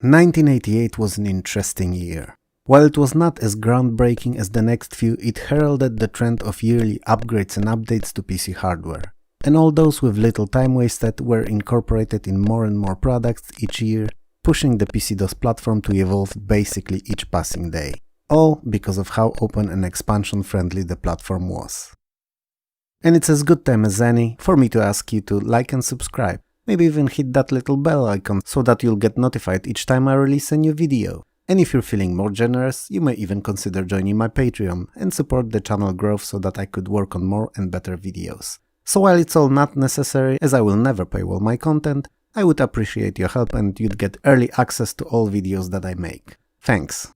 1988 was an interesting year. While it was not as groundbreaking as the next few, it heralded the trend of yearly upgrades and updates to PC hardware. And all those with little time wasted were incorporated in more and more products each year, pushing the PC-DOS platform to evolve basically each passing day. All because of how open and expansion-friendly the platform was. And it's as good time as any for me to ask you to like and subscribe. Maybe even hit that little bell icon so that you'll get notified each time I release a new video. And if you're feeling more generous, you may even consider joining my Patreon and support the channel growth so that I could work on more and better videos. So while it's all not necessary, as I will never paywall my content, I would appreciate your help and you'd get early access to all videos that I make. Thanks!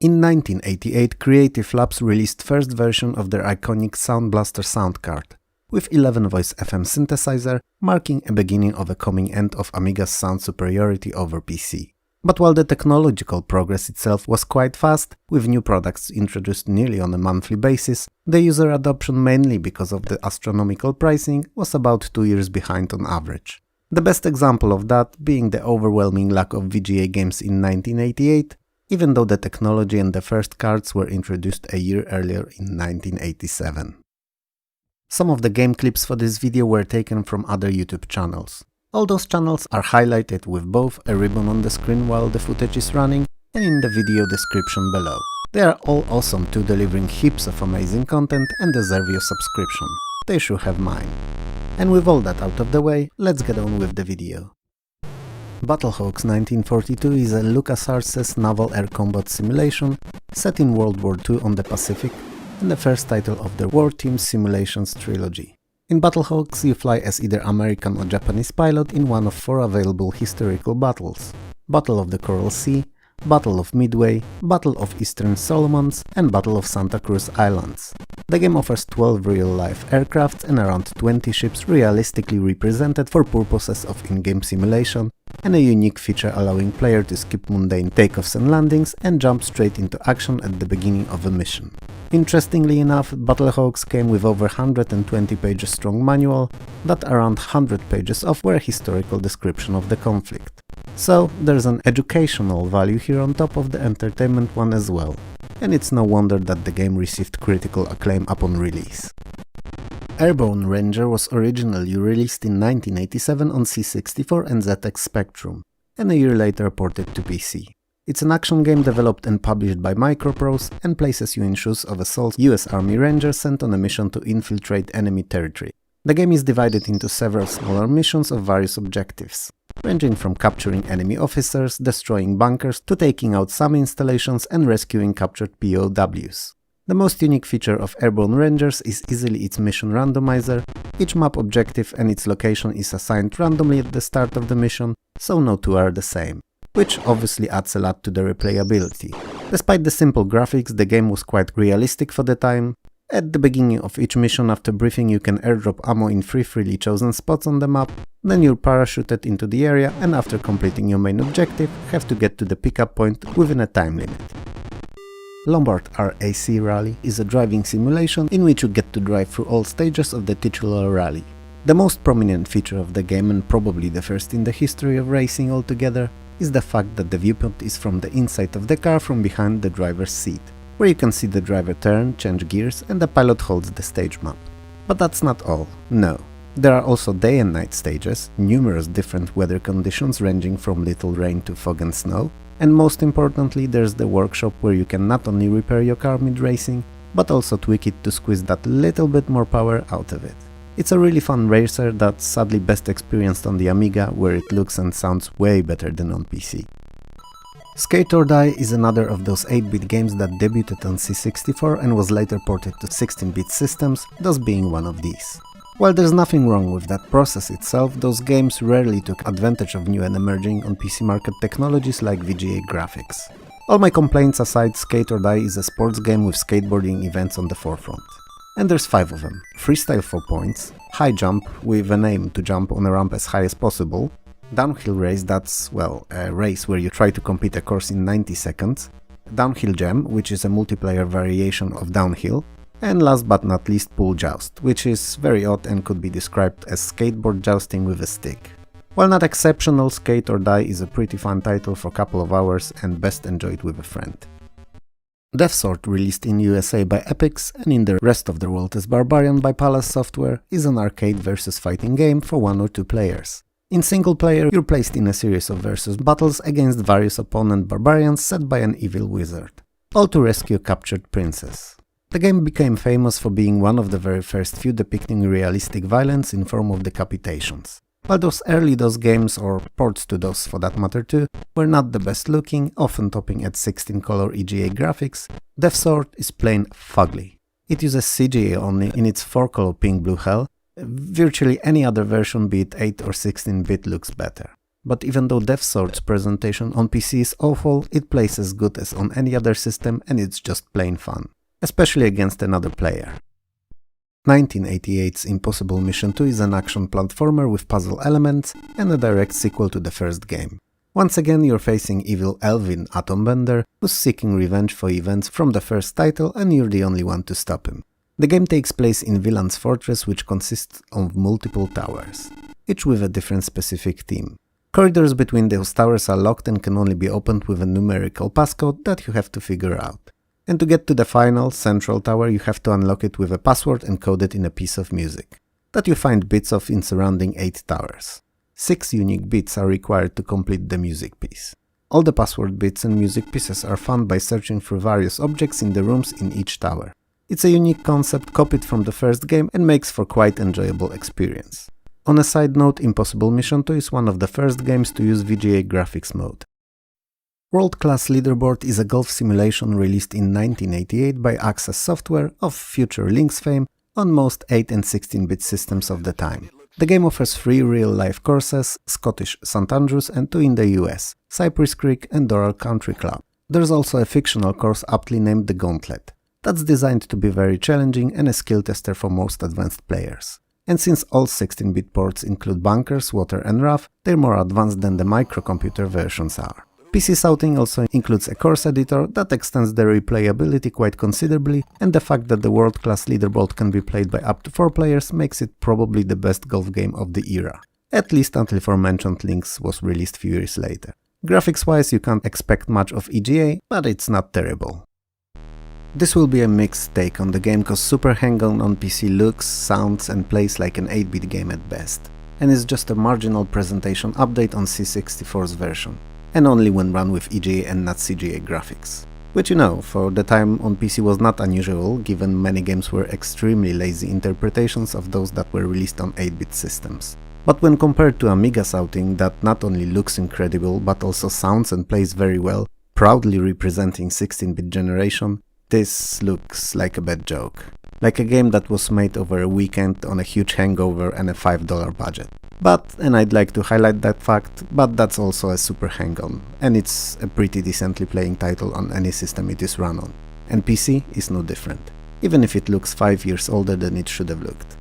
In 1988, Creative Labs released first version of their iconic Sound Blaster sound card, with 11-voice FM synthesizer, marking a beginning of a coming end of Amiga's sound superiority over PC. But while the technological progress itself was quite fast, with new products introduced nearly on a monthly basis, the user adoption, mainly because of the astronomical pricing, was about 2 years behind on average. The best example of that being the overwhelming lack of VGA games in 1988, even though the technology and the first cards were introduced a year earlier in 1987. Some of the game clips for this video were taken from other YouTube channels. All those channels are highlighted with both a ribbon on the screen while the footage is running and in the video description below. They are all awesome too, delivering heaps of amazing content and deserve your subscription. They should have mine. And with all that out of the way, let's get on with the video. Battlehawks 1942 is a LucasArts naval air combat simulation set in World War II on the Pacific, and the first title of the War Team Simulations trilogy. In Battlehawks, you fly as either American or Japanese pilot in one of 4 available historical battles: Battle of the Coral Sea, Battle of Midway, Battle of Eastern Solomons, and Battle of Santa Cruz Islands. The game offers 12 real-life aircraft and around 20 ships realistically represented for purposes of in-game simulation, and a unique feature allowing player to skip mundane takeoffs and landings and jump straight into action at the beginning of a mission. Interestingly enough, Battlehawks came with over 120 pages strong manual that around 100 pages of were a historical description of the conflict. So there's an educational value here on top of the entertainment one as well, and it's no wonder that the game received critical acclaim upon release. Airborne Ranger was originally released in 1987 on C64 and ZX Spectrum, and a year later ported to PC. It's an action game developed and published by Microprose and places you in shoes of a sole US Army Ranger sent on a mission to infiltrate enemy territory. The game is divided into several smaller missions of various objectives, ranging from capturing enemy officers, destroying bunkers, to taking out some installations and rescuing captured POWs. The most unique feature of Airborne Rangers is easily its mission randomizer. Each map objective and its location is assigned randomly at the start of the mission, so no two are the same, which obviously adds a lot to the replayability. Despite the simple graphics, the game was quite realistic for the time. At the beginning of each mission, after briefing, you can airdrop ammo in 3 freely chosen spots on the map, then you're parachuted into the area and after completing your main objective, have to get to the pickup point within a time limit. Lombard RAC Rally is a driving simulation in which you get to drive through all stages of the titular rally. The most prominent feature of the game, and probably the first in the history of racing altogether, is the fact that the viewpoint is from the inside of the car from behind the driver's seat, where you can see the driver turn, change gears, and the pilot holds the stage map. But that's not all, no. There are also day and night stages, numerous different weather conditions ranging from little rain to fog and snow, and most importantly there's the workshop where you can not only repair your car mid-racing, but also tweak it to squeeze that little bit more power out of it. It's a really fun racer that's sadly best experienced on the Amiga, where it looks and sounds way better than on PC. Skate or Die is another of those 8-bit games that debuted on C64 and was later ported to 16-bit systems, thus being one of these. While there's nothing wrong with that process itself, those games rarely took advantage of new and emerging on PC market technologies like VGA graphics. All my complaints aside, Skate or Die is a sports game with skateboarding events on the forefront. And there's 5 of them: freestyle 4 points, high jump with an aim to jump on a ramp as high as possible, downhill race, that's, well, a race where you try to complete a course in 90 seconds, downhill jam, which is a multiplayer variation of downhill, and last but not least pool joust, which is very odd and could be described as skateboard jousting with a stick. While not exceptional, Skate or Die is a pretty fun title for a couple of hours and best enjoyed with a friend. Death Sword, released in USA by Epix and in the rest of the world as Barbarian by Palace Software, is an arcade versus fighting game for 1 or 2 players. In single player, you're placed in a series of versus battles against various opponent barbarians set by an evil wizard, all to rescue a captured princess. The game became famous for being one of the very first few depicting realistic violence in form of decapitations. While those early DOS games, or ports to DOS for that matter too, were not the best looking, often topping at 16-color EGA graphics, Death Sword is plain fugly. It uses CGA only in its 4-color pink-blue hell. Virtually any other version, be it 8 or 16-bit, looks better. But even though Death Sword's presentation on PC is awful, it plays as good as on any other system and it's just plain fun, especially against another player. 1988's Impossible Mission 2 is an action platformer with puzzle elements and a direct sequel to the first game. Once again, you're facing evil Elvin Atombender, who's seeking revenge for events from the first title and you're the only one to stop him. The game takes place in Villain's Fortress, which consists of multiple towers, each with a different specific theme. Corridors between those towers are locked and can only be opened with a numerical passcode that you have to figure out. And to get to the final, central tower, you have to unlock it with a password encoded in a piece of music, that you find bits of in surrounding 8 towers. 6 unique bits are required to complete the music piece. All the password bits and music pieces are found by searching through various objects in the rooms in each tower. It's a unique concept copied from the first game and makes for quite enjoyable experience. On a side note, Impossible Mission 2 is one of the first games to use VGA graphics mode. World Class Leaderboard is a golf simulation released in 1988 by Access Software of future Lynx fame on most 8 and 16-bit systems of the time. The game offers 3 real-life courses, Scottish St Andrews and 2 in the US, Cypress Creek and Doral Country Club. There's also a fictional course aptly named The Gauntlet, that's designed to be very challenging and a skill tester for most advanced players. And since all 16-bit ports include bunkers, water and rough, they're more advanced than the microcomputer versions are. PC Souting also includes a course editor that extends the replayability quite considerably, and the fact that the world-class leaderboard can be played by up to 4 players makes it probably the best golf game of the era, at least until aforementioned Lynx was released few years later. Graphics-wise, you can't expect much of EGA, but it's not terrible. This will be a mixed take on the game, cause Super Hang-On on PC looks, sounds and plays like an 8-bit game at best, and is just a marginal presentation update on C64's version, and only when run with EGA and not CGA graphics. Which, you know, for the time on PC was not unusual, given many games were extremely lazy interpretations of those that were released on 8-bit systems. But when compared to Amiga Souting that not only looks incredible but also sounds and plays very well, proudly representing 16-bit generation, this looks like a bad joke. Like a game that was made over a weekend on a huge hangover and a $5 budget. But, and I'd like to highlight that fact, but that's also a Super Hang-On, and it's a pretty decently playing title on any system it is run on. And PC is no different, even if it looks 5 years older than it should have looked.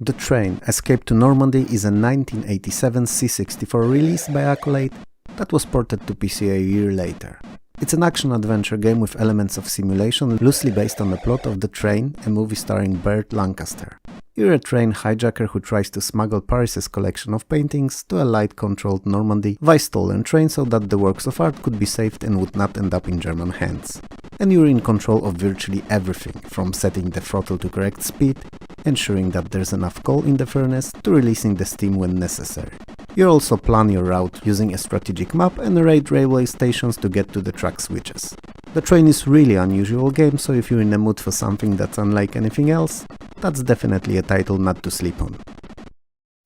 The Train Escape to Normandy is a 1987 C64 release by Accolade that was ported to PC a year later. It's an action-adventure game with elements of simulation loosely based on the plot of The Train, a movie starring Burt Lancaster. You're a train hijacker who tries to smuggle Paris's collection of paintings to a light-controlled Normandy via stolen train so that the works of art could be saved and would not end up in German hands. And you're in control of virtually everything, from setting the throttle to correct speed, ensuring that there's enough coal in the furnace, to releasing the steam when necessary. You also plan your route using a strategic map and raid railway stations to get to the track switches. The Train is really unusual game, so if you're in the mood for something that's unlike anything else, that's definitely a title not to sleep on.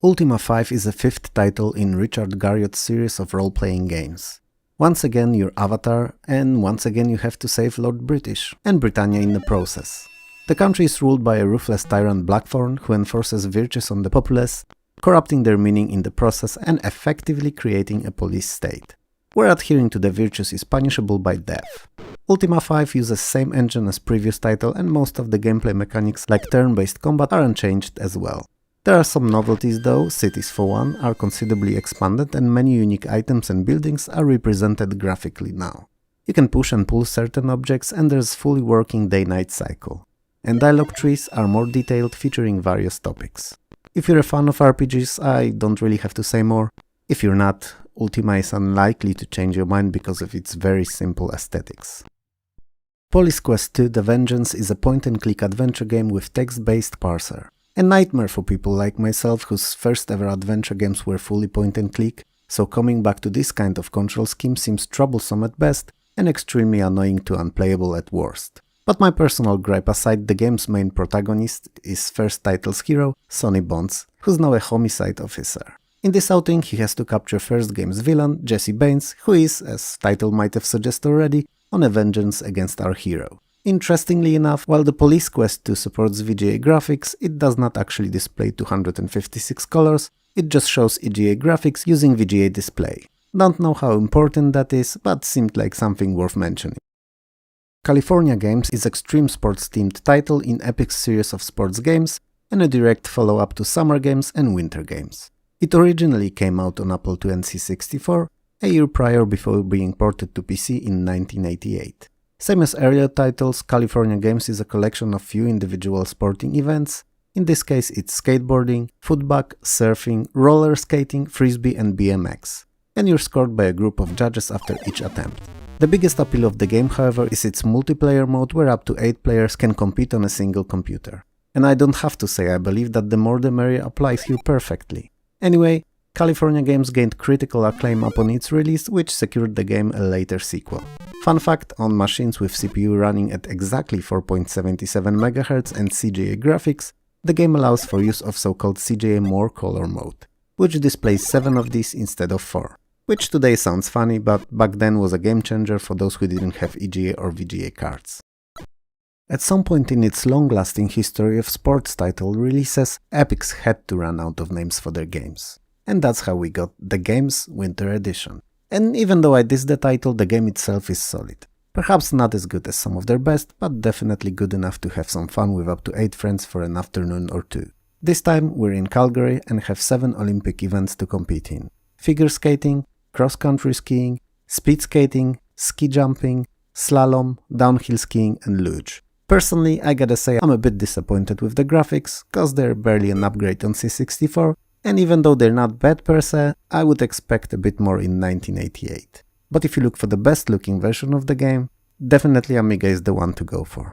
Ultima 5 is the 5th title in Richard Garriott's series of role-playing games. Once again you're Avatar, and once again you have to save Lord British, and Britannia in the process. The country is ruled by a ruthless tyrant Blackthorn who enforces virtues on the populace, corrupting their meaning in the process and effectively creating a police state, where adhering to the virtues is punishable by death. Ultima 5 uses same engine as previous title, and most of the gameplay mechanics like turn-based combat are unchanged as well. There are some novelties though. Cities for one are considerably expanded and many unique items and buildings are represented graphically now. You can push and pull certain objects and there's fully working day-night cycle. And dialogue trees are more detailed, featuring various topics. If you're a fan of RPGs, I don't really have to say more. If you're not, Ultima is unlikely to change your mind because of its very simple aesthetics. Police Quest 2: The Vengeance is a point-and-click adventure game with text-based parser. A nightmare for people like myself whose first ever adventure games were fully point-and-click, so coming back to this kind of control scheme seems troublesome at best and extremely annoying to unplayable at worst. But my personal gripe aside, the game's main protagonist is first title's hero, Sonny Bonds, who's now a homicide officer. In this outing he has to capture first game's villain, Jesse Baines, who is, as title might have suggested already, on a vengeance against our hero. Interestingly enough, while the Police Quest 2 supports VGA graphics, it does not actually display 256 colors, it just shows EGA graphics using VGA display. Don't know how important that is, but seemed like something worth mentioning. California Games is extreme sports themed title in Epic's series of sports games and a direct follow-up to Summer Games and Winter Games. It originally came out on Apple II and C64, a year prior before being ported to PC in 1988. Same as earlier titles, California Games is a collection of few individual sporting events. In this case it's skateboarding, footbag, surfing, roller skating, frisbee and BMX. And you're scored by a group of judges after each attempt. The biggest appeal of the game, however, is its multiplayer mode where up to 8 players can compete on a single computer. And I don't have to say I believe that the more the merrier applies here perfectly. Anyway, California Games gained critical acclaim upon its release, which secured the game a later sequel. Fun fact, on machines with CPU running at exactly 4.77 MHz and CGA graphics, the game allows for use of so-called CGA More Color mode, which displays 7 of these instead of 4. Which today sounds funny, but back then was a game changer for those who didn't have EGA or VGA cards. At some point in its long-lasting history of sports title releases, Epics had to run out of names for their games. And that's how we got The Games Winter Edition. And even though I dissed the title, the game itself is solid. Perhaps not as good as some of their best, but definitely good enough to have some fun with up to 8 friends for an afternoon or two. This time we're in Calgary and have 7 Olympic events to compete in. Figure skating, cross-country skiing, speed skating, ski jumping, slalom, downhill skiing and luge. Personally, I gotta say I'm a bit disappointed with the graphics, cause they're barely an upgrade on C64, and even though they're not bad per se, I would expect a bit more in 1988. But if you look for the best looking version of the game, definitely Amiga is the one to go for.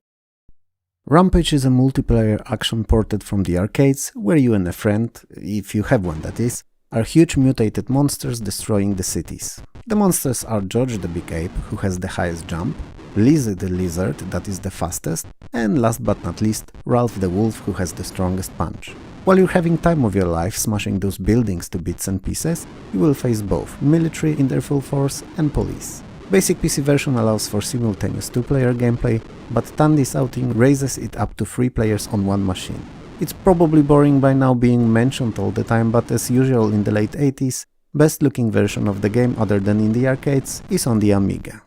Rampage is a multiplayer action ported from the arcades, where you and a friend, if you have one that is, are huge mutated monsters destroying the cities. The monsters are George the Big Ape, who has the highest jump, Lizzie the Lizard, that is the fastest, and last but not least, Ralph the Wolf, who has the strongest punch. While you're having time of your life smashing those buildings to bits and pieces, you will face both military in their full force and police. Basic PC version allows for simultaneous 2-player gameplay, but Tandy's outing raises it up to 3 players on one machine. It's probably boring by now being mentioned all the time, but as usual in the late 80s, best looking version of the game other than in the arcades is on the Amiga.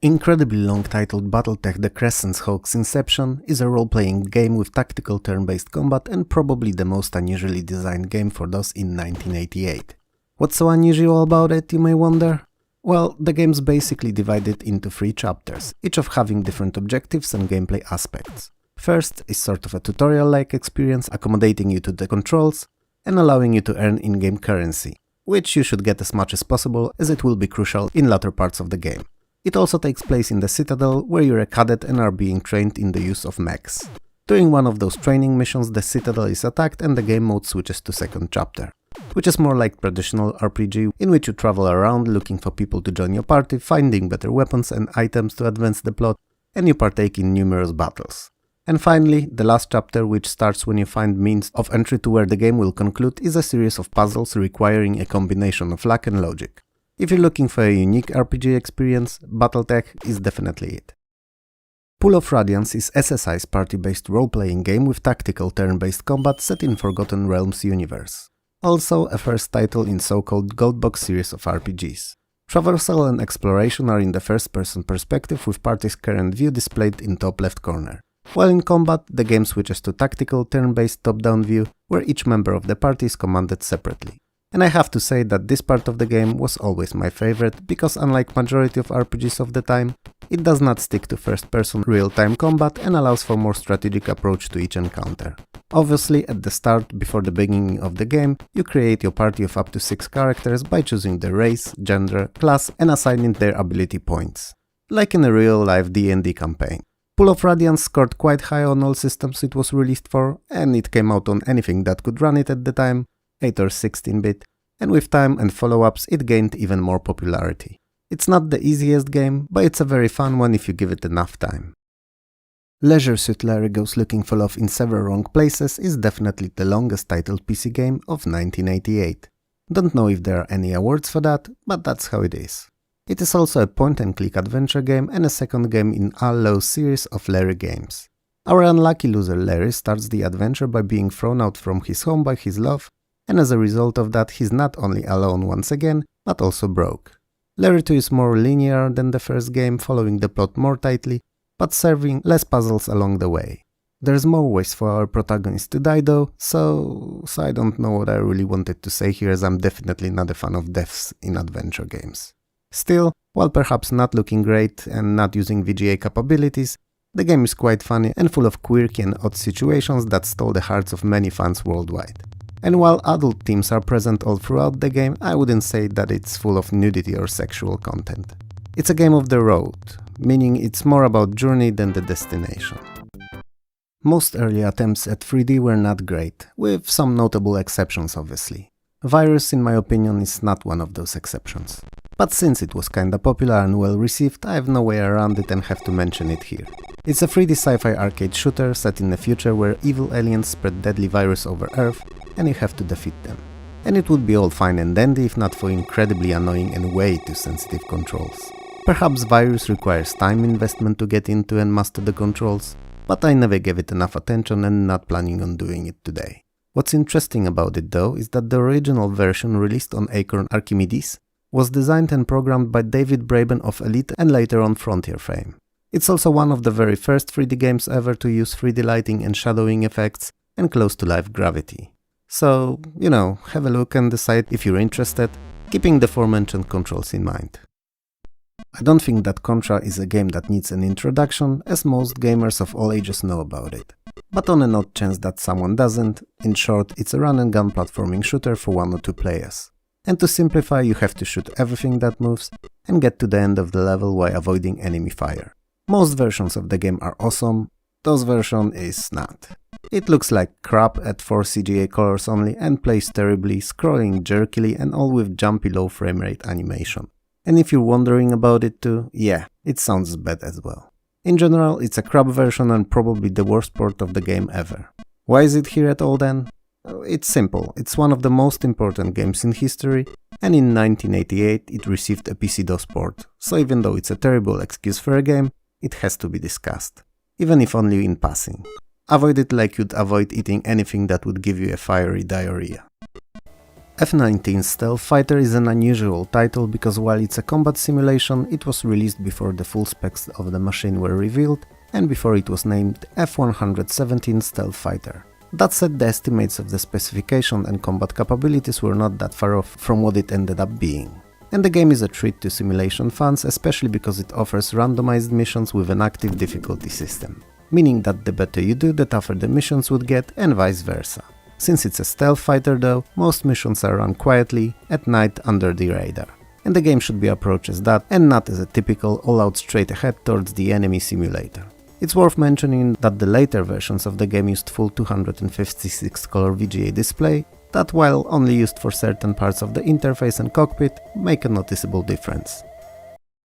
Incredibly long titled Battletech The Crescent's Hawk's Inception is a role-playing game with tactical turn-based combat and probably the most unusually designed game for DOS in 1988. What's so unusual about it, you may wonder? Well, the game's basically divided into 3 chapters, each of having different objectives and gameplay aspects. First is sort of a tutorial-like experience accommodating you to the controls and allowing you to earn in-game currency, which you should get as much as possible as it will be crucial in later parts of the game. It also takes place in the Citadel, where you're a cadet and are being trained in the use of mechs. During one of those training missions, the Citadel is attacked and the game mode switches to second chapter, which is more like traditional RPG, in which you travel around looking for people to join your party, finding better weapons and items to advance the plot, and you partake in numerous battles. And finally, the last chapter, which starts when you find means of entry to where the game will conclude, is a series of puzzles requiring a combination of luck and logic. If you're looking for a unique RPG experience, Battletech is definitely it. Pool of Radiance is SSI's party-based role-playing game with tactical turn-based combat set in Forgotten Realms universe. Also a first title in so-called Goldbox series of RPGs. Traversal and exploration are in the first-person perspective with party's current view displayed in top left corner. While in combat, the game switches to tactical turn-based top-down view, where each member of the party is commanded separately. And I have to say that this part of the game was always my favorite, because unlike majority of RPGs of the time, it does not stick to first-person real-time combat and allows for more strategic approach to each encounter. Obviously, at the start, before the beginning of the game, you create your party of up to 6 characters by choosing their race, gender, class and assigning their ability points. Like in a real-life D&D campaign. Pool of Radiance scored quite high on all systems it was released for, and it came out on anything that could run it at the time, 8 or 16-bit, and with time and follow-ups it gained even more popularity. It's not the easiest game, but it's a very fun one if you give it enough time. Leisure Suit Larry Goes Looking for Love in Several Wrong Places is definitely the longest titled PC game of 1988. Don't know if there are any awards for that, but that's how it is. It is also a point-and-click adventure game and a second game in Al-Low's series of Larry games. Our unlucky loser Larry starts the adventure by being thrown out from his home by his love, and as a result of that he's not only alone once again, but also broke. Larry 2 is more linear than the first game, following the plot more tightly, but serving less puzzles along the way. There's more ways for our protagonist to die though, so I don't know what I really wanted to say here, as I'm definitely not a fan of deaths in adventure games. Still, while perhaps not looking great and not using VGA capabilities, the game is quite funny and full of quirky and odd situations that stole the hearts of many fans worldwide. And while adult themes are present all throughout the game, I wouldn't say that it's full of nudity or sexual content. It's a game of the road, meaning it's more about journey than the destination. Most early attempts at 3D were not great, with some notable exceptions obviously. Virus, in my opinion, is not one of those exceptions. But since it was kinda popular and well received, I have no way around it and have to mention it here. It's a 3D sci-fi arcade shooter set in a future where evil aliens spread deadly virus over Earth and you have to defeat them. And it would be all fine and dandy if not for incredibly annoying and way too sensitive controls. Perhaps Virus requires time investment to get into and master the controls, but I never gave it enough attention and not planning on doing it today. What's interesting about it though is that the original version released on Acorn Archimedes was designed and programmed by David Braben of Elite and later on Frontier fame. It's also one of the very first 3D games ever to use 3D lighting and shadowing effects and close-to-life gravity. So, have a look and decide if you're interested, keeping the aforementioned controls in mind. I don't think that Contra is a game that needs an introduction, as most gamers of all ages know about it. But on an odd chance that someone doesn't, in short, it's a run-and-gun platforming shooter for 1 or 2 players. And to simplify, you have to shoot everything that moves and get to the end of the level while avoiding enemy fire. Most versions of the game are awesome, this version is not. It looks like crap at 4 CGA colors only and plays terribly, scrolling jerkily and all with jumpy low framerate animation. And if you're wondering about it too, yeah, it sounds bad as well. In general, it's a crap version and probably the worst port of the game ever. Why is it here at all then? It's simple, it's one of the most important games in history, and in 1988 it received a PC-DOS port, so even though it's a terrible excuse for a game, it has to be discussed, even if only in passing. Avoid it like you'd avoid eating anything that would give you a fiery diarrhea. F-19 Stealth Fighter is an unusual title because while it's a combat simulation, it was released before the full specs of the machine were revealed and before it was named F-117 Stealth Fighter. That said, the estimates of the specification and combat capabilities were not that far off from what it ended up being. And the game is a treat to simulation fans, especially because it offers randomized missions with an active difficulty system, meaning that the better you do, the tougher the missions would get, and vice versa. Since it's a stealth fighter though, most missions are run quietly, at night, under the radar. And the game should be approached as that, and not as a typical all-out straight ahead towards the enemy simulator. It's worth mentioning that the later versions of the game used full 256 color VGA display, that while only used for certain parts of the interface and cockpit, make a noticeable difference.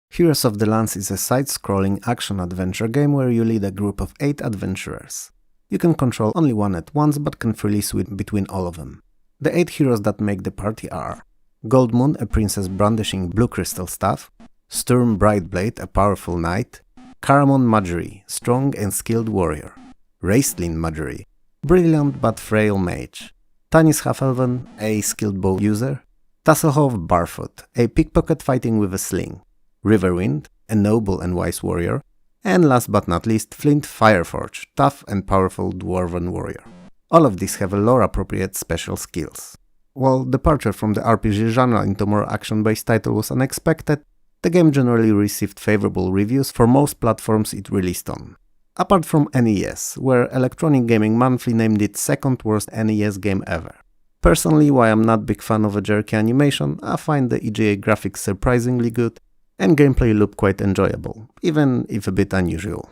Heroes of the Lance is a side-scrolling action-adventure game where you lead a group of 8 adventurers. You can control only one at once, but can freely switch between all of them. The 8 heroes that make the party are Goldmoon, a princess brandishing blue crystal staff, Sturm Brightblade, a powerful knight, Caramon Marjorie, strong and skilled warrior, Raistlin Marjorie, brilliant but frail mage, Tanis Hafelven, a skilled bow user, Tasselhoff Barfoot, a pickpocket fighting with a sling, Riverwind, a noble and wise warrior, and last but not least, Flint Fireforge, tough and powerful dwarven warrior. All of these have a lore-appropriate special skills. While departure from the RPG genre into more action-based title was unexpected, the game generally received favorable reviews for most platforms it released on. Apart from NES, where Electronic Gaming Monthly named it second worst NES game ever. Personally, while I'm not a big fan of a jerky animation, I find the EGA graphics surprisingly good and gameplay loop quite enjoyable, even if a bit unusual.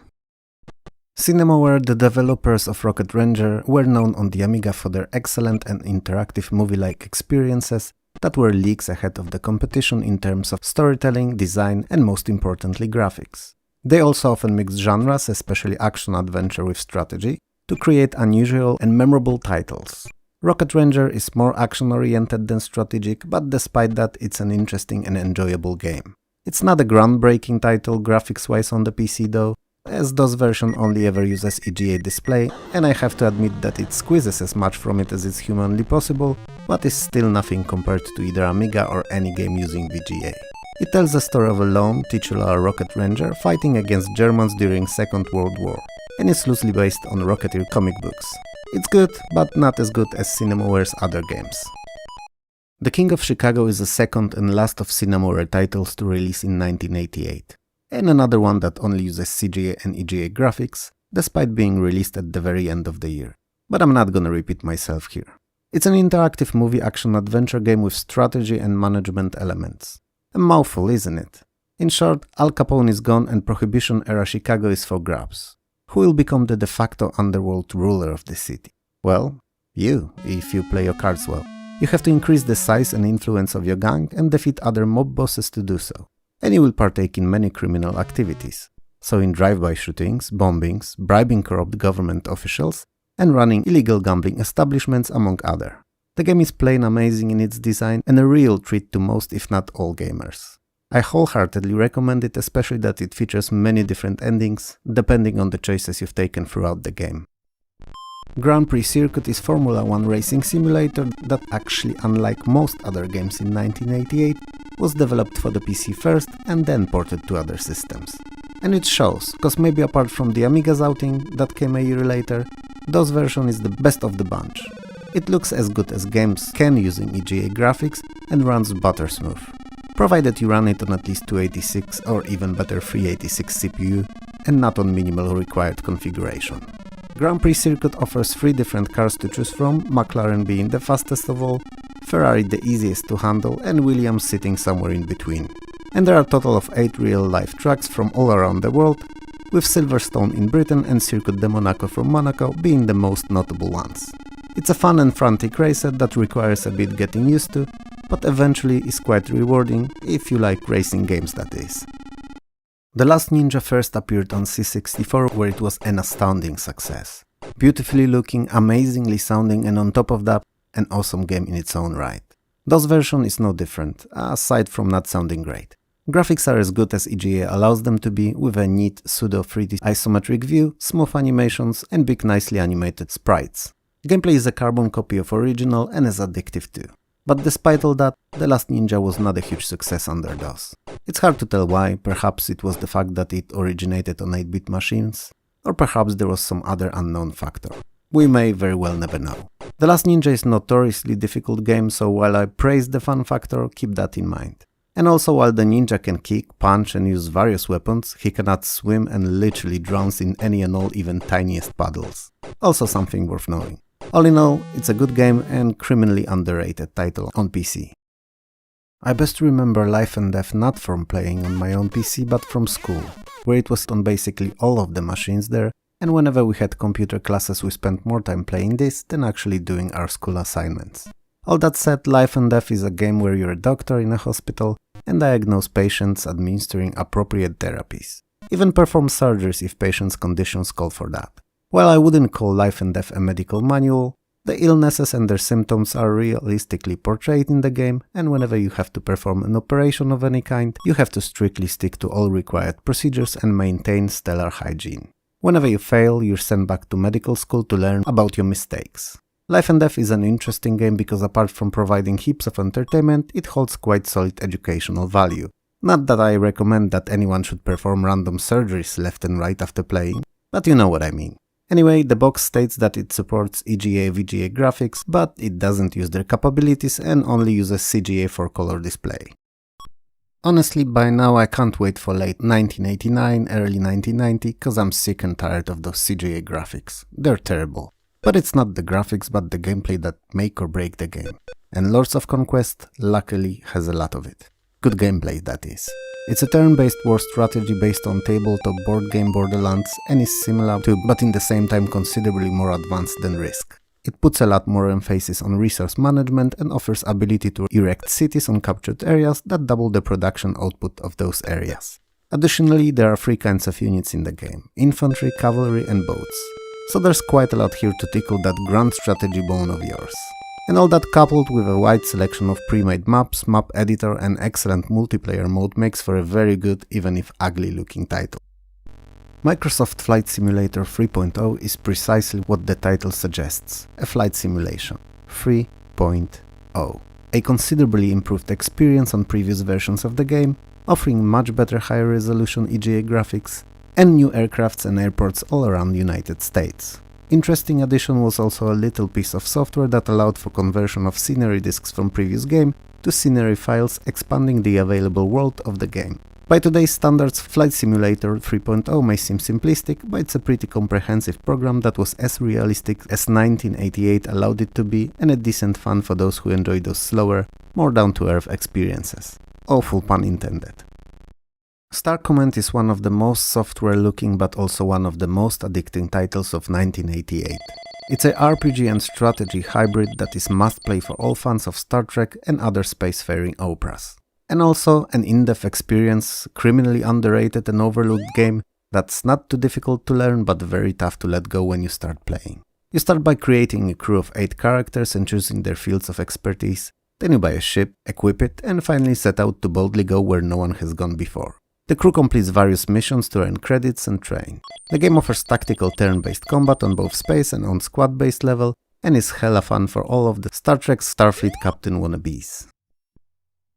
Cinemaware, the developers of Rocket Ranger, were known on the Amiga for their excellent and interactive movie-like experiences that were leagues ahead of the competition in terms of storytelling, design, and most importantly graphics. They also often mixed genres, especially action-adventure with strategy, to create unusual and memorable titles. Rocket Ranger is more action-oriented than strategic, but despite that it's an interesting and enjoyable game. It's not a groundbreaking title graphics-wise on the PC though, as DOS version only ever uses EGA display, and I have to admit that it squeezes as much from it as is humanly possible, but is still nothing compared to either Amiga or any game using VGA. It tells the story of a lone, titular Rocket Ranger fighting against Germans during Second World War, and is loosely based on Rocketeer comic books. It's good, but not as good as Cinemaware's other games. The King of Chicago is the second and last of Cinemaware titles to release in 1988. And another one that only uses CGA and EGA graphics, despite being released at the very end of the year. But I'm not gonna repeat myself here. It's an interactive movie action-adventure game with strategy and management elements. A mouthful, isn't it? In short, Al Capone is gone and Prohibition-era Chicago is for grabs. Who will become the de facto underworld ruler of the city? Well, you, if you play your cards well. You have to increase the size and influence of your gang and defeat other mob bosses to do so. And you will partake in many criminal activities, so in drive-by shootings, bombings, bribing corrupt government officials, and running illegal gambling establishments among other. The game is plain amazing in its design and a real treat to most if not all gamers. I wholeheartedly recommend it, especially that it features many different endings, depending on the choices you've taken throughout the game. Grand Prix Circuit is Formula 1 racing simulator that actually, unlike most other games in 1988, was developed for the PC first and then ported to other systems. And it shows, cause maybe apart from the Amiga's outing that came a year later, DOS version is the best of the bunch. It looks as good as games can using EGA graphics and runs buttersmooth, provided you run it on at least 286 or even better 386 CPU and not on minimal required configuration. Grand Prix Circuit offers 3 different cars to choose from, McLaren being the fastest of all, Ferrari the easiest to handle and Williams sitting somewhere in between. And there are a total of 8 real-life tracks from all around the world, with Silverstone in Britain and Circuit de Monaco from Monaco being the most notable ones. It's a fun and frantic racer that requires a bit getting used to, but eventually is quite rewarding if you like racing games, that is. The Last Ninja first appeared on C64, where it was an astounding success. Beautifully looking, amazingly sounding, and on top of that, an awesome game in its own right. DOS version is no different, aside from not sounding great. Graphics are as good as EGA allows them to be, with a neat pseudo-3D isometric view, smooth animations, and big nicely animated sprites. Gameplay is a carbon copy of original and is addictive too. But despite all that, The Last Ninja was not a huge success under DOS. It's hard to tell why, perhaps it was the fact that it originated on 8-bit machines, or perhaps there was some other unknown factor. We may very well never know. The Last Ninja is a notoriously difficult game, so while I praise the fun factor, keep that in mind. And also, while the ninja can kick, punch and use various weapons, he cannot swim and literally drowns in any and all even tiniest puddles. Also something worth knowing. All in all, it's a good game and criminally underrated title on PC. I best remember Life and Death not from playing on my own PC but from school, where it was on basically all of the machines there, and whenever we had computer classes we spent more time playing this than actually doing our school assignments. All that said, Life and Death is a game where you're a doctor in a hospital and diagnose patients administering appropriate therapies. Even perform surgeries if patients' conditions call for that. While I wouldn't call Life and Death a medical manual, the illnesses and their symptoms are realistically portrayed in the game, and whenever you have to perform an operation of any kind, you have to strictly stick to all required procedures and maintain stellar hygiene. Whenever you fail, you're sent back to medical school to learn about your mistakes. Life and Death is an interesting game because apart from providing heaps of entertainment, it holds quite solid educational value. Not that I recommend that anyone should perform random surgeries left and right after playing, but you know what I mean. Anyway, the box states that it supports EGA VGA graphics, but it doesn't use their capabilities and only uses CGA for color display. Honestly, by now I can't wait for late 1989, early 1990, cause I'm sick and tired of those CGI graphics. They're terrible. But it's not the graphics but the gameplay that make or break the game. And Lords of Conquest, luckily, has a lot of it. Good gameplay, that is. It's a turn-based war strategy based on tabletop board game Borderlands and is similar to, but in the same time considerably more advanced than Risk. It puts a lot more emphasis on resource management and offers ability to erect cities on captured areas that double the production output of those areas. Additionally, there are 3 kinds of units in the game: infantry, cavalry and boats. So there's quite a lot here to tickle that grand strategy bone of yours. And all that coupled with a wide selection of pre-made maps, map editor and excellent multiplayer mode makes for a very good, even if ugly looking title. Microsoft Flight Simulator 3.0 is precisely what the title suggests, a flight simulation. 3.0. A considerably improved experience on previous versions of the game, offering much better higher resolution EGA graphics, and new aircrafts and airports all around the United States. Interesting addition was also a little piece of software that allowed for conversion of scenery disks from previous game to scenery files, expanding the available world of the game. By today's standards, Flight Simulator 3.0 may seem simplistic, but it's a pretty comprehensive program that was as realistic as 1988 allowed it to be, and a decent fun for those who enjoy those slower, more down-to-earth experiences. Awful pun intended. Star Command is one of the most software-looking but also one of the most addicting titles of 1988. It's a RPG and strategy hybrid that is must-play for all fans of Star Trek and other spacefaring operas. And also an in-depth experience, criminally underrated and overlooked game that's not too difficult to learn but very tough to let go when you start playing. You start by creating a crew of 8 characters and choosing their fields of expertise, then you buy a ship, equip it, and finally set out to boldly go where no one has gone before. The crew completes various missions to earn credits and train. The game offers tactical turn-based combat on both space and on squad-based level, and is hella fun for all of the Star Trek Starfleet captain wannabes.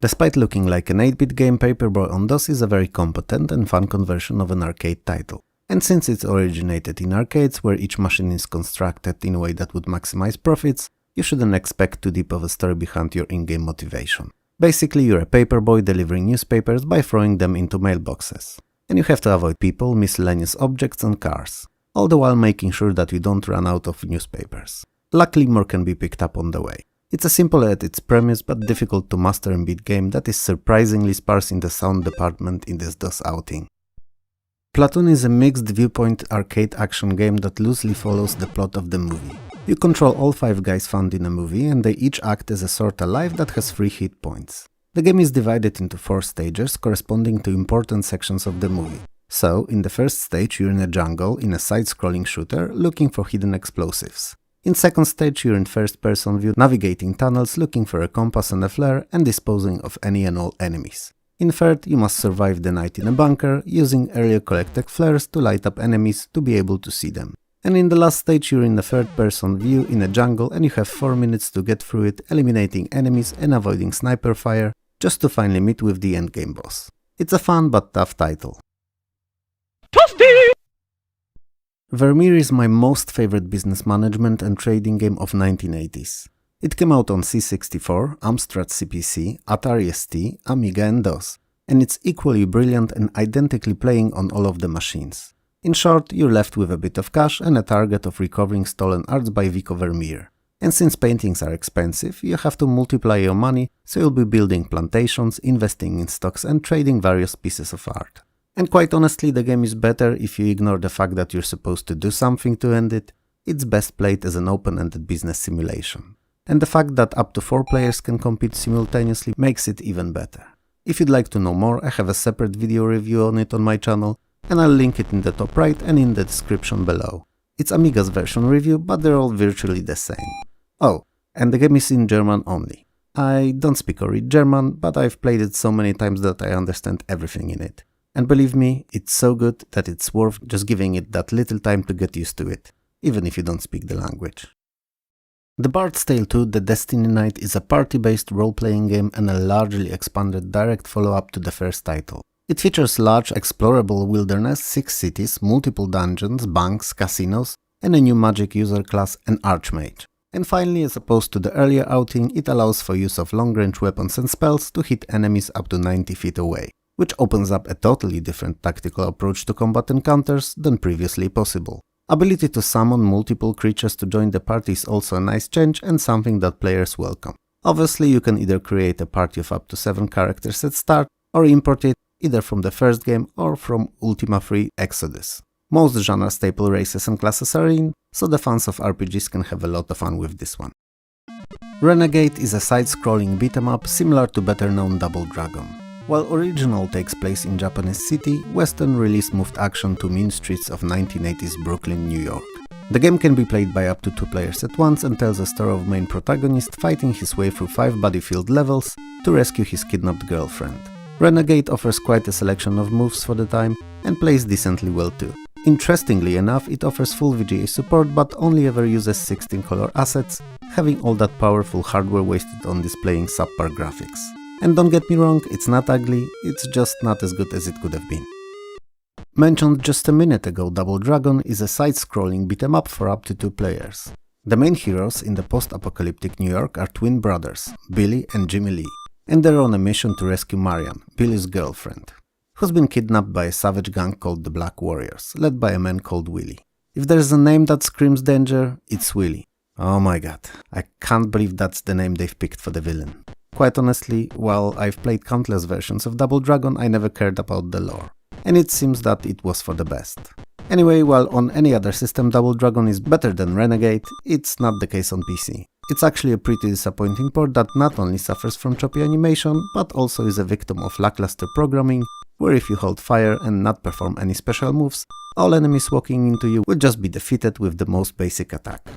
Despite looking like an 8-bit game, Paperboy on DOS is a very competent and fun conversion of an arcade title. And since it originated in arcades, where each machine is constructed in a way that would maximize profits, you shouldn't expect too deep of a story behind your in-game motivation. Basically, you're a paperboy delivering newspapers by throwing them into mailboxes. And you have to avoid people, miscellaneous objects and cars, all the while making sure that you don't run out of newspapers. Luckily, more can be picked up on the way. It's a simple at its premise but difficult to master and beat game that is surprisingly sparse in the sound department in this DOS outing. Platoon is a mixed viewpoint arcade action game that loosely follows the plot of the movie. You control all 5 guys found in a movie and they each act as a sort of life that has 3 hit points. The game is divided into 4 stages corresponding to important sections of the movie. So, in the first stage you're in a jungle in a side-scrolling shooter looking for hidden explosives. In second stage you're in first-person view navigating tunnels looking for a compass and a flare and disposing of any and all enemies. In third, you must survive the night in a bunker using earlier collected flares to light up enemies to be able to see them. And in the last stage you're in a third-person view in a jungle and you have 4 minutes to get through it, eliminating enemies and avoiding sniper fire, just to finally meet with the endgame boss. It's a fun but tough title. Toasty! Vermeer is my most favorite business management and trading game of 1980s. It came out on C64, Amstrad CPC, Atari ST, Amiga and DOS, and it's equally brilliant and identically playing on all of the machines. In short, you're left with a bit of cash and a target of recovering stolen arts by Vico Vermeer. And since paintings are expensive, you have to multiply your money, so you'll be building plantations, investing in stocks and trading various pieces of art. And quite honestly, the game is better if you ignore the fact that you're supposed to do something to end it. It's best played as an open-ended business simulation. And the fact that up to 4 players can compete simultaneously makes it even better. If you'd like to know more, I have a separate video review on it on my channel, and I'll link it in the top right and in the description below. It's Amiga's version review, but they're all virtually the same. Oh, and the game is in German only. I don't speak or read German, but I've played it so many times that I understand everything in it. And believe me, it's so good that it's worth just giving it that little time to get used to it, even if you don't speak the language. The Bard's Tale 2: The Destiny Knight is a party-based role-playing game and a largely expanded direct follow-up to the first title. It features large explorable wilderness, 6 cities, multiple dungeons, banks, casinos, and a new magic user class, an Archmage. And finally, as opposed to the earlier outing, it allows for use of long-range weapons and spells to hit enemies up to 90 feet away, which opens up a totally different tactical approach to combat encounters than previously possible. Ability to summon multiple creatures to join the party is also a nice change and something that players welcome. Obviously, you can either create a party of up to 7 characters at start, or import it either from the first game or from Ultima 3 Exodus. Most genre staple races and classes are in, so the fans of RPGs can have a lot of fun with this one. Renegade is a side-scrolling beat-em-up similar to better-known Double Dragon. While original takes place in Japanese city, Western release moved action to mean streets of 1980s Brooklyn, New York. The game can be played by up to 2 players at once and tells a story of main protagonist fighting his way through 5 battlefield levels to rescue his kidnapped girlfriend. Renegade offers quite a selection of moves for the time and plays decently well too. Interestingly enough, it offers full VGA support but only ever uses 16 color assets, having all that powerful hardware wasted on displaying subpar graphics. And don't get me wrong, it's not ugly, it's just not as good as it could have been. Mentioned just a minute ago, Double Dragon is a side-scrolling beat-em-up for up to 2 players. The main heroes in the post-apocalyptic New York are twin brothers, Billy and Jimmy Lee, and they're on a mission to rescue Marian, Billy's girlfriend, who's been kidnapped by a savage gang called the Black Warriors, led by a man called Willie. If there's a name that screams danger, it's Willie. Oh my god, I can't believe that's the name they've picked for the villain. Quite honestly, while I've played countless versions of Double Dragon, I never cared about the lore. And it seems that it was for the best. Anyway, while on any other system Double Dragon is better than Renegade, it's not the case on PC. It's actually a pretty disappointing port that not only suffers from choppy animation, but also is a victim of lackluster programming, where if you hold fire and not perform any special moves, all enemies walking into you will just be defeated with the most basic attack.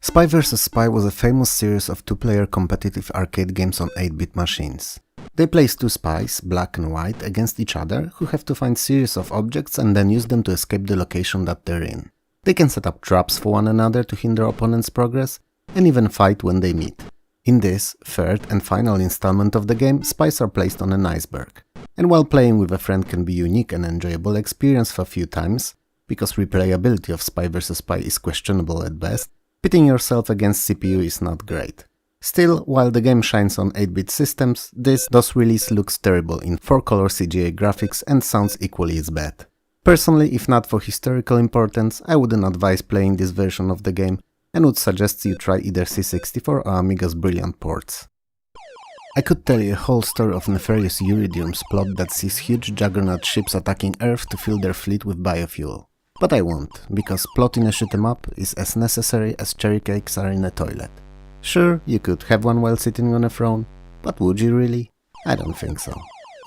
Spy vs. Spy was a famous series of 2-player competitive arcade games on 8-bit machines. They place 2 spies, black and white, against each other, who have to find series of objects and then use them to escape the location that they're in. They can set up traps for one another to hinder opponents' progress, and even fight when they meet. In this, third and final installment of the game, spies are placed on an iceberg. And while playing with a friend can be a unique and enjoyable experience for a few times, because replayability of Spy vs. Spy is questionable at best, pitting yourself against CPU is not great. Still, while the game shines on 8-bit systems, this DOS release looks terrible in 4-color CGI graphics and sounds equally as bad. Personally, if not for historical importance, I wouldn't advise playing this version of the game and would suggest you try either C64 or Amiga's brilliant ports. I could tell you a whole story of nefarious Eurydium's plot that sees huge juggernaut ships attacking Earth to fill their fleet with biofuel. But I won't, because plot in a shoot-em-up is as necessary as cherry cakes are in a toilet. Sure, you could have one while sitting on a throne, but would you really? I don't think so.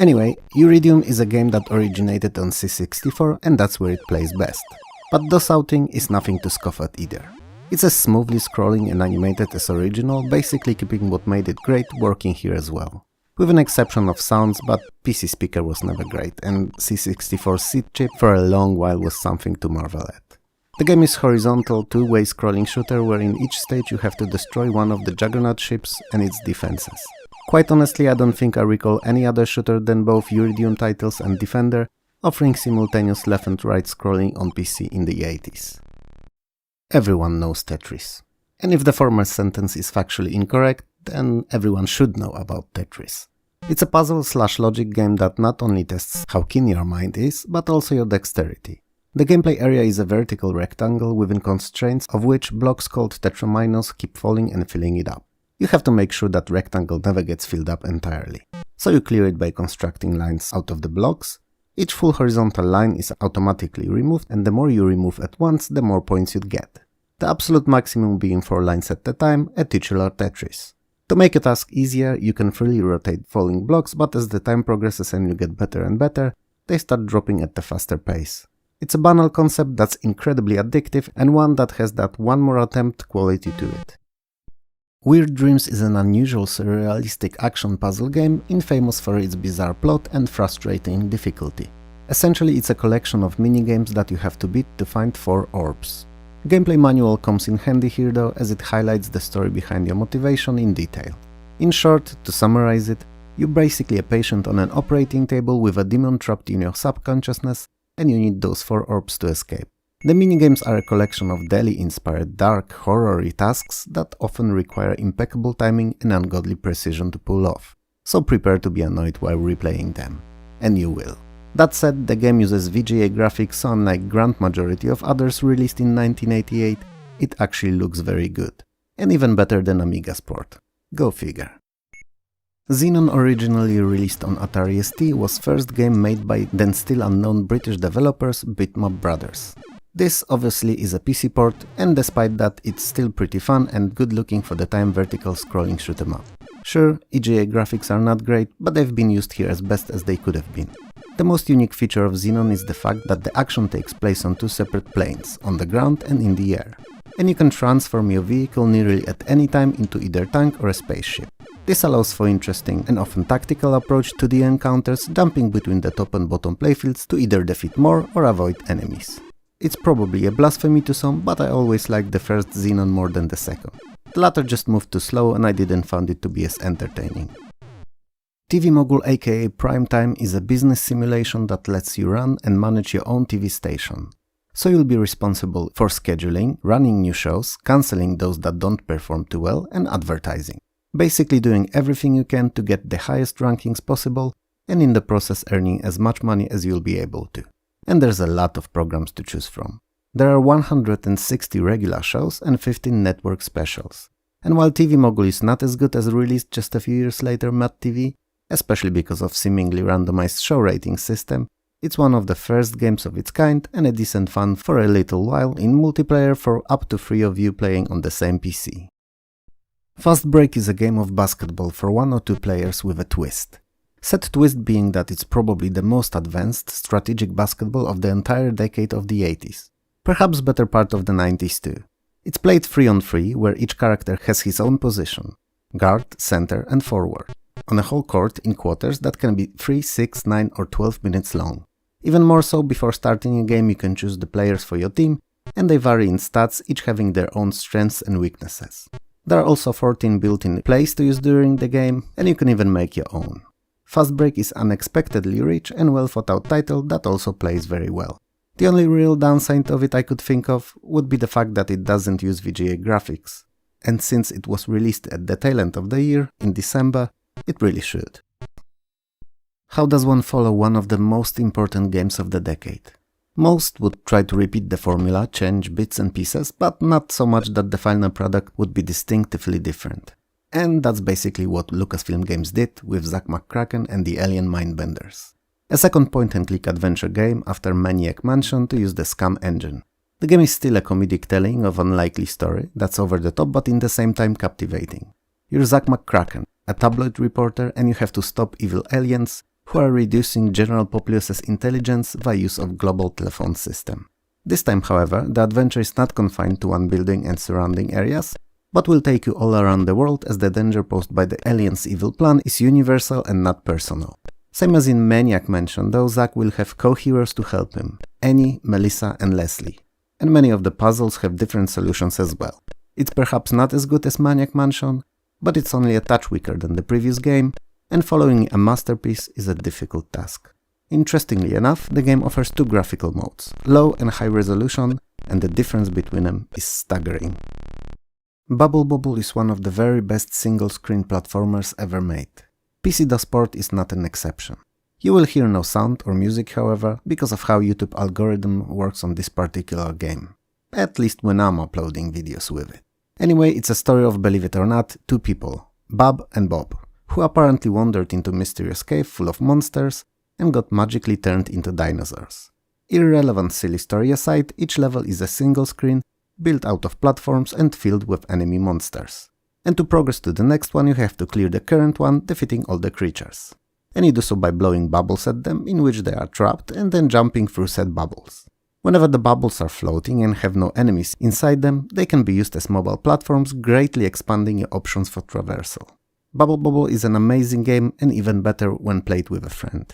Anyway, Eurydium is a game that originated on C64 and that's where it plays best. But DOS outing is nothing to scoff at either. It's as smoothly scrolling and animated as original, basically keeping what made it great working here as well. With an exception of sounds, but PC speaker was never great, and C64's seed chip for a long while was something to marvel at. The game is horizontal, 2-way scrolling shooter where in each stage you have to destroy one of the Juggernaut ships and its defenses. Quite honestly, I don't think I recall any other shooter than both Eurydium titles and Defender offering simultaneous left and right scrolling on PC in the 80s. Everyone knows Tetris. And if the former sentence is factually incorrect, then everyone should know about Tetris. It's a puzzle/logic game that not only tests how keen your mind is, but also your dexterity. The gameplay area is a vertical rectangle within constraints of which blocks called tetraminos keep falling and filling it up. You have to make sure that rectangle never gets filled up entirely. So you clear it by constructing lines out of the blocks. Each full horizontal line is automatically removed, and the more you remove at once, the more points you'd get. The absolute maximum being 4 lines at a time, a titular Tetris. To make a task easier, you can freely rotate falling blocks, but as the time progresses and you get better and better, they start dropping at a faster pace. It's a banal concept that's incredibly addictive and one that has that one more attempt quality to it. Weird Dreams is an unusual surrealistic action puzzle game infamous for its bizarre plot and frustrating difficulty. Essentially, it's a collection of minigames that you have to beat to find 4 orbs. Gameplay manual comes in handy here though, as it highlights the story behind your motivation in detail. In short, to summarize it, you're basically a patient on an operating table with a demon trapped in your subconsciousness, and you need those 4 orbs to escape. The minigames are a collection of Delhi-inspired dark, horror-y tasks that often require impeccable timing and ungodly precision to pull off, so prepare to be annoyed while replaying them. And you will. That said, the game uses VGA graphics, so unlike grand majority of others released in 1988, it actually looks very good. And even better than Amiga Sport. Go figure. Xenon, originally released on Atari ST, was first game made by then still unknown British developers Bitmap Brothers. This obviously is a PC port, and despite that it's still pretty fun and good looking for the time vertical scrolling shoot 'em up. Sure, EGA graphics are not great, but they've been used here as best as they could have been. The most unique feature of Xenon is the fact that the action takes place on two separate planes, on the ground and in the air. And you can transform your vehicle nearly at any time into either tank or a spaceship. This allows for interesting and often tactical approach to the encounters, jumping between the top and bottom playfields to either defeat more or avoid enemies. It's probably a blasphemy to some, but I always liked the first Xenon more than the second. The latter just moved too slow and I didn't find it to be as entertaining. TV Mogul aka Primetime is a business simulation that lets you run and manage your own TV station. So you'll be responsible for scheduling, running new shows, cancelling those that don't perform too well, and advertising. Basically doing everything you can to get the highest rankings possible, and in the process earning as much money as you'll be able to. And there's a lot of programs to choose from. There are 160 regular shows and 15 network specials. And while TV Mogul is not as good as released just a few years later Mad TV, especially because of seemingly randomized show rating system, it's one of the first games of its kind and a decent fun for a little while in multiplayer for up to 3 of you playing on the same PC. Fast Break is a game of basketball for 1 or 2 players with a twist. Said twist being that it's probably the most advanced strategic basketball of the entire decade of the 80s. Perhaps better part of the 90s too. It's played 3-on-3 where each character has his own position, guard, center and forward, on a whole court in quarters that can be 3, 6, 9 or 12 minutes long. Even more so, before starting a game you can choose the players for your team, and they vary in stats, each having their own strengths and weaknesses. There are also 14 built-in plays to use during the game, and you can even make your own. Fast Break is unexpectedly rich and well thought out title that also plays very well. The only real downside of it I could think of would be the fact that it doesn't use VGA graphics, and since it was released at the tail end of the year, in December, it really should. How does one follow one of the most important games of the decade? Most would try to repeat the formula, change bits and pieces, but not so much that the final product would be distinctively different. And that's basically what Lucasfilm Games did with Zack McCracken and the Alien Mindbenders. A second point-and-click adventure game after Maniac Mansion to use the Scum engine. The game is still a comedic telling of an unlikely story that's over the top but in the same time captivating. You're Zack McCracken, a tabloid reporter, and you have to stop evil aliens who are reducing general populace's intelligence via use of global telephone system. This time, however, the adventure is not confined to one building and surrounding areas, but will take you all around the world as the danger posed by the aliens' evil plan is universal and not personal. Same as in Maniac Mansion, though, Zack will have co-heroes to help him, Annie, Melissa and Leslie. And many of the puzzles have different solutions as well. It's perhaps not as good as Maniac Mansion, but it's only a touch weaker than the previous game, and following a masterpiece is a difficult task. Interestingly enough, the game offers 2 graphical modes, low and high resolution, and the difference between them is staggering. Bubble Bobble is one of the very best single-screen platformers ever made. PC DOS port is not an exception. You will hear no sound or music, however, because of how YouTube algorithm works on this particular game. At least when I'm uploading videos with it. Anyway, it's a story of, believe it or not, 2 people, Bob and Bob, who apparently wandered into a mysterious cave full of monsters and got magically turned into dinosaurs. Irrelevant silly story aside, each level is a single screen, built out of platforms and filled with enemy monsters. And to progress to the next one you have to clear the current one, defeating all the creatures. And you do so by blowing bubbles at them, in which they are trapped, and then jumping through said bubbles. Whenever the bubbles are floating and have no enemies inside them, they can be used as mobile platforms, greatly expanding your options for traversal. Bubble Bobble is an amazing game and even better when played with a friend.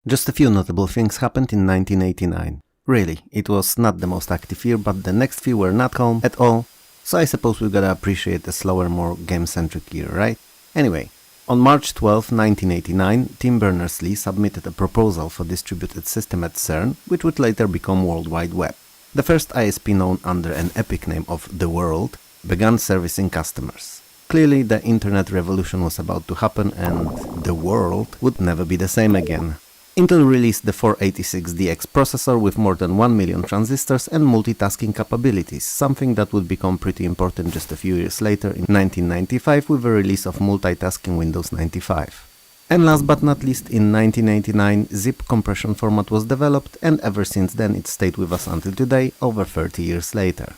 Just a few notable things happened in 1989. Really, it was not the most active year, but the next few were not calm at all, so I suppose we gotta appreciate a slower, more game-centric year, right? Anyway, on March 12, 1989, Tim Berners-Lee submitted a proposal for distributed system at CERN, which would later become World Wide Web. The first ISP, known under an epic name of The World, began servicing customers. Clearly, the internet revolution was about to happen and the world would never be the same again. Intel released the 486DX processor with more than 1 million transistors and multitasking capabilities, something that would become pretty important just a few years later in 1995 with the release of multitasking Windows 95. And last but not least, in 1989, zip compression format was developed, and ever since then it stayed with us until today, over 30 years later.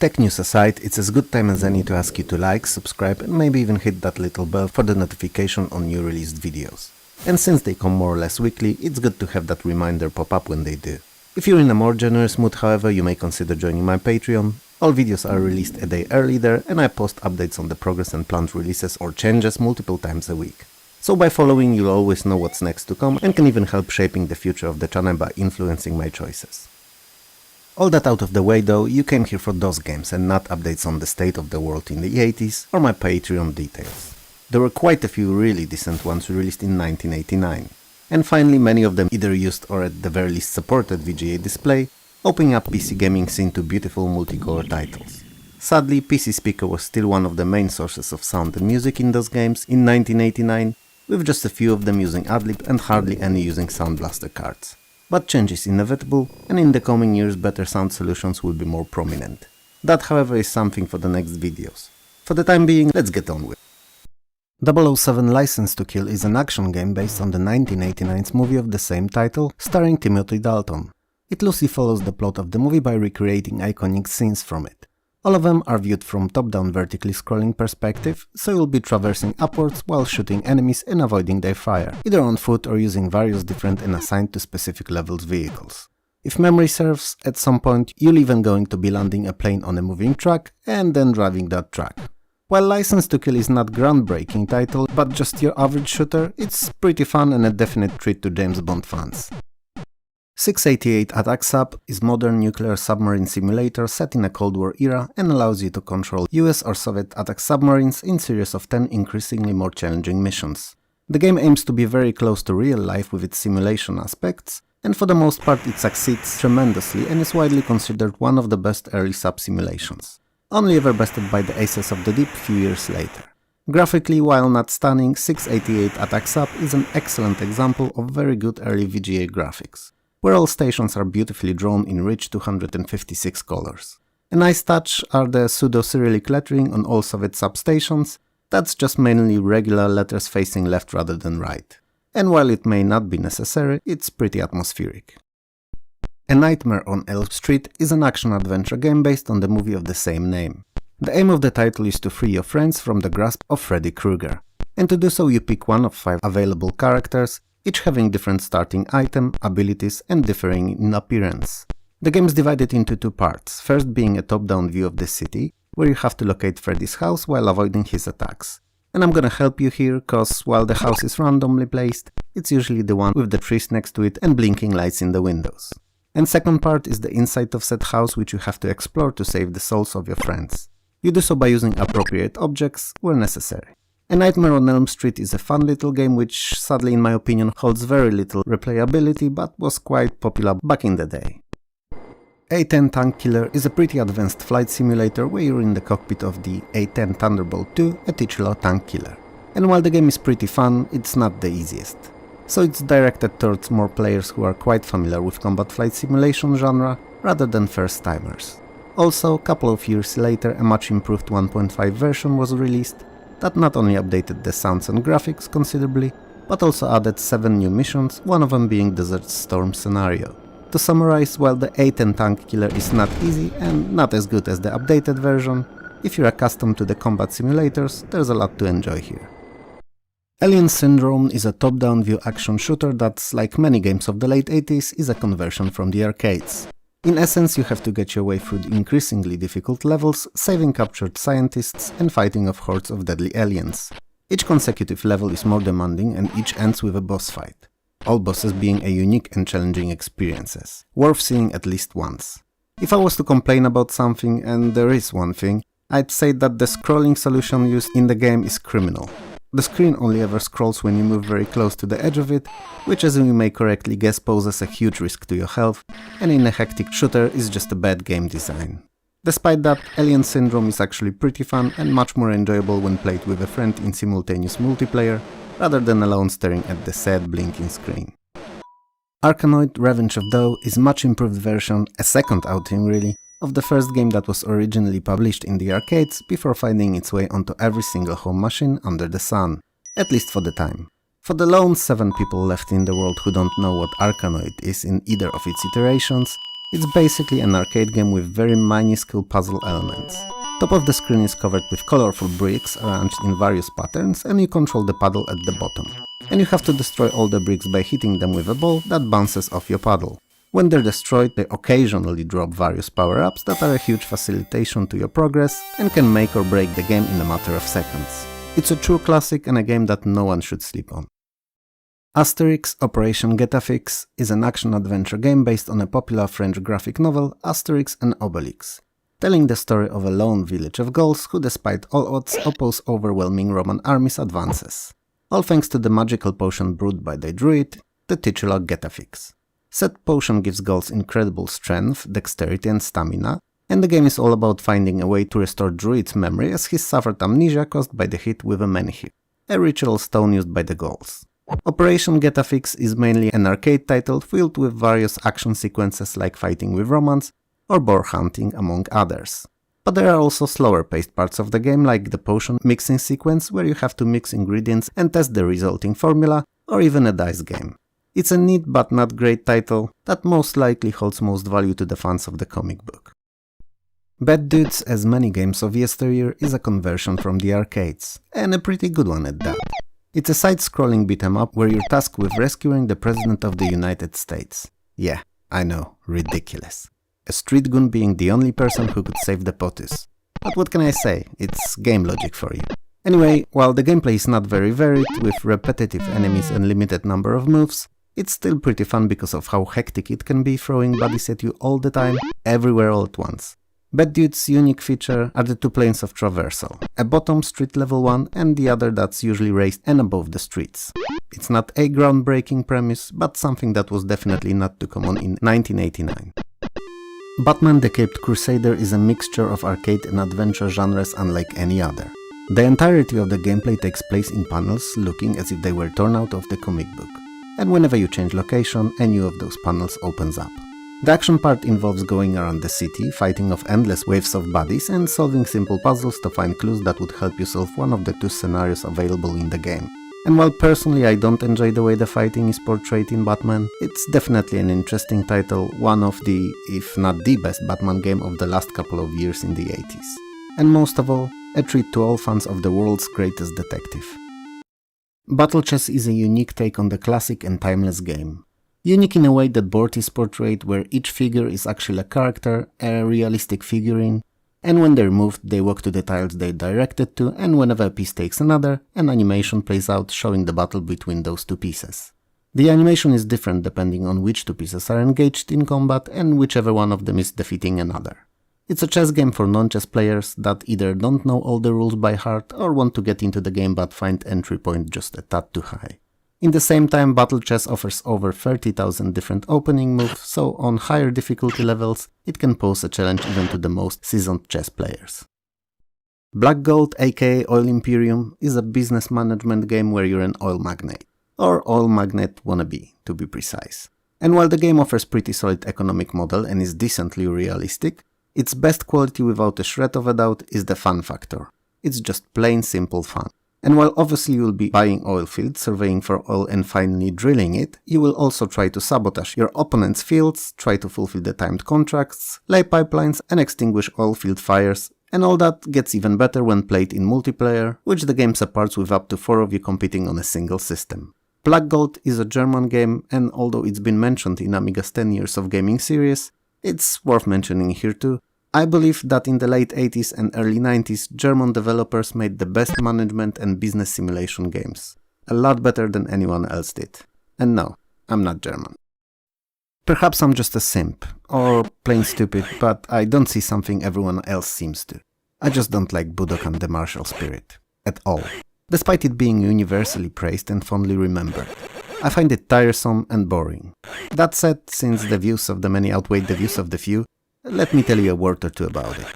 Tech news aside, it's as good time as any to ask you to like, subscribe and maybe even hit that little bell for the notification on new released videos. And since they come more or less weekly, it's good to have that reminder pop up when they do. If you're in a more generous mood, however, you may consider joining my Patreon. All videos are released a day early there, and I post updates on the progress and planned releases or changes multiple times a week. So by following, you'll always know what's next to come and can even help shaping the future of the channel by influencing my choices. All that out of the way though, you came here for those games and not updates on the state of the world in the 80s or my Patreon details. There were quite a few really decent ones released in 1989. And finally, many of them either used or at the very least supported VGA display, opening up PC gaming scene to beautiful multicolor titles. Sadly, PC Speaker was still one of the main sources of sound and music in those games in 1989, with just a few of them using Adlib and hardly any using Sound Blaster cards. But change is inevitable, and in the coming years better sound solutions will be more prominent. That, however, is something for the next videos. For the time being, let's get on with it. 007 License to Kill is an action game based on the 1989's movie of the same title, starring Timothy Dalton. It loosely follows the plot of the movie by recreating iconic scenes from it. All of them are viewed from top-down vertically scrolling perspective, so you'll be traversing upwards while shooting enemies and avoiding their fire, either on foot or using various different and assigned to specific levels vehicles. If memory serves, at some point you're even going to be landing a plane on a moving track and then driving that track. While License to Kill is not groundbreaking title, but just your average shooter, it's pretty fun and a definite treat to James Bond fans. 688 Attack Sub is modern nuclear submarine simulator set in a Cold War era and allows you to control US or Soviet attack submarines in series of 10 increasingly more challenging missions. The game aims to be very close to real life with its simulation aspects, and for the most part it succeeds tremendously and is widely considered one of the best early sub simulations. Only ever bested by the Aces of the Deep few years later. Graphically, while not stunning, 688 Attack Sub is an excellent example of very good early VGA graphics, where all stations are beautifully drawn in rich 256 colors. A nice touch are the pseudo-Cyrillic lettering on all Soviet substations. That's just mainly regular letters facing left rather than right. And while it may not be necessary, it's pretty atmospheric. A Nightmare on Elm Street is an action-adventure game based on the movie of the same name. The aim of the title is to free your friends from the grasp of Freddy Krueger, and to do so you pick one of 5 available characters, each having different starting item, abilities and differing in appearance. The game is divided into 2 parts, first being a top-down view of the city, where you have to locate Freddy's house while avoiding his attacks. And I'm gonna help you here, cause while the house is randomly placed, it's usually the one with the trees next to it and blinking lights in the windows. And second part is the inside of said house, which you have to explore to save the souls of your friends. You do so by using appropriate objects where necessary. A Nightmare on Elm Street is a fun little game which, sadly in my opinion, holds very little replayability but was quite popular back in the day. A-10 Tank Killer is a pretty advanced flight simulator where you're in the cockpit of the A-10 Thunderbolt II, a titular tank killer. And while the game is pretty fun, it's not the easiest. So it's directed towards more players who are quite familiar with combat flight simulation genre, rather than first-timers. Also, a couple of years later a much improved 1.5 version was released, that not only updated the sounds and graphics considerably, but also added 7 new missions, one of them being Desert Storm scenario. To summarize, while the A-10 Tank Killer is not easy and not as good as the updated version, if you're accustomed to the combat simulators, there's a lot to enjoy here. Alien Syndrome is a top-down view action shooter that's, like many games of the late 80s, is a conversion from the arcades. In essence, you have to get your way through the increasingly difficult levels, saving captured scientists and fighting off hordes of deadly aliens. Each consecutive level is more demanding and each ends with a boss fight. All bosses being a unique and challenging experiences, worth seeing at least once. If I was to complain about something, and there is one thing, I'd say that the scrolling solution used in the game is criminal. The screen only ever scrolls when you move very close to the edge of it, which, as you may correctly guess, poses a huge risk to your health, and in a hectic shooter is just a bad game design. Despite that, Alien Syndrome is actually pretty fun and much more enjoyable when played with a friend in simultaneous multiplayer, rather than alone staring at the sad blinking screen. Arkanoid Revenge of Dough is a much improved version, a second outing really, of the first game that was originally published in the arcades before finding its way onto every single home machine under the sun, at least for the time. For the lone 7 people left in the world who don't know what Arkanoid is in either of its iterations, it's basically an arcade game with very minuscule puzzle elements. Top of the screen is covered with colorful bricks arranged in various patterns, and you control the paddle at the bottom. And you have to destroy all the bricks by hitting them with a ball that bounces off your paddle. When they're destroyed, they occasionally drop various power-ups that are a huge facilitation to your progress and can make or break the game in a matter of seconds. It's a true classic and a game that no one should sleep on. Asterix Operation Getafix is an action-adventure game based on a popular French graphic novel, Asterix and Obelix, telling the story of a lone village of Gauls who, despite all odds, oppose overwhelming Roman armies' advances. All thanks to the magical potion brewed by the druid, the titular Getafix. Said potion gives Gauls incredible strength, dexterity and stamina, and the game is all about finding a way to restore Druid's memory as he suffered amnesia caused by the hit with a menhir, a ritual stone used by the Gauls. Operation Getafix is mainly an arcade title filled with various action sequences like fighting with Romans or boar hunting among others. But there are also slower paced parts of the game like the potion mixing sequence where you have to mix ingredients and test the resulting formula, or even a dice game. It's a neat but not great title that most likely holds most value to the fans of the comic book. Bad Dudes, as many games of yesteryear, is a conversion from the arcades, and a pretty good one at that. It's a side-scrolling beat-em-up where you're tasked with rescuing the President of the United States. Yeah, I know, ridiculous. A street goon being the only person who could save the POTUS. But what can I say, it's game logic for you. Anyway, while the gameplay is not very varied, with repetitive enemies and limited number of moves, it's still pretty fun because of how hectic it can be throwing bodies at you all the time, everywhere all at once. Bad Dude's unique feature are the 2 planes of traversal, a bottom street level one and the other that's usually raised and above the streets. It's not a groundbreaking premise, but something that was definitely not too common in 1989. Batman the Caped Crusader is a mixture of arcade and adventure genres unlike any other. The entirety of the gameplay takes place in panels looking as if they were torn out of the comic book, and whenever you change location, a new of those panels opens up. The action part involves going around the city, fighting off endless waves of bodies and solving simple puzzles to find clues that would help you solve one of the 2 scenarios available in the game. And while personally I don't enjoy the way the fighting is portrayed in Batman, it's definitely an interesting title, one of the, if not the best Batman game of the last couple of years in the 80s. And most of all, a treat to all fans of the world's greatest detective. Battle Chess is a unique take on the classic and timeless game. Unique in a way that board is portrayed where each figure is actually a character, a realistic figurine, and when they're moved they walk to the tiles they're directed to, and whenever a piece takes another, an animation plays out showing the battle between those 2 pieces. The animation is different depending on which 2 pieces are engaged in combat and whichever one of them is defeating another. It's a chess game for non-chess players that either don't know all the rules by heart or want to get into the game but find entry point just a tad too high. In the same time, Battle Chess offers over 30,000 different opening moves, so on higher difficulty levels, it can pose a challenge even to the most seasoned chess players. Black Gold, aka Oil Imperium, is a business management game where you're an oil magnate, or oil magnate wannabe, to be precise. And while the game offers pretty solid economic model and is decently realistic, its best quality without a shred of a doubt is the fun factor. It's just plain simple fun. And while obviously you'll be buying oil fields, surveying for oil and finally drilling it, you will also try to sabotage your opponent's fields, try to fulfill the timed contracts, lay pipelines and extinguish oil field fires, and all that gets even better when played in multiplayer, which the game supports with up to 4 of you competing on a single system. Black Gold is a German game, and although it's been mentioned in Amiga's 10 years of gaming series, it's worth mentioning here too. I believe that in the late 80s and early 90s, German developers made the best management and business simulation games. A lot better than anyone else did. And no, I'm not German. Perhaps I'm just a simp, or plain stupid, but I don't see something everyone else seems to. I just don't like Budokan the martial spirit. At all. despite it being universally praised and fondly remembered. I find it tiresome and boring. That said, since the views of the many outweigh the views of the few, let me tell you a word or two about it.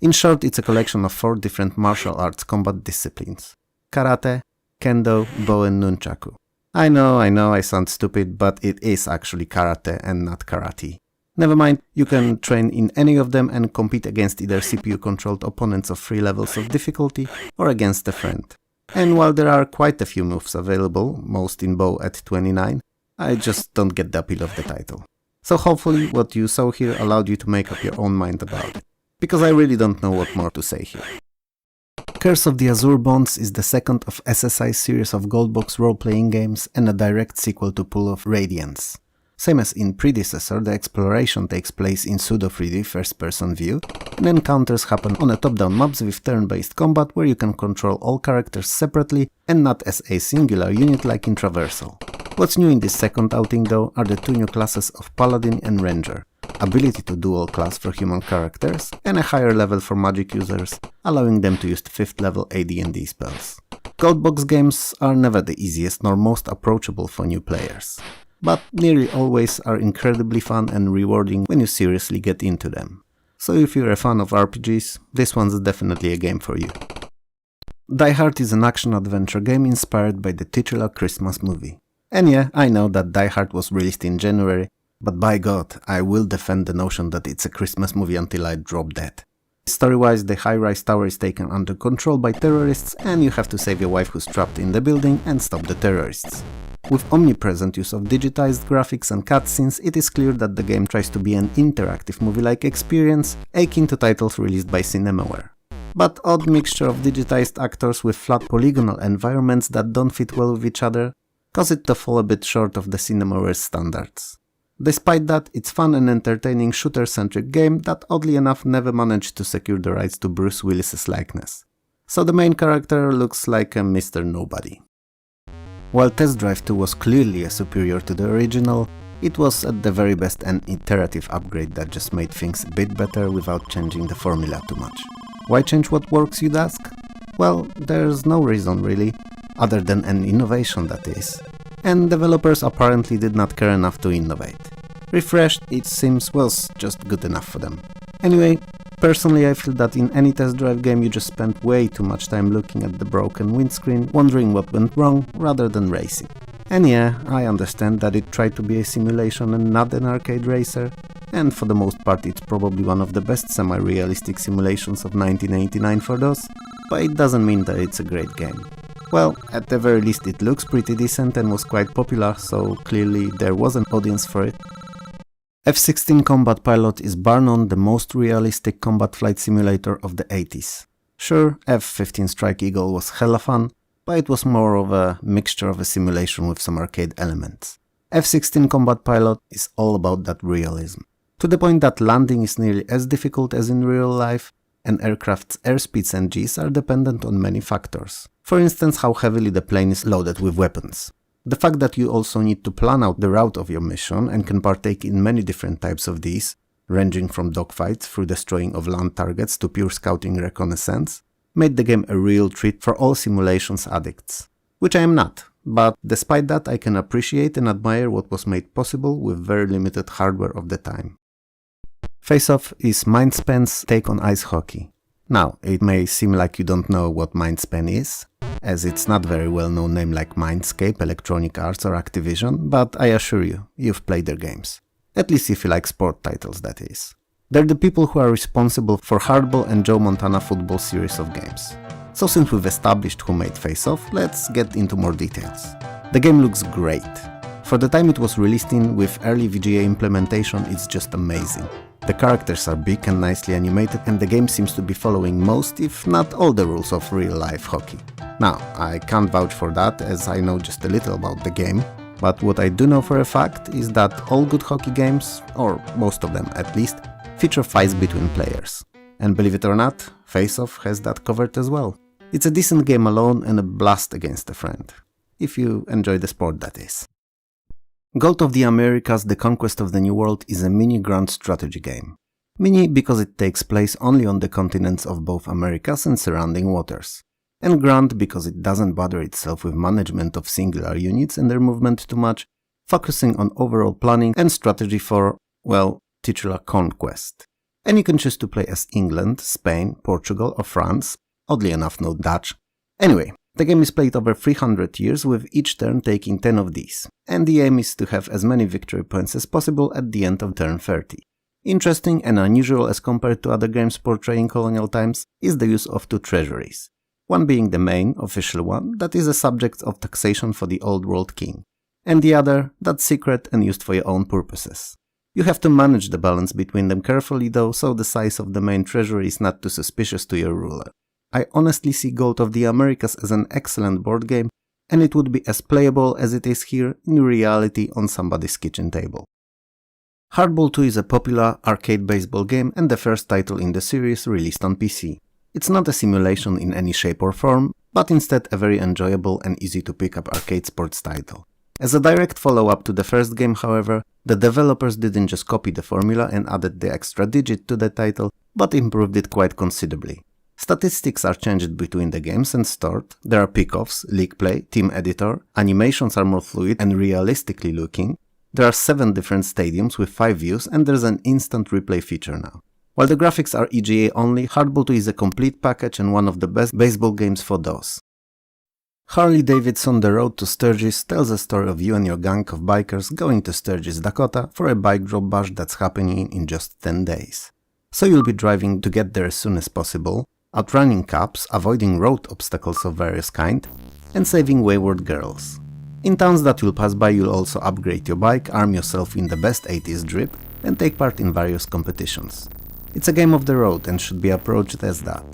In short, it's a collection of 4 different martial arts combat disciplines: karate, kendo, bow and nunchaku. I know, I sound stupid, but it is actually karate and not karate. Never mind, you can train in any of them and compete against either CPU-controlled opponents of 3 levels of difficulty or against a friend. And while there are quite a few moves available, most in bow at 29, I just don't get the appeal of the title. So hopefully what you saw here allowed you to make up your own mind about it, because I really don't know what more to say here. Curse of the Azure Bonds is the second of SSI's series of Goldbox role-playing games and a direct sequel to Pool of Radiance. Same as in predecessor, the exploration takes place in pseudo-3D first-person view, and encounters happen on a top-down maps with turn-based combat where you can control all characters separately and not as a singular unit like in Traversal. What's new in this second outing though are the 2 new classes of Paladin and Ranger, ability to dual class for human characters, and a higher level for magic users, allowing them to use 5th level AD&D spells. Goldbox games are never the easiest nor most approachable for new players, but nearly always are incredibly fun and rewarding when you seriously get into them. So if you're a fan of RPGs, this one's definitely a game for you. Die Hard is an action-adventure game inspired by the titular Christmas movie. And yeah, I know that Die Hard was released in January, but by God, I will defend the notion that it's a Christmas movie until I drop dead. Story-wise, the high-rise tower is taken under control by terrorists and you have to save your wife who's trapped in the building and stop the terrorists. With omnipresent use of digitized graphics and cutscenes, it is clear that the game tries to be an interactive movie-like experience, akin to titles released by Cinemaware. But odd mixture of digitized actors with flat polygonal environments that don't fit well with each other cause it to fall a bit short of the Cinemaware standards. Despite that, it's fun and entertaining shooter-centric game that oddly enough never managed to secure the rights to Bruce Willis's likeness. So the main character looks like a Mr. Nobody. While Test Drive 2 was clearly a superior to the original, it was at the very best an iterative upgrade that just made things a bit better without changing the formula too much. Why change what works, you'd ask? Well, there's no reason really, other than an innovation that is. And developers apparently did not care enough to innovate. Refreshed, it seems, was just good enough for them. Anyway, personally I feel that in any Test Drive game you just spend way too much time looking at the broken windscreen, wondering what went wrong, rather than racing. And yeah, I understand that it tried to be a simulation and not an arcade racer, and for the most part it's probably one of the best semi-realistic simulations of 1989 for those, but it doesn't mean that it's a great game. Well, at the very least it looks pretty decent and was quite popular, so clearly there was an audience for it. F-16 Combat Pilot is bar none the most realistic combat flight simulator of the 80s. Sure, F-15 Strike Eagle was hella fun, but it was more of a mixture of a simulation with some arcade elements. F-16 Combat Pilot is all about that realism, to the point that landing is nearly as difficult as in real life, and aircraft's airspeeds and Gs are dependent on many factors. For instance, how heavily the plane is loaded with weapons. The fact that you also need to plan out the route of your mission and can partake in many different types of these, ranging from dogfights through destroying of land targets to pure scouting reconnaissance, made the game a real treat for all simulations addicts. Which I am not, but despite that I can appreciate and admire what was made possible with very limited hardware of the time. Face Off is Mindspan's take on ice hockey. Now, it may seem like you don't know what Mindspan is, as it's not a very well-known name like Mindscape, Electronic Arts or Activision, but I assure you, you've played their games. At least if you like sport titles, that is. They're the people who are responsible for Hardball and Joe Montana football series of games. So since we've established who made Face Off, let's get into more details. The game looks great. For the time it was released in with early VGA implementation, it's just amazing. The characters are big and nicely animated, and the game seems to be following most, if not all, the rules of real-life hockey. Now, I can't vouch for that, as I know just a little about the game, but what I do know for a fact is that all good hockey games, or most of them at least, feature fights between players. And believe it or not, Face Off has that covered as well. It's a decent game alone and a blast against a friend. If you enjoy the sport, that is. Gold of the Americas: The Conquest of the New World is a mini grand strategy game. Mini because it takes place only on the continents of both Americas and surrounding waters. and Grunt because it doesn't bother itself with management of singular units and their movement too much, focusing on overall planning and strategy for, well, titular conquest. And you can choose to play as England, Spain, Portugal or France, oddly enough no Dutch. Anyway, the game is played over 300 years with each turn taking 10 of these, and the aim is to have as many victory points as possible at the end of turn 30. Interesting and unusual as compared to other games portraying colonial times is the use of two treasuries. One being the main, official one, that is a subject of taxation for the old world king, and the other, that's secret and used for your own purposes. You have to manage the balance between them carefully though, so the size of the main treasury is not too suspicious to your ruler. I honestly see Gold of the Americas as an excellent board game, and it would be as playable as it is here in reality on somebody's kitchen table. Hardball 2 is a popular arcade baseball game and the first title in the series released on PC. It's not a simulation in any shape or form, but instead a very enjoyable and easy to pick up arcade sports title. As a direct follow-up to the first game, however, the developers didn't just copy the formula and added the extra digit to the title, but improved it quite considerably. Statistics are changed between the games and stored, there are pickoffs, league play, team editor, animations are more fluid and realistically looking, there are 7 different stadiums with 5 views and there's an instant replay feature now. While the graphics are EGA only, Hardball 2 is a complete package and one of the best baseball games for DOS. Harley Davidson The Road to Sturgis tells a story of you and your gang of bikers going to Sturgis, Dakota for a bike drop bash that's happening in just 10 days. So you'll be driving to get there as soon as possible, outrunning cops, avoiding road obstacles of various kind, and saving wayward girls. In towns that you'll pass by, you'll also upgrade your bike, arm yourself in the best 80s drip, and take part in various competitions. It's a game of the road and should be approached as that.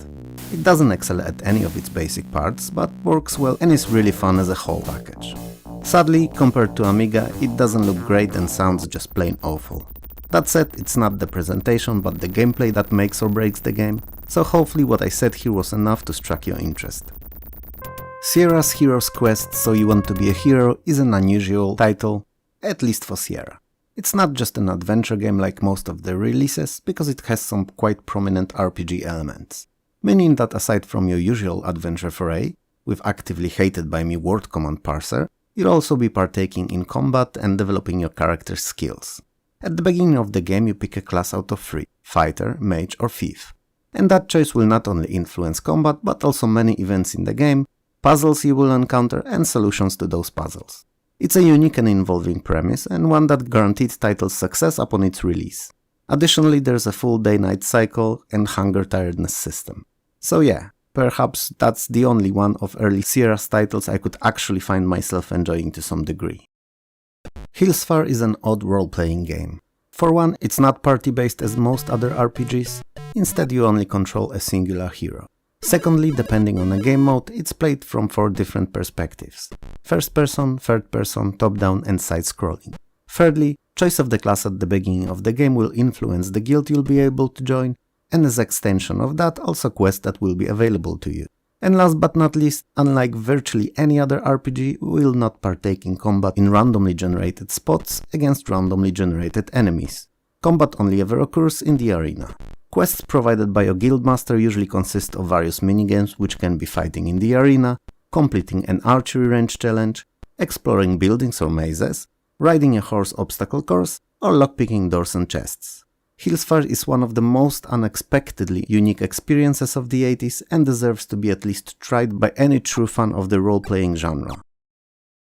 It doesn't excel at any of its basic parts, but works well and is really fun as a whole package. Sadly, compared to Amiga, it doesn't look great and sounds just plain awful. That said, it's not the presentation but the gameplay that makes or breaks the game, so hopefully what I said here was enough to strike your interest. Sierra's Hero's Quest So You Want to Be a Hero is an unusual title, at least for Sierra. It's not just an adventure game like most of the releases, because it has some quite prominent RPG elements. Meaning that aside from your usual adventure foray, with actively hated by me word command parser, you'll also be partaking in combat and developing your character's skills. At the beginning of the game you pick a class out of 3, fighter, mage or thief. And that choice will not only influence combat, but also many events in the game, puzzles you will encounter and solutions to those puzzles. It's a unique and involving premise, and one that guaranteed title's success upon its release. Additionally, there's a full day-night cycle and hunger-tiredness system. So yeah, perhaps that's the only one of early Sierra's titles I could actually find myself enjoying to some degree. Hillsfar is an odd role-playing game. For one, it's not party-based as most other RPGs, instead you only control a singular hero. Secondly, depending on the game mode, it's played from 4 different perspectives: first person, third person, top down and side scrolling. Thirdly, choice of the class at the beginning of the game will influence the guild you'll be able to join, and as extension of that, also quests that will be available to you. And last but not least, unlike virtually any other RPG, we will not partake in combat in randomly generated spots against randomly generated enemies. Combat only ever occurs in the arena. Quests provided by your guildmaster usually consist of various minigames which can be fighting in the arena, completing an archery range challenge, exploring buildings or mazes, riding a horse obstacle course, or lockpicking doors and chests. Hillsfar is one of the most unexpectedly unique experiences of the 80s and deserves to be at least tried by any true fan of the role-playing genre.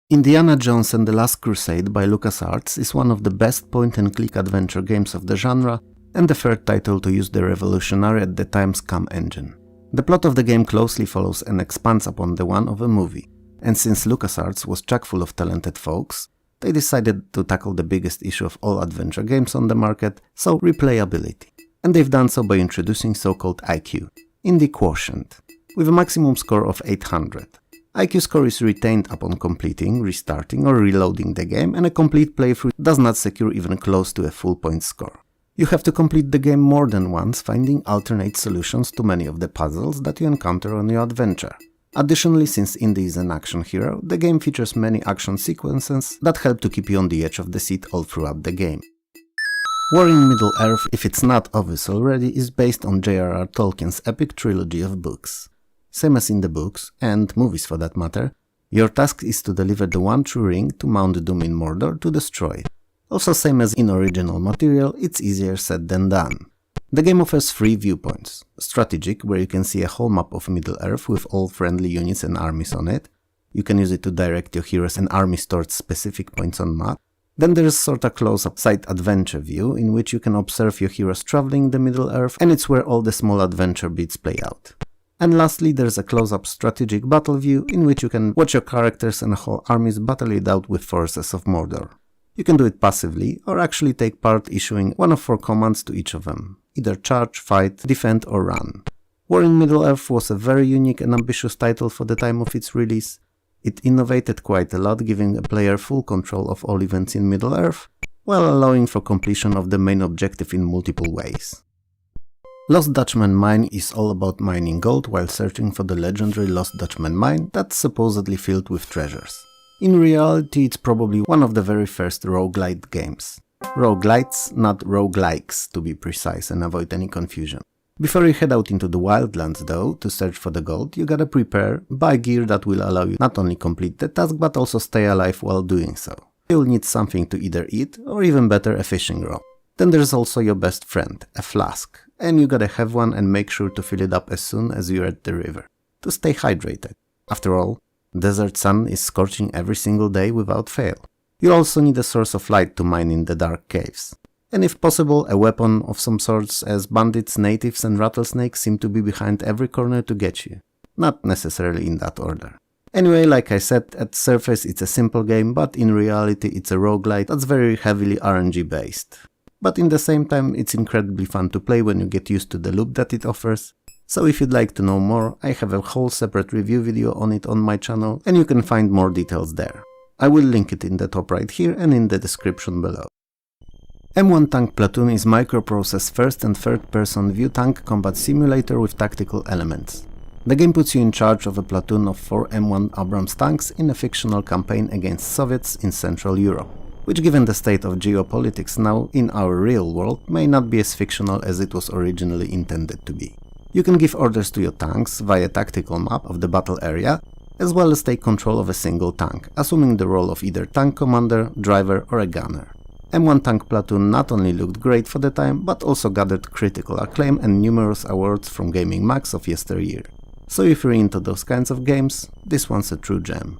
Indiana Jones and the Last Crusade by LucasArts is one of the best point-and-click adventure games of the genre, and the third title to use the revolutionary at the time SCUM engine. The plot of the game closely follows and expands upon the one of a movie, and since LucasArts was chock full of talented folks, they decided to tackle the biggest issue of all adventure games on the market, so replayability. And they've done so by introducing so-called IQ, Indie Quotient, with a maximum score of 800. IQ score is retained upon completing, restarting or reloading the game, and a complete playthrough does not secure even close to a full point score. You have to complete the game more than once, finding alternate solutions to many of the puzzles that you encounter on your adventure. Additionally, since Indy is an action hero, the game features many action sequences that help to keep you on the edge of the seat all throughout the game. War in Middle-earth, if it's not obvious already, is based on J.R.R. Tolkien's epic trilogy of books. Same as in the books, and movies for that matter, your task is to deliver the one true ring to Mount Doom in Mordor to destroy it. Also same as in original material, it's easier said than done. The game offers 3 viewpoints. Strategic, where you can see a whole map of Middle-earth with all friendly units and armies on it. You can use it to direct your heroes and armies towards specific points on map. Then there's sorta close-up side adventure view, in which you can observe your heroes traveling the Middle-earth, and it's where all the small adventure bits play out. And lastly, there's a close-up strategic battle view, in which you can watch your characters and whole armies battle it out with forces of Mordor. You can do it passively, or actually take part issuing one of 4 commands to each of them. Either charge, fight, defend or run. War in Middle-earth was a very unique and ambitious title for the time of its release. It innovated quite a lot, giving a player full control of all events in Middle-earth, while allowing for completion of the main objective in multiple ways. Lost Dutchman Mine is all about mining gold while searching for the legendary Lost Dutchman Mine that's supposedly filled with treasures. In reality, it's probably one of the very first roguelite games. Roguelites, not roguelikes to be precise and avoid any confusion. Before you head out into the wildlands though, to search for the gold, you gotta prepare, buy gear that will allow you not only complete the task but also stay alive while doing so. You'll need something to either eat, or even better, a fishing rod. Then there's also your best friend, a flask, and you gotta have one and make sure to fill it up as soon as you're at the river, to stay hydrated. After all, desert sun is scorching every single day without fail. You also need a source of light to mine in the dark caves. And if possible, a weapon of some sorts, as bandits, natives and rattlesnakes seem to be behind every corner to get you. Not necessarily in that order. Anyway, like I said, at surface it's a simple game, but in reality it's a roguelite that's very heavily RNG based. But in the same time, it's incredibly fun to play when you get used to the loop that it offers. So if you'd like to know more, I have a whole separate review video on it on my channel, and you can find more details there. I will link it in the top right here and in the description below. M1 Tank Platoon is microprocessed first and third person view tank combat simulator with tactical elements. The game puts you in charge of a platoon of 4 M1 Abrams tanks in a fictional campaign against Soviets in Central Europe, which given the state of geopolitics now in our real world may not be as fictional as it was originally intended to be. You can give orders to your tanks via tactical map of the battle area, as well as take control of a single tank, assuming the role of either tank commander, driver or a gunner. M1 Tank Platoon not only looked great for the time, but also gathered critical acclaim and numerous awards from gaming mags of yesteryear. So if you're into those kinds of games, this one's a true gem.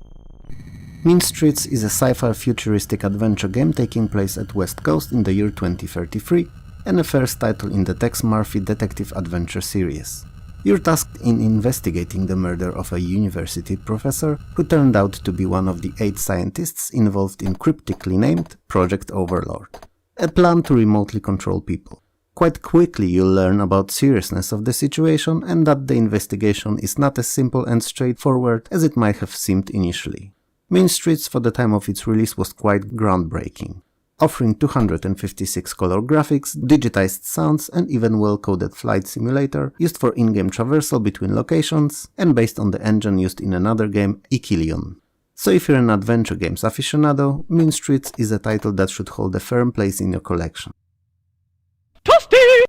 Mean Streets is a sci-fi futuristic adventure game taking place at West Coast in the year 2033, and a first title in the Tex Murphy detective adventure series. You're tasked in investigating the murder of a university professor who turned out to be one of the 8 scientists involved in cryptically named Project Overlord, a plan to remotely control people. Quite quickly you'll learn about seriousness of the situation and that the investigation is not as simple and straightforward as it might have seemed initially. Mean Streets for the time of its release was quite groundbreaking, offering 256 color graphics, digitized sounds and even well-coded flight simulator used for in-game traversal between locations and based on the engine used in another game, Ikilion. So if you're an adventure games aficionado, Mean Streets is a title that should hold a firm place in your collection. Toasty!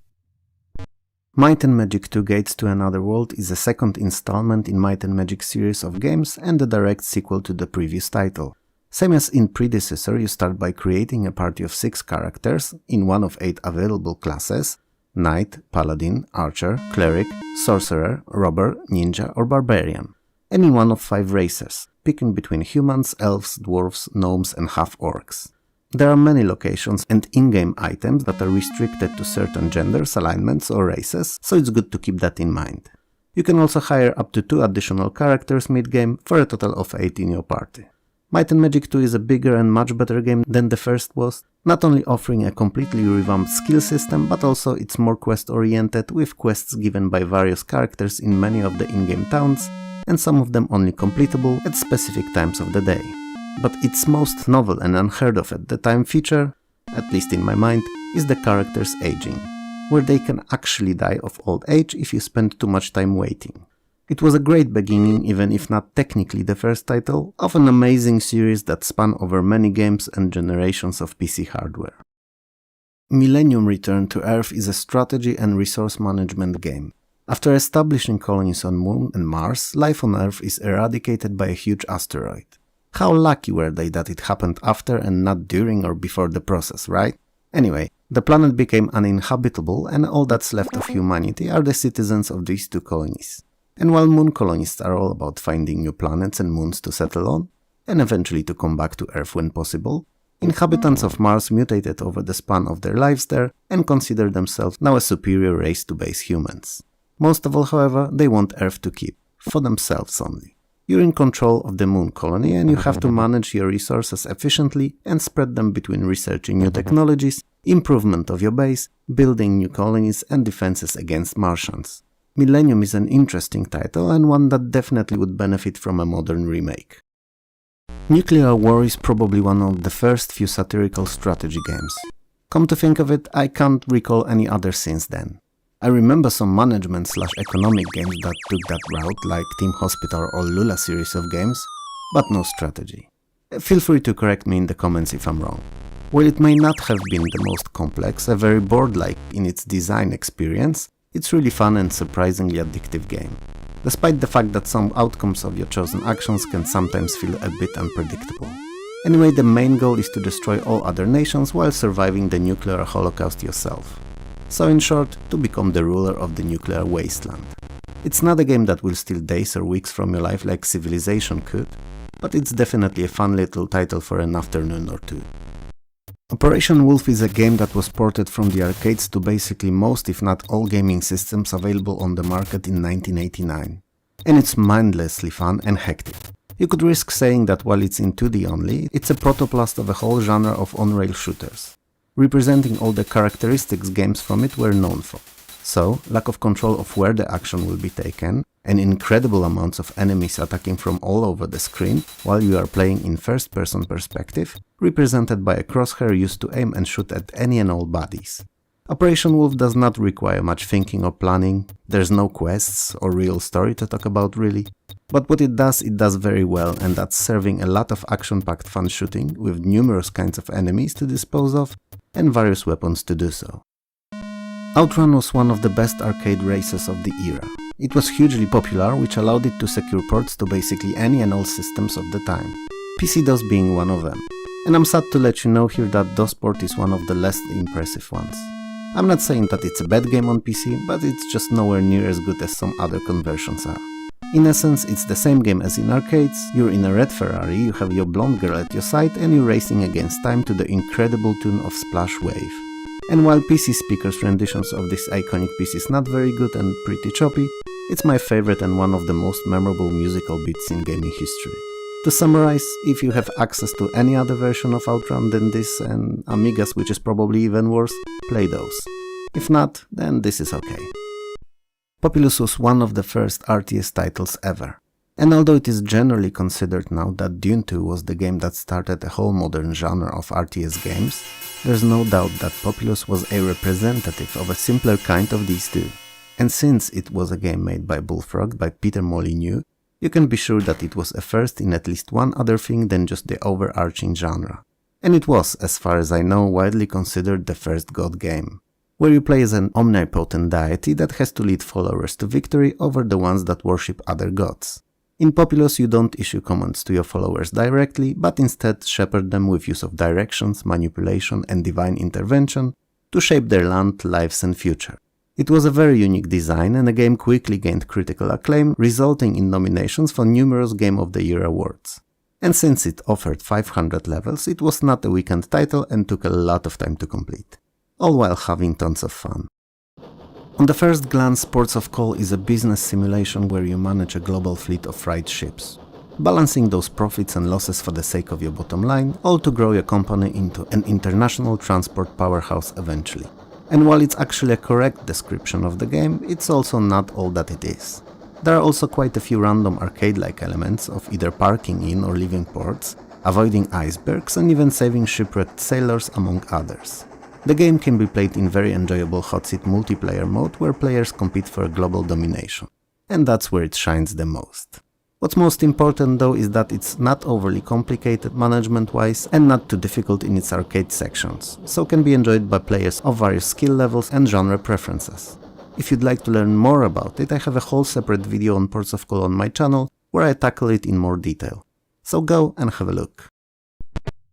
Might and Magic 2 Gates to Another World is a second installment in Might and Magic series of games and a direct sequel to the previous title. Same as in predecessor, you start by creating a party of 6 characters in one of 8 available classes: Knight, Paladin, Archer, Cleric, Sorcerer, Robber, Ninja or Barbarian, and in one of 5 races, picking between humans, elves, dwarves, gnomes and half-orcs. There are many locations and in-game items that are restricted to certain genders, alignments or races, so it's good to keep that in mind. You can also hire up to 2 additional characters mid-game for a total of 8 in your party. Might and Magic 2 is a bigger and much better game than the first was, not only offering a completely revamped skill system, but also it's more quest-oriented, with quests given by various characters in many of the in-game towns, and some of them only completable at specific times of the day. But its most novel and unheard of at the time feature, at least in my mind, is the characters aging, where they can actually die of old age if you spend too much time waiting. It was a great beginning, even if not technically the first title, of an amazing series that spanned over many games and generations of PC hardware. Millennium Return to Earth is a strategy and resource management game. After establishing colonies on Moon and Mars, life on Earth is eradicated by a huge asteroid. How lucky were they that it happened after and not during or before the process, right? Anyway, the planet became uninhabitable and all that's left of humanity are the citizens of these two colonies. And while moon colonists are all about finding new planets and moons to settle on, and eventually to come back to Earth when possible, inhabitants of Mars mutated over the span of their lives there and consider themselves now a superior race to base humans. Most of all, however, they want Earth to keep, for themselves only. You're in control of the moon colony and you have to manage your resources efficiently and spread them between researching new technologies, improvement of your base, building new colonies and defenses against Martians. Millennium is an interesting title and one that definitely would benefit from a modern remake. Nuclear War is probably one of the first few satirical strategy games. Come to think of it, I can't recall any other since then. I remember some management/economic games that took that route, like Team Hospital or Lula series of games, but no strategy. Feel free to correct me in the comments if I'm wrong. While it may not have been the most complex, a very board-like in its design experience, it's really fun and surprisingly addictive game, despite the fact that some outcomes of your chosen actions can sometimes feel a bit unpredictable. Anyway, the main goal is to destroy all other nations while surviving the nuclear holocaust yourself. So in short, to become the ruler of the nuclear wasteland. It's not a game that will steal days or weeks from your life like Civilization could, but it's definitely a fun little title for an afternoon or two. Operation Wolf is a game that was ported from the arcades to basically most if not all gaming systems available on the market in 1989. And it's mindlessly fun and hectic. You could risk saying that while it's in 2D only, it's a protoplast of a whole genre of on-rail shooters, representing all the characteristics games from it were known for. So, lack of control of where the action will be taken, and incredible amounts of enemies attacking from all over the screen while you are playing in first-person perspective, represented by a crosshair used to aim and shoot at any and all bodies. Operation Wolf does not require much thinking or planning, there's no quests or real story to talk about really, but what it does very well, and that's serving a lot of action-packed fun shooting with numerous kinds of enemies to dispose of and various weapons to do so. Outrun was one of the best arcade races of the era. It was hugely popular, which allowed it to secure ports to basically any and all systems of the time, PC-DOS being one of them. And I'm sad to let you know here that DOS port is one of the less impressive ones. I'm not saying that it's a bad game on PC, but it's just nowhere near as good as some other conversions are. In essence, it's the same game as in arcades, you're in a red Ferrari, you have your blonde girl at your side and you're racing against time to the incredible tune of Splash Wave. And while PC Speaker's renditions of this iconic piece is not very good and pretty choppy, it's my favorite and one of the most memorable musical beats in gaming history. To summarize, if you have access to any other version of Outrun than this and Amigas, which is probably even worse, play those. If not, then this is okay. Populous was one of the first RTS titles ever. And although it is generally considered now that Dune 2 was the game that started a whole modern genre of RTS games, there's no doubt that Populous was a representative of a simpler kind of these two. And since it was a game made by Bullfrog by Peter Molyneux, you can be sure that it was a first in at least one other thing than just the overarching genre. And it was, as far as I know, widely considered the first God game, where you play as an omnipotent deity that has to lead followers to victory over the ones that worship other gods. In Populous you don't issue commands to your followers directly, but instead shepherd them with use of directions, manipulation and divine intervention to shape their land, lives and future. It was a very unique design and the game quickly gained critical acclaim, resulting in nominations for numerous Game of the Year awards. And since it offered 500 levels, it was not a weekend title and took a lot of time to complete, all while having tons of fun. On the first glance, Ports of Call is a business simulation where you manage a global fleet of freight ships, balancing those profits and losses for the sake of your bottom line, all to grow your company into an international transport powerhouse eventually. And while it's actually a correct description of the game, it's also not all that it is. There are also quite a few random arcade-like elements of either parking in or leaving ports, avoiding icebergs and even saving shipwrecked sailors among others. The game can be played in very enjoyable hot seat multiplayer mode where players compete for global domination. And that's where it shines the most. What's most important though is that it's not overly complicated management-wise and not too difficult in its arcade sections, so can be enjoyed by players of various skill levels and genre preferences. If you'd like to learn more about it, I have a whole separate video on Ports of Call on my channel where I tackle it in more detail. So go and have a look.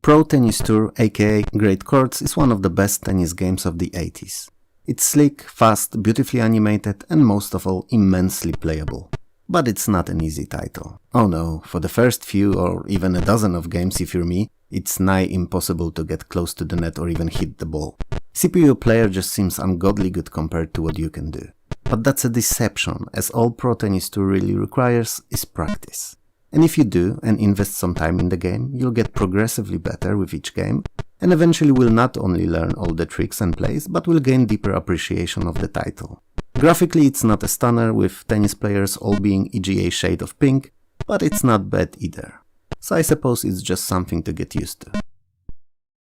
Pro Tennis Tour, aka Great Courts, is one of the best tennis games of the 80s. It's slick, fast, beautifully animated, and most of all, immensely playable. But it's not an easy title. Oh no, for the first few or even a dozen of games if you're me, it's nigh impossible to get close to the net or even hit the ball. CPU player just seems ungodly good compared to what you can do. But that's a deception, as all Pro Tennis Tour really requires is practice. And if you do and invest some time in the game, you'll get progressively better with each game, and eventually will not only learn all the tricks and plays, but will gain deeper appreciation of the title. Graphically it's not a stunner, with tennis players all being EGA shade of pink, but it's not bad either. So I suppose it's just something to get used to.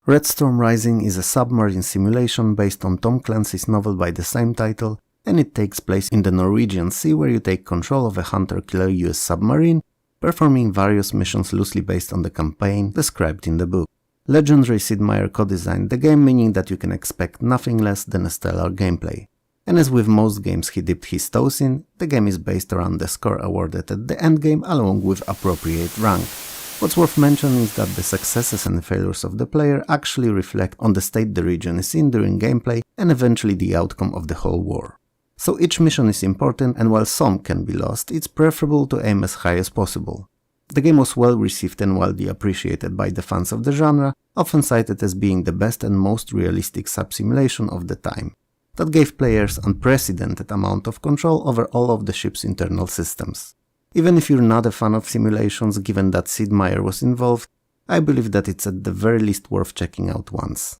Red Storm Rising is a submarine simulation based on Tom Clancy's novel by the same title, and it takes place in the Norwegian Sea, where you take control of a hunter-killer US submarine, performing various missions loosely based on the campaign described in the book. Legendary Sid Meier co-designed the game, meaning that you can expect nothing less than a stellar gameplay. And as with most games he dipped his toes in, the game is based around the score awarded at the endgame along with appropriate rank. What's worth mentioning is that the successes and failures of the player actually reflect on the state the region is in during gameplay and eventually the outcome of the whole war. So each mission is important, and while some can be lost, it's preferable to aim as high as possible. The game was well received and widely appreciated by the fans of the genre, often cited as being the best and most realistic sub-simulation of the time. That gave players unprecedented amount of control over all of the ship's internal systems. Even if you're not a fan of simulations, given that Sid Meier was involved, I believe that it's at the very least worth checking out once.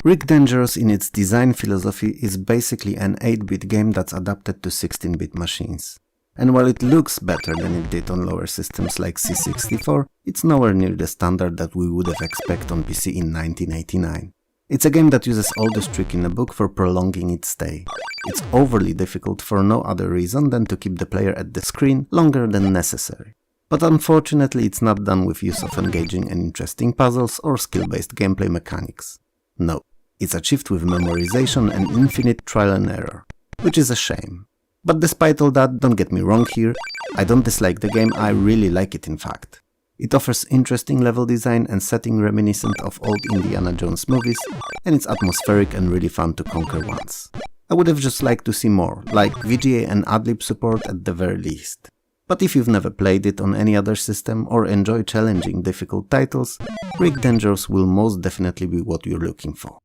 Rick Dangerous in its design philosophy is basically an 8-bit game that's adapted to 16-bit machines. And while it looks better than it did on lower systems like C64, it's nowhere near the standard that we would have expected on PC in 1989. It's a game that uses all the tricks in the book for prolonging its stay. It's overly difficult for no other reason than to keep the player at the screen longer than necessary. But unfortunately it's not done with use of engaging and interesting puzzles or skill-based gameplay mechanics. No, it's achieved with memorization and infinite trial and error, which is a shame. But despite all that, don't get me wrong here, I don't dislike the game, I really like it in fact. It offers interesting level design and setting reminiscent of old Indiana Jones movies, and it's atmospheric and really fun to conquer once. I would have just liked to see more, like VGA and adlib support at the very least. But if you've never played it on any other system or enjoy challenging difficult titles, Rick Dangerous will most definitely be what you're looking for.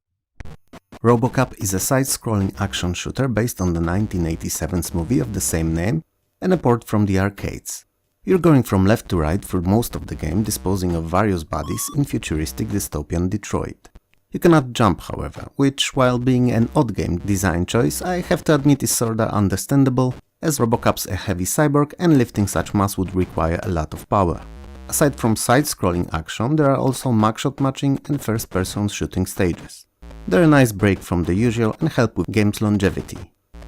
RoboCop is a side-scrolling action shooter based on the 1987 movie of the same name and a port from the arcades. You're going from left to right for most of the game, disposing of various bodies in futuristic dystopian Detroit. You cannot jump, however, which, while being an odd game design choice, I have to admit is sorta understandable, as RoboCop's a heavy cyborg and lifting such mass would require a lot of power. Aside from side-scrolling action, there are also mugshot matching and first-person shooting stages. They're a nice break from the usual and help with game's longevity.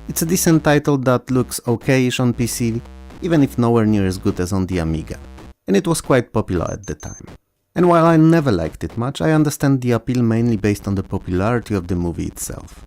It's a decent title that looks okay-ish on PC, even if nowhere near as good as on the Amiga, and it was quite popular at the time. And while I never liked it much, I understand the appeal mainly based on the popularity of the movie itself.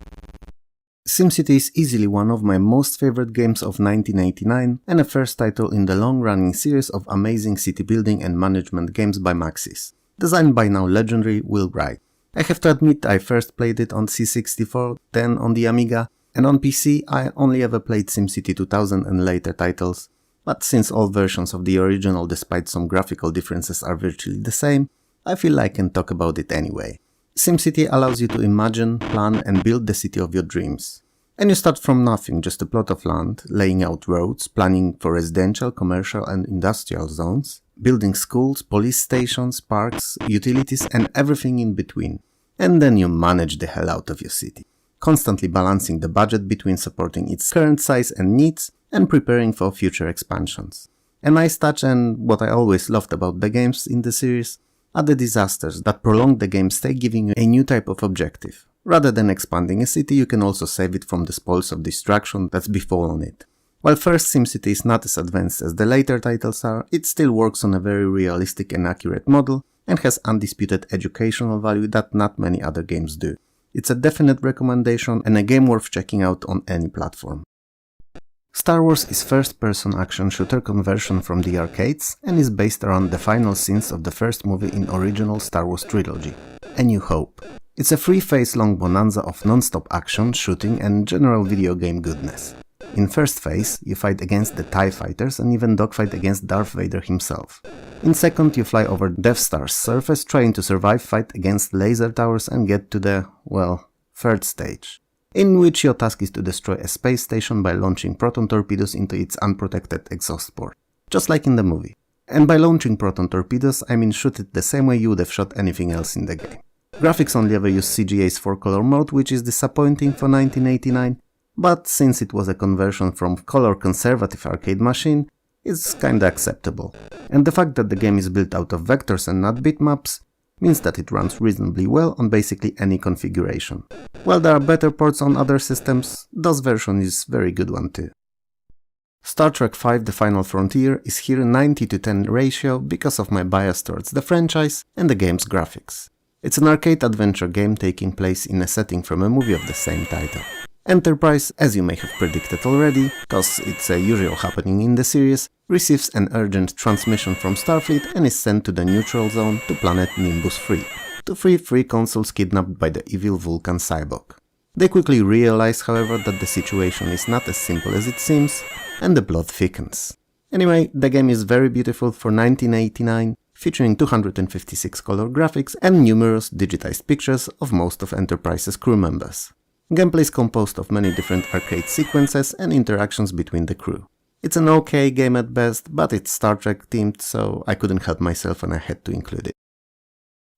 SimCity is easily one of my most favorite games of 1989 and a first title in the long-running series of amazing city building and management games by Maxis, designed by now legendary Will Wright. I have to admit I first played it on C64, then on the Amiga, and on PC I only ever played SimCity 2000 and later titles, but since all versions of the original, despite some graphical differences, are virtually the same, I feel I can talk about it anyway. SimCity allows you to imagine, plan and build the city of your dreams. And you start from nothing, just a plot of land, laying out roads, planning for residential, commercial and industrial zones, building schools, police stations, parks, utilities and everything in between. And then you manage the hell out of your city, constantly balancing the budget between supporting its current size and needs and preparing for future expansions. A nice touch, and what I always loved about the games in the series, are the disasters that prolong the game's stay, giving you a new type of objective. Rather than expanding a city, you can also save it from the spoils of destruction that's befallen it. While first SimCity is not as advanced as the later titles are, it still works on a very realistic and accurate model and has undisputed educational value that not many other games do. It's a definite recommendation and a game worth checking out on any platform. Star Wars is first-person action shooter conversion from the arcades and is based around the final scenes of the first movie in original Star Wars trilogy, A New Hope. It's a 3-phase-long bonanza of non-stop action, shooting and general video game goodness. In first phase, you fight against the TIE fighters and even dogfight against Darth Vader himself. In second, you fly over Death Star's surface trying to survive, fight against laser towers and get to the, well, third stage, in which your task is to destroy a space station by launching proton torpedoes into its unprotected exhaust port, just like in the movie. And by launching proton torpedoes, I mean shoot it the same way you would have shot anything else in the game. Graphics only ever use CGA's 4-color mode, which is disappointing for 1989, but since it was a conversion from color-conservative arcade machine, it's kinda acceptable. And the fact that the game is built out of vectors and not bitmaps means that it runs reasonably well on basically any configuration. While there are better ports on other systems, DOS version is a very good one too. Star Trek V: The Final Frontier is here 90:10 ratio because of my bias towards the franchise and the game's graphics. It's an arcade adventure game taking place in a setting from a movie of the same title. Enterprise, as you may have predicted already, cause it's a usual happening in the series, receives an urgent transmission from Starfleet and is sent to the neutral zone to planet Nimbus 3, to free 3 consuls kidnapped by the evil Vulcan cyborg. They quickly realize, however, that the situation is not as simple as it seems, and the plot thickens. Anyway, the game is very beautiful for 1989, featuring 256 color graphics and numerous digitized pictures of most of Enterprise's crew members. Gameplay is composed of many different arcade sequences and interactions between the crew. It's an okay game at best, but it's Star Trek themed, so I couldn't help myself and I had to include it.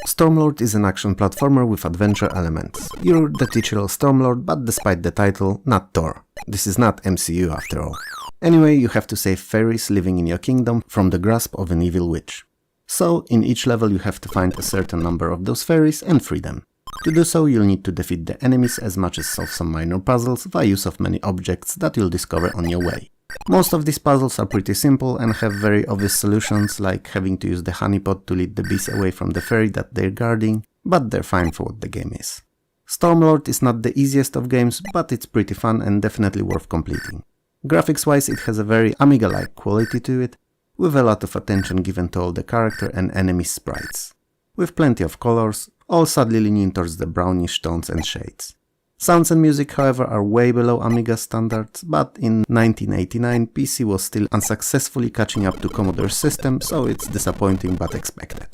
Stormlord is an action platformer with adventure elements. You're the titular Stormlord, but despite the title, not Thor. This is not MCU after all. Anyway, you have to save fairies living in your kingdom from the grasp of an evil witch. So, in each level you have to find a certain number of those fairies and free them. To do so, you'll need to defeat the enemies as much as solve some minor puzzles via use of many objects that you'll discover on your way. Most of these puzzles are pretty simple and have very obvious solutions, like having to use the honeypot to lead the bees away from the fairy that they're guarding, but they're fine for what the game is. Stormlord is not the easiest of games, but it's pretty fun and definitely worth completing. Graphics-wise, it has a very Amiga-like quality to it, with a lot of attention given to all the character and enemy sprites, with plenty of colors, all sadly leaning towards the brownish tones and shades. Sounds and music, however, are way below Amiga standards, but in 1989 PC was still unsuccessfully catching up to Commodore's system, so it's disappointing but expected.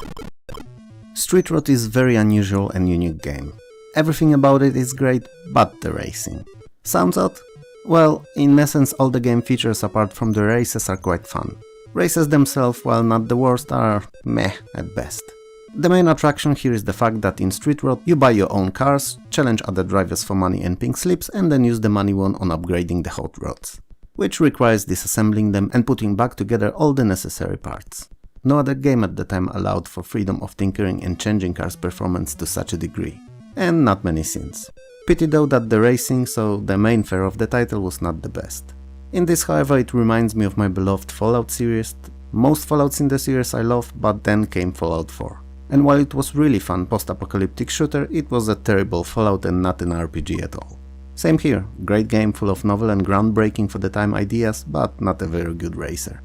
Street Rod is a very unusual and unique game. Everything about it is great, but the racing. Sounds odd? Well, in essence all the game features apart from the races are quite fun. Races themselves, while not the worst, are meh at best. The main attraction here is the fact that in Street Rod you buy your own cars, challenge other drivers for money and pink slips, and then use the money won on upgrading the hot rods, which requires disassembling them and putting back together all the necessary parts. No other game at the time allowed for freedom of tinkering and changing cars' performance to such a degree, and not many since. Pity though that the racing, so the main fare of the title, was not the best. In this, however, it reminds me of my beloved Fallout series. Most Fallouts in the series I love, but then came Fallout 4. And while it was really fun post-apocalyptic shooter, it was a terrible Fallout and not an RPG at all. Same here, great game full of novel and groundbreaking for the time ideas, but not a very good racer.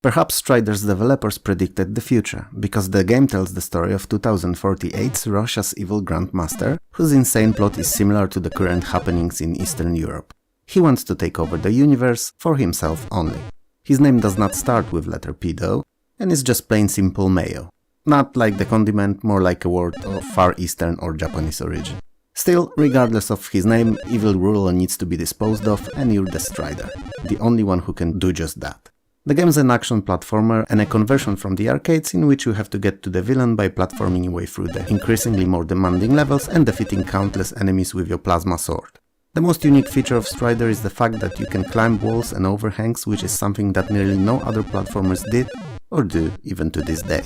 Perhaps Strider's developers predicted the future, because the game tells the story of 2048's Russia's evil Grandmaster, whose insane plot is similar to the current happenings in Eastern Europe. He wants to take over the universe for himself only. His name does not start with letter P though, and is just plain simple mayo. Not like the condiment, more like a word of Far Eastern or Japanese origin. Still, regardless of his name, evil ruler needs to be disposed of, and you're the Strider, the only one who can do just that. The game is an action platformer and a conversion from the arcades in which you have to get to the villain by platforming your way through the increasingly more demanding levels and defeating countless enemies with your plasma sword. The most unique feature of Strider is the fact that you can climb walls and overhangs, which is something that nearly no other platformers did, or do even to this day.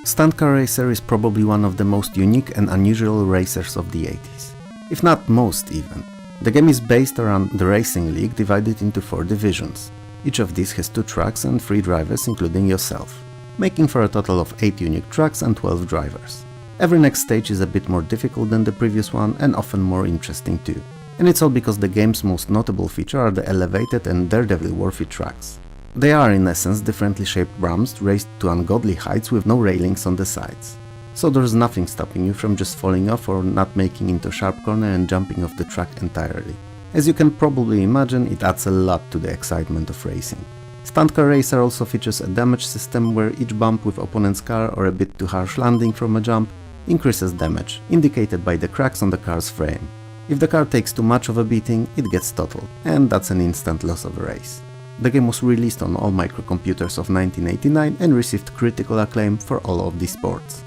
Stunt Car Racer is probably one of the most unique and unusual racers of the 80s, if not most even. The game is based around the Racing League, divided into 4 divisions. Each of these has 2 tracks and 3 drivers including yourself, making for a total of 8 unique tracks and 12 drivers. Every next stage is a bit more difficult than the previous one and often more interesting too. And it's all because the game's most notable feature are the elevated and daredevil-worthy tracks. They are in essence differently shaped ramps raised to ungodly heights with no railings on the sides. So there's nothing stopping you from just falling off or not making into a sharp corner and jumping off the track entirely. As you can probably imagine, it adds a lot to the excitement of racing. Stunt Car Racer also features a damage system where each bump with opponent's car or a bit too harsh landing from a jump increases damage, indicated by the cracks on the car's frame. If the car takes too much of a beating, it gets totaled, and that's an instant loss of a race. The game was released on all microcomputers of 1989 and received critical acclaim for all of these ports.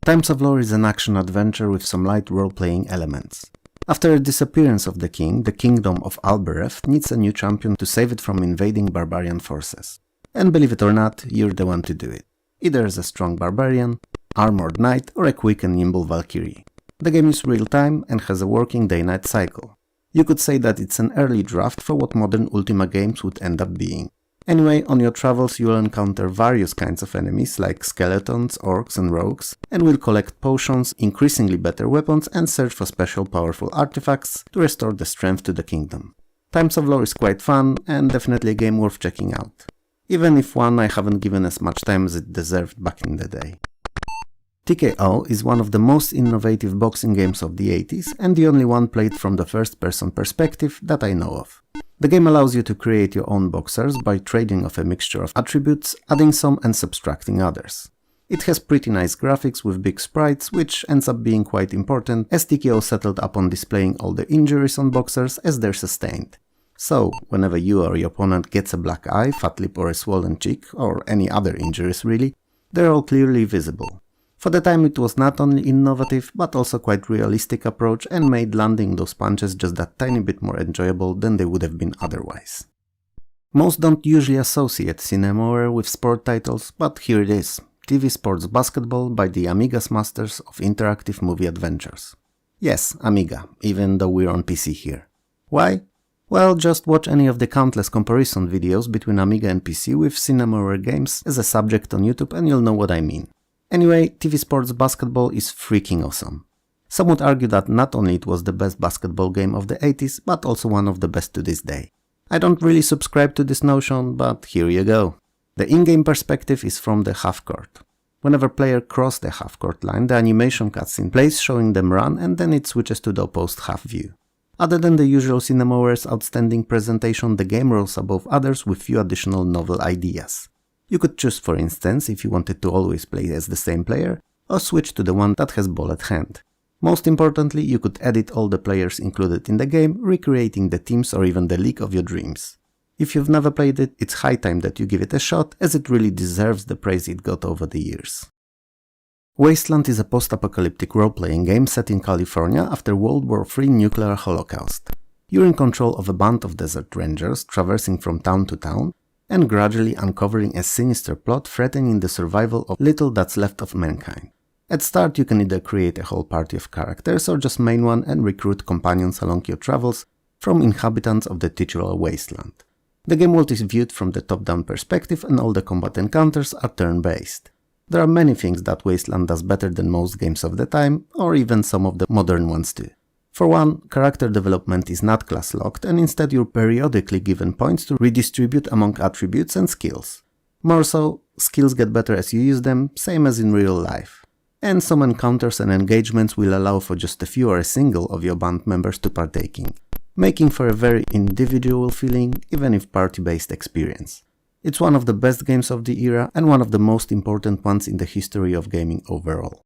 Times of Lore is an action-adventure with some light role-playing elements. After the disappearance of the king, the kingdom of Albereth needs a new champion to save it from invading barbarian forces. And believe it or not, you're the one to do it. Either as a strong barbarian, armored knight, or a quick and nimble Valkyrie. The game is real-time and has a working day-night cycle. You could say that it's an early draft for what modern Ultima games would end up being. Anyway, on your travels you'll encounter various kinds of enemies like skeletons, orcs and rogues, and will collect potions, increasingly better weapons, and search for special powerful artifacts to restore the strength to the kingdom. Times of Lore is quite fun and definitely a game worth checking out. Even if one I haven't given as much time as it deserved back in the day. TKO is one of the most innovative boxing games of the 80s and the only one played from the first-person perspective that I know of. The game allows you to create your own boxers by trading off a mixture of attributes, adding some and subtracting others. It has pretty nice graphics with big sprites, which ends up being quite important as TKO settled upon displaying all the injuries on boxers as they're sustained. So, whenever you or your opponent gets a black eye, fat lip or a swollen cheek, or any other injuries really, they're all clearly visible. For the time it was not only innovative, but also quite realistic approach and made landing those punches just that tiny bit more enjoyable than they would have been otherwise. Most don't usually associate Cinemaware with sport titles, but here it is. TV Sports Basketball by the Amiga's masters of interactive movie adventures. Yes, Amiga, even though we're on PC here. Why? Well, just watch any of the countless comparison videos between Amiga and PC with Cinemaware games as a subject on YouTube and you'll know what I mean. Anyway, TV Sports Basketball is freaking awesome. Some would argue that not only it was the best basketball game of the 80s, but also one of the best to this day. I don't really subscribe to this notion, but here you go. The in-game perspective is from the half-court. Whenever player cross the half-court line, the animation cutscene plays showing them run and then it switches to the opposed half view. Other than the usual Cinemaware's outstanding presentation, the game rose above others with few additional novel ideas. You could choose, for instance, if you wanted to always play as the same player, or switch to the one that has ball at hand. Most importantly, you could edit all the players included in the game, recreating the teams or even the league of your dreams. If you've never played it, it's high time that you give it a shot, as it really deserves the praise it got over the years. Wasteland is a post-apocalyptic role-playing game set in California after World War III nuclear holocaust. You're in control of a band of desert rangers traversing from town to town, and gradually uncovering a sinister plot threatening the survival of little that's left of mankind. At start you can either create a whole party of characters or just main one and recruit companions along your travels from inhabitants of the titular wasteland. The game world is viewed from the top-down perspective and all the combat encounters are turn-based. There are many things that Wasteland does better than most games of the time, or even some of the modern ones too. For one, character development is not class-locked and instead you're periodically given points to redistribute among attributes and skills. More so, skills get better as you use them, same as in real life. And some encounters and engagements will allow for just a few or a single of your band members to partake in, making for a very individual feeling, even if party-based experience. It's one of the best games of the era and one of the most important ones in the history of gaming overall.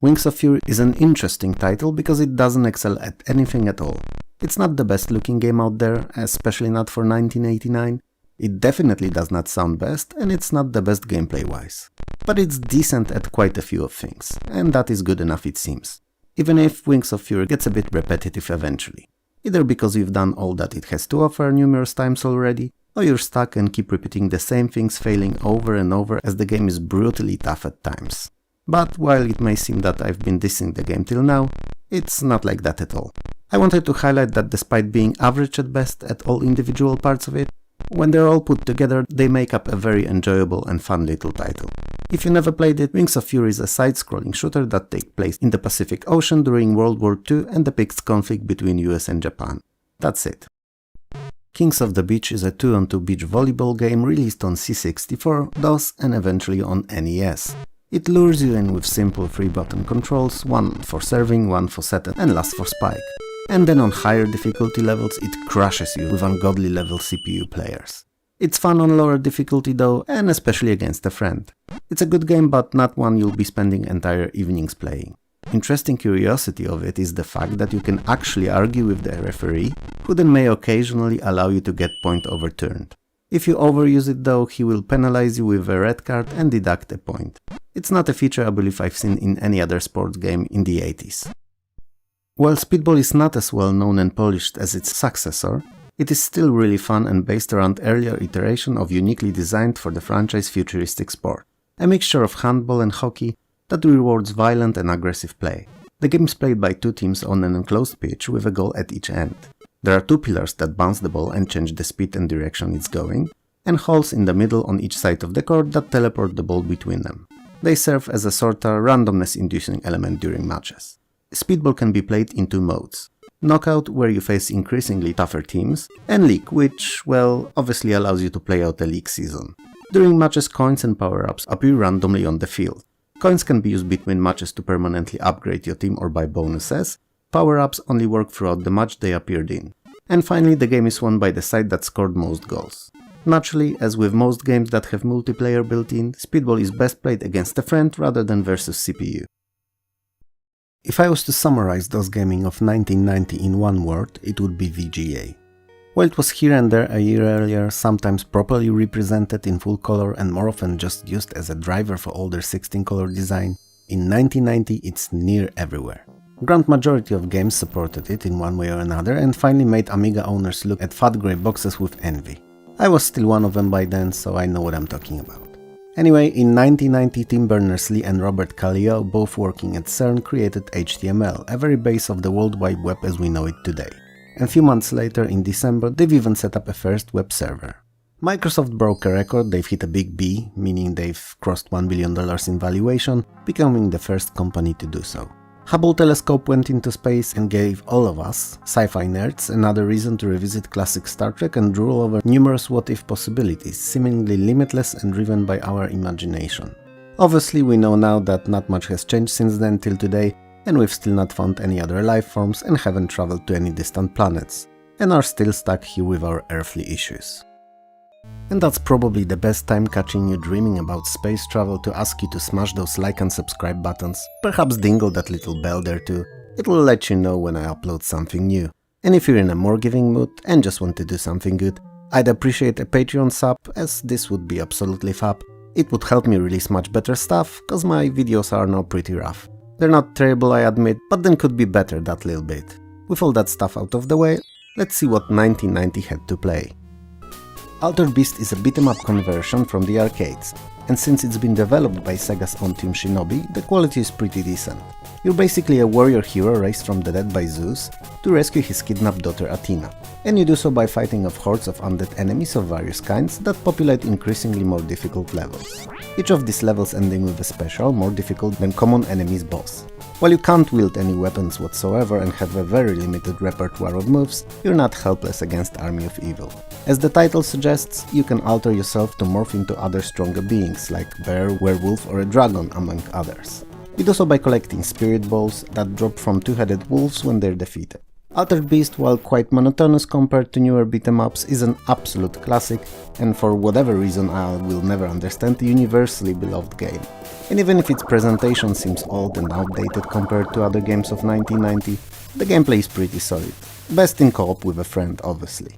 Wings of Fury is an interesting title because it doesn't excel at anything at all. It's not the best looking game out there, especially not for 1989. It definitely does not sound best, and it's not the best gameplay wise. But it's decent at quite a few of things, and that is good enough it seems. Even if Wings of Fury gets a bit repetitive eventually. Either because you've done all that it has to offer numerous times already, or you're stuck and keep repeating the same things failing over and over as the game is brutally tough at times. But while it may seem that I've been dissing the game till now, it's not like that at all. I wanted to highlight that despite being average at best at all individual parts of it, When they're all put together, they make up a very enjoyable and fun little title. If you never played it, Wings of Fury is a side-scrolling shooter that takes place in the Pacific Ocean during World War II and depicts conflict between US and Japan. That's it. Kings of the Beach is a 2-on-2 beach volleyball game released on C64, DOS and eventually on NES. It lures you in with simple 3-button controls, one for serving, one for set and last for spike. And then on higher difficulty levels it crushes you with ungodly level CPU players. It's fun on lower difficulty though, and especially against a friend. It's a good game, but not one you'll be spending entire evenings playing. Interesting curiosity of it is the fact that you can actually argue with the referee, who then may occasionally allow you to get point overturned. If you overuse it though, he will penalize you with a red card and deduct a point. It's not a feature I believe I've seen in any other sports game in the 80s. While Speedball is not as well known and polished as its successor, it is still really fun and based around earlier iteration of uniquely designed for the franchise futuristic sport. A mixture of handball and hockey that rewards violent and aggressive play. The game is played by two teams on an enclosed pitch with a goal at each end. There are two pillars that bounce the ball and change the speed and direction it's going, and holes in the middle on each side of the court that teleport the ball between them. They serve as a sorta randomness-inducing element during matches. Speedball can be played in two modes. Knockout, where you face increasingly tougher teams, and League, which, well, obviously allows you to play out a league season. During matches, coins and power-ups appear randomly on the field. Coins can be used between matches to permanently upgrade your team or buy bonuses. Power-ups only work throughout the match they appeared in. And finally, the game is won by the side that scored most goals. Naturally, as with most games that have multiplayer built in, Speedball is best played against a friend rather than versus CPU. If I was to summarize DOS gaming of 1990 in one word, it would be VGA. While it was here and there a year earlier, sometimes properly represented in full color and more often just used as a driver for older 16-color design, in 1990 it's near everywhere. Grand majority of games supported it in one way or another and finally made Amiga owners look at fat grey boxes with envy. I was still one of them by then, so I know what I'm talking about. Anyway, in 1990 Tim Berners-Lee and Robert Kallio, both working at CERN, created HTML, a very base of the World Wide Web as we know it today. And a few months later, in December, they've even set up a first web server. Microsoft broke a record, they've hit a big B, meaning they've crossed $1 billion in valuation, becoming the first company to do so. Hubble telescope went into space and gave all of us, sci-fi nerds, another reason to revisit classic Star Trek and drool over numerous what-if possibilities, seemingly limitless and driven by our imagination. Obviously, we know now that not much has changed since then till today, and we've still not found any other life forms and haven't traveled to any distant planets, and are still stuck here with our earthly issues. And that's probably the best time catching you dreaming about space travel to ask you to smash those like and subscribe buttons, perhaps dingle that little bell there too. It'll let you know when I upload something new. And if you're in a more giving mood and just want to do something good, I'd appreciate a Patreon sub, as this would be absolutely fab. It would help me release much better stuff, cause my videos are now pretty rough. They're not terrible, I admit, but then could be better that little bit. With all that stuff out of the way, let's see what 1990 had to play. Altered Beast is a beat-em-up conversion from the arcades, and since it's been developed by Sega's own Team Shinobi, the quality is pretty decent. You're basically a warrior hero raised from the dead by Zeus to rescue his kidnapped daughter Athena, and you do so by fighting off hordes of undead enemies of various kinds that populate increasingly more difficult levels. Each of these levels ending with a special, more difficult than common enemy's boss. While you can't wield any weapons whatsoever and have a very limited repertoire of moves, you're not helpless against Army of Evil. As the title suggests, you can alter yourself to morph into other stronger beings, like bear, werewolf or a dragon, among others. You do so by collecting spirit balls that drop from two-headed wolves when they're defeated. Altered Beast, while quite monotonous compared to newer beat-em-ups, is an absolute classic, and for whatever reason I will never understand, a universally beloved game. And even if its presentation seems old and outdated compared to other games of 1990, the gameplay is pretty solid. Best in co-op with a friend, obviously.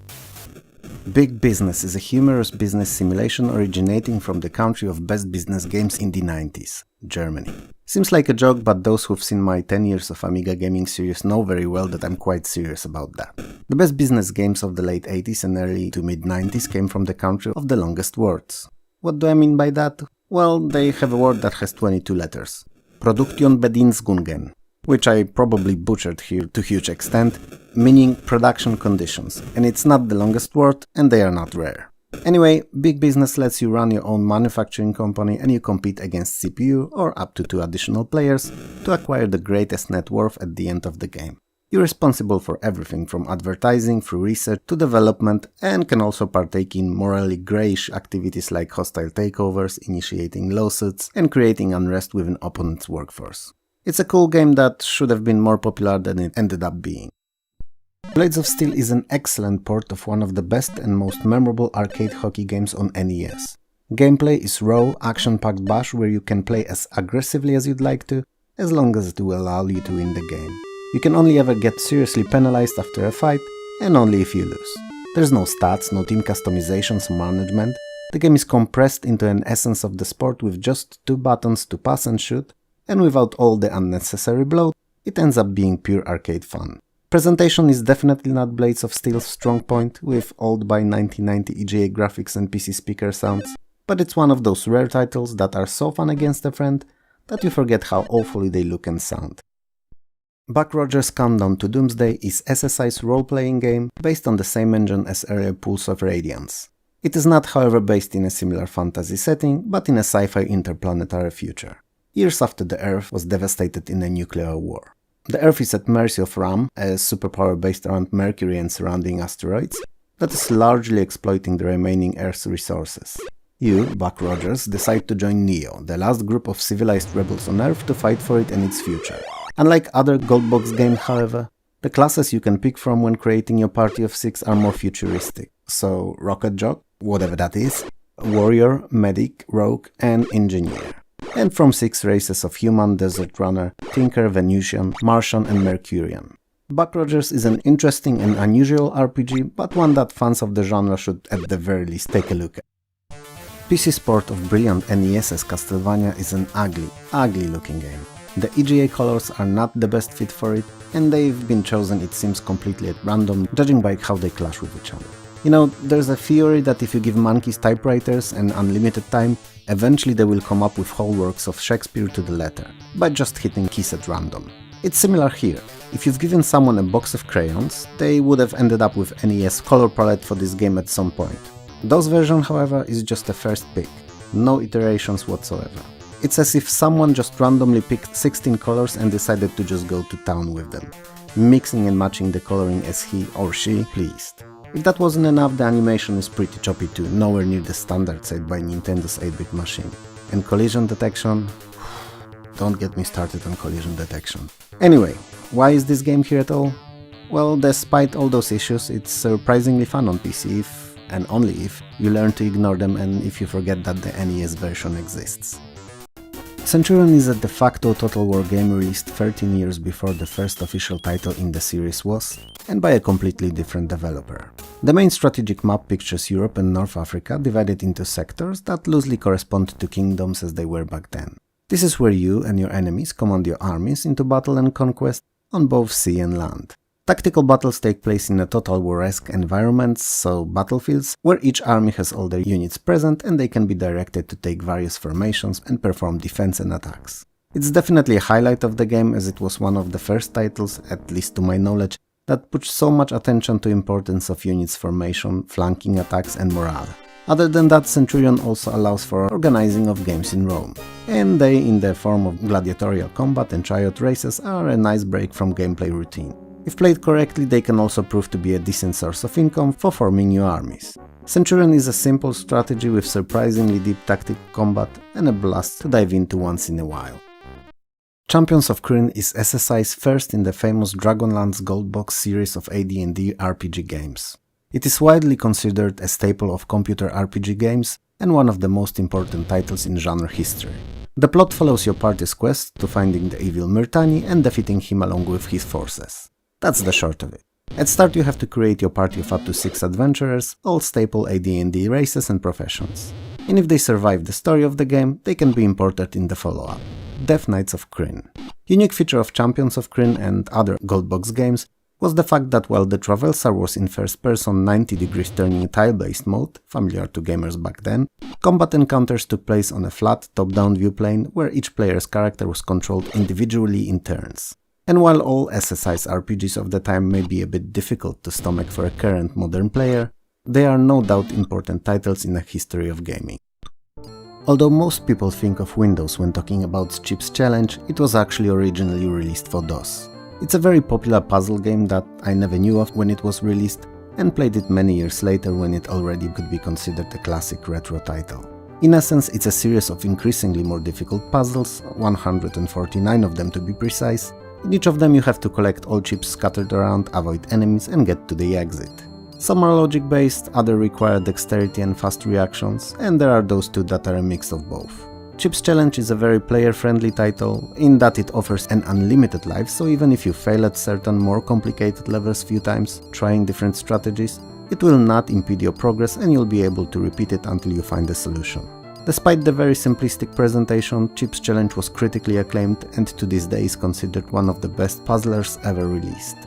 Big Business is a humorous business simulation originating from the country of best business games in the 90s, Germany. Seems like a joke, but those who've seen my 10 years of Amiga gaming series know very well that I'm quite serious about that. The best business games of the late 80s and early to mid 90s came from the country of the longest words. What do I mean by that? Well, they have a word that has 22 letters. Produktionbedingungen, which I probably butchered here to huge extent, meaning production conditions, and it's not the longest word and they are not rare. Anyway, big business lets you run your own manufacturing company and you compete against CPU or up to 2 additional players to acquire the greatest net worth at the end of the game. You're responsible for everything from advertising through research to development, and can also partake in morally greyish activities like hostile takeovers, initiating lawsuits, and creating unrest within opponent's workforce. It's a cool game that should have been more popular than it ended up being. Blades of Steel is an excellent port of one of the best and most memorable arcade hockey games on NES. Gameplay is raw, action-packed bash where you can play as aggressively as you'd like to, as long as it will allow you to win the game. You can only ever get seriously penalized after a fight, and only if you lose. There's no stats, no team customizations or management. The game is compressed into an essence of the sport with just 2 buttons to pass and shoot, and without all the unnecessary bloat, it ends up being pure arcade fun. Presentation is definitely not Blades of Steel's strong point, with old by 1990 EGA graphics and PC speaker sounds, but it's one of those rare titles that are so fun against a friend that you forget how awfully they look and sound. Buck Rogers' Countdown to Doomsday is SSI's role-playing game based on the same engine as earlier Pulse of Radiance. It is not, however, based in a similar fantasy setting, but in a sci-fi interplanetary future, years after the Earth was devastated in a nuclear war. The Earth is at mercy of Ram, a superpower based around Mercury and surrounding asteroids, that is largely exploiting the remaining Earth's resources. You, Buck Rogers, decide to join Neo, the last group of civilized rebels on Earth, to fight for it and its future. Unlike other Goldbox games, however, the classes you can pick from when creating your party of 6 are more futuristic. So, Rocket Jock, whatever that is, Warrior, Medic, Rogue, and Engineer. And from 6 races of Human, Desert Runner, Tinker, Venusian, Martian, and Mercurian. Buck Rogers is an interesting and unusual RPG, but one that fans of the genre should at the very least take a look at. PC's port of brilliant NES's Castlevania is an ugly looking game. The EGA colors are not the best fit for it, and they've been chosen, it seems, completely at random, judging by how they clash with each other. You know, there's a theory that if you give monkeys typewriters and unlimited time, eventually they will come up with whole works of Shakespeare to the letter, by just hitting keys at random. It's similar here. If you've given someone a box of crayons, they would have ended up with NES color palette for this game at some point. DOS version, however, is just a first pick, no iterations whatsoever. It's as if someone just randomly picked 16 colors and decided to just go to town with them, mixing and matching the coloring as he or she pleased. If that wasn't enough, the animation is pretty choppy too, nowhere near the standard set by Nintendo's 8-bit machine. And collision detection? Don't get me started on collision detection. Anyway, why is this game here at all? Well, despite all those issues, it's surprisingly fun on PC if, and only if, you learn to ignore them and if you forget that the NES version exists. Centurion is a de facto Total War game released 13 years before the first official title in the series was, and by a completely different developer. The main strategic map pictures Europe and North Africa divided into sectors that loosely correspond to kingdoms as they were back then. This is where you and your enemies command your armies into battle and conquest on both sea and land. Tactical battles take place in a Total War-esque environments, so battlefields, where each army has all their units present and they can be directed to take various formations and perform defense and attacks. It's definitely a highlight of the game, as it was one of the first titles, at least to my knowledge, that put so much attention to importance of units formation, flanking attacks and morale. Other than that, Centurion also allows for organizing of games in Rome, and they, in the form of gladiatorial combat and chariot races, are a nice break from gameplay routine. If played correctly, they can also prove to be a decent source of income for forming new armies. Centurion is a simple strategy with surprisingly deep tactical combat and a blast to dive into once in a while. Champions of Krynn is SSI's first in the famous Dragonlance Goldbox series of AD&D RPG games. It is widely considered a staple of computer RPG games and one of the most important titles in genre history. The plot follows your party's quest to finding the evil Myrtani and defeating him along with his forces. That's the short of it. At start you have to create your party of up to 6 adventurers, all staple AD&D races and professions. And if they survive the story of the game, they can be imported in the follow-up, Death Knights of Krynn. Unique feature of Champions of Krynn and other Goldbox games was the fact that while the Traversar was in first-person 90 degrees turning tile-based mode, familiar to gamers back then, combat encounters took place on a flat, top-down viewplane where each player's character was controlled individually in turns. And while all SSI's RPGs of the time may be a bit difficult to stomach for a current modern player, They are no doubt important titles in the history of gaming. Although most people think of Windows when talking about Chips Challenge, it was actually originally released for DOS. It's a very popular puzzle game that I never knew of when it was released, and played it many years later when it already could be considered a classic retro title. In essence, it's a series of increasingly more difficult puzzles, 149 of them to be precise. In each of them you have to collect all chips scattered around, avoid enemies and get to the exit. Some are logic-based, others require dexterity and fast reactions, and there are those two that are a mix of both. Chips Challenge is a very player-friendly title, in that it offers an unlimited life, so even if you fail at certain more complicated levels few times, trying different strategies, it will not impede your progress and you'll be able to repeat it until you find a solution. Despite the very simplistic presentation, Chips Challenge was critically acclaimed and to this day is considered one of the best puzzlers ever released.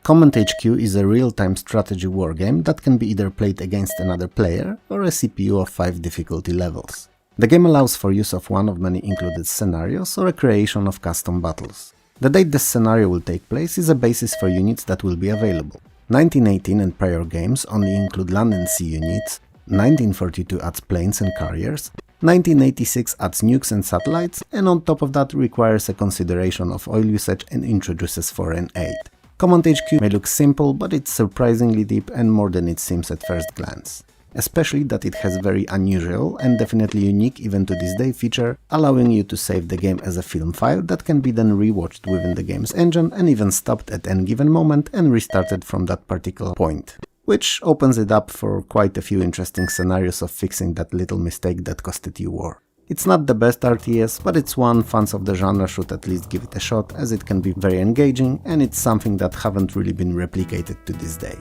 Command HQ is a real-time strategy wargame that can be either played against another player or a CPU of 5 difficulty levels. The game allows for use of one of many included scenarios or a creation of custom battles. The date the scenario will take place is a basis for units that will be available. 1918 and prior games only include land and sea units, 1942 adds planes and carriers, 1986 adds nukes and satellites, and on top of that requires a consideration of oil usage and introduces foreign aid. Command HQ may look simple, but it's surprisingly deep and more than it seems at first glance. Especially that it has very unusual and definitely unique even to this day feature, allowing you to save the game as a film file that can be then rewatched within the game's engine and even stopped at any given moment and restarted from that particular point. Which opens it up for quite a few interesting scenarios of fixing that little mistake that costed you war. It's not the best RTS, but it's one fans of the genre should at least give it a shot, as it can be very engaging and it's something that haven't really been replicated to this day.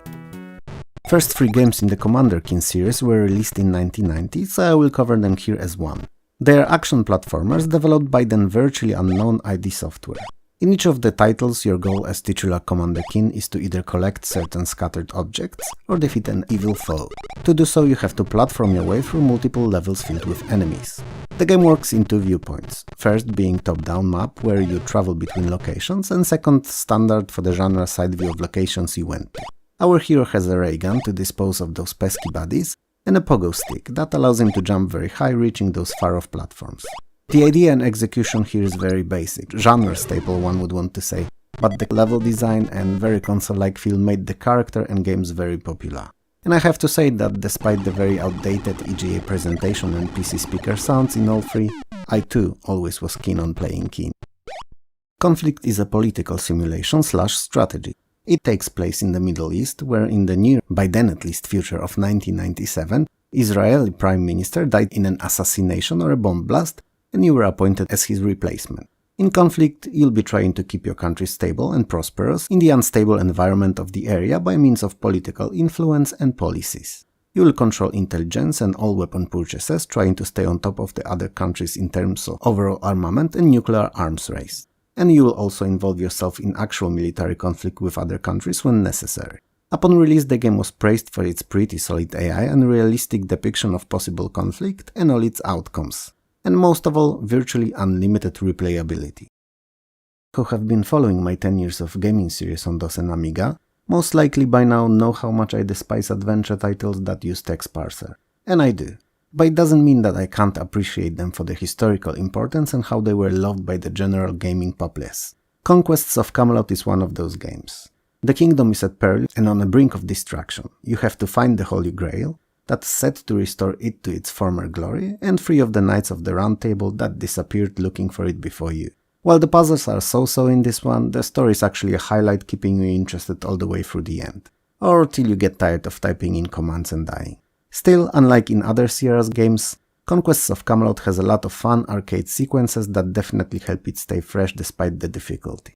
First 3 games in the Commander Keen series were released in 1990, so I will cover them here as one. They are action platformers developed by then virtually unknown ID Software. In each of the titles, your goal as titular Commander Keen is to either collect certain scattered objects or defeat an evil foe. To do so, you have to platform your way through multiple levels filled with enemies. The game works in 2 viewpoints, first being top-down map where you travel between locations, and second standard for the genre side view of locations you went to. Our hero has a ray gun to dispose of those pesky buddies, and a pogo stick that allows him to jump very high, reaching those far-off platforms. The idea and execution here is very basic, genre staple one would want to say, but the level design and very console-like feel made the character and games very popular. And I have to say that despite the very outdated EGA presentation and PC speaker sounds in all 3, I too always was keen on playing Keen. Conflict is a political simulation / strategy. It takes place in the Middle East, where in the near, by then at least, future of 1997, Israeli Prime Minister died in an assassination or a bomb blast, and you were appointed as his replacement. In Conflict, you'll be trying to keep your country stable and prosperous in the unstable environment of the area by means of political influence and policies. You will control intelligence and all weapon purchases, trying to stay on top of the other countries in terms of overall armament and nuclear arms race. And you will also involve yourself in actual military conflict with other countries when necessary. Upon release, the game was praised for its pretty solid AI and realistic depiction of possible conflict and all its outcomes. And most of all, virtually unlimited replayability. Who have been following my 10 years of gaming series on DOS and Amiga, most likely by now know how much I despise adventure titles that use text parser. And I do. But it doesn't mean that I can't appreciate them for the historical importance and how they were loved by the general gaming populace. Conquests of Camelot is one of those games. The kingdom is at peril and on the brink of destruction. You have to find the Holy Grail, that's set to restore it to its former glory, and free of the Knights of the Round Table that disappeared looking for it before you. While the puzzles are so-so in this one, the story is actually a highlight, keeping you interested all the way through the end. Or till you get tired of typing in commands and dying. Still, unlike in other Sierra's games, Conquests of Camelot has a lot of fun arcade sequences that definitely help it stay fresh despite the difficulty.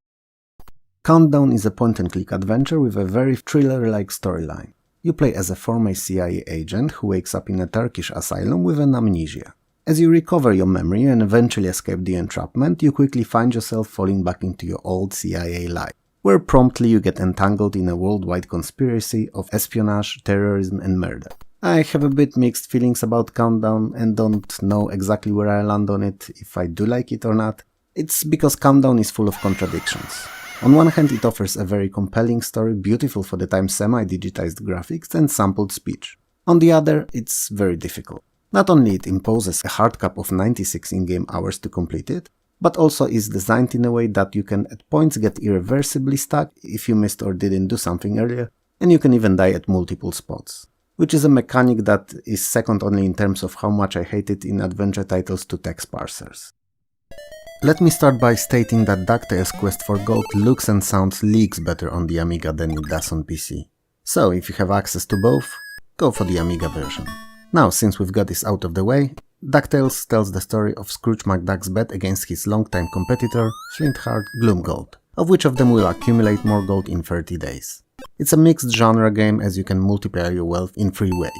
Countdown is a point-and-click adventure with a very thriller-like storyline. You play as a former CIA agent who wakes up in a Turkish asylum with an amnesia. As you recover your memory and eventually escape the entrapment, you quickly find yourself falling back into your old CIA life, where promptly you get entangled in a worldwide conspiracy of espionage, terrorism and murder. I have a bit mixed feelings about Countdown and don't know exactly where I land on it, if I do like it or not. It's because Countdown is full of contradictions. On one hand, it offers a very compelling story, beautiful for the time semi-digitized graphics and sampled speech. On the other, it's very difficult. Not only it imposes a hard cap of 96 in-game hours to complete it, but also is designed in a way that you can at points get irreversibly stuck if you missed or didn't do something earlier, and you can even die at multiple spots. Which is a mechanic that is second only in terms of how much I hate it in adventure titles to text parsers. Let me start by stating that DuckTales Quest for Gold looks and sounds leagues better on the Amiga than it does on PC. So if you have access to both, go for the Amiga version. Now, since we've got this out of the way, DuckTales tells the story of Scrooge McDuck's bet against his longtime competitor, Flintheart Gloomgold, of which of them will accumulate more gold in 30 days. It's a mixed genre game as you can multiply your wealth in 3 ways.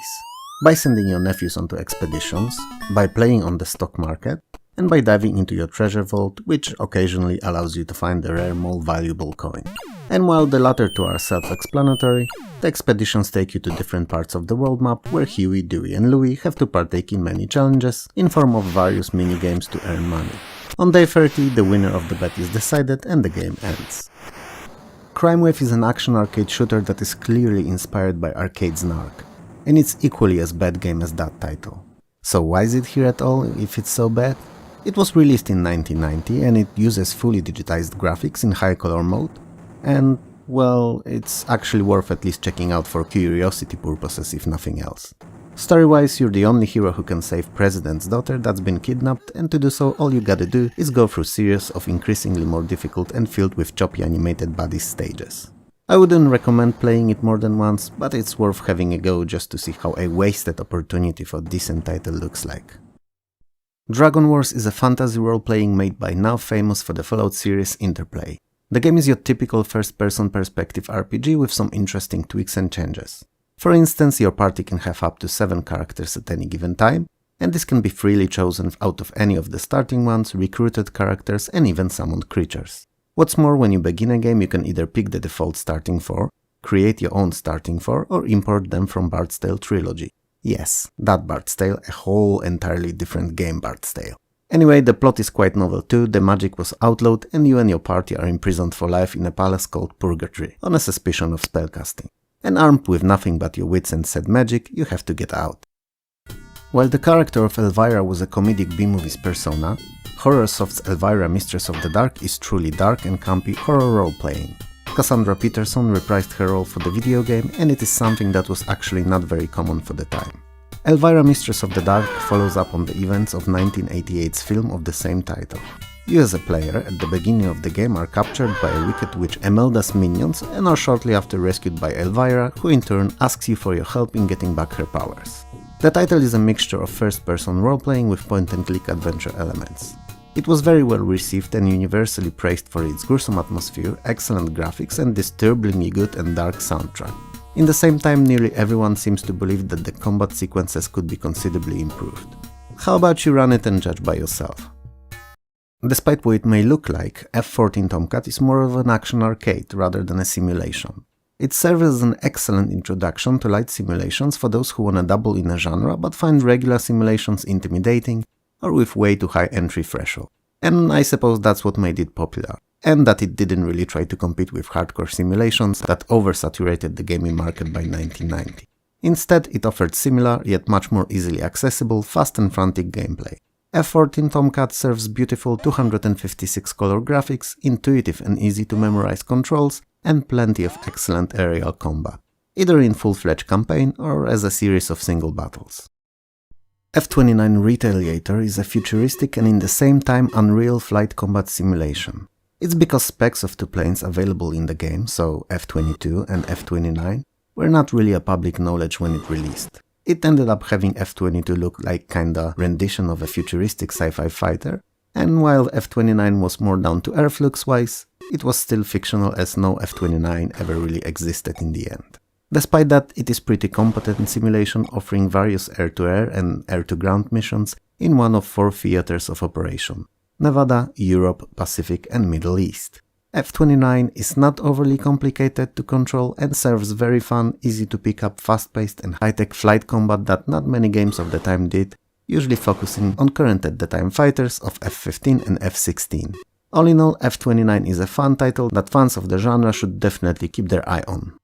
By sending your nephews onto expeditions, by playing on the stock market, and by diving into your treasure vault, which occasionally allows you to find the rare, more valuable coin. And while the latter two are self-explanatory, the expeditions take you to different parts of the world map where Huey, Dewey and Louie have to partake in many challenges in form of various minigames to earn money. On day 30, the winner of the bet is decided and the game ends. Crime Wave is an action arcade shooter that is clearly inspired by Arcade's Narc, and it's equally as bad game as that title. So why is it here at all if it's so bad? It was released in 1990 and it uses fully digitized graphics in high color mode, and well, it's actually worth at least checking out for curiosity purposes if nothing else. Story-wise, you're the only hero who can save President's daughter that's been kidnapped, and to do so all you gotta do is go through series of increasingly more difficult and filled with choppy animated body stages. I wouldn't recommend playing it more than once, but it's worth having a go just to see how a wasted opportunity for a decent title looks like. Dragon Wars is a fantasy role-playing made by now famous for the Fallout series Interplay. The game is your typical first-person perspective RPG with some interesting tweaks and changes. For instance, your party can have up to 7 characters at any given time, and this can be freely chosen out of any of the starting ones, recruited characters and even summoned creatures. What's more, when you begin a game you can either pick the default starting 4, create your own starting 4 or import them from Bard's Tale Trilogy. Yes, that Bard's Tale, a whole entirely different game Bard's Tale. Anyway, the plot is quite novel too, the magic was outlawed and you and your party are imprisoned for life in a palace called Purgatory, on a suspicion of spellcasting. And armed with nothing but your wits and said magic, you have to get out. While the character of Elvira was a comedic B-movie's persona, Horrorsoft's Elvira Mistress of the Dark is truly dark and campy horror role-playing. Cassandra Peterson reprised her role for the video game, and it is something that was actually not very common for the time. Elvira Mistress of the Dark follows up on the events of 1988's film of the same title. You as a player at the beginning of the game are captured by a wicked witch Emelda's minions and are shortly after rescued by Elvira, who in turn asks you for your help in getting back her powers. The title is a mixture of first-person role-playing with point-and-click adventure elements. It was very well received and universally praised for its gruesome atmosphere, excellent graphics and disturbingly good and dark soundtrack. In the same time, nearly everyone seems to believe that the combat sequences could be considerably improved. How about you run it and judge by yourself? Despite what it may look like, F-14 Tomcat is more of an action arcade rather than a simulation. It serves as an excellent introduction to light simulations for those who wanna dabble in a genre but find regular simulations intimidating or with way too high entry threshold. And I suppose that's what made it popular, and that it didn't really try to compete with hardcore simulations that oversaturated the gaming market by 1990. Instead, it offered similar, yet much more easily accessible, fast and frantic gameplay. F-14 Tomcat serves beautiful 256 color graphics, intuitive and easy to memorize controls, and plenty of excellent aerial combat, either in full-fledged campaign or as a series of single battles. F-29 Retaliator is a futuristic and in the same time unreal flight combat simulation. It's because specs of 2 planes available in the game, so F-22 and F-29, were not really a public knowledge when it released. It ended up having F-22 look like kinda rendition of a futuristic sci-fi fighter, and while F-29 was more down to earth looks-wise, it was still fictional as no F-29 ever really existed in the end. Despite that, it is pretty competent simulation, offering various air-to-air and air-to-ground missions in one of 4 theaters of operation: Nevada, Europe, Pacific and Middle East. F-29 is not overly complicated to control and serves very fun, easy to pick up, fast-paced and high-tech flight combat that not many games of the time did, usually focusing on current at the time fighters of F-15 and F-16. All in all, F29 is a fun title that fans of the genre should definitely keep their eye on.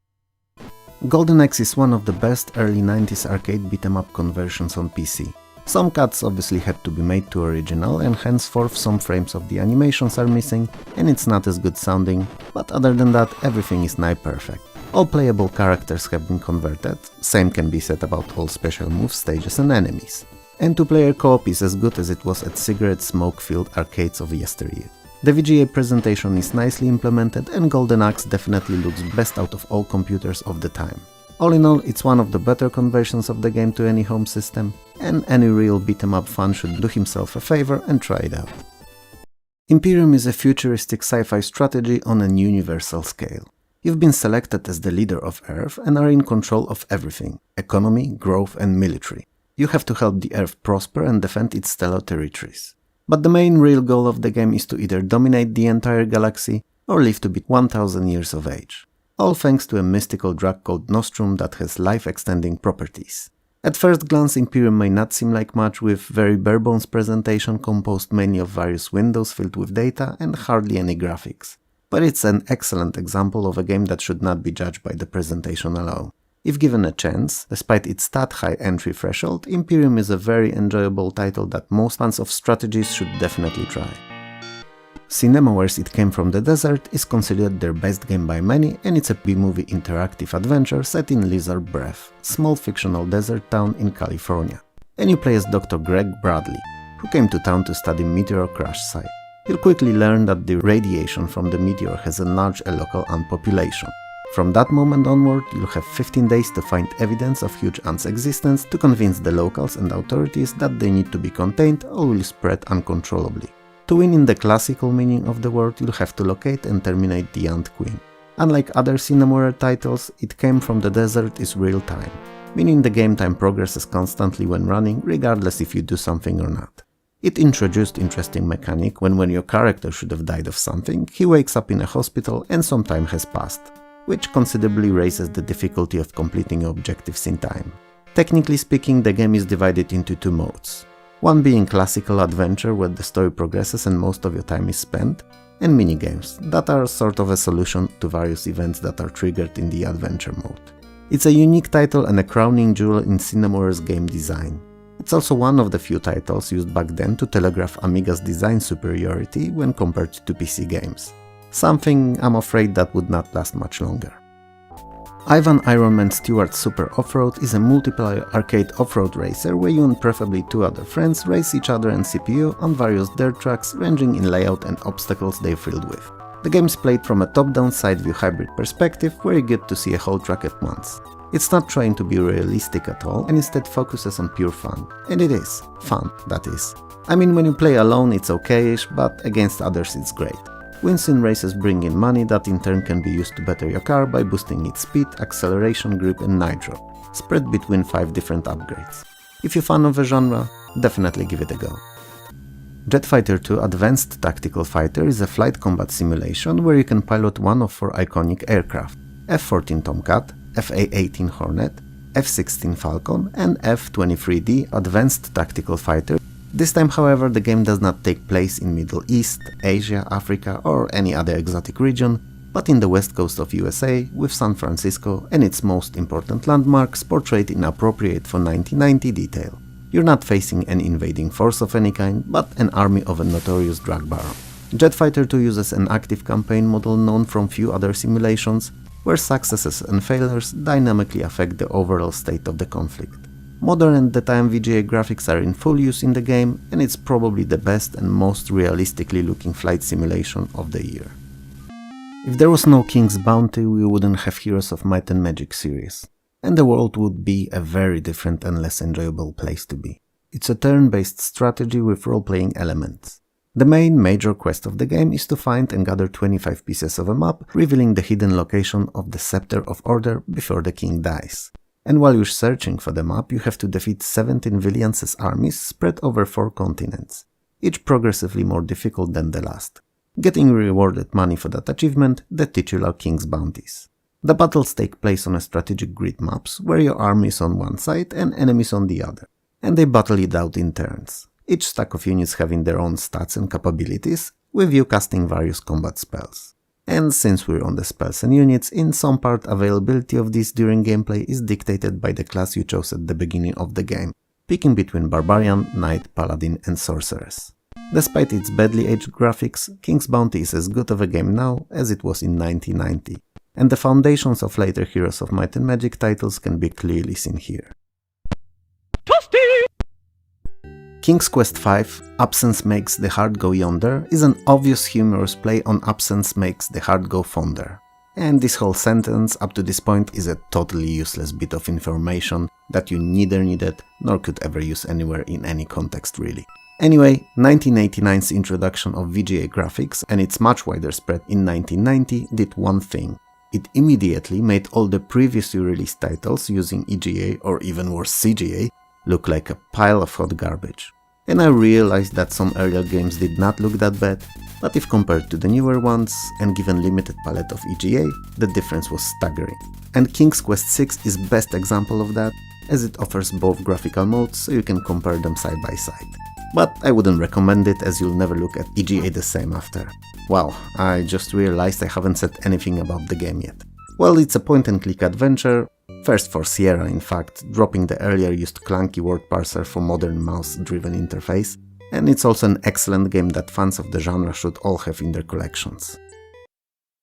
Golden Axe is one of the best early 90s arcade beat-em-up conversions on PC. Some cuts obviously had to be made to original, and henceforth some frames of the animations are missing and it's not as good sounding, but other than that everything is nigh perfect. All playable characters have been converted, same can be said about all special moves, stages and enemies. And two-player co-op is as good as it was at cigarette smoke-filled arcades of yesteryear. The VGA presentation is nicely implemented and Golden Axe definitely looks best out of all computers of the time. All in all, it's one of the better conversions of the game to any home system, and any real beat-em-up fan should do himself a favor and try it out. Imperium is a futuristic sci-fi strategy on an universal scale. You've been selected as the leader of Earth and are in control of everything: economy, growth and military. You have to help the Earth prosper and defend its stellar territories. But the main real goal of the game is to either dominate the entire galaxy or live to be 1000 years of age. All thanks to a mystical drug called Nostrum that has life-extending properties. At first glance, Imperium may not seem like much, with very bare-bones presentation composed mainly of various windows filled with data and hardly any graphics. But it's an excellent example of a game that should not be judged by the presentation alone. If given a chance, despite its stat-high entry threshold, Imperium is a very enjoyable title that most fans of strategies should definitely try. Cinemaware's It Came From The Desert is considered their best game by many, and it's a B-movie interactive adventure set in Lizard Breath, small fictional desert town in California. And you play as Dr. Greg Bradley, who came to town to study meteor crash site. You'll quickly learn that the radiation from the meteor has enlarged a local ant population. From that moment onward, you'll have 15 days to find evidence of huge ants' existence to convince the locals and authorities that they need to be contained or will spread uncontrollably. To win in the classical meaning of the word, you'll have to locate and terminate the Ant Queen. Unlike other Cinemaware titles, It Came From The Desert is real-time, meaning the game time progresses constantly when running, regardless if you do something or not. It introduced interesting mechanic when your character should have died of something, he wakes up in a hospital and some time has passed, which considerably raises the difficulty of completing objectives in time. Technically speaking, the game is divided into two modes. One being classical adventure, where the story progresses and most of your time is spent, and minigames, that are sort of a solution to various events that are triggered in the adventure mode. It's a unique title and a crowning jewel in Cinemaware's game design. It's also one of the few titles used back then to telegraph Amiga's design superiority when compared to PC games. Something, I'm afraid, that would not last much longer. Ivan Ironman Stewart Super Off-Road is a multiplayer arcade off-road racer where you and preferably two other friends race each other and CPU on various dirt tracks ranging in layout and obstacles they're filled with. The game is played from a top-down side-view hybrid perspective where you get to see a whole track at once. It's not trying to be realistic at all and instead focuses on pure fun. And it is. Fun, that is. I mean, when you play alone it's okay-ish, but against others it's great. Wins in races bring in money that in turn can be used to better your car by boosting its speed, acceleration, grip and nitro, spread between 5 different upgrades. If you're a fan of the genre, definitely give it a go. Jet Fighter 2 Advanced Tactical Fighter is a flight combat simulation where you can pilot one of 4 iconic aircraft: F-14 Tomcat, F-A-18 Hornet, F-16 Falcon and F-23D Advanced Tactical Fighter. This time, however, the game does not take place in Middle East, Asia, Africa or any other exotic region, but in the west coast of USA, with San Francisco and its most important landmarks portrayed in appropriate for 1990 detail. You're not facing an invading force of any kind, but an army of a notorious drug baron. Jet Fighter 2 uses an active campaign model known from few other simulations, where successes and failures dynamically affect the overall state of the conflict. Modern and the-time VGA graphics are in full use in the game, and it's probably the best and most realistically looking flight simulation of the year. If there was no King's Bounty, we wouldn't have Heroes of Might and Magic series, and the world would be a very different and less enjoyable place to be. It's a turn-based strategy with role-playing elements. The main major quest of the game is to find and gather 25 pieces of a map, revealing the hidden location of the Scepter of Order before the king dies. And while you're searching for the map, you have to defeat 17 villains' armies spread over 4 continents, each progressively more difficult than the last, getting rewarded money for that achievement, the titular King's Bounties. The battles take place on a strategic grid maps, where your army is on one side and enemies on the other, and they battle it out in turns, each stack of units having their own stats and capabilities, with you casting various combat spells. And since we're on the spells and units, in some part availability of these during gameplay is dictated by the class you chose at the beginning of the game, picking between Barbarian, Knight, Paladin and Sorceress. Despite its badly aged graphics, King's Bounty is as good of a game now as it was in 1990, and the foundations of later Heroes of Might and Magic titles can be clearly seen here. King's Quest V, Absence Makes the Heart Go Yonder, is an obvious humorous play on Absence Makes the Heart Go Fonder. And this whole sentence up to this point is a totally useless bit of information that you neither needed nor could ever use anywhere in any context really. Anyway, 1989's introduction of VGA graphics and its much wider spread in 1990 did one thing. It immediately made all the previously released titles using EGA or even worse CGA look like a pile of hot garbage. And I realized that some earlier games did not look that bad, but if compared to the newer ones and given limited palette of EGA, the difference was staggering. And King's Quest VI is best example of that, as it offers both graphical modes so you can compare them side by side. But I wouldn't recommend it as you'll never look at EGA the same after. Wow, I just realized I haven't said anything about the game yet. Well, it's a point-and-click adventure, first for Sierra in fact, dropping the earlier used clunky word parser for modern mouse-driven interface, and it's also an excellent game that fans of the genre should all have in their collections.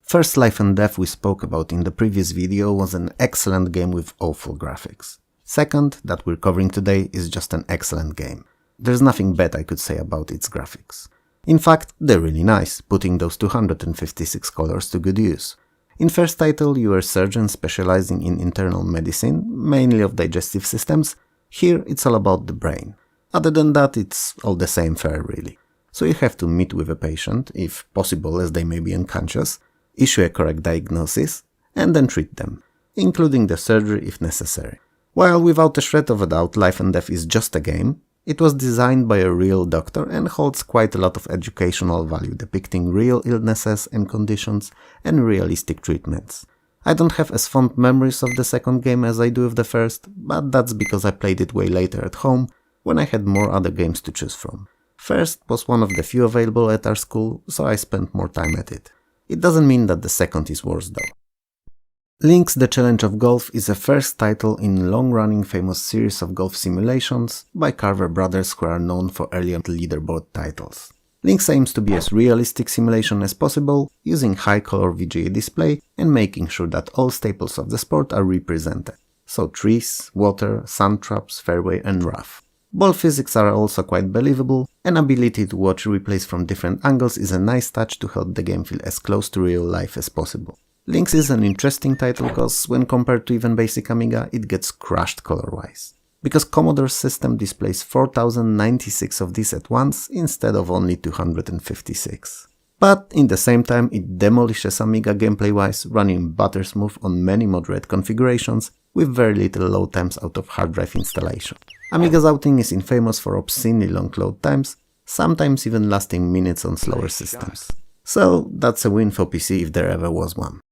First Life and Death we spoke about in the previous video was an excellent game with awful graphics. Second, that we're covering today, is just an excellent game. There's nothing bad I could say about its graphics. In fact, they're really nice, putting those 256 colors to good use. In first title you are a surgeon specializing in internal medicine, mainly of digestive systems. Here it's all about the brain. Other than that, it's all the same fare really. So you have to meet with a patient, if possible as they may be unconscious, issue a correct diagnosis, and then treat them, including the surgery if necessary. While without a shred of a doubt Life and Death is just a game, it was designed by a real doctor and holds quite a lot of educational value, depicting real illnesses and conditions and realistic treatments. I don't have as fond memories of the second game as I do of the first, but that's because I played it way later at home, when I had more other games to choose from. First was one of the few available at our school, so I spent more time at it. It doesn't mean that the second is worse though. Link's The Challenge of Golf is a first title in a long-running famous series of golf simulations by Carver brothers who are known for earlier leaderboard titles. Link's aims to be as realistic simulation as possible, using high-color VGA display and making sure that all staples of the sport are represented. So trees, water, sand traps, fairway and rough. Ball physics are also quite believable, and ability to watch replays from different angles is a nice touch to help the game feel as close to real life as possible. Link's is an interesting title because when compared to even basic Amiga, it gets crushed color-wise. Because Commodore's system displays 4096 of these at once instead of only 256. But in the same time it demolishes Amiga gameplay-wise, running buttersmooth on many moderate configurations with very little load times out of hard drive installation. Amiga's outing is infamous for obscenely long load times, sometimes even lasting minutes on slower systems. So that's a win for PC if there ever was one.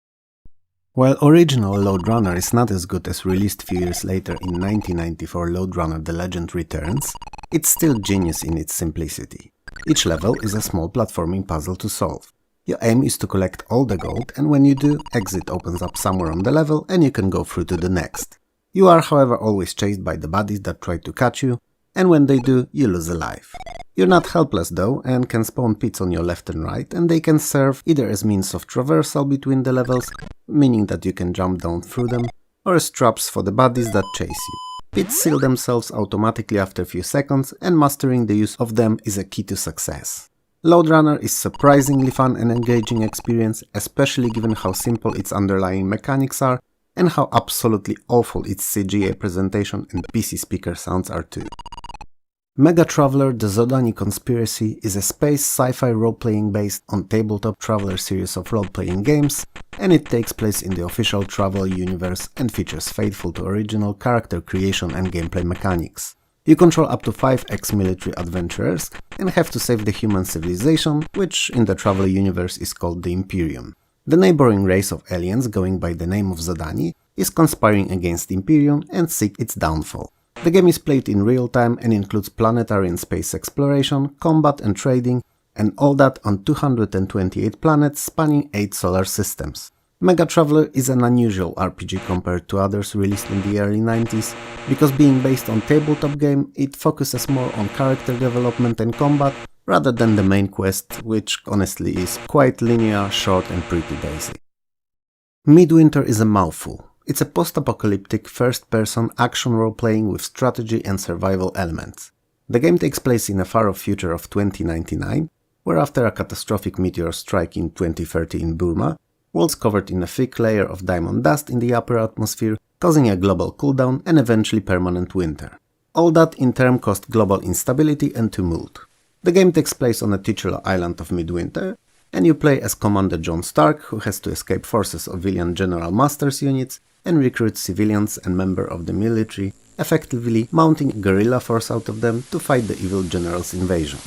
While original Lode Runner is not as good as released few years later in 1994 Lode Runner The Legend Returns, it's still genius in its simplicity. Each level is a small platforming puzzle to solve. Your aim is to collect all the gold, and when you do, exit opens up somewhere on the level and you can go through to the next. You are however always chased by the baddies that try to catch you, and when they do, you lose a life. You're not helpless though, and can spawn pits on your left and right, and they can serve either as means of traversal between the levels, meaning that you can jump down through them, or as traps for the baddies that chase you. Pits seal themselves automatically after a few seconds, and mastering the use of them is a key to success. Lode Runner is surprisingly fun and engaging experience, especially given how simple its underlying mechanics are, and how absolutely awful its CGA presentation and PC speaker sounds are too. Mega Traveler The Zodani Conspiracy is a space sci-fi role-playing based on Tabletop Traveler series of role-playing games, and it takes place in the official Traveler universe and features faithful to original character creation and gameplay mechanics. You control up to 5 ex-military adventurers and have to save the human civilization, which in the Traveler universe is called the Imperium. The neighboring race of aliens going by the name of Zodani is conspiring against the Imperium and seek its downfall. The game is played in real time and includes planetary and space exploration, combat and trading, and all that on 228 planets spanning 8 solar systems. Mega Traveler is an unusual RPG compared to others released in the early 90s, because being based on tabletop game, it focuses more on character development and combat rather than the main quest, which honestly is quite linear, short and pretty basic. Midwinter is a mouthful. It's a post-apocalyptic first-person action role-playing with strategy and survival elements. The game takes place in a far-off future of 2099, where after a catastrophic meteor strike in 2030 in Burma, world's covered in a thick layer of diamond dust in the upper atmosphere, causing a global cooldown and eventually permanent winter. All that in turn caused global instability and tumult. The game takes place on the titular island of Midwinter, and you play as Commander John Stark, who has to escape forces of villain General Masters units and recruit civilians and members of the military, effectively mounting a guerrilla force out of them to fight the evil general's invasion.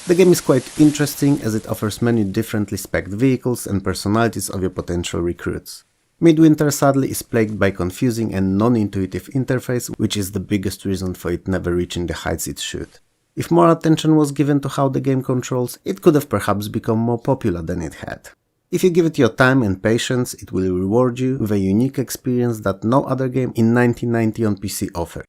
The game is quite interesting as it offers many differently spec'd vehicles and personalities of your potential recruits. Midwinter sadly is plagued by confusing and non-intuitive interface, which is the biggest reason for it never reaching the heights it should. If more attention was given to how the game controls, it could have perhaps become more popular than it had. If you give it your time and patience, it will reward you with a unique experience that no other game in 1990 on PC offered.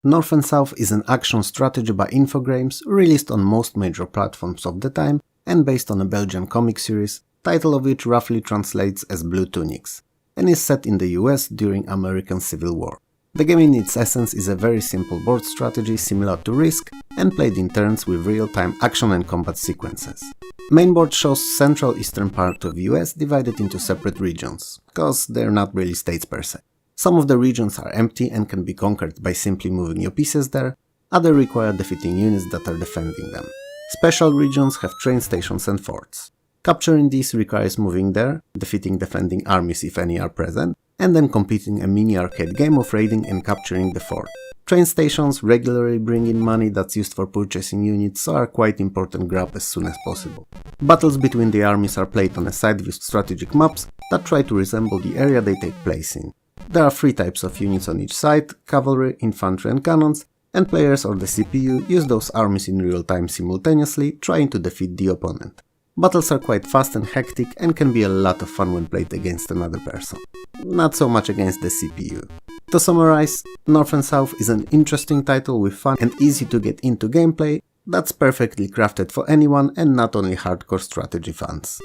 North and South is an action strategy by Infogrames, released on most major platforms of the time and based on a Belgian comic series, title of which roughly translates as Blue Tunics, and is set in the US during American Civil War. The game in its essence is a very simple board strategy similar to Risk and played in turns with real-time action and combat sequences. Mainboard shows central eastern part of US divided into separate regions, cause they're not really states per se. Some of the regions are empty and can be conquered by simply moving your pieces there, others require defeating units that are defending them. Special regions have train stations and forts. Capturing these requires moving there, defeating defending armies if any are present, and then completing a mini-arcade game of raiding and capturing the fort. Train stations regularly bring in money that's used for purchasing units, so are quite important grab as soon as possible. Battles between the armies are played on a side-view strategic maps that try to resemble the area they take place in. There are 3 types of units on each side: cavalry, infantry and cannons, and players or the CPU use those armies in real time simultaneously, trying to defeat the opponent. Battles are quite fast and hectic and can be a lot of fun when played against another person. Not so much against the CPU. To summarize, North and South is an interesting title with fun and easy to get into gameplay that's perfectly crafted for anyone and not only hardcore strategy fans.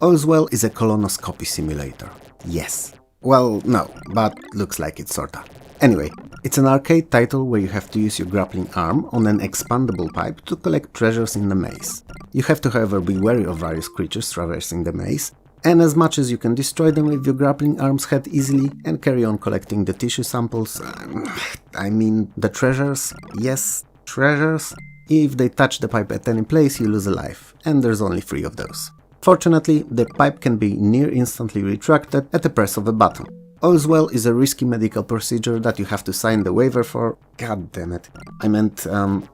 All's Well is a colonoscopy simulator. Yes. Well, no, but looks like it sorta. Anyway, it's an arcade title where you have to use your grappling arm on an expandable pipe to collect treasures in the maze. You have to however be wary of various creatures traversing the maze, and as much as you can destroy them with your grappling arm's head easily and carry on collecting the tissue samples, the treasures, yes, treasures. If they touch the pipe at any place you lose a life, and there's only 3 of those. Fortunately, the pipe can be near instantly retracted at the press of a button. All's Well is a risky medical procedure that you have to sign the waiver for. God damn it.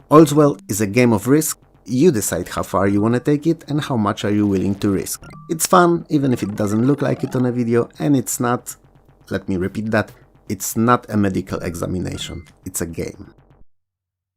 All's Well is a game of risk. You decide how far you want to take it and how much are you willing to risk. It's fun, even if it doesn't look like it on a video, and it's not, let me repeat that, it's not a medical examination, it's a game.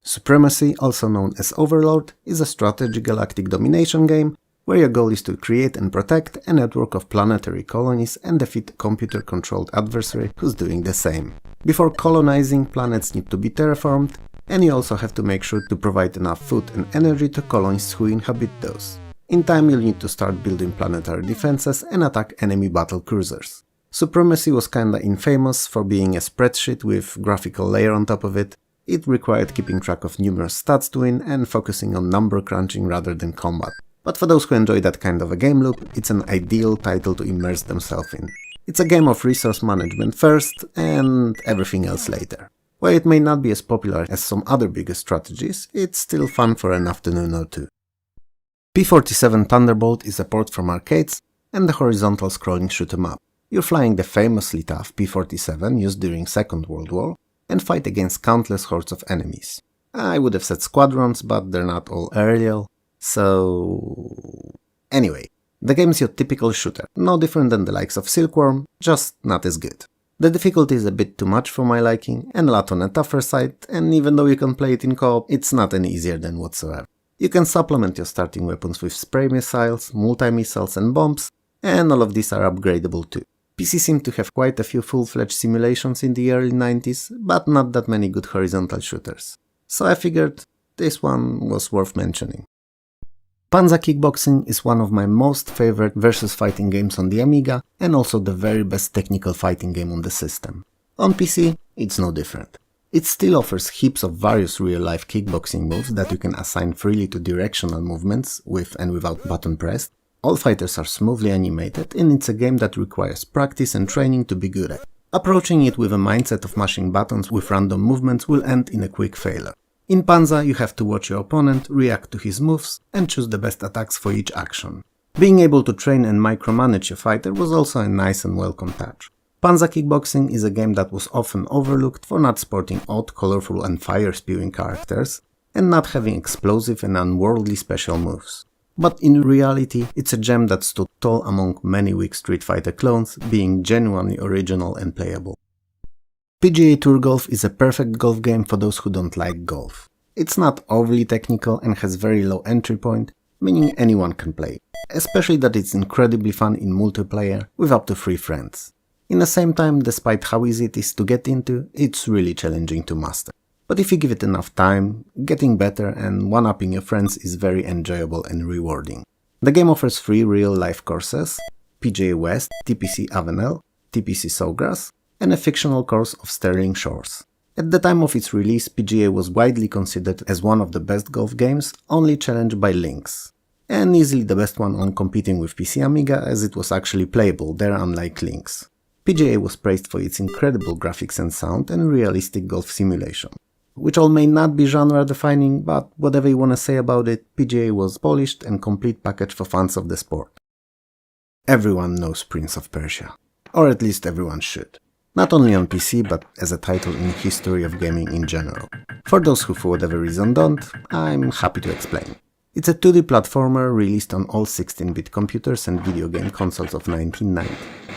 Supremacy, also known as Overlord, is a strategy galactic domination game where your goal is to create and protect a network of planetary colonies and defeat a computer-controlled adversary who's doing the same. Before colonizing, planets need to be terraformed, and you also have to make sure to provide enough food and energy to colonists who inhabit those. In time you'll need to start building planetary defenses and attack enemy battle cruisers. Supremacy was kinda infamous for being a spreadsheet with graphical layer on top of it. It required keeping track of numerous stats to win and focusing on number crunching rather than combat. But for those who enjoy that kind of a game loop, it's an ideal title to immerse themselves in. It's a game of resource management first, and everything else later. While it may not be as popular as some other bigger strategies, it's still fun for an afternoon or two. P-47 Thunderbolt is a port from arcades and the horizontal scrolling shoot 'em up. You're flying the famously tough P-47 used during Second World War and fight against countless hordes of enemies. I would have said squadrons, but they're not all aerial. So anyway, the game is your typical shooter, no different than the likes of Silkworm, just not as good. The difficulty is a bit too much for my liking and a lot on a tougher side, and even though you can play it in co-op, it's not any easier than whatsoever. You can supplement your starting weapons with spray missiles, multi-missiles and bombs, and all of these are upgradable too. PC seemed to have quite a few full-fledged simulations in the early 90s, but not that many good horizontal shooters. So I figured this one was worth mentioning. Panzer Kickboxing is one of my most favorite versus fighting games on the Amiga, and also the very best technical fighting game on the system. On PC, it's no different. It still offers heaps of various real-life kickboxing moves that you can assign freely to directional movements with and without button pressed. All fighters are smoothly animated, and it's a game that requires practice and training to be good at. Approaching it with a mindset of mashing buttons with random movements will end in a quick failure. In Panzer, you have to watch your opponent, react to his moves, and choose the best attacks for each action. Being able to train and micromanage your fighter was also a nice and welcome touch. Panzer Kickboxing is a game that was often overlooked for not sporting odd, colorful and fire-spewing characters, and not having explosive and unworldly special moves. But in reality, it's a gem that stood tall among many weak Street Fighter clones, being genuinely original and playable. PGA Tour Golf is a perfect golf game for those who don't like golf. It's not overly technical and has very low entry point, meaning anyone can play, especially that it's incredibly fun in multiplayer with up to 3 friends. In the same time, despite how easy it is to get into, it's really challenging to master. But if you give it enough time, getting better and one-upping your friends is very enjoyable and rewarding. The game offers 3 real-life courses: PGA West, TPC Avenel, TPC Sawgrass, and a fictional course of Sterling Shores. At the time of its release, PGA was widely considered as one of the best golf games, only challenged by Lynx. And easily the best one on competing with PC Amiga, as it was actually playable there unlike Lynx. PGA was praised for its incredible graphics and sound and realistic golf simulation. Which all may not be genre defining, but whatever you wanna say about it, PGA was polished and complete package for fans of the sport. Everyone knows Prince of Persia. Or at least everyone should. Not only on PC, but as a title in history of gaming in general. For those who for whatever reason don't, I'm happy to explain. It's a 2D platformer released on all 16-bit computers and video game consoles of 1990,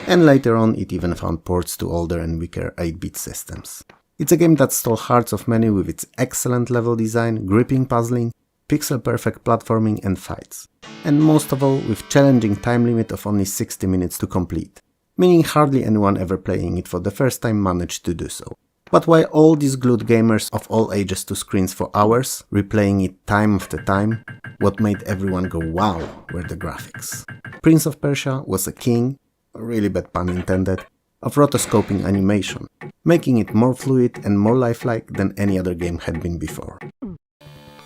and later on it even found ports to older and weaker 8-bit systems. It's a game that stole hearts of many with its excellent level design, gripping puzzling, pixel-perfect platforming and fights. And most of all, with challenging time limit of only 60 minutes to complete. Meaning hardly anyone ever playing it for the first time managed to do so. But why all these glued gamers of all ages to screens for hours, replaying it time after time, what made everyone go wow were the graphics. Prince of Persia was a king, a really bad pun intended, of rotoscoping animation, making it more fluid and more lifelike than any other game had been before.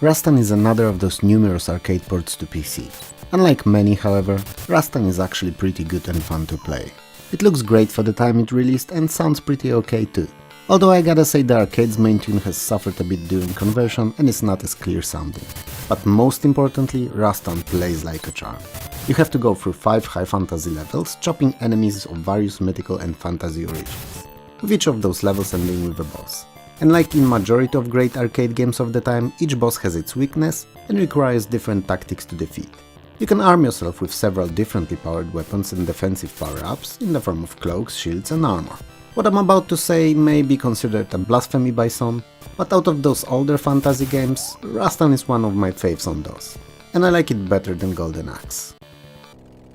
Rastan is another of those numerous arcade ports to PC. Unlike many, however, Rastan is actually pretty good and fun to play. It looks great for the time it released and sounds pretty okay too. Although I gotta say the arcade's main tune has suffered a bit during conversion and is not as clear sounding. But most importantly, Rastan plays like a charm. You have to go through 5 high fantasy levels, chopping enemies of various mythical and fantasy origins, with each of those levels ending with a boss. And like in majority of great arcade games of the time, each boss has its weakness and requires different tactics to defeat. You can arm yourself with several differently powered weapons and defensive power-ups in the form of cloaks, shields and armor. What I'm about to say may be considered a blasphemy by some, but out of those older fantasy games, Rastan is one of my faves on those, and I like it better than Golden Axe.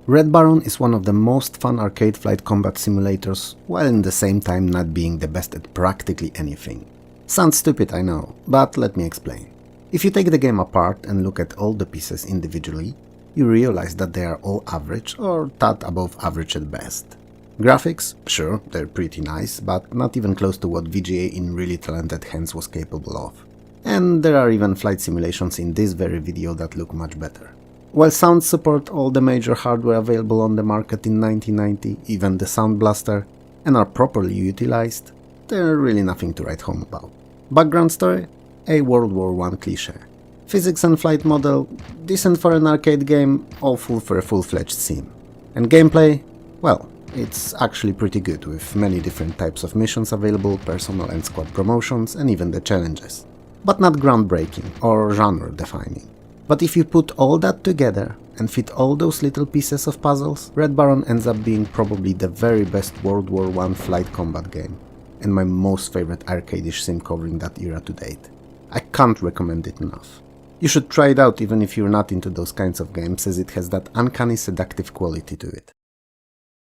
Red Baron is one of the most fun arcade flight combat simulators, while in the same time not being the best at practically anything. Sounds stupid, I know, but let me explain. If you take the game apart and look at all the pieces individually, you realize that they are all average or tad above average at best. Graphics, sure, they're pretty nice, but not even close to what VGA in really talented hands was capable of. And there are even flight simulations in this very video that look much better. While sounds support all the major hardware available on the market in 1990, even the Sound Blaster, and are properly utilized, they're really nothing to write home about. Background story? A World War I cliché. Physics and flight model, decent for an arcade game, awful for a full-fledged sim. And gameplay? Well, it's actually pretty good, with many different types of missions available, personal and squad promotions, and even the challenges. But not groundbreaking or genre-defining. But if you put all that together and fit all those little pieces of puzzles, Red Baron ends up being probably the very best World War I flight combat game, and my most favorite arcadish sim covering that era to date. I can't recommend it enough. You should try it out even if you're not into those kinds of games, as it has that uncanny seductive quality to it.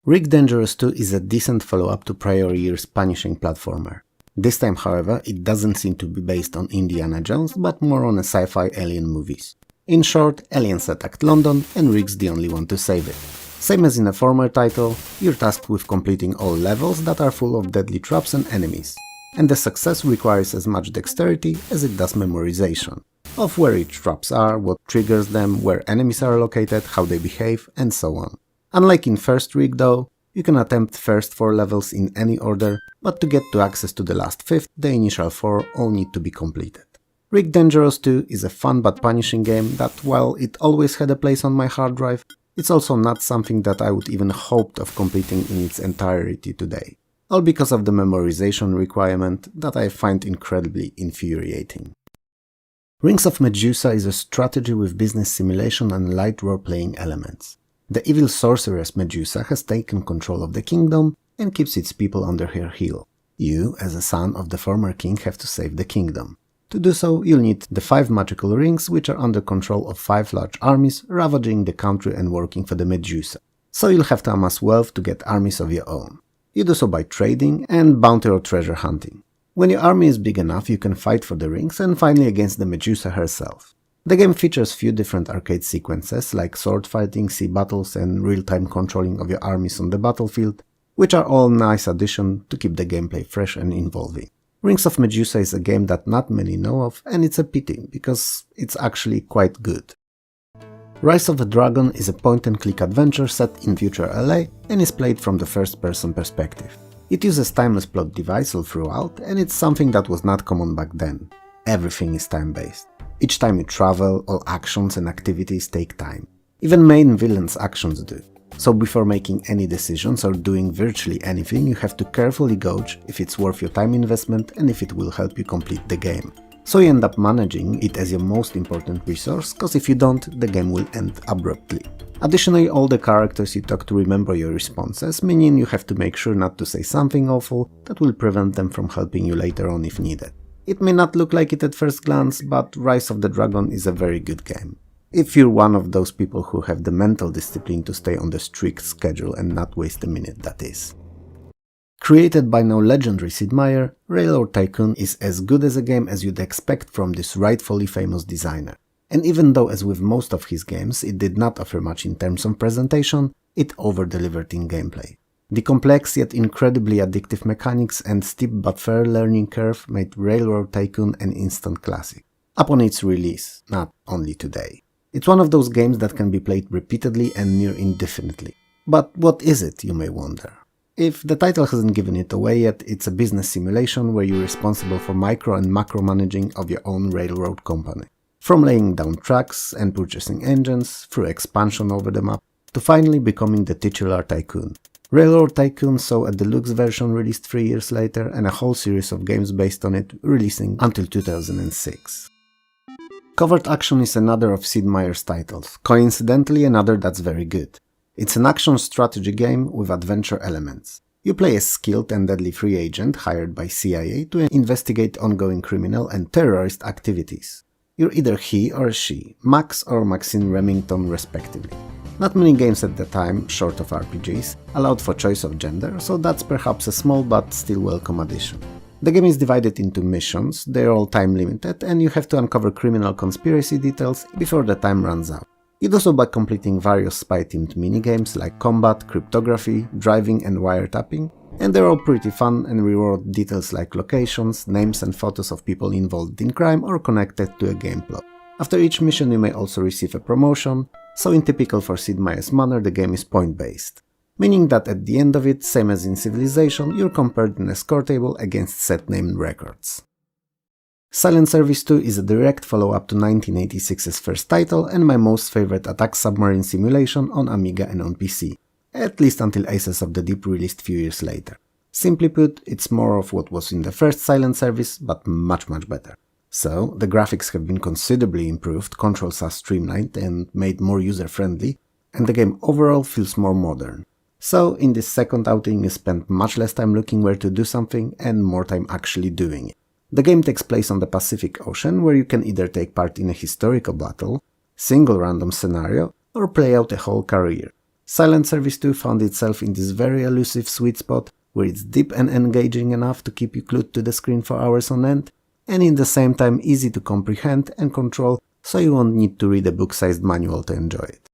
Rick Dangerous 2 is a decent follow-up to prior year's punishing platformer. This time, however, it doesn't seem to be based on Indiana Jones, but more on a sci-fi alien movies. In short, aliens attacked London and Rick's the only one to save it. Same as in a former title, you're tasked with completing all levels that are full of deadly traps and enemies. And the success requires as much dexterity as it does memorization, of where each traps are, what triggers them, where enemies are located, how they behave, and so on. Unlike in first Rick though, you can attempt first 4 levels in any order, but to get to access to the last 5th, the initial 4 all need to be completed. Rick Dangerous 2 is a fun but punishing game that, while it always had a place on my hard drive, it's also not something that I would even hoped of completing in its entirety today. All because of the memorization requirement that I find incredibly infuriating. Rings of Medusa is a strategy with business simulation and light role-playing elements. The evil sorceress Medusa has taken control of the kingdom and keeps its people under her heel. You, as a son of the former king, have to save the kingdom. To do so, you'll need the 5 magical rings, which are under control of 5 large armies ravaging the country and working for the Medusa. So you'll have to amass wealth to get armies of your own. You do so by trading and bounty or treasure hunting. When your army is big enough, you can fight for the rings and finally against the Medusa herself. The game features few different arcade sequences like sword fighting, sea battles and real-time controlling of your armies on the battlefield, which are all nice addition to keep the gameplay fresh and involving. Rings of Medusa is a game that not many know of, and it's a pity, because it's actually quite good. Rise of the Dragon is a point-and-click adventure set in future LA and is played from the first-person perspective. It uses timeless plot device all throughout, and it's something that was not common back then. Everything is time-based. Each time you travel, all actions and activities take time. Even main villains' actions do. So before making any decisions or doing virtually anything, you have to carefully gauge if it's worth your time investment and if it will help you complete the game. So you end up managing it as your most important resource, cause if you don't, the game will end abruptly. Additionally, all the characters you talk to remember your responses, meaning you have to make sure not to say something awful that will prevent them from helping you later on if needed. It may not look like it at first glance, but Rise of the Dragon is a very good game. If you're one of those people who have the mental discipline to stay on the strict schedule and not waste a minute, that is. Created by now legendary Sid Meier, Railroad Tycoon is as good as a game as you'd expect from this rightfully famous designer. And even though, as with most of his games, it did not offer much in terms of presentation, it over-delivered in gameplay. The complex yet incredibly addictive mechanics and steep but fair learning curve made Railroad Tycoon an instant classic. Upon its release, not only today. It's one of those games that can be played repeatedly and near indefinitely. But what is it, you may wonder? If the title hasn't given it away yet, it's a business simulation where you're responsible for micro and macro managing of your own railroad company. From laying down tracks and purchasing engines, through expansion over the map, to finally becoming the titular tycoon. Railroad Tycoon saw a deluxe version released 3 years later and a whole series of games based on it releasing until 2006. Covert Action is another of Sid Meier's titles, coincidentally another that's very good. It's an action strategy game with adventure elements. You play a skilled and deadly free agent hired by CIA to investigate ongoing criminal and terrorist activities. You're either he or she, Max or Maxine Remington respectively. Not many games at the time, short of RPGs, allowed for choice of gender, so that's perhaps a small but still welcome addition. The game is divided into missions, they're all time limited, and you have to uncover criminal conspiracy details before the time runs out. You do so by completing various spy-themed minigames like combat, cryptography, driving and wiretapping, and they're all pretty fun and reward details like locations, names and photos of people involved in crime or connected to a game plot. After each mission you may also receive a promotion, so in typical for Sid Meier's manner the game is point-based. Meaning that at the end of it, same as in Civilization, you're compared in a score table against set named records. Silent Service 2 is a direct follow-up to 1986's first title and my most favorite attack submarine simulation on Amiga and on PC, at least until Aces of the Deep released few years later. Simply put, it's more of what was in the first Silent Service, but much better. So, the graphics have been considerably improved, controls are streamlined and made more user-friendly, and the game overall feels more modern. So, in this second outing you spend much less time looking where to do something and more time actually doing it. The game takes place on the Pacific Ocean, where you can either take part in a historical battle, single random scenario, or play out a whole career. Silent Service 2 found itself in this very elusive sweet spot, where it's deep and engaging enough to keep you glued to the screen for hours on end, and in the same time easy to comprehend and control, so you won't need to read a book-sized manual to enjoy it.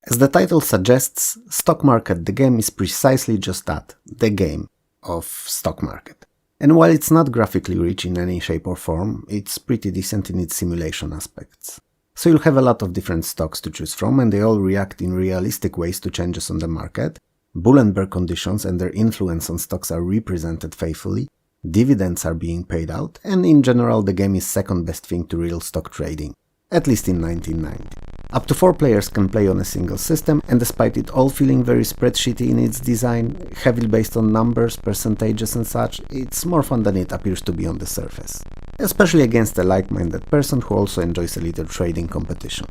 As the title suggests, Stock Market the game is precisely just that, the game of stock market. And while it's not graphically rich in any shape or form, it's pretty decent in its simulation aspects. So you'll have a lot of different stocks to choose from, and they all react in realistic ways to changes on the market. Bull and bear conditions and their influence on stocks are represented faithfully, dividends are being paid out, and in general the game is second best thing to real stock trading, at least in 1990. Up to 4 players can play on a single system, and despite it all feeling very spreadsheety in its design, heavily based on numbers, percentages and such, it's more fun than it appears to be on the surface. Especially against a like-minded person who also enjoys a little trading competition.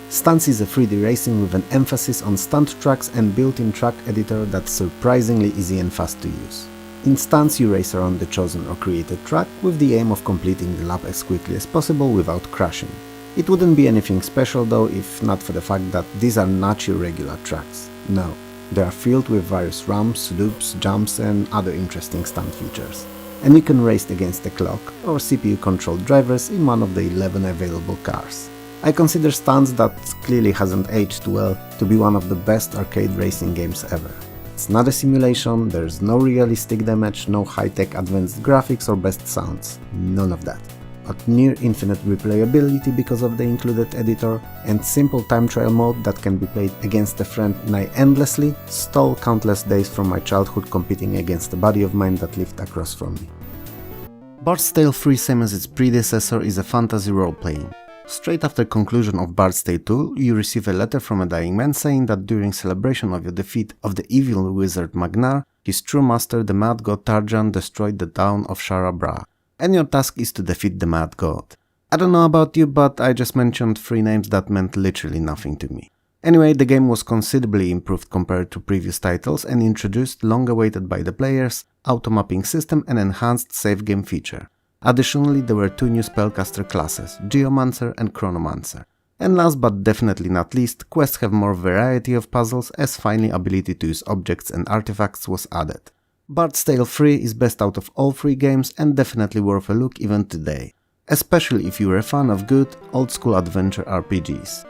Stunts is a 3D racing with an emphasis on stunt tracks and built-in track editor that's surprisingly easy and fast to use. In Stunts you race around the chosen or created track with the aim of completing the lap as quickly as possible without crashing. It wouldn't be anything special though if not for the fact that these are not your regular tracks. No, they are filled with various ramps, loops, jumps and other interesting stunt features. And you can race against the clock or CPU-controlled drivers in one of the 11 available cars. I consider Stunts, that clearly hasn't aged well, to be one of the best arcade racing games ever. It's not a simulation, there's no realistic damage, no high-tech advanced graphics or best sounds, none of that. But near infinite replayability because of the included editor, and simple time trial mode that can be played against a friend nigh endlessly, stole countless days from my childhood competing against a buddy of mine that lived across from me. Bard's Tale 3, same as its predecessor, is a fantasy role-playing. Straight after conclusion of Bard's Tale 2, you receive a letter from a dying man saying that during celebration of your defeat of the evil wizard Magnar, his true master, the mad god Tarjan, destroyed the town of Shara Bra, and your task is to defeat the mad god. I don't know about you, but I just mentioned 3 names that meant literally nothing to me. Anyway, the game was considerably improved compared to previous titles and introduced, long awaited by the players, auto-mapping system and enhanced save game feature. Additionally, there were 2 new spellcaster classes, Geomancer and Chronomancer. And last but definitely not least, quests have more variety of puzzles, as finally ability to use objects and artifacts was added. Bard's Tale 3 is best out of all 3 games and definitely worth a look even today, especially if you are a fan of good, old-school adventure RPGs.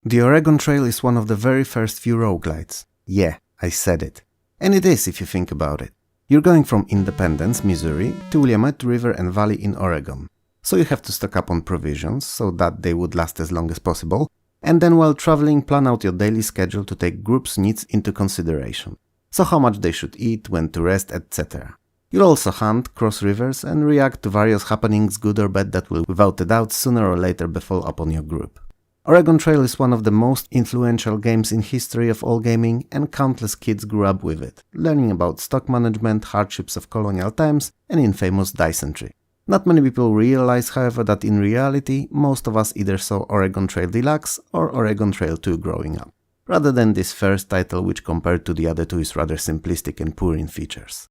The Oregon Trail is one of the very first few roguelites. Yeah, I said it. And it is if you think about it. You're going from Independence, Missouri, to Willamette River and Valley in Oregon. So you have to stock up on provisions, so that they would last as long as possible, and then while traveling plan out your daily schedule to take group's needs into consideration. So how much they should eat, when to rest, etc. You'll also hunt, cross rivers, and react to various happenings, good or bad, that will without a doubt sooner or later befall upon your group. Oregon Trail is one of the most influential games in history of all gaming, and countless kids grew up with it, learning about stock management, hardships of colonial times, and infamous dice entry. Not many people realize, however, that in reality, most of us either saw Oregon Trail Deluxe or Oregon Trail 2 growing up, rather than this first title, which compared to the other 2 is rather simplistic and poor in features.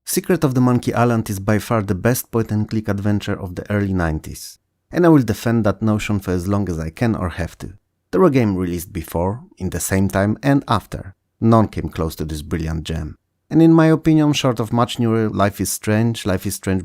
Secret of the Monkey Island is by far the best point-and-click adventure of the early 90s. And I will defend that notion for as long as I can or have to. There were games released before, in the same time and after. None came close to this brilliant gem. And in my opinion, short of much newer Life is Strange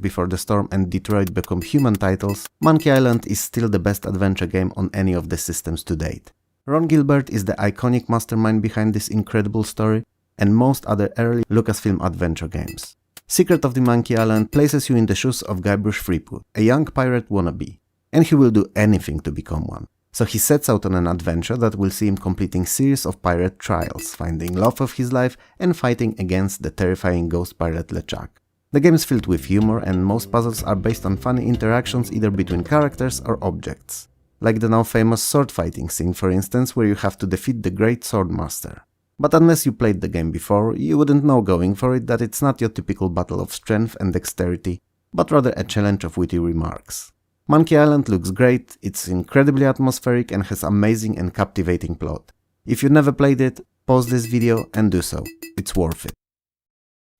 Before the Storm and Detroit Become Human titles, Monkey Island is still the best adventure game on any of the systems to date. Ron Gilbert is the iconic mastermind behind this incredible story and most other early Lucasfilm adventure games. Secret of the Monkey Island places you in the shoes of Guybrush Threepwood, a young pirate wannabe. And he will do anything to become one. So he sets out on an adventure that will see him completing series of pirate trials, finding love of his life and fighting against the terrifying ghost pirate LeChuck. The game is filled with humor and most puzzles are based on funny interactions either between characters or objects. Like the now famous sword fighting scene, for instance, where you have to defeat the Great Swordmaster. But unless you played the game before, you wouldn't know going for it that it's not your typical battle of strength and dexterity, but rather a challenge of witty remarks. Monkey Island looks great, it's incredibly atmospheric and has amazing and captivating plot. If you never played it, pause this video and do so, it's worth it.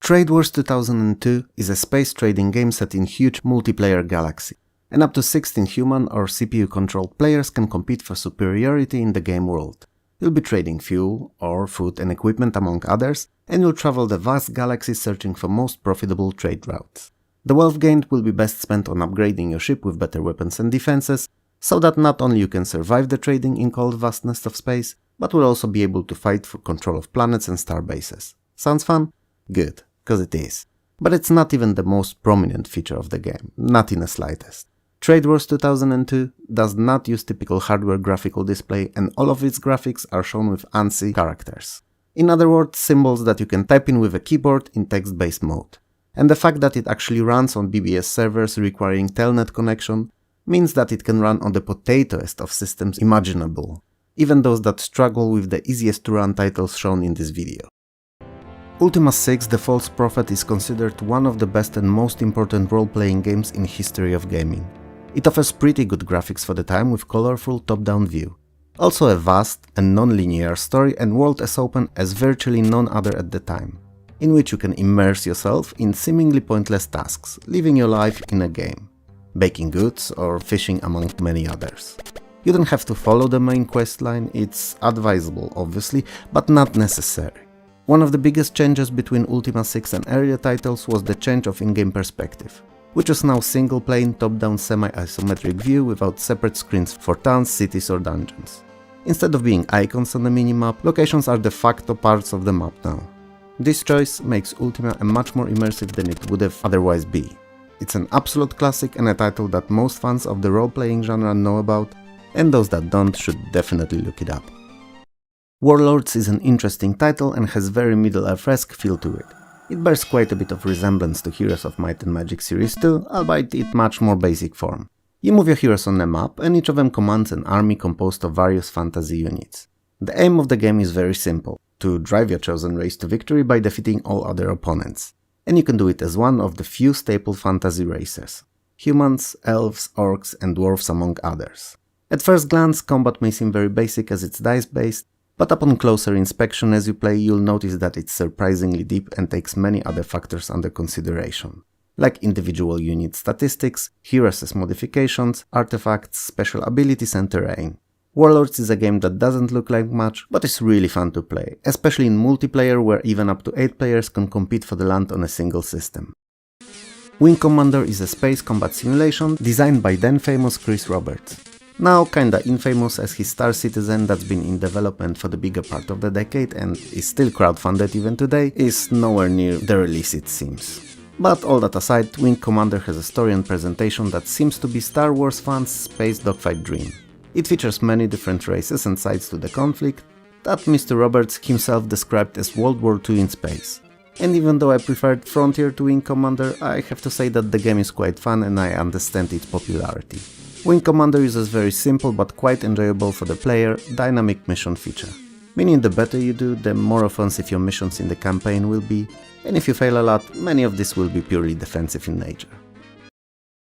Trade Wars 2002 is a space trading game set in huge multiplayer galaxy, and up to 16 human or CPU-controlled players can compete for superiority in the game world. You'll be trading fuel, or food and equipment among others, and you'll travel the vast galaxy searching for most profitable trade routes. The wealth gained will be best spent on upgrading your ship with better weapons and defenses, so that not only you can survive the trading in cold vastness of space, but will also be able to fight for control of planets and star bases. Sounds fun? Good, cause it is. But it's not even the most prominent feature of the game, not in the slightest. Trade Wars 2002 does not use typical hardware graphical display, and all of its graphics are shown with ANSI characters. In other words, symbols that you can type in with a keyboard in text-based mode. And the fact that it actually runs on BBS servers requiring telnet connection means that it can run on the potatoest of systems imaginable, even those that struggle with the easiest to run titles shown in this video. Ultima 6: The False Prophet is considered one of the best and most important role-playing games in history of gaming. It offers pretty good graphics for the time with colorful top-down view. Also a vast and non-linear story and world as open as virtually none other at the time, in which you can immerse yourself in seemingly pointless tasks, living your life in a game, baking goods or fishing among many others. You don't have to follow the main quest line, it's advisable obviously, but not necessary. One of the biggest changes between Ultima 6 and earlier titles was the change of in-game perspective, which is now single-plane, top-down semi-isometric view without separate screens for towns, cities or dungeons. Instead of being icons on the minimap, locations are de facto parts of the map now. This choice makes Ultima a much more immersive than it would have otherwise be. It's an absolute classic and a title that most fans of the role-playing genre know about, and those that don't should definitely look it up. Warlords is an interesting title and has very Middle-earth-esque feel to it. It bears quite a bit of resemblance to Heroes of Might and Magic Series 2, albeit in much more basic form. You move your heroes on a map, and each of them commands an army composed of various fantasy units. The aim of the game is very simple: to drive your chosen race to victory by defeating all other opponents. And you can do it as one of the few staple fantasy races: humans, elves, orcs and dwarves among others. At first glance, combat may seem very basic as it's dice-based, but upon closer inspection as you play, you'll notice that it's surprisingly deep and takes many other factors under consideration, like individual unit statistics, heroes' modifications, artifacts, special abilities and terrain. Warlords is a game that doesn't look like much, but is really fun to play, especially in multiplayer where even up to 8 players can compete for the land on a single system. Wing Commander is a space combat simulation designed by then famous Chris Roberts. Now kinda infamous as his Star Citizen that's been in development for the bigger part of the decade and is still crowdfunded even today, is nowhere near the release it seems. But all that aside, Wing Commander has a story and presentation that seems to be Star Wars fans' space dogfight dream. It features many different races and sides to the conflict that Mr. Roberts himself described as World War II in space. And even though I preferred Frontier to Wing Commander, I have to say that the game is quite fun and I understand its popularity. Wing Commander uses very simple but quite enjoyable for the player dynamic mission feature, meaning the better you do, the more offensive your missions in the campaign will be, and if you fail a lot, many of these will be purely defensive in nature.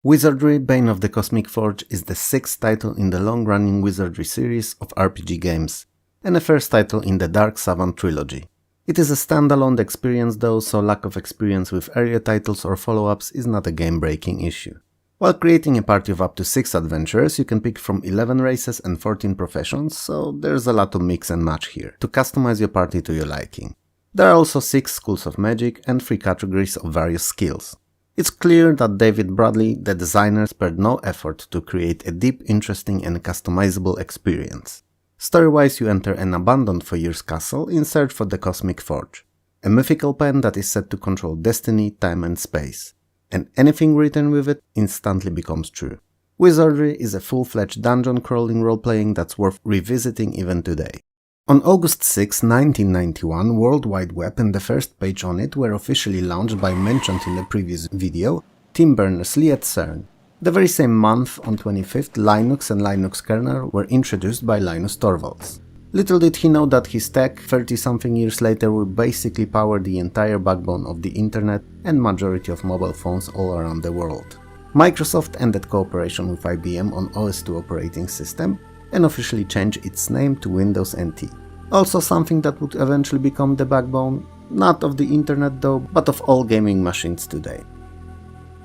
Wizardry: Bane of the Cosmic Forge is the 6th title in the long-running Wizardry series of RPG games, and the first title in the Dark Savant trilogy. It is a standalone experience though, so lack of experience with earlier titles or follow-ups is not a game-breaking issue. While creating a party of up to 6 adventurers, you can pick from 11 races and 14 professions, so there's a lot to mix and match here, to customize your party to your liking. There are also 6 schools of magic and 3 categories of various skills. It's clear that David Bradley, the designer, spared no effort to create a deep, interesting and customizable experience. Story-wise, you enter an abandoned for years castle in search for the Cosmic Forge, a mythical pen that is said to control destiny, time and space, and anything written with it instantly becomes true. Wizardry is a full-fledged dungeon-crawling role-playing that's worth revisiting even today. On August 6, 1991, World Wide Web and the first page on it were officially launched by mentioned in the previous video, Tim Berners-Lee at CERN. The very same month, on 25th, Linux and Linux kernel were introduced by Linus Torvalds. Little did he know that his tech, 30-something years later, will basically power the entire backbone of the internet and majority of mobile phones all around the world. Microsoft ended cooperation with IBM on OS/2 operating system and officially changed its name to Windows NT. Also something that would eventually become the backbone, not of the internet though, but of all gaming machines today.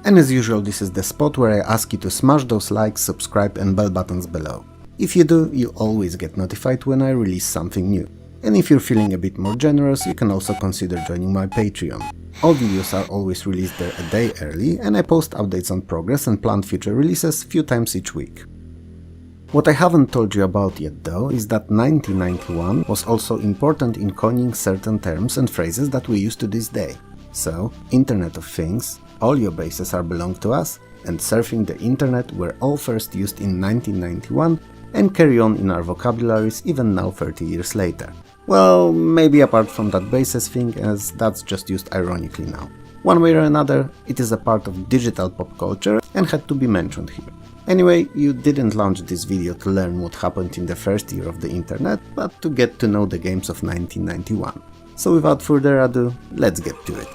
And as usual, this is the spot where I ask you to smash those likes, subscribe and bell buttons below. If you do, you'll always get notified when I release something new. And if you're feeling a bit more generous, you can also consider joining my Patreon. All videos are always released there a day early, and I post updates on progress and planned future releases a few times each week. What I haven't told you about yet though is that 1991 was also important in coining certain terms and phrases that we use to this day. So, Internet of Things, all your bases are belong to us, and surfing the internet were all first used in 1991 and carry on in our vocabularies even now 30 years later. Well, maybe apart from that bases thing, as that's just used ironically now. One way or another, it is a part of digital pop culture and had to be mentioned here. Anyway, you didn't launch this video to learn what happened in the first year of the internet, but to get to know the games of 1991. So without further ado, let's get to it.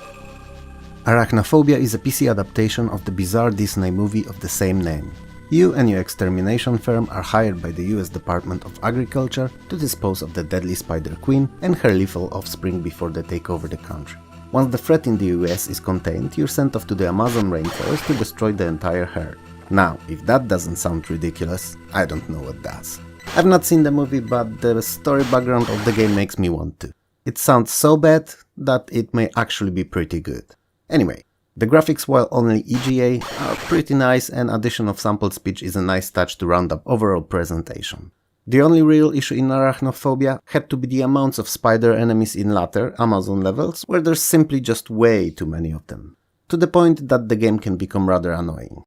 Arachnophobia is a PC adaptation of the bizarre Disney movie of the same name. You and your extermination firm are hired by the US Department of Agriculture to dispose of the deadly Spider Queen and her lethal offspring before they take over the country. Once the threat in the US is contained, you're sent off to the Amazon rainforest to destroy the entire herd. Now, if that doesn't sound ridiculous, I don't know what does. I've not seen the movie, but the story background of the game makes me want to. It sounds so bad that it may actually be pretty good. Anyway, the graphics, while only EGA, are pretty nice, and addition of sampled speech is a nice touch to round up overall presentation. The only real issue in Arachnophobia had to be the amounts of spider enemies in latter Amazon levels, where there's simply just way too many of them, to the point that the game can become rather annoying.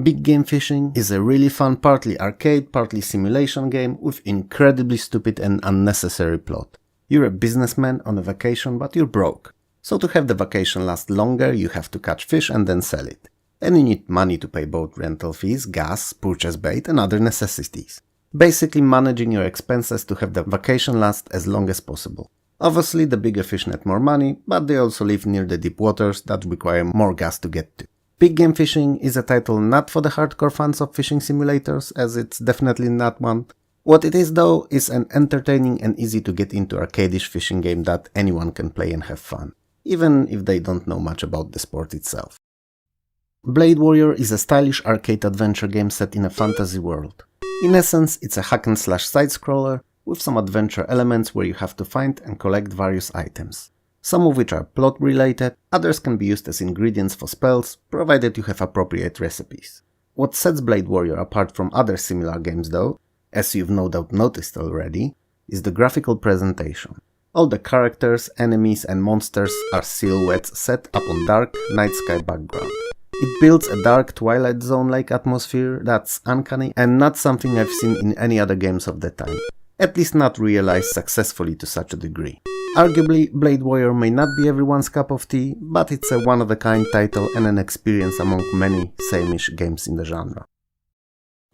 Big Game Fishing is a really fun partly arcade, partly simulation game with incredibly stupid and unnecessary plot. You're a businessman on a vacation, but you're broke. So to have the vacation last longer, you have to catch fish and then sell it. And you need money to pay boat rental fees, gas, purchase bait and other necessities. Basically managing your expenses to have the vacation last as long as possible. Obviously the bigger fish net more money, but they also live near the deep waters that require more gas to get to. Big Game Fishing is a title not for the hardcore fans of fishing simulators, as it's definitely not one. What it is though is an entertaining and easy to get into arcadish fishing game that anyone can play and have fun, even if they don't know much about the sport itself. Blade Warrior is a stylish arcade adventure game set in a fantasy world. In essence, it's a hack-and-slash side-scroller with some adventure elements where you have to find and collect various items. Some of which are plot related, others can be used as ingredients for spells, provided you have appropriate recipes. What sets Blade Warrior apart from other similar games though, as you've no doubt noticed already, is the graphical presentation. All the characters, enemies and monsters are silhouettes set up on dark night sky background. It builds a dark Twilight Zone-like atmosphere that's uncanny and not something I've seen in any other games of the time, at least not realized successfully to such a degree. Arguably, Blade Warrior may not be everyone's cup of tea, but it's a one-of-a-kind title and an experience among many same-ish games in the genre.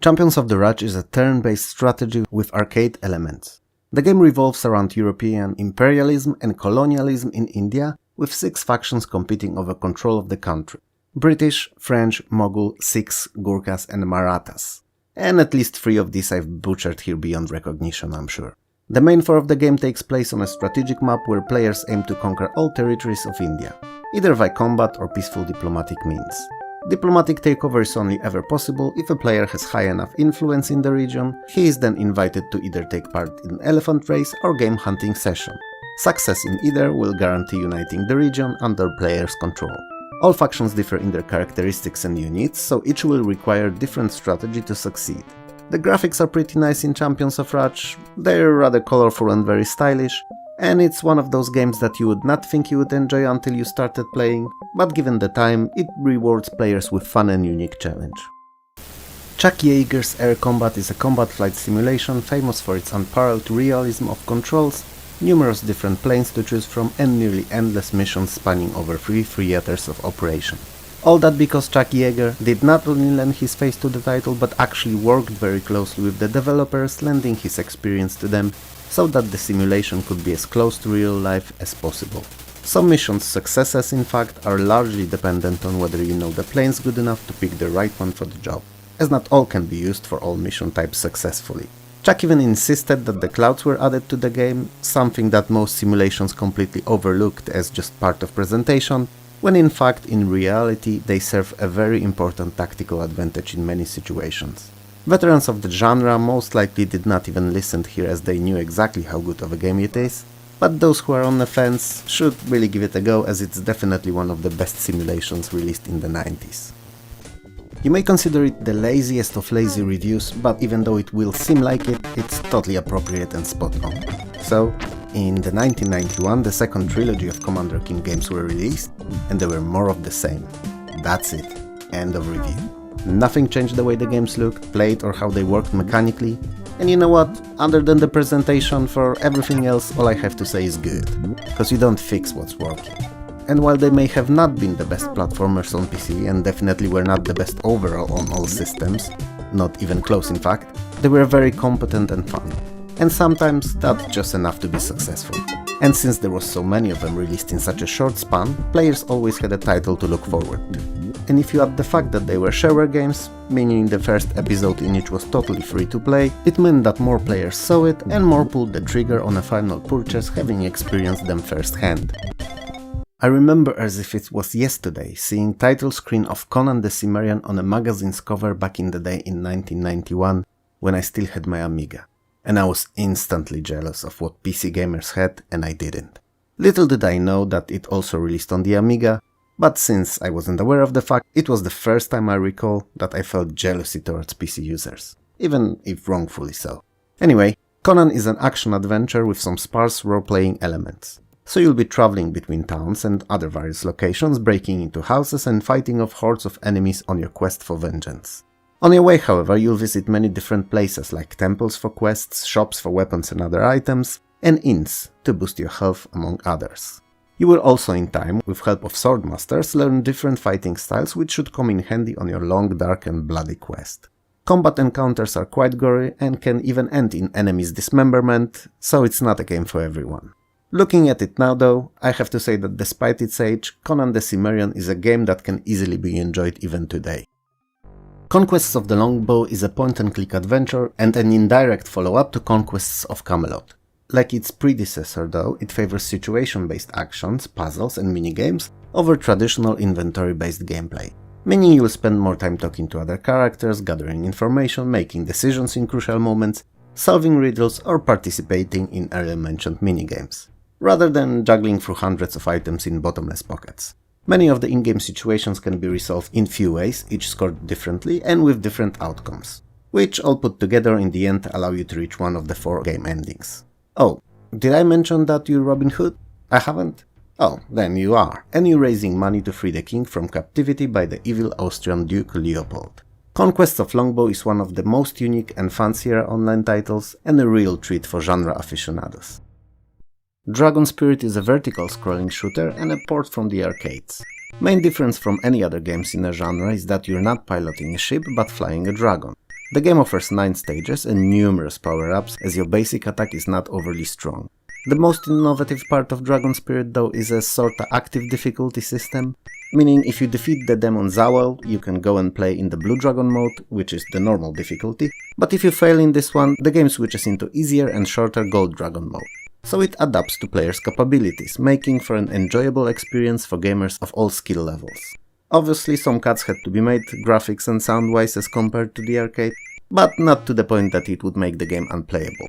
Champions of the Raj is a turn-based strategy with arcade elements. The game revolves around European imperialism and colonialism in India, with 6 factions competing over control of the country: British, French, Mughal, Sikhs, Gurkhas and Marathas. And at least 3 of these I've butchered here beyond recognition, I'm sure. The main 4 of the game takes place on a strategic map where players aim to conquer all territories of India, either by combat or peaceful diplomatic means. Diplomatic takeover is only ever possible if a player has high enough influence in the region. He is then invited to either take part in an elephant race or game hunting session. Success in either will guarantee uniting the region under players' control. All factions differ in their characteristics and units, so each will require different strategy to succeed. The graphics are pretty nice in Champions of Raj, they're rather colorful and very stylish, and it's one of those games that you would not think you would enjoy until you started playing, but given the time, it rewards players with fun and unique challenge. Chuck Yeager's Air Combat is a combat flight simulation famous for its unparalleled realism of controls, numerous different planes to choose from and nearly endless missions spanning over 3 theaters of operation. All that because Chuck Yeager did not only lend his face to the title but actually worked very closely with the developers, lending his experience to them so that the simulation could be as close to real life as possible. Some missions' successes in fact are largely dependent on whether you know the planes good enough to pick the right one for the job, as not all can be used for all mission types successfully. Chuck even insisted that the clouds were added to the game, something that most simulations completely overlooked as just part of presentation, when in fact, in reality, they serve a very important tactical advantage in many situations. Veterans of the genre most likely did not even listen here as they knew exactly how good of a game it is, but those who are on the fence should really give it a go, as it's definitely one of the best simulations released in the 90s. You may consider it the laziest of lazy reviews, but even though it will seem like it, it's totally appropriate and spot on. So, in the 1991, the second trilogy of Commander King games were released, and they were more of the same. That's it. End of review. Nothing changed the way the games looked, played, or how they worked mechanically, and you know what, other than the presentation, for everything else all I have to say is good, because you don't fix what's working. And while they may have not been the best platformers on PC, and definitely were not the best overall on all systems, not even close in fact, they were very competent and fun. And sometimes that's just enough to be successful. And since there was so many of them released in such a short span, players always had a title to look forward to. And if you add the fact that they were shareware games, meaning the first episode in each was totally free to play, it meant that more players saw it and more pulled the trigger on a final purchase, having experienced them firsthand. I remember as if it was yesterday seeing title screen of Conan the Cimmerian on a magazine's cover back in the day in 1991, when I still had my Amiga. And I was instantly jealous of what PC gamers had and I didn't. Little did I know that it also released on the Amiga, but since I wasn't aware of the fact, it was the first time I recall that I felt jealousy towards PC users, even if wrongfully so. Anyway, Conan is an action-adventure with some sparse role-playing elements. So you'll be traveling between towns and other various locations, breaking into houses and fighting off hordes of enemies on your quest for vengeance. On your way, however, you'll visit many different places like temples for quests, shops for weapons and other items, and inns to boost your health among others. You will also in time, with help of swordmasters, learn different fighting styles which should come in handy on your long, dark and bloody quest. Combat encounters are quite gory and can even end in enemies' dismemberment, so it's not a game for everyone. Looking at it now though, I have to say that despite its age, Conan the Cimmerian is a game that can easily be enjoyed even today. Conquests of the Longbow is a point-and-click adventure and an indirect follow-up to Conquests of Camelot. Like its predecessor though, it favors situation-based actions, puzzles and minigames over traditional inventory-based gameplay, meaning you'll spend more time talking to other characters, gathering information, making decisions in crucial moments, solving riddles or participating in earlier mentioned minigames, rather than juggling through hundreds of items in bottomless pockets. Many of the in-game situations can be resolved in few ways, each scored differently and with different outcomes, which all put together in the end allow you to reach one of the 4 game endings. Oh, did I mention that you're Robin Hood? I haven't? Oh, then you are, and you're raising money to free the king from captivity by the evil Austrian Duke Leopold. Conquest of Longbow is one of the most unique and fancier online titles, and a real treat for genre aficionados. Dragon Spirit is a vertical scrolling shooter and a port from the arcades. Main difference from any other games in the genre is that you're not piloting a ship but flying a dragon. The game offers 9 stages and numerous power-ups, as your basic attack is not overly strong. The most innovative part of Dragon Spirit though is a sorta active difficulty system, meaning if you defeat the demon Zawel, you can go and play in the Blue Dragon mode, which is the normal difficulty, but if you fail in this one, the game switches into easier and shorter Gold Dragon mode. So it adapts to players' capabilities, making for an enjoyable experience for gamers of all skill levels. Obviously some cuts had to be made, graphics and sound-wise as compared to the arcade, but not to the point that it would make the game unplayable.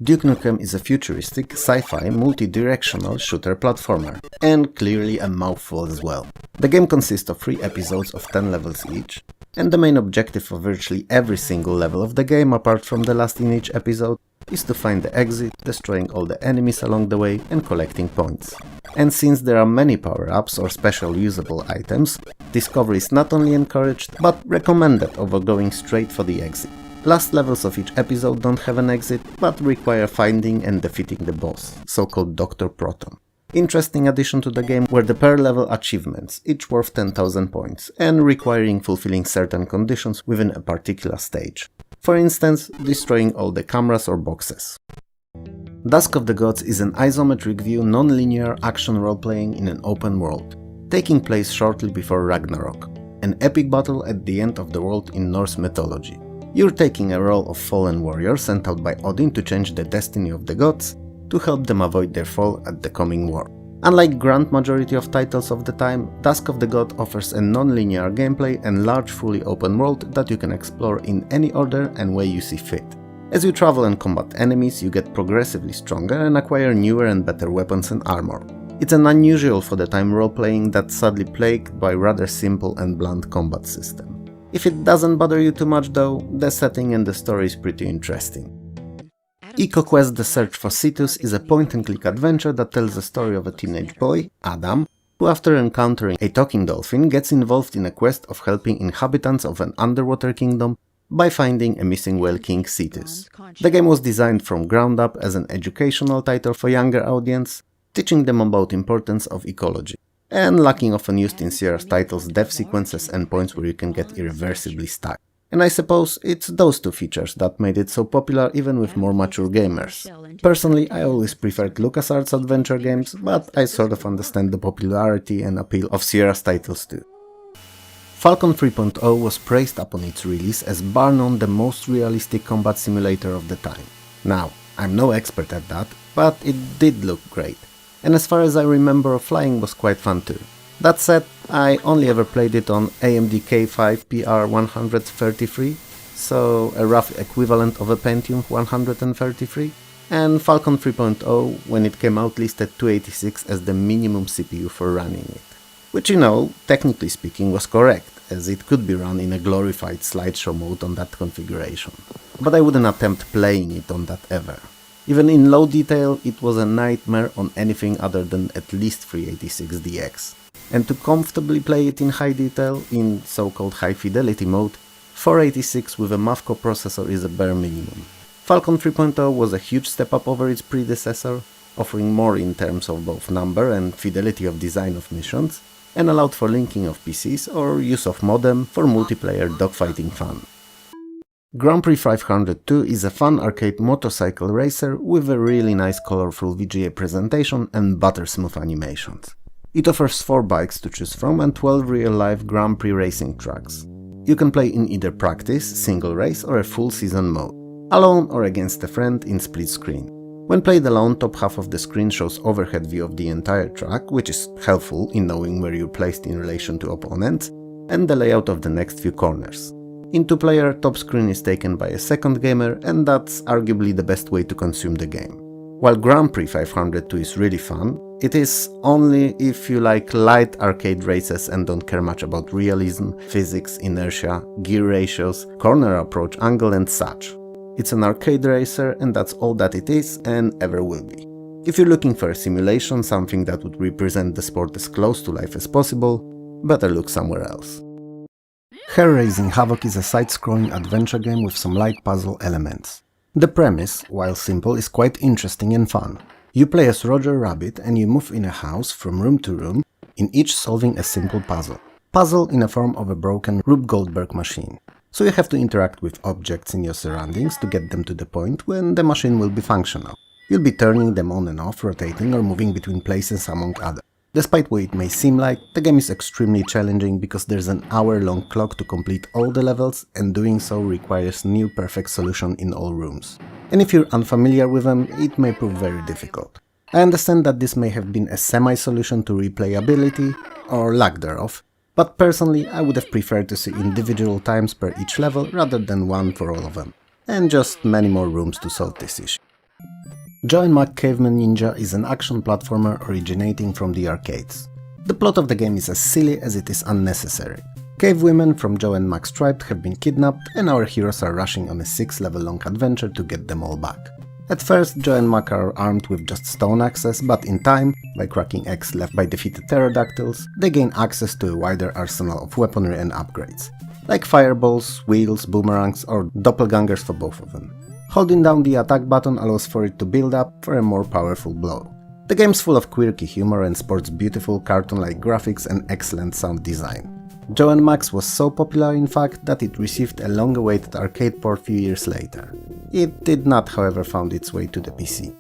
Duke Nukem is a futuristic, sci-fi, multi-directional shooter platformer, and clearly a mouthful as well. The game consists of 3 episodes of 10 levels each, and the main objective for virtually every single level of the game, apart from the last in each episode, is to find the exit, destroying all the enemies along the way and collecting points. And since there are many power-ups or special usable items, discovery is not only encouraged, but recommended over going straight for the exit. Last levels of each episode don't have an exit, but require finding and defeating the boss, so-called Dr. Proton. Interesting addition to the game were the per-level achievements, each worth 10,000 points, and requiring fulfilling certain conditions within a particular stage. For instance, destroying all the cameras or boxes. Dusk of the Gods is an isometric view, non-linear action role-playing in an open world, taking place shortly before Ragnarok, an epic battle at the end of the world in Norse mythology. You're taking a role of fallen warrior sent out by Odin to change the destiny of the gods, to help them avoid their fall at the coming war. Unlike grand majority of titles of the time, Dusk of the God offers a non-linear gameplay and large fully open world that you can explore in any order and way you see fit. As you travel and combat enemies, you get progressively stronger and acquire newer and better weapons and armor. It's an unusual for the time role-playing that's sadly plagued by rather simple and blunt combat system. If it doesn't bother you too much though, the setting and the story is pretty interesting. EcoQuest: The Search for Cetus is a point-and-click adventure that tells the story of a teenage boy, Adam, who after encountering a talking dolphin gets involved in a quest of helping inhabitants of an underwater kingdom by finding a missing whale king Cetus. The game was designed from ground up as an educational title for younger audience, teaching them about importance of ecology, and lacking often used in Sierra's titles death sequences and points where you can get irreversibly stuck. And I suppose it's those two features that made it so popular even with more mature gamers. Personally, I always preferred LucasArts adventure games, but I sort of understand the popularity and appeal of Sierra's titles too. Falcon 3.0 was praised upon its release as bar none the most realistic combat simulator of the time. Now, I'm no expert at that, but it did look great. And as far as I remember, flying was quite fun too. That said, I only ever played it on AMD K5 PR133, so a rough equivalent of a Pentium 133, and Falcon 3.0 when it came out listed 286 as the minimum CPU for running it. Which, you know, technically speaking was correct, as it could be run in a glorified slideshow mode on that configuration. But I wouldn't attempt playing it on that ever. Even in low detail, it was a nightmare on anything other than at least 386DX. And to comfortably play it in high detail, in so-called high fidelity mode, 486 with a Mavco processor is a bare minimum. Falcon 3.0 was a huge step up over its predecessor, offering more in terms of both number and fidelity of design of missions, and allowed for linking of PCs or use of modem for multiplayer dogfighting fun. Grand Prix 502 is a fun arcade motorcycle racer with a really nice colorful VGA presentation and butter-smooth animations. It offers 4 bikes to choose from and 12 real-life Grand Prix racing tracks. You can play in either practice, single race or a full season mode, alone or against a friend in split screen. When played alone, top half of the screen shows overhead view of the entire track, which is helpful in knowing where you're placed in relation to opponents, and the layout of the next few corners. In 2-player, top screen is taken by a second gamer, and that's arguably the best way to consume the game. While Grand Prix 502 is really fun, it is only if you like light arcade races and don't care much about realism, physics, inertia, gear ratios, corner approach angle and such. It's an arcade racer and that's all that it is and ever will be. If you're looking for a simulation, something that would represent the sport as close to life as possible, better look somewhere else. Hair-Raising Havoc is a side-scrolling adventure game with some light puzzle elements. The premise, while simple, is quite interesting and fun. You play as Roger Rabbit and you move in a house from room to room, in each solving a simple puzzle. Puzzle in the form of a broken Rube Goldberg machine. So you have to interact with objects in your surroundings to get them to the point when the machine will be functional. You'll be turning them on and off, rotating or moving between places among others. Despite what it may seem like, the game is extremely challenging because there's an hour-long clock to complete all the levels and doing so requires near perfect solution in all rooms. And if you're unfamiliar with them, it may prove very difficult. I understand that this may have been a semi-solution to replayability, or lack thereof, but personally I would have preferred to see individual times per each level rather than one for all of them, and just many more rooms to solve this issue. Joe and Mac Caveman Ninja is an action platformer originating from the arcades. The plot of the game is as silly as it is unnecessary. Cave women from Joe and Mac's tribe have been kidnapped and our heroes are rushing on a 6-level long adventure to get them all back. At first, Joe and Mac are armed with just stone axes, but in time, by cracking eggs left by defeated pterodactyls, they gain access to a wider arsenal of weaponry and upgrades, like fireballs, wheels, boomerangs or doppelgangers for both of them. Holding down the attack button allows for it to build up for a more powerful blow. The game's full of quirky humor and sports beautiful cartoon-like graphics and excellent sound design. Joe and Max was so popular in fact that it received a long-awaited arcade port few years later. It did not however found its way to the PC.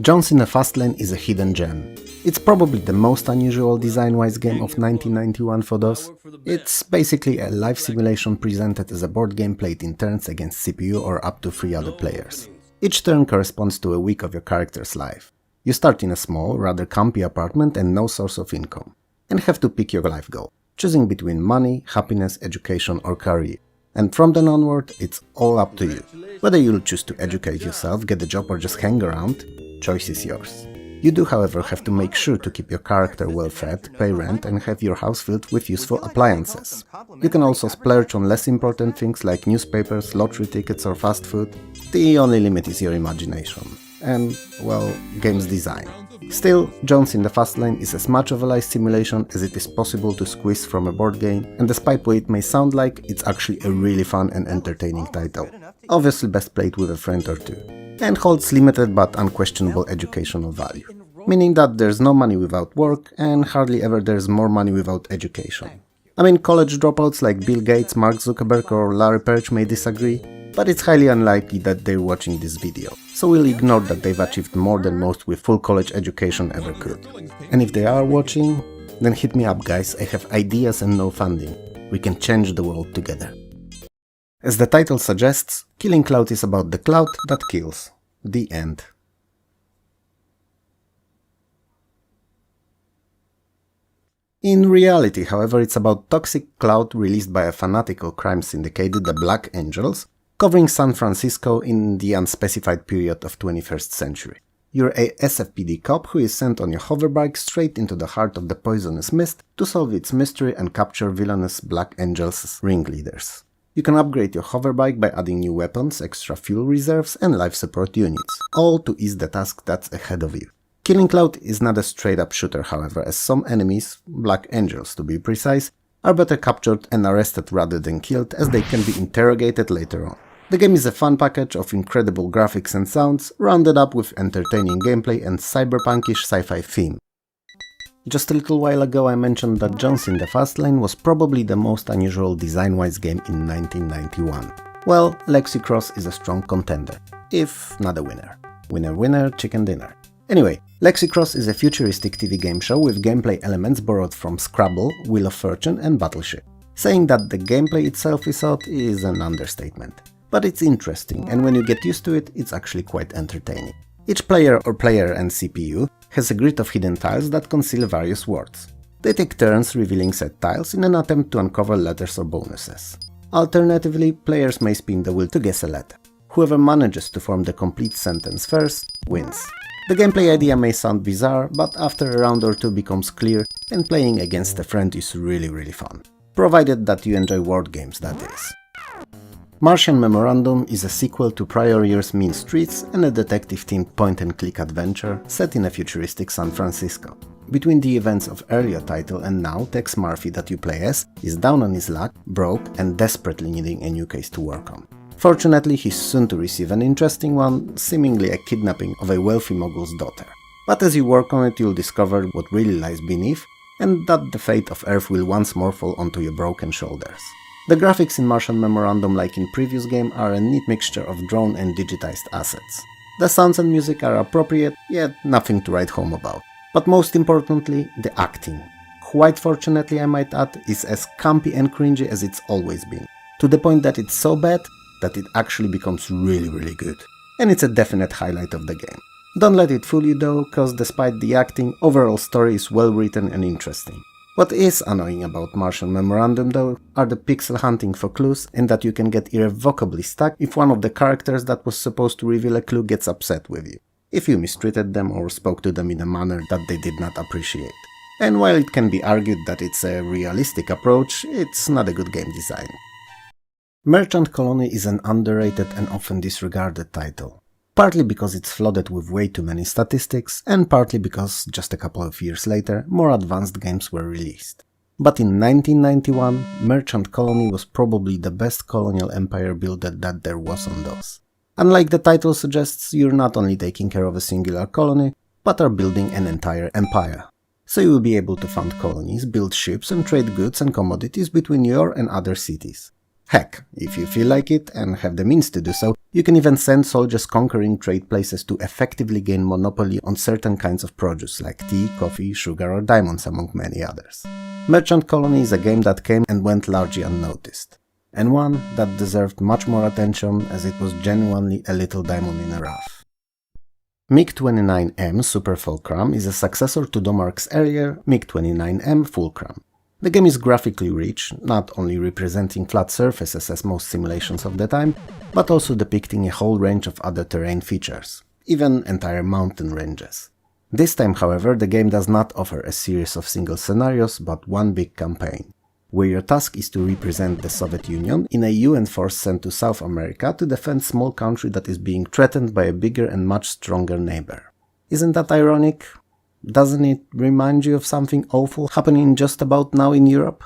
Jones in a Fast Lane is a hidden gem. It's probably the most unusual design-wise game of 1991 for DOS. It's basically a life simulation presented as a board game played in turns against CPU or up to 3 other players. Each turn corresponds to a week of your character's life. You start in a small, rather campy apartment and no source of income, and have to pick your life goal, choosing between money, happiness, education or career. And from then onward, it's all up to you. Whether you'll choose to educate yourself, get a job or just hang around, choice is yours. You do, however, have to make sure to keep your character well fed, pay rent and have your house filled with useful appliances. You can also splurge on less important things like newspapers, lottery tickets or fast food. The only limit is your imagination. And, well, games design. Still, Jones in the Fast Lane is as much of a life simulation as it is possible to squeeze from a board game, and despite what it may sound like, it's actually a really fun and entertaining title. Obviously best played with a friend or two. And holds limited but unquestionable educational value, meaning that there's no money without work and hardly ever there's more money without education. I mean, college dropouts like Bill Gates, Mark Zuckerberg or Larry Page may disagree, but it's highly unlikely that they're watching this video, so we'll ignore that they've achieved more than most with full college education ever could. And if they are watching, then hit me up guys, I have ideas and no funding. We can change the world together. As the title suggests, Killing Cloud is about the cloud that kills. The end. In reality, however, it's about toxic cloud released by a fanatical crime syndicate, the Black Angels, covering San Francisco in the unspecified period of 21st century. You're a SFPD cop who is sent on your hoverbike straight into the heart of the poisonous mist to solve its mystery and capture villainous Black Angels' ringleaders. You can upgrade your hoverbike by adding new weapons, extra fuel reserves and life support units, all to ease the task that's ahead of you. Killing Cloud is not a straight-up shooter, however, as some enemies, Black Angels to be precise, are better captured and arrested rather than killed, as they can be interrogated later on. The game is a fun package of incredible graphics and sounds, rounded up with entertaining gameplay and cyberpunkish sci-fi theme. Just a little while ago I mentioned that Jones in the Fast Lane was probably the most unusual design-wise game in 1991. Well, Lexicross is a strong contender, if not a winner. Winner winner, chicken dinner. Anyway, Lexicross is a futuristic TV game show with gameplay elements borrowed from Scrabble, Wheel of Fortune and Battleship. Saying that the gameplay itself is odd is an understatement. But it's interesting, and when you get used to it, it's actually quite entertaining. Each player or player and CPU has a grid of hidden tiles that conceal various words. They take turns revealing said tiles in an attempt to uncover letters or bonuses. Alternatively, players may spin the wheel to guess a letter. Whoever manages to form the complete sentence first wins. The gameplay idea may sound bizarre, but after a round or two becomes clear, and playing against a friend is really fun. Provided that you enjoy word games, that is. Martian Memorandum is a sequel to prior year's Mean Streets and a detective-themed point-and-click adventure set in a futuristic San Francisco. Between the events of earlier title and now, Tex Murphy that you play as is down on his luck, broke and desperately needing a new case to work on. Fortunately, he's soon to receive an interesting one, seemingly a kidnapping of a wealthy mogul's daughter. But as you work on it, you'll discover what really lies beneath, and that the fate of Earth will once more fall onto your broken shoulders. The graphics in Martian Memorandum, like in previous game, are a neat mixture of drawn and digitized assets. The sounds and music are appropriate, yet nothing to write home about. But most importantly, the acting. Quite fortunately, I might add, is as campy and cringy as it's always been. To the point that it's so bad that it actually becomes really good. And it's a definite highlight of the game. Don't let it fool you though, cause despite the acting, overall story is well written and interesting. What is annoying about Martian Memorandum though are the pixel hunting for clues, and that you can get irrevocably stuck if one of the characters that was supposed to reveal a clue gets upset with you, if you mistreated them or spoke to them in a manner that they did not appreciate. And while it can be argued that it's a realistic approach, it's not a good game design. Merchant Colony is an underrated and often disregarded title. Partly because it's flooded with way too many statistics, and partly because, just a couple of years later, more advanced games were released. But in 1991, Merchant Colony was probably the best colonial empire builder that there was on DOS. Unlike the title suggests, you're not only taking care of a singular colony, but are building an entire empire. So you will be able to found colonies, build ships and trade goods and commodities between your and other cities. Heck, if you feel like it and have the means to do so, you can even send soldiers conquering trade places to effectively gain monopoly on certain kinds of produce like tea, coffee, sugar or diamonds, among many others. Merchant Colony is a game that came and went largely unnoticed, and one that deserved much more attention as it was genuinely a little diamond in the rough. MiG-29M Super Fulcrum is a successor to Domark's earlier MiG-29M Fulcrum. The game is graphically rich, not only representing flat surfaces as most simulations of the time, but also depicting a whole range of other terrain features, even entire mountain ranges. This time, however, the game does not offer a series of single scenarios, but one big campaign, where your task is to represent the Soviet Union in a UN force sent to South America to defend a small country that is being threatened by a bigger and much stronger neighbor. Isn't that ironic? Doesn't it remind you of something awful happening just about now in Europe?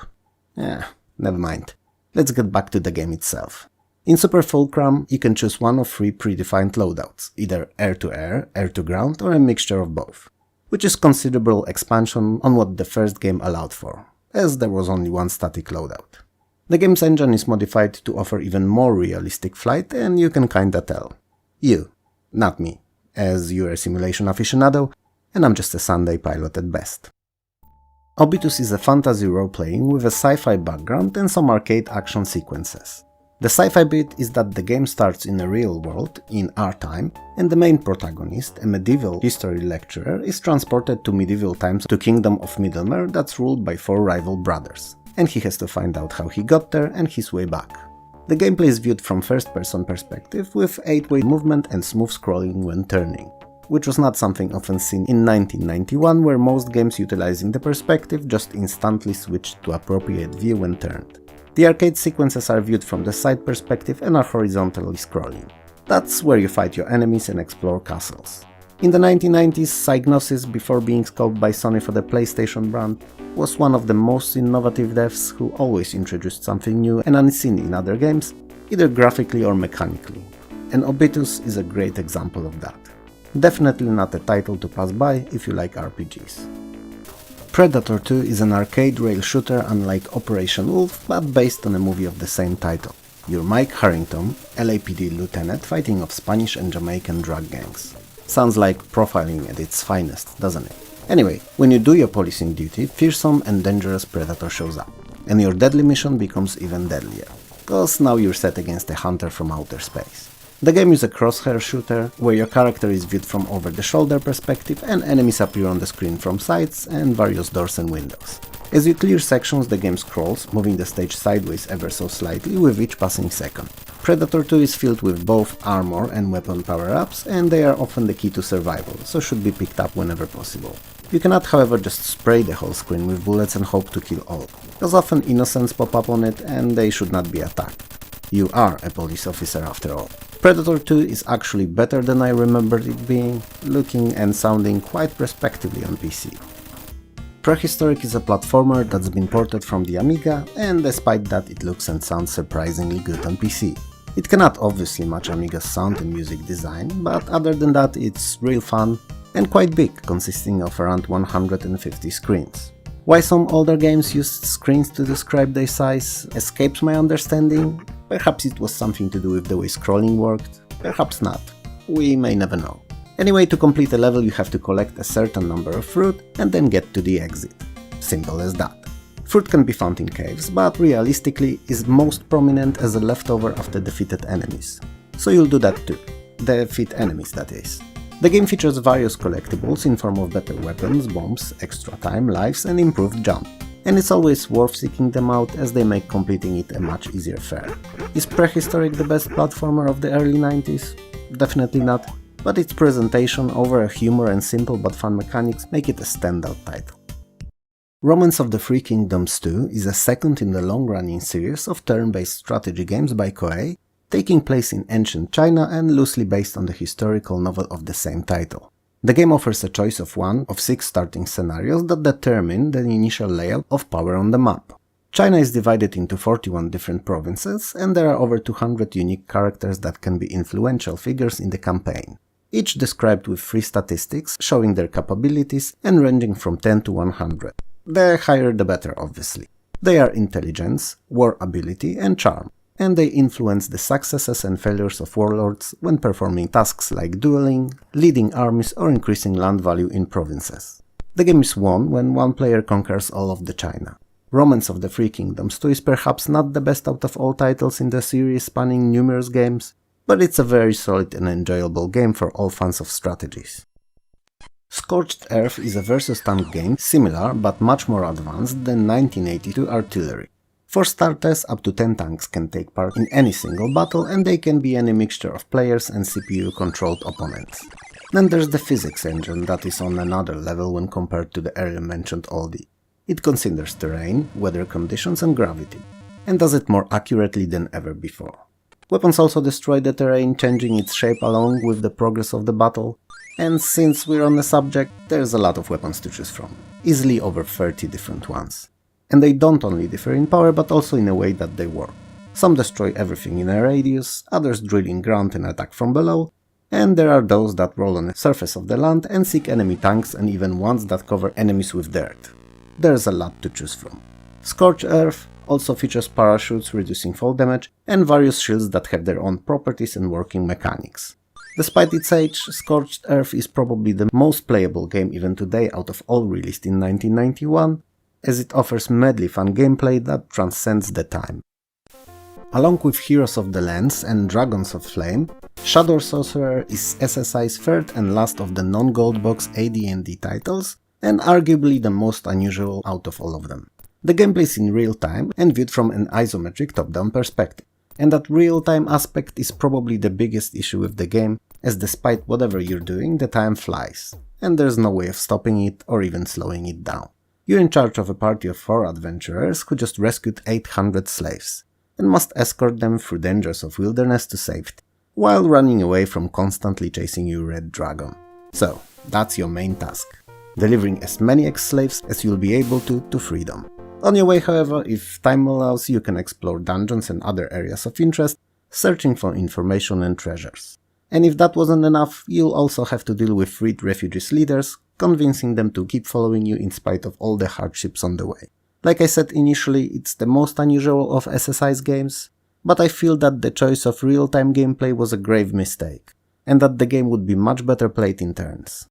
Never mind. Let's get back to the game itself. In Super Fulcrum, you can choose one of three predefined loadouts, either air-to-air, air-to-ground, or a mixture of both, which is considerable expansion on what the first game allowed for, as there was only one static loadout. The game's engine is modified to offer even more realistic flight, and you can kinda tell. You, not me, as you're a simulation aficionado, and I'm just a Sunday pilot at best. Obitus is a fantasy role-playing with a sci-fi background and some arcade action sequences. The sci-fi bit is that the game starts in a real world, in our time, and the main protagonist, a medieval history lecturer, is transported to medieval times to Kingdom of Middlemere that's ruled by 4 rival brothers, and he has to find out how he got there and his way back. The gameplay is viewed from first-person perspective with 8-way movement and smooth scrolling when turning, which was not something often seen in 1991, where most games utilizing the perspective just instantly switched to appropriate view when turned. The arcade sequences are viewed from the side perspective and are horizontally scrolling. That's where you fight your enemies and explore castles. In the 1990s, Psygnosis, before being scoped by Sony for the PlayStation brand, was one of the most innovative devs who always introduced something new and unseen in other games, either graphically or mechanically, and Obitus is a great example of that. Definitely not a title to pass by if you like RPGs. Predator 2 is an arcade rail shooter unlike Operation Wolf, but based on a movie of the same title. You're Mike Harrington, LAPD lieutenant fighting off Spanish and Jamaican drug gangs. Sounds like profiling at its finest, doesn't it? Anyway, when you do your policing duty, fearsome and dangerous Predator shows up, and your deadly mission becomes even deadlier, cause now you're set against a hunter from outer space. The game is a crosshair shooter, where your character is viewed from over-the-shoulder perspective and enemies appear on the screen from sides and various doors and windows. As you clear sections, the game scrolls, moving the stage sideways ever so slightly with each passing second. Predator 2 is filled with both armor and weapon power-ups, and they are often the key to survival, so should be picked up whenever possible. You cannot, however, just spray the whole screen with bullets and hope to kill all, as often innocents pop up on it and they should not be attacked. You are a police officer after all. Predator 2 is actually better than I remembered it being, looking and sounding quite respectively on PC. Prehistoric is a platformer that's been ported from the Amiga, and despite that it looks and sounds surprisingly good on PC. It cannot obviously match Amiga's sound and music design, but other than that it's real fun and quite big, consisting of around 150 screens. Why some older games used screens to describe their size escapes my understanding. Perhaps it was something to do with the way scrolling worked, perhaps not. We may never know. Anyway, to complete a level you have to collect a certain number of fruit and then get to the exit. Simple as that. Fruit can be found in caves, but realistically is most prominent as a leftover after defeated enemies. So you'll do that too. Defeat enemies, that is. The game features various collectibles in form of better weapons, bombs, extra time, lives and improved jump. And it's always worth seeking them out as they make completing it a much easier fare. Is Prehistoric the best platformer of the early 90s? Definitely not, but its presentation, over humor and simple but fun mechanics make it a standout title. Romance of the Three Kingdoms 2 is a second in the long-running series of turn-based strategy games by Koei, taking place in ancient China and loosely based on the historical novel of the same title. The game offers a choice of one of 6 starting scenarios that determine the initial layout of power on the map. China is divided into 41 different provinces, and there are over 200 unique characters that can be influential figures in the campaign, each described with 3 statistics showing their capabilities and ranging from 10 to 100. The higher the better, obviously. They are intelligence, war ability and charm, and they influence the successes and failures of warlords when performing tasks like dueling, leading armies or increasing land value in provinces. The game is won when one player conquers all of the China. Romance of the Three Kingdoms 2 is perhaps not the best out of all titles in the series spanning numerous games, but it's a very solid and enjoyable game for all fans of strategies. Scorched Earth is a versus tank game similar but much more advanced than 1982 Artillery. For starters, up to 10 tanks can take part in any single battle, and they can be any mixture of players and CPU-controlled opponents. Then there's the physics engine that is on another level when compared to the earlier mentioned oldie. It considers terrain, weather conditions and gravity, and does it more accurately than ever before. Weapons also destroy the terrain, changing its shape along with the progress of the battle, and since we're on the subject, there's a lot of weapons to choose from, easily over 30 different ones. And they don't only differ in power, but also in a way that they work. Some destroy everything in a radius, others drill in ground and attack from below, and there are those that roll on the surface of the land and seek enemy tanks, and even ones that cover enemies with dirt. There's a lot to choose from. Scorched Earth also features parachutes reducing fall damage, and various shields that have their own properties and working mechanics. Despite its age, Scorched Earth is probably the most playable game even today out of all released in 1991, as it offers madly fun gameplay that transcends the time. Along with Heroes of the Lands and Dragons of Flame, Shadow Sorcerer is SSI's third and last of the non-gold box AD&D titles, and arguably the most unusual out of all of them. The gameplay is in real time and viewed from an isometric top-down perspective, and that real-time aspect is probably the biggest issue with the game, as despite whatever you're doing, the time flies, and there's no way of stopping it or even slowing it down. You're in charge of a party of 4 adventurers who just rescued 800 slaves, and must escort them through dangers of wilderness to safety, while running away from constantly chasing you red dragon. So, that's your main task. Delivering as many ex-slaves as you'll be able to freedom. On your way, however, if time allows, you can explore dungeons and other areas of interest, searching for information and treasures. And if that wasn't enough, you'll also have to deal with freed refugees leaders, convincing them to keep following you in spite of all the hardships on the way. Like I said initially, it's the most unusual of SSI's games, but I feel that the choice of real-time gameplay was a grave mistake, and that the game would be much better played in turns.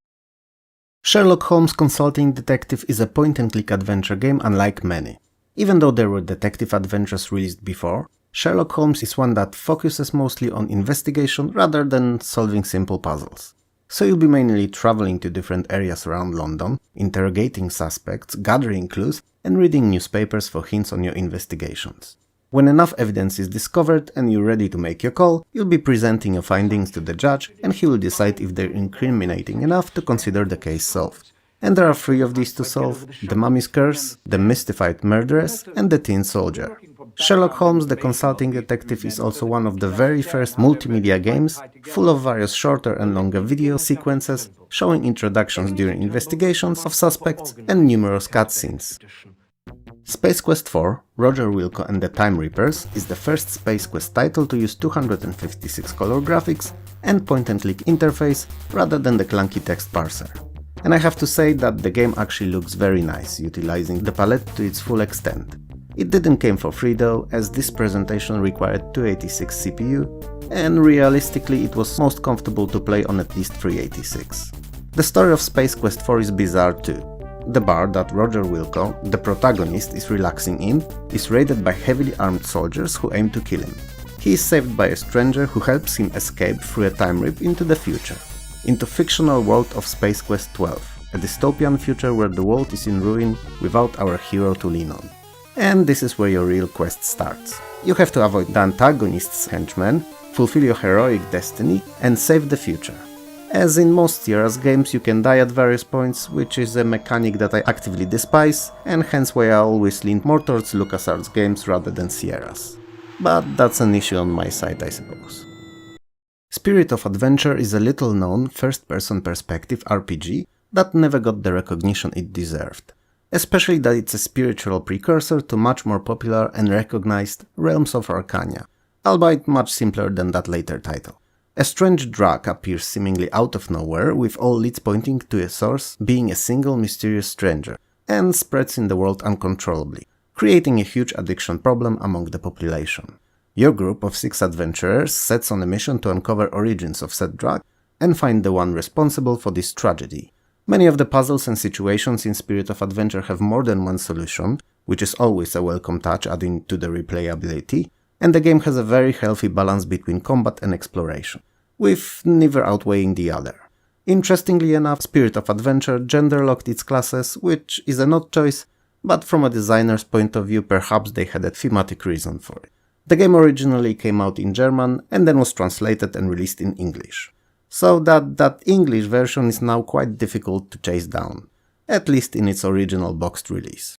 Sherlock Holmes Consulting Detective is a point-and-click adventure game unlike many. Even though there were detective adventures released before, Sherlock Holmes is one that focuses mostly on investigation rather than solving simple puzzles. So you'll be mainly traveling to different areas around London, interrogating suspects, gathering clues, and reading newspapers for hints on your investigations. When enough evidence is discovered and you're ready to make your call, you'll be presenting your findings to the judge, and he will decide if they're incriminating enough to consider the case solved. And there are 3 of these to solve: the Mummy's Curse, the Mystified Murderess, and the Tin Soldier. Sherlock Holmes the Consulting Detective is also one of the very first multimedia games, full of various shorter and longer video sequences, showing introductions during investigations of suspects and numerous cutscenes. Space Quest 4, Roger Wilco and the Time Reapers is the first Space Quest title to use 256 color graphics and point-and-click interface rather than the clunky text parser. And I have to say that the game actually looks very nice, utilizing the palette to its full extent. It didn't come for free though, as this presentation required 286 CPU, and realistically it was most comfortable to play on at least 386. The story of Space Quest 4 is bizarre too. The bar that Roger Wilco, the protagonist, is relaxing in, is raided by heavily armed soldiers who aim to kill him. He is saved by a stranger who helps him escape through a time rip into the future. Into fictional world of Space Quest 12, a dystopian future where the world is in ruin without our hero to lean on. And this is where your real quest starts. You have to avoid the antagonist's henchmen, fulfill your heroic destiny, and save the future. As in most Sierra's games, you can die at various points, which is a mechanic that I actively despise, and hence why I always lean more towards LucasArts games rather than Sierra's. But that's an issue on my side, I suppose. Spirit of Adventure is a little-known first-person perspective RPG that never got the recognition it deserved. Especially that it's a spiritual precursor to much more popular and recognized Realms of Arcania, albeit much simpler than that later title. A strange drug appears seemingly out of nowhere, with all leads pointing to a source being a single mysterious stranger, and spreads in the world uncontrollably, creating a huge addiction problem among the population. Your group of 6 adventurers sets on a mission to uncover origins of said drug and find the one responsible for this tragedy. Many of the puzzles and situations in Spirit of Adventure have more than one solution, which is always a welcome touch adding to the replayability, and the game has a very healthy balance between combat and exploration, with neither outweighing the other. Interestingly enough, Spirit of Adventure gender-locked its classes, which is an odd choice, but from a designer's point of view perhaps they had a thematic reason for it. The game originally came out in German and then was translated and released in English. So that English version is now quite difficult to chase down, at least in its original boxed release.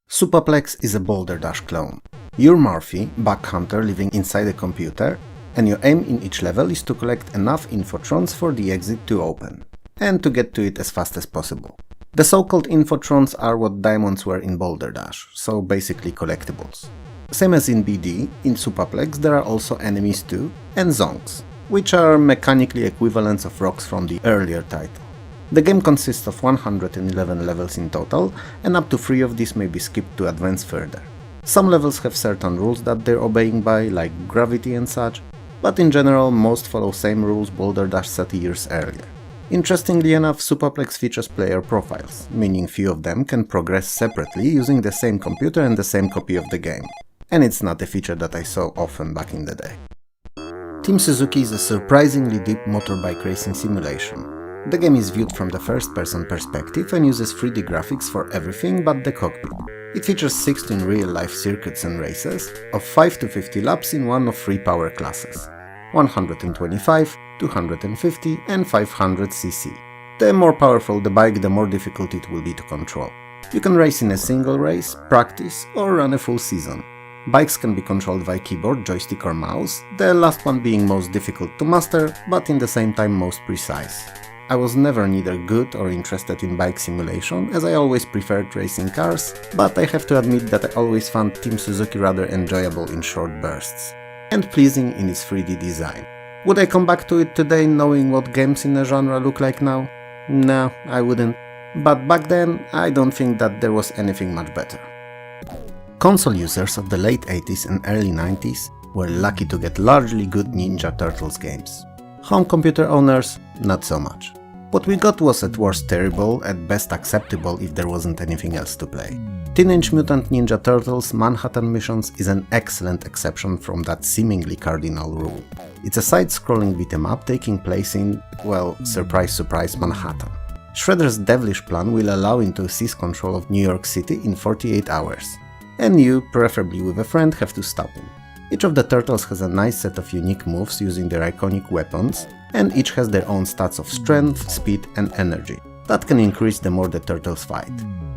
Supaplex is a Boulder Dash clone. You're Murphy, bug hunter living inside a computer, and your aim in each level is to collect enough infotrons for the exit to open, and to get to it as fast as possible. The so-called infotrons are what diamonds were in Boulder Dash, so basically collectibles. Same as in BD, in Supaplex there are also enemies too, and zonks, which are mechanically equivalents of rocks from the earlier title. The game consists of 111 levels in total, and up to 3 of these may be skipped to advance further. Some levels have certain rules that they're obeying by, like gravity and such, but in general most follow same rules Boulder Dash 30 years earlier. Interestingly enough, Supaplex features player profiles, meaning few of them can progress separately using the same computer and the same copy of the game. And it's not a feature that I saw often back in the day. Team Suzuki is a surprisingly deep motorbike racing simulation. The game is viewed from the first-person perspective and uses 3D graphics for everything but the cockpit. It features 16 real-life circuits and races, of 5 to 50 laps in one of 3 power classes: 125, 250 and 500cc. The more powerful the bike, the more difficult it will be to control. You can race in a single race, practice or run a full season. Bikes can be controlled via keyboard, joystick or mouse, the last one being most difficult to master, but in the same time most precise. I was never neither good or interested in bike simulation, as I always preferred racing cars, but I have to admit that I always found Team Suzuki rather enjoyable in short bursts, and pleasing in its 3D design. Would I come back to it today knowing what games in the genre look like now? No, I wouldn't, but back then I don't think that there was anything much better. Console users of the late 80s and early 90s were lucky to get largely good Ninja Turtles games. Home computer owners, not so much. What we got was at worst terrible, at best acceptable if there wasn't anything else to play. Teenage Mutant Ninja Turtles Manhattan Missions is an excellent exception from that seemingly cardinal rule. It's a side-scrolling beat-em-up taking place in, well, surprise surprise, Manhattan. Shredder's devilish plan will allow him to seize control of New York City in 48 hours. And you, preferably with a friend, have to stop him. Each of the turtles has a nice set of unique moves using their iconic weapons, and each has their own stats of strength, speed and energy, that can increase the more the turtles fight.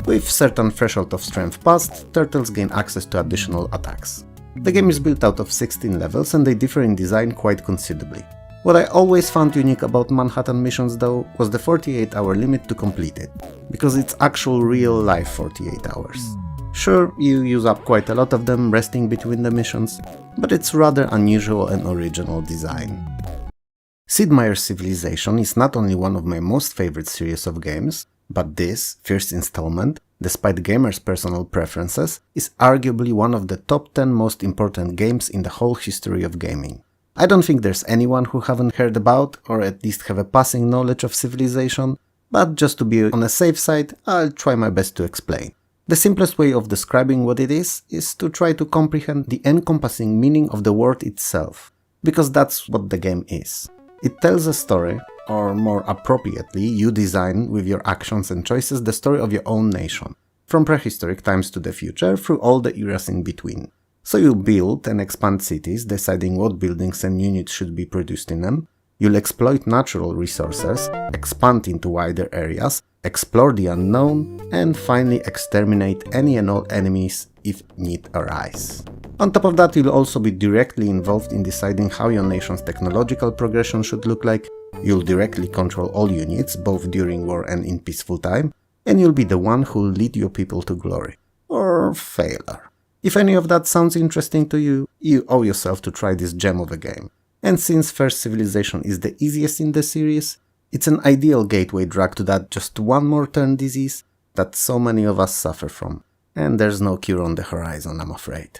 With certain threshold of strength passed, turtles gain access to additional attacks. The game is built out of 16 levels and they differ in design quite considerably. What I always found unique about Manhattan missions though was the 48-hour limit to complete it, because it's actual real-life 48 hours. Sure, you use up quite a lot of them resting between the missions, but it's rather unusual and original design. Sid Meier's Civilization is not only one of my most favorite series of games, but this, first installment, despite gamers' personal preferences, is arguably one of the top 10 most important games in the whole history of gaming. I don't think there's anyone who haven't heard about, or at least have a passing knowledge of Civilization, but just to be on a safe side, I'll try my best to explain. The simplest way of describing what it is to try to comprehend the encompassing meaning of the word itself, because that's what the game is. It tells a story, or more appropriately, you design with your actions and choices the story of your own nation, from prehistoric times to the future, through all the eras in between. So you build and expand cities, deciding what buildings and units should be produced in them. You'll exploit natural resources, expand into wider areas, explore the unknown, and finally exterminate any and all enemies if need arise. On top of that, you'll also be directly involved in deciding how your nation's technological progression should look like. You'll directly control all units, both during war and in peaceful time, and you'll be the one who'll lead your people to glory. Or failure. If any of that sounds interesting to you, you owe yourself to try this gem of a game. And since First Civilization is the easiest in the series, it's an ideal gateway drug to that just one more turn disease that so many of us suffer from. And there's no cure on the horizon, I'm afraid.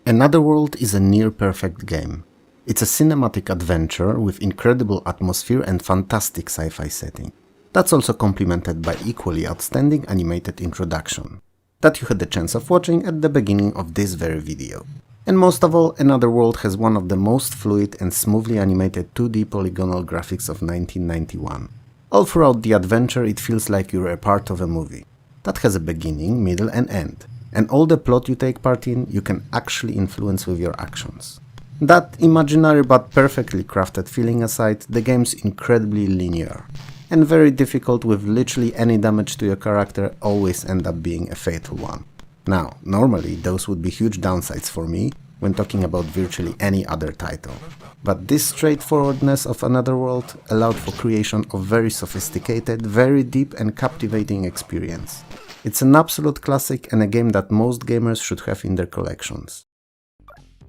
Anotherworld is a near-perfect game. It's a cinematic adventure with incredible atmosphere and fantastic sci-fi setting. That's also complemented by equally outstanding animated introduction that you had the chance of watching at the beginning of this very video. And most of all, Anotherworld has one of the most fluid and smoothly animated 2D polygonal graphics of 1991. All throughout the adventure it feels like you're a part of a movie that has a beginning, middle and end, and all the plot you take part in you can actually influence with your actions. That imaginary but perfectly crafted feeling aside, the game's incredibly linear and very difficult, with literally any damage to your character always end up being a fatal one. Now, normally those would be huge downsides for me when talking about virtually any other title, but this straightforwardness of Anotherworld allowed for creation of very sophisticated, very deep and captivating experience. It's an absolute classic and a game that most gamers should have in their collections.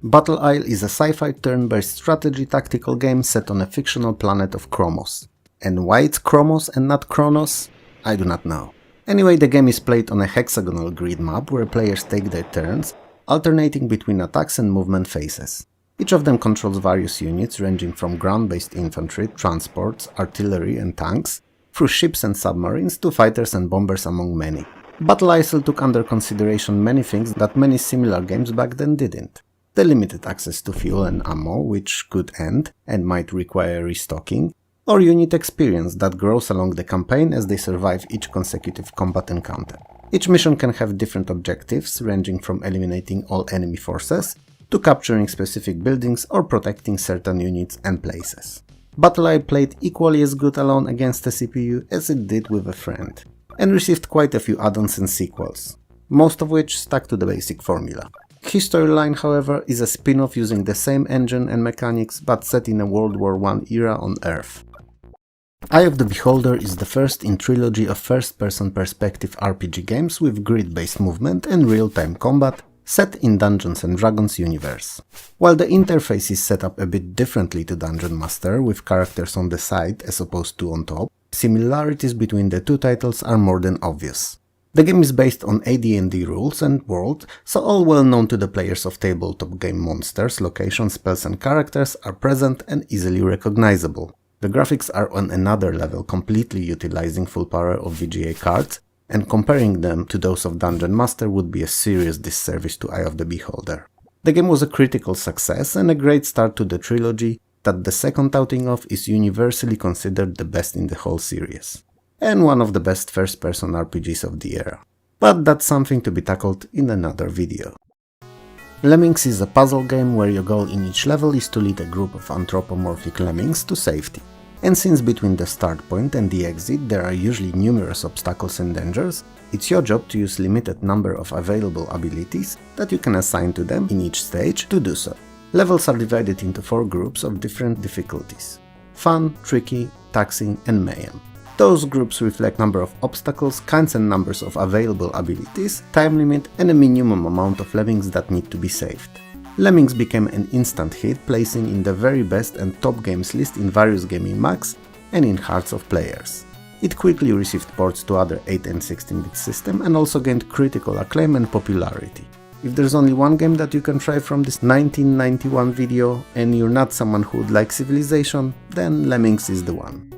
Battle Isle is a sci-fi turn-based strategy tactical game set on a fictional planet of Chromos. And why it's Chromos and not Chronos? I do not know. Anyway, the game is played on a hexagonal grid map where players take their turns, alternating between attacks and movement phases. Each of them controls various units ranging from ground-based infantry, transports, artillery and tanks, through ships and submarines to fighters and bombers among many. Battle Isle took under consideration many things that many similar games back then didn't. The limited access to fuel and ammo, which could end and might require restocking, or unit experience that grows along the campaign as they survive each consecutive combat encounter. Each mission can have different objectives, ranging from eliminating all enemy forces, to capturing specific buildings or protecting certain units and places. Battle Isle played equally as good alone against a CPU as it did with a friend, and received quite a few add-ons and sequels, most of which stuck to the basic formula. Historyline, however, is a spin-off using the same engine and mechanics but set in a World War I era on Earth. Eye of the Beholder is the first in trilogy of first-person perspective RPG games with grid-based movement and real-time combat set in Dungeons & Dragons universe. While the interface is set up a bit differently to Dungeon Master, with characters on the side as opposed to on top, similarities between the two titles are more than obvious. The game is based on AD&D rules and world, so all well known to the players of tabletop game monsters, locations, spells and characters are present and easily recognizable. The graphics are on another level, completely utilizing full power of VGA cards, and comparing them to those of Dungeon Master would be a serious disservice to Eye of the Beholder. The game was a critical success and a great start to the trilogy that the second outing of is universally considered the best in the whole series, and one of the best first-person RPGs of the era. But that's something to be tackled in another video. Lemmings is a puzzle game where your goal in each level is to lead a group of anthropomorphic lemmings to safety. And since between the start point and the exit there are usually numerous obstacles and dangers, it's your job to use limited number of available abilities that you can assign to them in each stage to do so. Levels are divided into 4 groups of different difficulties: Fun, Tricky, Taxing and Mayhem. Those groups reflect number of obstacles, kinds and numbers of available abilities, time limit and a minimum amount of lemmings that need to be saved. Lemmings became an instant hit, placing in the very best and top games list in various gaming mags and in hearts of players. It quickly received ports to other 8 and 16-bit systems and also gained critical acclaim and popularity. If there's only one game that you can try from this 1991 video and you're not someone who would like Civilization, then Lemmings is the one.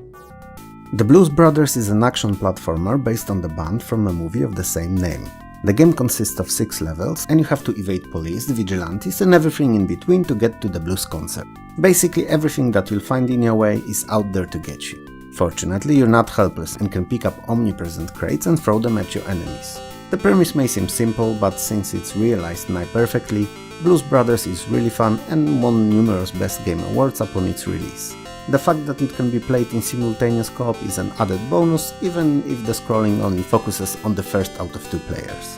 The Blues Brothers is an action platformer based on the band from a movie of the same name. The game consists of 6 levels and you have to evade police, vigilantes and everything in between to get to the blues concert. Basically everything that you'll find in your way is out there to get you. Fortunately, you're not helpless and can pick up omnipresent crates and throw them at your enemies. The premise may seem simple, but since it's realized nigh perfectly, Blues Brothers is really fun and won numerous Best Game Awards upon its release. The fact that it can be played in simultaneous co-op is an added bonus, even if the scrolling only focuses on the first out of 2 players.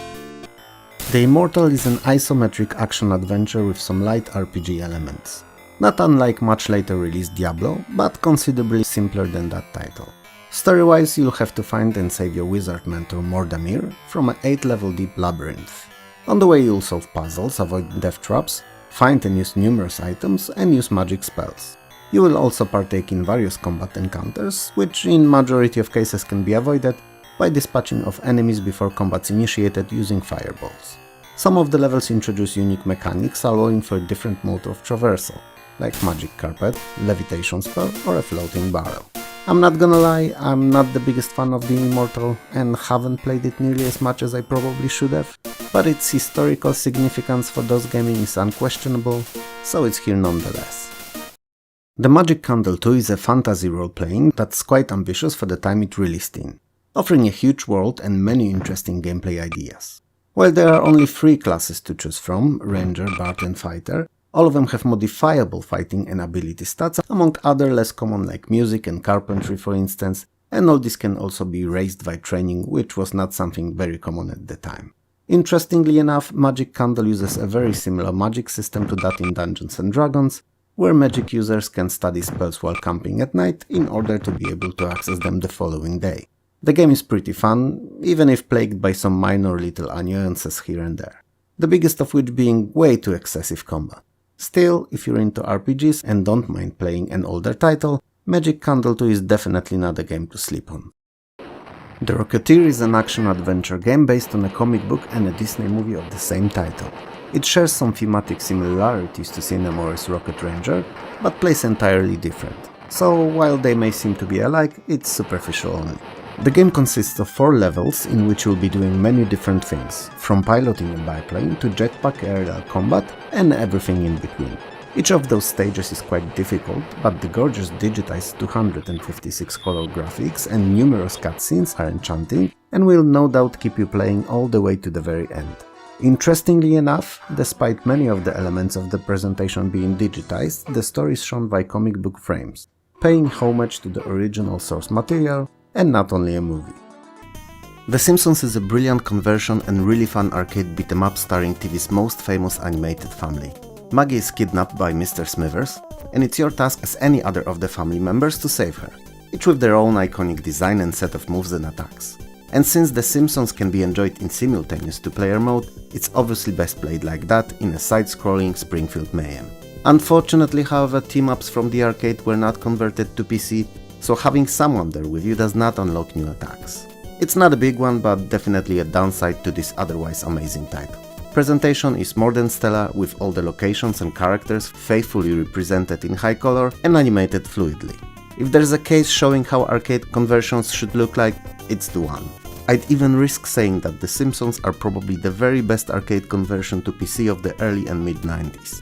The Immortal is an isometric action-adventure with some light RPG elements. Not unlike much later released Diablo, but considerably simpler than that title. Story-wise, you'll have to find and save your wizard mentor Mordamir from an 8-level deep labyrinth. On the way you'll solve puzzles, avoid death traps, find and use numerous items, and use magic spells. You will also partake in various combat encounters, which in majority of cases can be avoided by dispatching of enemies before combat's initiated using fireballs. Some of the levels introduce unique mechanics allowing for different mode of traversal, like magic carpet, levitation spell or a floating barrel. I'm not gonna lie, I'm not the biggest fan of the Immortal and haven't played it nearly as much as I probably should have, but its historical significance for DOS gaming is unquestionable, so it's here nonetheless. The Magic Candle 2 is a fantasy role-playing that's quite ambitious for the time it released in, offering a huge world and many interesting gameplay ideas. While there are only 3 classes to choose from, Ranger, Bard and Fighter, all of them have modifiable fighting and ability stats, among other less common like music and carpentry for instance, and all this can also be raised by training, which was not something very common at the time. Interestingly enough, Magic Candle uses a very similar magic system to that in Dungeons & Dragons, where magic users can study spells while camping at night in order to be able to access them the following day. The game is pretty fun, even if plagued by some minor little annoyances here and there, the biggest of which being way too excessive combat. Still, if you're into RPGs and don't mind playing an older title, Magic Candle 2 is definitely not a game to sleep on. The Rocketeer is an action-adventure game based on a comic book and a Disney movie of the same title. It shares some thematic similarities to Cinemore's Rocket Ranger, but plays entirely different, so while they may seem to be alike, it's superficial only. The game consists of 4 levels in which you'll be doing many different things, from piloting a biplane to jetpack aerial combat and everything in between. Each of those stages is quite difficult, but the gorgeous digitized 256 color graphics and numerous cutscenes are enchanting and will no doubt keep you playing all the way to the very end. Interestingly enough, despite many of the elements of the presentation being digitized, the story is shown by comic book frames, paying homage to the original source material and not only a movie. The Simpsons is a brilliant conversion and really fun arcade beat-em-up starring TV's most famous animated family. Maggie is kidnapped by Mr. Smithers, and it's your task as any other of the family members to save her, each with their own iconic design and set of moves and attacks. And since The Simpsons can be enjoyed in simultaneous two-player mode, it's obviously best played like that in a side-scrolling Springfield mayhem. Unfortunately, however, team-ups from the arcade were not converted to PC, so having someone there with you does not unlock new attacks. It's not a big one, but definitely a downside to this otherwise amazing title. Presentation is more than stellar, with all the locations and characters faithfully represented in high color and animated fluidly. If there's a case showing how arcade conversions should look like, it's the one. I'd even risk saying that The Simpsons are probably the very best arcade conversion to PC of the early and mid-90s.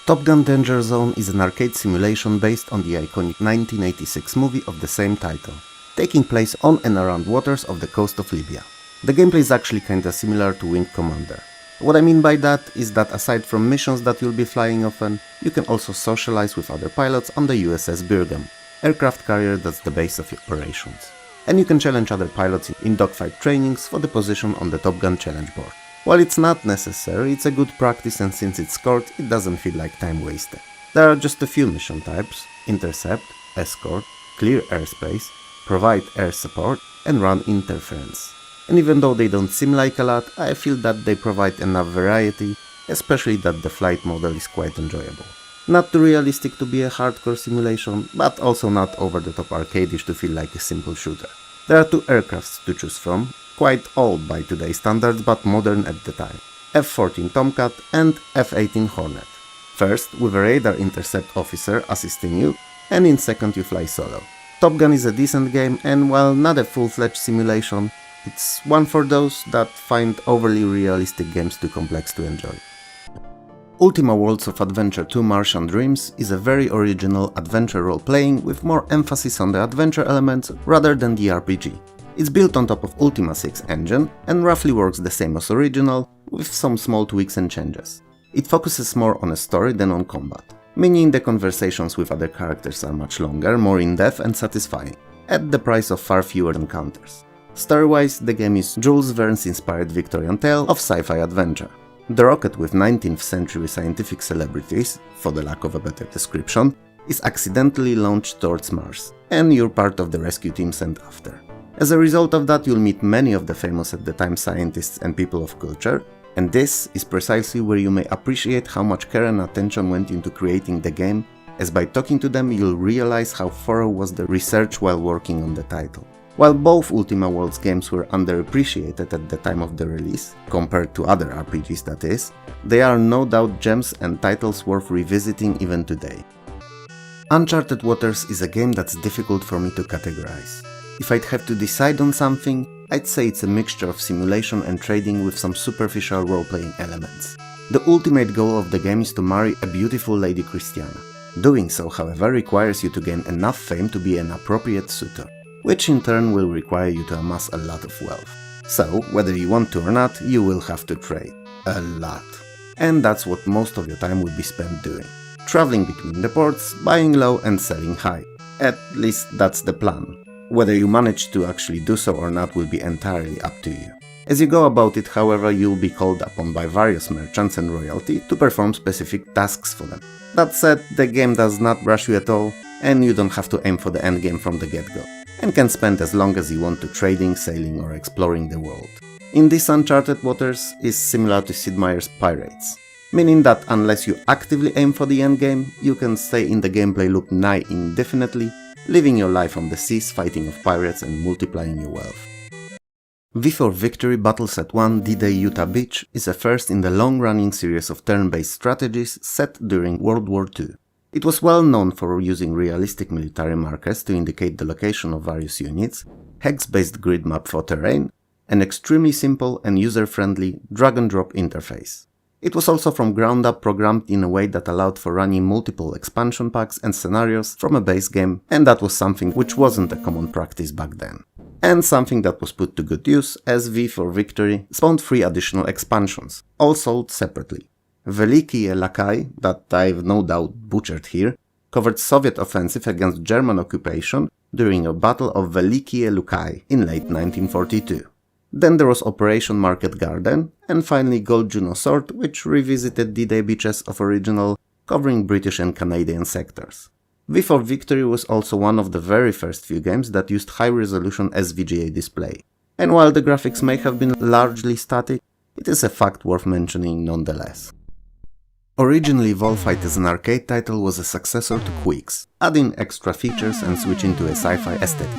Top Gun Danger Zone is an arcade simulation based on the iconic 1986 movie of the same title, taking place on and around waters of the coast of Libya. The gameplay is actually kinda similar to Wing Commander. What I mean by that is that aside from missions that you'll be flying often, you can also socialize with other pilots on the USS Birgham, aircraft carrier that's the base of your operations. And you can challenge other pilots in dogfight trainings for the position on the Top Gun challenge board. While it's not necessary, it's a good practice, and since it's short, it doesn't feel like time wasted. There are just a few mission types: intercept, escort, clear airspace, provide air support, and run interference. And even though they don't seem like a lot, I feel that they provide enough variety, especially that the flight model is quite enjoyable. Not too realistic to be a hardcore simulation, but also not over-the-top arcadish to feel like a simple shooter. There are 2 aircrafts to choose from, quite old by today's standards but modern at the time: F-14 Tomcat and F-18 Hornet. First, with a radar intercept officer assisting you, and in second you fly solo. Top Gun is a decent game, and while not a full-fledged simulation, it's one for those that find overly realistic games too complex to enjoy. Ultima Worlds of Adventure 2 Martian Dreams is a very original adventure role-playing with more emphasis on the adventure elements rather than the RPG. It's built on top of Ultima 6 engine and roughly works the same as original, with some small tweaks and changes. It focuses more on a story than on combat, meaning the conversations with other characters are much longer, more in-depth and satisfying, at the price of far fewer encounters. Story-wise, the game is Jules Verne's inspired Victorian tale of sci-fi adventure. The rocket with 19th century scientific celebrities, for the lack of a better description, is accidentally launched towards Mars, and you're part of the rescue team sent after. As a result of that, you'll meet many of the famous at the time scientists and people of culture, and this is precisely where you may appreciate how much care and attention went into creating the game, as by talking to them you'll realize how thorough was the research while working on the title. While both Ultima Worlds games were underappreciated at the time of the release, compared to other RPGs that is, they are no doubt gems and titles worth revisiting even today. Uncharted Waters is a game that's difficult for me to categorize. If I'd have to decide on something, I'd say it's a mixture of simulation and trading with some superficial role-playing elements. The ultimate goal of the game is to marry a beautiful Lady Christiana. Doing so, however, requires you to gain enough fame to be an appropriate suitor, which in turn will require you to amass a lot of wealth. So, whether you want to or not, you will have to trade. A lot. And that's what most of your time will be spent doing. Traveling between the ports, buying low and selling high. At least that's the plan. Whether you manage to actually do so or not will be entirely up to you. As you go about it, however, you'll be called upon by various merchants and royalty to perform specific tasks for them. That said, the game does not rush you at all, and you don't have to aim for the endgame from the get-go, and can spend as long as you want to trading, sailing or exploring the world. In this Uncharted Waters is similar to Sid Meier's Pirates, meaning that unless you actively aim for the endgame, you can stay in the gameplay loop nigh indefinitely, living your life on the seas, fighting off pirates and multiplying your wealth. V for Victory Battles at 1 D-Day Utah Beach is a first in the long-running series of turn-based strategies set during World War II. It was well known for using realistic military markers to indicate the location of various units, hex-based grid map for terrain, an extremely simple and user-friendly drag-and-drop interface. It was also from ground up programmed in a way that allowed for running multiple expansion packs and scenarios from a base game, and that was something which wasn't a common practice back then. And something that was put to good use, as V for Victory spawned 3 additional expansions, all sold separately. Velikie Lakai, that I've no doubt butchered here, covered Soviet offensive against German occupation during a Battle of Velikie Lukai in late 1942. Then there was Operation Market Garden, and finally Gold Juno Sword, which revisited D-Day beaches of original, covering British and Canadian sectors. V for Victory was also one of the very first few games that used high-resolution SVGA display, and while the graphics may have been largely static, it is a fact worth mentioning nonetheless. Originally Volfight as an arcade title was a successor to Quicks, adding extra features and switching to a sci-fi aesthetic.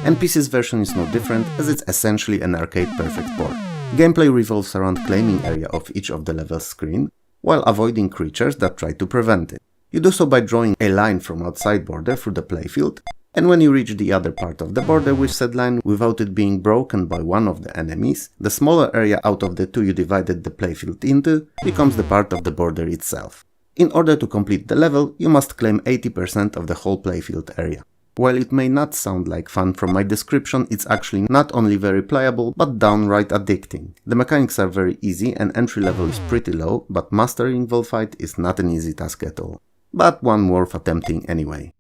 And PC's version is no different, as it's essentially an arcade-perfect port. Gameplay revolves around claiming area of each of the level's screen, while avoiding creatures that try to prevent it. You do so by drawing a line from outside border through the playfield, and when you reach the other part of the border with said line without it being broken by one of the enemies, the smaller area out of the 2 you divided the playfield into becomes the part of the border itself. In order to complete the level, you must claim 80% of the whole playfield area. While it may not sound like fun from my description, it's actually not only very playable, but downright addicting. The mechanics are very easy and entry level is pretty low, but mastering Volfight is not an easy task at all. But one worth attempting anyway.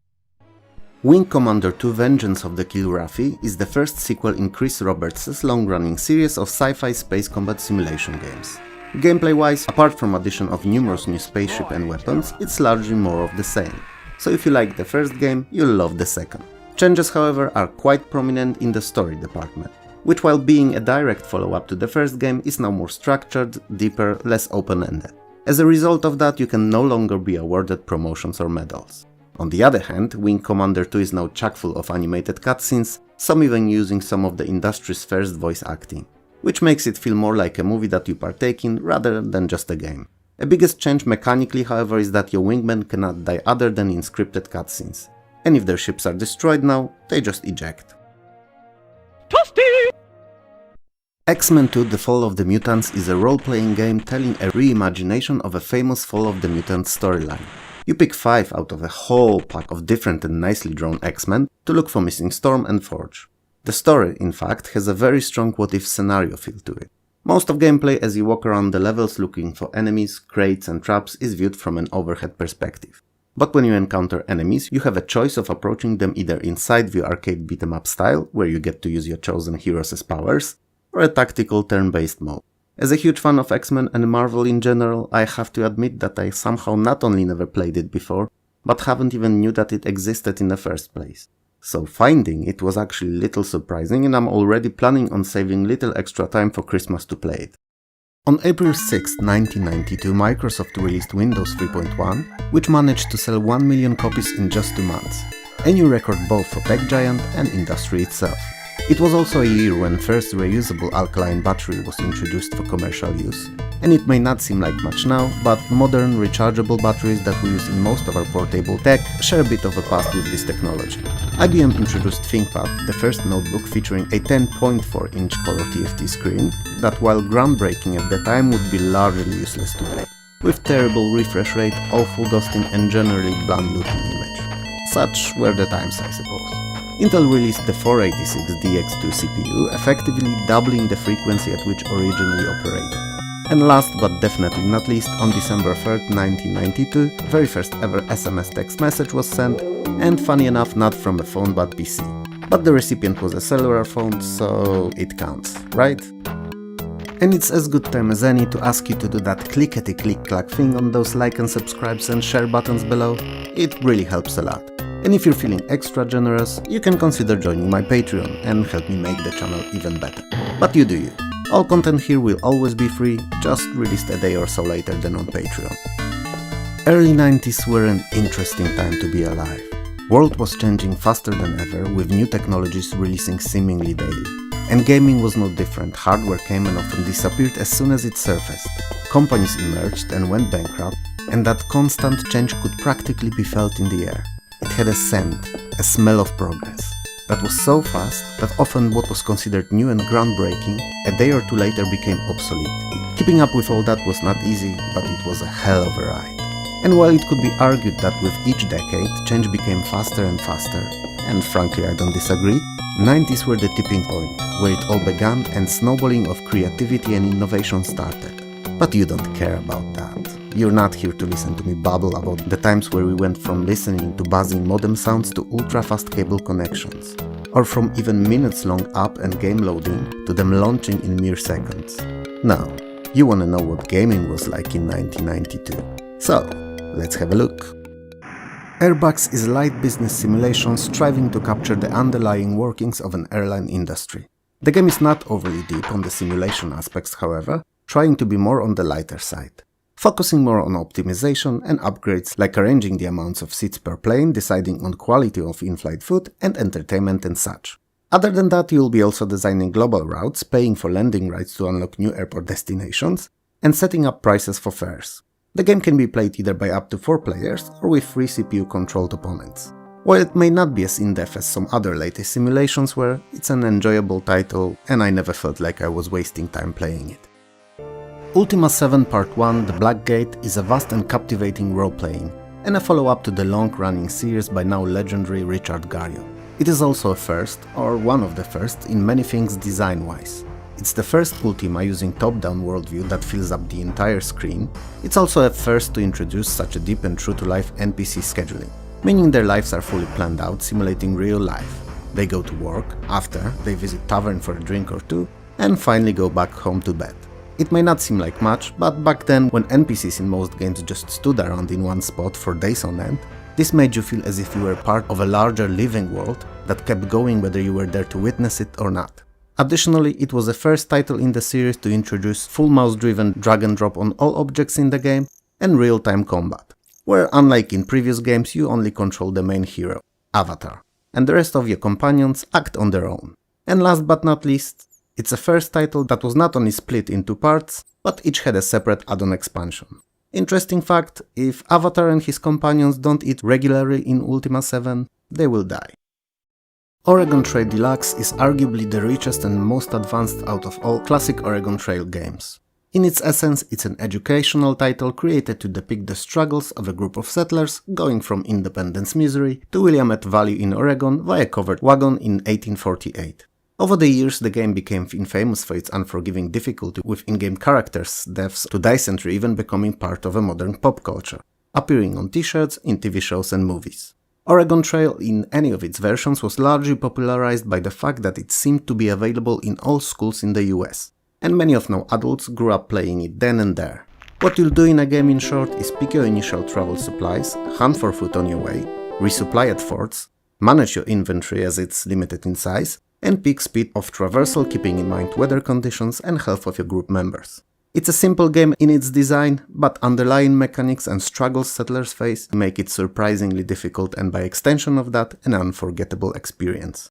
Wing Commander 2 Vengeance of the Kilrathi is the first sequel in Chris Roberts' long-running series of sci-fi space combat simulation games. Gameplay-wise, apart from addition of numerous new spaceship and weapons, it's largely more of the same. So if you like the first game, you'll love the second. Changes, however, are quite prominent in the story department, which while being a direct follow-up to the first game is now more structured, deeper, less open-ended. As a result of that, you can no longer be awarded promotions or medals. On the other hand, Wing Commander 2 is now chock full of animated cutscenes, some even using some of the industry's first voice acting, which makes it feel more like a movie that you partake in rather than just a game. A biggest change mechanically, however, is that your wingmen cannot die other than in scripted cutscenes, and if their ships are destroyed now, they just eject. Toasty! X-Men 2 The Fall of the Mutants is a role-playing game telling a reimagination of a famous Fall of the Mutants storyline. You pick 5 out of a whole pack of different and nicely drawn X-Men to look for missing Storm and Forge. The story, in fact, has a very strong what-if scenario feel to it. Most of gameplay as you walk around the levels looking for enemies, crates and traps is viewed from an overhead perspective. But when you encounter enemies, you have a choice of approaching them either in side-view arcade beat-em-up style, where you get to use your chosen heroes as powers, or a tactical turn-based mode. As a huge fan of X-Men and Marvel in general, I have to admit that I somehow not only never played it before, but haven't even knew that it existed in the first place. So finding it was actually little surprising, and I'm already planning on saving little extra time for Christmas to play it. On April 6, 1992, Microsoft released Windows 3.1, which managed to sell 1 million copies in just 2 months, a new record both for tech giant and industry itself. It was also a year when first reusable alkaline battery was introduced for commercial use. And it may not seem like much now, but modern rechargeable batteries that we use in most of our portable tech share a bit of a past with this technology. IBM introduced ThinkPad, the first notebook featuring a 10.4-inch color TFT screen that, while groundbreaking at the time, would be largely useless today, with terrible refresh rate, awful ghosting and generally bland looking image. Such were the times, I suppose. Intel released the 486DX2 CPU, effectively doubling the frequency at which originally operated. And last but definitely not least, on December 3rd, 1992, very first ever SMS text message was sent, and funny enough not from a phone but PC. But the recipient was a cellular phone, so it counts, right? And it's as good time as any to ask you to do that clickety-click-clack thing on those like and subscribes and share buttons below. It really helps a lot. And if you're feeling extra generous, you can consider joining my Patreon and help me make the channel even better. But you do you. All content here will always be free, just released a day or so later than on Patreon. Early 90s were an interesting time to be alive. World was changing faster than ever, with new technologies releasing seemingly daily. And gaming was no different. Hardware came and often disappeared as soon as it surfaced. Companies emerged and went bankrupt, and that constant change could practically be felt in the air. It had a scent, a smell of progress, that was so fast that often what was considered new and groundbreaking a day or two later became obsolete. Keeping up with all that was not easy, but it was a hell of a ride. And while it could be argued that with each decade change became faster and faster, and frankly I don't disagree, 90s were the tipping point, where it all began and snowballing of creativity and innovation started. But you don't care about that. You're not here to listen to me babble about the times where we went from listening to buzzing modem sounds to ultra-fast cable connections, or from even minutes-long app and game loading to them launching in mere seconds. No, you wanna know what gaming was like in 1992. So, let's have a look. Airbugs is a light business simulation striving to capture the underlying workings of an airline industry. The game is not overly deep on the simulation aspects, however, trying to be more on the lighter side, focusing more on optimization and upgrades like arranging the amounts of seats per plane, deciding on quality of in-flight food and entertainment and such. Other than that, you'll be also designing global routes, paying for landing rights to unlock new airport destinations, and setting up prices for fares. The game can be played either by up to 4 players or with 3 CPU-controlled opponents. While it may not be as in-depth as some other latest simulations were, it's an enjoyable title and I never felt like I was wasting time playing it. Ultima 7 Part 1 The Black Gate is a vast and captivating role-playing, and a follow-up to the long-running series by now legendary Richard Garriott. It is also a first, or one of the first, in many things design-wise. It's the first Ultima using top-down worldview that fills up the entire screen. It's also a first to introduce such a deep and true-to-life NPC scheduling, meaning their lives are fully planned out, simulating real life. They go to work, after, they visit tavern for a drink or two, and finally go back home to bed. It may not seem like much, but back then, when NPCs in most games just stood around in one spot for days on end, this made you feel as if you were part of a larger living world that kept going whether you were there to witness it or not. Additionally, it was the first title in the series to introduce full mouse-driven drag and drop on all objects in the game and real-time combat, where unlike in previous games you only control the main hero, Avatar, and the rest of your companions act on their own. And last but not least, it's a first title that was not only split into parts, but each had a separate add-on expansion. Interesting fact, if Avatar and his companions don't eat regularly in Ultima 7, they will die. Oregon Trail Deluxe is arguably the richest and most advanced out of all classic Oregon Trail games. In its essence, it's an educational title created to depict the struggles of a group of settlers going from Independence, Missouri to Willamette Valley in Oregon via covered wagon in 1848. Over the years, the game became infamous for its unforgiving difficulty with in-game characters, deaths to dysentery even becoming part of a modern pop culture, appearing on t-shirts, in TV shows and movies. Oregon Trail in any of its versions was largely popularized by the fact that it seemed to be available in all schools in the US, and many of now adults grew up playing it then and there. What you'll do in a game in short is pick your initial travel supplies, hunt for food on your way, resupply at forts, manage your inventory as it's limited in size, and pick speed of traversal keeping in mind weather conditions and health of your group members. It's a simple game in its design, but underlying mechanics and struggles settlers face make it surprisingly difficult and by extension of that, an unforgettable experience.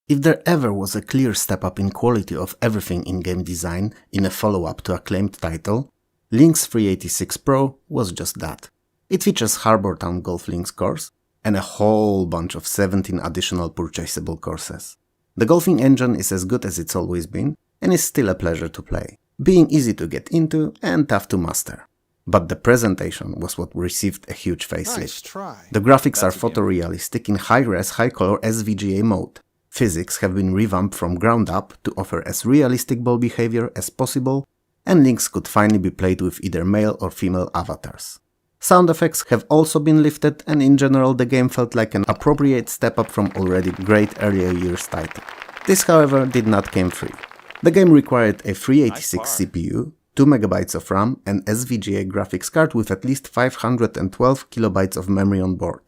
If there ever was a clear step up in quality of everything in game design in a follow-up to acclaimed title, Link's 386 Pro was just that. It features Harbour Town Golf Links course and a whole bunch of 17 additional purchasable courses. The golfing engine is as good as it's always been and is still a pleasure to play, being easy to get into and tough to master. But the presentation was what received a huge facelift. Nice try. The graphics are photorealistic in high-res, high-color SVGA mode. Physics have been revamped from ground up to offer as realistic ball behavior as possible, and Links could finally be played with either male or female avatars. Sound effects have also been lifted, and in general the game felt like an appropriate step up from already great earlier years title. This, however, did not come free. The game required a 386 CPU, 2MB of RAM, and SVGA graphics card with at least 512 KB of memory on board.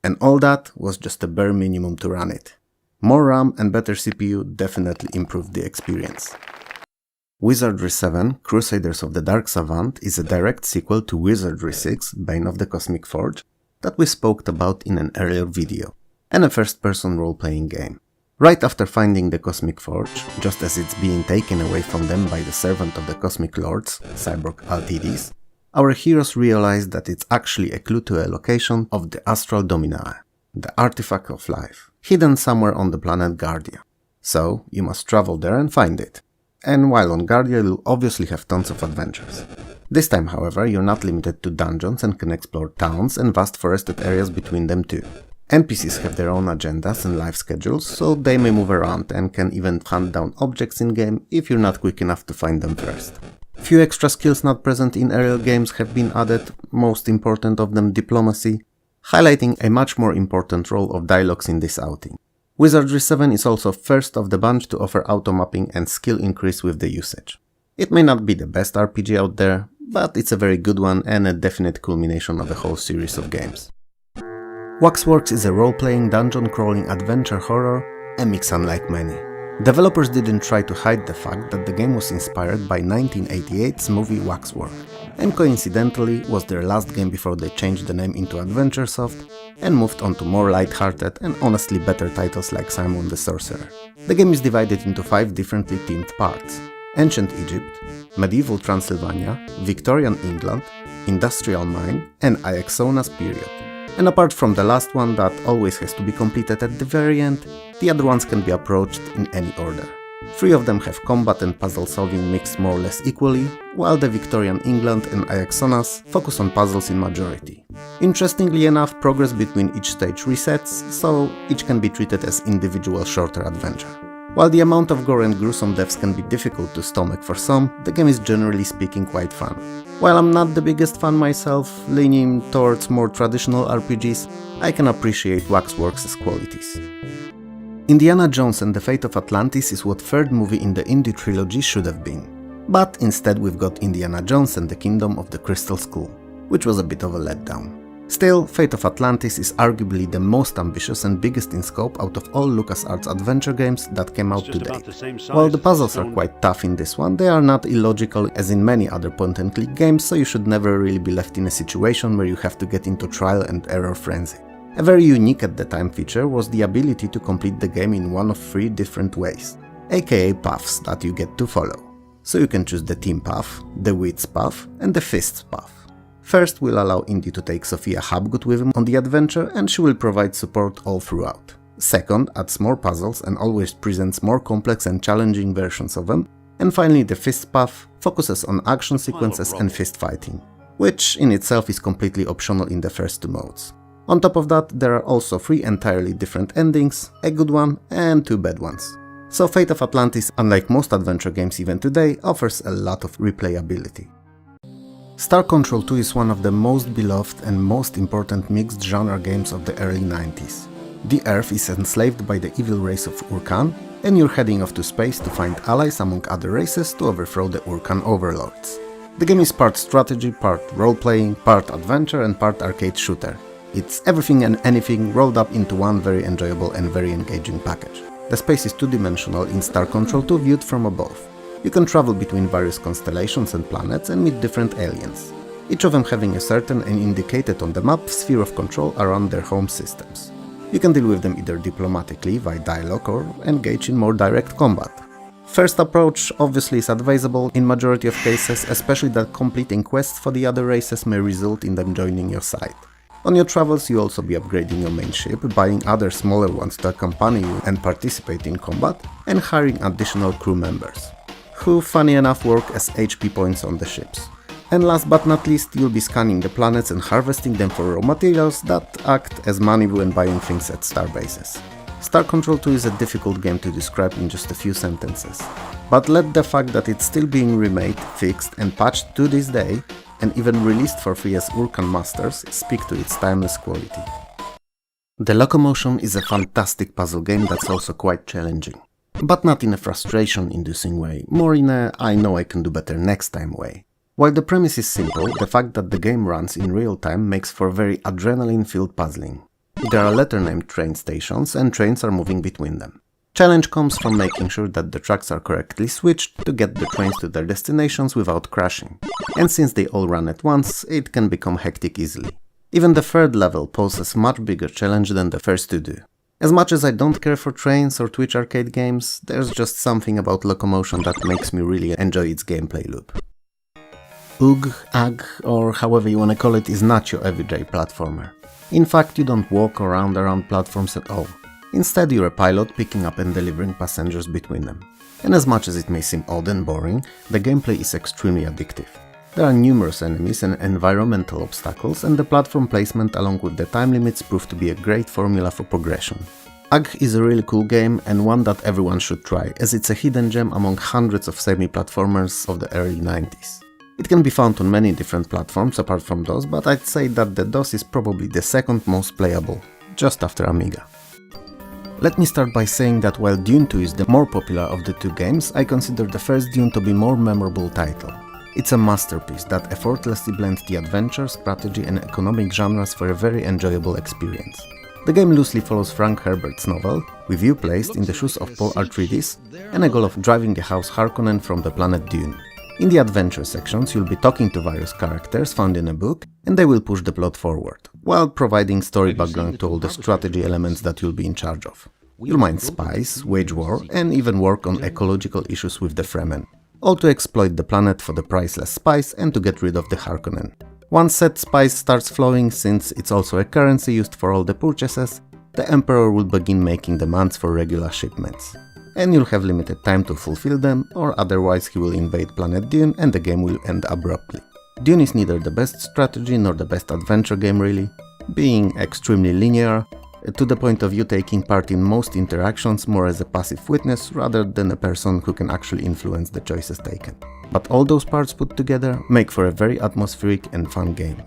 And all that was just a bare minimum to run it. More RAM and better CPU definitely improved the experience. Wizardry 7 Crusaders of the Dark Savant is a direct sequel to Wizardry 6 Bane of the Cosmic Forge that we spoke about in an earlier video, and a first-person role-playing game. Right after finding the Cosmic Forge, just as it's being taken away from them by the servant of the Cosmic Lords, Cyborg Altides, our heroes realize that it's actually a clue to a location of the Astral Dominae, the artifact of life, hidden somewhere on the planet Guardia. So, you must travel there and find it. And while on Guardia, you'll obviously have tons of adventures. This time, however, you're not limited to dungeons and can explore towns and vast forested areas between them too. NPCs have their own agendas and life schedules, so they may move around and can even hunt down objects in-game if you're not quick enough to find them first. Few extra skills not present in earlier games have been added, most important of them diplomacy, highlighting a much more important role of dialogues in this outing. Wizardry 7 is also first of the bunch to offer auto-mapping and skill increase with the usage. It may not be the best RPG out there, but it's a very good one and a definite culmination of a whole series of games. Waxworks is a role-playing dungeon-crawling adventure horror, a mix unlike many. Developers didn't try to hide the fact that the game was inspired by 1988's movie Waxwork, and coincidentally was their last game before they changed the name into Adventuresoft and moved on to more light-hearted and honestly better titles like Simon the Sorcerer. The game is divided into 5 differently themed parts: Ancient Egypt, Medieval Transylvania, Victorian England, Industrial Mine, and Iaxona's period. And apart from the last one that always has to be completed at the very end, the other ones can be approached in any order. 3 of them have combat and puzzle solving mixed more or less equally, while the Victorian England and Iaxona's focus on puzzles in majority. Interestingly enough, progress between each stage resets, so each can be treated as individual shorter adventure. While the amount of gore and gruesome deaths can be difficult to stomach for some, the game is generally speaking quite fun. While I'm not the biggest fan myself, leaning towards more traditional RPGs, I can appreciate Waxworks' qualities. Indiana Jones and the Fate of Atlantis is what third movie in the indie trilogy should have been. But instead we've got Indiana Jones and the Kingdom of the Crystal Skull, which was a bit of a letdown. Still, Fate of Atlantis is arguably the most ambitious and biggest in scope out of all LucasArts adventure games that came out to date. While the puzzles are quite tough in this one, they are not illogical as in many other point-and-click games, so you should never really be left in a situation where you have to get into trial and error frenzy. A very unique at the time feature was the ability to complete the game in one of 3 different ways, aka paths that you get to follow. So you can choose the team path, the wits path, and the fists path. First, we'll allow Indy to take Sophia Hapgood with him on the adventure, and she will provide support all throughout. Second, adds more puzzles and always presents more complex and challenging versions of them. And finally, the fist path focuses on action sequences and fist fighting, which in itself is completely optional in the first 2 modes. On top of that, there are also 3 entirely different endings, a good one and 2 bad ones. So Fate of Atlantis, unlike most adventure games even today, offers a lot of replayability. Star Control 2 is one of the most beloved and most important mixed genre games of the early 90s. The Earth is enslaved by the evil race of Urkan, and you're heading off to space to find allies among other races to overthrow the Urkan overlords. The game is part strategy, part role-playing, part adventure and part arcade shooter. It's everything and anything rolled up into one very enjoyable and very engaging package. The space is 2-dimensional in Star Control 2 viewed from above. You can travel between various constellations and planets and meet different aliens, each of them having a certain and indicated on the map sphere of control around their home systems. You can deal with them either diplomatically via dialogue or engage in more direct combat. First approach obviously is advisable in majority of cases, especially that completing quests for the other races may result in them joining your side. On your travels you also be upgrading your main ship, buying other smaller ones to accompany you and participate in combat, and hiring additional crew members, who funny enough work as HP points on the ships. And last but not least, you'll be scanning the planets and harvesting them for raw materials that act as money when buying things at star bases. Star Control 2 is a difficult game to describe in just a few sentences, but let the fact that it's still being remade, fixed and patched to this day, and even released for free as Urkan Masters, speak to its timeless quality. The Locomotion is a fantastic puzzle game that's also quite challenging, but not in a frustration-inducing way, more in a I know I can do better next time way. While the premise is simple, the fact that the game runs in real time makes for very adrenaline-filled puzzling. There are letter-named train stations and trains are moving between them. Challenge comes from making sure that the tracks are correctly switched to get the trains to their destinations without crashing. And since they all run at once, it can become hectic easily. Even the third level poses much bigger challenge than the first two do. As much as I don't care for trains or Twitch arcade games, there's just something about Locomotion that makes me really enjoy its gameplay loop. UG, or however you wanna call it, is not your everyday platformer. In fact, you don't walk around platforms at all. Instead, you're a pilot picking up and delivering passengers between them. And as much as it may seem odd and boring, the gameplay is extremely addictive. There are numerous enemies and environmental obstacles, and the platform placement along with the time limits prove to be a great formula for progression. UG is a really cool game and one that everyone should try, as it's a hidden gem among hundreds of semi-platformers of the early 90s. It can be found on many different platforms apart from DOS, but I'd say that the DOS is probably the second most playable, just after Amiga. Let me start by saying that while Dune 2 is the more popular of the two games, I consider the first Dune to be more memorable title. It's a masterpiece that effortlessly blends the adventure, strategy and economic genres for a very enjoyable experience. The game loosely follows Frank Herbert's novel, with you placed in the shoes of Paul Atreides and a goal of driving the House Harkonnen from the planet Dune. In the adventure sections, you'll be talking to various characters found in a book, and they will push the plot forward, while providing story background to all the strategy elements that you'll be in charge of. You'll mine spice, wage war, and even work on ecological issues with the Fremen, all to exploit the planet for the priceless spice and to get rid of the Harkonnen. Once said spice starts flowing, since it's also a currency used for all the purchases, the Emperor will begin making demands for regular shipments. And you'll have limited time to fulfill them, or otherwise he will invade planet Dune and the game will end abruptly. Dune is neither the best strategy nor the best adventure game really, being extremely linear, to the point of you taking part in most interactions more as a passive witness rather than a person who can actually influence the choices taken. But all those parts put together make for a very atmospheric and fun game.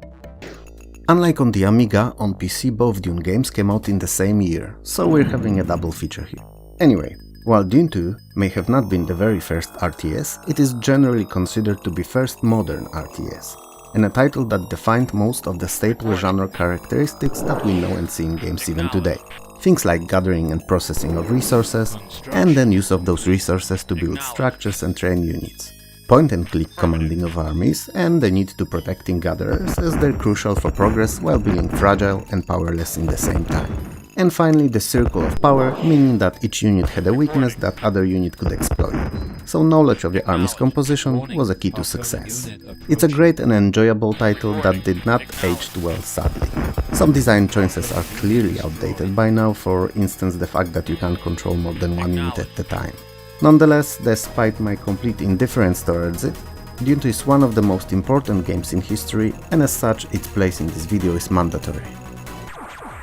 Unlike on the Amiga, on PC both Dune games came out in the same year, so we're having a double feature here. Anyway, while Dune 2 may have not been the very first RTS, it is generally considered to be first modern RTS, and a title that defined most of the staple genre characteristics that we know and see in games even today. Things like gathering and processing of resources, and then use of those resources to build structures and train units. Point-and-click commanding of armies, and the need to protecting gatherers as they're crucial for progress while being fragile and powerless in the same time. And finally the circle of power, meaning that each unit had a weakness that other unit could exploit. So knowledge of the army's composition was a key to success. It's a great and enjoyable title that did not age well sadly. Some design choices are clearly outdated by now, for instance the fact that you can't control more than one unit at a time. Nonetheless, despite my complete indifference towards it, Dune 2 is one of the most important games in history, and as such its place in this video is mandatory.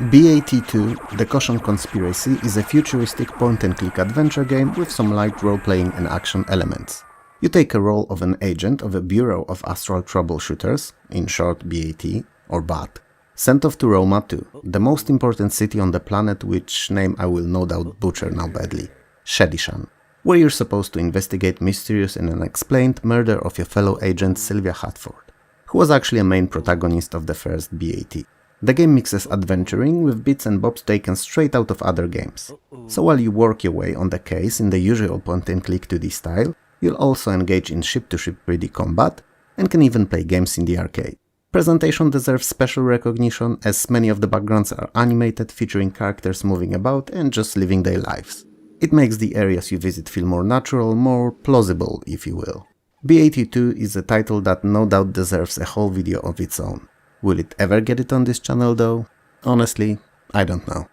BAT2 The Caution Conspiracy is a futuristic point-and-click adventure game with some light role-playing and action elements. You take a role of an agent of a Bureau of Astral Troubleshooters, in short BAT, or BAT, sent off to Roma 2, the most important city on the planet, which name I will no doubt butcher now badly, Shedishan, where you're supposed to investigate mysterious and unexplained murder of your fellow agent Sylvia Hatford, who was actually a main protagonist of the first BAT. The game mixes adventuring with bits and bobs taken straight out of other games. So while you work your way on the case in the usual point-and-click 2D style, you'll also engage in ship-to-ship 3D combat, and can even play games in the arcade. Presentation deserves special recognition, as many of the backgrounds are animated, featuring characters moving about and just living their lives. It makes the areas you visit feel more natural, more plausible, if you will. B82 is a title that no doubt deserves a whole video of its own. Will it ever get it on this channel though? Honestly, I don't know.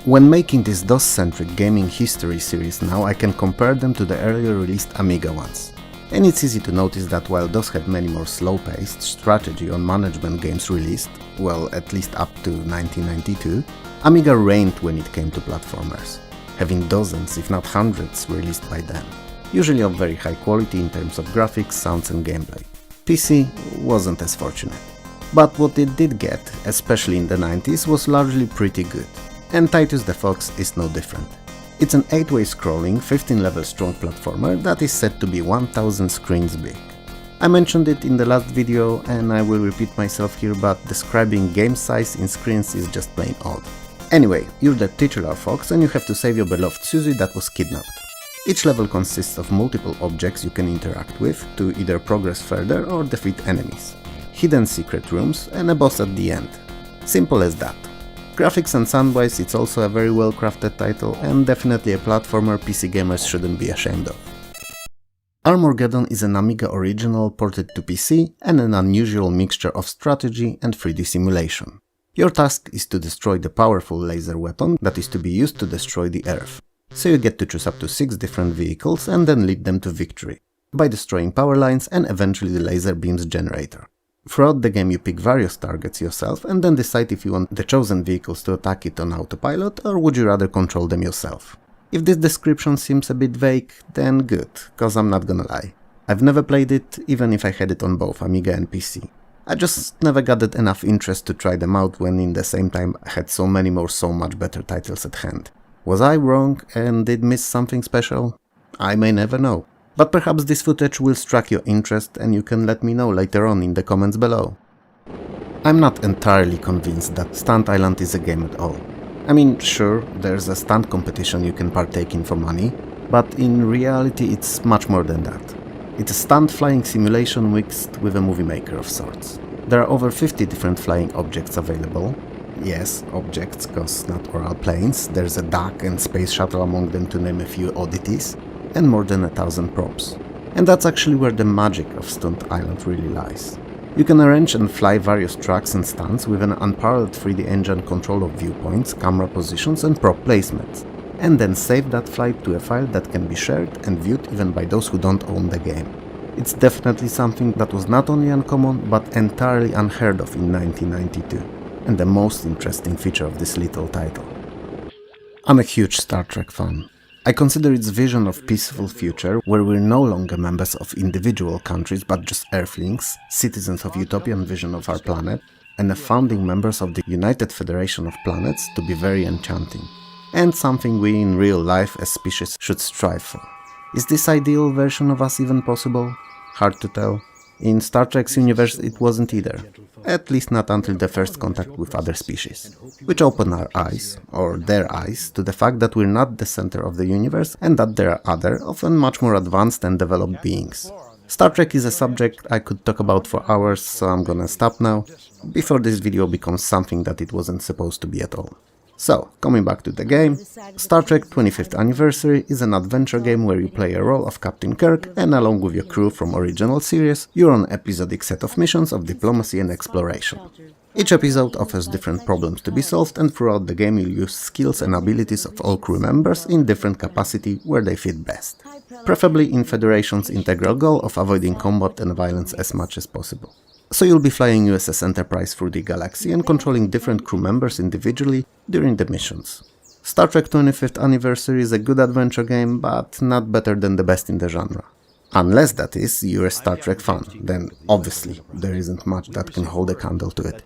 When making this DOS-centric gaming history series now, I can compare them to the earlier released Amiga ones. And it's easy to notice that while DOS had many more slow-paced, strategy or management games released, well, at least up to 1992, Amiga reigned when it came to platformers, having dozens if not hundreds released by then, usually of very high quality in terms of graphics, sounds and gameplay. PC wasn't as fortunate. But what it did get, especially in the 90s, was largely pretty good. And Titus the Fox is no different. It's an 8-way scrolling, 15-level strong platformer that is said to be 1000 screens big. I mentioned it in the last video and I will repeat myself here, but describing game size in screens is just plain odd. Anyway, you're the titular fox and you have to save your beloved Susie that was kidnapped. Each level consists of multiple objects you can interact with to either progress further or defeat enemies, hidden secret rooms and a boss at the end. Simple as that. Graphics and sound-wise, it's also a very well-crafted title and definitely a platformer PC gamers shouldn't be ashamed of. Armageddon is an Amiga original ported to PC and an unusual mixture of strategy and 3D simulation. Your task is to destroy the powerful laser weapon that is to be used to destroy the Earth. So you get to choose up to 6 different vehicles and then lead them to victory, by destroying power lines and eventually the laser beam's generator. Throughout the game you pick various targets yourself and then decide if you want the chosen vehicles to attack it on autopilot or would you rather control them yourself. If this description seems a bit vague, then good, cause I'm not gonna lie. I've never played it, even if I had it on both Amiga and PC. I just never gathered enough interest to try them out when in the same time I had so many more so much better titles at hand. Was I wrong and did miss something special? I may never know. But perhaps this footage will strike your interest and you can let me know later on in the comments below. I'm not entirely convinced that Stunt Island is a game at all. I mean, sure, there's a stunt competition you can partake in for money, but in reality it's much more than that. It's a stunt flying simulation mixed with a movie maker of sorts. There are over 50 different flying objects available. Yes, objects, cause not all planes, there's a duck and space shuttle among them to name a few oddities, and more than 1000 props. And that's actually where the magic of Stunt Island really lies. You can arrange and fly various tracks and stunts with an unparalleled 3D engine control of viewpoints, camera positions and prop placements, and then save that flight to a file that can be shared and viewed even by those who don't own the game. It's definitely something that was not only uncommon but entirely unheard of in 1992, and the most interesting feature of this little title. I'm a huge Star Trek fan. I consider its vision of peaceful future, where we're no longer members of individual countries but just Earthlings, citizens of utopian vision of our planet, and the founding members of the United Federation of Planets, to be very enchanting, and something we in real life as species should strive for. Is this ideal version of us even possible? Hard to tell. In Star Trek's universe it wasn't either, at least not until the first contact with other species, which opened our eyes, or their eyes, to the fact that we're not the center of the universe and that there are other, often much more advanced and developed beings. Star Trek is a subject I could talk about for hours, so I'm gonna stop now, before this video becomes something that it wasn't supposed to be at all. So, coming back to the game, Star Trek 25th Anniversary is an adventure game where you play a role of Captain Kirk and along with your crew from original series, you're on an episodic set of missions of diplomacy and exploration. Each episode offers different problems to be solved and throughout the game you'll use skills and abilities of all crew members in different capacity where they fit best, preferably in Federation's integral goal of avoiding combat and violence as much as possible. So you'll be flying USS Enterprise through the galaxy and controlling different crew members individually during the missions. Star Trek 25th Anniversary is a good adventure game, but not better than the best in the genre. Unless, that is, you're a Star Trek fan, then obviously there isn't much that can hold a candle to it.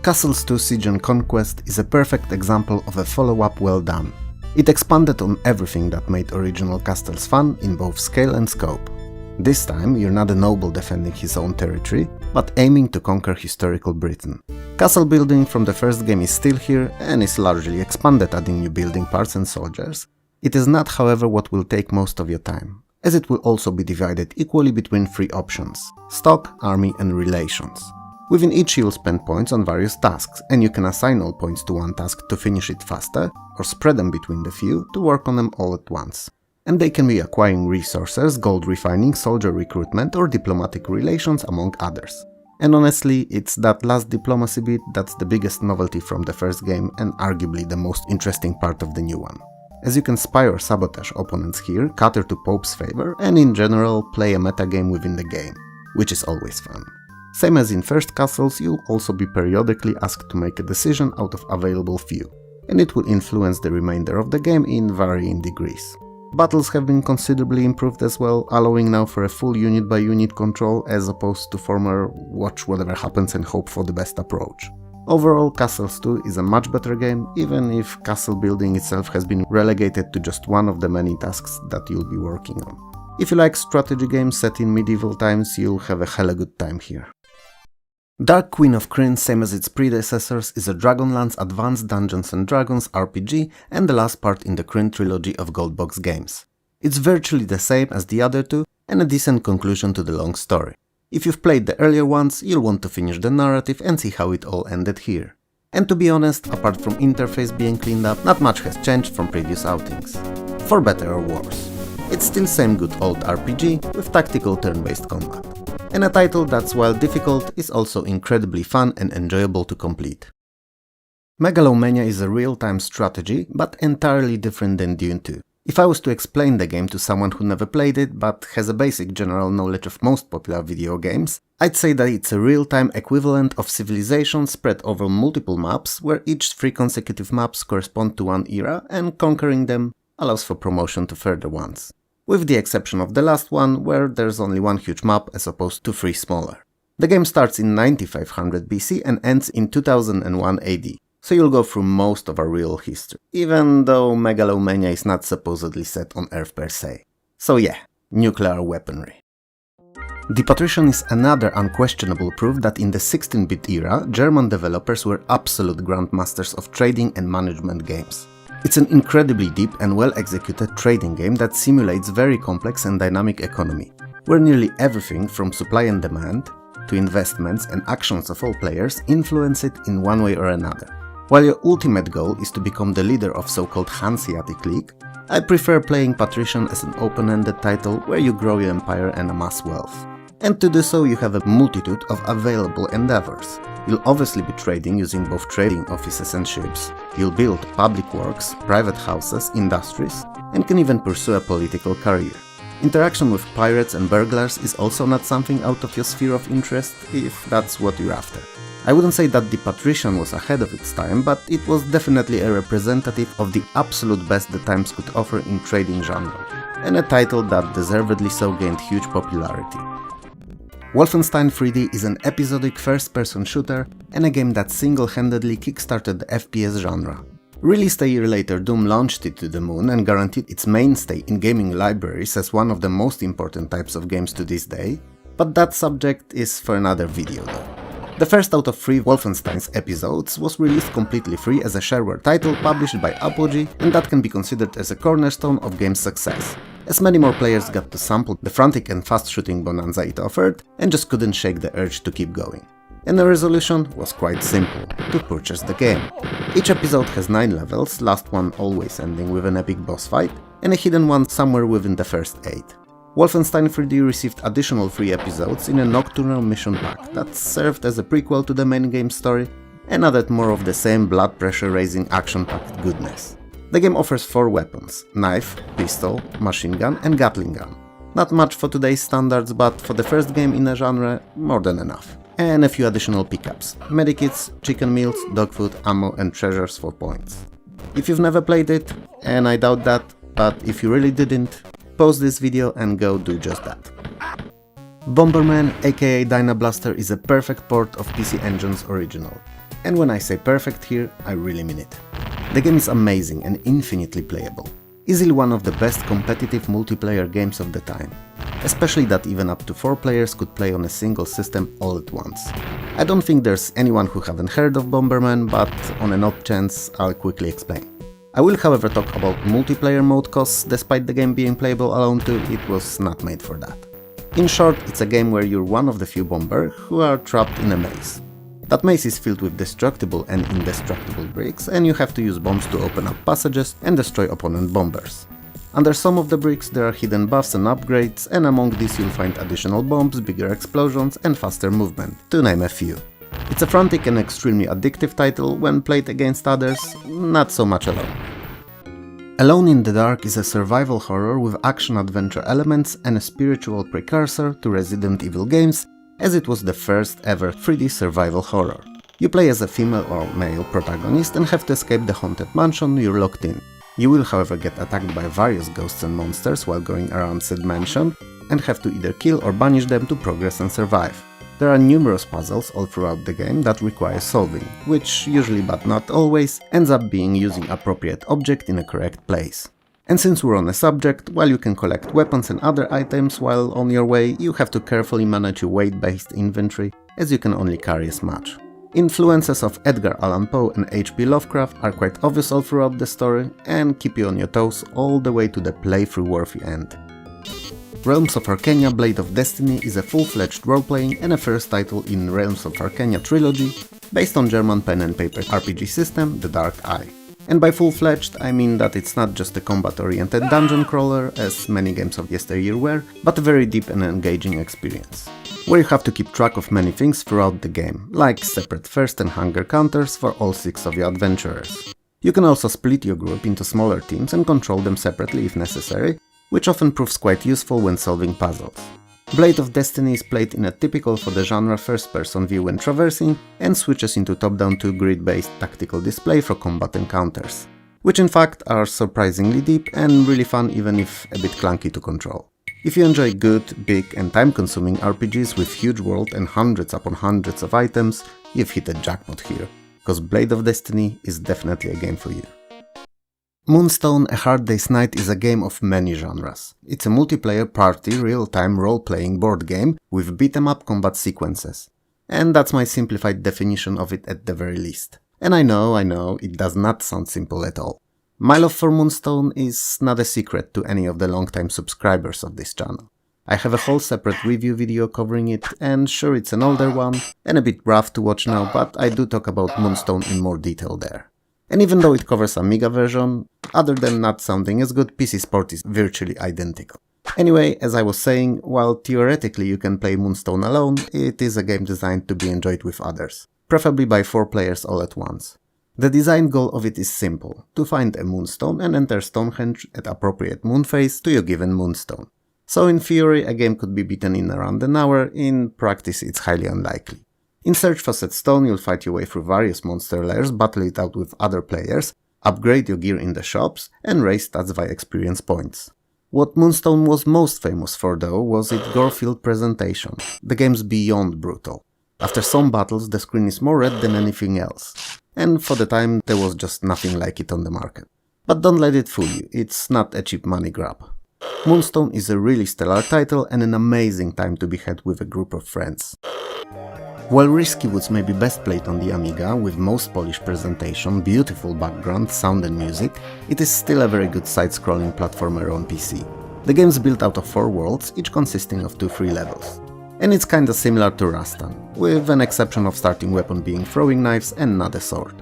Castles 2 Siege and Conquest is a perfect example of a follow-up well done. It expanded on everything that made original Castles fun in both scale and scope. This time, you're not a noble defending his own territory, but aiming to conquer historical Britain. Castle building from the first game is still here and is largely expanded, adding new building parts and soldiers. It is not, however, what will take most of your time, as it will also be divided equally between 3 options: stock, army and relations. Within each you'll spend points on various tasks, and you can assign all points to one task to finish it faster, or spread them between the few to work on them all at once. And they can be acquiring resources, gold refining, soldier recruitment or diplomatic relations among others. And honestly, it's that last diplomacy bit that's the biggest novelty from the first game and arguably the most interesting part of the new one, as you can spy or sabotage opponents here, cater to Pope's favor, and in general play a metagame within the game, which is always fun. Same as in first castles, you'll also be periodically asked to make a decision out of available few, and it will influence the remainder of the game in varying degrees. Battles have been considerably improved as well, allowing now for a full unit by unit control as opposed to former watch whatever happens and hope for the best approach. Overall, Castles 2 is a much better game, even if castle building itself has been relegated to just one of the many tasks that you'll be working on. If you like strategy games set in medieval times, you'll have a hella good time here. Dark Queen of Krynn, same as its predecessors, is a Dragonlance Advanced Dungeons & Dragons RPG and the last part in the Krynn trilogy of Goldbox games. It's virtually the same as the other two and a decent conclusion to the long story. If you've played the earlier ones, you'll want to finish the narrative and see how it all ended here. And to be honest, apart from interface being cleaned up, not much has changed from previous outings. For better or worse. It's still same good old RPG with tactical turn-based combat. And a title that's, while difficult, is also incredibly fun and enjoyable to complete. Megalomania is a real-time strategy, but entirely different than Dune 2. If I was to explain the game to someone who never played it, but has a basic general knowledge of most popular video games, I'd say that it's a real-time equivalent of Civilization spread over multiple maps, where each 3 consecutive maps correspond to one era, and conquering them allows for promotion to further ones. With the exception of the last one, where there's only one huge map as opposed to 3 smaller. The game starts in 9500 BC and ends in 2001 AD, so you'll go through most of our real history, even though Megalomania is not supposedly set on Earth per se. So yeah, nuclear weaponry. The Patrician is another unquestionable proof that in the 16-bit era, German developers were absolute grandmasters of trading and management games. It's an incredibly deep and well-executed trading game that simulates very complex and dynamic economy, where nearly everything from supply and demand to investments and actions of all players influence it in one way or another. While your ultimate goal is to become the leader of so-called Hanseatic League, I prefer playing Patrician as an open-ended title where you grow your empire and amass wealth. And to do so you have a multitude of available endeavors. You'll obviously be trading using both trading offices and ships, you'll build public works, private houses, industries, and can even pursue a political career. Interaction with pirates and burglars is also not something out of your sphere of interest, if that's what you're after. I wouldn't say that the Patrician was ahead of its time, but it was definitely a representative of the absolute best the times could offer in trading genre, and a title that deservedly so gained huge popularity. Wolfenstein 3D is an episodic first-person shooter and a game that single-handedly kickstarted the FPS genre. Released a year later, Doom launched it to the moon and guaranteed its mainstay in gaming libraries as one of the most important types of games to this day, but that subject is for another video though. The first out of 3 Wolfenstein's episodes was released completely free as a shareware title published by Apogee, and that can be considered as a cornerstone of game's success, as many more players got to sample the frantic and fast shooting bonanza it offered and just couldn't shake the urge to keep going. And the resolution was quite simple: to purchase the game. Each episode has 9 levels, last one always ending with an epic boss fight, and a hidden one somewhere within the first 8. Wolfenstein 3D received additional 3 episodes in a nocturnal mission pack that served as a prequel to the main game story and added more of the same blood pressure raising action-packed goodness. The game offers 4 weapons: knife, pistol, machine gun and Gatling gun. Not much for today's standards, but for the first game in a genre, more than enough. And a few additional pickups: medikits, chicken meals, dog food, ammo and treasures for points. If you've never played it, and I doubt that, but if you really didn't, pause this video and go do just that. Bomberman, aka Dynablaster, is a perfect port of PC Engine's original. And when I say perfect here, I really mean it. The game is amazing and infinitely playable. Easily one of the best competitive multiplayer games of the time. Especially that even up to 4 players could play on a single system all at once. I don't think there's anyone who haven't heard of Bomberman, but on an odd chance, I'll quickly explain. I will however talk about multiplayer mode cause despite the game being playable alone too, it was not made for that. In short, it's a game where you're one of the few bombers who are trapped in a maze. That maze is filled with destructible and indestructible bricks, and you have to use bombs to open up passages and destroy opponent bombers. Under some of the bricks there are hidden buffs and upgrades, and among these you'll find additional bombs, bigger explosions and faster movement, to name a few. It's a frantic and extremely addictive title when played against others, not so much alone. Alone in the Dark is a survival horror with action-adventure elements and a spiritual precursor to Resident Evil games, as it was the first ever 3D survival horror. You play as a female or male protagonist and have to escape the haunted mansion you're locked in. You will however get attacked by various ghosts and monsters while going around said mansion, and have to either kill or banish them to progress and survive. There are numerous puzzles all throughout the game that require solving, which usually but not always ends up being using appropriate object in a correct place. And since we're on a subject, while you can collect weapons and other items while on your way, you have to carefully manage your weight-based inventory, as you can only carry as much. Influences of Edgar Allan Poe and H.P. Lovecraft are quite obvious all throughout the story and keep you on your toes all the way to the playthrough-worthy end. Realms of Arcania Blade of Destiny is a full-fledged role-playing and a first title in Realms of Arcania trilogy, based on German pen and paper RPG system The Dark Eye. And by full-fledged I mean that it's not just a combat-oriented dungeon crawler, as many games of yesteryear were, but a very deep and engaging experience, where you have to keep track of many things throughout the game, like separate thirst and hunger counters for all 6 of your adventurers. You can also split your group into smaller teams and control them separately if necessary, which often proves quite useful when solving puzzles. Blade of Destiny is played in a typical for the genre first-person view when traversing, and switches into top-down 2 grid-based tactical display for combat encounters, which in fact are surprisingly deep and really fun even if a bit clunky to control. If you enjoy good, big and time-consuming RPGs with huge world and hundreds upon hundreds of items, you've hit a jackpot here, cause Blade of Destiny is definitely a game for you. Moonstone: A Hard Day's Night is a game of many genres. It's a multiplayer party real-time role-playing board game with beat-em-up combat sequences. And that's my simplified definition of it at the very least. And I know, it does not sound simple at all. My love for Moonstone is not a secret to any of the long-time subscribers of this channel. I have a whole separate review video covering it, and sure it's an older one and a bit rough to watch now, but I do talk about Moonstone in more detail there. And even though it covers Amiga version, other than not sounding as good, PC Sport is virtually identical. Anyway, as I was saying, while theoretically you can play Moonstone alone, it is a game designed to be enjoyed with others, preferably by 4 players all at once. The design goal of it is simple: to find a moonstone and enter Stonehenge at appropriate moon phase to your given moonstone. So in theory a game could be beaten in around an hour, in practice it's highly unlikely. In search for said stone you'll fight your way through various monster lairs, battle it out with other players, upgrade your gear in the shops, and raise stats via experience points. What Moonstone was most famous for though was its gore-filled presentation. The game's beyond brutal. After some battles the screen is more red than anything else, and for the time there was just nothing like it on the market. But don't let it fool you, it's not a cheap money grab. Moonstone is a really stellar title and an amazing time to be had with a group of friends. While Risky Woods may be best played on the Amiga, with most polished presentation, beautiful background, sound and music, it is still a very good side-scrolling platformer on PC. The game's built out of 4 worlds, each consisting of 2 free levels. And it's kinda similar to Rastan, with an exception of starting weapon being throwing knives and not a sword.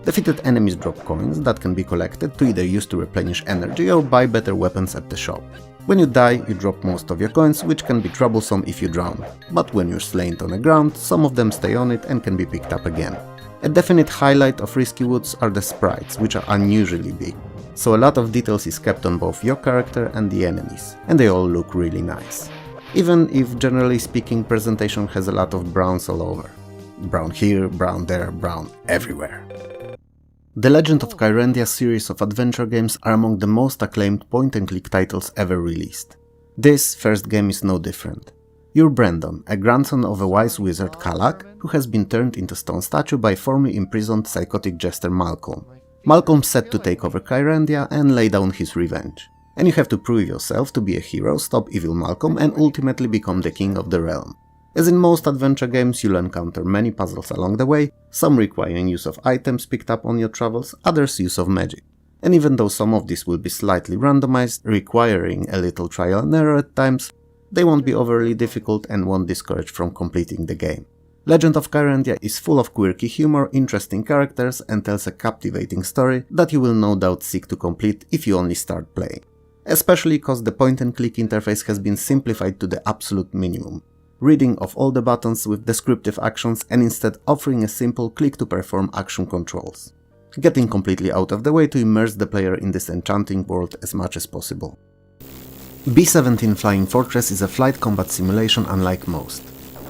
Defeated enemies drop coins that can be collected to either use to replenish energy or buy better weapons at the shop. When you die, you drop most of your coins, which can be troublesome if you drown, but when you're slain on the ground, some of them stay on it and can be picked up again. A definite highlight of Risky Woods are the sprites, which are unusually big, so a lot of details is kept on both your character and the enemies, and they all look really nice. Even if generally speaking presentation has a lot of browns all over. Brown here, brown there, brown everywhere. The Legend of Kyrandia series of adventure games are among the most acclaimed point-and-click titles ever released. This first game is no different. You're Brandon, a grandson of a wise wizard Kalak, who has been turned into stone statue by formerly imprisoned psychotic jester Malcolm. Malcolm's set to take over Kyrandia and lay down his revenge. And you have to prove yourself to be a hero, stop evil Malcolm and ultimately become the king of the realm. As in most adventure games, you'll encounter many puzzles along the way, some requiring use of items picked up on your travels, others use of magic. And even though some of these will be slightly randomized, requiring a little trial and error at times, they won't be overly difficult and won't discourage from completing the game. Legend of Kyrandia is full of quirky humor, interesting characters, and tells a captivating story that you will no doubt seek to complete if you only start playing. Especially because the point-and-click interface has been simplified to the absolute minimum, reading off all the buttons with descriptive actions and instead offering a simple click-to-perform action controls, getting completely out of the way to immerse the player in this enchanting world as much as possible. B-17 Flying Fortress is a flight combat simulation unlike most.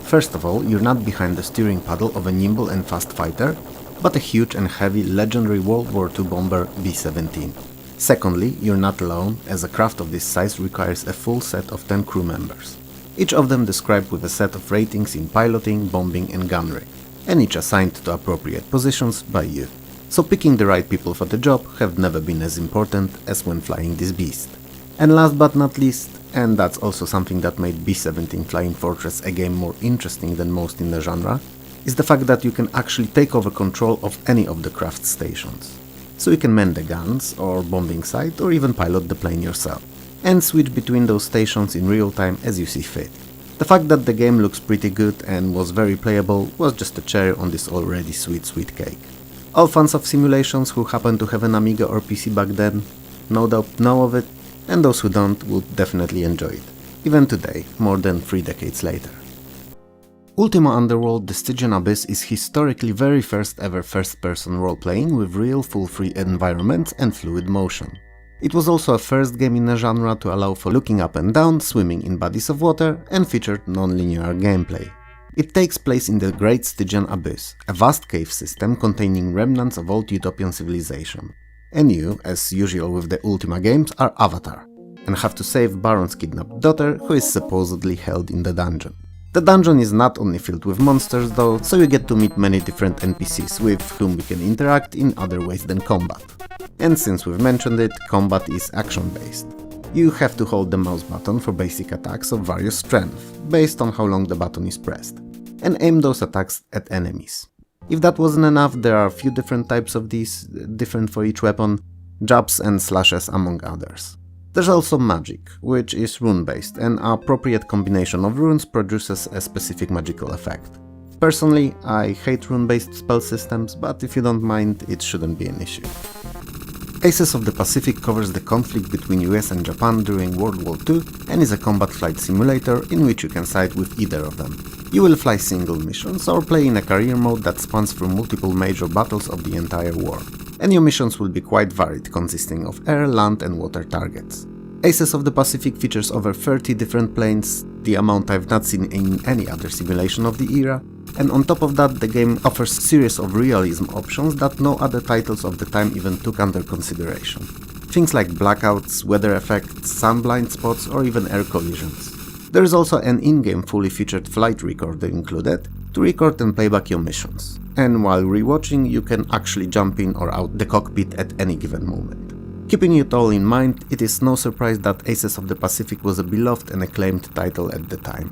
First of all, you're not behind the steering paddle of a nimble and fast fighter, but a huge and heavy legendary World War II bomber B-17. Secondly, you're not alone, as a craft of this size requires a full set of 10 crew members, each of them described with a set of ratings in piloting, bombing and gunnery, and each assigned to appropriate positions by you. So picking the right people for the job have never been as important as when flying this beast. And last but not least, and that's also something that made B-17 Flying Fortress a game more interesting than most in the genre, is the fact that you can actually take over control of any of the craft stations. So you can man the guns, or bombing site, or even pilot the plane yourself, and switch between those stations in real time as you see fit. The fact that the game looks pretty good and was very playable was just a cherry on this already sweet cake. All fans of simulations who happen to have an Amiga or PC back then no doubt know of it, and those who don't would definitely enjoy it, even today, more than 3 decades later. Ultima Underworld: The Stygian Abyss is historically very first ever first-person role-playing with real full-free environments and fluid motion. It was also a first game in the genre to allow for looking up and down, swimming in bodies of water, and featured non-linear gameplay. It takes place in the Great Stygian Abyss, a vast cave system containing remnants of old utopian civilization. And you, as usual with the Ultima games, are Avatar, and have to save Baron's kidnapped daughter, who is supposedly held in the dungeon. The dungeon is not only filled with monsters though, so you get to meet many different NPCs with whom we can interact in other ways than combat. And since we've mentioned it, combat is action-based. You have to hold the mouse button for basic attacks of various strength, based on how long the button is pressed, and aim those attacks at enemies. If that wasn't enough, there are a few different types of these, different for each weapon, jabs and slashes among others. There's also magic, which is rune-based, and an appropriate combination of runes produces a specific magical effect. Personally, I hate rune-based spell systems, but if you don't mind, it shouldn't be an issue. Aces of the Pacific covers the conflict between US and Japan during World War II and is a combat flight simulator in which you can side with either of them. You will fly single missions or play in a career mode that spans through multiple major battles of the entire war, and your missions will be quite varied, consisting of air, land and water targets. Aces of the Pacific features over 30 different planes, the amount I've not seen in any other simulation of the era, and on top of that the game offers a series of realism options that no other titles of the time even took under consideration. Things like blackouts, weather effects, sun blind spots or even air collisions. There is also an in-game fully featured flight recorder included to record and play back your missions, and while rewatching you can actually jump in or out the cockpit at any given moment. Keeping it all in mind, it is no surprise that Aces of the Pacific was a beloved and acclaimed title at the time.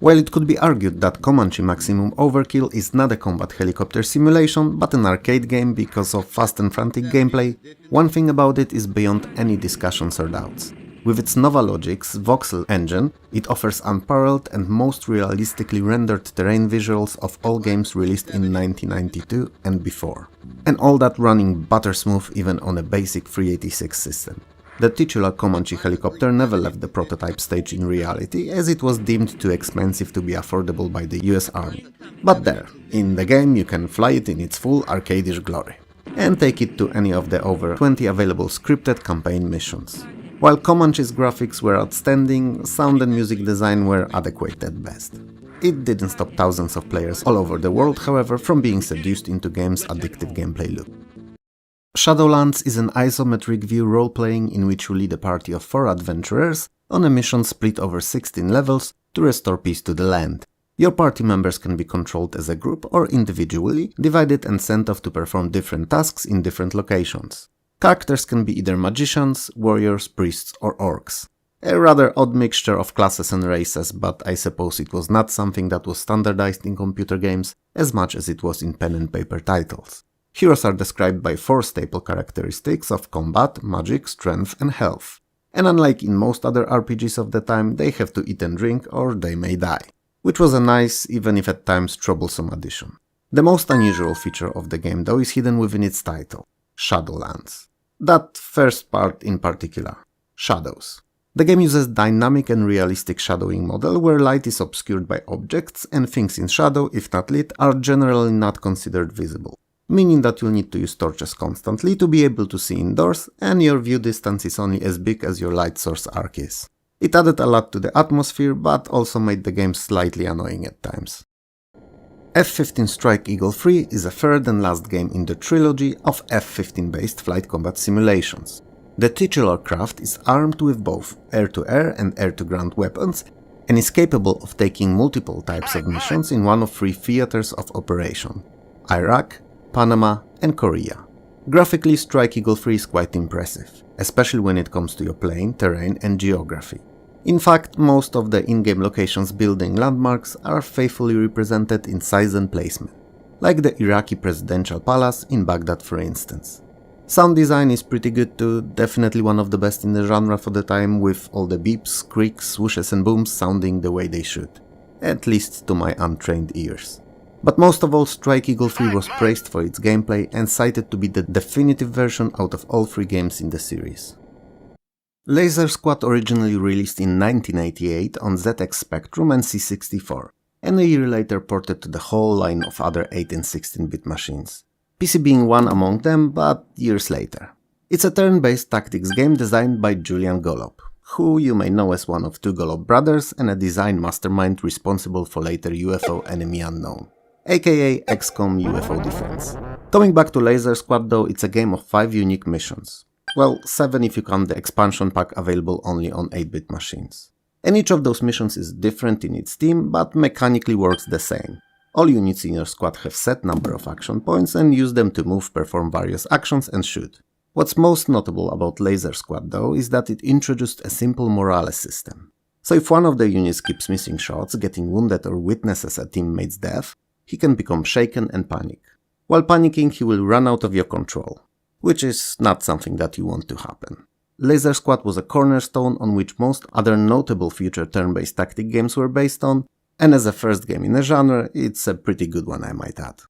While it could be argued that Comanche Maximum Overkill is not a combat helicopter simulation but an arcade game because of fast and frantic gameplay, one thing about it is beyond any discussions or doubts. With its Nova Logic's voxel engine, it offers unparalleled and most realistically rendered terrain visuals of all games released in 1992 and before. And all that running buttersmooth even on a basic 386 system. The titular Comanche helicopter never left the prototype stage in reality, as it was deemed too expensive to be affordable by the US Army. But there, in the game you can fly it in its full arcadish glory, and take it to any of the over 20 available scripted campaign missions. While Comanche's graphics were outstanding, sound and music design were adequate at best. It didn't stop thousands of players all over the world, however, from being seduced into game's addictive gameplay loop. Shadowlands is an isometric view role-playing in which you lead a party of 4 adventurers on a mission split over 16 levels to restore peace to the land. Your party members can be controlled as a group or individually, divided and sent off to perform different tasks in different locations. Characters can be either magicians, warriors, priests or orcs. A rather odd mixture of classes and races, but I suppose it was not something that was standardized in computer games as much as it was in pen and paper titles. Heroes are described by 4 staple characteristics of combat, magic, strength and health. And unlike in most other RPGs of the time, they have to eat and drink or they may die. Which was a nice, even if at times troublesome addition. The most unusual feature of the game though is hidden within its title, Shadowlands. That first part in particular, shadows. The game uses dynamic and realistic shadowing model where light is obscured by objects and things in shadow, if not lit, are generally not considered visible, meaning that you'll need to use torches constantly to be able to see indoors and your view distance is only as big as your light source arc is. It added a lot to the atmosphere but also made the game slightly annoying at times. F-15 Strike Eagle 3 is a third and last game in the trilogy of F-15 based flight combat simulations. The titular craft is armed with both air-to-air and air-to-ground weapons and is capable of taking multiple types of missions in one of 3 theaters of operation: Iraq, Panama and Korea. Graphically, Strike Eagle 3 is quite impressive, especially when it comes to your plane, terrain and geography. In fact, most of the in-game locations building landmarks are faithfully represented in size and placement, like the Iraqi presidential palace in Baghdad for instance. Sound design is pretty good too, definitely one of the best in the genre for the time, with all the beeps, creaks, swooshes and booms sounding the way they should, at least to my untrained ears. But most of all, Strike Eagle 3 was praised for its gameplay and cited to be the definitive version out of all 3 games in the series. Laser Squad originally released in 1988 on ZX Spectrum and C64, and a year later ported to the whole line of other 8 and 16-bit machines, PC being one among them, but years later. It's a turn-based tactics game designed by Julian Golob, who you may know as one of 2 Golob brothers and a design mastermind responsible for later UFO Enemy Unknown, aka XCOM UFO Defense. Coming back to Laser Squad though, it's a game of 5 unique missions. Well, 7 if you count the expansion pack available only on 8-bit machines. And each of those missions is different in its theme, but mechanically works the same. All units in your squad have set number of action points and use them to move, perform various actions and shoot. What's most notable about Laser Squad though is that it introduced a simple morale system. So if one of the units keeps missing shots, getting wounded or witnesses a teammate's death, he can become shaken and panic. While panicking, he will run out of your control, which is not something that you want to happen. Laser Squad was a cornerstone on which most other notable future turn-based tactic games were based on, and as a first game in the genre, it's a pretty good one I might add.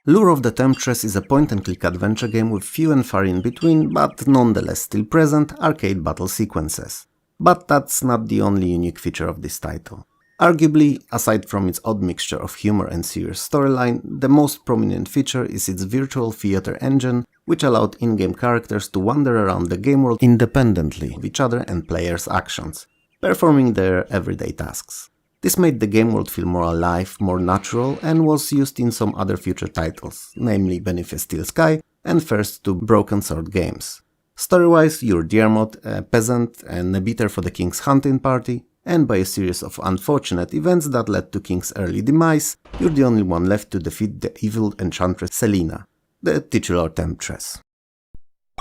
Lure of the Temptress is a point-and-click adventure game with few and far in between, but nonetheless still present, arcade battle sequences. But that's not the only unique feature of this title. Arguably, aside from its odd mixture of humor and serious storyline, the most prominent feature is its virtual theater engine, which allowed in-game characters to wander around the game world independently of each other and players' actions, performing their everyday tasks. This made the game world feel more alive, more natural, and was used in some other future titles, namely Beneath Steel Sky and first 2 Broken Sword games. Story-wise, you're Diarmid, a peasant and a beater for the king's hunting party, and by a series of unfortunate events that led to King's early demise, you're the only one left to defeat the evil enchantress Selena, the titular Temptress.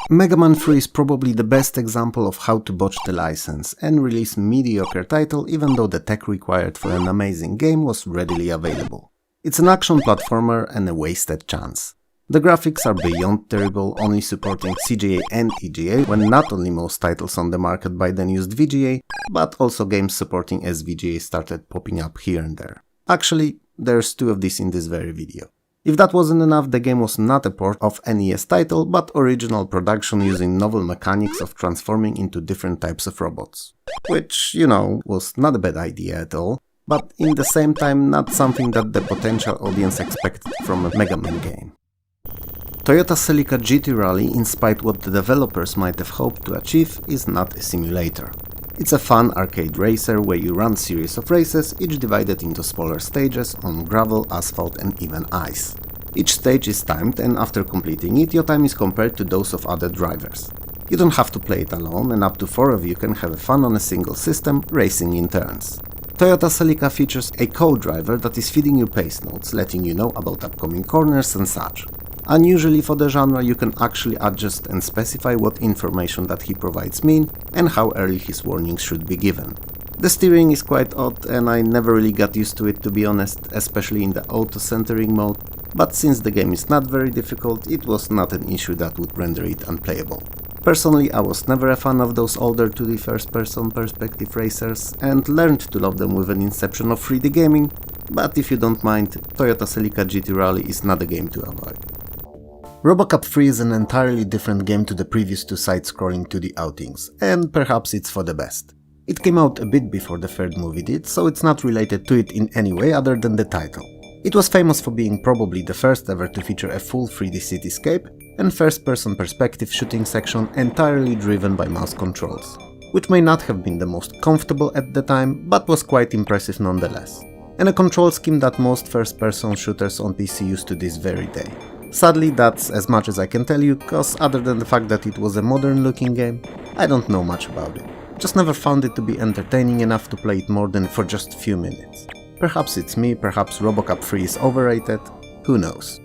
Mega Man 3 is probably the best example of how to botch the license and release mediocre title even though the tech required for an amazing game was readily available. It's an action platformer and a wasted chance. The graphics are beyond terrible, only supporting CGA and EGA, when not only most titles on the market by then used VGA, but also games supporting SVGA started popping up here and there. Actually, there's 2 of these in this very video. If that wasn't enough, the game was not a port of NES title, but original production using novel mechanics of transforming into different types of robots. Which, you know, was not a bad idea at all, but in the same time not something that the potential audience expected from a Mega Man game. Toyota Celica GT Rally, in spite what the developers might have hoped to achieve, is not a simulator. It's a fun arcade racer where you run series of races, each divided into smaller stages on gravel, asphalt and even ice. Each stage is timed and after completing it, your time is compared to those of other drivers. You don't have to play it alone and up to 4 of you can have fun on a single system, racing in turns. Toyota Celica features a co-driver that is feeding you pace notes, letting you know about upcoming corners and such. Unusually for the genre, you can actually adjust and specify what information that he provides mean and how early his warnings should be given. The steering is quite odd and I never really got used to it, to be honest, especially in the auto-centering mode, but since the game is not very difficult, it was not an issue that would render it unplayable. Personally, I was never a fan of those older 2D first-person perspective racers and learned to love them with an inception of 3D gaming, but if you don't mind, Toyota Celica GT Rally is not a game to avoid. RoboCop 3 is an entirely different game to the previous two side-scrolling 2D outings, and perhaps it's for the best. It came out a bit before the third movie did, so it's not related to it in any way other than the title. It was famous for being probably the first ever to feature a full 3D cityscape and first-person perspective shooting section entirely driven by mouse controls, which may not have been the most comfortable at the time, but was quite impressive nonetheless, and a control scheme that most first-person shooters on PC use to this very day. Sadly, that's as much as I can tell you, cause other than the fact that it was a modern-looking game, I don't know much about it. Just never found it to be entertaining enough to play it more than for just a few minutes. Perhaps it's me, perhaps RoboCop 3 is overrated, who knows.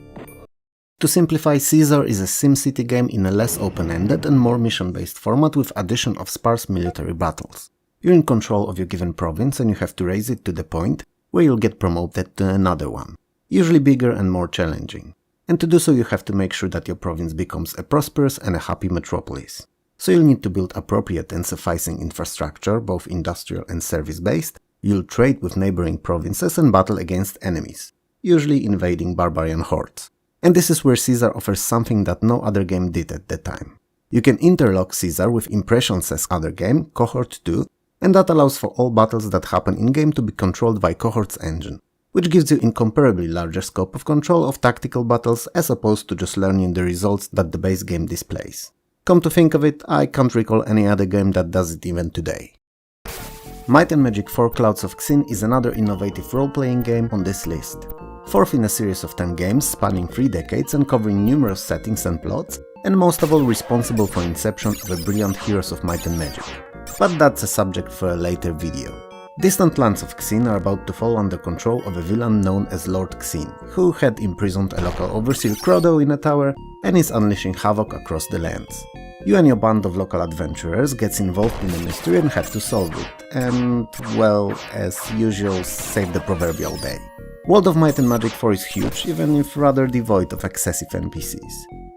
To simplify, Caesar is a SimCity game in a less open-ended and more mission-based format with addition of sparse military battles. You're in control of your given province and you have to raise it to the point where you'll get promoted to another one, usually bigger and more challenging. And to do so you have to make sure that your province becomes a prosperous and a happy metropolis. So you'll need to build appropriate and sufficing infrastructure, both industrial and service-based. You'll trade with neighboring provinces and battle against enemies, usually invading barbarian hordes. And this is where Caesar offers something that no other game did at the time. You can interlock Caesar with Impressions' other game, Cohort 2, and that allows for all battles that happen in-game to be controlled by Cohort's engine, which gives you incomparably larger scope of control of tactical battles as opposed to just learning the results that the base game displays. Come to think of it, I can't recall any other game that does it even today. Might and Magic 4 Clouds of Xin is another innovative role-playing game on this list. Fourth in a series of 10 games spanning 3 decades and covering numerous settings and plots, and most of all responsible for inception of the brilliant heroes of Might and Magic. But that's a subject for a later video. Distant lands of Xin are about to fall under control of a villain known as Lord Xin, who had imprisoned a local overseer Crodo in a tower and is unleashing havoc across the lands. You and your band of local adventurers gets involved in the mystery and have to solve it, and, well, as usual, save the proverbial day. World of Might and Magic 4 is huge, even if rather devoid of excessive NPCs.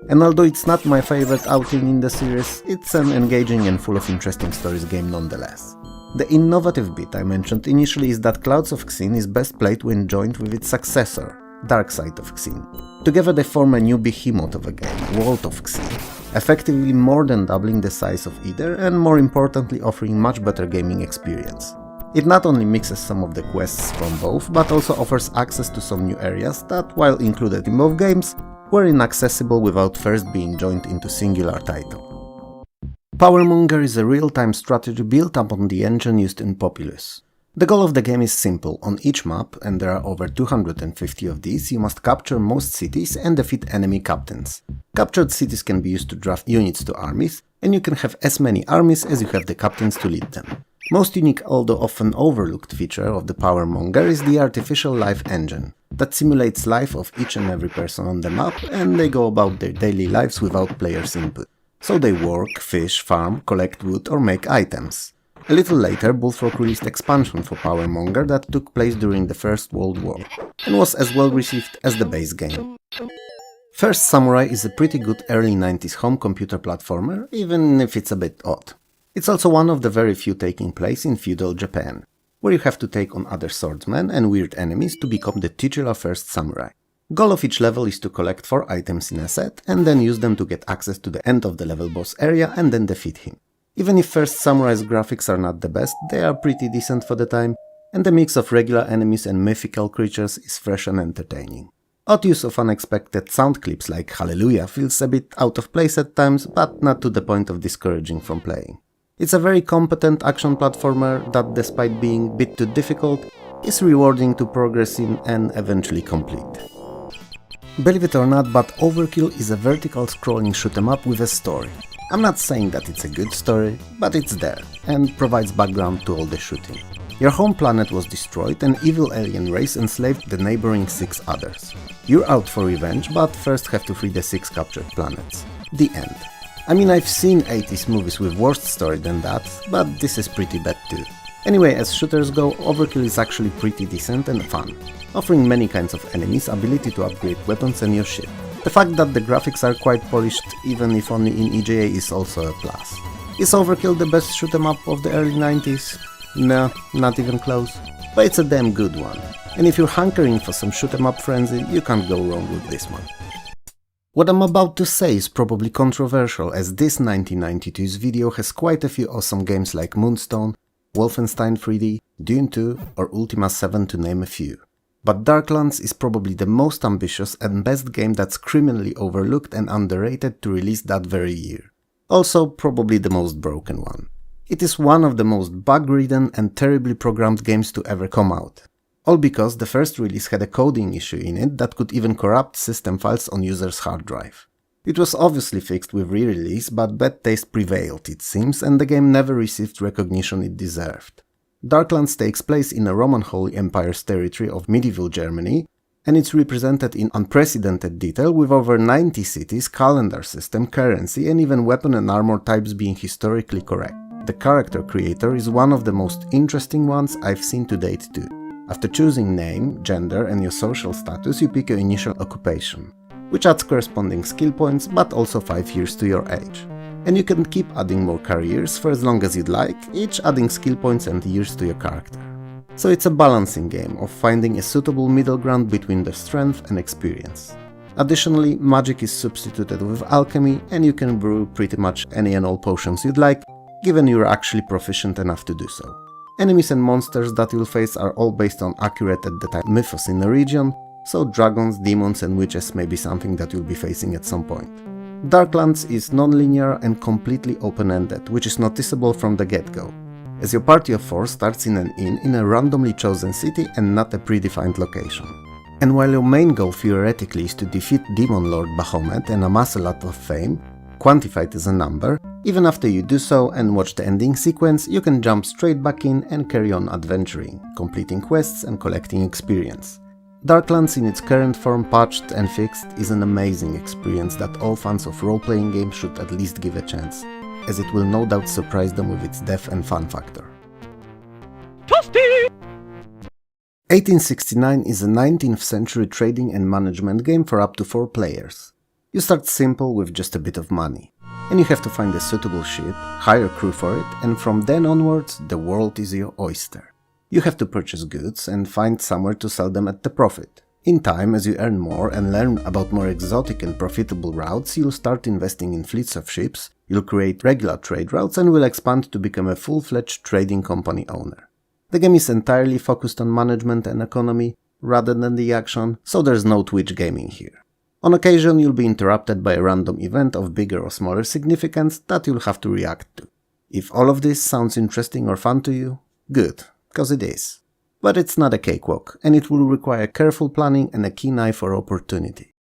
And although it's not my favorite outing in the series, it's an engaging and full of interesting stories game nonetheless. The innovative bit I mentioned initially is that Clouds of Xin is best played when joined with its successor, Dark Side of Xin. Together they form a new behemoth of a game, World of Xin, effectively more than doubling the size of either and more importantly offering much better gaming experience. It not only mixes some of the quests from both, but also offers access to some new areas that, while included in both games, were inaccessible without first being joined into singular title. Powermonger is a real-time strategy built upon the engine used in Populous. The goal of the game is simple. On each map, and there are over 250 of these, you must capture most cities and defeat enemy captains. Captured cities can be used to draft units to armies, and you can have as many armies as you have the captains to lead them. Most unique, although often overlooked feature of the Powermonger is the artificial life engine, that simulates life of each and every person on the map, and they go about their daily lives without players' input. So they work, fish, farm, collect wood or make items. A little later, Bullfrog released expansion for Powermonger that took place during the First World War, and was as well received as the base game. First Samurai is a pretty good early 90s home computer platformer, even if it's a bit odd. It's also one of the very few taking place in feudal Japan, where you have to take on other swordsmen and weird enemies to become the titular first samurai. Goal of each level is to collect 4 items in a set and then use them to get access to the end of the level boss area and then defeat him. Even if First Samurai's graphics are not the best, they are pretty decent for the time, and the mix of regular enemies and mythical creatures is fresh and entertaining. Odd use of unexpected sound clips like Hallelujah feels a bit out of place at times, but not to the point of discouraging from playing. It's a very competent action platformer that, despite being a bit too difficult, is rewarding to progress in and eventually complete. Believe it or not, but Overkill is a vertical scrolling shoot 'em up with a story. I'm not saying that it's a good story, but it's there, and provides background to all the shooting. Your home planet was destroyed and evil alien race enslaved the neighboring 6 others. You're out for revenge, but first have to free the 6 captured planets. The end. I mean, I've seen 80s movies with worse story than that, but this is pretty bad too. Anyway, as shooters go, Overkill is actually pretty decent and fun, offering many kinds of enemies, ability to upgrade weapons and your ship. The fact that the graphics are quite polished, even if only in EGA, is also a plus. Is Overkill the best shoot 'em up of the early 90s? Nah, not even close. But it's a damn good one. And if you're hankering for some shoot 'em up frenzy, you can't go wrong with this one. What I'm about to say is probably controversial, as this 1992's video has quite a few awesome games like Moonstone, Wolfenstein 3D, Dune 2 or Ultima 7 to name a few. But Darklands is probably the most ambitious and best game that's criminally overlooked and underrated to release that very year. Also probably the most broken one. It is one of the most bug-ridden and terribly programmed games to ever come out. All because the first release had a coding issue in it that could even corrupt system files on users' hard drive. It was obviously fixed with re-release, but bad taste prevailed, it seems, and the game never received recognition it deserved. Darklands takes place in a Roman Holy Empire's territory of medieval Germany, and it's represented in unprecedented detail with over 90 cities, calendar system, currency, and even weapon and armor types being historically correct. The character creator is one of the most interesting ones I've seen to date too. After choosing name, gender and your social status, you pick your initial occupation, which adds corresponding skill points, but also 5 years to your age. And you can keep adding more careers for as long as you'd like, each adding skill points and years to your character. So it's a balancing game of finding a suitable middle ground between the strength and experience. Additionally, magic is substituted with alchemy, and you can brew pretty much any and all potions you'd like, given you're actually proficient enough to do so. Enemies and monsters that you'll face are all based on accurate at the time mythos in the region, so dragons, demons and witches may be something that you'll be facing at some point. Darklands is non-linear and completely open-ended, which is noticeable from the get-go, as your party of 4 starts in an inn in a randomly chosen city and not a predefined location. And while your main goal theoretically is to defeat Demon Lord Bahamut and amass a lot of fame, quantified as a number, even after you do so and watch the ending sequence, you can jump straight back in and carry on adventuring, completing quests and collecting experience. Darklands in its current form, patched and fixed, is an amazing experience that all fans of role-playing games should at least give a chance, as it will no doubt surprise them with its depth and fun factor. Toasty! 1869 is a 19th century trading and management game for up to 4 players. You start simple with just a bit of money, and you have to find a suitable ship, hire a crew for it, and from then onwards the world is your oyster. You have to purchase goods and find somewhere to sell them at the profit. In time, as you earn more and learn about more exotic and profitable routes, you'll start investing in fleets of ships, you'll create regular trade routes and will expand to become a full-fledged trading company owner. The game is entirely focused on management and economy, rather than the action, so there's no Twitch gaming here. On occasion, you'll be interrupted by a random event of bigger or smaller significance that you'll have to react to. If all of this sounds interesting or fun to you, good, because it is. But it's not a cakewalk, and it will require careful planning and a keen eye for opportunity.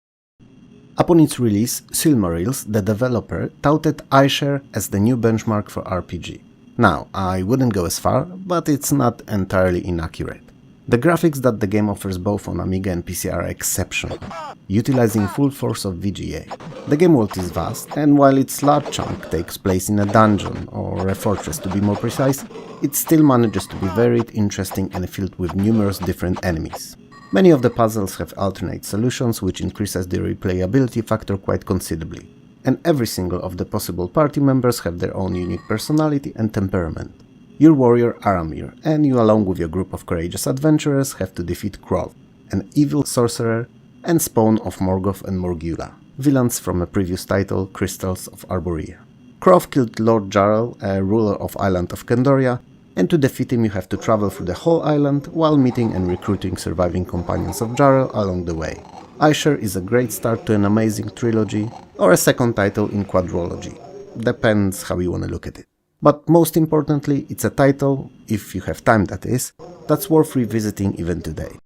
Upon its release, Silmarils, the developer, touted iShare as the new benchmark for RPG. Now, I wouldn't go as far, but it's not entirely inaccurate. The graphics that the game offers both on Amiga and PC are exceptional, utilizing full force of VGA. The game world is vast, and while its large chunk takes place in a dungeon, or a fortress to be more precise, it still manages to be varied, interesting and filled with numerous different enemies. Many of the puzzles have alternate solutions, which increases the replayability factor quite considerably, and every single of the possible party members have their own unique personality and temperament. Your warrior Aramir, and you along with your group of courageous adventurers have to defeat Krov, an evil sorcerer and spawn of Morgoth and Morgula, villains from a previous title, Crystals of Arborea. Krov killed Lord Jarl, a ruler of Island of Kendoria, and to defeat him you have to travel through the whole island while meeting and recruiting surviving companions of Jarl along the way. iShare is a great start to an amazing trilogy, or a second title in quadrology. Depends how you want to look at it. But most importantly, it's a title, if you have time that is, that's worth revisiting even today.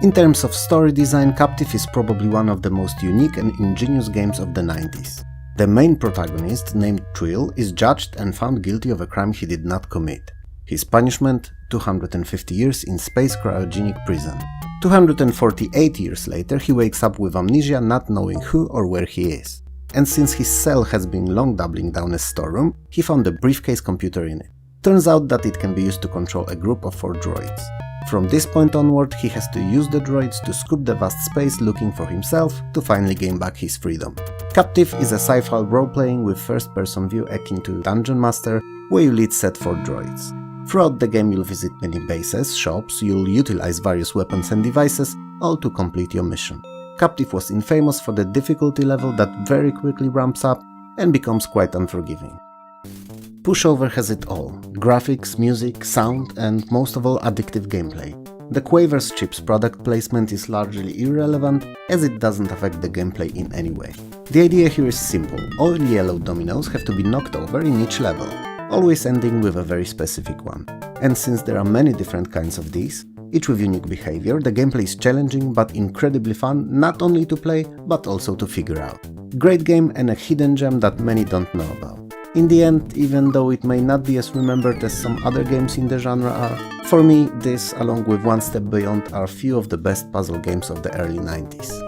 In terms of story design, Captive is probably one of the most unique and ingenious games of the 90s. The main protagonist, named Twill, is judged and found guilty of a crime he did not commit. His punishment, 250 years in space cryogenic prison. 248 years later, he wakes up with amnesia, not knowing who or where he is. And since his cell has been long doubling down as storeroom, he found a briefcase computer in it. Turns out that it can be used to control a group of 4 droids. From this point onward, he has to use the droids to scoop the vast space looking for himself to finally gain back his freedom. Captive is a sci-fi role-playing with first-person view akin to Dungeon Master, where you lead set 4 droids. Throughout the game you'll visit many bases, shops, you'll utilize various weapons and devices, all to complete your mission. Captive was infamous for the difficulty level that very quickly ramps up and becomes quite unforgiving. Pushover has it all: graphics, music, sound, and most of all addictive gameplay. The Quaver's chip's product placement is largely irrelevant, as it doesn't affect the gameplay in any way. The idea here is simple: all yellow dominoes have to be knocked over in each level, always ending with a very specific one. And since there are many different kinds of these, each with unique behavior, the gameplay is challenging but incredibly fun, not only to play, but also to figure out. Great game and a hidden gem that many don't know about. In the end, even though it may not be as remembered as some other games in the genre are, for me, this, along with One Step Beyond, are few of the best puzzle games of the early 90s.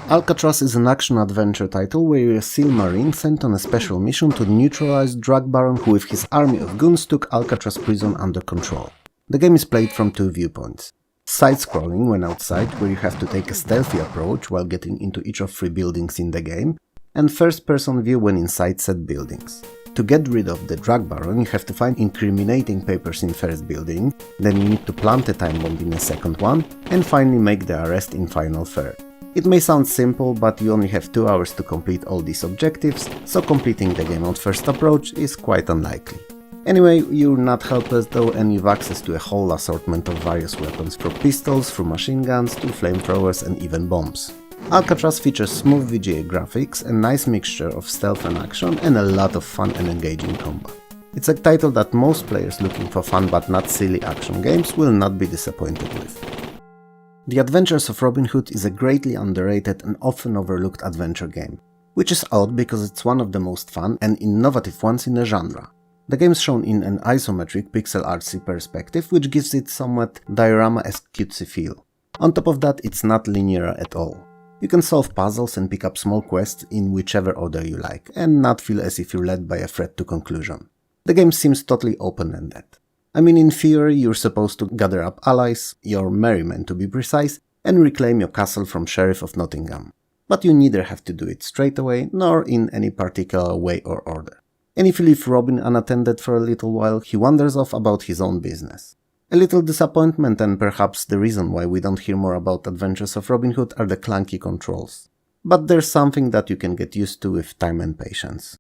Alcatraz is an action-adventure title where you're a SEAL Marine sent on a special mission to neutralize drug baron who with his army of goons took Alcatraz prison under control. The game is played from 2 viewpoints. Side-scrolling when outside, where you have to take a stealthy approach while getting into each of 3 buildings in the game, and first-person view when inside said buildings. To get rid of the drug baron, you have to find incriminating papers in first building, then you need to plant a time bomb in a second one, and finally make the arrest in final third. It may sound simple, but you only have 2 hours to complete all these objectives, so completing the game on first approach is quite unlikely. Anyway, you're not helpless though, and you've access to a whole assortment of various weapons, from pistols through machine guns to flamethrowers and even bombs. Alcatraz features smooth VGA graphics, a nice mixture of stealth and action, and a lot of fun and engaging combat. It's a title that most players looking for fun but not silly action games will not be disappointed with. The Adventures of Robin Hood is a greatly underrated and often overlooked adventure game, which is odd because it's one of the most fun and innovative ones in the genre. The game is shown in an isometric pixel artsy perspective, which gives it somewhat diorama-esque cutesy feel. On top of that, it's not linear at all. You can solve puzzles and pick up small quests in whichever order you like, and not feel as if you're led by a thread to conclusion. The game seems totally open-ended. I mean, in theory, you're supposed to gather up allies, your merrymen to be precise, and reclaim your castle from Sheriff of Nottingham. But you neither have to do it straight away, nor in any particular way or order. And if you leave Robin unattended for a little while, he wanders off about his own business. A little disappointment, and perhaps the reason why we don't hear more about Adventures of Robin Hood, are the clunky controls. But there's something that you can get used to with time and patience.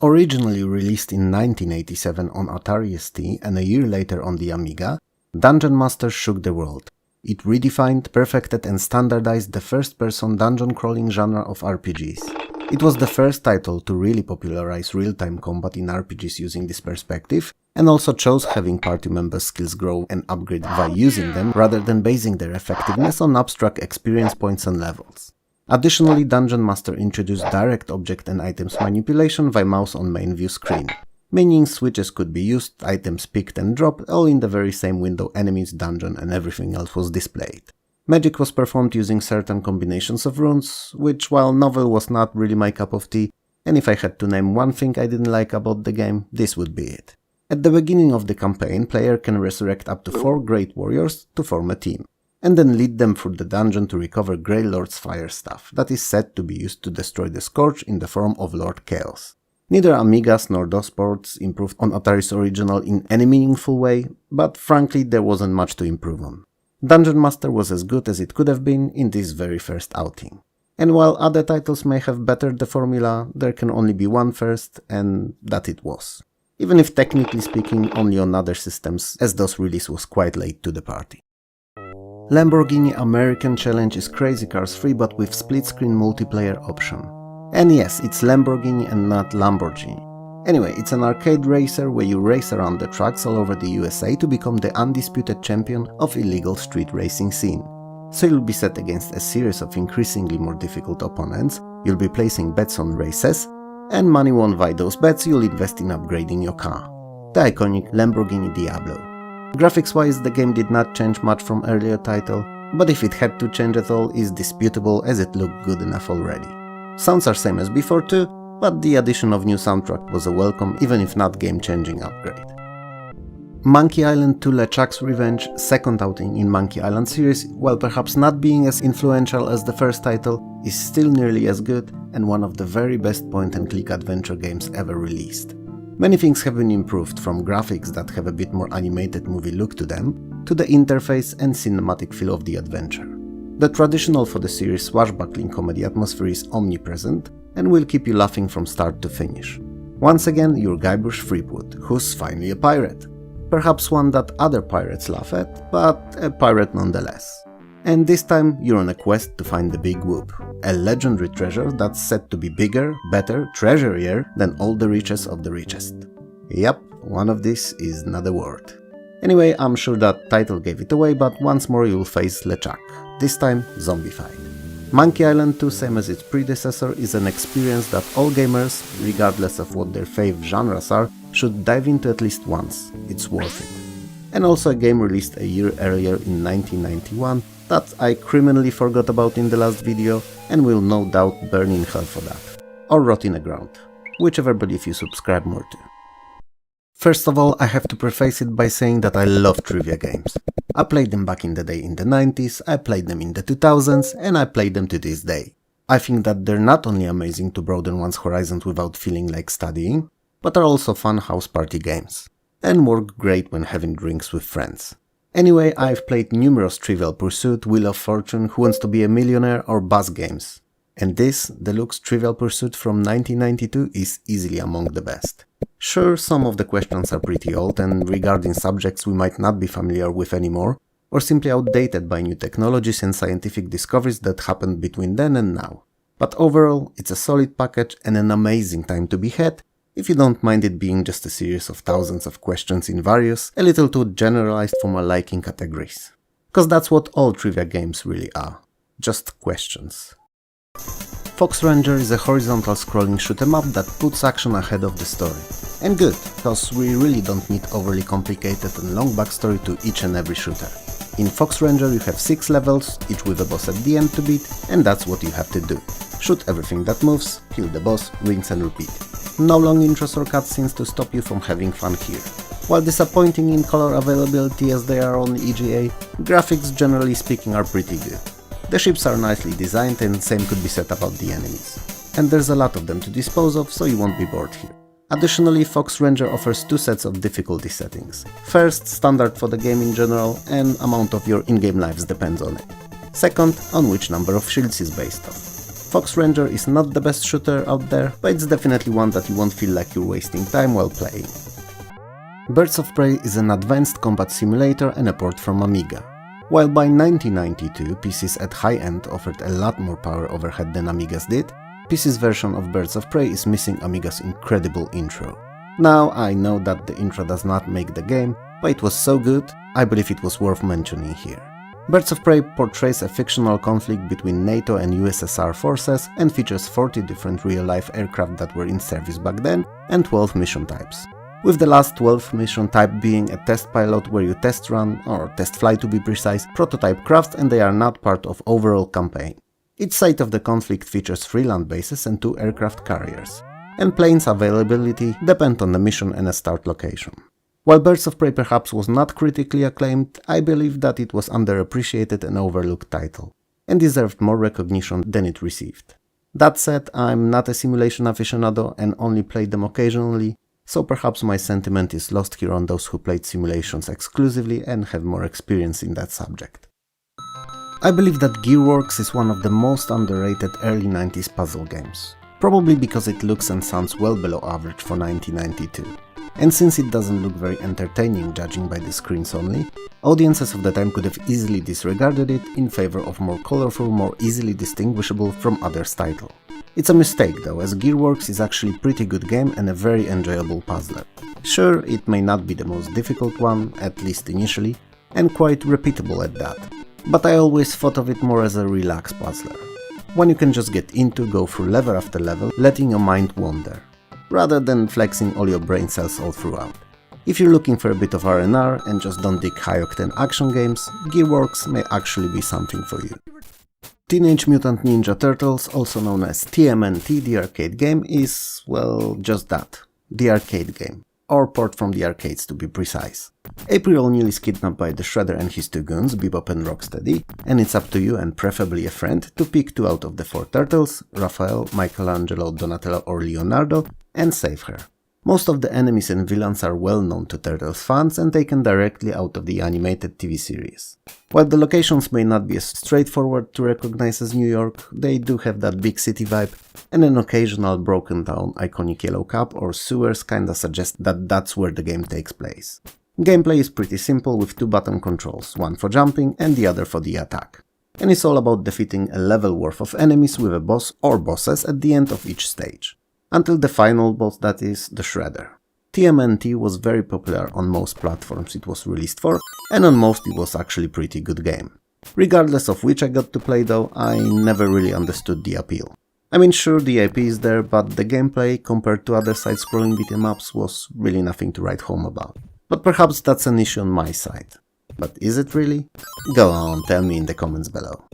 Originally released in 1987 on Atari ST and a year later on the Amiga, Dungeon Master shook the world. It redefined, perfected and standardized the first-person dungeon-crawling genre of RPGs. It was the first title to really popularize real-time combat in RPGs using this perspective, and also chose having party members' skills grow and upgrade by using them rather than basing their effectiveness on abstract experience points and levels. Additionally, Dungeon Master introduced direct object and items manipulation via mouse on main view screen, meaning switches could be used, items picked and dropped, all in the very same window enemies, dungeon and everything else was displayed. Magic was performed using certain combinations of runes, which, while novel, was not really my cup of tea, and if I had to name one thing I didn't like about the game, this would be it. At the beginning of the campaign, player can resurrect up to 4 Great Warriors to form a team, and then lead them through the dungeon to recover Grey Lord's fire staff, that is said to be used to destroy the Scourge in the form of Lord Chaos. Neither Amigas nor DOS ports improved on Atari's original in any meaningful way, but frankly there wasn't much to improve on. Dungeon Master was as good as it could have been in this very first outing. And while other titles may have bettered the formula, there can only be one first, and that it was. Even if technically speaking only on other systems, as DOS release was quite late to the party. Lamborghini American Challenge is Crazy Cars 3 but with split-screen multiplayer option. And yes, it's Lamborghini and not Lamborghini. Anyway, it's an arcade racer where you race around the tracks all over the USA to become the undisputed champion of illegal street racing scene. So you'll be set against a series of increasingly more difficult opponents, you'll be placing bets on races, and money won via those bets you'll invest in upgrading your car. The iconic Lamborghini Diablo. Graphics-wise, the game did not change much from earlier title, but if it had to change at all, is disputable as it looked good enough already. Sounds are same as before too, but the addition of new soundtrack was a welcome, even if not game-changing upgrade. Monkey Island 2 LeChuck's Revenge, second outing in Monkey Island series, while perhaps not being as influential as the first title, is still nearly as good and one of the very best point-and-click adventure games ever released. Many things have been improved, from graphics that have a bit more animated movie look to them, to the interface and cinematic feel of the adventure. The traditional for the series swashbuckling comedy atmosphere is omnipresent and will keep you laughing from start to finish. Once again, you're Guybrush Threepwood, who's finally a pirate. Perhaps one that other pirates laugh at, but a pirate nonetheless. And this time you're on a quest to find the Big Whoop, a legendary treasure that's said to be bigger, better, treasurier than all the riches of the richest. Yep, one of these is not a word. Anyway, I'm sure that title gave it away, but once more you'll face LeChuck, this time zombified. Monkey Island 2, same as its predecessor, is an experience that all gamers, regardless of what their fave genres are, should dive into at least once. It's worth it. And also a game released a year earlier in 1991 that I criminally forgot about in the last video and will no doubt burn in hell for that. Or rot in the ground. Whichever belief you subscribe more to. First of all, I have to preface it by saying that I love trivia games. I played them back in the day in the 90s, I played them in the 2000s, and I play them to this day. I think that they're not only amazing to broaden one's horizons without feeling like studying, but are also fun house party games, and work great when having drinks with friends. Anyway, I've played numerous Trivial Pursuit, Wheel of Fortune, Who Wants to Be a Millionaire or Buzz games. And this, Deluxe Trivial Pursuit from 1992, is easily among the best. Sure, some of the questions are pretty old and regarding subjects we might not be familiar with anymore, or simply outdated by new technologies and scientific discoveries that happened between then and now. But overall, it's a solid package and an amazing time to be had, if you don't mind it being just a series of thousands of questions in various, a little too generalized for my liking categories. Cause that's what all trivia games really are. Just questions. Fox Ranger is a horizontal scrolling shoot 'em up that puts action ahead of the story. And good, cause we really don't need overly complicated and long backstory to each and every shooter. In Fox Ranger you have 6 levels, each with a boss at the end to beat, and that's what you have to do. Shoot everything that moves, kill the boss, rinse and repeat. No long intros or cutscenes to stop you from having fun here. While disappointing in color availability as they are on EGA, graphics generally speaking are pretty good. The ships are nicely designed and same could be said about the enemies. And there's a lot of them to dispose of, so you won't be bored here. Additionally, Fox Ranger offers 2 sets of difficulty settings. First, standard for the game in general, and amount of your in-game lives depends on it. Second, on which number of shields is based off. Fox Ranger is not the best shooter out there, but it's definitely one that you won't feel like you're wasting time while playing. Birds of Prey is an advanced combat simulator and a port from Amiga. While by 1992 PCs at high end offered a lot more power overhead than Amigas did, PC's version of Birds of Prey is missing Amiga's incredible intro. Now, I know that the intro does not make the game, but it was so good, I believe it was worth mentioning here. Birds of Prey portrays a fictional conflict between NATO and USSR forces and features 40 different real-life aircraft that were in service back then and 12 mission types. With the last 12th mission type being a test pilot where you test run, or test fly to be precise, prototype crafts and they are not part of overall campaign. Each site of the conflict features 3 land bases and 2 aircraft carriers, and planes availability depend on the mission and a start location. While Birds of Prey perhaps was not critically acclaimed, I believe that it was underappreciated and overlooked title, and deserved more recognition than it received. That said, I'm not a simulation aficionado and only played them occasionally, so perhaps my sentiment is lost here on those who played simulations exclusively and have more experience in that subject. I believe that Gearworks is one of the most underrated early 90s puzzle games, probably because it looks and sounds well below average for 1992. And since it doesn't look very entertaining judging by the screens only, audiences of the time could have easily disregarded it in favor of more colorful, more easily distinguishable from others' title. It's a mistake though, as Gearworks is actually a pretty good game and a very enjoyable puzzler. Sure, it may not be the most difficult one, at least initially, and quite repeatable at that, but I always thought of it more as a relaxed puzzler. One you can just get into, go through level after level, letting your mind wander, rather than flexing all your brain cells all throughout. If you're looking for a bit of R&R and just don't dig high-octane action games, Gearworks may actually be something for you. Teenage Mutant Ninja Turtles, also known as TMNT, the arcade game, is, well, just that. The arcade game. Or port from the arcades to be precise. April O'Neil is kidnapped by the Shredder and his two goons, Bebop and Rocksteady, and it's up to you, and preferably a friend, to pick two out of the four turtles, Raphael, Michelangelo, Donatello or Leonardo, and save her. Most of the enemies and villains are well known to Turtles fans and taken directly out of the animated TV series. While the locations may not be as straightforward to recognize as New York, they do have that big city vibe, and an occasional broken down iconic yellow cup or sewers kinda suggest that that's where the game takes place. Gameplay is pretty simple with two button controls, one for jumping and the other for the attack. And it's all about defeating a level worth of enemies with a boss or bosses at the end of each stage. Until the final boss, that is, the Shredder. TMNT was very popular on most platforms it was released for, and on most it was actually pretty good game. Regardless of which I got to play though, I never really understood the appeal. I mean, sure, the IP is there, but the gameplay compared to other side-scrolling beat-em-ups was really nothing to write home about. But perhaps that's an issue on my side. But is it really? Go on, tell me in the comments below.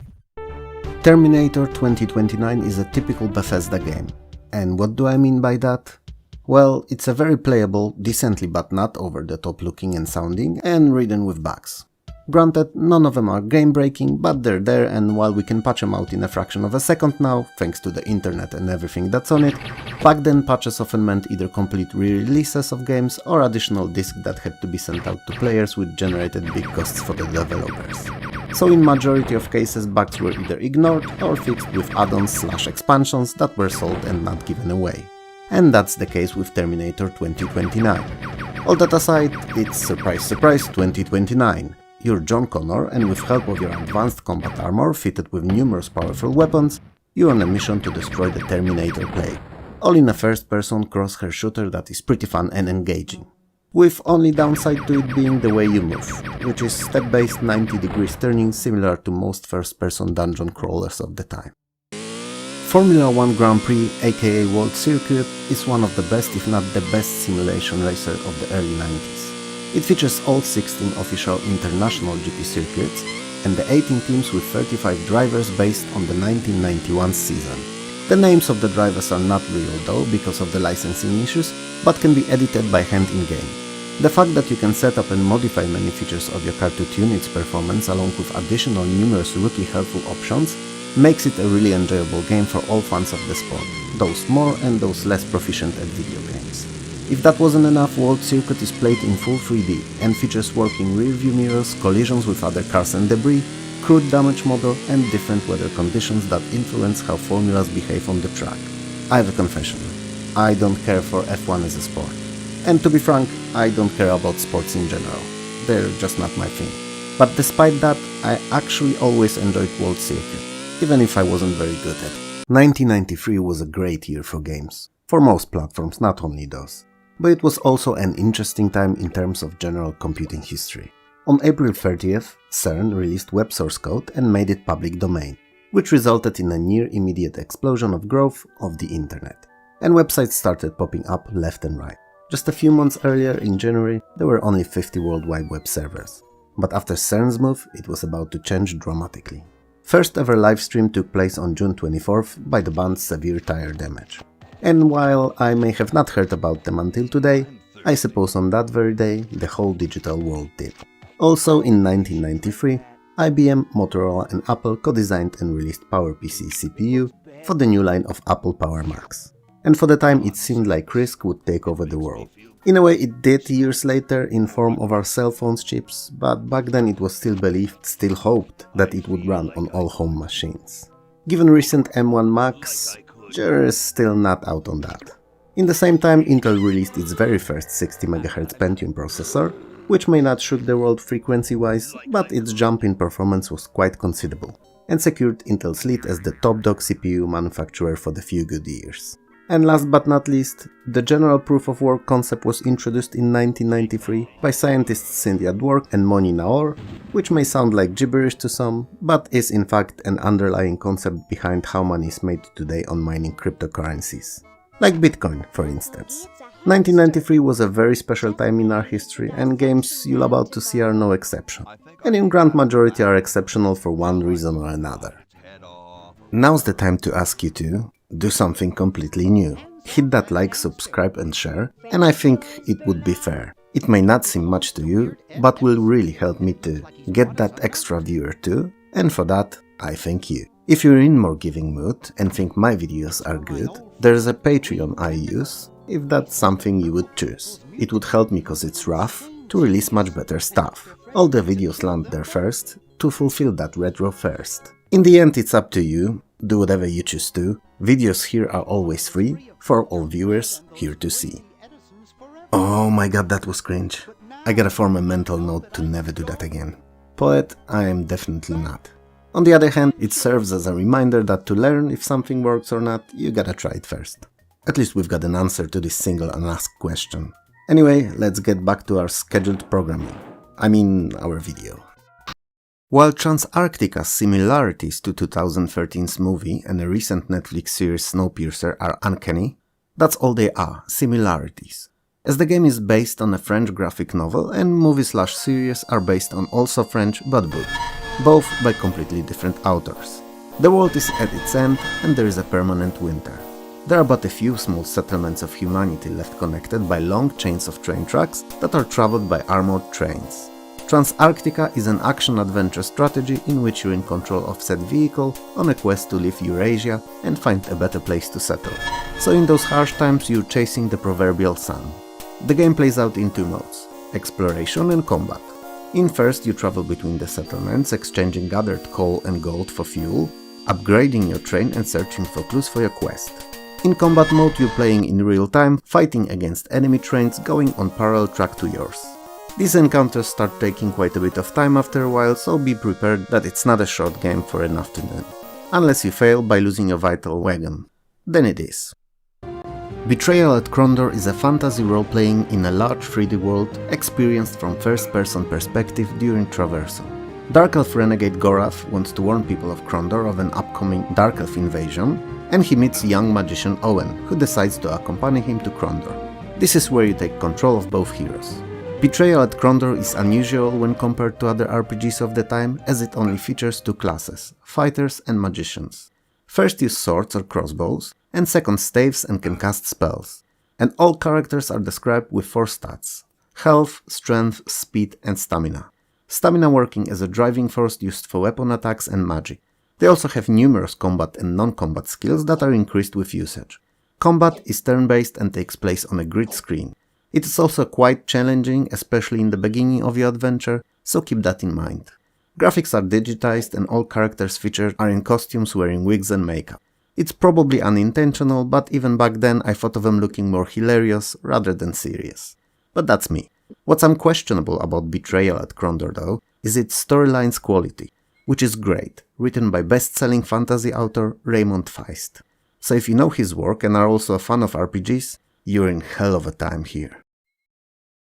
Terminator 2029 is a typical Bethesda game. And what do I mean by that? Well, it's a very playable, decently but not over-the-top looking and sounding, and ridden with bugs. Granted, none of them are game-breaking, but they're there, and while we can patch them out in a fraction of a second now, thanks to the internet and everything that's on it, back then patches often meant either complete re-releases of games or additional discs that had to be sent out to players, which generated big costs for the developers. So in majority of cases, bugs were either ignored or fixed with add-ons/expansions that were sold and not given away. And that's the case with Terminator 2029. All that aside, it's surprise surprise 2029. You're John Connor, and with help of your advanced combat armor fitted with numerous powerful weapons, you're on a mission to destroy the Terminator plague. All in a first-person crosshair shooter that is pretty fun and engaging. With only downside to it being the way you move, which is step-based 90 degrees turning similar to most first-person dungeon crawlers of the time. Formula 1 Grand Prix, aka World Circuit, is one of the best if not the best simulation racer of the early 90s. It features all 16 official international GP circuits and the 18 teams with 35 drivers based on the 1991 season. The names of the drivers are not real though because of the licensing issues, but can be edited by hand in-game. The fact that you can set up and modify many features of your car to tune its performance along with additional numerous rookie helpful options makes it a really enjoyable game for all fans of the sport, those more and those less proficient at video games. If that wasn't enough, World Circuit is played in full 3D and features working rear-view mirrors, collisions with other cars and debris, crude damage model and different weather conditions that influence how formulas behave on the track. I have a confession. I don't care for F1 as a sport. And to be frank, I don't care about sports in general. They're just not my thing. But despite that, I actually always enjoyed World Circuit, even if I wasn't very good at it. 1993 was a great year for games. For most platforms, not only those. But it was also an interesting time in terms of general computing history. On April 30th, CERN released web source code and made it public domain, which resulted in a near-immediate explosion of growth of the internet. And websites started popping up left and right. Just a few months earlier, in January, there were only 50 worldwide web servers. But after CERN's move, it was about to change dramatically. First ever livestream took place on June 24th by the band Severe Tire Damage. And while I may have not heard about them until today, I suppose on that very day the whole digital world did. Also in 1993, IBM, Motorola and Apple co-designed and released PowerPC CPU for the new line of Apple PowerMacs. And for the time it seemed like RISC would take over the world. In a way it did years later in form of our cell phones chips, but back then it was still believed, still hoped, that it would run on all home machines. Given recent M1 Macs, jury is still not out on that. In the same time, Intel released its very first 60 MHz Pentium processor, which may not shook the world frequency-wise, but its jump in performance was quite considerable, and secured Intel's lead as the top dog CPU manufacturer for the few good years. And last but not least, the general proof-of-work concept was introduced in 1993 by scientists Cynthia Dwork and Moni Naor, which may sound like gibberish to some, but is in fact an underlying concept behind how money is made today on mining cryptocurrencies. Like Bitcoin, for instance. 1993 was a very special time in our history, and games you're about to see are no exception. And in grand majority are exceptional for one reason or another. Now's the time to ask you to do something completely new. Hit that like, subscribe and share, and I think it would be fair. It may not seem much to you, but will really help me to get that extra viewer too, and for that, I thank you. If you're in more giving mood and think my videos are good, there's a Patreon I use, if that's something you would choose. It would help me cause it's rough to release much better stuff. All the videos land there first, to fulfill that retro thirst. In the end it's up to you, do whatever you choose to. Videos here are always free, for all viewers here to see. Oh my god, that was cringe. I gotta form a mental note to never do that again. Poet, I am definitely not. On the other hand, it serves as a reminder that to learn if something works or not, you gotta try it first. At least we've got an answer to this single unasked question. Anyway, let's get back to our scheduled programming. I mean, our video. While Transarctica's similarities to 2013's movie and a recent Netflix series Snowpiercer are uncanny, that's all they are, similarities. As the game is based on a French graphic novel and movie/series are based on also French but both by completely different authors. The world is at its end and there is a permanent winter. There are but a few small settlements of humanity left connected by long chains of train tracks that are traveled by armored trains. Transarctica is an action-adventure strategy in which you're in control of said vehicle on a quest to leave Eurasia and find a better place to settle. So in those harsh times you're chasing the proverbial sun. The game plays out in two modes, exploration and combat. In first you travel between the settlements, exchanging gathered coal and gold for fuel, upgrading your train and searching for clues for your quest. In combat mode you're playing in real time, fighting against enemy trains going on parallel track to yours. These encounters start taking quite a bit of time after a while, so be prepared that it's not a short game for an afternoon. Unless you fail by losing a vital wagon. Then it is. Betrayal at Krondor is a fantasy role-playing in a large 3D world experienced from first-person perspective during traversal. Dark Elf renegade Gorath wants to warn people of Krondor of an upcoming Dark Elf invasion, and he meets young magician Owen, who decides to accompany him to Krondor. This is where you take control of both heroes. Betrayal at Krondor is unusual when compared to other RPGs of the time, as it only features two classes, fighters and magicians. First use swords or crossbows, and second staves and can cast spells. And all characters are described with 4 stats: health, strength, speed and stamina. Stamina working as a driving force used for weapon attacks and magic. They also have numerous combat and non-combat skills that are increased with usage. Combat is turn-based and takes place on a grid screen. It is also quite challenging, especially in the beginning of your adventure, so keep that in mind. Graphics are digitized and all characters featured are in costumes wearing wigs and makeup. It's probably unintentional, but even back then I thought of them looking more hilarious rather than serious. But that's me. What's unquestionable about Betrayal at Krondor though, is its storyline's quality, which is great, written by best-selling fantasy author Raymond Feist. So if you know his work and are also a fan of RPGs, you're in hell of a time here.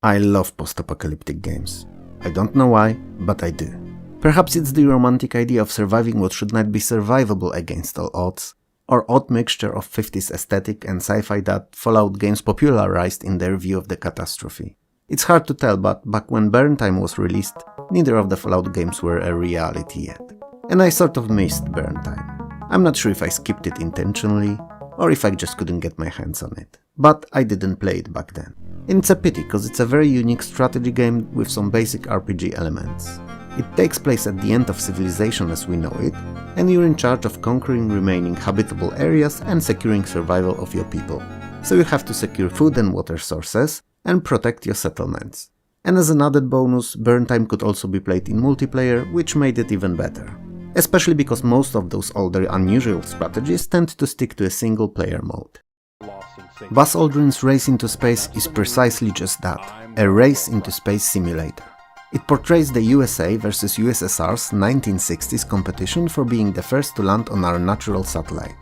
I love post-apocalyptic games. I don't know why, but I do. Perhaps it's the romantic idea of surviving what should not be survivable against all odds, or odd mixture of 50s aesthetic and sci-fi that Fallout games popularized in their view of the catastrophe. It's hard to tell, but back when Burn Time was released, neither of the Fallout games were a reality yet. And I sort of missed Burn Time. I'm not sure if I skipped it intentionally, or if I just couldn't get my hands on it. But I didn't play it back then. And it's a pity, cause it's a very unique strategy game with some basic RPG elements. It takes place at the end of civilization as we know it, and you're in charge of conquering remaining habitable areas and securing survival of your people. So you have to secure food and water sources, and protect your settlements. And as an added bonus, Burn Time could also be played in multiplayer, which made it even better. Especially because most of those older unusual strategies tend to stick to a single player mode. Buzz Aldrin's Race into Space is precisely just that, a race into space simulator. It portrays the USA versus USSR's 1960s competition for being the first to land on our natural satellite.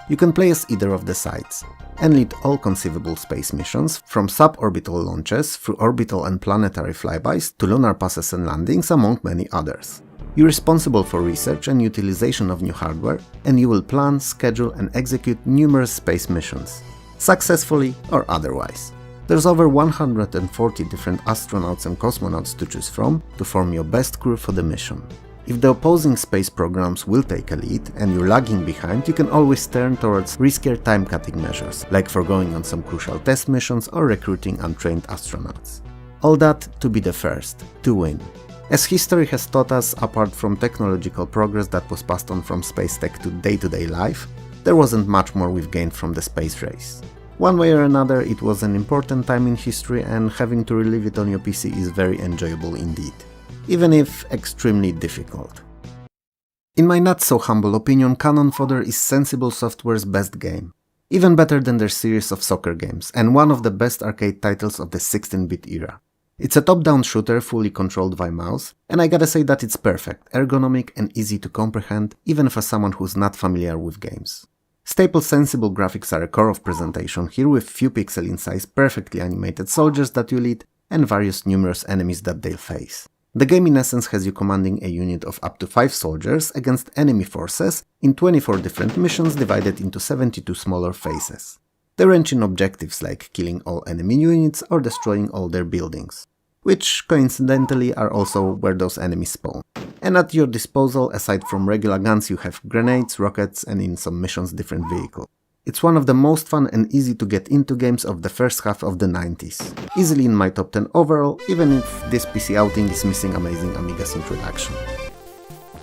You can play as either of the sides, and lead all conceivable space missions, from suborbital launches through orbital and planetary flybys to lunar passes and landings, among many others. You're responsible for research and utilization of new hardware, and you will plan, schedule and execute numerous space missions, successfully or otherwise. There's over 140 different astronauts and cosmonauts to choose from to form your best crew for the mission. If the opposing space programs will take a lead and you're lagging behind, you can always turn towards riskier time-cutting measures, like forgoing on some crucial test missions or recruiting untrained astronauts. All that to be the first, to win. As history has taught us, apart from technological progress that was passed on from space tech to day-to-day life, there wasn't much more we've gained from the space race. One way or another, it was an important time in history, and having to relive it on your PC is very enjoyable indeed, even if extremely difficult. In my not-so-humble opinion, Cannon Fodder is Sensible Software's best game. Even better than their series of soccer games, and one of the best arcade titles of the 16-bit era. It's a top-down shooter fully controlled by mouse, and I gotta say that it's perfect, ergonomic and easy to comprehend, even for someone who's not familiar with games. Staple sensible graphics are a core of presentation here, with few pixel in size, perfectly animated soldiers that you lead, and various numerous enemies that they'll face. The game in essence has you commanding a unit of up to 5 soldiers against enemy forces in 24 different missions divided into 72 smaller phases. They range in objectives like killing all enemy units or destroying all their buildings, which coincidentally are also where those enemies spawn. And at your disposal, aside from regular guns, you have grenades, rockets, and in some missions different vehicles. It's one of the most fun and easy to get into games of the first half of the 90s. Easily in my top 10 overall, even if this PC outing is missing amazing Amiga's introduction.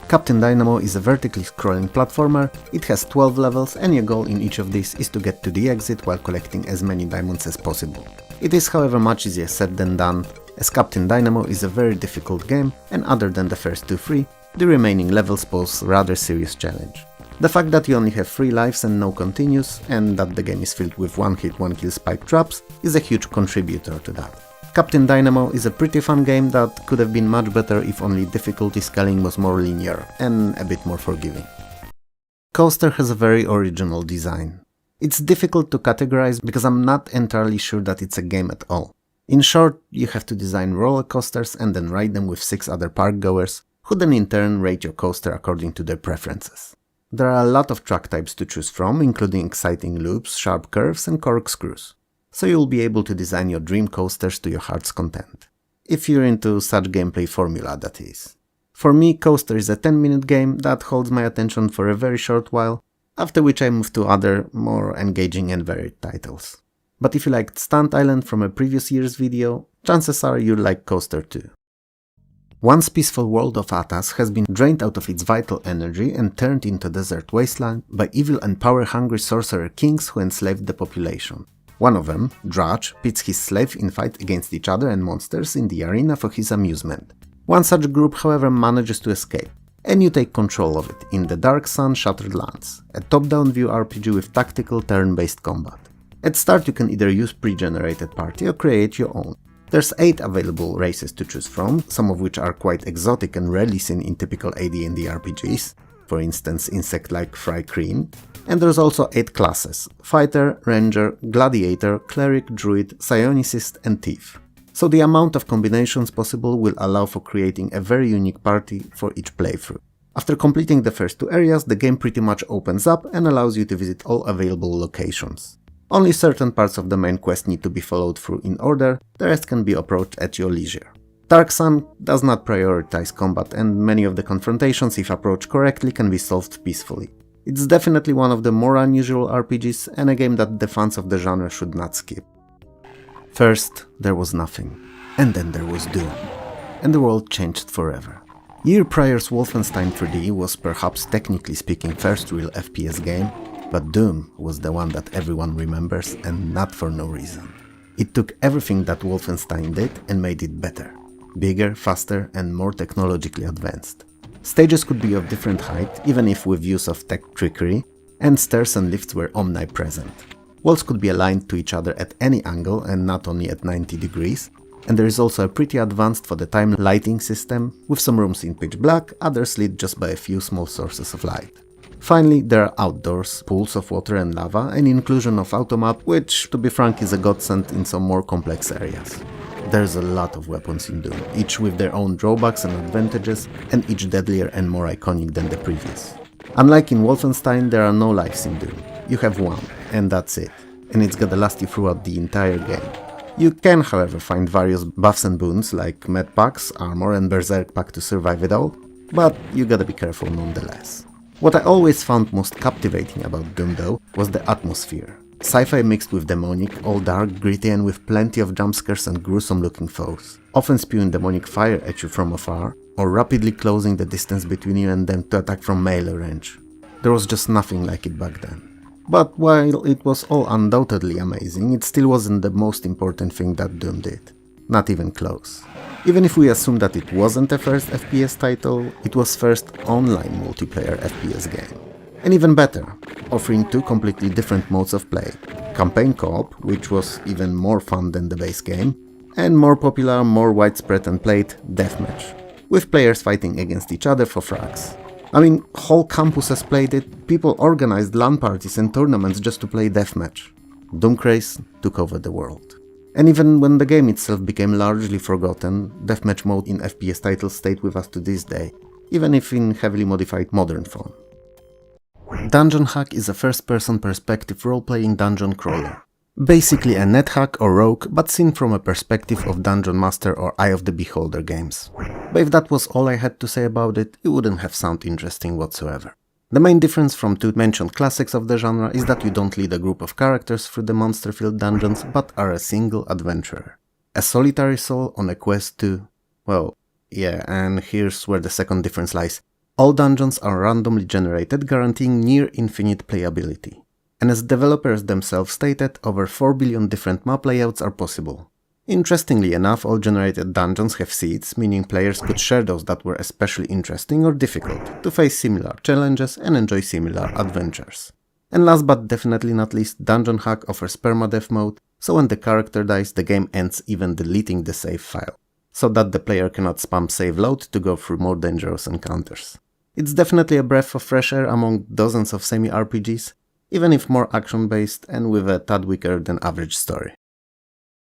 Captain Dynamo is a vertically scrolling platformer. It has 12 levels, and your goal in each of these is to get to the exit while collecting as many diamonds as possible. It is however much easier said than done, as Captain Dynamo is a very difficult game, and other than the first 2-3, the remaining levels pose a rather serious challenge. The fact that you only have 3 lives and no continues, and that the game is filled with one-hit, one-kill spike traps, is a huge contributor to that. Captain Dynamo is a pretty fun game that could have been much better if only difficulty scaling was more linear, and a bit more forgiving. Coaster has a very original design. It's difficult to categorize because I'm not entirely sure that it's a game at all. In short, you have to design roller coasters and then ride them with 6 other park goers, who then in turn rate your coaster according to their preferences. There are a lot of track types to choose from, including exciting loops, sharp curves and corkscrews. So you'll be able to design your dream coasters to your heart's content. If you're into such gameplay formula, that is. For me, Coaster is a 10-minute game that holds my attention for a very short while, after which I move to other, more engaging and varied titles. But if you liked Stunt Island from a previous year's video, chances are you'll like Coaster too. Once peaceful world of Atas has been drained out of its vital energy and turned into a desert wasteland by evil and power-hungry sorcerer kings who enslaved the population. One of them, Drudge, pits his slaves in fight against each other and monsters in the arena for his amusement. One such group, however, manages to escape, and you take control of it in the Dark Sun Shattered Lands, a top-down view RPG with tactical turn-based combat. At start you can either use pre-generated party or create your own. There's 8 available races to choose from, some of which are quite exotic and rarely seen in typical AD&D RPGs, for instance insect-like Fry Kreen, and there's also 8 classes: Fighter, Ranger, Gladiator, Cleric, Druid, Psionicist and Thief. So the amount of combinations possible will allow for creating a very unique party for each playthrough. After completing the first 2 areas, the game pretty much opens up and allows you to visit all available locations. Only certain parts of the main quest need to be followed through in order, the rest can be approached at your leisure. Dark Sun does not prioritize combat, and many of the confrontations, if approached correctly, can be solved peacefully. It's definitely one of the more unusual RPGs, and a game that the fans of the genre should not skip. First, there was nothing, and then there was Doom, and the world changed forever. Year prior's Wolfenstein 3D was perhaps technically speaking first real FPS game, but Doom was the one that everyone remembers, and not for no reason. It took everything that Wolfenstein did and made it better. Bigger, faster and more technologically advanced. Stages could be of different height, even if with use of tech trickery, and stairs and lifts were omnipresent. Walls could be aligned to each other at any angle and not only at 90 degrees, and there is also a pretty advanced for the time lighting system, with some rooms in pitch black, others lit just by a few small sources of light. Finally, there are outdoors, pools of water and lava, and inclusion of automap, which, to be frank, is a godsend in some more complex areas. There's a lot of weapons in Doom, each with their own drawbacks and advantages, and each deadlier and more iconic than the previous. Unlike in Wolfenstein, there are no lives in Doom. You have one, and that's it, and it's gonna last you throughout the entire game. You can, however, find various buffs and boons like med packs, armor and berserk pack to survive it all, but you gotta be careful nonetheless. What I always found most captivating about Doom though was the atmosphere. Sci-fi mixed with demonic, all dark, gritty and with plenty of jumpscares and gruesome looking foes, often spewing demonic fire at you from afar, or rapidly closing the distance between you and them to attack from melee range. There was just nothing like it back then. But while it was all undoubtedly amazing, it still wasn't the most important thing that Doom did. Not even close. Even if we assume that it wasn't a first FPS title, it was first online multiplayer FPS game. And even better, offering two completely different modes of play. Campaign co-op, which was even more fun than the base game, and more popular, more widespread and played, deathmatch, with players fighting against each other for frags. I mean, whole campuses played it, people organized LAN parties and tournaments just to play deathmatch. Doom craze took over the world. And even when the game itself became largely forgotten, deathmatch mode in FPS titles stayed with us to this day, even if in heavily modified modern form. Dungeon Hack is a first-person perspective role-playing dungeon crawler. Basically a NetHack or Rogue, but seen from a perspective of Dungeon Master or Eye of the Beholder games. But if that was all I had to say about it, it wouldn't have sounded interesting whatsoever. The main difference from two mentioned classics of the genre is that you don't lead a group of characters through the monster-filled dungeons, but are a single adventurer. A solitary soul on a quest to... well, yeah, and here's where the second difference lies. All dungeons are randomly generated, guaranteeing near-infinite playability. And as developers themselves stated, over 4 billion different map layouts are possible. Interestingly enough, all generated dungeons have seeds, meaning players could share those that were especially interesting or difficult, to face similar challenges and enjoy similar adventures. And last but definitely not least, Dungeon Hack offers permadeath mode, so when the character dies, the game ends even deleting the save file, so that the player cannot spam save load to go through more dangerous encounters. It's definitely a breath of fresh air among dozens of semi-RPGs, even if more action-based and with a tad weaker than average story.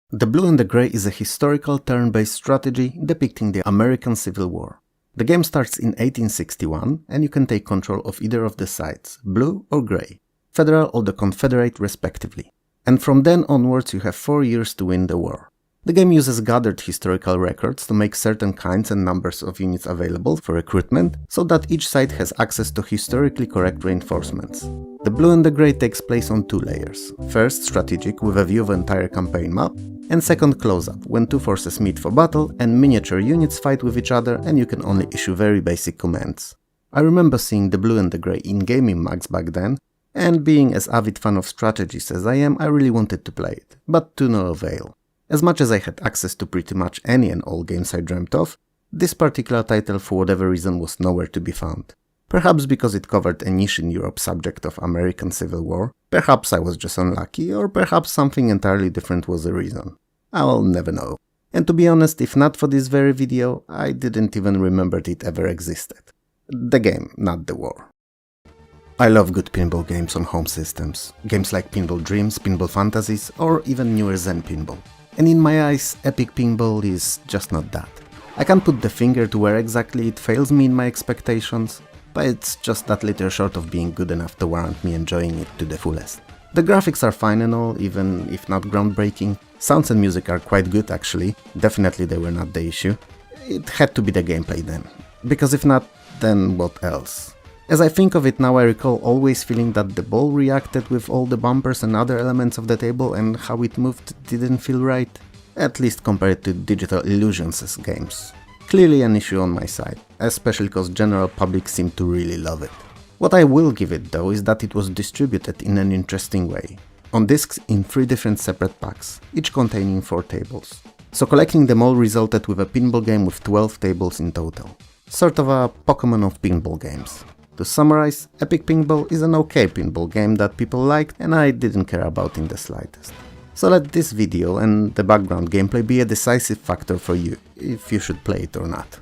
The Blue and the Grey is a historical turn-based strategy depicting the American Civil War. The game starts in 1861 and you can take control of either of the sides, Blue or Grey, Federal or the Confederate respectively. And from then onwards you have 4 years to win the war. The game uses gathered historical records to make certain kinds and numbers of units available for recruitment, so that each side has access to historically correct reinforcements. The Blue and the Grey takes place on 2 layers. First, strategic with a view of the entire campaign map, and second, close-up, when 2 forces meet for battle and miniature units fight with each other and you can only issue very basic commands. I remember seeing the Blue and the Grey in gaming mags back then, and being as avid fan of strategies as I am, I really wanted to play it, but to no avail. As much as I had access to pretty much any and all games I dreamt of, this particular title for whatever reason was nowhere to be found. Perhaps because it covered a niche in Europe subject of American Civil War, perhaps I was just unlucky, or perhaps something entirely different was the reason. I'll never know. And to be honest, if not for this very video, I didn't even remember it ever existed. The game, not the war. I love good pinball games on home systems. Games like Pinball Dreams, Pinball Fantasies, or even newer Zen Pinball. And in my eyes, Epic Pinball is just not that. I can't put the finger to where exactly it fails me in my expectations, but it's just that little short of being good enough to warrant me enjoying it to the fullest. The graphics are fine and all, even if not groundbreaking. Sounds and music are quite good actually, definitely they were not the issue. It had to be the gameplay then, because if not, then what else? As I think of it now, I recall always feeling that the ball reacted with all the bumpers and other elements of the table, and how it moved didn't feel right, at least compared to Digital Illusions' games. Clearly an issue on my side, especially because general public seemed to really love it. What I will give it though is that it was distributed in an interesting way, on discs in 3 different separate packs, each containing 4 tables. So collecting them all resulted with a pinball game with 12 tables in total. Sort of a Pokemon of pinball games. To summarize, Epic Pinball is an okay pinball game that people liked and I didn't care about in the slightest. So let this video and the background gameplay be a decisive factor for you, if you should play it or not.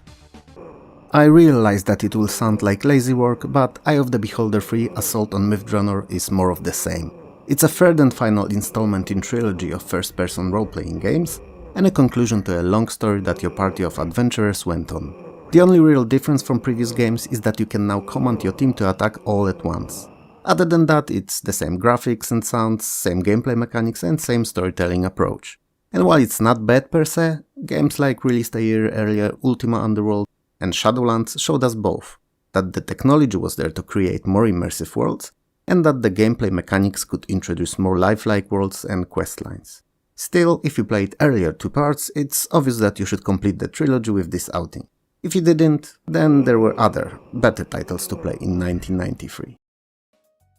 I realize that it will sound like lazy work, but Eye of the Beholder 3 Assault on Mythdrunner is more of the same. It's a third and final installment in trilogy of first-person role-playing games, and a conclusion to a long story that your party of adventurers went on. The only real difference from previous games is that you can now command your team to attack all at once. Other than that, it's the same graphics and sounds, same gameplay mechanics and same storytelling approach. And while it's not bad per se, games like released a year earlier Ultima Underworld and Shadowlands showed us both, that the technology was there to create more immersive worlds, and that the gameplay mechanics could introduce more lifelike worlds and questlines. Still, if you played earlier two parts, it's obvious that you should complete the trilogy with this outing. If you didn't, then there were other, better titles to play in 1993.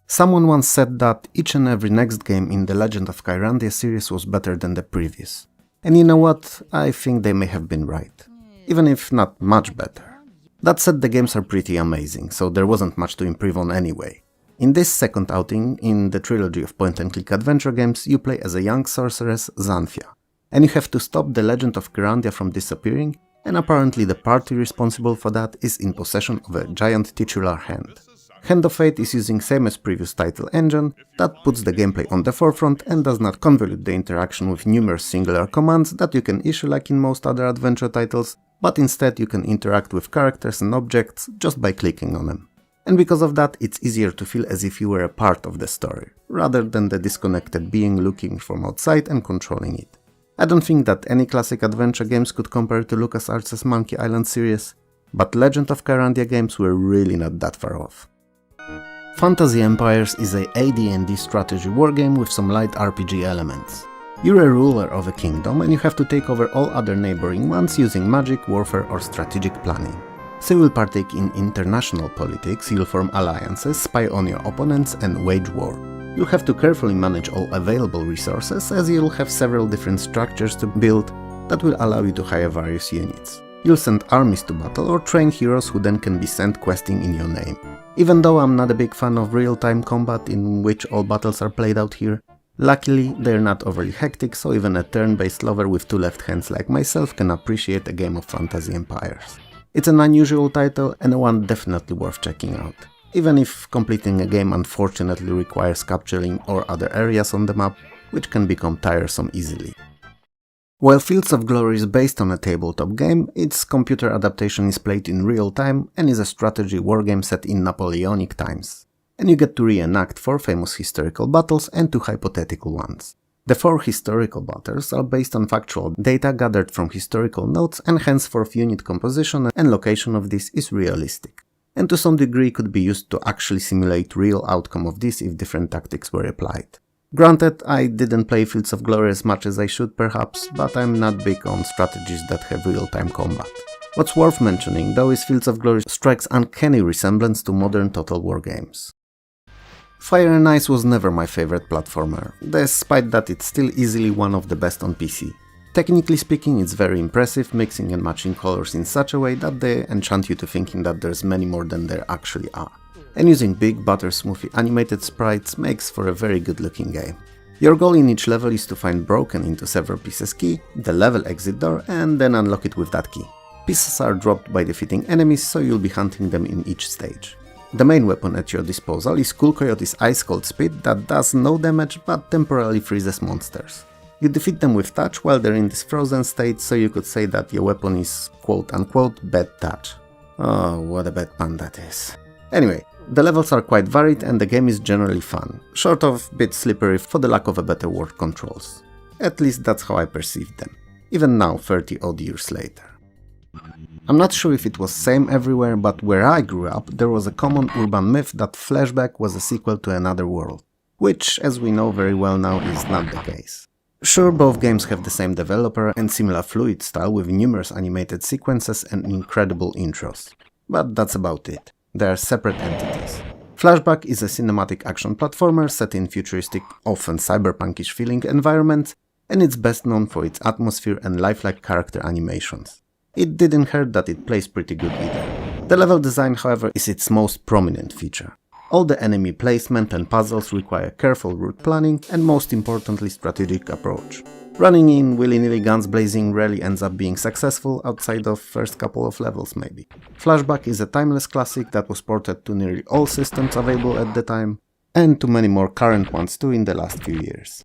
Someone once said that each and every next game in the Legend of Kyrandia series was better than the previous. And you know what? I think they may have been right. Even if not much better. That said, the games are pretty amazing, so there wasn't much to improve on anyway. In this second outing, in the trilogy of point-and-click adventure games, you play as a young sorceress, Xanthia. And you have to stop the Legend of Kyrandia from disappearing, and apparently the party responsible for that is in possession of a giant titular hand. Hand of Fate is using same as previous title engine, that puts the gameplay on the forefront and does not convolute the interaction with numerous singular commands that you can issue like in most other adventure titles, but instead you can interact with characters and objects just by clicking on them. And because of that, it's easier to feel as if you were a part of the story, rather than the disconnected being looking from outside and controlling it. I don't think that any classic adventure games could compare to LucasArts' Monkey Island series, but Legend of Kyrandia games were really not that far off. Fantasy Empires is a AD&D strategy wargame with some light RPG elements. You're a ruler of a kingdom and you have to take over all other neighboring ones using magic, warfare or strategic planning. So you'll partake in international politics, you'll form alliances, spy on your opponents and wage war. You'll have to carefully manage all available resources as you'll have several different structures to build that will allow you to hire various units. You'll send armies to battle or train heroes who then can be sent questing in your name. Even though I'm not a big fan of real-time combat in which all battles are played out here, luckily they're not overly hectic, so even a turn-based lover with two left hands like myself can appreciate a game of Fantasy Empires. It's an unusual title and one definitely worth checking out, even if completing a game unfortunately requires capturing or other areas on the map, which can become tiresome easily. While Fields of Glory is based on a tabletop game, its computer adaptation is played in real time and is a strategy wargame set in Napoleonic times. And you get to reenact 4 famous historical battles and 2 hypothetical ones. The 4 historical battles are based on factual data gathered from historical notes and henceforth unit composition and location of this is realistic. And to some degree could be used to actually simulate real outcome of this if different tactics were applied. Granted, I didn't play Fields of Glory as much as I should perhaps, but I'm not big on strategies that have real-time combat. What's worth mentioning though is Fields of Glory strikes uncanny resemblance to modern Total War games. Fire and Ice was never my favorite platformer, despite that it's still easily one of the best on PC. Technically speaking, it's very impressive, mixing and matching colors in such a way that they enchant you to thinking that there's many more than there actually are. And using big, butter-smoothy animated sprites makes for a very good looking game. Your goal in each level is to find broken into several pieces key, the level exit door, and then unlock it with that key. Pieces are dropped by defeating enemies, so you'll be hunting them in each stage. The main weapon at your disposal is Cool Coyote's Ice Cold Spit that does no damage but temporarily freezes monsters. You defeat them with touch while they're in this frozen state, so you could say that your weapon is quote-unquote bad touch. Oh, what a bad pun that is. Anyway, the levels are quite varied and the game is generally fun, short of bit slippery for the lack of a better word controls. At least that's how I perceived them, even now 30 odd years later. I'm not sure if it was same everywhere, but where I grew up there was a common urban myth that Flashback was a sequel to Another World, which as we know very well now is not the case. Sure, both games have the same developer and similar fluid style with numerous animated sequences and incredible intros, but that's about it. They are separate entities. Flashback is a cinematic action platformer set in futuristic, often cyberpunkish feeling environments, and it's best known for its atmosphere and lifelike character animations. It didn't hurt that it plays pretty good either. The level design, however, is its most prominent feature. All the enemy placement and puzzles require careful route planning and most importantly strategic approach. Running in willy-nilly guns blazing rarely ends up being successful outside of first couple of levels maybe. Flashback is a timeless classic that was ported to nearly all systems available at the time, and to many more current ones too in the last few years.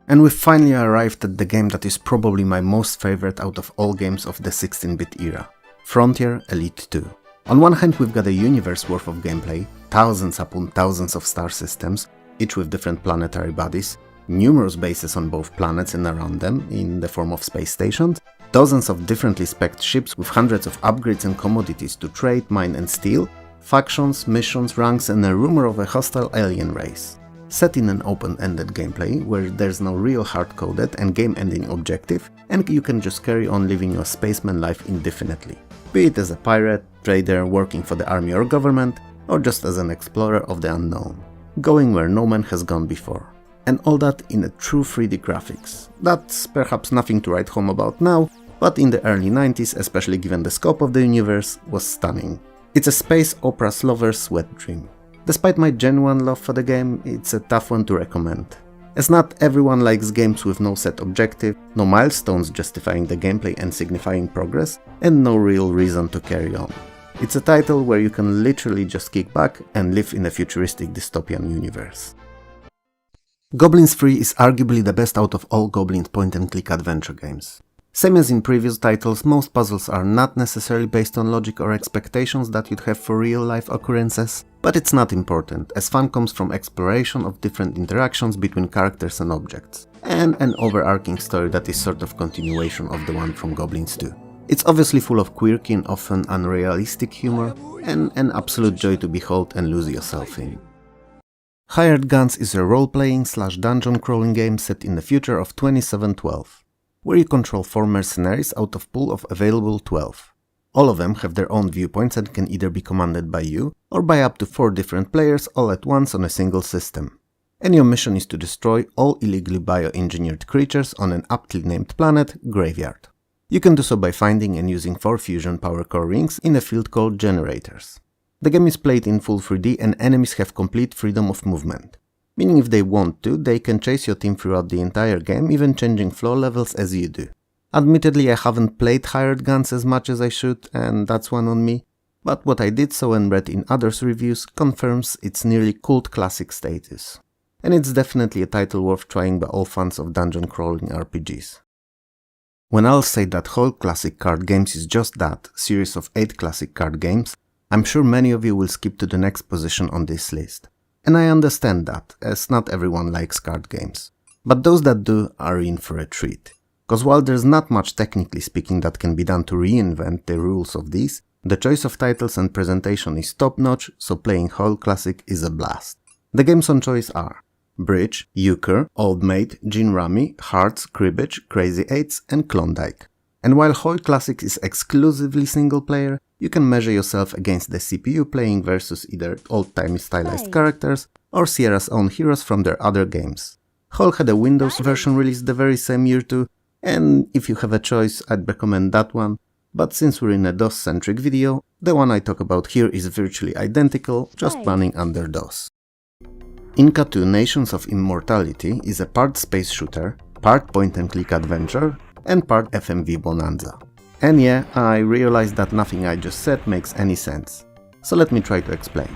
And we've finally arrived at the game that is probably my most favorite out of all games of the 16-bit era, Frontier Elite 2. On one hand we've got a universe worth of gameplay, thousands upon thousands of star systems, each with different planetary bodies, numerous bases on both planets and around them in the form of space stations, Dozens of differently spec'd ships with hundreds of upgrades and commodities to trade, mine and steal, factions, missions, ranks and a rumor of a hostile alien race. Set in an open-ended gameplay where there's no real hard-coded and game-ending objective, and you can just carry on living your spaceman life indefinitely. Be it as a pirate, trader, working for the army or government, or just as an explorer of the unknown. Going where no man has gone before. And all that in a true 3D graphics. That's perhaps nothing to write home about now, but in the early 90s, especially given the scope of the universe, was stunning. It's a space opera's lover's wet dream. Despite my genuine love for the game, it's a tough one to recommend. As not everyone likes games with no set objective, no milestones justifying the gameplay and signifying progress, and no real reason to carry on. It's a title where you can literally just kick back and live in a futuristic dystopian universe. Goblins 3 is arguably the best out of all Goblins point-and-click adventure games. Same as in previous titles, most puzzles are not necessarily based on logic or expectations that you'd have for real-life occurrences, but it's not important, as fun comes from exploration of different interactions between characters and objects, and an overarching story that is sort of continuation of the one from Goblins 2. It's obviously full of quirky and often unrealistic humor, and an absolute joy to behold and lose yourself in. Hired Guns is a role-playing / dungeon crawling game set in the future of 2712. Where you control 4 mercenaries out of pool of available 12. All of them have their own viewpoints and can either be commanded by you, or by up to 4 different players all at once on a single system. And your mission is to destroy all illegally bioengineered creatures on an aptly named planet, Graveyard. You can do so by finding and using 4 fusion power core rings in a field called Generators. The game is played in full 3D and enemies have complete freedom of movement. Meaning if they want to, they can chase your team throughout the entire game, even changing floor levels as you do. Admittedly, I haven't played Hired Guns as much as I should, and that's one on me, but what I did so and read in others' reviews confirms its nearly cult classic status. And it's definitely a title worth trying by all fans of dungeon crawling RPGs. When I'll say that Whole Classic Card Games is just that, series of 8 classic card games, I'm sure many of you will skip to the next position on this list. And I understand that, as not everyone likes card games. But those that do are in for a treat. Cause while there's not much technically speaking that can be done to reinvent the rules of these, the choice of titles and presentation is top notch, so playing Whole Classic is a blast. The games on choice are Bridge, Euchre, Old Maid, Gin Rummy, Hearts, Cribbage, Crazy Eights and Klondike. And while Whole Classic is exclusively single player, you can measure yourself against the CPU playing versus either old-timey stylized characters or Sierra's own heroes from their other games. Whole had a Windows version released the very same year too, and if you have a choice, I'd recommend that one, but since we're in a DOS-centric video, the one I talk about here is virtually identical, just running under DOS. Inca 2 Nations of Immortality is a part space shooter, part point-and-click adventure, and part FMV bonanza. And yeah, I realized that nothing I just said makes any sense. So let me try to explain.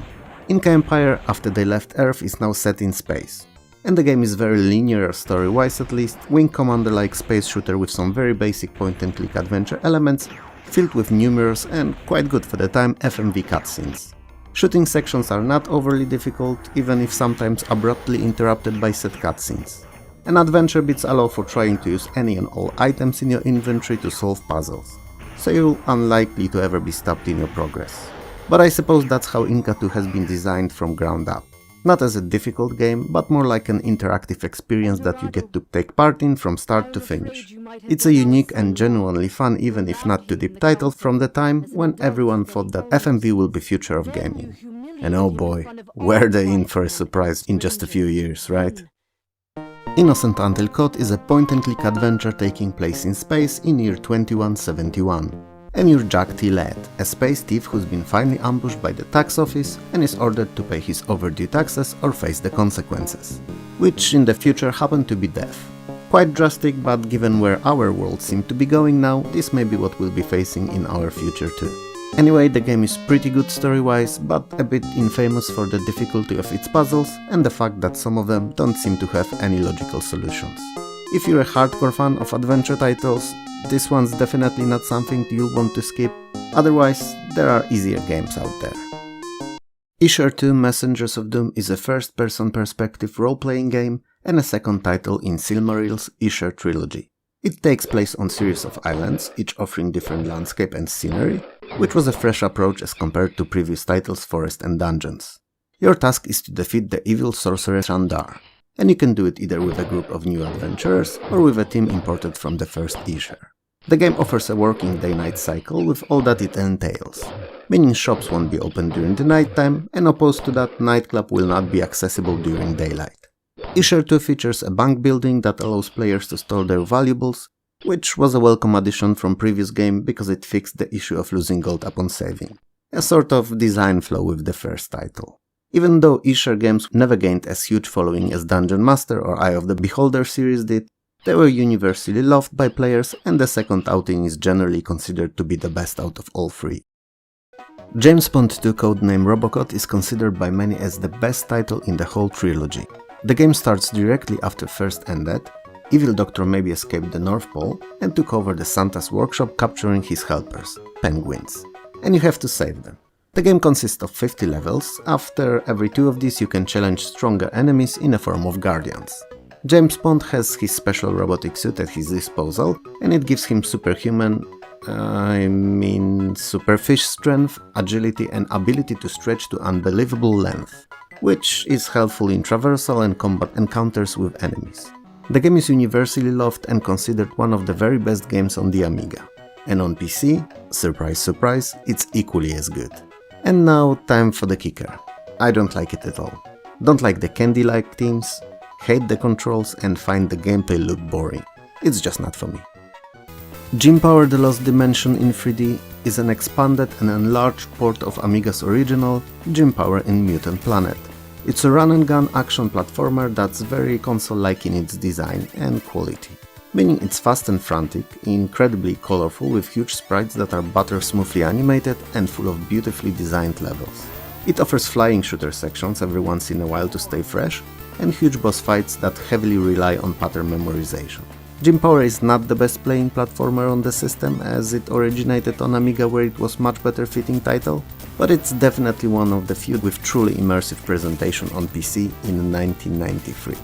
Inca Empire, after they left Earth, is now set in space. And the game is very linear, story-wise at least, Wing Commander-like space shooter with some very basic point-and-click adventure elements, filled with numerous and, quite good for the time, FMV cutscenes. Shooting sections are not overly difficult, even if sometimes abruptly interrupted by set cutscenes. And adventure bits allow for trying to use any and all items in your inventory to solve puzzles, so you're unlikely to ever be stopped in your progress. But I suppose that's how Inca 2 has been designed from ground up. Not as a difficult game, but more like an interactive experience that you get to take part in from start to finish. It's a unique and genuinely fun, even if not too deep title from the time when everyone thought that FMV will be future of gaming. And oh boy, were they in for a surprise in just a few years, right? Innocent Until Caught is a point-and-click adventure taking place in space in year 2171. And you're Jack T. Ladd, a space thief who's been finally ambushed by the tax office and is ordered to pay his overdue taxes or face the consequences, which in the future happen to be death. Quite drastic, but given where our world seems to be going now, this may be what we'll be facing in our future too. Anyway, the game is pretty good story-wise, but a bit infamous for the difficulty of its puzzles and the fact that some of them don't seem to have any logical solutions. If you're a hardcore fan of adventure titles, this one's definitely not something you'll want to skip, otherwise there are easier games out there. Isher 2 Messengers of Doom is a first-person perspective role-playing game and a second title in Silmarill's Isher trilogy. It takes place on a series of islands, each offering different landscape and scenery, which was a fresh approach as compared to previous titles Forest and Dungeons. Your task is to defeat the evil sorceress Shandar, and you can do it either with a group of new adventurers or with a team imported from the first issue. The game offers a working day-night cycle with all that it entails, meaning shops won't be open during the nighttime, and opposed to that, nightclub will not be accessible during daylight. Issue 2 features a bank building that allows players to store their valuables, which was a welcome addition from previous game because it fixed the issue of losing gold upon saving. A sort of design flaw with the first title. Even though Issue games never gained as huge following as Dungeon Master or Eye of the Beholder series did, they were universally loved by players, and the second outing is generally considered to be the best out of all three. James Bond 2 codename Robocop is considered by many as the best title in the whole trilogy. The game starts directly after First ended. Evil Doctor maybe escaped the North Pole and took over the Santa's workshop, capturing his helpers, penguins, and you have to save them. The game consists of 50 levels. After every 2 of these you can challenge stronger enemies in the form of guardians. James Bond has his special robotic suit at his disposal, and it gives him superfish strength, agility and ability to stretch to unbelievable length, which is helpful in traversal and combat encounters with enemies. The game is universally loved and considered one of the very best games on the Amiga. And on PC, surprise surprise, it's equally as good. And now time for the kicker. I don't like it at all. Don't like the candy-like themes, hate the controls and find the gameplay look boring. It's just not for me. Gym Power: The Lost Dimension in 3D is an expanded and enlarged port of Amiga's original Gym Power in Mutant Planet. It's a run-and-gun action platformer that's very console-like in its design and quality, meaning it's fast and frantic, incredibly colorful with huge sprites that are butter-smoothly animated and full of beautifully designed levels. It offers flying shooter sections every once in a while to stay fresh, and huge boss fights that heavily rely on pattern memorization. Gym Power is not the best playing platformer on the system, as it originated on Amiga where it was much better fitting title, but it's definitely one of the few with truly immersive presentation on PC in 1993.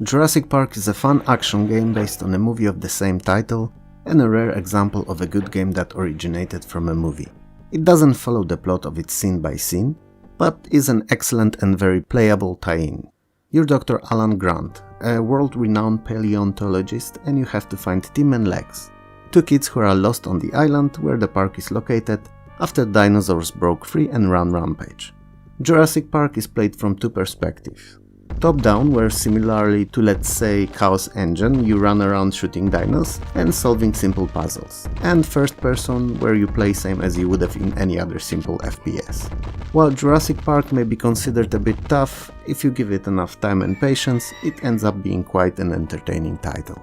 Jurassic Park is a fun action game based on a movie of the same title, and a rare example of a good game that originated from a movie. It doesn't follow the plot of it scene by scene, but is an excellent and very playable tie-in. You're Dr. Alan Grant, a world-renowned paleontologist, and you have to find Tim and Lex, 2 kids who are lost on the island where the park is located after dinosaurs broke free and ran rampage. Jurassic Park is played from 2 perspectives. Top-down, where similarly to, let's say, Chaos Engine, you run around shooting dinos and solving simple puzzles, and first-person, where you play same as you would have in any other simple FPS. While Jurassic Park may be considered a bit tough, if you give it enough time and patience, it ends up being quite an entertaining title.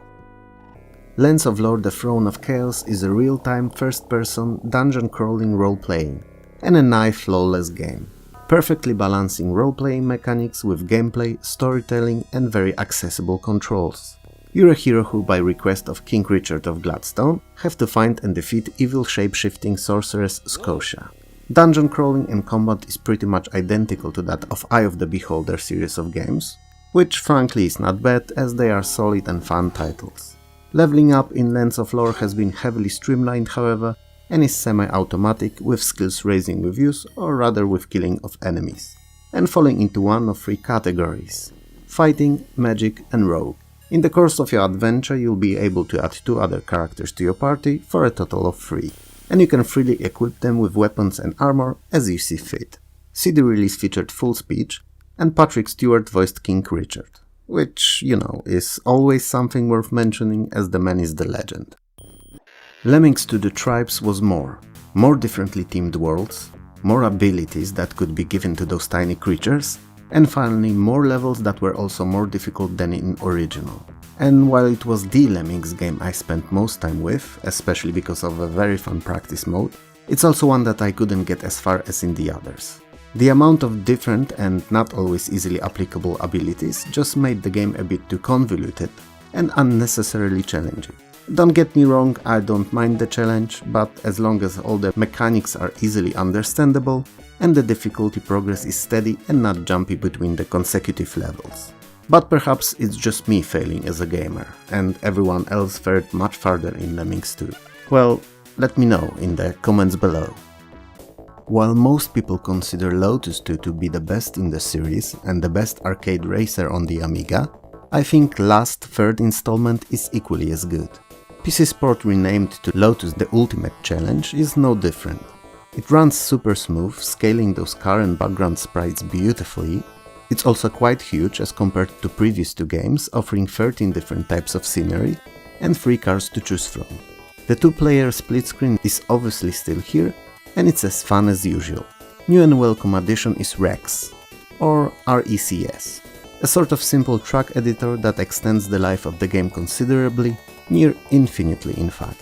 Lens of Lore: The Throne of Chaos is a real-time first-person dungeon-crawling role-playing, and a nigh flawless game, perfectly balancing role-playing mechanics with gameplay, storytelling and very accessible controls. You're a hero who, by request of King Richard of Gladstone, have to find and defeat evil shape-shifting sorceress Scotia. Dungeon crawling and combat is pretty much identical to that of Eye of the Beholder series of games, which frankly is not bad, as they are solid and fun titles. Leveling up in Lens of Lore has been heavily streamlined, however, and is semi-automatic, with skills raising with use, or rather with killing of enemies, and falling into one of 3 categories: fighting, magic and rogue. In the course of your adventure you'll be able to add 2 other characters to your party for a total of 3, and you can freely equip them with weapons and armor as you see fit. CD release featured full speech, and Patrick Stewart voiced King Richard, which, you know, is always something worth mentioning, as the man is the legend. Lemmings to the Tribes was more differently themed worlds, more abilities that could be given to those tiny creatures, and finally more levels that were also more difficult than in original. And while it was the Lemmings game I spent most time with, especially because of a very fun practice mode, it's also one that I couldn't get as far as in the others. The amount of different and not always easily applicable abilities just made the game a bit too convoluted and unnecessarily challenging. Don't get me wrong, I don't mind the challenge, but as long as all the mechanics are easily understandable and the difficulty progress is steady and not jumpy between the consecutive levels. But perhaps it's just me failing as a gamer, and everyone else fared much farther in Lemmings too. Well, let me know in the comments below. While most people consider Lotus 2 to be the best in the series and the best arcade racer on the Amiga, I think last third installment is equally as good. PC Sport renamed to Lotus The Ultimate Challenge is no different. It runs super smooth, scaling those car and background sprites beautifully. It's also quite huge as compared to previous two games, offering 13 different types of scenery and 3 cars to choose from. The 2-player split screen is obviously still here, and it's as fun as usual. New and welcome addition is Rex, or RECS, a sort of simple track editor that extends the life of the game considerably, near infinitely in fact.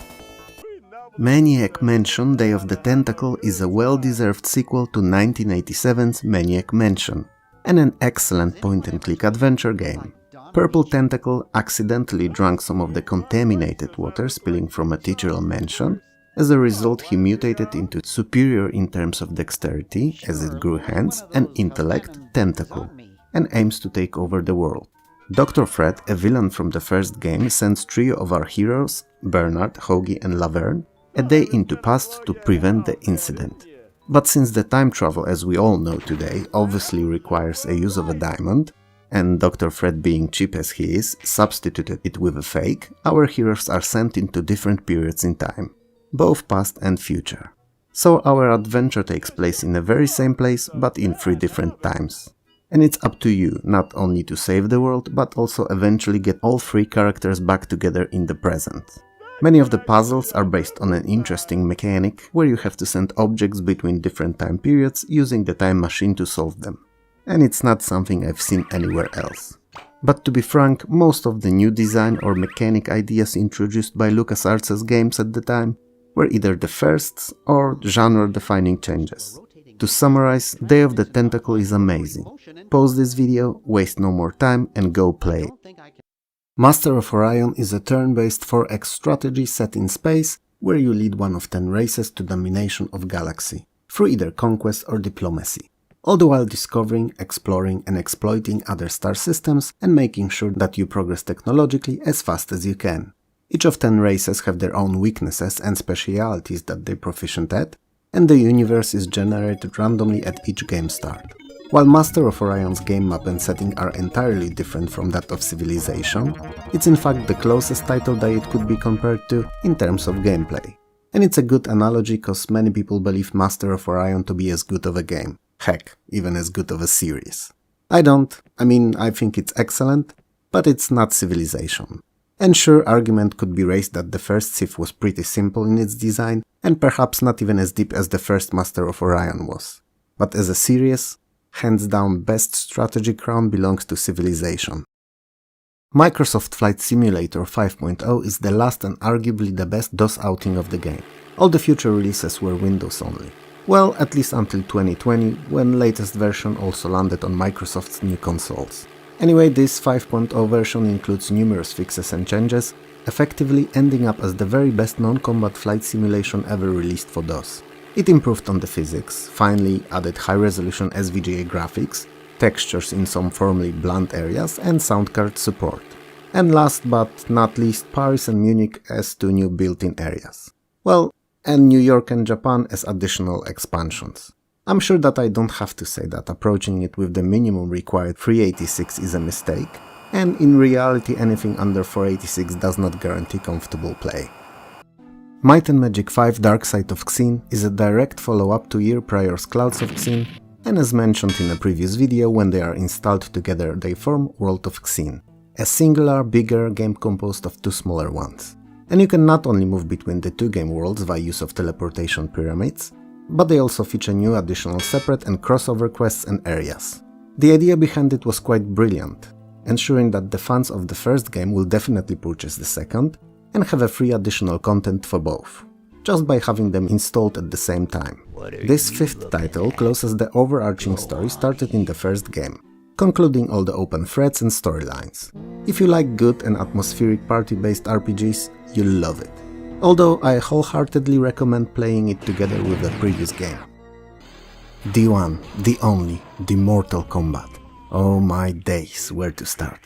Maniac Mansion Day of the Tentacle is a well-deserved sequel to 1987's Maniac Mansion, and an excellent point-and-click adventure game. Purple Tentacle accidentally drank some of the contaminated water spilling from a titular mansion. As a result, he mutated into superior in terms of dexterity, as it grew hands, and intellect, Tentacle, and aims to take over the world. Dr. Fred, a villain from the first game, sends trio of our heroes, Bernard, Hoagie and Laverne, a day into past to prevent the incident. But since the time travel, as we all know today, obviously requires a use of a diamond, and Dr. Fred, being cheap as he is, substituted it with a fake, our heroes are sent into different periods in time, both past and future. So our adventure takes place in the very same place, but in 3 different times. And it's up to you not only to save the world, but also eventually get all 3 characters back together in the present. Many of the puzzles are based on an interesting mechanic where you have to send objects between different time periods using the time machine to solve them. And it's not something I've seen anywhere else. But to be frank, most of the new design or mechanic ideas introduced by LucasArts' games at the time were either the firsts or genre-defining changes. To summarize, Day of the Tentacle is amazing. Pause this video, waste no more time and go play. Master of Orion is a turn-based 4X strategy set in space where you lead one of 10 races to domination of galaxy, through either conquest or diplomacy, all the while discovering, exploring and exploiting other star systems and making sure that you progress technologically as fast as you can. Each of 10 races have their own weaknesses and specialities that they're proficient at, and the universe is generated randomly at each game start. While Master of Orion's game map and setting are entirely different from that of Civilization, it's in fact the closest title that it could be compared to in terms of gameplay. And it's a good analogy cause many people believe Master of Orion to be as good of a game. Heck, even as good of a series. I don't. I think it's excellent, but it's not Civilization. And sure, argument could be raised that the first Civ was pretty simple in its design, and perhaps not even as deep as the first Master of Orion was. But as a series, hands down best strategy crown belongs to Civilization. Microsoft Flight Simulator 5.0 is the last and arguably the best DOS outing of the game. All the future releases were Windows only. Well, at least until 2020, when latest version also landed on Microsoft's new consoles. Anyway, this 5.0 version includes numerous fixes and changes, effectively ending up as the very best non-combat flight simulation ever released for DOS. It improved on the physics, finally added high-resolution SVGA graphics, textures in some formerly blunt areas and sound card support. And last but not least, Paris and Munich as 2 new built-in areas. Well, and New York and Japan as additional expansions. I'm sure that I don't have to say that approaching it with the minimum required 386 is a mistake, and in reality anything under 486 does not guarantee comfortable play. Might and Magic 5 Dark Side of Xen is a direct follow-up to year prior's Clouds of Xen, and as mentioned in a previous video, when they are installed together they form World of Xen, a singular, bigger game composed of 2 smaller ones. And you can not only move between the 2 game worlds via use of teleportation pyramids, but they also feature new additional separate and crossover quests and areas. The idea behind it was quite brilliant, ensuring that the fans of the first game will definitely purchase the second, and have a free additional content for both, just by having them installed at the same time. This 5th title closes the overarching story started in the first game, concluding all the open threads and storylines. If you like good and atmospheric party-based RPGs, you'll love it. Although I wholeheartedly recommend playing it together with the previous game. D1, the only, the Mortal Kombat. Oh my days, where to start?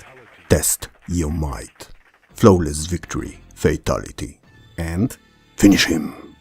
Test your might. Flawless victory, fatality. And finish him.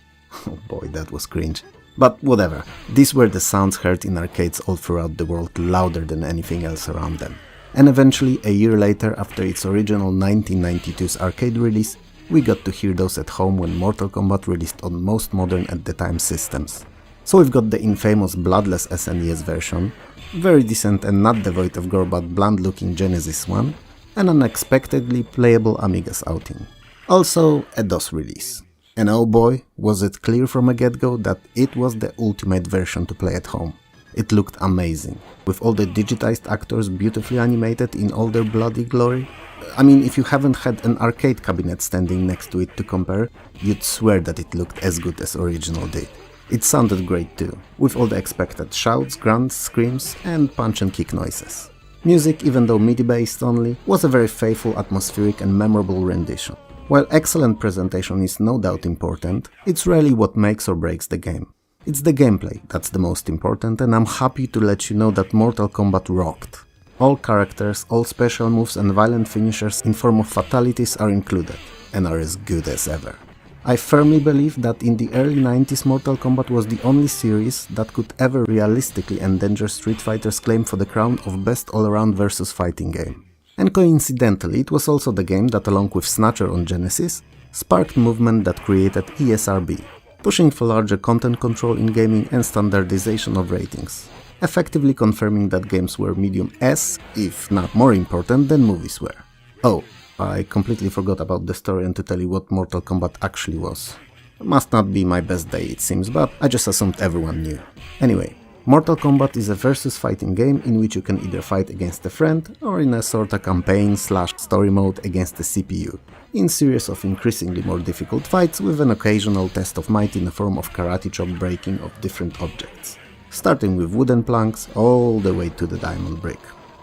Oh boy, that was cringe. But whatever, these were the sounds heard in arcades all throughout the world, louder than anything else around them. And eventually, a year later, after its original 1992's arcade release, we got to hear those at home when Mortal Kombat released on most modern at the time systems. So we've got the infamous bloodless SNES version, very decent and not devoid of gore but bland looking Genesis one, and an unexpectedly playable Amiga's outing. Also a DOS release. And oh boy, was it clear from a get-go that it was the ultimate version to play at home. It looked amazing, with all the digitized actors beautifully animated in all their bloody glory. I mean, if you haven't had an arcade cabinet standing next to it to compare, you'd swear that it looked as good as original did. It sounded great too, with all the expected shouts, grunts, screams and punch and kick noises. Music, even though MIDI based only, was a very faithful, atmospheric and memorable rendition. While excellent presentation is no doubt important, it's rarely what makes or breaks the game. It's the gameplay that's the most important, and I'm happy to let you know that Mortal Kombat rocked. All characters, all special moves and violent finishers in form of fatalities are included, and are as good as ever. I firmly believe that in the early 90s Mortal Kombat was the only series that could ever realistically endanger Street Fighter's claim for the crown of best all-around versus fighting game. And coincidentally, it was also the game that, along with Snatcher on Genesis, sparked movement that created ESRB, pushing for larger content control in gaming and standardization of ratings, effectively confirming that games were medium S, if not more important, than movies were. Oh, I completely forgot about the story and to tell you what Mortal Kombat actually was. Must not be my best day, it seems, but I just assumed everyone knew. Anyway, Mortal Kombat is a versus fighting game in which you can either fight against a friend or in a sorta campaign/story mode against the CPU, in series of increasingly more difficult fights with an occasional test of might in the form of karate chop breaking of different objects, starting with wooden planks all the way to the diamond brick.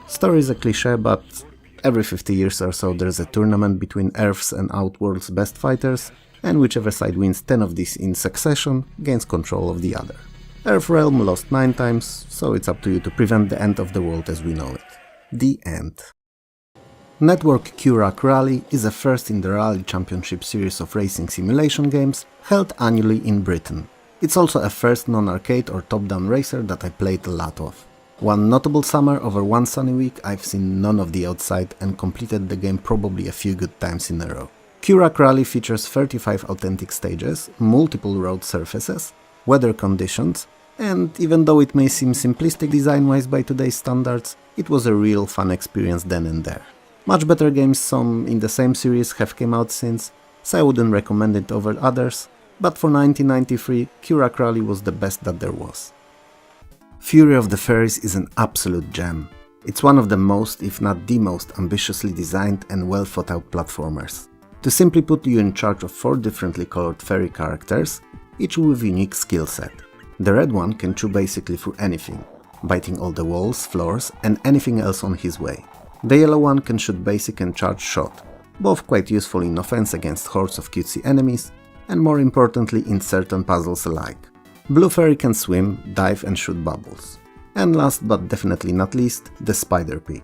Story is a cliché, but every 50 years or so there's a tournament between Earth's and Outworld's best fighters, and whichever side wins 10 of these in succession gains control of the other. Earthrealm lost 9 times, so it's up to you to prevent the end of the world as we know it. The end. Network Q-Rack Rally is a first in the Rally Championship series of racing simulation games held annually in Britain. It's also a first non-arcade or top-down racer that I played a lot of. One notable summer over one sunny week, I've seen none of the outside and completed the game probably a few good times in a row. Q-Rack Rally features 35 authentic stages, multiple road surfaces, weather conditions, and even though it may seem simplistic design-wise by today's standards, it was a real fun experience then and there. Much better games, some in the same series, have came out since, so I wouldn't recommend it over others, but for 1993, Q-Rack Rally was the best that there was. Fury of the Fairies is an absolute gem. It's one of the most, if not the most, ambitiously designed and well thought out platformers. To simply put, you in charge of 4 differently colored fairy characters, each with unique skill set. The red one can chew basically through anything, biting all the walls, floors and anything else on his way. The yellow one can shoot basic and charge shot, both quite useful in offense against hordes of cutesy enemies, and more importantly in certain puzzles alike. Blue Fairy can swim, dive and shoot bubbles. And last but definitely not least, the Spider Pig.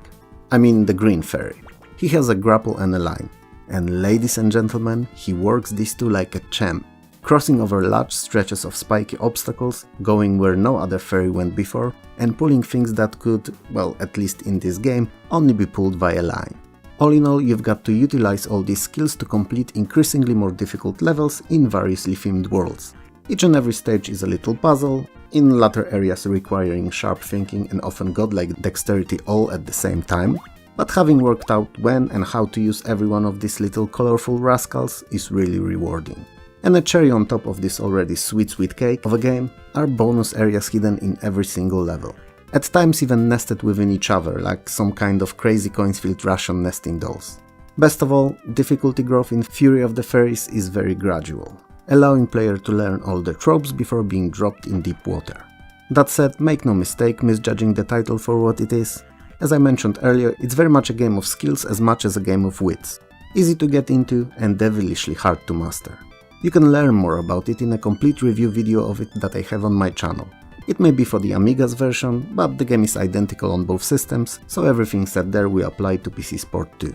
I mean the Green Fairy. He has a grapple and a line. And ladies and gentlemen, he works these two like a champ, crossing over large stretches of spiky obstacles, going where no other fairy went before, and pulling things that could, well, at least in this game, only be pulled via line. All in all, you've got to utilize all these skills to complete increasingly more difficult levels in variously themed worlds. Each and every stage is a little puzzle, in latter areas requiring sharp thinking and often godlike dexterity all at the same time, but having worked out when and how to use every one of these little colorful rascals is really rewarding. And a cherry on top of this already sweet cake of a game are bonus areas hidden in every single level. At times even nested within each other, like some kind of crazy coins-filled Russian nesting dolls. Best of all, difficulty growth in Fury of the Fairies is very gradual, allowing player to learn all the tropes before being dropped in deep water. That said, make no mistake misjudging the title for what it is. As I mentioned earlier, it's very much a game of skills as much as a game of wits. Easy to get into and devilishly hard to master. You can learn more about it in a complete review video of it that I have on my channel. It may be for the Amiga's version, but the game is identical on both systems, so everything said there we apply to PC Sport too.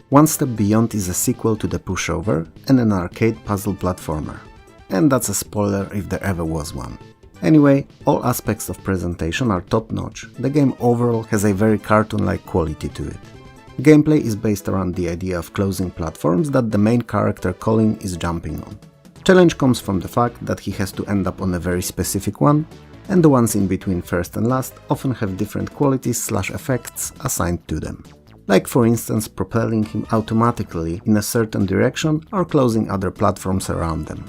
One Step Beyond is a sequel to The Pushover and an arcade puzzle platformer. And that's a spoiler if there ever was one. Anyway, all aspects of presentation are top-notch. The game overall has a very cartoon-like quality to it. Gameplay is based around the idea of closing platforms that the main character Colin is jumping on. Challenge comes from the fact that he has to end up on a very specific one, and the ones in between first and last often have different qualities/effects assigned to them. Like for instance propelling him automatically in a certain direction or closing other platforms around them.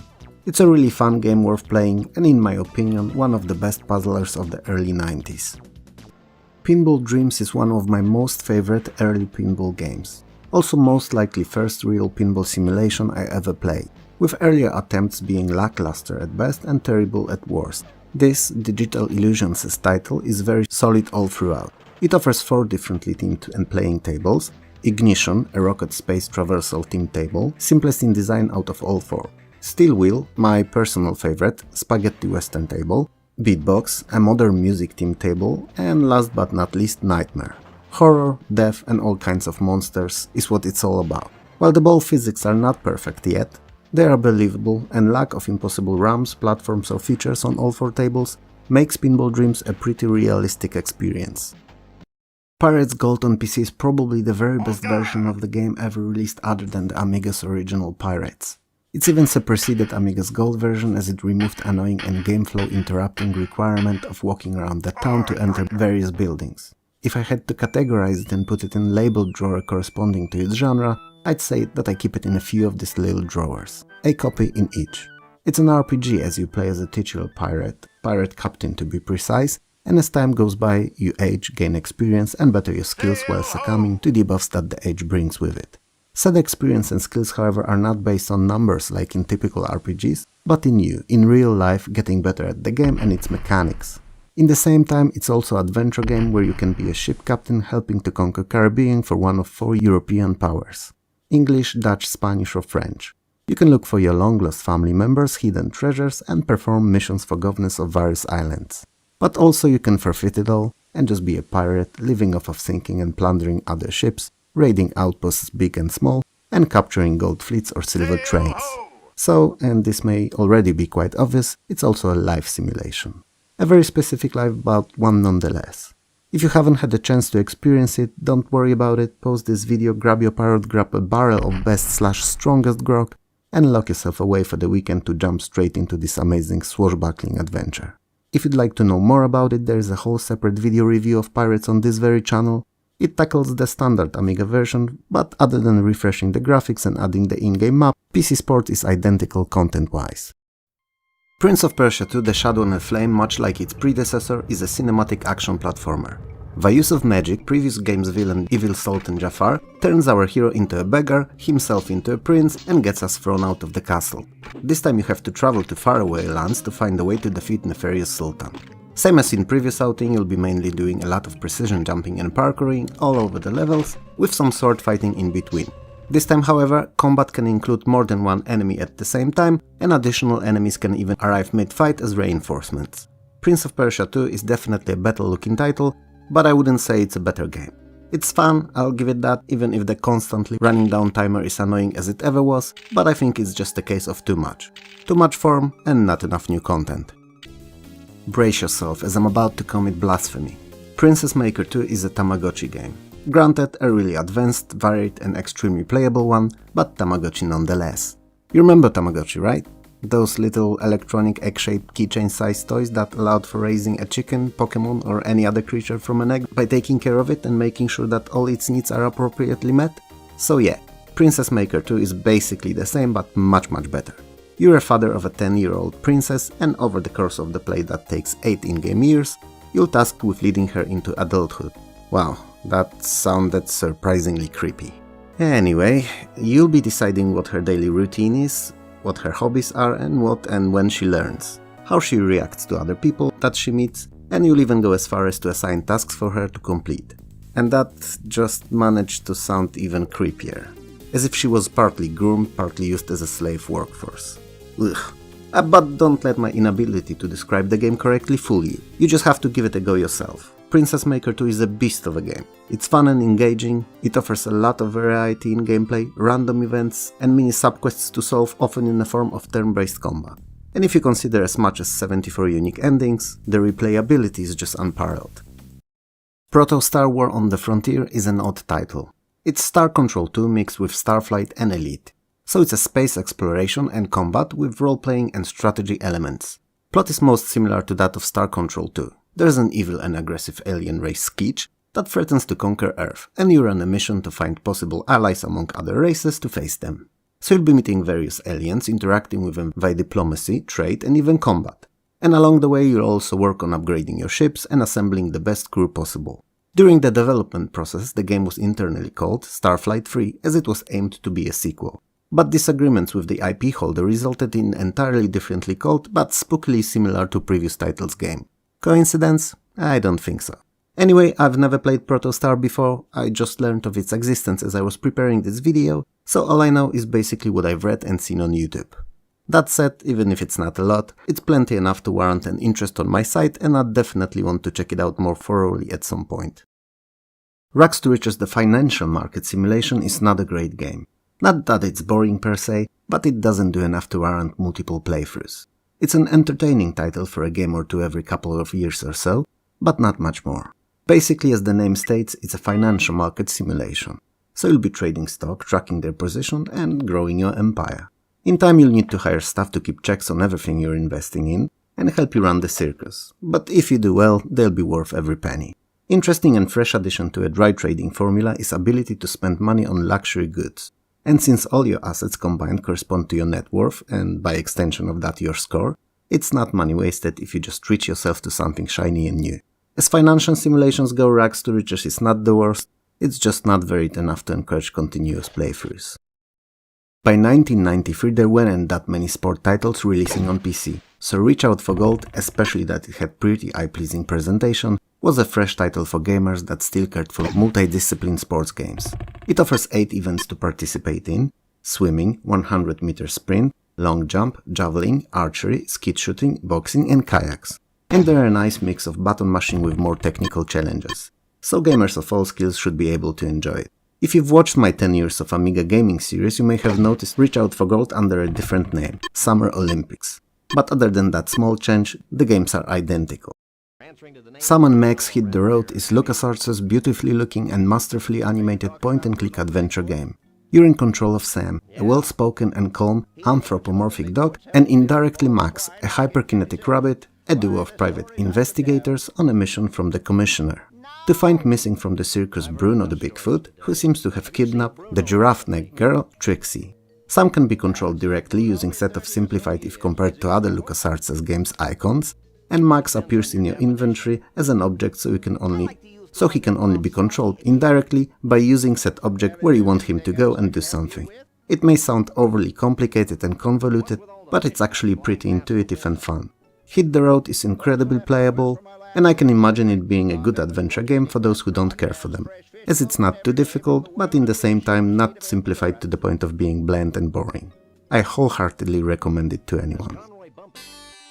It's a really fun game worth playing and in my opinion one of the best puzzlers of the early 90s. Pinball Dreams is one of my most favorite early pinball games. Also most likely first real pinball simulation I ever played, with earlier attempts being lackluster at best and terrible at worst. This Digital Illusions' title is very solid all throughout. It offers 4 differently themed and playing tables: Ignition, a rocket space traversal themed table, simplest in design out of all 4. Steel Wheel, my personal favorite, Spaghetti Western table, Beatbox, a modern music themed table, and last but not least Nightmare. Horror, death and all kinds of monsters is what it's all about. While the ball physics are not perfect yet, they are believable and lack of impossible ramps, platforms or features on all 4 tables makes Pinball Dreams a pretty realistic experience. Pirates Gold on PC is probably the very best version of the game ever released other than the Amiga's original Pirates. It even superseded Amiga's Gold version as it removed annoying and gameflow interrupting requirement of walking around the town to enter various buildings. If I had to categorize it and put it in a labeled drawer corresponding to its genre, I'd say that I keep it in a few of these little drawers, a copy in each. It's an RPG as you play as a titular pirate captain to be precise, and as time goes by, you age, gain experience and better your skills while succumbing to debuffs that the age brings with it. Said experience and skills however are not based on numbers like in typical RPGs, but in you, in real life, getting better at the game and its mechanics. In the same time, it's also an adventure game where you can be a ship captain helping to conquer Caribbean for one of 4 European powers: English, Dutch, Spanish or French. You can look for your long-lost family members, hidden treasures and perform missions for governors of various islands. But also you can forfeit it all and just be a pirate, living off of sinking and plundering other ships, raiding outposts big and small, and capturing gold fleets or silver trains. So, and this may already be quite obvious, it's also a life simulation. A very specific life, but one nonetheless. If you haven't had the chance to experience it, don't worry about it, pause this video, grab your pirate, grab a barrel of best/strongest grog, and lock yourself away for the weekend to jump straight into this amazing swashbuckling adventure. If you'd like to know more about it, there is a whole separate video review of Pirates on this very channel. It tackles the standard Amiga version, but other than refreshing the graphics and adding the in-game map, PC Sport is identical content-wise. Prince of Persia 2: The Shadow and the Flame, much like its predecessor, is a cinematic action platformer. By use of magic, previous game's villain Evil Sultan Jafar turns our hero into a beggar, himself into a prince, and gets us thrown out of the castle. This time you have to travel to faraway lands to find a way to defeat nefarious Sultan. Same as in previous outing, you'll be mainly doing a lot of precision jumping and parkouring all over the levels, with some sword fighting in between. This time, however, combat can include more than one enemy at the same time, and additional enemies can even arrive mid-fight as reinforcements. Prince of Persia 2 is definitely a better looking title, but I wouldn't say it's a better game. It's fun, I'll give it that, even if the constantly running down timer is annoying as it ever was, but I think it's just a case of too much. Too much form and not enough new content. Brace yourself as I'm about to commit blasphemy. Princess Maker 2 is a Tamagotchi game. Granted, a really advanced, varied and extremely playable one, but Tamagotchi nonetheless. You remember Tamagotchi, right? Those little electronic egg-shaped keychain-sized toys that allowed for raising a chicken, Pokemon or any other creature from an egg by taking care of it and making sure that all its needs are appropriately met? So yeah, Princess Maker 2 is basically the same but much better. You're a father of a 10-year-old princess and over the course of the play that takes 8 in-game years, you're tasked with leading her into adulthood. Wow, that sounded surprisingly creepy. Anyway, you'll be deciding what her daily routine is, what her hobbies are and what and when she learns, how she reacts to other people that she meets, and you'll even go as far as to assign tasks for her to complete. And that just managed to sound even creepier, as if she was partly groomed, partly used as a slave workforce. Ugh. But don't let my inability to describe the game correctly fool you. You just have to give it a go yourself. Princess Maker 2 is a beast of a game. It's fun and engaging, it offers a lot of variety in gameplay, random events, and mini subquests to solve, often in the form of turn-based combat. And if you consider as much as 74 unique endings, the replayability is just unparalleled. Protostar War on the Frontier is an odd title. It's Star Control 2 mixed with Starflight and Elite. So it's a space exploration and combat with role-playing and strategy elements. Plot is most similar to that of Star Control 2. There's an evil and aggressive alien race Skeech that threatens to conquer Earth, and you're on a mission to find possible allies among other races to face them. So you'll be meeting various aliens, interacting with them via diplomacy, trade, and even combat. And along the way you'll also work on upgrading your ships and assembling the best crew possible. During the development process, the game was internally called Starflight 3 as it was aimed to be a sequel. But disagreements with the IP holder resulted in entirely differently called but spookily similar to previous title's game. Coincidence? I don't think so. Anyway, I've never played Protostar before, I just learned of its existence as I was preparing this video, so all I know is basically what I've read and seen on YouTube. That said, even if it's not a lot, it's plenty enough to warrant an interest on my site, and I'd definitely want to check it out more thoroughly at some point. Rags to Riches: The Financial Market Simulation is not a great game. Not that it's boring per se, but it doesn't do enough to warrant multiple playthroughs. It's an entertaining title for a game or two every couple of years or so, but not much more. Basically, as the name states, it's a financial market simulation. So you'll be trading stock, tracking their position, and growing your empire. In time you'll need to hire staff to keep checks on everything you're investing in, and help you run the circus. But if you do well, they'll be worth every penny. Interesting and fresh addition to a dry trading formula is ability to spend money on luxury goods. And since all your assets combined correspond to your net worth, and by extension of that your score, it's not money wasted if you just treat yourself to something shiny and new. As financial simulations go, Rags to Riches is not the worst, it's just not varied enough to encourage continuous playthroughs. By 1993 there weren't that many sport titles releasing on PC, so Reach Out for Gold, especially that it had pretty eye-pleasing presentation, was a fresh title for gamers that still cared for multidiscipline sports games. It offers 8 events to participate in: swimming, 100-meter sprint, long jump, javelin, archery, skeet shooting, boxing and kayaks. And they're a nice mix of button mashing with more technical challenges. So gamers of all skills should be able to enjoy it. If you've watched my 10 years of Amiga gaming series, you may have noticed Reach Out for Gold under a different name, Summer Olympics. But other than that small change, the games are identical. Sam & Max Hit the Road is LucasArts' beautifully looking and masterfully animated point-and-click adventure game. You're in control of Sam, a well-spoken and calm anthropomorphic dog, and indirectly Max, a hyperkinetic rabbit, a duo of private investigators on a mission from the Commissioner. To find missing from the circus Bruno the Bigfoot, who seems to have kidnapped the giraffe-necked girl Trixie. Sam can be controlled directly using set of simplified if compared to other LucasArts games icons, and Max appears in your inventory as an object so he can only be controlled indirectly by using said object where you want him to go and do something. It may sound overly complicated and convoluted, but it's actually pretty intuitive and fun. Hit the Road is incredibly playable, and I can imagine it being a good adventure game for those who don't care for them, as it's not too difficult, but in the same time not simplified to the point of being bland and boring. I wholeheartedly recommend it to anyone.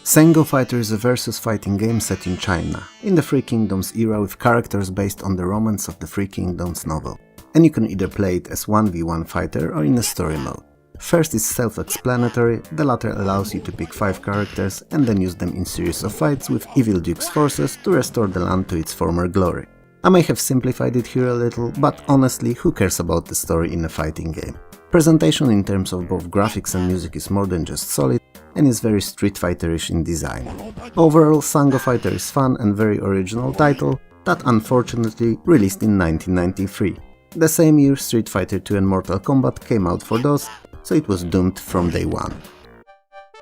Sengo Fighter is a versus fighting game set in China, in the Three Kingdoms era with characters based on the romance of the Three Kingdoms novel, and you can either play it as 1v1 fighter or in a story mode. First is self-explanatory, the latter allows you to pick 5 characters and then use them in series of fights with Evil Duke's forces to restore the land to its former glory. I may have simplified it here a little, but honestly, who cares about the story in a fighting game? Presentation in terms of both graphics and music is more than just solid, and is very Street Fighter-ish in design. Overall, Sengo Fighter is fun and very original title that unfortunately released in 1993. The same year Street Fighter 2 and Mortal Kombat came out for DOS, so it was doomed from day one.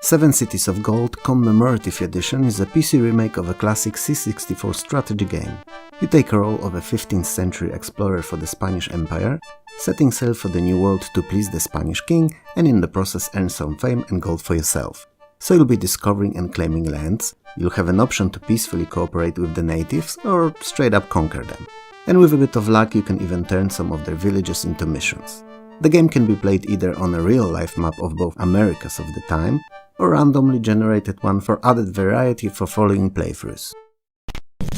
7 Cities of Gold Commemorative Edition is a PC remake of a classic C64 strategy game. You take a role of a 15th century explorer for the Spanish Empire, setting sail for the New World to please the Spanish king and in the process earn some fame and gold for yourself. So you'll be discovering and claiming lands, you'll have an option to peacefully cooperate with the natives or straight up conquer them. And with a bit of luck you can even turn some of their villages into missions. The game can be played either on a real-life map of both Americas of the time, or randomly generated one for added variety for following playthroughs.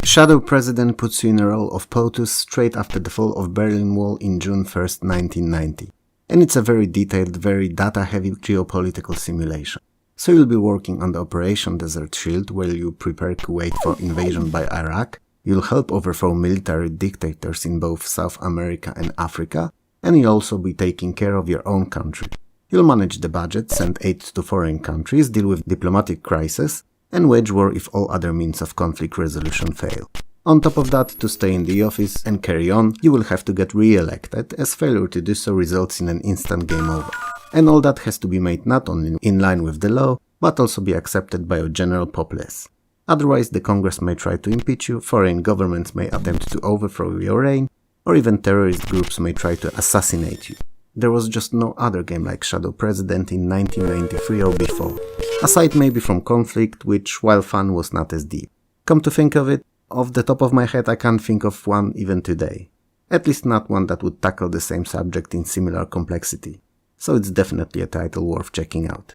Shadow President puts you in a role of POTUS straight after the fall of Berlin Wall in June 1st, 1990. And it's a very detailed, very data-heavy geopolitical simulation. So you'll be working on the Operation Desert Shield while you prepare Kuwait for invasion by Iraq, you'll help overthrow military dictators in both South America and Africa, and you'll also be taking care of your own country. You'll manage the budget, send aid to foreign countries, deal with diplomatic crises, and wage war if all other means of conflict resolution fail. On top of that, to stay in the office and carry on, you will have to get re-elected, as failure to do so results in an instant game over. And all that has to be made not only in line with the law, but also be accepted by a general populace. Otherwise, the Congress may try to impeach you, foreign governments may attempt to overthrow your reign, or even terrorist groups may try to assassinate you. There was just no other game like Shadow President in 1993 or before, aside maybe from Conflict, which, while fun, was not as deep. Come to think of it, off the top of my head I can't think of one even today. At least not one that would tackle the same subject in similar complexity. So it's definitely a title worth checking out.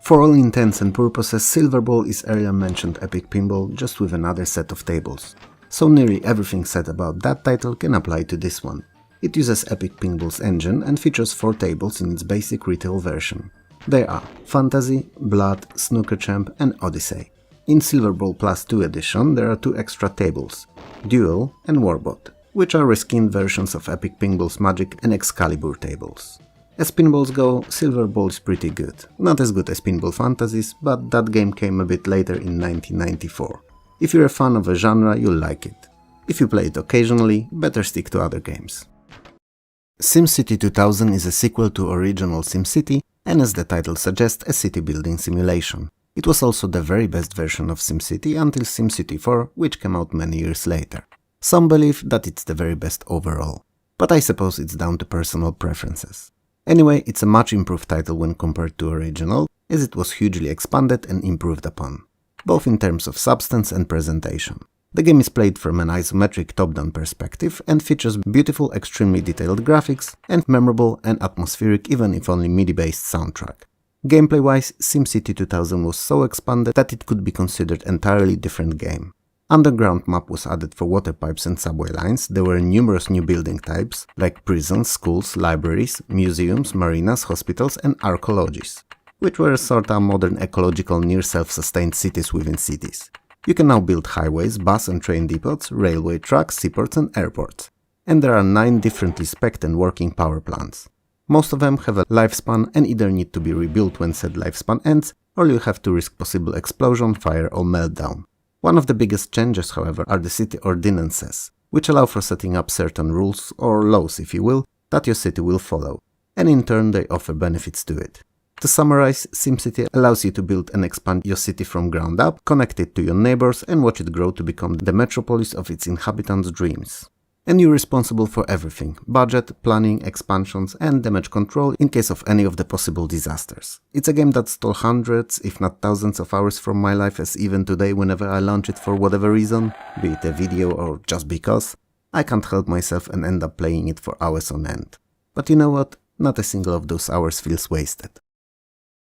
For all intents and purposes, Silver Ball is earlier mentioned Epic Pinball, just with another set of tables. So nearly everything said about that title can apply to this one. It uses Epic Pinball's engine and features 4 tables in its basic retail version. They are Fantasy, Blood, Snooker Champ and Odyssey. In Silver Ball Plus 2 edition there are 2 extra tables, Duel and Warbot, which are reskinned versions of Epic Pinball's Magic and Excalibur tables. As pinballs go, Silver Ball is pretty good. Not as good as Pinball Fantasies, but that game came a bit later in 1994. If you're a fan of a genre, you'll like it. If you play it occasionally, better stick to other games. SimCity 2000 is a sequel to original SimCity, and as the title suggests, a city building simulation. It was also the very best version of SimCity until SimCity 4, which came out many years later. Some believe that it's the very best overall, but I suppose it's down to personal preferences. Anyway, it's a much improved title when compared to original, as it was hugely expanded and improved upon, both in terms of substance and presentation. The game is played from an isometric top-down perspective and features beautiful, extremely detailed graphics and memorable and atmospheric, even if only MIDI-based soundtrack. Gameplay-wise, SimCity 2000 was so expanded that it could be considered an entirely different game. Underground map was added for water pipes and subway lines, there were numerous new building types, like prisons, schools, libraries, museums, marinas, hospitals and arcologies, which were sorta modern ecological near self-sustained cities within cities. You can now build highways, bus and train depots, railway tracks, seaports and airports. And there are 9 differently spec'd and working power plants. Most of them have a lifespan and either need to be rebuilt when said lifespan ends, or you have to risk possible explosion, fire or meltdown. One of the biggest changes, however, are the city ordinances, which allow for setting up certain rules, or laws if you will, that your city will follow, and in turn they offer benefits to it. To summarize, SimCity allows you to build and expand your city from ground up, connect it to your neighbors and watch it grow to become the metropolis of its inhabitants' dreams. And you're responsible for everything: budget, planning, expansions and damage control in case of any of the possible disasters. It's a game that stole hundreds, if not thousands of hours from my life, as even today whenever I launch it for whatever reason, be it a video or just because, I can't help myself and end up playing it for hours on end. But you know what? Not a single of those hours feels wasted.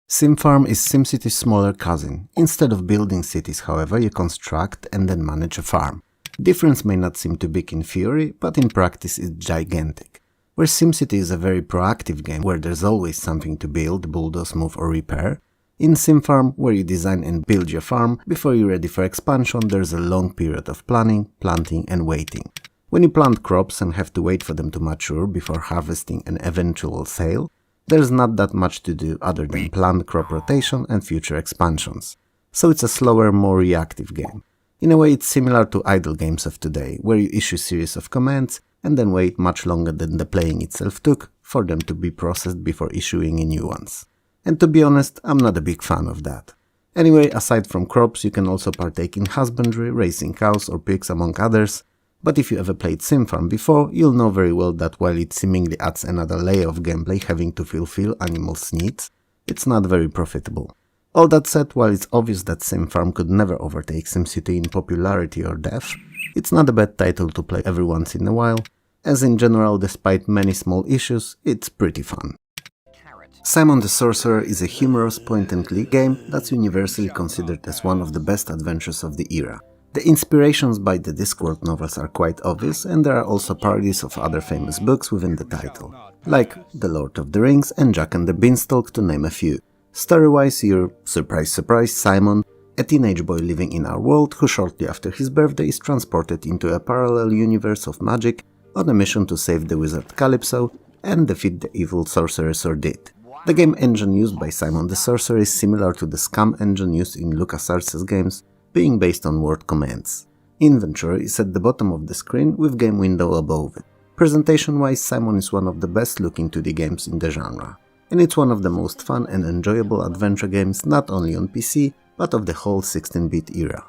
SimFarm is SimCity's smaller cousin. Instead of building cities, however, you construct and then manage a farm. Difference may not seem too big in theory, but in practice it's gigantic. Where SimCity is a very proactive game where there's always something to build, bulldoze, move or repair, in SimFarm, where you design and build your farm, before you're ready for expansion there's a long period of planning, planting and waiting. When you plant crops and have to wait for them to mature before harvesting an eventual sale, there's not that much to do other than planned crop rotation and future expansions. So it's a slower, more reactive game. In a way it's similar to idle games of today, where you issue a series of commands and then wait much longer than the playing itself took for them to be processed before issuing new ones. And to be honest, I'm not a big fan of that. Anyway, aside from crops, you can also partake in husbandry, raising cows or pigs among others, but if you ever played SimFarm before, you'll know very well that while it seemingly adds another layer of gameplay having to fulfill animals' needs, it's not very profitable. All that said, while it's obvious that SimFarm could never overtake SimCity in popularity or depth, it's not a bad title to play every once in a while, as in general, despite many small issues, it's pretty fun. Carrot. Simon the Sorcerer is a humorous point-and-click game that's universally considered as one of the best adventures of the era. The inspirations by the Discworld novels are quite obvious, and there are also parodies of other famous books within the title, like The Lord of the Rings and Jack and the Beanstalk, to name a few. Story-wise, you're, surprise surprise, Simon, a teenage boy living in our world who shortly after his birthday is transported into a parallel universe of magic on a mission to save the wizard Calypso and defeat the evil sorcerer Sordid. The game engine used by Simon the Sorcerer is similar to the Scum engine used in LucasArts' games, being based on word commands. Inventory is at the bottom of the screen with game window above it. Presentation-wise, Simon is one of the best looking 2D games in the genre, and it's one of the most fun and enjoyable adventure games not only on PC, but of the whole 16-bit era.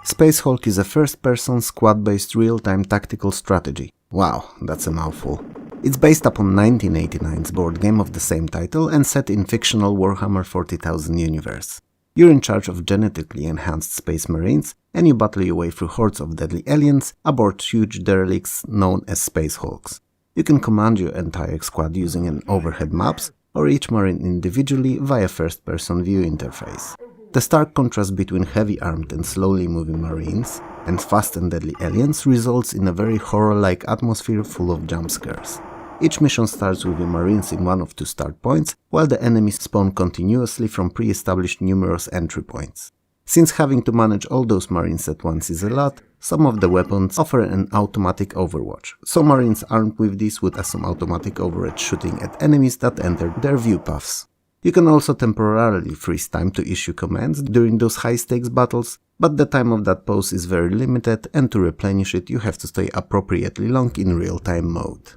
Space Hulk is a first-person squad-based real-time tactical strategy. Wow, that's a mouthful. It's based upon 1989's board game of the same title and set in fictional Warhammer 40,000 universe. You're in charge of genetically enhanced space marines, and you battle your way through hordes of deadly aliens aboard huge derelicts known as Space Hulks. You can command your entire squad using an overhead maps, or each marine individually via first-person view interface. The stark contrast between heavy armed and slowly moving marines and fast and deadly aliens results in a very horror-like atmosphere full of jump scares. Each mission starts with your marines in one of two start points, while the enemies spawn continuously from pre-established numerous entry points. Since having to manage all those marines at once is a lot, some of the weapons offer an automatic overwatch, so marines armed with these would assume automatic overwatch shooting at enemies that enter their view paths. You can also temporarily freeze time to issue commands during those high-stakes battles, but the time of that pause is very limited, and to replenish it you have to stay appropriately long in real-time mode.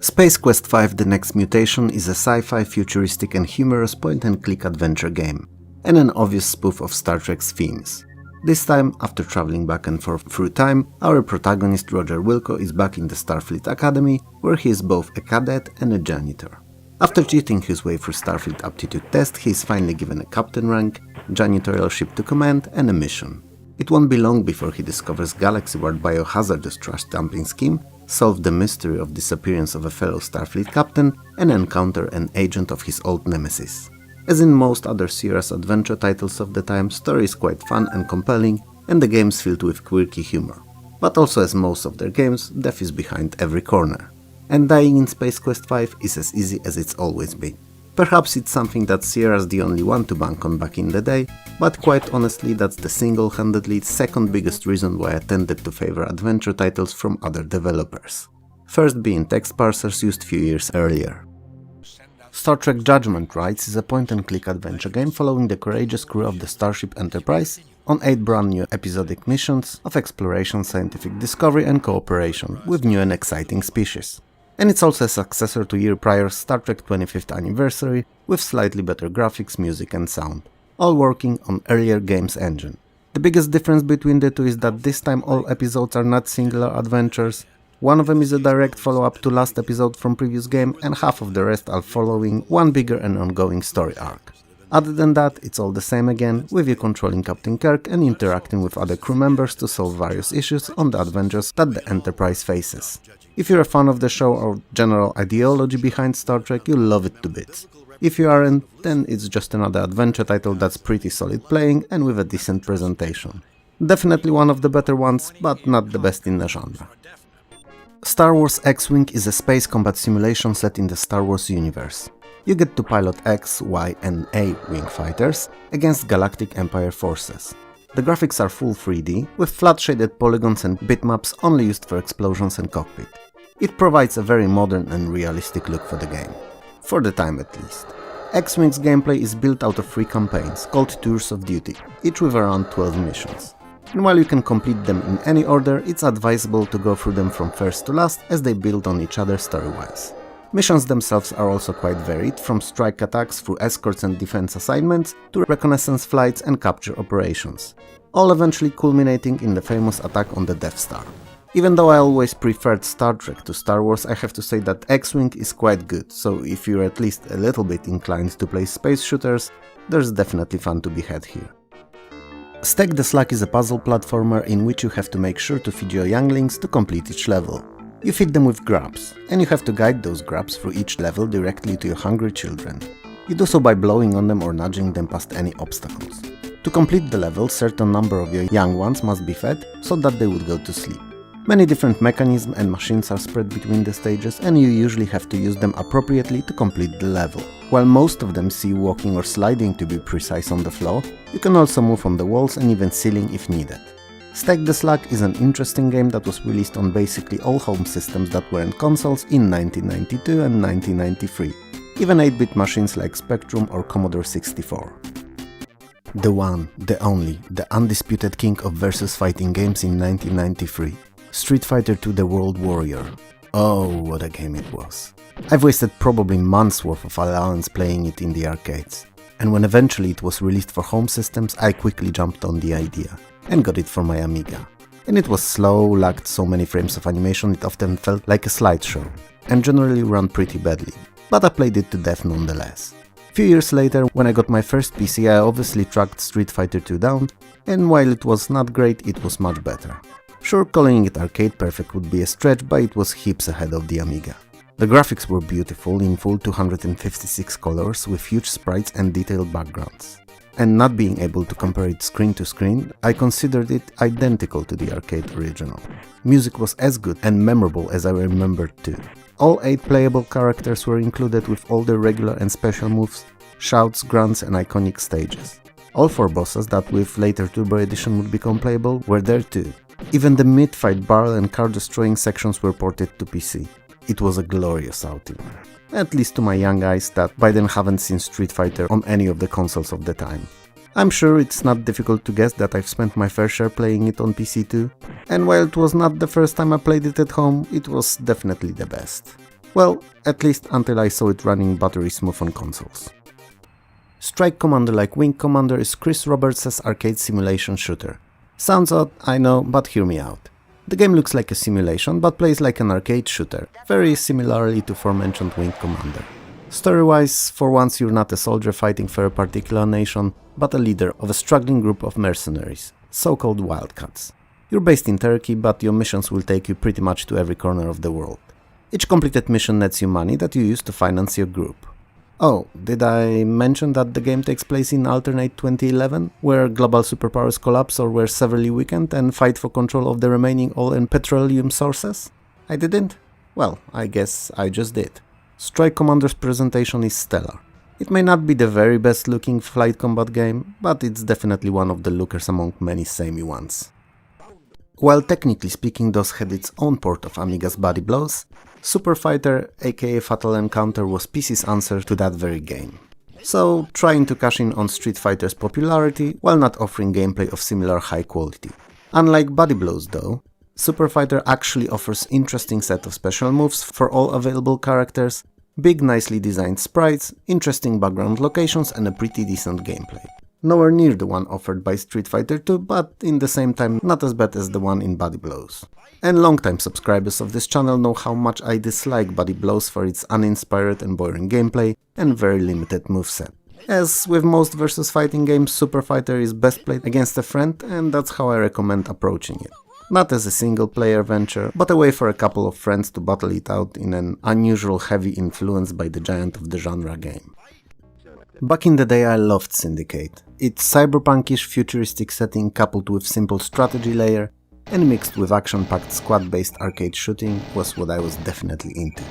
Space Quest V: The Next Mutation is a sci-fi, futuristic and humorous point-and-click adventure game, and an obvious spoof of Star Trek's themes. This time, after traveling back and forth through time, our protagonist Roger Wilco is back in the Starfleet Academy, where he is both a cadet and a janitor. After cheating his way through Starfleet aptitude test, he is finally given a captain rank, janitorial ship to command, and a mission. It won't be long before he discovers galaxy-wide biohazardous trash dumping scheme, solve the mystery of disappearance of a fellow Starfleet captain, and encounter an agent of his old nemesis. As in most other Sierra's adventure titles of the time, story is quite fun and compelling, and the game's filled with quirky humor. But also, as most of their games, death is behind every corner. And dying in Space Quest V is as easy as it's always been. Perhaps it's something that Sierra's the only one to bank on back in the day, but quite honestly that's the single-handedly second biggest reason why I tended to favor adventure titles from other developers. First being text parsers used few years earlier. Star Trek Judgment Rights is a point-and-click adventure game following the courageous crew of the Starship Enterprise on 8 brand new episodic missions of exploration, scientific discovery and cooperation with new and exciting species. And it's also a successor to year prior Star Trek 25th Anniversary with slightly better graphics, music and sound, all working on earlier game's engine. The biggest difference between the two is that this time all episodes are not singular adventures. One of them is a direct follow-up to last episode from previous game, and half of the rest are following one bigger and ongoing story arc. Other than that, it's all the same again, with you controlling Captain Kirk and interacting with other crew members to solve various issues on the adventures that the Enterprise faces. If you're a fan of the show or general ideology behind Star Trek, you'll love it to bits. If you aren't, then it's just another adventure title that's pretty solid playing and with a decent presentation. Definitely one of the better ones, but not the best in the genre. Star Wars X-Wing is a space combat simulation set in the Star Wars universe. You get to pilot X, Y and A wing fighters against Galactic Empire forces. The graphics are full 3D, with flat shaded polygons and bitmaps only used for explosions and cockpit. It provides a very modern and realistic look for the game. For the time at least. X-Wing's gameplay is built out of 3 campaigns, called Tours of Duty, each with around 12 missions. And while you can complete them in any order, it's advisable to go through them from first to last as they build on each other story-wise. Missions themselves are also quite varied, from strike attacks through escorts and defense assignments to reconnaissance flights and capture operations, all eventually culminating in the famous attack on the Death Star. Even though I always preferred Star Trek to Star Wars, I have to say that X-Wing is quite good, so if you're at least a little bit inclined to play space shooters, there's definitely fun to be had here. Stack the Slack is a puzzle platformer in which you have to make sure to feed your younglings to complete each level. You feed them with grubs, and you have to guide those grubs through each level directly to your hungry children. You do so by blowing on them or nudging them past any obstacles. To complete the level, certain number of your young ones must be fed so that they would go to sleep. Many different mechanisms and machines are spread between the stages, and you usually have to use them appropriately to complete the level. While most of them see you walking or sliding to be precise on the floor, you can also move on the walls and even ceiling if needed. Stack the Slug is an interesting game that was released on basically all home systems that weren't consoles in 1992 and 1993, even 8-bit machines like Spectrum or Commodore 64. The one, the only, the undisputed king of versus fighting games in 1993. Street Fighter II The World Warrior. Oh, what a game it was. I've wasted probably months worth of allowance playing it in the arcades. And when eventually it was released for home systems, I quickly jumped on the idea and got it for my Amiga. And it was slow, lacked so many frames of animation it often felt like a slideshow, and generally ran pretty badly, but I played it to death nonetheless. Few years later, when I got my first PC, I obviously tracked Street Fighter II down, and while it was not great, it was much better. Sure, calling it arcade perfect would be a stretch, but it was heaps ahead of the Amiga. The graphics were beautiful in full 256 colors with huge sprites and detailed backgrounds. And not being able to compare it screen to screen, I considered it identical to the arcade original. Music was as good and memorable as I remembered too. All 8 playable characters were included with all their regular and special moves, shouts, grunts and iconic stages. All 4 bosses that with later Turbo Edition would become playable were there too. Even the mid-fight barrel and car-destroying sections were ported to PC. It was a glorious outing. At least to my young eyes that by then haven't seen Street Fighter on any of the consoles of the time. I'm sure it's not difficult to guess that I've spent my fair share playing it on PC too, and while it was not the first time I played it at home, it was definitely the best. Well, at least until I saw it running buttery smooth on consoles. Strike Commander like Wing Commander is Chris Roberts' arcade simulation shooter. Sounds odd, I know, but hear me out. The game looks like a simulation, but plays like an arcade shooter, very similarly to aforementioned Wing Commander. Story-wise, for once you're not a soldier fighting for a particular nation, but a leader of a struggling group of mercenaries, so-called wildcats. You're based in Turkey, but your missions will take you pretty much to every corner of the world. Each completed mission nets you money that you use to finance your group. Oh, did I mention that the game takes place in alternate 2011, where global superpowers collapse or were severely weakened and fight for control of the remaining oil and petroleum sources? I didn't? Well, I guess I just did. Strike Commander's presentation is stellar. It may not be the very best looking flight combat game, but it's definitely one of the lookers among many samey ones. While technically speaking DOS had its own port of Amiga's Body Blows, Super Fighter, aka Fatal Encounter, was PC's answer to that very game. So, trying to cash in on Street Fighter's popularity while not offering gameplay of similar high quality. Unlike Body Blows though, Super Fighter actually offers interesting set of special moves for all available characters, big nicely designed sprites, interesting background locations and a pretty decent gameplay. Nowhere near the one offered by Street Fighter II, but in the same time not as bad as the one in Body Blows. And longtime subscribers of this channel know how much I dislike Body Blows for its uninspired and boring gameplay and very limited moveset. As with most versus fighting games, Super Fighter is best played against a friend, and that's how I recommend approaching it. Not as a single player venture, but a way for a couple of friends to battle it out in an unusual heavy influence by the giant of the genre game. Back in the day I loved Syndicate. Its cyberpunkish futuristic setting coupled with simple strategy layer and mixed with action-packed squad-based arcade shooting was what I was definitely into.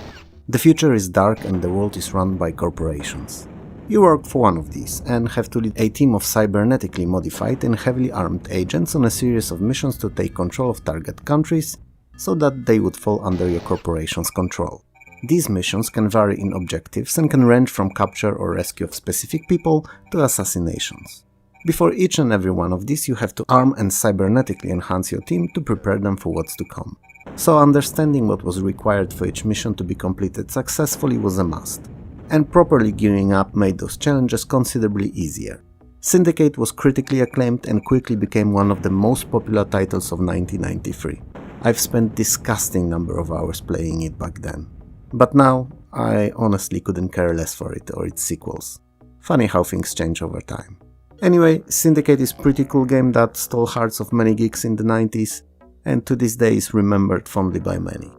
The future is dark and the world is run by corporations. You work for one of these and have to lead a team of cybernetically modified and heavily armed agents on a series of missions to take control of target countries so that they would fall under your corporation's control. These missions can vary in objectives and can range from capture or rescue of specific people to assassinations. Before each and every one of these you have to arm and cybernetically enhance your team to prepare them for what's to come. So understanding what was required for each mission to be completed successfully was a must. And properly gearing up made those challenges considerably easier. Syndicate was critically acclaimed and quickly became one of the most popular titles of 1993. I've spent disgusting number of hours playing it back then. But now, I honestly couldn't care less for it or its sequels. Funny how things change over time. Anyway, Syndicate is a pretty cool game that stole hearts of many geeks in the 90s, and to this day is remembered fondly by many.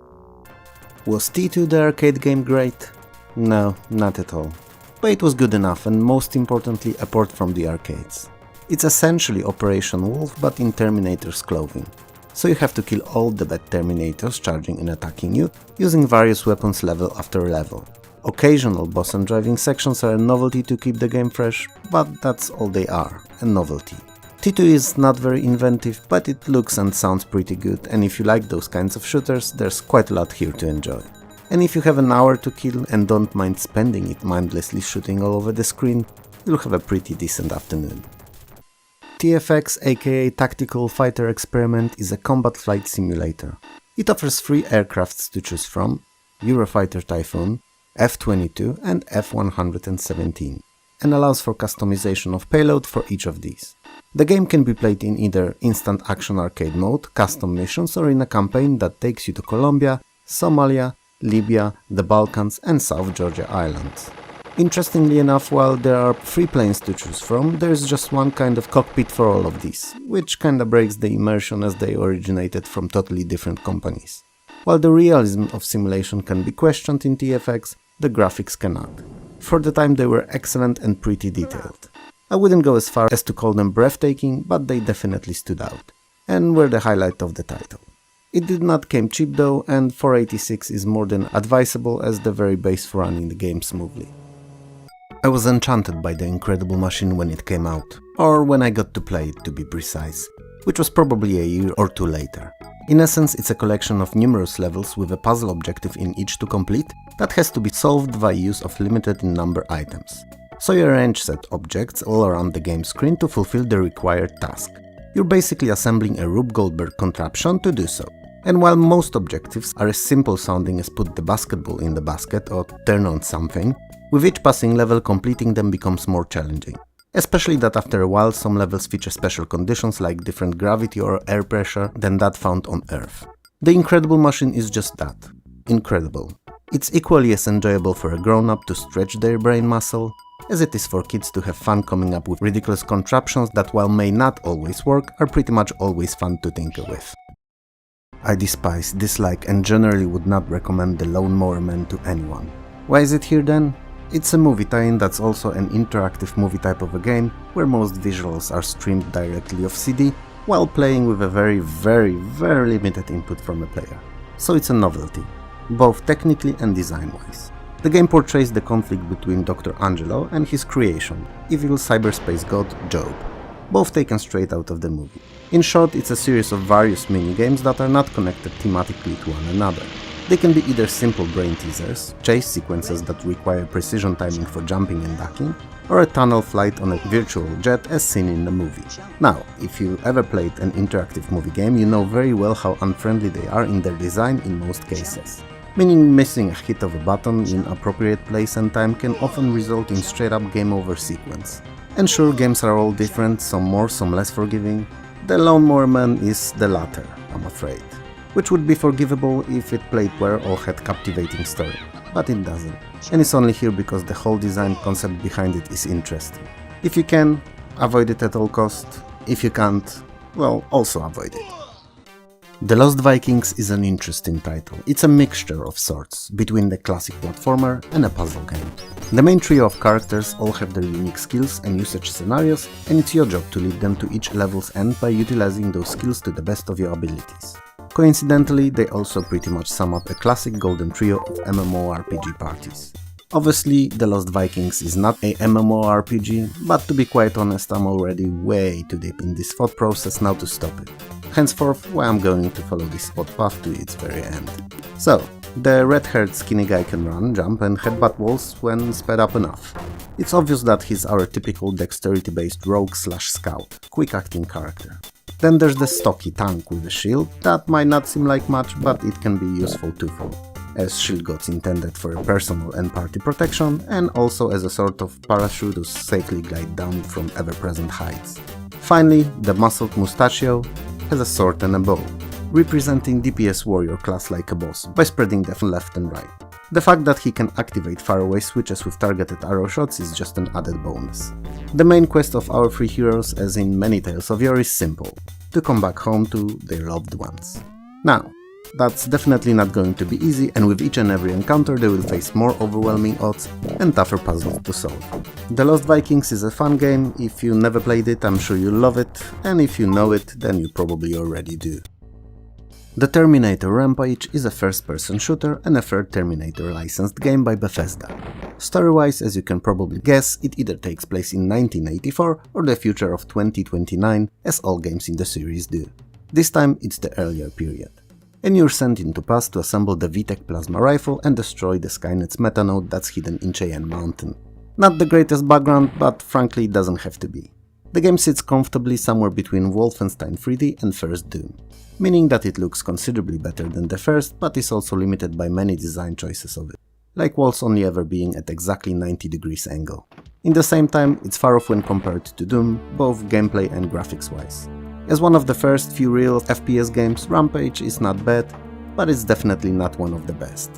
Was T2 the arcade game great? No, not at all. But it was good enough, and most importantly a port from the arcades. It's essentially Operation Wolf but in Terminator's clothing. So you have to kill all the bad Terminators charging and attacking you, using various weapons level after level. Occasional boss and driving sections are a novelty to keep the game fresh, but that's all they are, a novelty. T2 is not very inventive, but it looks and sounds pretty good, and if you like those kinds of shooters, there's quite a lot here to enjoy. And if you have an hour to kill and don't mind spending it mindlessly shooting all over the screen, you'll have a pretty decent afternoon. TFX, aka Tactical Fighter Experiment, is a combat flight simulator. It offers 3 aircrafts to choose from: Eurofighter Typhoon, F-22 and F-117, and allows for customization of payload for each of these. The game can be played in either instant action arcade mode, custom missions, or in a campaign that takes you to Colombia, Somalia, Libya, the Balkans and South Georgia Islands. Interestingly enough, while there are 3 planes to choose from, there is just one kind of cockpit for all of these, which kinda breaks the immersion as they originated from totally different companies. While the realism of simulation can be questioned in TFX, the graphics cannot. For the time they were excellent and pretty detailed. I wouldn't go as far as to call them breathtaking, but they definitely stood out, and were the highlight of the title. It did not come cheap though, and 486 is more than advisable as the very base for running the game smoothly. I was enchanted by the incredible machine when it came out, or when I got to play it to be precise, which was probably a year or 2 later. In essence, it's a collection of numerous levels with a puzzle objective in each to complete that has to be solved by use of limited in number items. So you arrange set objects all around the game screen to fulfill the required task. You're basically assembling a Rube Goldberg contraption to do so. And while most objectives are as simple sounding as put the basketball in the basket or turn on something, with each passing level completing them becomes more challenging. Especially that after a while some levels feature special conditions like different gravity or air pressure than that found on Earth. The incredible machine is just that. Incredible. It's equally as enjoyable for a grown-up to stretch their brain muscle as it is for kids to have fun coming up with ridiculous contraptions that, while may not always work, are pretty much always fun to tinker with. I despise, dislike and generally would not recommend The Lawnmower Man to anyone. Why is it here then? It's a movie tie-in that's also an interactive movie type of a game, where most visuals are streamed directly off CD, while playing with a very limited input from a player. So it's a novelty, both technically and design-wise. The game portrays the conflict between Dr. Angelo and his creation, evil cyberspace god Job, both taken straight out of the movie. In short, it's a series of various mini-games that are not connected thematically to one another. They can be either simple brain teasers, chase sequences that require precision timing for jumping and ducking, or a tunnel flight on a virtual jet as seen in the movie. Now, if you ever played an interactive movie game, you know very well how unfriendly they are in their design in most cases. Meaning missing a hit of a button in appropriate place and time can often result in straight up game over sequence. And sure, games are all different, some more, some less forgiving. The Lawnmower Man is the latter, I'm afraid. Which would be forgivable if it played well or had captivating story, but it doesn't. And it's only here because the whole design concept behind it is interesting. If you can, avoid it at all costs. If you can't, well, also avoid it. The Lost Vikings is an interesting title. It's a mixture of sorts, between the classic platformer and a puzzle game. The main trio of characters all have their unique skills and usage scenarios, and it's your job to lead them to each level's end by utilizing those skills to the best of your abilities. Coincidentally, they also pretty much sum up a classic golden trio of MMORPG parties. Obviously, The Lost Vikings is not a MMORPG, but to be quite honest, I'm already way too deep in this thought process now to stop it. Henceforth, why I'm going to follow this spot path to its very end. So, the red-haired skinny guy can run, jump and headbutt walls when sped up enough. It's obvious that he's our typical dexterity-based rogue/scout, quick-acting character. Then there's the stocky tank with a shield that might not seem like much, but it can be useful twofold, as shield god's intended for personal and party protection, and also as a sort of parachute to safely glide down from ever-present heights. Finally, the muscled mustachio has a sword and a bow, representing DPS warrior class like a boss by spreading them left and right. The fact that he can activate faraway switches with targeted arrow shots is just an added bonus. The main quest of our 3 heroes, as in many Tales of Yore, is simple: to come back home to their loved ones. Now, That's definitely not going to be easy, and with each and every encounter they will face more overwhelming odds and tougher puzzles to solve. The Lost Vikings is a fun game. If you never played it, I'm sure you'll love it, and if you know it, then you probably already do. The Terminator Rampage is a first-person shooter and a third Terminator licensed game by Bethesda. Story-wise, as you can probably guess, it either takes place in 1984 or the future of 2029, as all games in the series do. This time it's the earlier period. And you're sent into past to assemble the VTech plasma rifle and destroy the Skynet's metanode that's hidden in Cheyenne Mountain. Not the greatest background, but frankly it doesn't have to be. The game sits comfortably somewhere between Wolfenstein 3D and First Doom, meaning that it looks considerably better than the first, but is also limited by many design choices of it, like walls only ever being at exactly 90 degrees angle. In the same time, it's far off when compared to Doom, both gameplay and graphics wise. As one of the first few real FPS games, Rampage is not bad, but it's definitely not one of the best.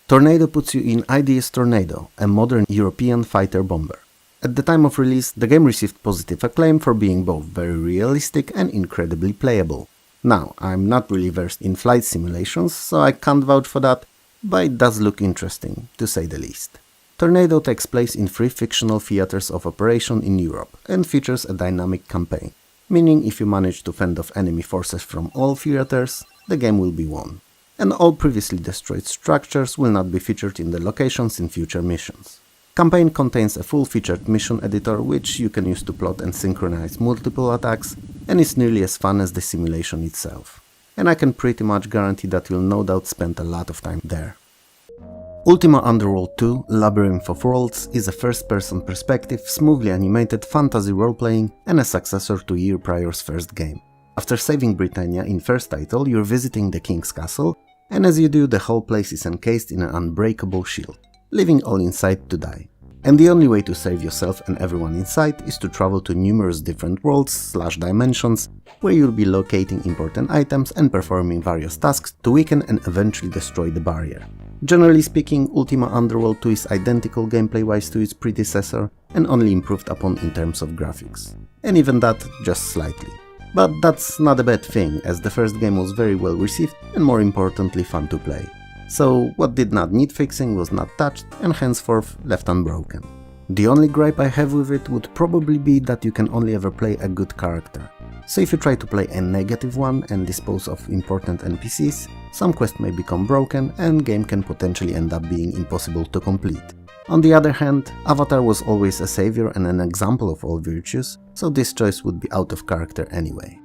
Tornado puts you in IDS Tornado, a modern European fighter bomber. At the time of release, the game received positive acclaim for being both very realistic and incredibly playable. Now, I'm not really versed in flight simulations, so I can't vouch for that, but it does look interesting, to say the least. Tornado takes place in 3 fictional theaters of operation in Europe and features a dynamic campaign, meaning if you manage to fend off enemy forces from all theaters, the game will be won. And all previously destroyed structures will not be featured in the locations in future missions. Campaign contains a full-featured mission editor which you can use to plot and synchronize multiple attacks, and is nearly as fun as the simulation itself. And I can pretty much guarantee that you'll no doubt spend a lot of time there. Ultima Underworld 2 Labyrinth of Worlds is a first-person perspective, smoothly animated fantasy role-playing and a successor to year prior's first game. After saving Britannia in first title, you're visiting the King's Castle, and as you do, the whole place is encased in an unbreakable shield, leaving all inside to die. And the only way to save yourself and everyone inside is to travel to numerous different worlds/dimensions, where you'll be locating important items and performing various tasks to weaken and eventually destroy the barrier. Generally speaking, Ultima Underworld 2 is identical gameplay-wise to its predecessor and only improved upon in terms of graphics. And even that, just slightly. But that's not a bad thing, as the first game was very well received and more importantly fun to play. So what did not need fixing was not touched and henceforth left unbroken. The only gripe I have with it would probably be that you can only ever play a good character. So if you try to play a negative one and dispose of important NPCs, some quests may become broken and game can potentially end up being impossible to complete. On the other hand, Avatar was always a savior and an example of all virtues, so this choice would be out of character anyway.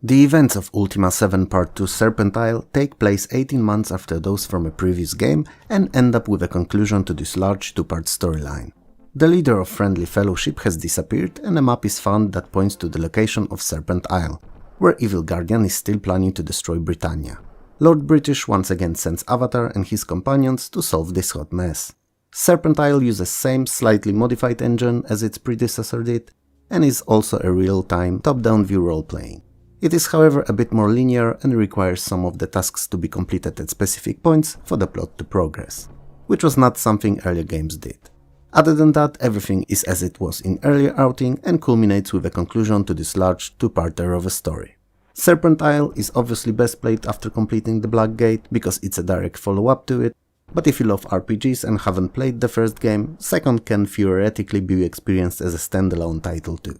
The events of Ultima 7 Part 2 Serpent Isle take place 18 months after those from a previous game and end up with a conclusion to this large 2-part storyline. The leader of Friendly Fellowship has disappeared and a map is found that points to the location of Serpent Isle, where Evil Guardian is still planning to destroy Britannia. Lord British once again sends Avatar and his companions to solve this hot mess. Serpent Isle uses same slightly modified engine as its predecessor did, and is also a real-time top-down view role-playing. It is however a bit more linear and requires some of the tasks to be completed at specific points for the plot to progress, which was not something earlier games did. Other than that, everything is as it was in earlier outing and culminates with a conclusion to this large 2-parter of a story. Serpent Isle is obviously best played after completing the Black Gate because it's a direct follow-up to it, but if you love RPGs and haven't played the first game, second can theoretically be experienced as a standalone title too.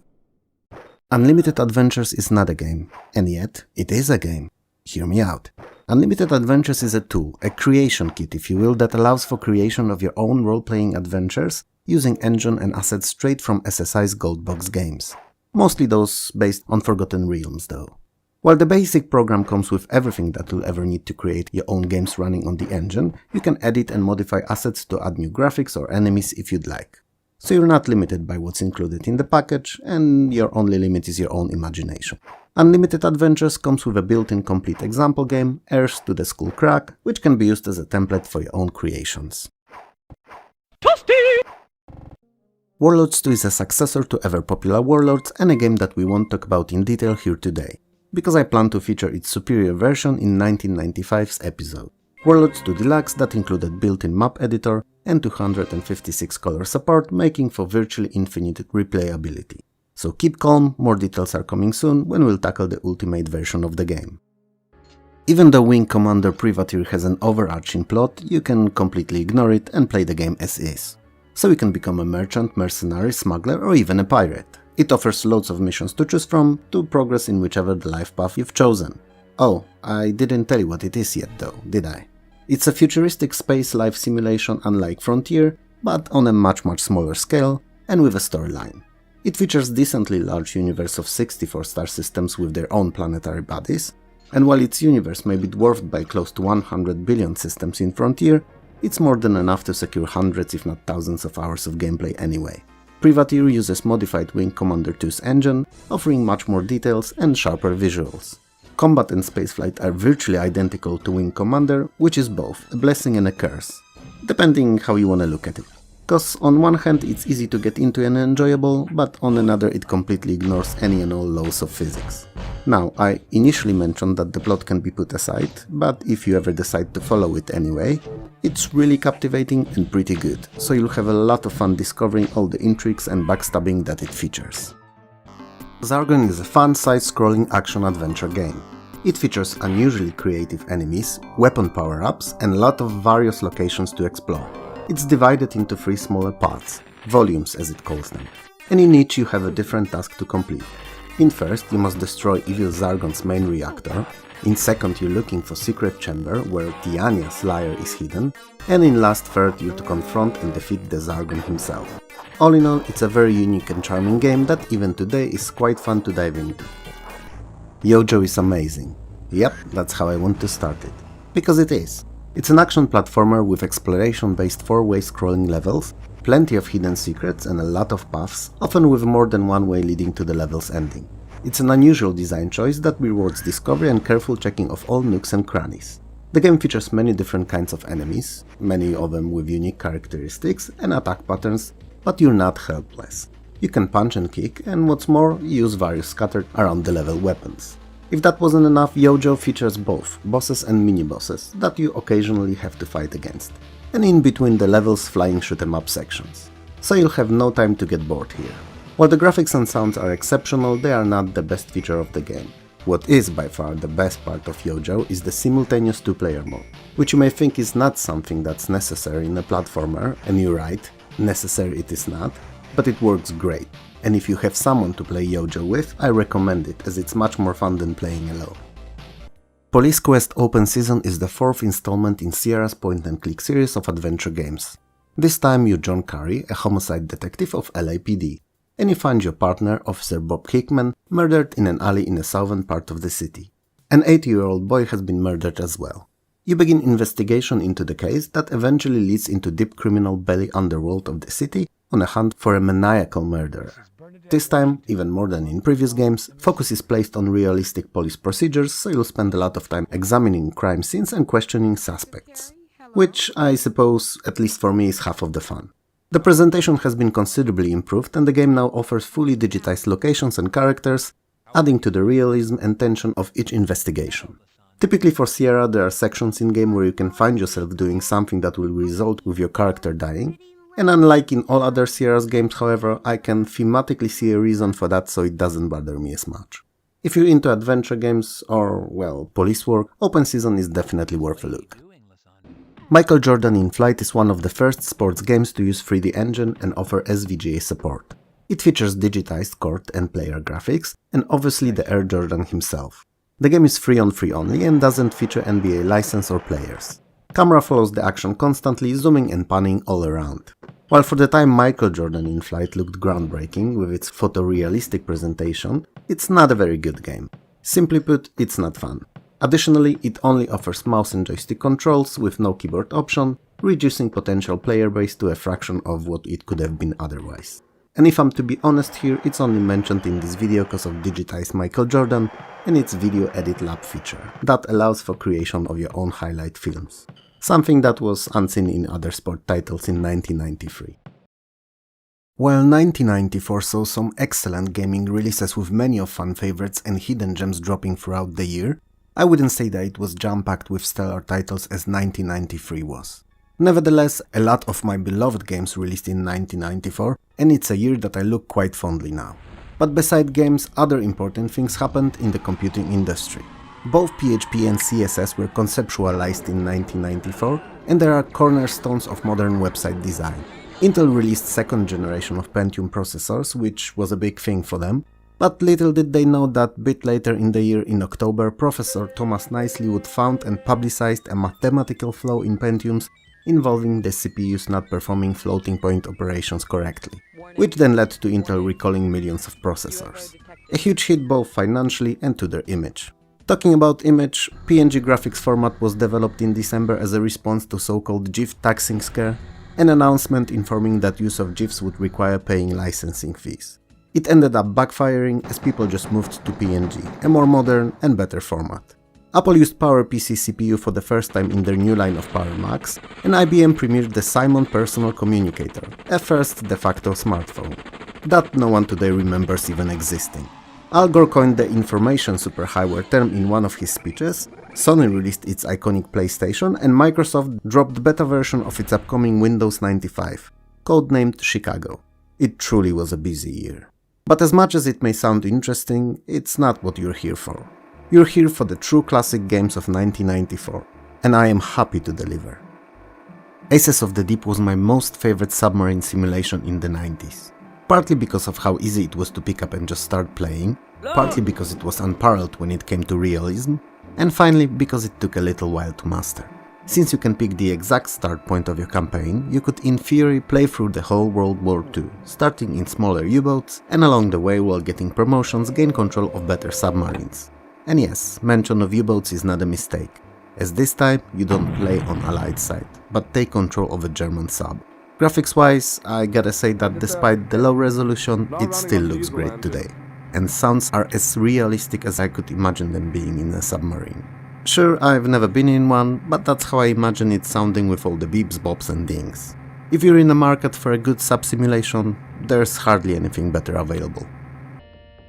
Unlimited Adventures is not a game, and yet it is a game. Hear me out. Unlimited Adventures is a tool, a creation kit if you will, that allows for creation of your own role-playing adventures using engine and assets straight from SSI's Goldbox games. Mostly those based on Forgotten Realms though. While the basic program comes with everything that you'll ever need to create your own games running on the engine, you can edit and modify assets to add new graphics or enemies if you'd like. So you're not limited by what's included in the package, and your only limit is your own imagination. Unlimited Adventures comes with a built-in complete example game, Heirs to the Skull Crack, which can be used as a template for your own creations. Toasty! Warlords 2 is a successor to ever-popular Warlords and a game that we won't talk about in detail here today, because I plan to feature its superior version in 1995's episode. Warlords 2 Deluxe that included built-in map editor and 256 color support, making for virtually infinite replayability. So keep calm, more details are coming soon when we'll tackle the ultimate version of the game. Even though Wing Commander Privateer has an overarching plot, you can completely ignore it and play the game as is. So you can become a merchant, mercenary, smuggler, or even a pirate. It offers loads of missions to choose from to progress in whichever the life path you've chosen. Oh, I didn't tell you what it is yet though, did I? It's a futuristic space life simulation unlike Frontier, but on a much smaller scale and with a storyline. It features decently large universe of 64 star systems with their own planetary bodies, and while its universe may be dwarfed by close to 100 billion systems in Frontier, it's more than enough to secure hundreds if not thousands of hours of gameplay anyway. Privateer uses modified Wing Commander 2's engine, offering much more details and sharper visuals. Combat and spaceflight are virtually identical to Wing Commander, which is both a blessing and a curse, depending how you wanna look at it. Cause on one hand it's easy to get into and enjoyable, but on another it completely ignores any and all laws of physics. Now, I initially mentioned that the plot can be put aside, but if you ever decide to follow it anyway, it's really captivating and pretty good, so you'll have a lot of fun discovering all the intrigues and backstabbing that it features. Zargon is a fun side-scrolling action-adventure game. It features unusually creative enemies, weapon power-ups, and a lot of various locations to explore. It's divided into 3 smaller parts, volumes as it calls them, and in each you have a different task to complete. In first, you must destroy evil Zargon's main reactor, in second you're looking for secret chamber where Tiania's lair is hidden, and in last third you're to confront and defeat the Zargon himself. All in all, it's a very unique and charming game that even today is quite fun to dive into. Yojo is amazing. Yep, that's how I want to start it. Because it is. It's an action platformer with exploration-based 4-way scrolling levels, plenty of hidden secrets and a lot of paths, often with more than one way leading to the level's ending. It's an unusual design choice that rewards discovery and careful checking of all nooks and crannies. The game features many different kinds of enemies, many of them with unique characteristics and attack patterns, but you're not helpless. You can punch and kick, and what's more, use various scattered around the level weapons. If that wasn't enough, Yojo features both bosses and mini-bosses that you occasionally have to fight against, and in between the levels flying shoot-em-up sections. So you'll have no time to get bored here. While the graphics and sounds are exceptional, they are not the best feature of the game. What is by far the best part of Yojo is the simultaneous 2-player mode, which you may think is not something that's necessary in a platformer, and you're right, necessary it is not, but it works great. And if you have someone to play Yojo with, I recommend it, as it's much more fun than playing alone. Police Quest Open Season is the 4th installment in Sierra's point-and-click series of adventure games. This time you're John Curry, a homicide detective of LAPD, and you find your partner, Officer Bob Hickman, murdered in an alley in the southern part of the city. An 80-year-old boy has been murdered as well. You begin investigation into the case that eventually leads into deep criminal belly underworld of the city on a hunt for a maniacal murderer. This time, even more than in previous games, focus is placed on realistic police procedures, so you'll spend a lot of time examining crime scenes and questioning suspects. Which, I suppose, at least for me, is half of the fun. The presentation has been considerably improved and the game now offers fully digitized locations and characters, adding to the realism and tension of each investigation. Typically for Sierra, there are sections in-game where you can find yourself doing something that will result with your character dying, and unlike in all other Sierra's games, however, I can thematically see a reason for that, so it doesn't bother me as much. If you're into adventure games or, well, police work, Open Season is definitely worth a look. Michael Jordan in Flight is one of the first sports games to use 3D Engine and offer SVGA support. It features digitized court and player graphics, and obviously the Air Jordan himself. The game is free on free only and doesn't feature NBA license or players. Camera follows the action constantly, zooming and panning all around. While for the time Michael Jordan in Flight looked groundbreaking with its photorealistic presentation, it's not a very good game. Simply put, it's not fun. Additionally, it only offers mouse and joystick controls with no keyboard option, reducing potential player base to a fraction of what it could have been otherwise. And if I'm to be honest here, it's only mentioned in this video because of digitized Michael Jordan and its Video Edit Lab feature that allows for creation of your own highlight films. Something that was unseen in other sport titles in 1993. While 1994 saw some excellent gaming releases with many of fan favorites and hidden gems dropping throughout the year, I wouldn't say that it was jam-packed with stellar titles as 1993 was. Nevertheless, a lot of my beloved games released in 1994, and it's a year that I look quite fondly now. But beside games, other important things happened in the computing industry. Both PHP and CSS were conceptualized in 1994, and they are cornerstones of modern website design. Intel released second generation of Pentium processors, which was a big thing for them, but little did they know that a bit later in the year, in October, Professor Thomas Nicely would found and publicized a mathematical flaw in Pentiums involving the CPUs not performing floating point operations correctly, which then led to Intel recalling millions of processors. A huge hit both financially and to their image. Talking about image, PNG graphics format was developed in December as a response to so-called GIF taxing scare, an announcement informing that use of GIFs would require paying licensing fees. It ended up backfiring as people just moved to PNG, a more modern and better format. Apple used PowerPC CPU for the first time in their new line of Power Macs, and IBM premiered the Simon Personal Communicator, a first de facto smartphone, that no one today remembers even existing. Al Gore coined the information superhighway term in one of his speeches, Sony released its iconic PlayStation, and Microsoft dropped beta version of its upcoming Windows 95, codenamed Chicago. It truly was a busy year. But as much as it may sound interesting, it's not what you're here for. You're here for the true classic games of 1994, and I am happy to deliver. Aces of the Deep was my most favorite submarine simulation in the 90s. Partly because of how easy it was to pick up and just start playing, partly because it was unparalleled when it came to realism, and finally because it took a little while to master. Since you can pick the exact start point of your campaign, you could in theory play through the whole World War II, starting in smaller U-boats, and along the way while getting promotions gain control of better submarines. And yes, mention of U-boats is not a mistake, as this time you don't play on Allied side, but take control of a German sub. Graphics wise, I gotta say that despite the low resolution, it still looks great today, and sounds are as realistic as I could imagine them being in a submarine. Sure, I've never been in one, but that's how I imagine it sounding with all the beeps, bops and dings. If you're in the market for a good sub-simulation, there's hardly anything better available.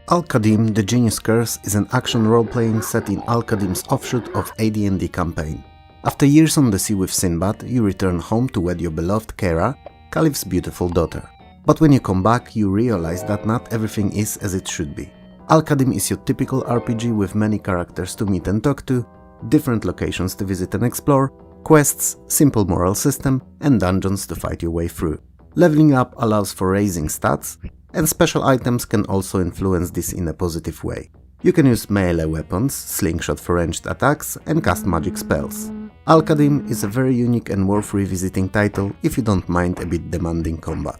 Al-Qadim, The Genius Curse is an action role-playing set in Al-Qadim's offshoot of AD&D campaign. After years on the sea with Sinbad, you return home to wed your beloved Kera, Caliph's beautiful daughter. But when you come back, you realize that not everything is as it should be. Al-Qadim is your typical RPG with many characters to meet and talk to, different locations to visit and explore, quests, simple moral system, and dungeons to fight your way through. Leveling up allows for raising stats, and special items can also influence this in a positive way. You can use melee weapons, slingshot for ranged attacks, and cast magic spells. Al-Qadim is a very unique and worth revisiting title if you don't mind a bit demanding combat.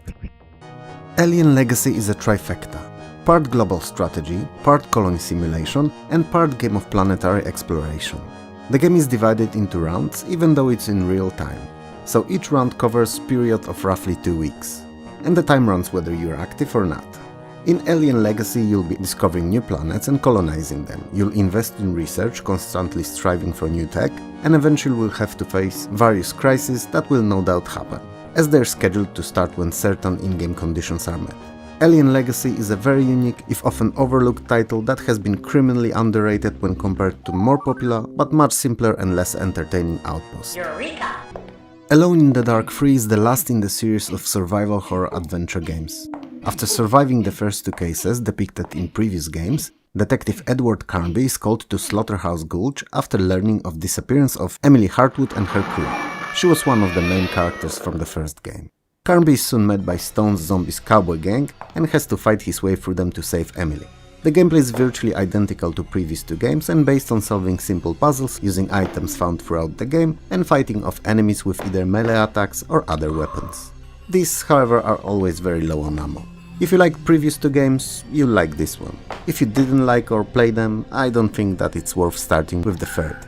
Alien Legacy is a trifecta. Part global strategy, part colony simulation, and part game of planetary exploration. The game is divided into rounds, even though it's in real time, so each round covers a period of roughly 2 weeks, and the time runs whether you're active or not. In Alien Legacy you'll be discovering new planets and colonizing them, you'll invest in research, constantly striving for new tech, and eventually will have to face various crises that will no doubt happen, as they're scheduled to start when certain in-game conditions are met. Alien Legacy is a very unique, if often overlooked title that has been criminally underrated when compared to more popular, but much simpler and less entertaining Outpost. Eureka! Alone in the Dark 3 is the last in the series of survival horror adventure games. After surviving the first 2 cases depicted in previous games, Detective Edward Carnby is called to Slaughterhouse Gulch after learning of disappearance of Emily Hartwood and her crew. She was one of the main characters from the first game. Carnby is soon met by Stone's Zombies cowboy gang and has to fight his way through them to save Emily. The gameplay is virtually identical to previous 2 games and based on solving simple puzzles using items found throughout the game and fighting off enemies with either melee attacks or other weapons. These, however, are always very low on ammo. If you liked previous 2 games, you'll like this one. If you didn't like or play them, I don't think that it's worth starting with the third.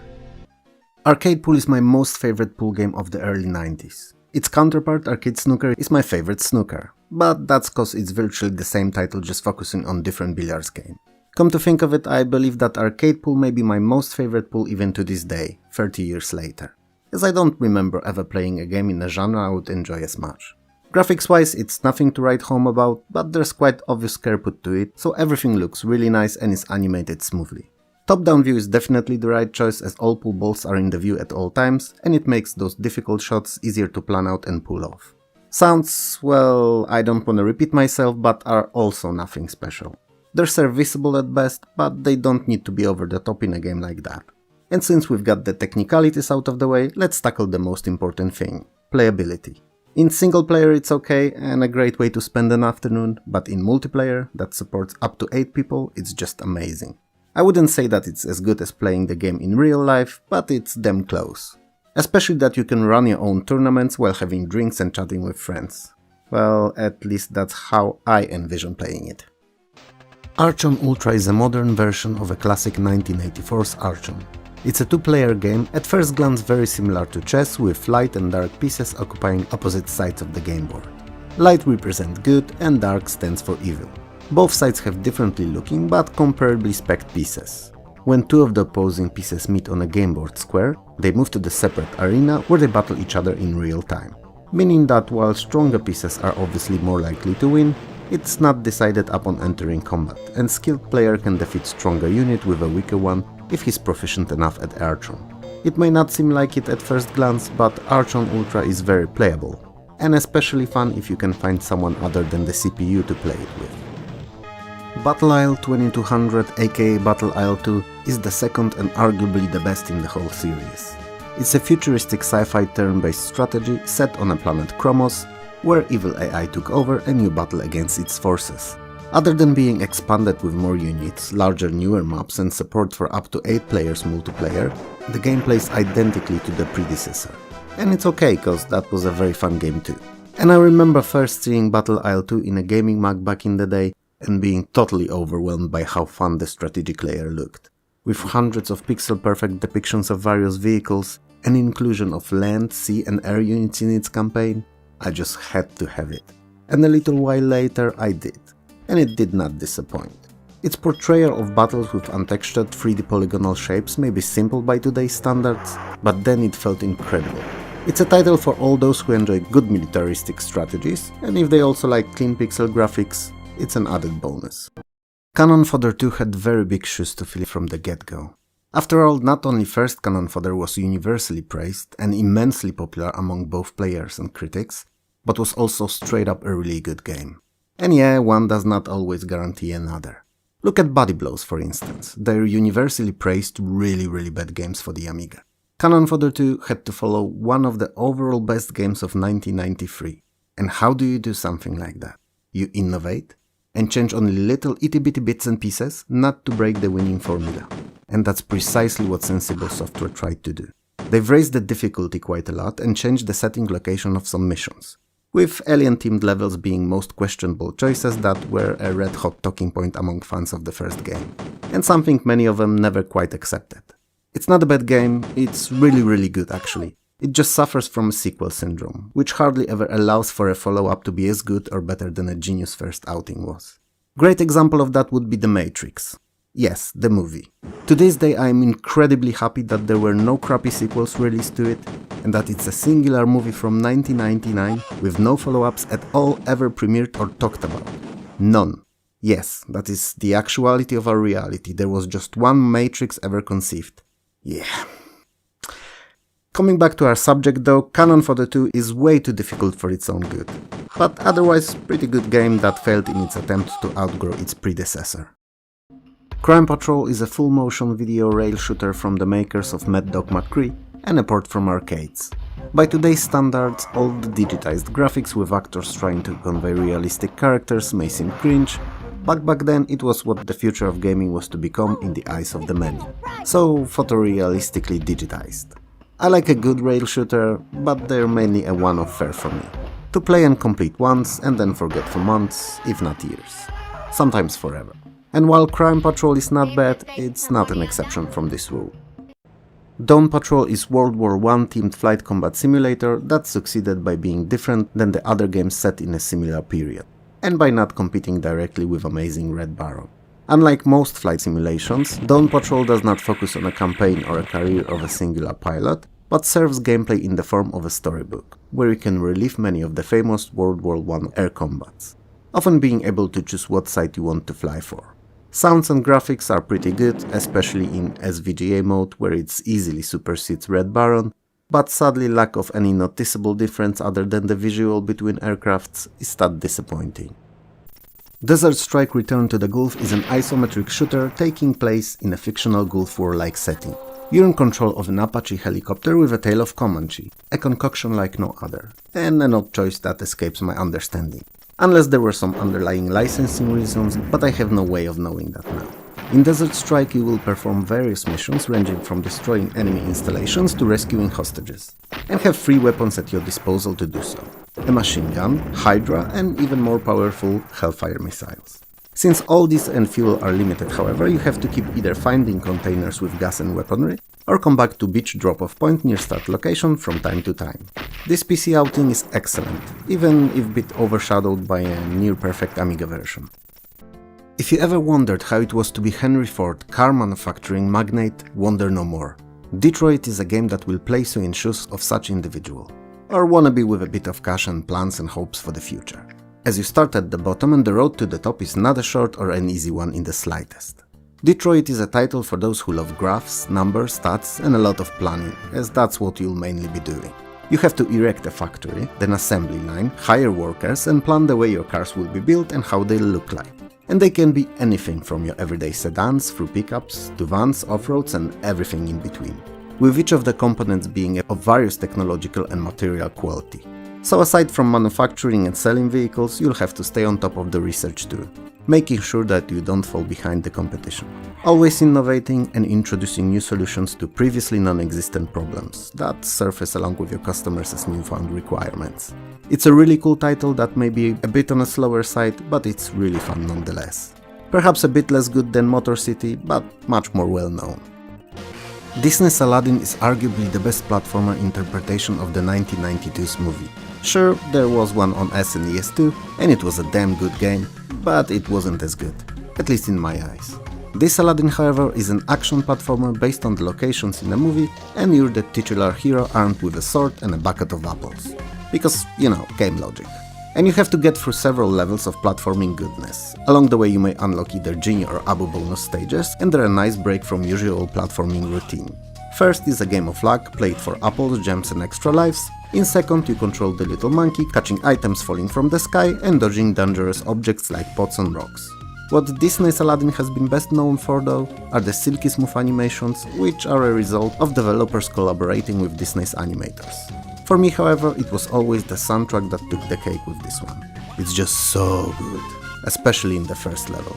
Arcade Pool is my most favorite pool game of the early 90s. Its counterpart, Arcade Snooker, is my favorite snooker, but that's cause it's virtually the same title just focusing on different billiards game. Come to think of it, I believe that Arcade Pool may be my most favorite pool even to this day, 30 years later, as I don't remember ever playing a game in a genre I would enjoy as much. Graphics wise, it's nothing to write home about, but there's quite obvious care put to it, so everything looks really nice and is animated smoothly. Top-down view is definitely the right choice as all pool balls are in the view at all times, and it makes those difficult shots easier to plan out and pull off. Sounds, well, I don't want to repeat myself, but are also nothing special. They're serviceable at best, but they don't need to be over the top in a game like that. And since we've got the technicalities out of the way, let's tackle the most important thing: playability. In single player it's okay and a great way to spend an afternoon, but in multiplayer that supports up to 8 people, it's just amazing. I wouldn't say that it's as good as playing the game in real life, but it's damn close. Especially that you can run your own tournaments while having drinks and chatting with friends. Well, at least that's how I envision playing it. Archon Ultra is a modern version of a classic 1984's Archon. It's a 2-player game, at first glance very similar to chess, with light and dark pieces occupying opposite sides of the game board. Light represents good and dark stands for evil. Both sides have differently looking but comparably spec'd pieces. When 2 of the opposing pieces meet on a game board square, they move to the separate arena where they battle each other in real time. Meaning that while stronger pieces are obviously more likely to win, it's not decided upon entering combat, and skilled player can defeat stronger unit with a weaker one if he's proficient enough at Archon. It may not seem like it at first glance, but Archon Ultra is very playable, and especially fun if you can find someone other than the CPU to play it with. Battle Isle 2200 aka Battle Isle 2 is the second and arguably the best in the whole series. It's a futuristic sci-fi turn-based strategy set on a planet Chromos, where evil AI took over and you battle against its forces. Other than being expanded with more units, larger newer maps and support for up to 8 players multiplayer, the game plays identically to the predecessor. And it's okay, cause that was a very fun game too. And I remember first seeing Battle Isle 2 in a gaming mag back in the day and being totally overwhelmed by how fun the strategic layer looked. With hundreds of pixel-perfect depictions of various vehicles, and inclusion of land, sea and air units in its campaign, I just had to have it. And a little while later I did. And it did not disappoint. Its portrayal of battles with untextured 3D polygonal shapes may be simple by today's standards, but then it felt incredible. It's a title for all those who enjoy good militaristic strategies, and if they also like clean pixel graphics, it's an added bonus. Cannon Fodder 2 had very big shoes to fill from the get-go. After all, not only first Cannon Fodder was universally praised and immensely popular among both players and critics, but was also straight up a really good game. And yeah, one does not always guarantee another. Look at Body Blows for instance, they're universally praised really bad games for the Amiga. Cannon Fodder 2 had to follow one of the overall best games of 1993. And how do you do something like that? You innovate and change only little itty-bitty bits and pieces, not to break the winning formula. And that's precisely what Sensible Software tried to do. They've raised the difficulty quite a lot and changed the setting location of some missions, with alien-themed levels being most questionable choices that were a red-hot talking point among fans of the first game, and something many of them never quite accepted. It's not a bad game, it's really good actually. It just suffers from sequel syndrome, which hardly ever allows for a follow-up to be as good or better than a genius first outing was. Great example of that would be The Matrix. Yes, the movie. To this day I am incredibly happy that there were no crappy sequels released to it, and that it's a singular movie from 1999 with no follow-ups at all ever premiered or talked about. None. Yes, that is the actuality of our reality. There was just one Matrix ever conceived. Yeah. Coming back to our subject though, Cannon Fodder 2 is way too difficult for its own good, but otherwise pretty good game that failed in its attempt to outgrow its predecessor. Crime Patrol is a full-motion video rail shooter from the makers of Mad Dog McCree and a port from arcades. By today's standards, all the digitized graphics with actors trying to convey realistic characters may seem cringe, but back then it was what the future of gaming was to become in the eyes of the many, so photorealistically digitized. I like a good rail shooter, but they're mainly a one-off fare for me. To play and complete once and then forget for months, if not years. Sometimes forever. And while Crime Patrol is not bad, it's not an exception from this rule. Dawn Patrol is World War I themed flight combat simulator that succeeded by being different than the other games set in a similar period, and by not competing directly with Amazing Red Baron. Unlike most flight simulations, Dawn Patrol does not focus on a campaign or a career of a singular pilot, but serves gameplay in the form of a storybook, where you can relive many of the famous World War I air combats, often being able to choose what side you want to fly for. Sounds and graphics are pretty good, especially in SVGA mode where it easily supersedes Red Baron, but sadly lack of any noticeable difference other than the visual between aircrafts is that disappointing. Desert Strike Return to the Gulf is an isometric shooter taking place in a fictional Gulf War-like setting. You're in control of an Apache helicopter with a tail of Comanche, a concoction like no other, and an odd choice that escapes my understanding. Unless there were some underlying licensing reasons, but I have no way of knowing that now. In Desert Strike you will perform various missions ranging from destroying enemy installations to rescuing hostages, and have free weapons at your disposal to do so. A machine gun, Hydra, and even more powerful Hellfire missiles. Since all these and fuel are limited, however, you have to keep either finding containers with gas and weaponry, or come back to beach drop-off point near start location from time to time. This PC outing is excellent, even if a bit overshadowed by a near-perfect Amiga version. If you ever wondered how it was to be Henry Ford, car manufacturing magnate, wonder no more. Detroit is a game that will place you in shoes of such individual, or wannabe with a bit of cash and plans and hopes for the future. As you start at the bottom, and the road to the top is not a short or an easy one in the slightest. Detroit is a title for those who love graphs, numbers, stats, and a lot of planning, as that's what you'll mainly be doing. You have to erect a factory, then assembly line, hire workers, and plan the way your cars will be built and how they'll look like. And they can be anything from your everyday sedans through pickups to vans, off-roads, and everything in between, with each of the components being of various technological and material quality. So aside from manufacturing and selling vehicles, you'll have to stay on top of the research too, making sure that you don't fall behind the competition. Always innovating and introducing new solutions to previously non-existent problems that surface along with your customers as newfound requirements. It's a really cool title that may be a bit on a slower side, but it's really fun nonetheless. Perhaps a bit less good than Motor City, but much more well known. Disney's Aladdin is arguably the best platformer interpretation of the 1992's movie. Sure, there was one on SNES too, and it was a damn good game, but it wasn't as good, at least in my eyes. This Aladdin, however, is an action platformer based on the locations in the movie, and you're the titular hero armed with a sword and a bucket of apples. Because, you know, game logic. And you have to get through several levels of platforming goodness. Along the way you may unlock either Genie or Abu bonus stages, and they're a nice break from usual platforming routine. First is a game of luck, played for apples, gems and extra lives. In second, you control the little monkey, catching items falling from the sky and dodging dangerous objects like pots and rocks. What Disney's Aladdin has been best known for though are the silky smooth animations, which are a result of developers collaborating with Disney's animators. For me, however, it was always the soundtrack that took the cake with this one. It's just so good, especially in the first level.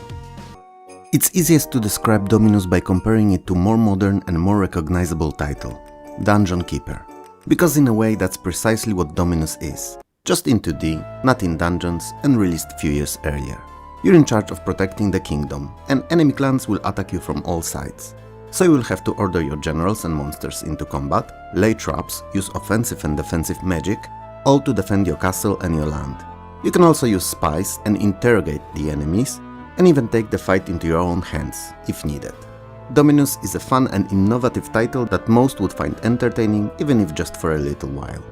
It's easiest to describe Dominus by comparing it to more modern and more recognizable title, Dungeon Keeper. Because in a way that's precisely what Dominus is, just in 2D, not in dungeons, and released few years earlier. You're in charge of protecting the kingdom, and enemy clans will attack you from all sides. So you will have to order your generals and monsters into combat, lay traps, use offensive and defensive magic, all to defend your castle and your land. You can also use spies and interrogate the enemies, and even take the fight into your own hands, if needed. Dominus is a fun and innovative title that most would find entertaining, even if just for a little while.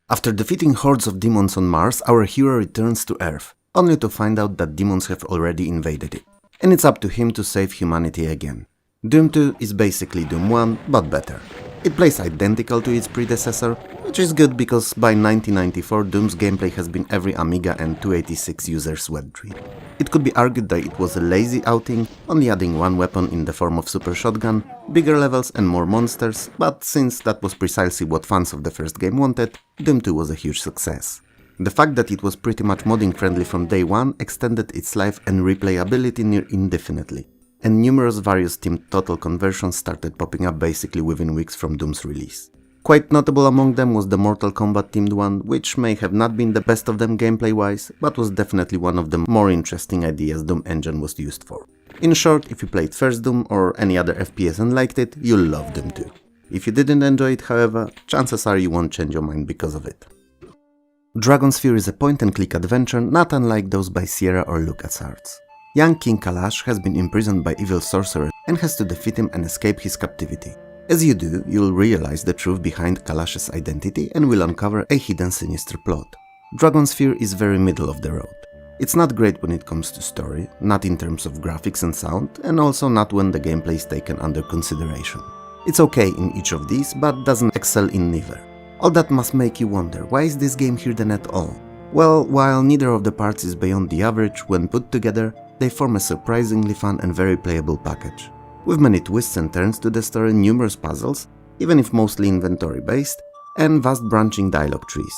After defeating hordes of demons on Mars, our hero returns to Earth, only to find out that demons have already invaded it, and it's up to him to save humanity again. Doom 2 is basically Doom 1, but better. It plays identical to its predecessor, which is good because by 1994 Doom's gameplay has been every Amiga and 286 user's wet dream. It could be argued that it was a lazy outing, only adding one weapon in the form of Super Shotgun, bigger levels and more monsters, but since that was precisely what fans of the first game wanted, Doom 2 was a huge success. The fact that it was pretty much modding friendly from day one extended its life and replayability near indefinitely, and numerous various themed total conversions started popping up basically within weeks from Doom's release. Quite notable among them was the Mortal Kombat themed one, which may have not been the best of them gameplay wise, but was definitely one of the more interesting ideas Doom Engine was used for. In short, if you played first Doom or any other FPS and liked it, you'll love Doom 2. If you didn't enjoy it, however, chances are you won't change your mind because of it. Dragon's Fear is a point-and-click adventure not unlike those by Sierra or LucasArts. Young King Kalash has been imprisoned by evil sorcerer and has to defeat him and escape his captivity. As you do, you'll realize the truth behind Kalash's identity and will uncover a hidden sinister plot. Dragon's Fear is very middle of the road. It's not great when it comes to story, not in terms of graphics and sound, and also not when the gameplay is taken under consideration. It's okay in each of these, but doesn't excel in neither. All that must make you wonder, why is this game here then at all? Well, while neither of the parts is beyond the average, when put together, they form a surprisingly fun and very playable package. With many twists and turns to the story, numerous puzzles, even if mostly inventory-based, and vast branching dialogue trees.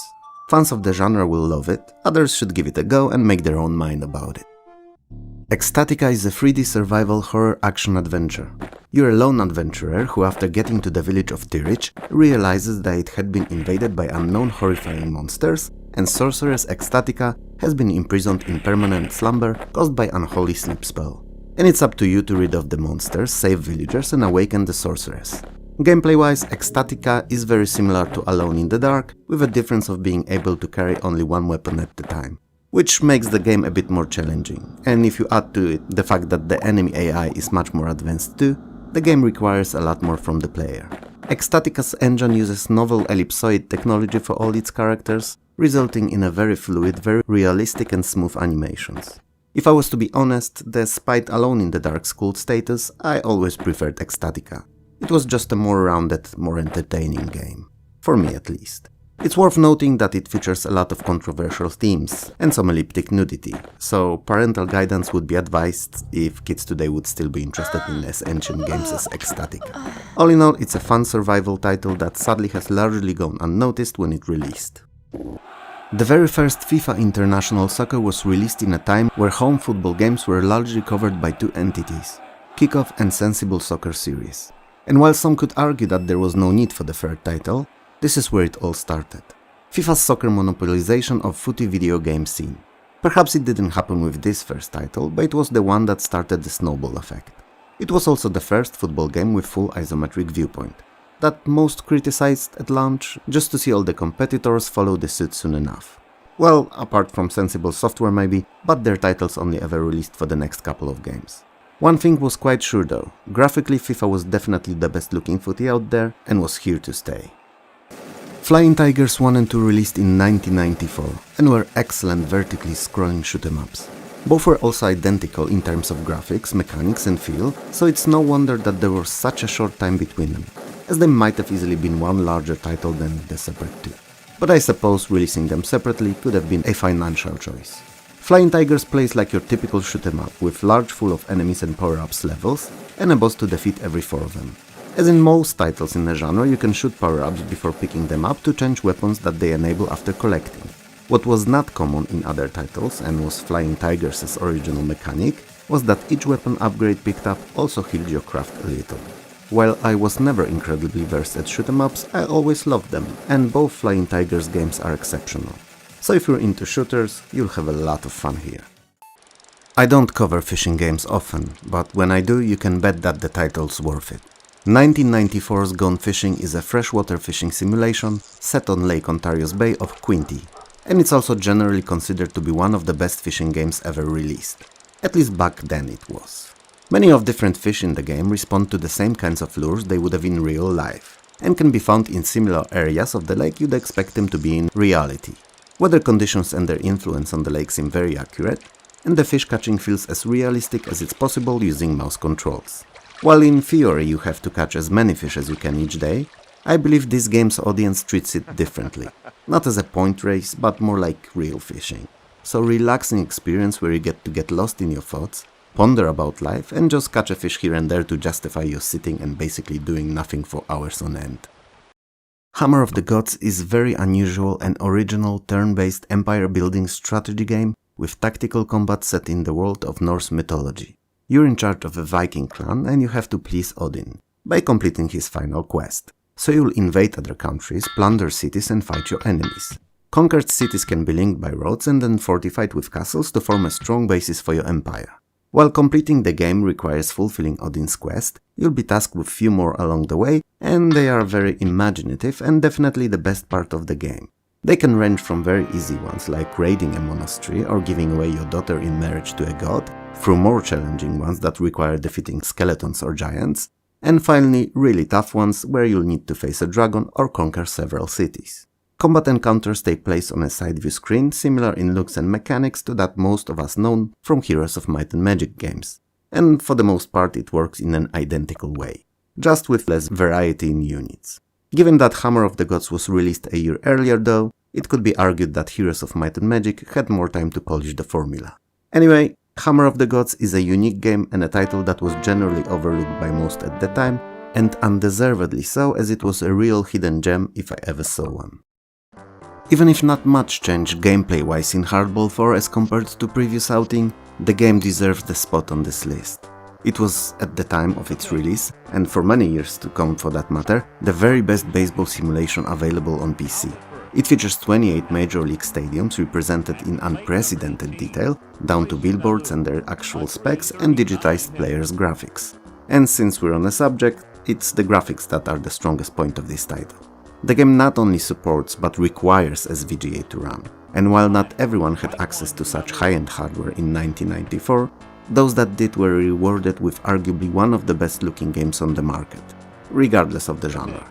Fans of the genre will love it, others should give it a go and make their own mind about it. Ecstatica is a 3D survival horror action adventure. You're a lone adventurer who, after getting to the village of Tirich, realizes that it had been invaded by unknown horrifying monsters, and sorceress Ecstatica has been imprisoned in permanent slumber caused by unholy sleep spell. And it's up to you to rid off the monsters, save villagers and awaken the sorceress. Gameplay-wise, Ecstatica is very similar to Alone in the Dark, with a difference of being able to carry only one weapon at a time, which makes the game a bit more challenging, and if you add to it the fact that the enemy AI is much more advanced too, the game requires a lot more from the player. Ecstatica's engine uses novel ellipsoid technology for all its characters, resulting in a very fluid, very realistic and smooth animations. If I was to be honest, despite Alone in the Dark's cult status, I always preferred Ecstatica. It was just a more rounded, more entertaining game. For me at least. It's worth noting that it features a lot of controversial themes and some elliptic nudity, so parental guidance would be advised if kids today would still be interested in as ancient games as Ecstatica. All in all, it's a fun survival title that sadly has largely gone unnoticed when it released. The very first FIFA International Soccer was released in a time where home football games were largely covered by two entities, Kickoff and Sensible Soccer Series. And while some could argue that there was no need for the third title, this is where it all started. FIFA's soccer monopolization of footy video game scene. Perhaps it didn't happen with this first title, but it was the one that started the snowball effect. It was also the first football game with full isometric viewpoint, that most criticized at launch, just to see all the competitors follow the suit soon enough. Well, apart from Sensible Software maybe, but their titles only ever released for the next couple of games. One thing was quite sure though, graphically FIFA was definitely the best looking footy out there and was here to stay. Flying Tigers 1 and 2 released in 1994 and were excellent vertically scrolling shoot-em-ups. Both were also identical in terms of graphics, mechanics and feel, so it's no wonder that there was such a short time between them, as they might have easily been one larger title than the separate two. But I suppose releasing them separately could have been a financial choice. Flying Tigers plays like your typical shoot-em-up, with large full of enemies and power-ups levels, and a boss to defeat every 4 of them. As in most titles in the genre, you can shoot power-ups before picking them up to change weapons that they enable after collecting. What was not common in other titles, and was Flying Tigers' original mechanic, was that each weapon upgrade picked up also healed your craft a little. While I was never incredibly versed at shoot-em-ups, I always loved them, and both Flying Tigers games are exceptional. So if you're into shooters, you'll have a lot of fun here. I don't cover fishing games often, but when I do, you can bet that the title's worth it. 1994's Gone Fishing is a freshwater fishing simulation set on Lake Ontario's Bay of Quinte, and it's also generally considered to be one of the best fishing games ever released. At least back then it was. Many of different fish in the game respond to the same kinds of lures they would have in real life, and can be found in similar areas of the lake you'd expect them to be in reality. Weather conditions and their influence on the lake seem very accurate, and the fish catching feels as realistic as it's possible using mouse controls. While in theory you have to catch as many fish as you can each day, I believe this game's audience treats it differently. Not as a point race, but more like real fishing. So relaxing experience where you get to get lost in your thoughts, ponder about life, and just catch a fish here and there to justify your sitting and basically doing nothing for hours on end. Hammer of the Gods is very unusual and original turn-based empire-building strategy game with tactical combat set in the world of Norse mythology. You're in charge of a Viking clan and you have to please Odin by completing his final quest. So you'll invade other countries, plunder cities and fight your enemies. Conquered cities can be linked by roads and then fortified with castles to form a strong basis for your empire. While completing the game requires fulfilling Odin's quest, you'll be tasked with few more along the way, and they are very imaginative and definitely the best part of the game. They can range from very easy ones like raiding a monastery or giving away your daughter in marriage to a god, through more challenging ones that require defeating skeletons or giants, and finally really tough ones where you'll need to face a dragon or conquer several cities. Combat encounters take place on a side view screen similar in looks and mechanics to that most of us know from Heroes of Might and Magic games, and for the most part it works in an identical way, just with less variety in units. Given that Hammer of the Gods was released a year earlier though, it could be argued that Heroes of Might and Magic had more time to polish the formula. Anyway, Hammer of the Gods is a unique game and a title that was generally overlooked by most at the time, and undeservedly so, as it was a real hidden gem if I ever saw one. Even if not much changed gameplay-wise in Hardball 4 as compared to previous outing, the game deserves the spot on this list. It was, at the time of its release, and for many years to come for that matter, the very best baseball simulation available on PC. It features 28 Major League stadiums represented in unprecedented detail, down to billboards and their actual specs and digitized players' graphics. And since we're on the subject, it's the graphics that are the strongest point of this title. The game not only supports but requires SVGA to run, and while not everyone had access to such high-end hardware in 1994, those that did were rewarded with arguably one of the best-looking games on the market, regardless of the genre.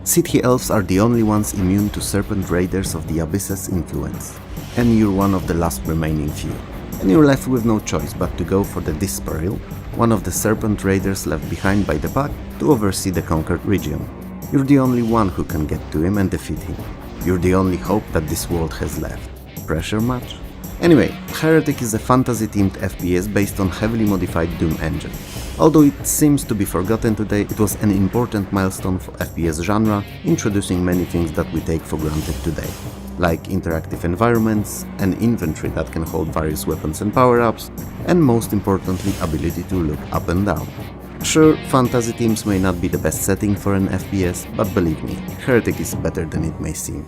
City Elves are the only ones immune to Serpent Raiders of the Abyss's influence, and you're one of the last remaining few, and you're left with no choice but to go for the Disparil, one of the Serpent Raiders left behind by the pack to oversee the conquered region. You're the only one who can get to him and defeat him. You're the only hope that this world has left. Pressure much? Anyway, Heretic is a fantasy-themed FPS based on heavily modified Doom engine. Although it seems to be forgotten today, it was an important milestone for FPS genre, introducing many things that we take for granted today, like interactive environments, an inventory that can hold various weapons and power-ups, and most importantly, ability to look up and down. Sure, fantasy themes may not be the best setting for an FPS, but believe me, Heretic is better than it may seem.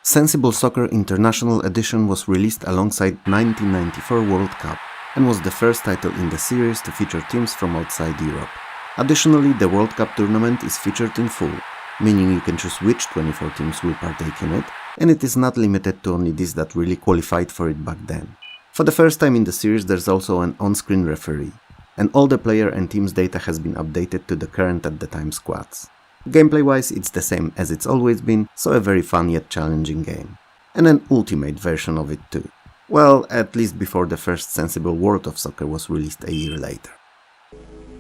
Sensible Soccer International Edition was released alongside 1994 World Cup, and was the first title in the series to feature teams from outside Europe. Additionally, the World Cup tournament is featured in full, meaning you can choose which 24 teams will partake in it, and it is not limited to only these that really qualified for it back then. For the first time in the series, there's also an on-screen referee, and all the player and team's data has been updated to the current at the time squads. Gameplay-wise, it's the same as it's always been, so a very fun yet challenging game. And an ultimate version of it too. Well, at least before the first sensible World of Soccer was released a year later.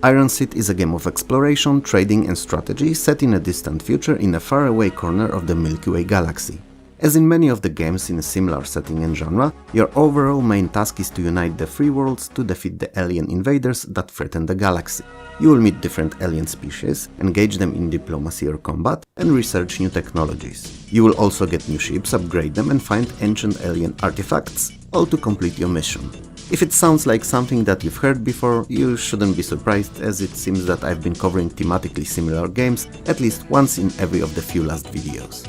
Iron Seed is a game of exploration, trading and strategy set in a distant future in a faraway corner of the Milky Way galaxy. As in many of the games in a similar setting and genre, your overall main task is to unite the three worlds to defeat the alien invaders that threaten the galaxy. You will meet different alien species, engage them in diplomacy or combat, and research new technologies. You will also get new ships, upgrade them, and find ancient alien artifacts, all to complete your mission. If it sounds like something that you've heard before, you shouldn't be surprised, as it seems that I've been covering thematically similar games at least once in every of the few last videos.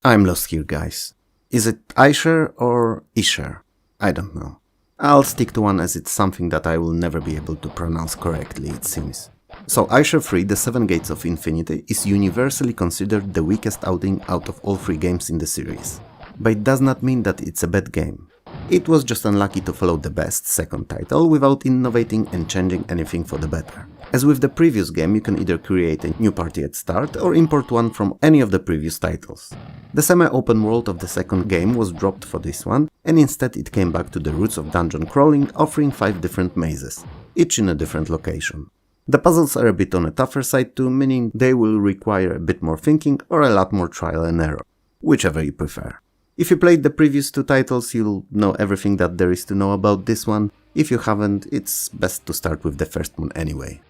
I'm lost here, guys. Is it Aisher or Isher? I don't know. I'll stick to one as it's something that I will never be able to pronounce correctly, it seems. So Aisher 3, The Seven Gates of Infinity, is universally considered the weakest outing out of all three games in the series. But it does not mean that it's a bad game. It was just unlucky to follow the best second title without innovating and changing anything for the better. As with the previous game, you can either create a new party at start or import one from any of the previous titles. The semi-open world of the second game was dropped for this one, and instead it came back to the roots of dungeon crawling, offering 5 different mazes, each in a different location. The puzzles are a bit on a tougher side too, meaning they will require a bit more thinking or a lot more trial and error, whichever you prefer. If you played the previous two titles, you'll know everything that there is to know about this one. If you haven't, it's best to start with the first one anyway.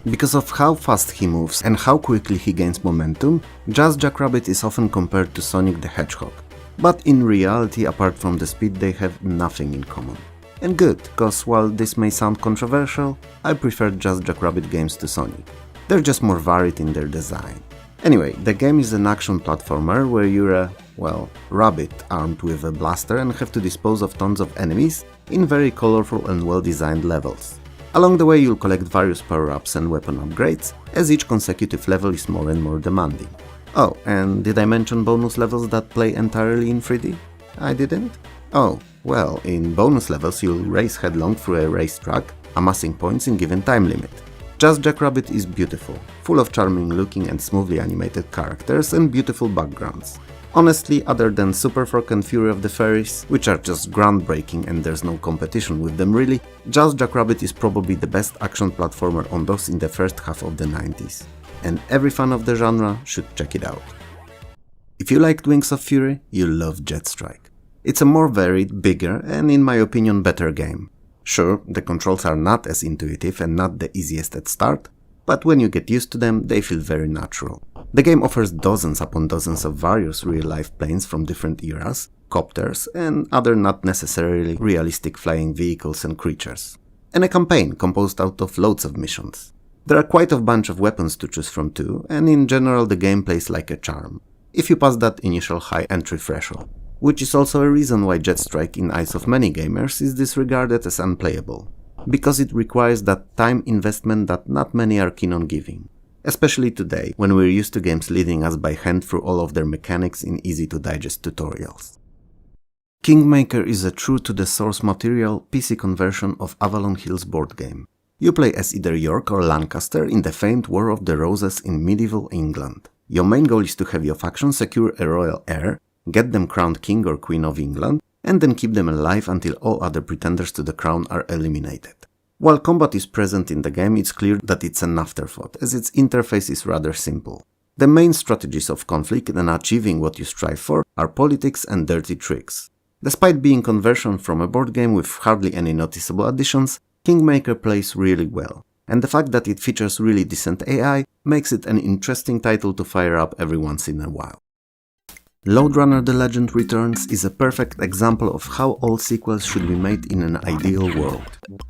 Because of how fast he moves and how quickly he gains momentum, Jazz Jackrabbit is often compared to Sonic the Hedgehog. But in reality, apart from the speed, they have nothing in common. And good, cause while this may sound controversial, I prefer Jazz Jackrabbit games to Sonic. They're just more varied in their design. Anyway, the game is an action platformer where you're a, well, rabbit armed with a blaster and have to dispose of tons of enemies in very colorful and well-designed levels. Along the way you'll collect various power-ups and weapon upgrades, as each consecutive level is more and more demanding. Oh, and did I mention bonus levels that play entirely in 3D? I didn't? Oh, well, in bonus levels you'll race headlong through a racetrack, amassing points in given time limit. Jazz Jackrabbit is beautiful, full of charming looking and smoothly animated characters and beautiful backgrounds. Honestly, other than Super Frog and Fury of the Fairies, which are just groundbreaking and there's no competition with them really, Jazz Jackrabbit is probably the best action platformer on those in the first half of the 90s. And every fan of the genre should check it out. If you liked Wings of Fury, you'll love Jet Strike. It's a more varied, bigger, and in my opinion better game. Sure, the controls are not as intuitive and not the easiest at start, but when you get used to them, they feel very natural. The game offers dozens upon dozens of various real-life planes from different eras, copters, and other not necessarily realistic flying vehicles and creatures. And a campaign composed out of loads of missions. There are quite a bunch of weapons to choose from too, and in general the game plays like a charm, if you pass that initial high entry threshold. Which is also a reason why Jet Strike in eyes of many gamers is disregarded as unplayable. Because it requires that time investment that not many are keen on giving. Especially today, when we're used to games leading us by hand through all of their mechanics in easy-to-digest tutorials. Kingmaker is a true-to-the-source material PC conversion of Avalon Hill's board game. You play as either York or Lancaster in the famed War of the Roses in medieval England. Your main goal is to have your faction secure a royal heir, get them crowned King or Queen of England, and then keep them alive until all other pretenders to the crown are eliminated. While combat is present in the game, it's clear that it's an afterthought, as its interface is rather simple. The main strategies of conflict and achieving what you strive for are politics and dirty tricks. Despite being conversion from a board game with hardly any noticeable additions, Kingmaker plays really well, and the fact that it features really decent AI makes it an interesting title to fire up every once in a while. Loadrunner The Legend Returns is a perfect example of how all sequels should be made in an ideal world.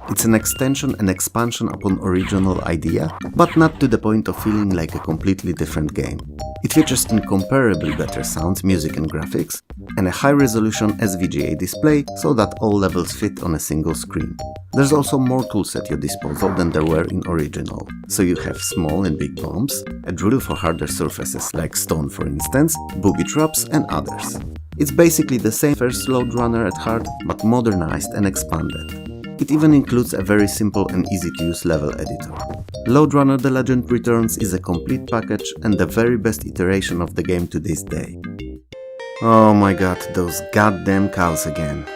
It's an extension and expansion upon original idea, but not to the point of feeling like a completely different game. It features incomparably better sound, music and graphics, and a high-resolution SVGA display so that all levels fit on a single screen. There's also more tools at your disposal than there were in original, so you have small and big bombs, a drill for harder surfaces like stone for instance, booby traps and others. It's basically the same first Loadrunner at heart, but modernized and expanded. It even includes a very simple and easy to use level editor. Loadrunner The Legend Returns is a complete package and the very best iteration of the game to this day. Oh my god, those goddamn cows again.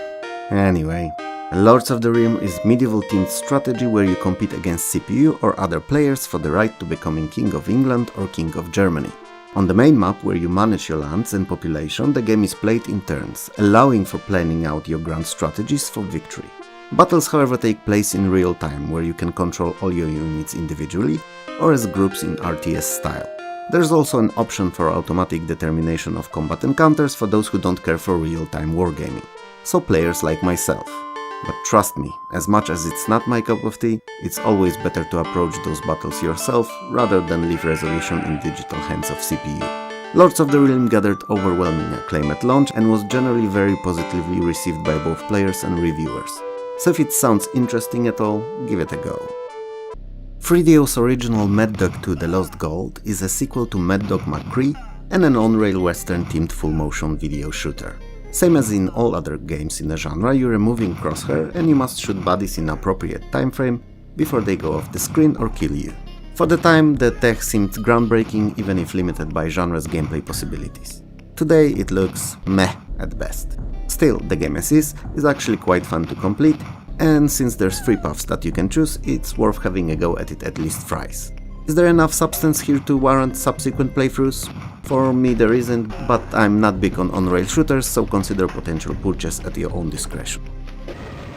Anyway, Lords of the Realm is medieval themed strategy where you compete against CPU or other players for the right to becoming King of England or King of Germany. On the main map where you manage your lands and population, the game is played in turns, allowing for planning out your grand strategies for victory. Battles however take place in real time where you can control all your units individually or as groups in RTS style. There's also an option for automatic determination of combat encounters for those who don't care for real-time wargaming, so players like myself. But trust me, as much as it's not my cup of tea, it's always better to approach those battles yourself rather than leave resolution in digital hands of CPU. Lords of the Realm gathered overwhelming acclaim at launch and was generally very positively received by both players and reviewers. So if it sounds interesting at all, give it a go. 3DO's original Mad Dog 2 The Lost Gold is a sequel to Mad Dog McCree and an on-rail western-themed full-motion video shooter. Same as in all other games in the genre, you're a moving crosshair and you must shoot bodies in appropriate time frame before they go off the screen or kill you. For the time, the tech seemed groundbreaking even if limited by genre's gameplay possibilities. Today it looks meh at best. Still, the game as is actually quite fun to complete, and since there's 3 paths that you can choose, it's worth having a go at it at least thrice. Is there enough substance here to warrant subsequent playthroughs? For me there isn't, but I'm not big on on-rail shooters, so consider potential purchase at your own discretion.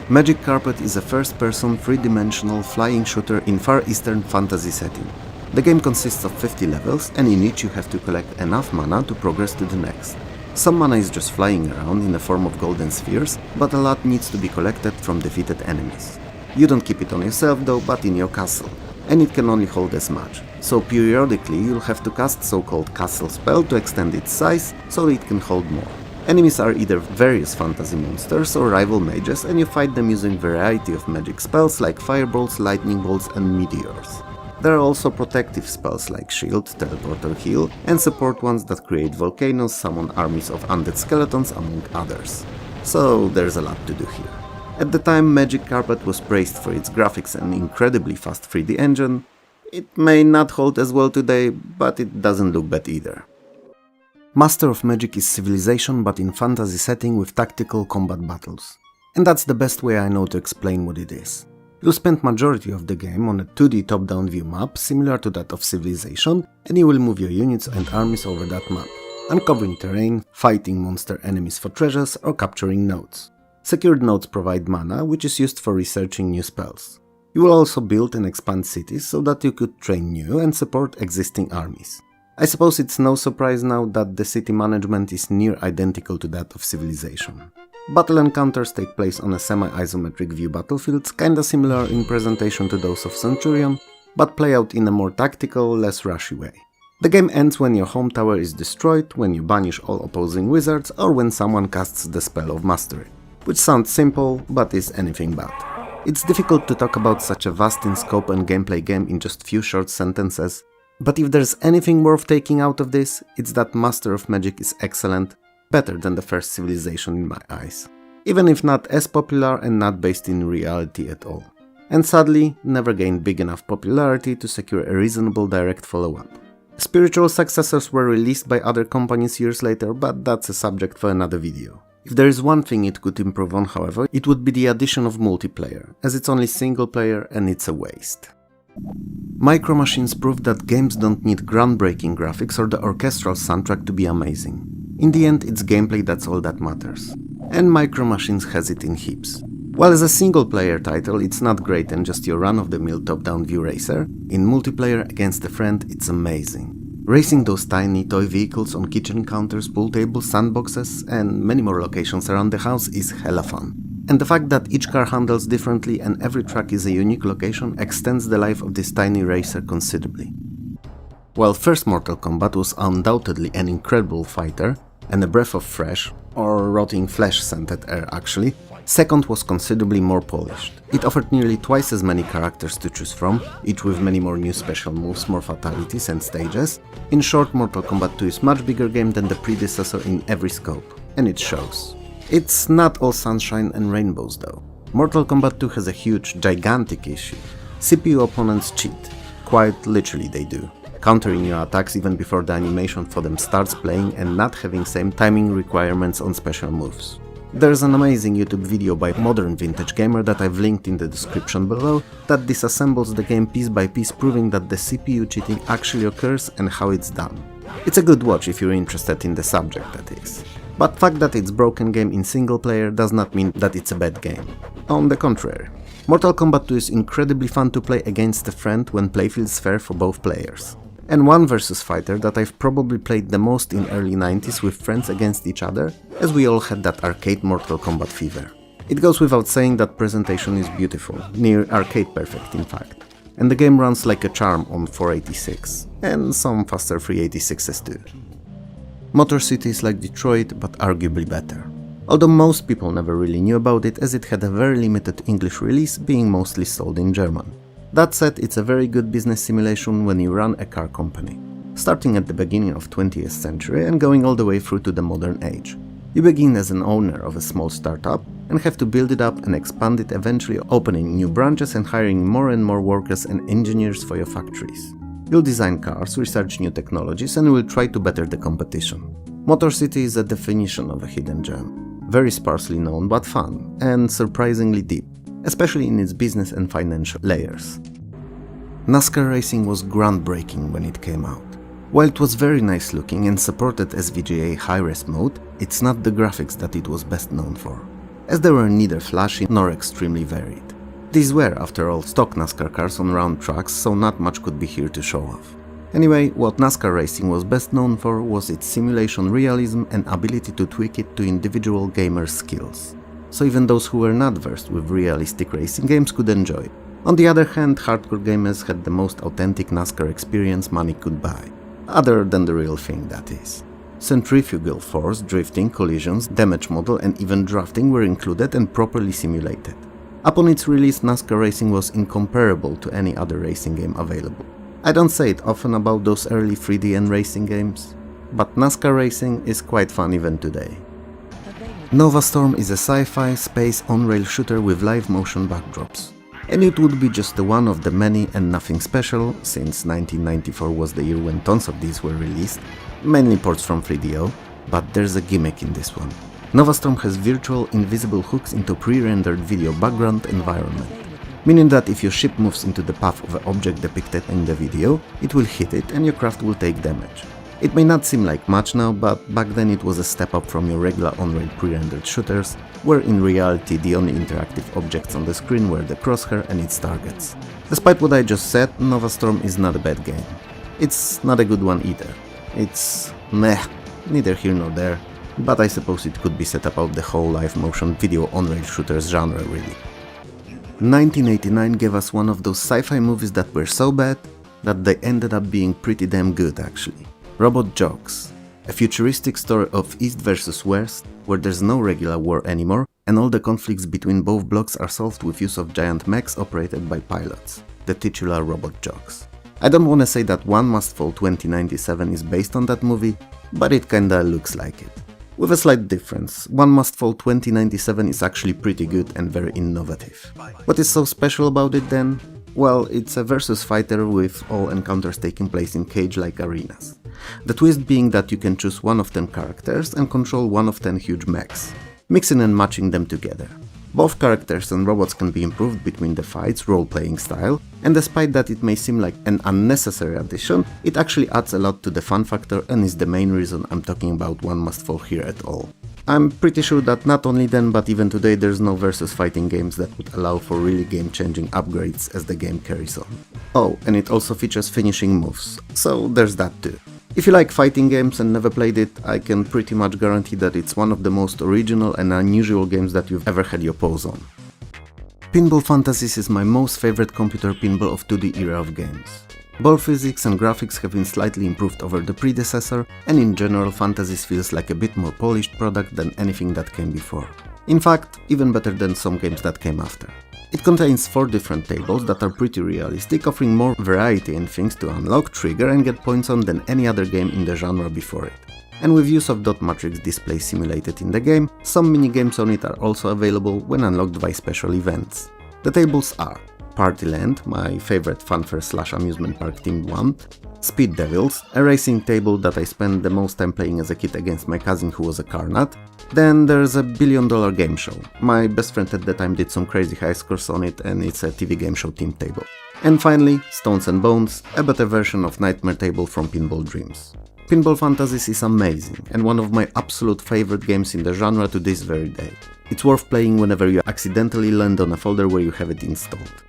Magic Carpet is a first-person, 3-dimensional flying shooter in Far Eastern fantasy setting. The game consists of 50 levels, and in each you have to collect enough mana to progress to the next. Some mana is just flying around in the form of golden spheres, but a lot needs to be collected from defeated enemies. You don't keep it on yourself though, but in your castle, and it can only hold as much, so periodically you'll have to cast so-called castle spell to extend its size so it can hold more. Enemies are either various fantasy monsters or rival mages, and you fight them using variety of magic spells like fireballs, lightning bolts and meteors. There are also protective spells like shield, teleport or heal, and support ones that create volcanoes, summon armies of undead skeletons among others. So there's a lot to do here. At the time, Magic Carpet was praised for its graphics and incredibly fast 3D engine. It may not hold as well today, but it doesn't look bad either. Master of Magic is Civilization but in fantasy setting with tactical combat battles. And that's the best way I know to explain what it is. You'll spend majority of the game on a 2D top-down view map similar to that of Civilization, and you will move your units and armies over that map. uncovering terrain, fighting monster enemies for treasures, or capturing nodes. Secured nodes provide mana, which is used for researching new spells. You will also build and expand cities so that you could train new and support existing armies. I suppose it's no surprise now that the city management is near identical to that of Civilization. Battle encounters take place on a semi-isometric view battlefields, kinda similar in presentation to those of Centurion, but play out in a more tactical, less rushy way. The game ends when your home tower is destroyed, when you banish all opposing wizards, or when someone casts the spell of mastery. Which sounds simple, but is anything but. It's difficult to talk about such a vast in scope and gameplay game in just few short sentences, but if there's anything worth taking out of this, it's that Master of Magic is excellent, better than the first Civilization in my eyes. Even if not as popular and not based in reality at all. And sadly, never gained big enough popularity to secure a reasonable direct follow-up. Spiritual successors were released by other companies years later, but that's a subject for another video. If there is one thing it could improve on, however, it would be the addition of multiplayer, as it's only single player and it's a waste. Micro Machines proved that games don't need groundbreaking graphics or the orchestral soundtrack to be amazing. In the end, it's gameplay that's all that matters. And Micro Machines has it in heaps. While as a single player title it's not great and just your run-of-the-mill top-down view racer, in multiplayer against a friend it's amazing. Racing those tiny toy vehicles on kitchen counters, pool tables, sandboxes and many more locations around the house is hella fun. And the fact that each car handles differently and every track is a unique location extends the life of this tiny racer considerably. While first Mortal Kombat was undoubtedly an incredible fighter and a breath of fresh, or rotting flesh-scented air actually, second was considerably more polished. It offered nearly twice as many characters to choose from, each with many more new special moves, more fatalities and stages. In short, Mortal Kombat 2 is a much bigger game than the predecessor in every scope, and it shows. It's not all sunshine and rainbows though. Mortal Kombat 2 has a huge, gigantic issue. CPU opponents cheat. Quite literally they do. Countering your attacks even before the animation for them starts playing and not having same timing requirements on special moves. There's an amazing YouTube video by Modern Vintage Gamer that I've linked in the description below that disassembles the game piece by piece, proving that the CPU cheating actually occurs and how it's done. It's a good watch if you're interested in the subject, that is. But fact that it's broken game in single player does not mean that it's a bad game. On the contrary. Mortal Kombat 2 is incredibly fun to play against a friend when play feels fair for both players. And one versus fighter that I've probably played the most in early 90s with friends against each other, as we all had that arcade Mortal Kombat fever. It goes without saying that presentation is beautiful, near arcade perfect in fact. And the game runs like a charm on 486, and some faster 386s too. Motor City is like Detroit, but arguably better. Although most people never really knew about it, as it had a very limited English release, being mostly sold in German. That said, it's a very good business simulation when you run a car company, starting at the beginning of 20th century and going all the way through to the modern age. You begin as an owner of a small startup and have to build it up and expand it, eventually opening new branches and hiring more and more workers and engineers for your factories. You'll design cars, research new technologies and will try to better the competition. Motor City is a definition of a hidden gem, very sparsely known but fun, and surprisingly deep, especially in its business and financial layers. NASCAR racing was groundbreaking when it came out. While it was very nice looking and supported SVGA high-res mode, it's not the graphics that it was best known for, as they were neither flashy nor extremely varied. These were, after all, stock NASCAR cars on round tracks, so not much could be here to show off. Anyway, what NASCAR racing was best known for was its simulation realism and ability to tweak it to individual gamers' skills. So even those who were not versed with realistic racing games could enjoy. On the other hand, hardcore gamers had the most authentic NASCAR experience money could buy. Other than the real thing, that is. Centrifugal force, drifting, collisions, damage model and even drafting were included and properly simulated. Upon its release, NASCAR racing was incomparable to any other racing game available. I don't say it often about those early 3D and racing games, but NASCAR racing is quite fun even today. Nova Storm is a sci-fi space on-rail shooter with live motion backdrops. And it would be just one of the many and nothing special, since 1994 was the year when tons of these were released, mainly ports from 3DO, but there's a gimmick in this one. Nova Storm has virtual invisible hooks into pre-rendered video background environment, meaning that if your ship moves into the path of an object depicted in the video, it will hit it and your craft will take damage. It may not seem like much now, but back then it was a step up from your regular on-rail pre-rendered shooters, where in reality the only interactive objects on the screen were the crosshair and its targets. Despite what I just said, Nova Storm is not a bad game. It's not a good one either. It's meh, neither here nor there, but I suppose it could be said about the whole live motion video on-rail shooters genre really. 1989 gave us one of those sci-fi movies that were so bad that they ended up being pretty damn good actually. Robot Jox, a futuristic story of East versus West, where there's no regular war anymore and all the conflicts between both blocks are solved with use of giant mechs operated by pilots, the titular Robot Jox. I don't wanna say that One Must Fall 2097 is based on that movie, but it kinda looks like it. With a slight difference, One Must Fall 2097 is actually pretty good and very innovative. What is so special about it then? Well, it's a versus fighter with all encounters taking place in cage-like arenas. The twist being that you can choose one of 10 characters and control one of 10 huge mechs, mixing and matching them together. Both characters and robots can be improved between the fights role-playing style, and despite that it may seem like an unnecessary addition, it actually adds a lot to the fun factor and is the main reason I'm talking about One Must Fall here at all. I'm pretty sure that not only then but even today there's no versus fighting games that would allow for really game-changing upgrades as the game carries on. Oh, and it also features finishing moves, so there's that too. If you like fighting games and never played it, I can pretty much guarantee that it's one of the most original and unusual games that you've ever had your paws on. Pinball Fantasies is my most favorite computer pinball of 2D era of games. Ball physics and graphics have been slightly improved over the predecessor, and in general Fantasies feels like a bit more polished product than anything that came before. In fact, even better than some games that came after. It contains 4 different tables that are pretty realistic, offering more variety in things to unlock, trigger and get points on than any other game in the genre before it. And with use of dot matrix display simulated in the game, some minigames on it are also available when unlocked by special events. The tables are Partyland, my favorite funfair/amusement park themed one, Speed Devils, a racing table that I spent the most time playing as a kid against my cousin who was a car nut. Then there's a $1 billion game show. My best friend at the time did some crazy high scores on it and it's a TV game show themed table. And finally, Stones and Bones, a better version of Nightmare Table from Pinball Dreams. Pinball Fantasies is amazing and one of my absolute favorite games in the genre to this very day. It's worth playing whenever you accidentally land on a folder where you have it installed.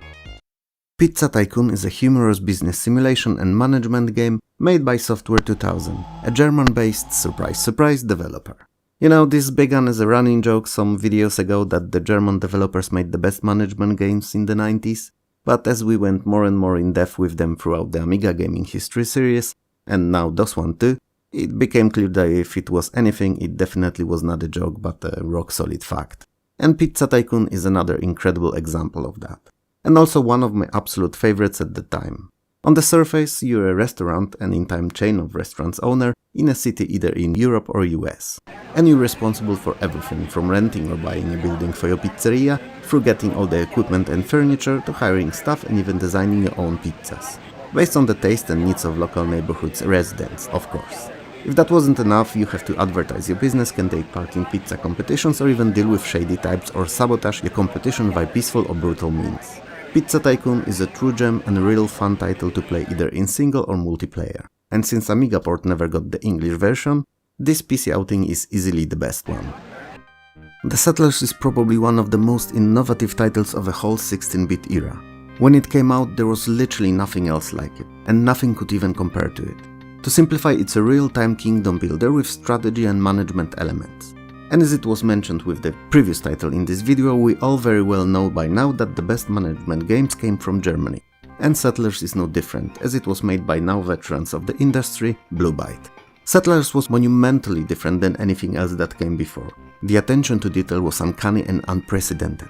Pizza Tycoon is a humorous business simulation and management game made by Software 2000, a German-based surprise developer. You know, this began as a running joke some videos ago that the German developers made the best management games in the 90s, but as we went more and more in depth with them throughout the Amiga Gaming History series, and now DOS one too, it became clear that if it was anything, it definitely was not a joke but a rock-solid fact. And Pizza Tycoon is another incredible example of that. And also one of my absolute favorites at the time. On the surface, you're a restaurant and in-time chain of restaurants owner in a city either in Europe or US. And you're responsible for everything from renting or buying a building for your pizzeria, through getting all the equipment and furniture, to hiring staff and even designing your own pizzas. Based on the taste and needs of local neighborhoods residents, of course. If that wasn't enough, you have to advertise your business, can take part in pizza competitions or even deal with shady types or sabotage your competition by peaceful or brutal means. Pizza Tycoon is a true gem and a real fun title to play either in single or multiplayer, and since Amiga port never got the English version, this PC outing is easily the best one. The Settlers is probably one of the most innovative titles of the whole 16-bit era. When it came out, there was literally nothing else like it, and nothing could even compare to it. To simplify, it's a real-time kingdom builder with strategy and management elements. And as it was mentioned with the previous title in this video, we all very well know by now that the best management games came from Germany. And Settlers is no different, as it was made by now veterans of the industry, Blue Byte. Settlers was monumentally different than anything else that came before. The attention to detail was uncanny and unprecedented.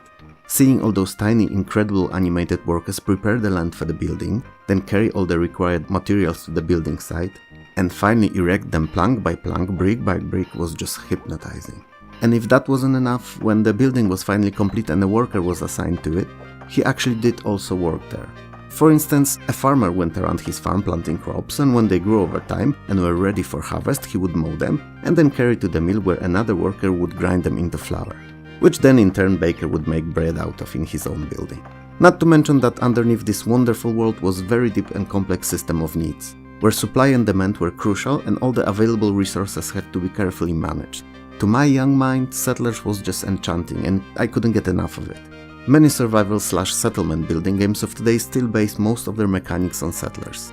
Seeing all those tiny, incredible animated workers prepare the land for the building, then carry all the required materials to the building site, and finally erect them plank by plank, brick by brick was just hypnotizing. And if that wasn't enough, when the building was finally complete and a worker was assigned to it, he actually did also work there. For instance, a farmer went around his farm planting crops, and when they grew over time and were ready for harvest, he would mow them and then carry to the mill where another worker would grind them into flour, which then in turn baker would make bread out of in his own building. Not to mention that underneath this wonderful world was a very deep and complex system of needs. where supply and demand were crucial and all the available resources had to be carefully managed. To my young mind, Settlers was just enchanting and I couldn't get enough of it. Many survival/settlement building games of today still base most of their mechanics on Settlers.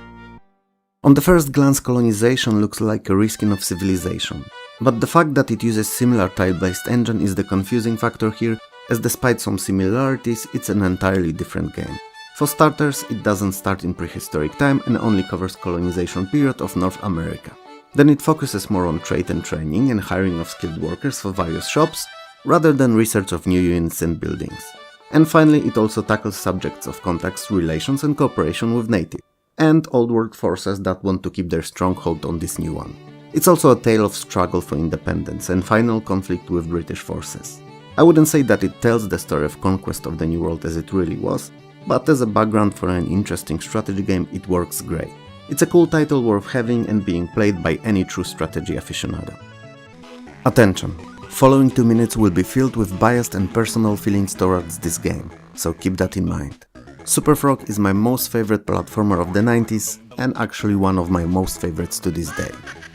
On the first glance, colonization looks like a reskin of Civilization, but the fact that it uses similar tile-based engine is the confusing factor here, as despite some similarities, it's an entirely different game. For starters, it doesn't start in prehistoric time and only covers colonization period of North America. Then it focuses more on trade and training and hiring of skilled workers for various shops, rather than research of new units and buildings. And finally, it also tackles subjects of contacts, relations and cooperation with native, and old world forces that want to keep their stronghold on this new one. It's also a tale of struggle for independence and final conflict with British forces. I wouldn't say that it tells the story of conquest of the New World as it really was, but as a background for an interesting strategy game, it works great. It's a cool title worth having and being played by any true strategy aficionado. Attention! Following 2 minutes will be filled with biased and personal feelings towards this game, so keep that in mind. Super Frog is my most favorite platformer of the 90s and actually one of my most favorites to this day.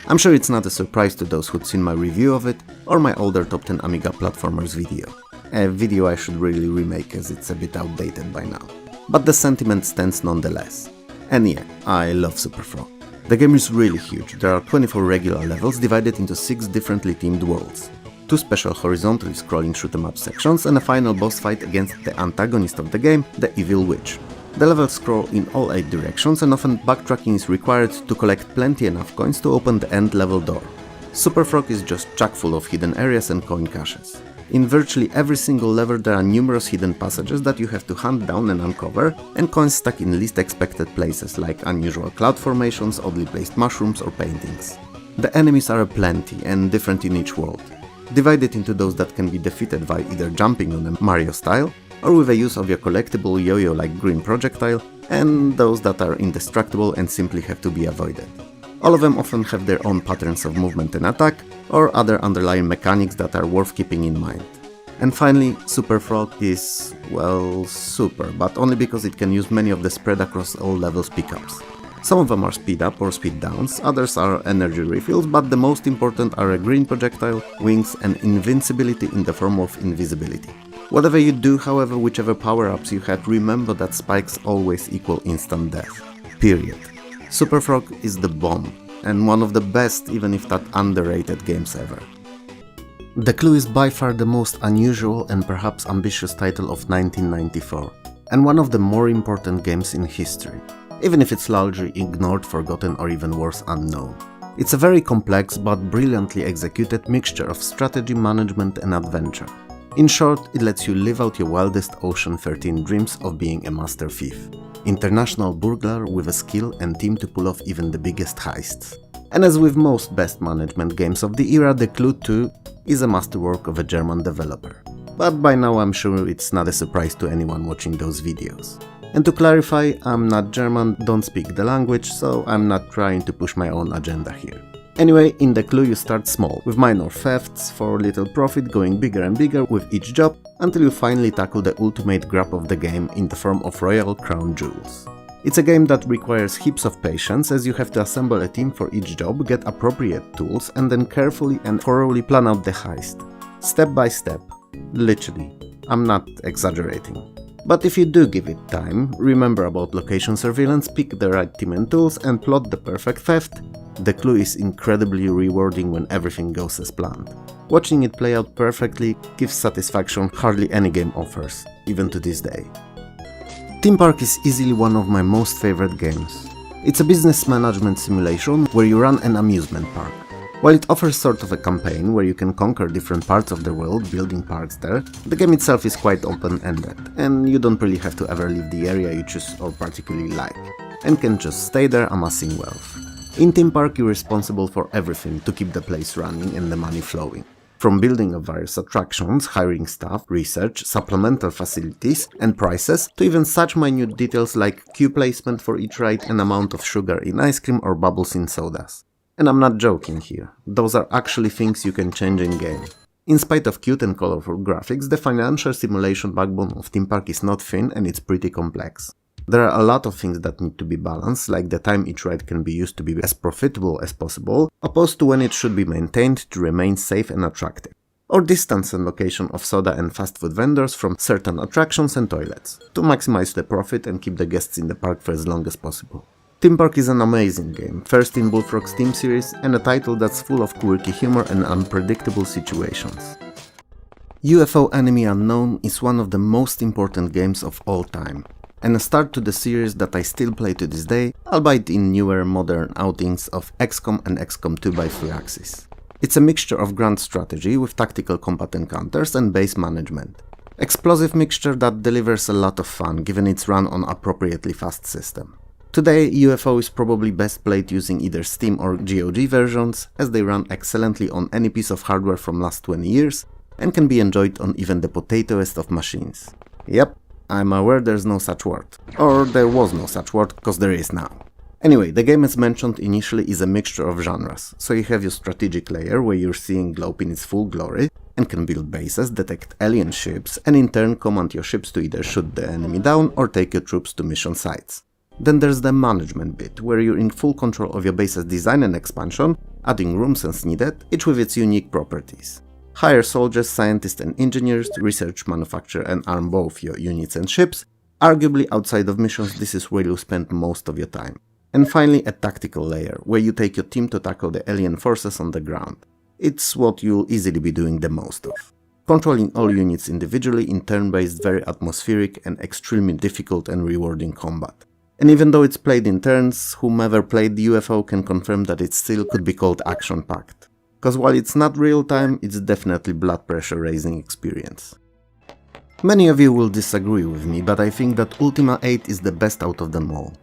I'm sure it's not a surprise to those who'd seen my review of it or my older top 10 Amiga platformers video. A video I should really remake as it's a bit outdated by now. But the sentiment stands nonetheless. And yeah, I love Super Frog. The game is really huge. There are 24 regular levels divided into 6 differently themed worlds. 2 special horizontally scrolling shoot-em-up sections and a final boss fight against the antagonist of the game, the Evil Witch. The levels scroll in all 8 directions and often backtracking is required to collect plenty enough coins to open the end level door. Super Frog is just chock full of hidden areas and coin caches. In virtually every single level there are numerous hidden passages that you have to hunt down and uncover, and coins stuck in least expected places like unusual cloud formations, oddly placed mushrooms or paintings. The enemies are aplenty and different in each world, divided into those that can be defeated by either jumping on a Mario style, or with a use of your collectible yo-yo like green projectile, and those that are indestructible and simply have to be avoided. All of them often have their own patterns of movement and attack, or other underlying mechanics that are worth keeping in mind. And finally, Super Frog is, well, super, but only because it can use many of the spread across all levels pickups. Some of them are speed up or speed downs, others are energy refills, but the most important are a green projectile, wings and invincibility in the form of invisibility. Whatever you do, however, whichever power-ups you had, remember that spikes always equal instant death. Period. Super Frog is the bomb, and one of the best, even if that underrated games ever. The Clue is by far the most unusual and perhaps ambitious title of 1994, and one of the more important games in history, even if it's largely ignored, forgotten or even worse, unknown. It's a very complex but brilliantly executed mixture of strategy, management and adventure. In short, it lets you live out your wildest Ocean 13 dreams of being a master thief. International burglar with a skill and team to pull off even the biggest heists. And as with most best management games of the era, The Clue 2 is a masterwork of a German developer. But by now I'm sure it's not a surprise to anyone watching those videos. And to clarify, I'm not German, don't speak the language, so I'm not trying to push my own agenda here. Anyway, in The Clue you start small, with minor thefts for little profit going bigger and bigger with each job, until you finally tackle the ultimate grab of the game in the form of Royal Crown Jewels. It's a game that requires heaps of patience, as you have to assemble a team for each job, get appropriate tools and then carefully and thoroughly plan out the heist. Step by step. Literally. I'm not exaggerating. But if you do give it time, remember about location surveillance, pick the right team and tools and plot the perfect theft, The Clue is incredibly rewarding when everything goes as planned. Watching it play out perfectly gives satisfaction hardly any game offers, even to this day. Theme Park is easily one of my most favorite games. It's a business management simulation where you run an amusement park. While it offers sort of a campaign where you can conquer different parts of the world building parks there, the game itself is quite open-ended, and you don't really have to ever leave the area you choose or particularly like, and can just stay there amassing wealth. In Theme Park you're responsible for everything to keep the place running and the money flowing. From building of various attractions, hiring staff, research, supplemental facilities and prices, to even such minute details like queue placement for each ride and amount of sugar in ice cream or bubbles in sodas. And I'm not joking here, those are actually things you can change in game. In spite of cute and colorful graphics, the financial simulation backbone of Theme Park is not thin and it's pretty complex. There are a lot of things that need to be balanced, like the time each ride can be used to be as profitable as possible, opposed to when it should be maintained to remain safe and attractive. Or distance and location of soda and fast food vendors from certain attractions and toilets, to maximize the profit and keep the guests in the park for as long as possible. Embark is an amazing game, first in Bullfrog's Team series, and a title that's full of quirky humor and unpredictable situations. UFO Enemy Unknown is one of the most important games of all time, and a start to the series that I still play to this day, albeit in newer modern outings of XCOM and XCOM 2 by 3-Axis. It's a mixture of grand strategy with tactical combat encounters and base management. Explosive mixture that delivers a lot of fun given its run on appropriately fast system. Today, UFO is probably best played using either Steam or GOG versions, as they run excellently on any piece of hardware from last 20 years, and can be enjoyed on even the potatoest of machines. Yep, I'm aware there's no such word. Or there was no such word, cause there is now. Anyway, the game as mentioned initially is a mixture of genres, so you have your strategic layer where you're seeing globe in its full glory, and can build bases, detect alien ships, and in turn command your ships to either shoot the enemy down or take your troops to mission sites. Then there's the management bit, where you're in full control of your base's design and expansion, adding rooms as needed, each with its unique properties. Hire soldiers, scientists and engineers to research, manufacture and arm both your units and ships. Arguably outside of missions, this is where you'll spend most of your time. And finally a tactical layer, where you take your team to tackle the alien forces on the ground. It's what you'll easily be doing the most of. Controlling all units individually in turn-based, very atmospheric and extremely difficult and rewarding combat. And even though it's played in turns, whomever played the UFO can confirm that it still could be called action-packed. Cause while it's not real-time, it's definitely blood pressure-raising experience. Many of you will disagree with me, but I think that Ultima 8 is the best out of them all.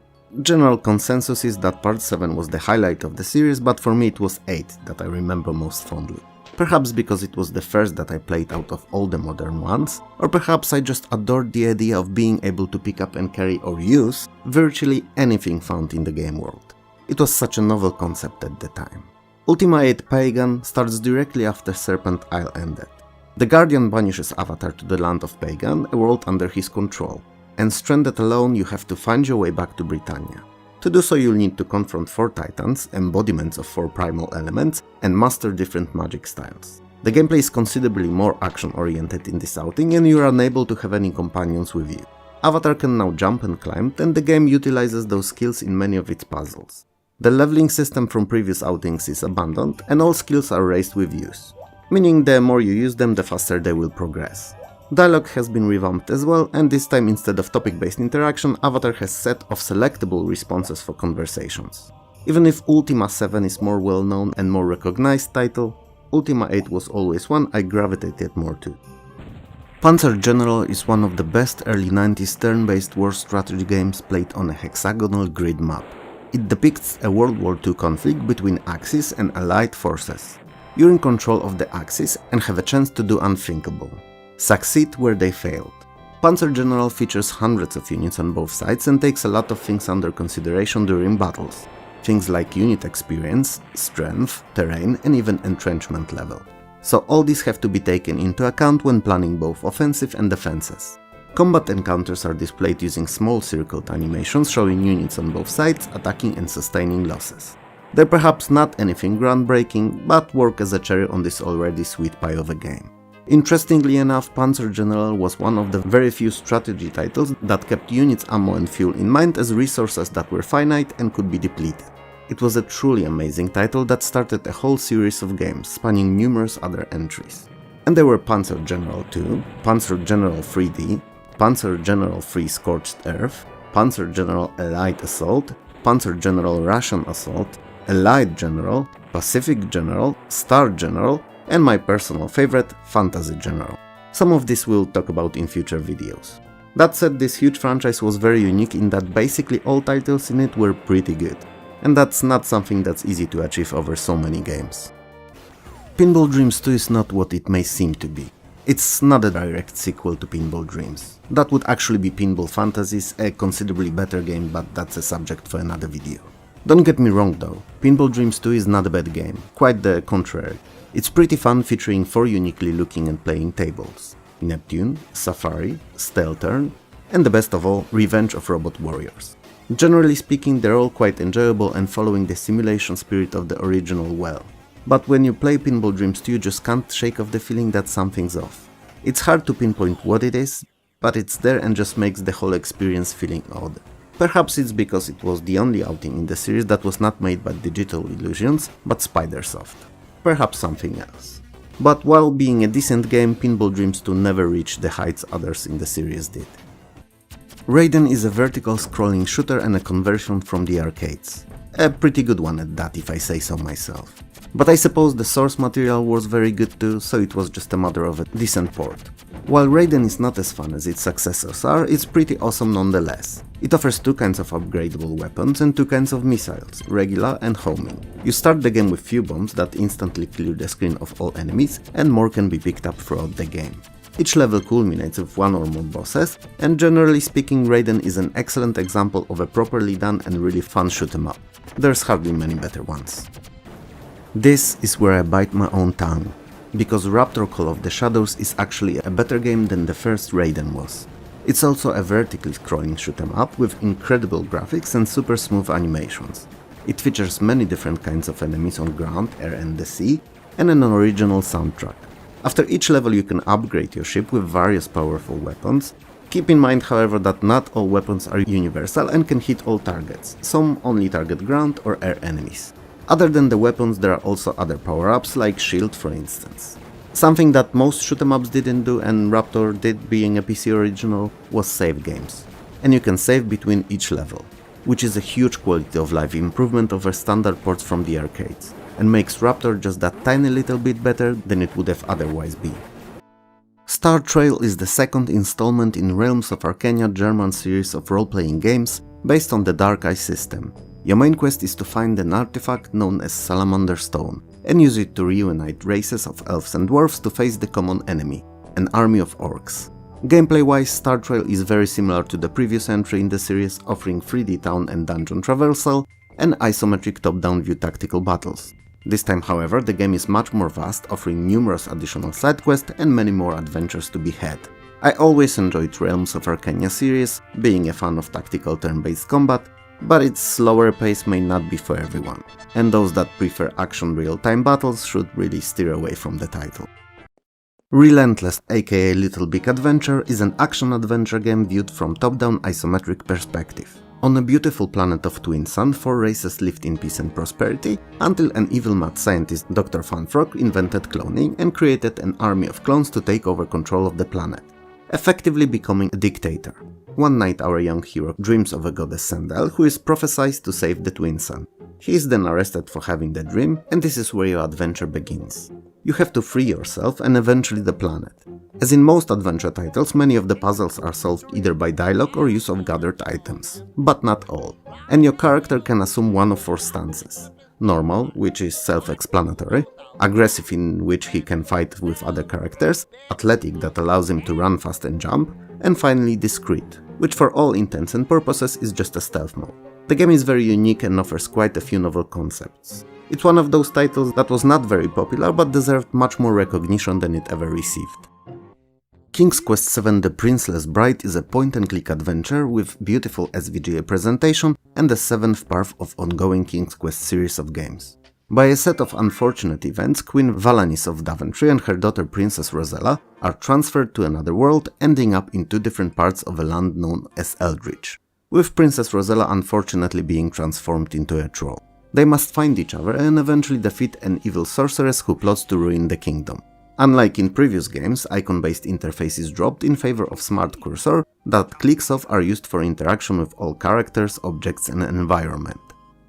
General consensus is that Part 7 was the highlight of the series, but for me it was 8 that I remember most fondly. Perhaps because it was the first that I played out of all the modern ones, or perhaps I just adored the idea of being able to pick up and carry or use virtually anything found in the game world. It was such a novel concept at the time. Ultima 8 Pagan starts directly after Serpent Isle ended. The Guardian banishes Avatar to the land of Pagan, a world under his control, and stranded alone you have to find your way back to Britannia. To do so you'll need to confront 4 titans, embodiments of 4 primal elements, and master different magic styles. The gameplay is considerably more action-oriented in this outing, and you are unable to have any companions with you. Avatar can now jump and climb, and the game utilizes those skills in many of its puzzles. The leveling system from previous outings is abandoned, and all skills are raised with use, meaning the more you use them, the faster they will progress. Dialogue has been revamped as well, and this time instead of topic-based interaction, Avatar has set of selectable responses for conversations. Even if Ultima 7 is more well-known and more recognized title, Ultima 8 was always one I gravitated more to. Panzer General is one of the best early 90s turn-based war strategy games played on a hexagonal grid map. It depicts a World War II conflict between Axis and Allied forces. You're in control of the Axis and have a chance to do unthinkable. Succeed where they failed. Panzer General features hundreds of units on both sides and takes a lot of things under consideration during battles. Things like unit experience, strength, terrain and even entrenchment level. So all these have to be taken into account when planning both offensive and defenses. Combat encounters are displayed using small circled animations showing units on both sides attacking and sustaining losses. They're perhaps not anything groundbreaking, but work as a cherry on this already sweet pie of a game. Interestingly enough, Panzer General was one of the very few strategy titles that kept units, ammo and fuel in mind as resources that were finite and could be depleted. It was a truly amazing title that started a whole series of games, spanning numerous other entries. And there were Panzer General 2, Panzer General 3D, Panzer General 3 Scorched Earth, Panzer General Allied Assault, Panzer General Russian Assault, Allied General, Pacific General, Star General, and my personal favorite, Fantasy General. Some of this we'll talk about in future videos. That said, this huge franchise was very unique in that basically all titles in it were pretty good, and that's not something that's easy to achieve over so many games. Pinball Dreams 2 is not what it may seem to be. It's not a direct sequel to Pinball Dreams. That would actually be Pinball Fantasies, a considerably better game, but that's a subject for another video. Don't get me wrong though, Pinball Dreams 2 is not a bad game, quite the contrary. It's pretty fun, featuring 4 uniquely looking and playing tables: Neptune, Safari, Steltern, and the best of all, Revenge of Robot Warriors. Generally speaking, they're all quite enjoyable and following the simulation spirit of the original well. But when you play Pinball Dreams 2, you just can't shake off the feeling that something's off. It's hard to pinpoint what it is, but it's there and just makes the whole experience feeling odd. Perhaps it's because it was the only outing in the series that was not made by Digital Illusions, but Spidersoft. Perhaps something else. But while being a decent game, Pinball Dreams 2 never reached the heights others in the series did. Raiden is a vertical scrolling shooter and a conversion from the arcades. A pretty good one at that, if I say so myself. But I suppose the source material was very good too, so it was just a matter of a decent port. While Raiden is not as fun as its successors are, it's pretty awesome nonetheless. It offers two kinds of upgradable weapons and two kinds of missiles, regular and homing. You start the game with few bombs that instantly clear the screen of all enemies, and more can be picked up throughout the game. Each level culminates with one or more bosses, and generally speaking, Raiden is an excellent example of a properly done and really fun shoot 'em up. There's hardly many better ones. This is where I bite my own tongue, because Raptor Call of the Shadows is actually a better game than the first Raiden was. It's also a vertically scrolling shoot 'em up with incredible graphics and super smooth animations. It features many different kinds of enemies on ground, air and the sea, and an original soundtrack. After each level you can upgrade your ship with various powerful weapons. Keep in mind, however, that not all weapons are universal and can hit all targets, some only target ground or air enemies. Other than the weapons, there are also other power-ups, like shield for instance. Something that most shoot-em-ups didn't do and Raptor did, being a PC original, was save games. And you can save between each level, which is a huge quality of life improvement over standard ports from the arcades, and makes Raptor just that tiny little bit better than it would have otherwise been. Star Trail is the second installment in Realms of Arcania German series of role-playing games based on the Dark Eye system. Your main quest is to find an artifact known as Salamander Stone, and use it to reunite races of elves and dwarves to face the common enemy, an army of orcs. Gameplay-wise, Star Trail is very similar to the previous entry in the series, offering 3D town and dungeon traversal, and isometric top-down view tactical battles. This time, however, the game is much more vast, offering numerous additional side quests and many more adventures to be had. I always enjoyed Realms of Arcania series, being a fan of tactical turn-based combat, but its slower pace may not be for everyone, and those that prefer action real-time battles should really steer away from the title. Relentless, aka Little Big Adventure, is an action-adventure game viewed from top-down isometric perspective. On a beautiful planet of Twin Sun, 4 races lived in peace and prosperity, until an evil mad scientist, Dr. Funfrog, invented cloning and created an army of clones to take over control of the planet, effectively becoming a dictator. One night our young hero dreams of a goddess Sandel, who is prophesied to save the Twin Sun. He is then arrested for having the dream, and this is where your adventure begins. You have to free yourself and eventually the planet. As in most adventure titles, many of the puzzles are solved either by dialogue or use of gathered items, but not all, and your character can assume one of 4 stances. Normal, which is self-explanatory, aggressive, in which he can fight with other characters, athletic, that allows him to run fast and jump, and finally discreet, which for all intents and purposes is just a stealth mode. The game is very unique and offers quite a few novel concepts. It's one of those titles that was not very popular but deserved much more recognition than it ever received. King's Quest VII The Princeless Bride is a point-and-click adventure with beautiful SVGA presentation and the 7th part of ongoing King's Quest series of games. By a set of unfortunate events, Queen Valanis of Daventry and her daughter Princess Rosella are transferred to another world, ending up in 2 different parts of a land known as Eldritch, with Princess Rosella unfortunately being transformed into a troll. They must find each other and eventually defeat an evil sorceress who plots to ruin the kingdom. Unlike in previous games, icon-based interface is dropped in favor of smart cursor that clicks of are used for interaction with all characters, objects and environment.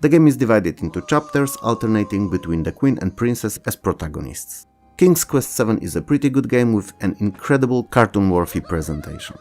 The game is divided into chapters, alternating between the queen and princess as protagonists. King's Quest VII is a pretty good game with an incredible cartoon-worthy presentation.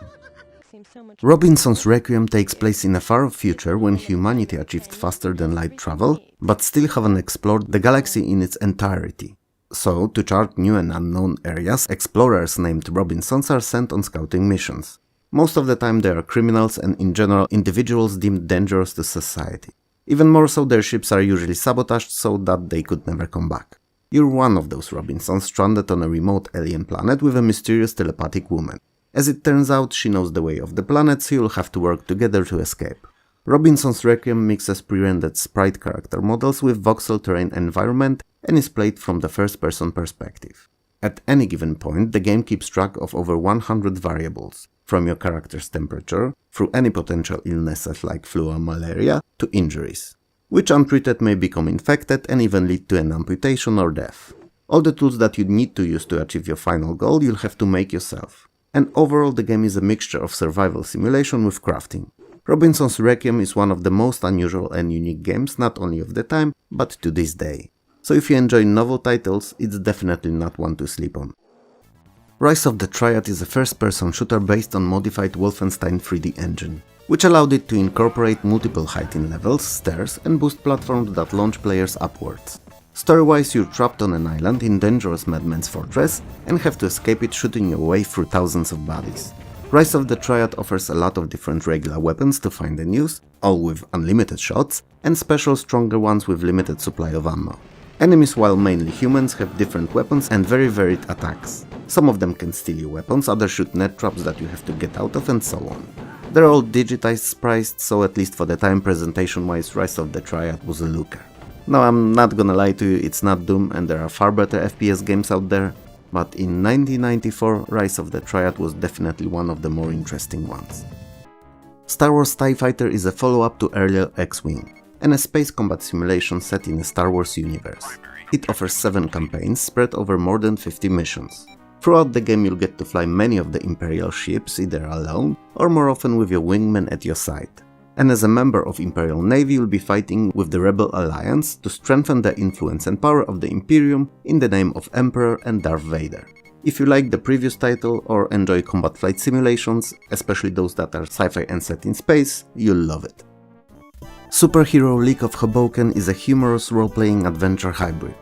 Robinson's Requiem takes place in a far future when humanity achieved faster than light travel, but still haven't explored the galaxy in its entirety. So, to chart new and unknown areas, explorers named Robinsons are sent on scouting missions. Most of the time they are criminals and in general individuals deemed dangerous to society. Even more so, their ships are usually sabotaged so that they could never come back. You're one of those Robinsons stranded on a remote alien planet with a mysterious telepathic woman, As it turns out, she knows the way of the planet, so you'll have to work together to escape. Robinson's Requiem mixes pre-rendered sprite character models with voxel terrain environment and is played from the first-person perspective. At any given point, the game keeps track of over 100 variables, from your character's temperature, through any potential illnesses like flu or malaria, to injuries, which untreated may become infected and even lead to an amputation or death. All the tools that you need to use to achieve your final goal you'll have to make yourself. And overall the game is a mixture of survival simulation with crafting. Robinson's Requiem is one of the most unusual and unique games not only of the time, but to this day. So if you enjoy novel titles, it's definitely not one to sleep on. Rise of the Triad is a first-person shooter based on modified Wolfenstein 3D engine, which allowed it to incorporate multiple height-in levels, stairs, and boost platforms that launch players upwards. Story-wise, you're trapped on an island in dangerous madman's fortress and have to escape it shooting your way through thousands of bodies. Rise of the Triad offers a lot of different regular weapons to find and use, all with unlimited shots, and special stronger ones with limited supply of ammo. Enemies, while mainly humans, have different weapons and very varied attacks. Some of them can steal your weapons, others shoot net traps that you have to get out of, and so on. They're all digitized sprites, so at least for the time presentation-wise, Rise of the Triad was a looker. Now I'm not gonna lie to you, it's not Doom and there are far better FPS games out there, but in 1994 Rise of the Triad was definitely one of the more interesting ones. Star Wars TIE Fighter is a follow-up to earlier X-Wing, and a space combat simulation set in a Star Wars universe. It offers 7 campaigns spread over more than 50 missions. Throughout the game you'll get to fly many of the Imperial ships either alone or more often with your wingman at your side. And as a member of Imperial Navy you'll be fighting with the Rebel Alliance to strengthen the influence and power of the Imperium in the name of Emperor and Darth Vader. If you like the previous title or enjoy combat flight simulations, especially those that are sci-fi and set in space, you'll love it. Superhero League of Hoboken is a humorous role-playing adventure hybrid.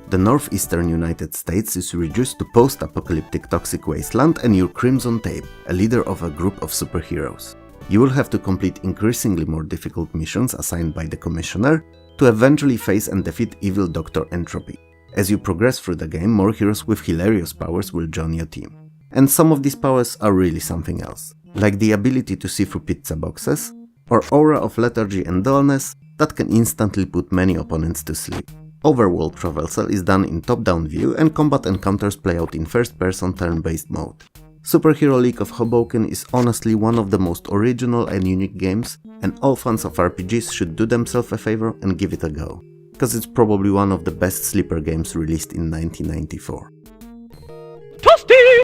The northeastern United States is reduced to post-apocalyptic toxic wasteland and you're Crimson Tape, a leader of a group of superheroes. You will have to complete increasingly more difficult missions assigned by the Commissioner to eventually face and defeat evil Dr. Entropy. As you progress through the game, more heroes with hilarious powers will join your team. And some of these powers are really something else, like the ability to see through pizza boxes, or Aura of Lethargy and Dullness that can instantly put many opponents to sleep. Overworld traversal is done in top-down view and combat encounters play out in first-person turn-based mode. Superhero League of Hoboken is honestly one of the most original and unique games, and all fans of RPGs should do themselves a favor and give it a go, cause it's probably one of the best sleeper games released in 1994. Toasty!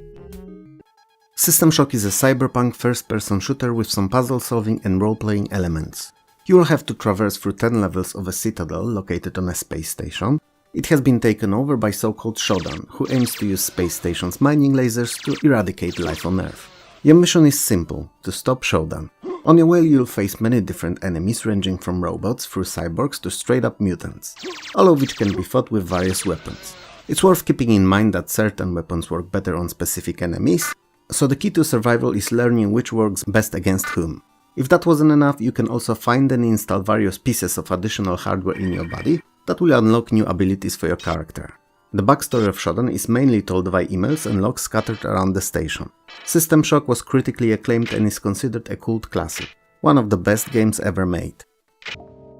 System Shock is a cyberpunk first-person shooter with some puzzle-solving and role-playing elements. You will have to traverse through 10 levels of a citadel located on a space station. It has been taken over by so-called Shodan, who aims to use space station's mining lasers to eradicate life on Earth. Your mission is simple, to stop Shodan. On your way you'll face many different enemies ranging from robots through cyborgs to straight-up mutants, all of which can be fought with various weapons. It's worth keeping in mind that certain weapons work better on specific enemies, so the key to survival is learning which works best against whom. If that wasn't enough, you can also find and install various pieces of additional hardware in your body that will unlock new abilities for your character. The backstory of Shodan is mainly told via emails and logs scattered around the station. System Shock was critically acclaimed and is considered a cult classic, one of the best games ever made.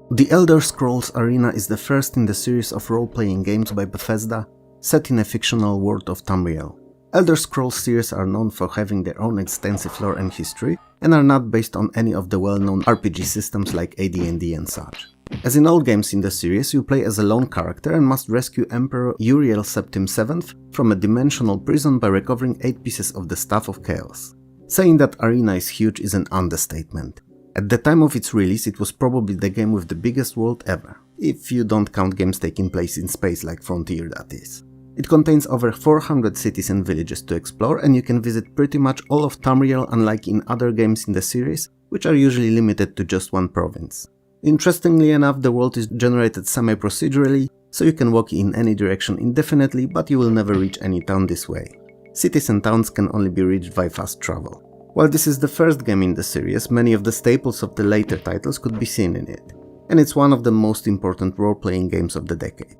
The Elder Scrolls Arena is the first in the series of role-playing games by Bethesda, set in a fictional world of Tamriel. Elder Scrolls series are known for having their own extensive lore and history, and are not based on any of the well-known RPG systems like AD&D and such. As in all games in the series, you play as a lone character and must rescue Emperor Uriel Septim VII from a dimensional prison by recovering 8 pieces of the Staff of Chaos. Saying that Arena is huge is an understatement. At the time of its release, it was probably the game with the biggest world ever, if you don't count games taking place in space like Frontier, that is. It contains over 400 cities and villages to explore, and you can visit pretty much all of Tamriel, unlike in other games in the series, which are usually limited to just one province. Interestingly enough, the world is generated semi-procedurally, so you can walk in any direction indefinitely, but you will never reach any town this way. Cities and towns can only be reached by fast travel. While this is the first game in the series, many of the staples of the later titles could be seen in it, and it's one of the most important role-playing games of the decade.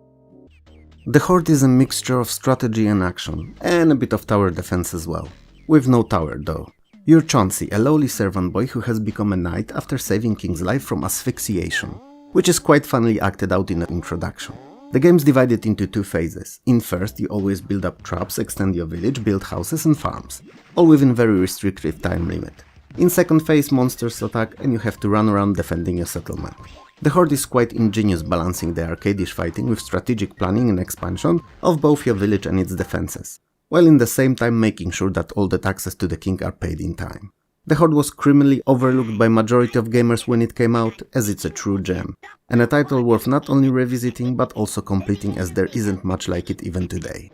The Horde is a mixture of strategy and action, and a bit of tower defense as well. With no tower though. You're Chauncey, a lowly servant boy who has become a knight after saving King's life from asphyxiation, which is quite funnily acted out in the introduction. The game's divided into two phases. In first, you always build up traps, extend your village, build houses and farms, all within very restrictive time limit. In second phase, monsters attack and you have to run around defending your settlement. The Horde is quite ingenious, balancing the arcadish fighting with strategic planning and expansion of both your village and its defenses, while in the same time making sure that all the taxes to the king are paid in time. The Horde was criminally overlooked by majority of gamers when it came out, as it's a true gem, and a title worth not only revisiting but also completing, as there isn't much like it even today.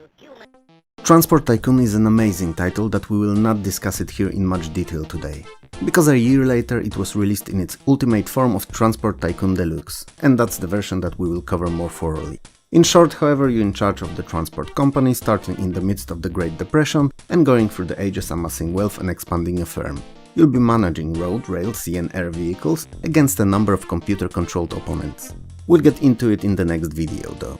Transport Tycoon is an amazing title that we will not discuss it here in much detail today, because a year later it was released in its ultimate form of Transport Tycoon Deluxe, and that's the version that we will cover more thoroughly. In short, however, you're in charge of the transport company, starting in the midst of the Great Depression and going through the ages amassing wealth and expanding a firm. You'll be managing road, rail, sea and air vehicles against a number of computer-controlled opponents. We'll get into it in the next video though.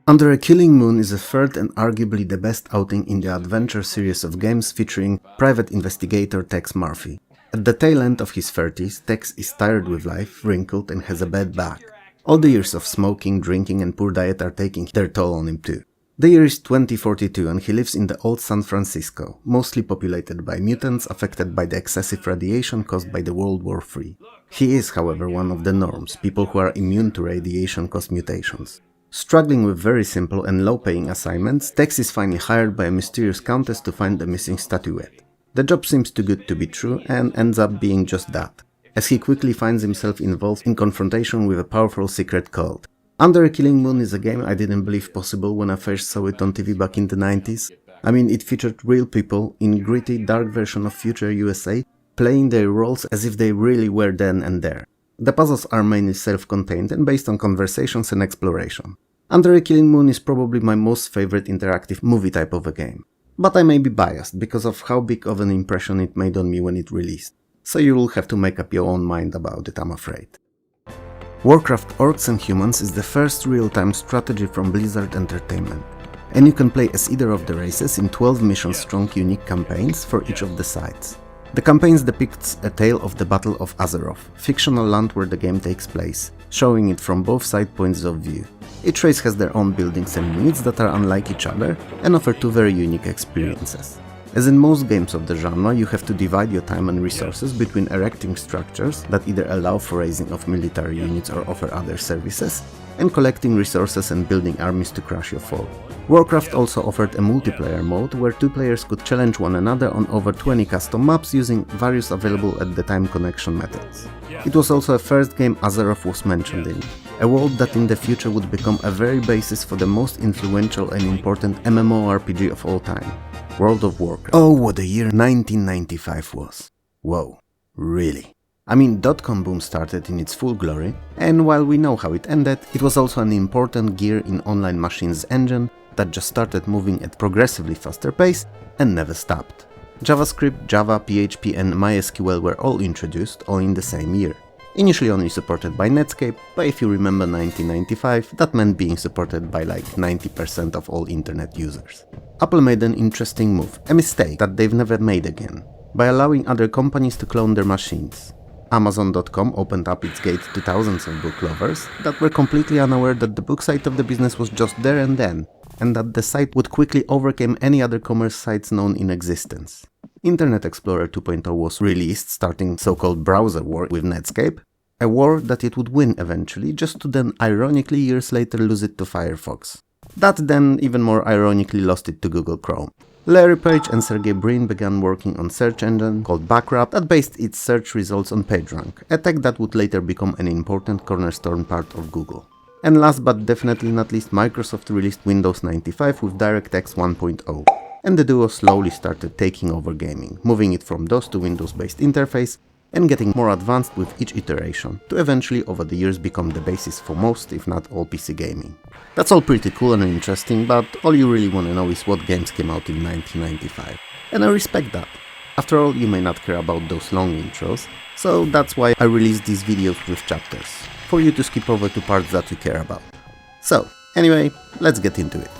Under a Killing Moon is a third and arguably the best outing in the adventure series of games featuring private investigator Tex Murphy. At the tail end of his 30s, Tex is tired with life, wrinkled and has a bad back. All the years of smoking, drinking and poor diet are taking their toll on him too. The year is 2042 and he lives in the old San Francisco, mostly populated by mutants affected by the excessive radiation caused by the World War III. He is, however, one of the norms, people who are immune to radiation-caused mutations. Struggling with very simple and low-paying assignments, Tex is finally hired by a mysterious countess to find the missing statuette. The job seems too good to be true and ends up being just that, as he quickly finds himself involved in confrontation with a powerful secret cult. Under a Killing Moon is a game I didn't believe possible when I first saw it on TV back in the 90s. I mean, it featured real people in gritty, dark version of future USA, playing their roles as if they really were then and there. The puzzles are mainly self-contained and based on conversations and exploration. Under a Killing Moon is probably my most favorite interactive movie type of a game. But I may be biased because of how big of an impression it made on me when it released. So you will have to make up your own mind about it, I'm afraid. Warcraft Orcs and Humans is the first real-time strategy from Blizzard Entertainment, and you can play as either of the races in 12 mission-strong unique campaigns for each of the sides. The campaigns depicts a tale of the Battle of Azeroth, fictional land where the game takes place, showing it from both side points of view. Each race has their own buildings and needs that are unlike each other and offer two very unique experiences. As in most games of the genre, you have to divide your time and resources between erecting structures that either allow for raising of military units or offer other services, and collecting resources and building armies to crush your foe. Warcraft also offered a multiplayer mode where two players could challenge one another on over 20 custom maps using various available at the time connection methods. It was also the first game Azeroth was mentioned in, a world that in the future would become a very basis for the most influential and important MMORPG of all time, World of Warcraft. Oh, what a year 1995 was. Whoa, really. I mean, dot-com boom started in its full glory, and while we know how it ended, it was also an important gear in online machines engine that just started moving at progressively faster pace and never stopped. JavaScript, Java, PHP and MySQL were all introduced, all in the same year. Initially only supported by Netscape, but if you remember 1995, that meant being supported by like 90% of all internet users. Apple made an interesting move, a mistake that they've never made again, by allowing other companies to clone their machines. Amazon.com opened up its gate to thousands of book lovers that were completely unaware that the book side of the business was just there and then, and that the site would quickly overcome any other commerce sites known in existence. Internet Explorer 2.0 was released, starting so-called browser war with Netscape, a war that it would win eventually, just to then ironically years later lose it to Firefox. That then even more ironically lost it to Google Chrome. Larry Page and Sergey Brin began working on search engine called Backrub that based its search results on PageRank, a tech that would later become an important cornerstone part of Google. And last but definitely not least, Microsoft released Windows 95 with DirectX 1.0, and the duo slowly started taking over gaming, moving it from DOS to Windows-based interface and getting more advanced with each iteration, to eventually over the years become the basis for most, if not all, PC gaming. That's all pretty cool and interesting, but all you really want to know is what games came out in 1995. And I respect that. After all, you may not care about those long intros, so that's why I release these videos with chapters, for you to skip over to parts that you care about. So, anyway, let's get into it.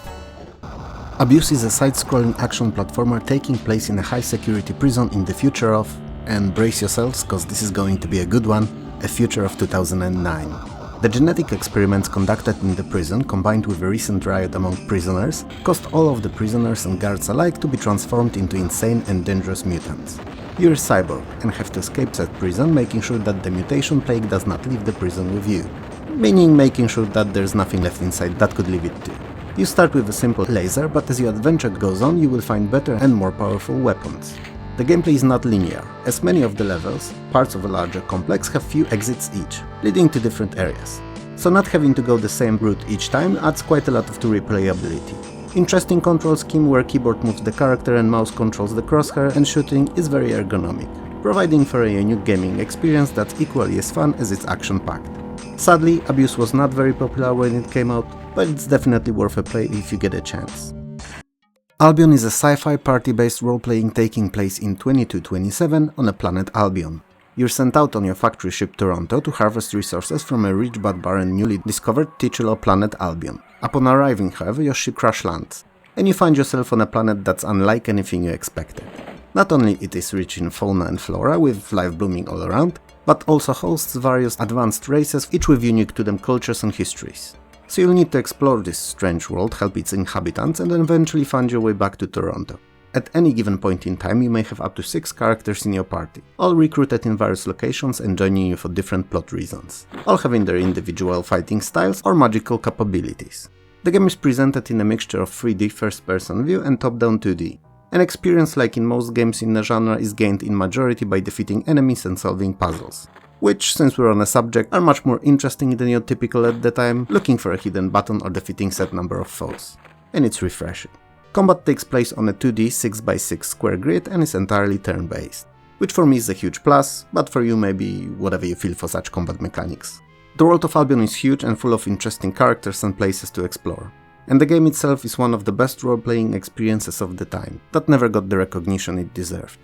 Abuse is a side-scrolling action platformer taking place in a high-security prison in the future of, and brace yourselves cause this is going to be a good one, a future of 2009. The genetic experiments conducted in the prison, combined with a recent riot among prisoners, caused all of the prisoners and guards alike to be transformed into insane and dangerous mutants. You're a cyborg and have to escape said prison, making sure that the mutation plague does not leave the prison with you. Meaning making sure that there's nothing left inside that could leave it to. You start with a simple laser, but as your adventure goes on, you will find better and more powerful weapons. The gameplay is not linear, as many of the levels, parts of a larger complex, have few exits each, leading to different areas. So not having to go the same route each time adds quite a lot to replayability. Interesting control scheme where keyboard moves the character and mouse controls the crosshair, and shooting is very ergonomic, providing for a unique gaming experience that's equally as fun as it's action-packed. Sadly, Abuse was not very popular when it came out, but it's definitely worth a play if you get a chance. Albion is a sci-fi party-based role-playing taking place in 2227 on a planet Albion. You're sent out on your factory ship Toronto to harvest resources from a rich but barren newly discovered titular planet Albion. Upon arriving, however, your ship crash lands, and you find yourself on a planet that's unlike anything you expected. Not only it is rich in fauna and flora, with life blooming all around, but also hosts various advanced races, each with unique to them cultures and histories. So you'll need to explore this strange world, help its inhabitants, and then eventually find your way back to Toronto. At any given point in time, you may have up to 6 characters in your party, all recruited in various locations and joining you for different plot reasons, all having their individual fighting styles or magical capabilities. The game is presented in a mixture of 3D first-person view and top-down 2D. An experience like in most games in the genre is gained in majority by defeating enemies and solving puzzles, which, since we're on a subject, are much more interesting than your typical at the time, looking for a hidden button or defeating set number of foes. And it's refreshing. Combat takes place on a 2D 6x6 square grid and is entirely turn-based, which for me is a huge plus, but for you maybe whatever you feel for such combat mechanics. The world of Albion is huge and full of interesting characters and places to explore, and the game itself is one of the best role-playing experiences of the time, that never got the recognition it deserved.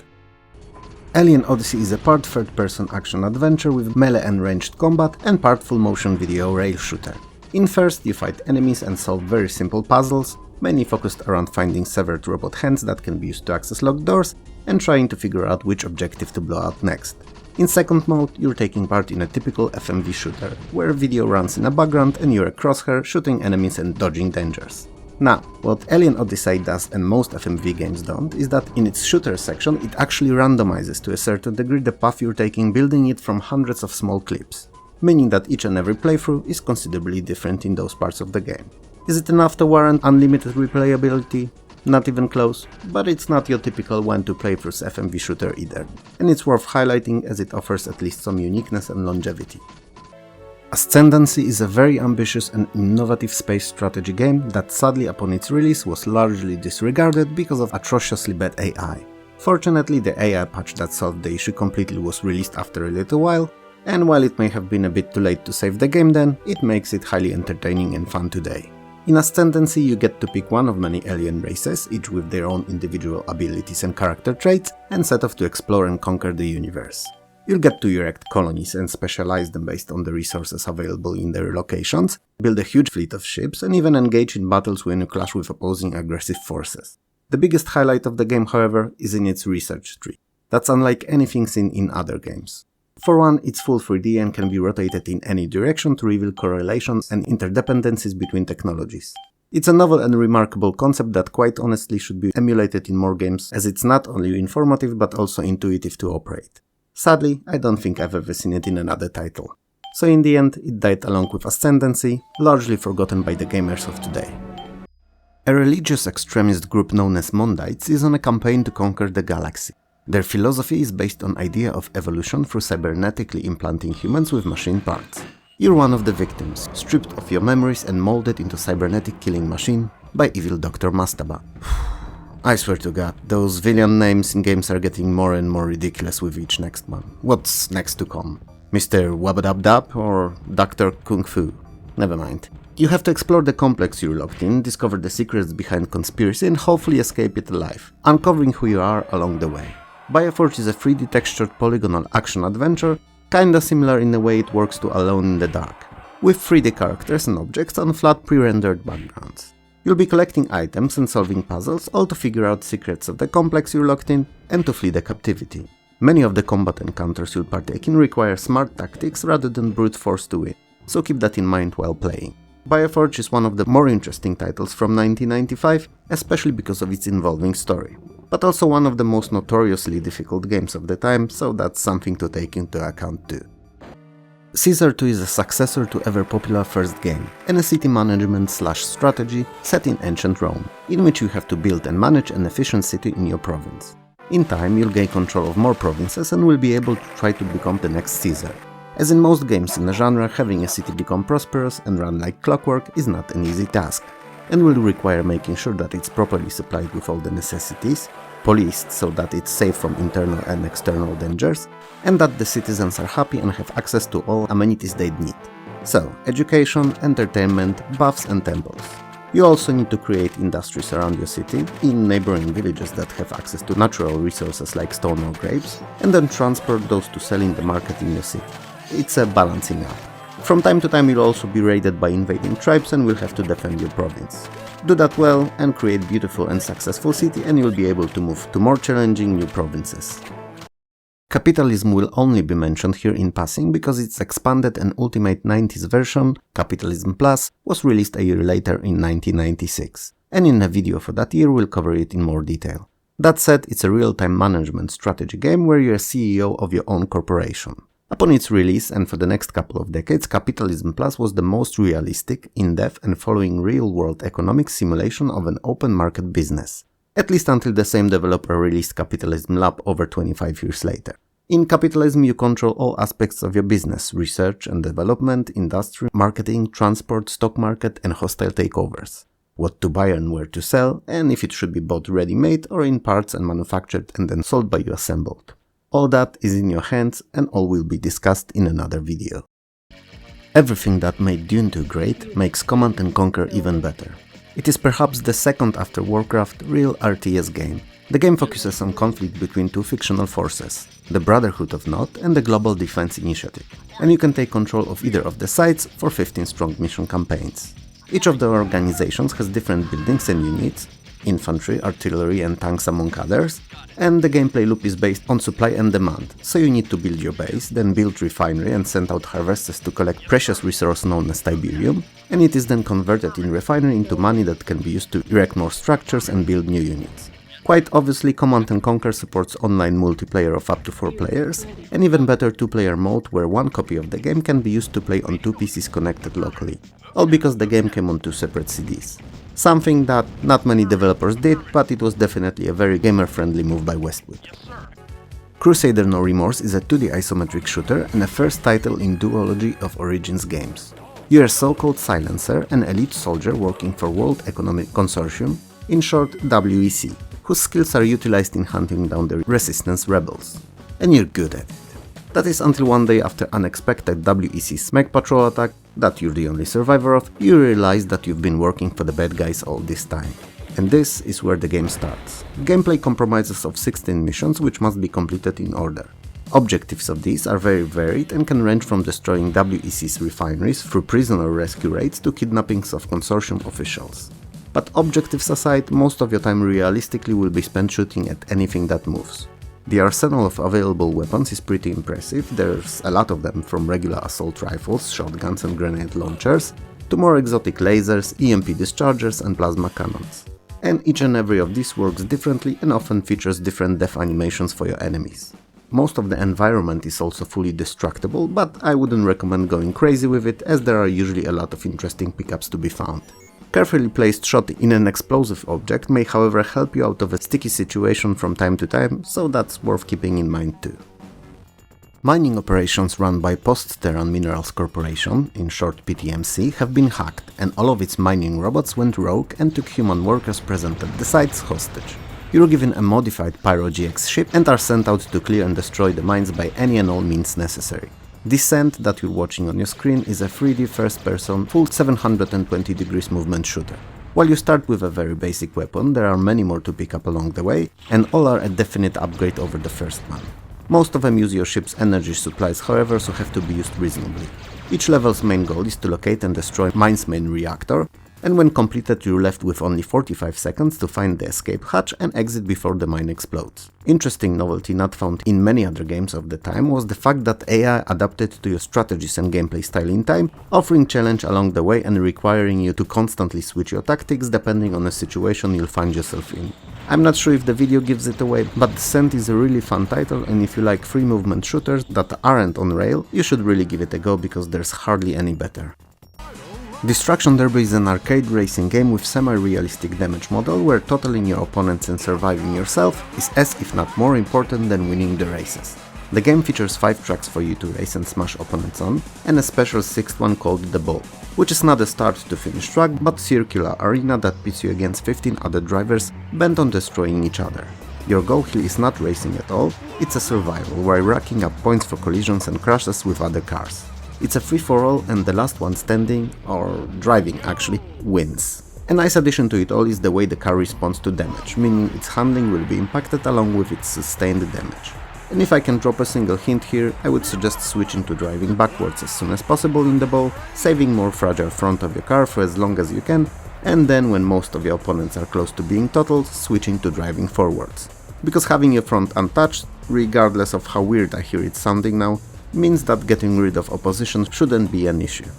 Alien Odyssey is a part third-person action-adventure with melee and ranged combat and part full-motion video rail shooter. In first, you fight enemies and solve very simple puzzles, mainly focused around finding severed robot hands that can be used to access locked doors and trying to figure out which objective to blow out next. In second mode, you're taking part in a typical FMV shooter, where video runs in a background and you're a crosshair shooting enemies and dodging dangers. Now, what Alien Odyssey does and most FMV games don't, is that in its shooter section it actually randomizes to a certain degree the path you're taking, building it from hundreds of small clips, meaning that each and every playthrough is considerably different in those parts of the game. Is it enough to warrant unlimited replayability? Not even close, but it's not your typical 1-2 playthroughs FMV shooter either, and it's worth highlighting as it offers at least some uniqueness and longevity. Ascendancy is a very ambitious and innovative space strategy game that sadly upon its release was largely disregarded because of atrociously bad AI. Fortunately, the AI patch that solved the issue completely was released after a little while, and while it may have been a bit too late to save the game then, it makes it highly entertaining and fun today. In Ascendancy, you get to pick one of many alien races, each with their own individual abilities and character traits, and set off to explore and conquer the universe. You'll get to erect colonies and specialize them based on the resources available in their locations, build a huge fleet of ships, and even engage in battles when you clash with opposing aggressive forces. The biggest highlight of the game, however, is in its research tree. That's unlike anything seen in other games. For one, it's full 3D and can be rotated in any direction to reveal correlations and interdependencies between technologies. It's a novel and remarkable concept that quite honestly should be emulated in more games, as it's not only informative but also intuitive to operate. Sadly, I don't think I've ever seen it in another title. So in the end, it died along with Ascendancy, largely forgotten by the gamers of today. A religious extremist group known as Mondites is on a campaign to conquer the galaxy. Their philosophy is based on the idea of evolution through cybernetically implanting humans with machine parts. You're one of the victims, stripped of your memories and molded into cybernetic killing machine by evil Dr. Mastaba. I swear to God, those villain names in games are getting more and more ridiculous with each next one. What's next to come? Mr. Wabadabdab or Dr. Kung Fu? Never mind. You have to explore the complex you're locked in, discover the secrets behind conspiracy and hopefully escape it alive, uncovering who you are along the way. Bioforge is a 3D textured polygonal action-adventure, kinda similar in the way it works to Alone in the Dark, with 3D characters and objects on flat pre-rendered backgrounds. You'll be collecting items and solving puzzles, all to figure out secrets of the complex you're locked in and to flee the captivity. Many of the combat encounters you'll partake in require smart tactics rather than brute force to win, so keep that in mind while playing. Bioforge is one of the more interesting titles from 1995, especially because of its involving story, but also one of the most notoriously difficult games of the time, so that's something to take into account too. Caesar 2 is a successor to ever-popular first game, and a city management/strategy set in ancient Rome, in which you have to build and manage an efficient city in your province. In time, you'll gain control of more provinces and will be able to try to become the next Caesar. As in most games in the genre, having a city become prosperous and run like clockwork is not an easy task, and will require making sure that it's properly supplied with all the necessities, policed so that it's safe from internal and external dangers, and that the citizens are happy and have access to all amenities they'd need. So, education, entertainment, baths and temples. You also need to create industries around your city, in neighboring villages that have access to natural resources like stone or grapes, and then transport those to sell in the market in your city. It's a balancing act. From time to time you'll also be raided by invading tribes and will have to defend your province. Do that well and create beautiful and successful city and you'll be able to move to more challenging new provinces. Capitalism will only be mentioned here in passing because its expanded and ultimate 90s version, Capitalism Plus, was released a year later in 1996, and in a video for that year we'll cover it in more detail. That said, it's a real-time management strategy game where you're a CEO of your own corporation. Upon its release and for the next couple of decades, Capitalism Plus was the most realistic, in-depth and following real-world economic simulation of an open market business. At least until the same developer released Capitalism Lab over 25 years later. In capitalism you control all aspects of your business, research and development, industry, marketing, transport, stock market and hostile takeovers. What to buy and where to sell, and if it should be bought ready-made or in parts and manufactured and then sold by you assembled. All that is in your hands and all will be discussed in another video. Everything that made Dune 2 great makes Command & Conquer even better. It is perhaps the second after Warcraft real RTS game. The game focuses on conflict between two fictional forces, the Brotherhood of Nod and the Global Defense Initiative, and you can take control of either of the sides for 15 strong mission campaigns. Each of the organizations has different buildings and units, infantry, artillery and tanks among others, and the gameplay loop is based on supply and demand, so you need to build your base, then build refinery and send out harvesters to collect precious resource known as Tiberium, and it is then converted in refinery into money that can be used to erect more structures and build new units. Quite obviously, Command & Conquer supports online multiplayer of up to 4 players, and even better 2-player mode where one copy of the game can be used to play on 2 PCs connected locally, all because the game came on 2 separate CDs. Something that not many developers did, but it was definitely a very gamer-friendly move by Westwood. Crusader No Remorse is a 2D isometric shooter and a first title in duology of Origins games. You are a so-called silencer, an elite soldier working for World Economic Consortium, in short WEC, whose skills are utilized in hunting down the resistance rebels. And you're good at it. That is until one day after unexpected WEC Smeg Patrol attack, that you're the only survivor of, you realize that you've been working for the bad guys all this time. And this is where the game starts. Gameplay comprises of 16 missions which must be completed in order. Objectives of these are very varied and can range from destroying WEC's refineries through prisoner rescue raids to kidnappings of consortium officials. But objectives aside, most of your time realistically will be spent shooting at anything that moves. The arsenal of available weapons is pretty impressive. There's a lot of them, from regular assault rifles, shotguns and grenade launchers, to more exotic lasers, EMP dischargers and plasma cannons. And each and every of these works differently and often features different death animations for your enemies. Most of the environment is also fully destructible, but I wouldn't recommend going crazy with it, as there are usually a lot of interesting pickups to be found. Carefully placed shot in an explosive object may however help you out of a sticky situation from time to time, so that's worth keeping in mind too. Mining operations run by Post-Terran Minerals Corporation, in short PTMC, have been hacked, and all of its mining robots went rogue and took human workers present at the sites hostage. You're given a modified Pyro GX ship and are sent out to clear and destroy the mines by any and all means necessary. Descent that you're watching on your screen is a 3D first-person, full 720 degrees movement shooter. While you start with a very basic weapon, there are many more to pick up along the way, and all are a definite upgrade over the first one. Most of them use your ship's energy supplies, however, so have to be used reasonably. Each level's main goal is to locate and destroy mine's main reactor, and when completed you're left with only 45 seconds to find the escape hatch and exit before the mine explodes. Interesting novelty not found in many other games of the time was the fact that AI adapted to your strategies and gameplay style in time, offering challenge along the way and requiring you to constantly switch your tactics depending on the situation you'll find yourself in. I'm not sure if the video gives it away, but Descent is a really fun title, and if you like free movement shooters that aren't on rail, you should really give it a go because there's hardly any better. Destruction Derby is an arcade racing game with semi-realistic damage model where totaling your opponents and surviving yourself is as if not more important than winning the races. The game features 5 tracks for you to race and smash opponents on, and a special 6th one called The Ball, which is not a start to finish track but circular arena that pits you against 15 other drivers bent on destroying each other. Your goal here is not racing at all, it's a survival where racking up points for collisions and crashes with other cars. It's a free-for-all and the last one standing, or driving actually, wins. A nice addition to it all is the way the car responds to damage, meaning its handling will be impacted along with its sustained damage. And if I can drop a single hint here, I would suggest switching to driving backwards as soon as possible in the ball, saving more fragile front of your car for as long as you can, and then when most of your opponents are close to being totaled, switching to driving forwards. Because having your front untouched, regardless of how weird I hear it sounding now, means that getting rid of opposition shouldn't be an issue.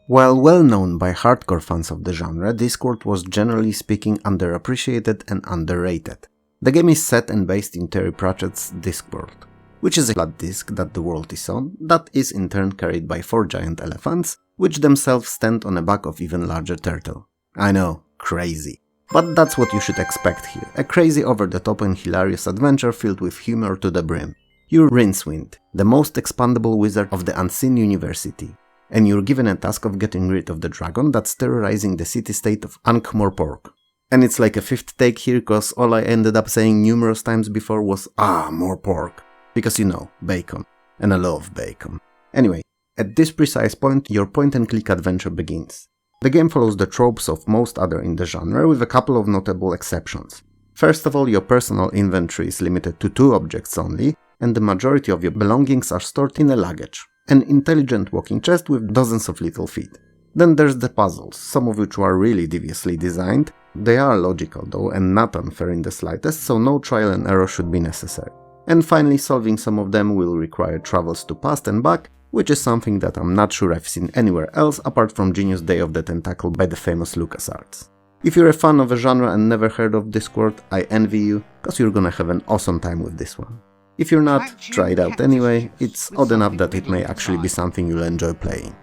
While well known by hardcore fans of the genre, Discworld was generally speaking underappreciated and underrated. The game is set and based in Terry Pratchett's Discworld, which is a flat disk that the world is on, that is in turn carried by 4 giant elephants, which themselves stand on a back of even larger turtle. I know, crazy. But that's what you should expect here, a crazy over-the-top and hilarious adventure filled with humor to the brim. You're Rincewind, the most expandable wizard of the Unseen University, and you're given a task of getting rid of the dragon that's terrorizing the city-state of Ankh-Morpork. And it's like a 5th take here, cause all I ended up saying numerous times before was more pork. Because you know, bacon. And I love bacon. Anyway, at this precise point, your point-and-click adventure begins. The game follows the tropes of most other in the genre, with a couple of notable exceptions. First of all, your personal inventory is limited to 2 objects only, and the majority of your belongings are stored in a luggage, an intelligent walking chest with dozens of little feet. Then there's the puzzles, some of which are really deviously designed. They are logical though and not unfair in the slightest, so no trial and error should be necessary. And finally, solving some of them will require travels to past and back, which is something that I'm not sure I've seen anywhere else apart from Genius Day of the Tentacle by the famous LucasArts. If you're a fan of a genre and never heard of Discworld, I envy you, cause you're gonna have an awesome time with this one. If you're not, try it out anyway, it's odd enough that it may actually be something you'll enjoy playing.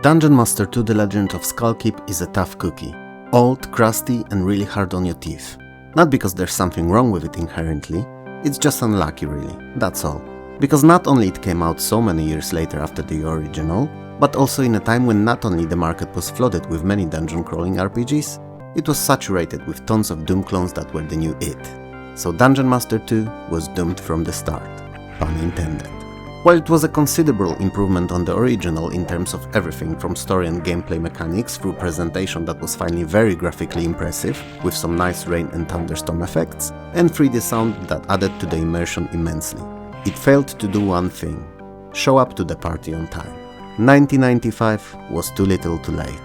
Dungeon Master 2 The Legend of Skullkeep is a tough cookie. Old, crusty and really hard on your teeth. Not because there's something wrong with it inherently, it's just unlucky really, that's all. Because not only it came out so many years later after the original, but also in a time when not only the market was flooded with many dungeon crawling RPGs, it was saturated with tons of Doom clones that were the new it. So Dungeon Master 2 was doomed from the start, pun intended. While it was a considerable improvement on the original in terms of everything from story and gameplay mechanics through presentation that was finally very graphically impressive, with some nice rain and thunderstorm effects, and 3D sound that added to the immersion immensely. It failed to do one thing: show up to the party on time. 1995 was too little too late.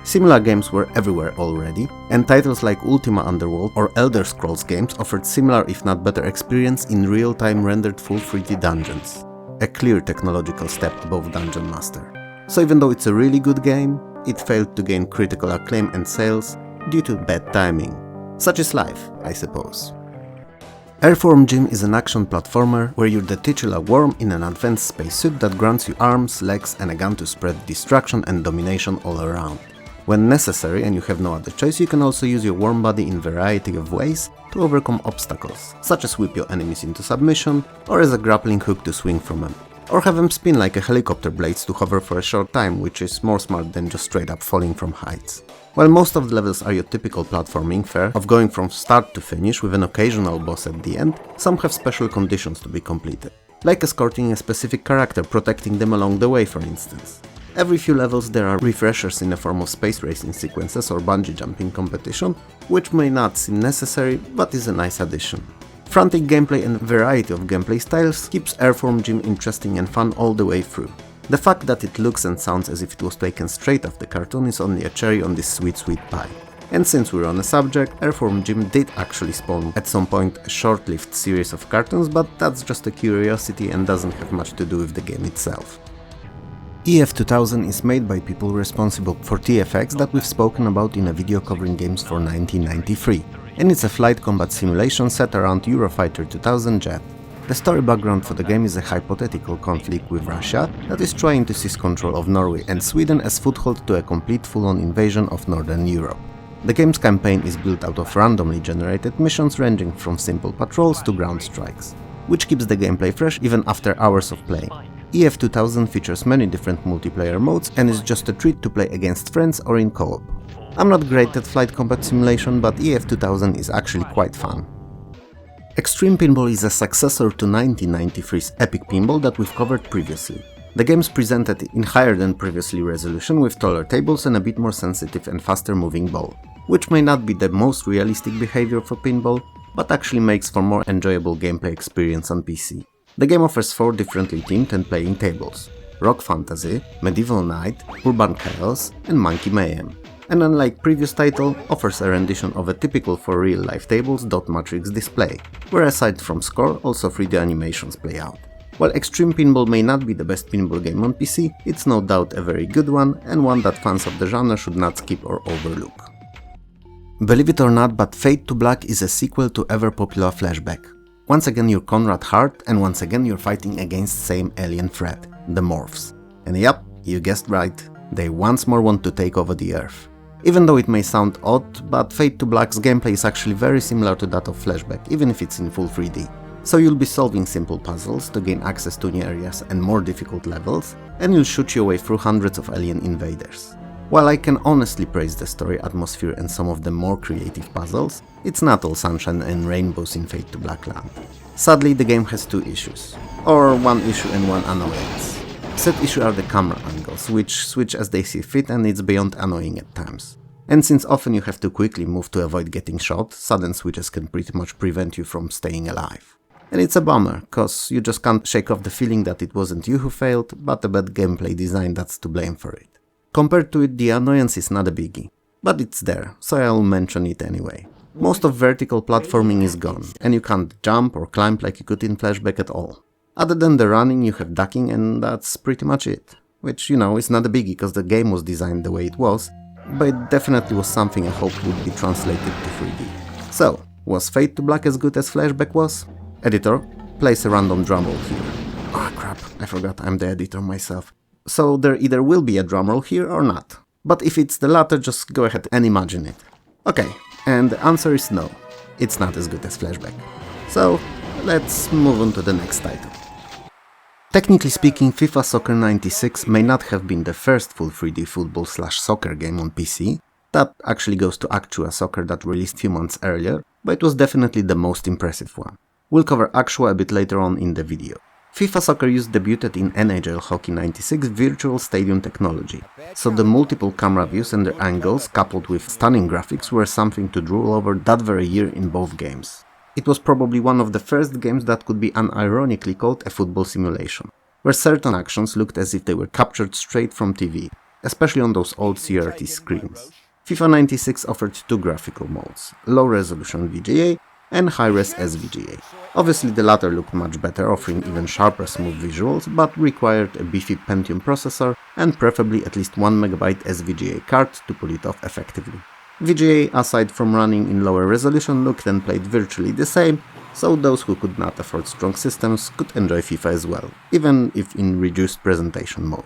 Similar games were everywhere already, and titles like Ultima Underworld or Elder Scrolls games offered similar if not better experience in real-time rendered full 3D dungeons. A clear technological step above Dungeon Master. So even though it's a really good game, it failed to gain critical acclaim and sales due to bad timing. Such is life, I suppose. Earthworm Jim is an action platformer where you're the titular worm in an advanced spacesuit that grants you arms, legs and a gun to spread destruction and domination all around. When necessary and you have no other choice, you can also use your worm body in a variety of ways to overcome obstacles, such as whip your enemies into submission, or as a grappling hook to swing from them, or have them spin like a helicopter blades to hover for a short time, which is more smart than just straight up falling from heights. While most of the levels are your typical platforming fare of going from start to finish with an occasional boss at the end, some have special conditions to be completed, like escorting a specific character, protecting them along the way for instance. Every few levels there are refreshers in the form of space racing sequences or bungee jumping competition, which may not seem necessary, but is a nice addition. Frantic gameplay and variety of gameplay styles keeps Earthworm Jim interesting and fun all the way through. The fact that it looks and sounds as if it was taken straight off the cartoon is only a cherry on this sweet pie. And since we're on the subject, Earthworm Jim did actually spawn at some point a short-lived series of cartoons, but that's just a curiosity and doesn't have much to do with the game itself. EF2000 is made by people responsible for TFX that we've spoken about in a video covering games for 1993, and it's a flight combat simulation set around Eurofighter 2000 jet. The story background for the game is a hypothetical conflict with Russia that is trying to seize control of Norway and Sweden as foothold to a complete full-on invasion of Northern Europe. The game's campaign is built out of randomly generated missions ranging from simple patrols to ground strikes, which keeps the gameplay fresh even after hours of playing. EF2000 features many different multiplayer modes and is just a treat to play against friends or in co-op. I'm not great at flight combat simulation, but EF2000 is actually quite fun. Extreme Pinball is a successor to 1993's Epic Pinball that we've covered previously. The game's presented in higher than previously resolution with taller tables and a bit more sensitive and faster moving ball, which may not be the most realistic behavior for pinball, but actually makes for more enjoyable gameplay experience on PC. The game offers 4 differently themed and playing tables: Rock Fantasy, Medieval Night, Urban Chaos and Monkey Mayhem, and unlike previous title, offers a rendition of a typical for real-life tables dot matrix display, where aside from score, also 3D animations play out. While Extreme Pinball may not be the best pinball game on PC, it's no doubt a very good one, and one that fans of the genre should not skip or overlook. Believe it or not, but Fade to Black is a sequel to ever popular Flashback. Once again you're Conrad Hart, and once again you're fighting against same alien threat, the Morphs. And yep, you guessed right, they once more want to take over the Earth. Even though it may sound odd, but Fade to Black's gameplay is actually very similar to that of Flashback, even if it's in full 3D. So you'll be solving simple puzzles to gain access to new areas and more difficult levels, and you'll shoot your way through hundreds of alien invaders. While I can honestly praise the story, atmosphere and some of the more creative puzzles, it's not all sunshine and rainbows in Fade to Black land. Sadly, the game has 2 issues. Or 1 issue and 1 annoyance. Said issue are the camera angles, which switch as they see fit, and it's beyond annoying at times. And since often you have to quickly move to avoid getting shot, sudden switches can pretty much prevent you from staying alive. And it's a bummer, cause you just can't shake off the feeling that it wasn't you who failed, but a bad gameplay design that's to blame for it. Compared to it, the annoyance is not a biggie, but it's there, so I'll mention it anyway. Most of vertical platforming is gone, and you can't jump or climb like you could in Flashback at all. Other than the running, you have ducking, and that's pretty much it. Which, you know, is not a biggie cause the game was designed the way it was, but it definitely was something I hoped would be translated to 3D. So, was Fade to Black as good as Flashback was? Editor, place a random drumroll here. Ah crap, I forgot I'm the editor myself. So there either will be a drumroll here or not. But if it's the latter, just go ahead and imagine it. Okay, and the answer is no. It's not as good as Flashback. So, let's move on to the next title. Technically speaking, FIFA Soccer 96 may not have been the first full 3D football/soccer game on PC. That actually goes to Actua Soccer that released few months earlier, but it was definitely the most impressive one. We'll cover Actua a bit later on in the video. FIFA Soccer Youth debuted in NHL Hockey 96 virtual stadium technology, so the multiple camera views and their angles coupled with stunning graphics were something to drool over that very year in both games. It was probably one of the first games that could be unironically called a football simulation, where certain actions looked as if they were captured straight from TV, especially on those old CRT screens. FIFA 96 offered 2 graphical modes, low resolution VGA and high-res SVGA. Obviously the latter looked much better, offering even sharper smooth visuals, but required a beefy Pentium processor and preferably at least 1MB SVGA card to pull it off effectively. VGA, aside from running in lower resolution, looked and played virtually the same, so those who could not afford strong systems could enjoy FIFA as well, even if in reduced presentation mode.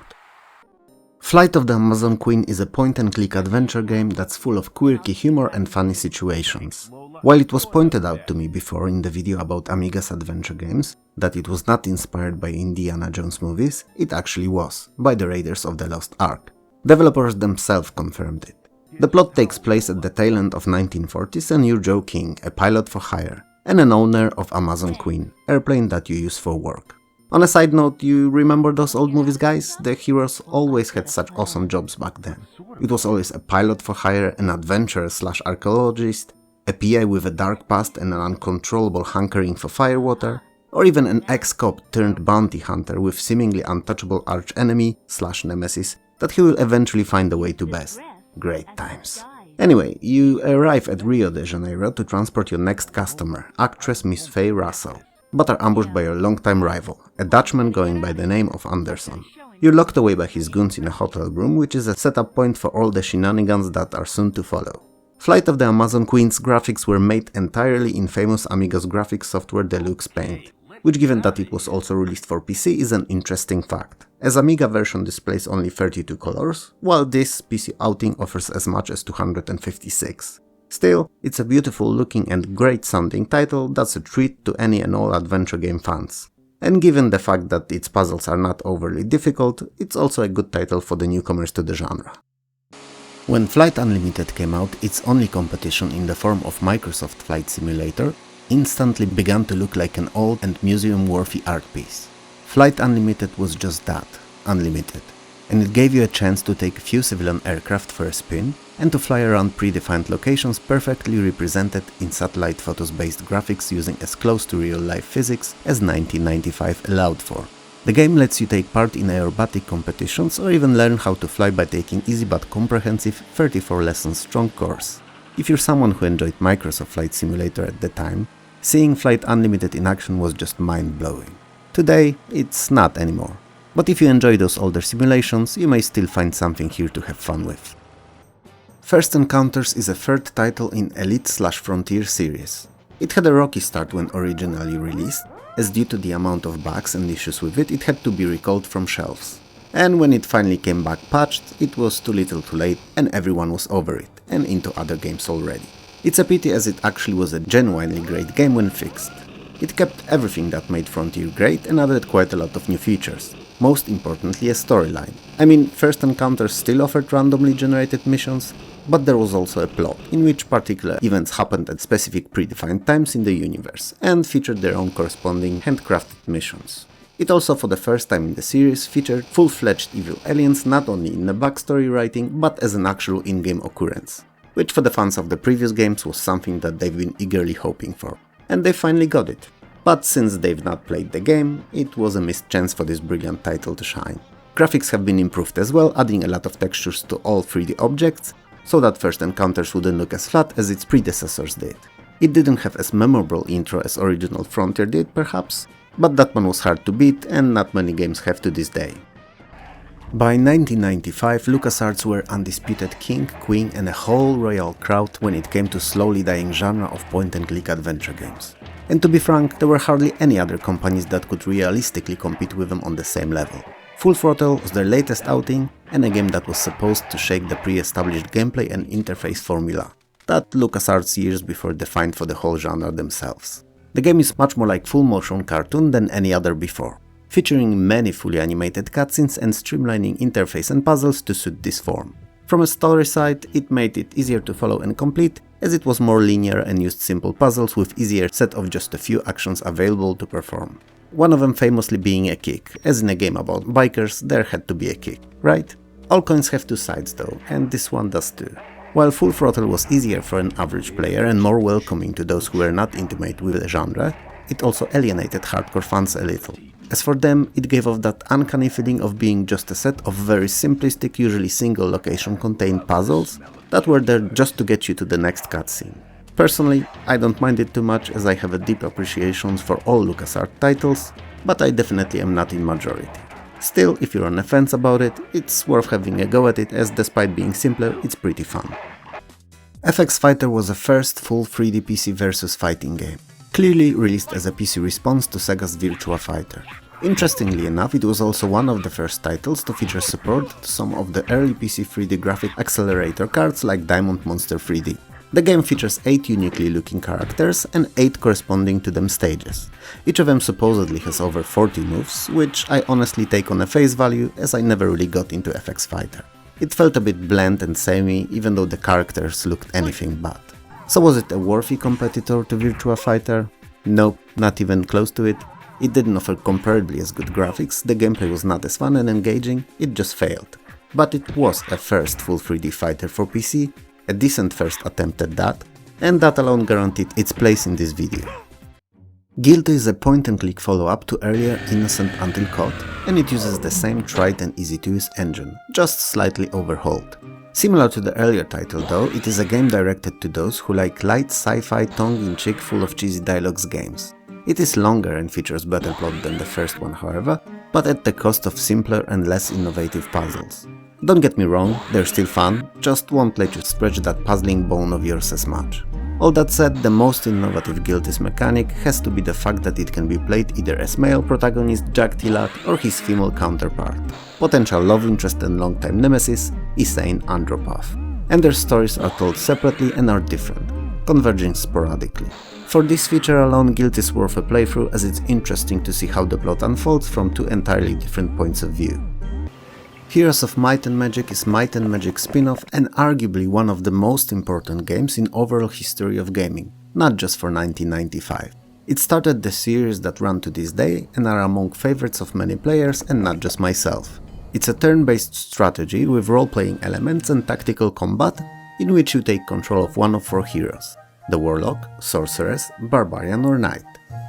Flight of the Amazon Queen is a point-and-click adventure game that's full of quirky humor and funny situations. While it was pointed out to me before in the video about Amiga's adventure games that it was not inspired by Indiana Jones movies, it actually was, by the Raiders of the Lost Ark. Developers themselves confirmed it. The plot takes place at the tail end of 1940s and you're Joe King, a pilot for hire, and an owner of Amazon Queen, airplane that you use for work. On a side note, you remember those old movies, guys? The heroes always had such awesome jobs back then. It was always a pilot for hire, an adventurer/archaeologist, a PI with a dark past and an uncontrollable hankering for firewater, or even an ex-cop turned bounty hunter with seemingly untouchable arch-enemy/nemesis that he will eventually find a way to best. Great times. Anyway, you arrive at Rio de Janeiro to transport your next customer, actress Miss Faye Russell, but are ambushed by your longtime rival, a Dutchman going by the name of Anderson. You're locked away by his goons in a hotel room, which is a setup point for all the shenanigans that are soon to follow. Flight of the Amazon Queen's graphics were made entirely in famous Amiga's graphics software Deluxe Paint, which, given that it was also released for PC, is an interesting fact, as Amiga version displays only 32 colors, while this PC outing offers as much as 256. Still, it's a beautiful looking and great sounding title that's a treat to any and all adventure game fans. And given the fact that its puzzles are not overly difficult, it's also a good title for the newcomers to the genre. When Flight Unlimited came out, its only competition in the form of Microsoft Flight Simulator instantly began to look like an old and museum-worthy art piece. Flight Unlimited was just that, unlimited, and it gave you a chance to take a few civilian aircraft for a spin and to fly around predefined locations perfectly represented in satellite photos-based graphics using as close to real-life physics as 1995 allowed for. The game lets you take part in aerobatic competitions or even learn how to fly by taking easy but comprehensive 34 lessons strong course. If you're someone who enjoyed Microsoft Flight Simulator at the time, seeing Flight Unlimited in action was just mind-blowing. Today, it's not anymore. But if you enjoy those older simulations, you may still find something here to have fun with. First Encounters is a third title in Elite/Frontier series. It had a rocky start when originally released, as due to the amount of bugs and issues with it, it had to be recalled from shelves. And when it finally came back patched, it was too little too late and everyone was over it, and into other games already. It's a pity as it actually was a genuinely great game when fixed. It kept everything that made Frontier great and added quite a lot of new features. Most importantly, a storyline. I mean, First Encounters still offered randomly generated missions, but there was also a plot, in which particular events happened at specific predefined times in the universe, and featured their own corresponding handcrafted missions. It also, for the first time in the series, featured full-fledged evil aliens not only in the backstory writing, but as an actual in-game occurrence, which for the fans of the previous games was something that they've been eagerly hoping for. And they finally got it. But since they've not played the game, it was a missed chance for this brilliant title to shine. Graphics have been improved as well, adding a lot of textures to all 3D objects, so that First Encounters wouldn't look as flat as its predecessors did. It didn't have as memorable intro as original Frontier did, perhaps, but that one was hard to beat and not many games have to this day. By 1995, LucasArts were undisputed king, queen and a whole royal crowd when it came to slowly dying genre of point-and-click adventure games. And to be frank, there were hardly any other companies that could realistically compete with them on the same level. Full Throttle was their latest outing, and a game that was supposed to shake the pre-established gameplay and interface formula that LucasArts years before defined for the whole genre themselves. The game is much more like full-motion cartoon than any other before, featuring many fully animated cutscenes and streamlining interface and puzzles to suit this form. From a story side, it made it easier to follow and complete, as it was more linear and used simple puzzles with easier set of just a few actions available to perform. One of them famously being a kick, as in a game about bikers there had to be a kick, right? All coins have two sides though, and this one does too. While Full Throttle was easier for an average player and more welcoming to those who were not intimate with the genre, it also alienated hardcore fans a little. As for them, it gave off that uncanny feeling of being just a set of very simplistic, usually single location contained puzzles that were there just to get you to the next cutscene. Personally, I don't mind it too much as I have a deep appreciation for all LucasArts titles, but I definitely am not in majority. Still, if you're on the fence about it, it's worth having a go at it as despite being simpler, it's pretty fun. FX Fighter was the first full 3D PC versus fighting game, clearly released as a PC response to Sega's Virtua Fighter. Interestingly enough, it was also one of the first titles to feature support to some of the early PC 3D graphic accelerator cards like Diamond Monster 3D. The game features 8 uniquely looking characters and 8 corresponding to them stages. Each of them supposedly has over 40 moves, which I honestly take on a face value as I never really got into FX Fighter. It felt a bit bland and samey, even though the characters looked anything but. So was it a worthy competitor to Virtua Fighter? Nope, not even close to it. It didn't offer comparably as good graphics, the gameplay was not as fun and engaging, it just failed. But it was a first full 3D fighter for PC, a decent first attempt at that, and that alone guaranteed its place in this video. Guilty is a point-and-click follow-up to earlier Innocent Until Caught, and it uses the same tried and easy-to-use engine, just slightly overhauled. Similar to the earlier title though, it is a game directed to those who like light sci-fi tongue-in-cheek full of cheesy dialogues games. It is longer and features better plot than the first one however, but at the cost of simpler and less innovative puzzles. Don't get me wrong, they're still fun, just won't let you stretch that puzzling bone of yours as much. All that said, the most innovative Guilty's mechanic has to be the fact that it can be played either as male protagonist Jack Tilak or his female counterpart, potential love interest and longtime nemesis, Insane Andropath. And their stories are told separately and are different, converging sporadically. For this feature alone, Guilty is worth a playthrough as it's interesting to see how the plot unfolds from two entirely different points of view. Heroes of Might and Magic is Might and Magic spin-off and arguably one of the most important games in overall history of gaming, not just for 1995. It started the series that run to this day and are among favorites of many players and not just myself. It's a turn-based strategy with role-playing elements and tactical combat in which you take control of one of four heroes: the Warlock, Sorceress, Barbarian or Knight.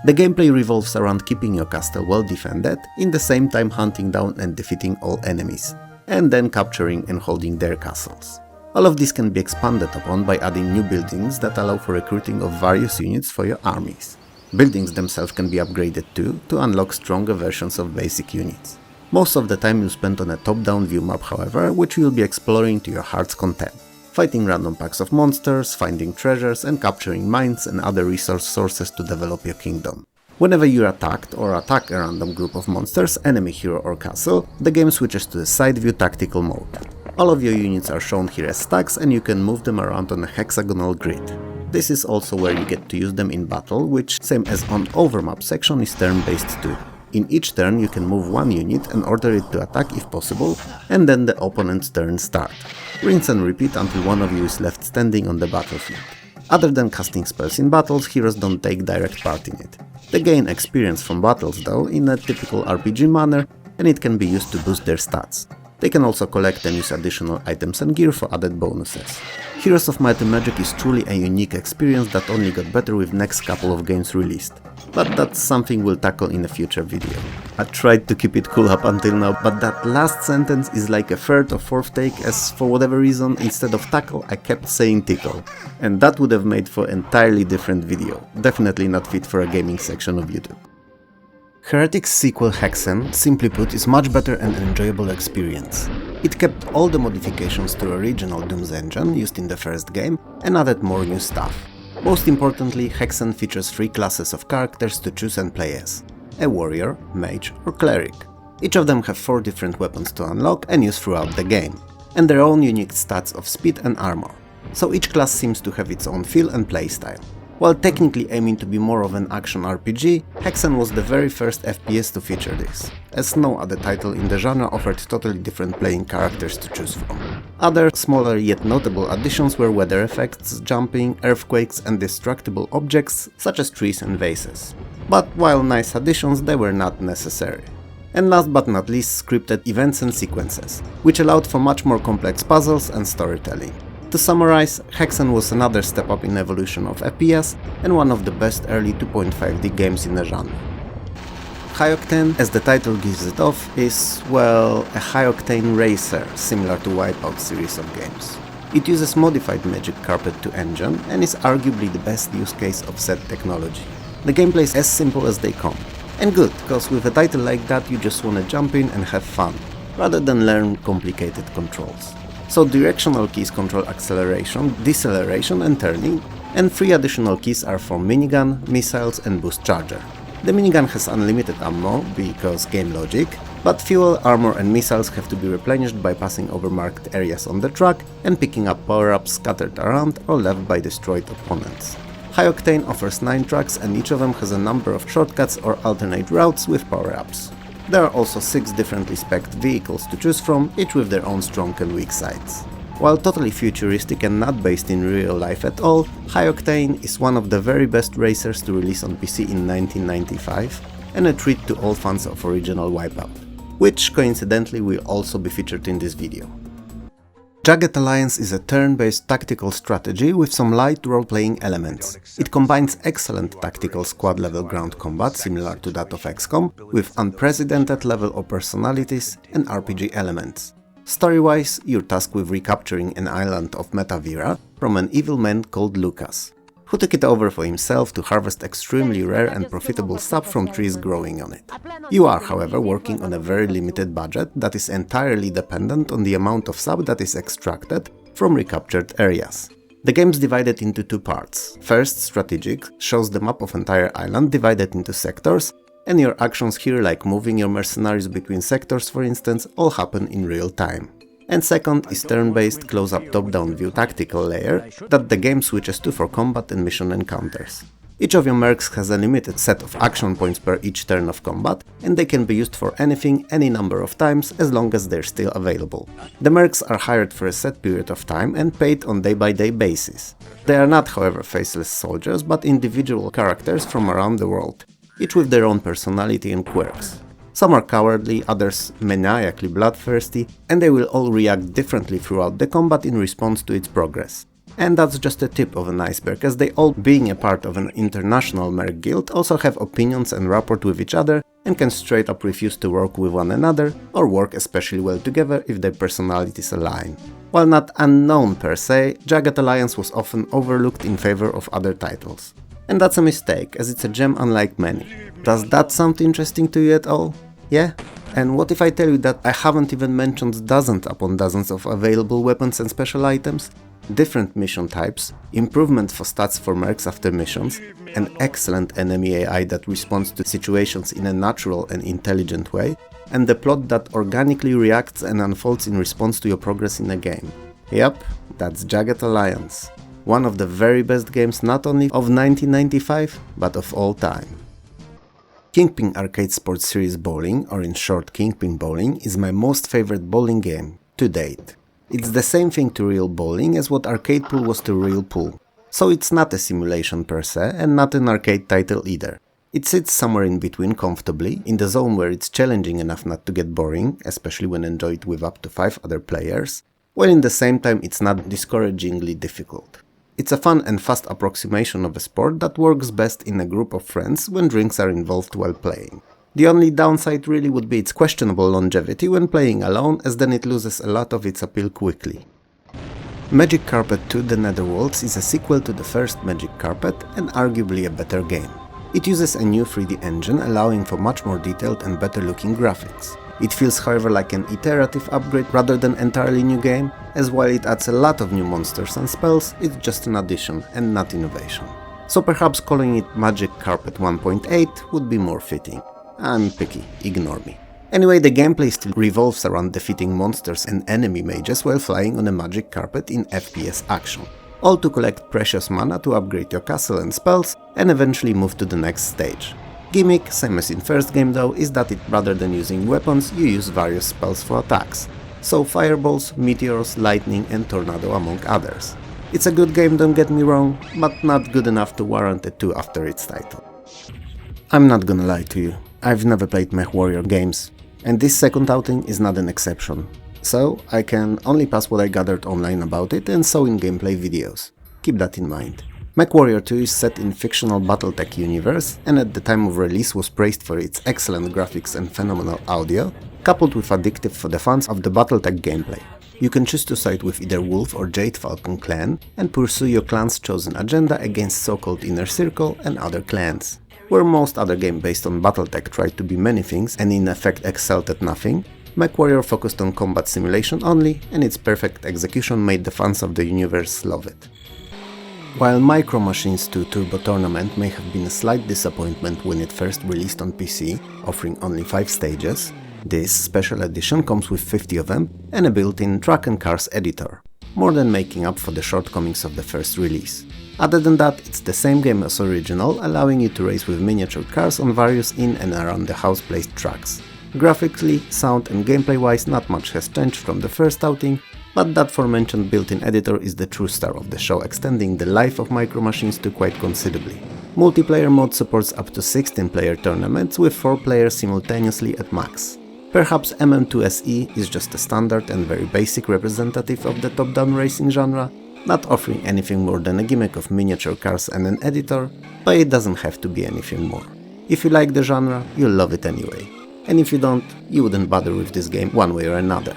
The gameplay revolves around keeping your castle well defended, in the same time hunting down and defeating all enemies, and then capturing and holding their castles. All of this can be expanded upon by adding new buildings that allow for recruiting of various units for your armies. Buildings themselves can be upgraded too, to unlock stronger versions of basic units. Most of the time you'll spend on a top-down view map however, which you'll be exploring to your heart's content, fighting random packs of monsters, finding treasures and capturing mines and other resource sources to develop your kingdom. Whenever you're attacked or attack a random group of monsters, enemy hero or castle, the game switches to the side view tactical mode. All of your units are shown here as stacks and you can move them around on a hexagonal grid. This is also where you get to use them in battle, which, same as on overmap section, is turn-based too. In each turn you can move one unit and order it to attack if possible, and then the opponent's turn start. Rinse and repeat until one of you is left standing on the battlefield. Other than casting spells in battles, heroes don't take direct part in it. They gain experience from battles though, in a typical RPG manner, and it can be used to boost their stats. They can also collect and use additional items and gear for added bonuses. Heroes of Might and Magic is truly a unique experience that only got better with next couple of games released. But that's something we'll tackle in a future video. I tried to keep it cool up until now, but that last sentence is like a third or fourth take, as for whatever reason instead of tackle I kept saying tickle. And that would have made for an entirely different video, definitely not fit for a gaming section of YouTube. Heretic's sequel Hexen, simply put, is much better and enjoyable experience. It kept all the modifications to original Doom's engine used in the first game and added more new stuff. Most importantly, Hexen features 3 classes of characters to choose and play as: a warrior, mage or cleric. Each of them have 4 different weapons to unlock and use throughout the game, and their own unique stats of speed and armor. So each class seems to have its own feel and playstyle. While technically aiming to be more of an action RPG, Hexen was the very first FPS to feature this, as no other title in the genre offered totally different playing characters to choose from. Other, smaller yet notable additions were weather effects, jumping, earthquakes and destructible objects such as trees and vases. But while nice additions, they were not necessary. And last but not least, scripted events and sequences, which allowed for much more complex puzzles and storytelling. To summarize, Hexen was another step up in evolution of FPS and one of the best early 2.5D games in the genre. High Octane, as the title gives it off, is, well, a high-octane racer, similar to Wipeout series of games. It uses modified Magic Carpet 2 engine and is arguably the best use case of said technology. The gameplay is as simple as they come. And good, cause with a title like that you just wanna jump in and have fun, rather than learn complicated controls. So directional keys control acceleration, deceleration and turning, and 3 additional keys are for minigun, missiles and boost charger. The minigun has unlimited ammo, because game logic, but fuel, armor and missiles have to be replenished by passing over marked areas on the track and picking up power-ups scattered around or left by destroyed opponents. High Octane offers 9 tracks and each of them has a number of shortcuts or alternate routes with power-ups. There are also 6 differently spec'd vehicles to choose from, each with their own strong and weak sides. While totally futuristic and not based in real life at all, High Octane is one of the very best racers to release on PC in 1995, and a treat to all fans of original Wipeout, which coincidentally will also be featured in this video. Jagged Alliance is a turn-based tactical strategy with some light role-playing elements. It combines excellent tactical squad-level ground combat similar to that of XCOM, with unprecedented level of personalities and RPG elements. Story-wise, you're tasked with recapturing an island of Metavira from an evil man called Lucas, who took it over for himself to harvest extremely rare and profitable sap from trees growing on it. You are, however, working on a very limited budget that is entirely dependent on the amount of sap that is extracted from recaptured areas. The game is divided into two parts. First, strategic, shows the map of entire island divided into sectors, and your actions here, like moving your mercenaries between sectors for instance, all happen in real time. And second is turn-based close-up top-down view tactical layer that the game switches to for combat and mission encounters. Each of your mercs has a limited set of action points per each turn of combat, and they can be used for anything any number of times as long as they're still available. The mercs are hired for a set period of time and paid on day-by-day basis. They are not, however, faceless soldiers, but individual characters from around the world, each with their own personality and quirks. Some are cowardly, others maniacally bloodthirsty, and they will all react differently throughout the combat in response to its progress. And that's just the tip of an iceberg, as they all, being a part of an international merc guild, also have opinions and rapport with each other, and can straight up refuse to work with one another, or work especially well together if their personalities align. While not unknown per se, Jagged Alliance was often overlooked in favor of other titles. And that's a mistake, as it's a gem unlike many. Does that sound interesting to you at all? Yeah? And what if I tell you that I haven't even mentioned dozens upon dozens of available weapons and special items, different mission types, improvement for stats for mercs after missions, an excellent enemy AI that responds to situations in a natural and intelligent way, and the plot that organically reacts and unfolds in response to your progress in a game? Yep, that's Jagged Alliance. One of the very best games not only of 1995, but of all time. Kingpin Arcade Sports Series Bowling, or in short Kingpin Bowling, is my most favorite bowling game to date. It's the same thing to real bowling as what Arcade Pool was to real pool. So it's not a simulation per se, and not an arcade title either. It sits somewhere in between comfortably, in the zone where it's challenging enough not to get boring, especially when enjoyed with up to 5 other players, while in the same time it's not discouragingly difficult. It's a fun and fast approximation of a sport that works best in a group of friends when drinks are involved while playing. The only downside really would be its questionable longevity when playing alone, as then it loses a lot of its appeal quickly. Magic Carpet 2: The Netherworlds is a sequel to the first Magic Carpet and arguably a better game. It uses a new 3D engine, allowing for much more detailed and better looking graphics. It feels, however, like an iterative upgrade rather than entirely new game, as while it adds a lot of new monsters and spells, it's just an addition and not innovation. So perhaps calling it Magic Carpet 1.8 would be more fitting. I'm picky, ignore me. Anyway, the gameplay still revolves around defeating monsters and enemy mages while flying on a magic carpet in FPS action. All to collect precious mana to upgrade your castle and spells, and eventually move to the next stage. Gimmick, same as in first game though, is that rather than using weapons, you use various spells for attacks. So fireballs, meteors, lightning and tornado among others. It's a good game, don't get me wrong, but not good enough to warrant a 2 after its title. I'm not gonna lie to you, I've never played MechWarrior games, and this second outing is not an exception. So I can only pass what I gathered online about it and saw in gameplay videos. Keep that in mind. MechWarrior 2 is set in fictional Battletech universe, and at the time of release was praised for its excellent graphics and phenomenal audio, coupled with addictive for the fans of the Battletech gameplay. You can choose to side with either Wolf or Jade Falcon clan, and pursue your clan's chosen agenda against so-called Inner Circle and other clans. Where most other games based on Battletech tried to be many things and in effect excelled at nothing, MechWarrior focused on combat simulation only, and its perfect execution made the fans of the universe love it. While Micro Machines 2 Turbo Tournament may have been a slight disappointment when it first released on PC, offering only 5 stages, this special edition comes with 50 of them and a built-in Track and Cars editor, more than making up for the shortcomings of the first release. Other than that, it's the same game as original, allowing you to race with miniature cars on various in and around the house-placed tracks. Graphically, sound and gameplay-wise not much has changed from the first outing, but that aforementioned built-in editor is the true star of the show, extending the life of Micro Machines 2 quite considerably. Multiplayer mode supports up to 16-player tournaments with 4 players simultaneously at max. Perhaps MM2 SE is just a standard and very basic representative of the top-down racing genre, not offering anything more than a gimmick of miniature cars and an editor, but it doesn't have to be anything more. If you like the genre, you'll love it anyway. And if you don't, you wouldn't bother with this game one way or another.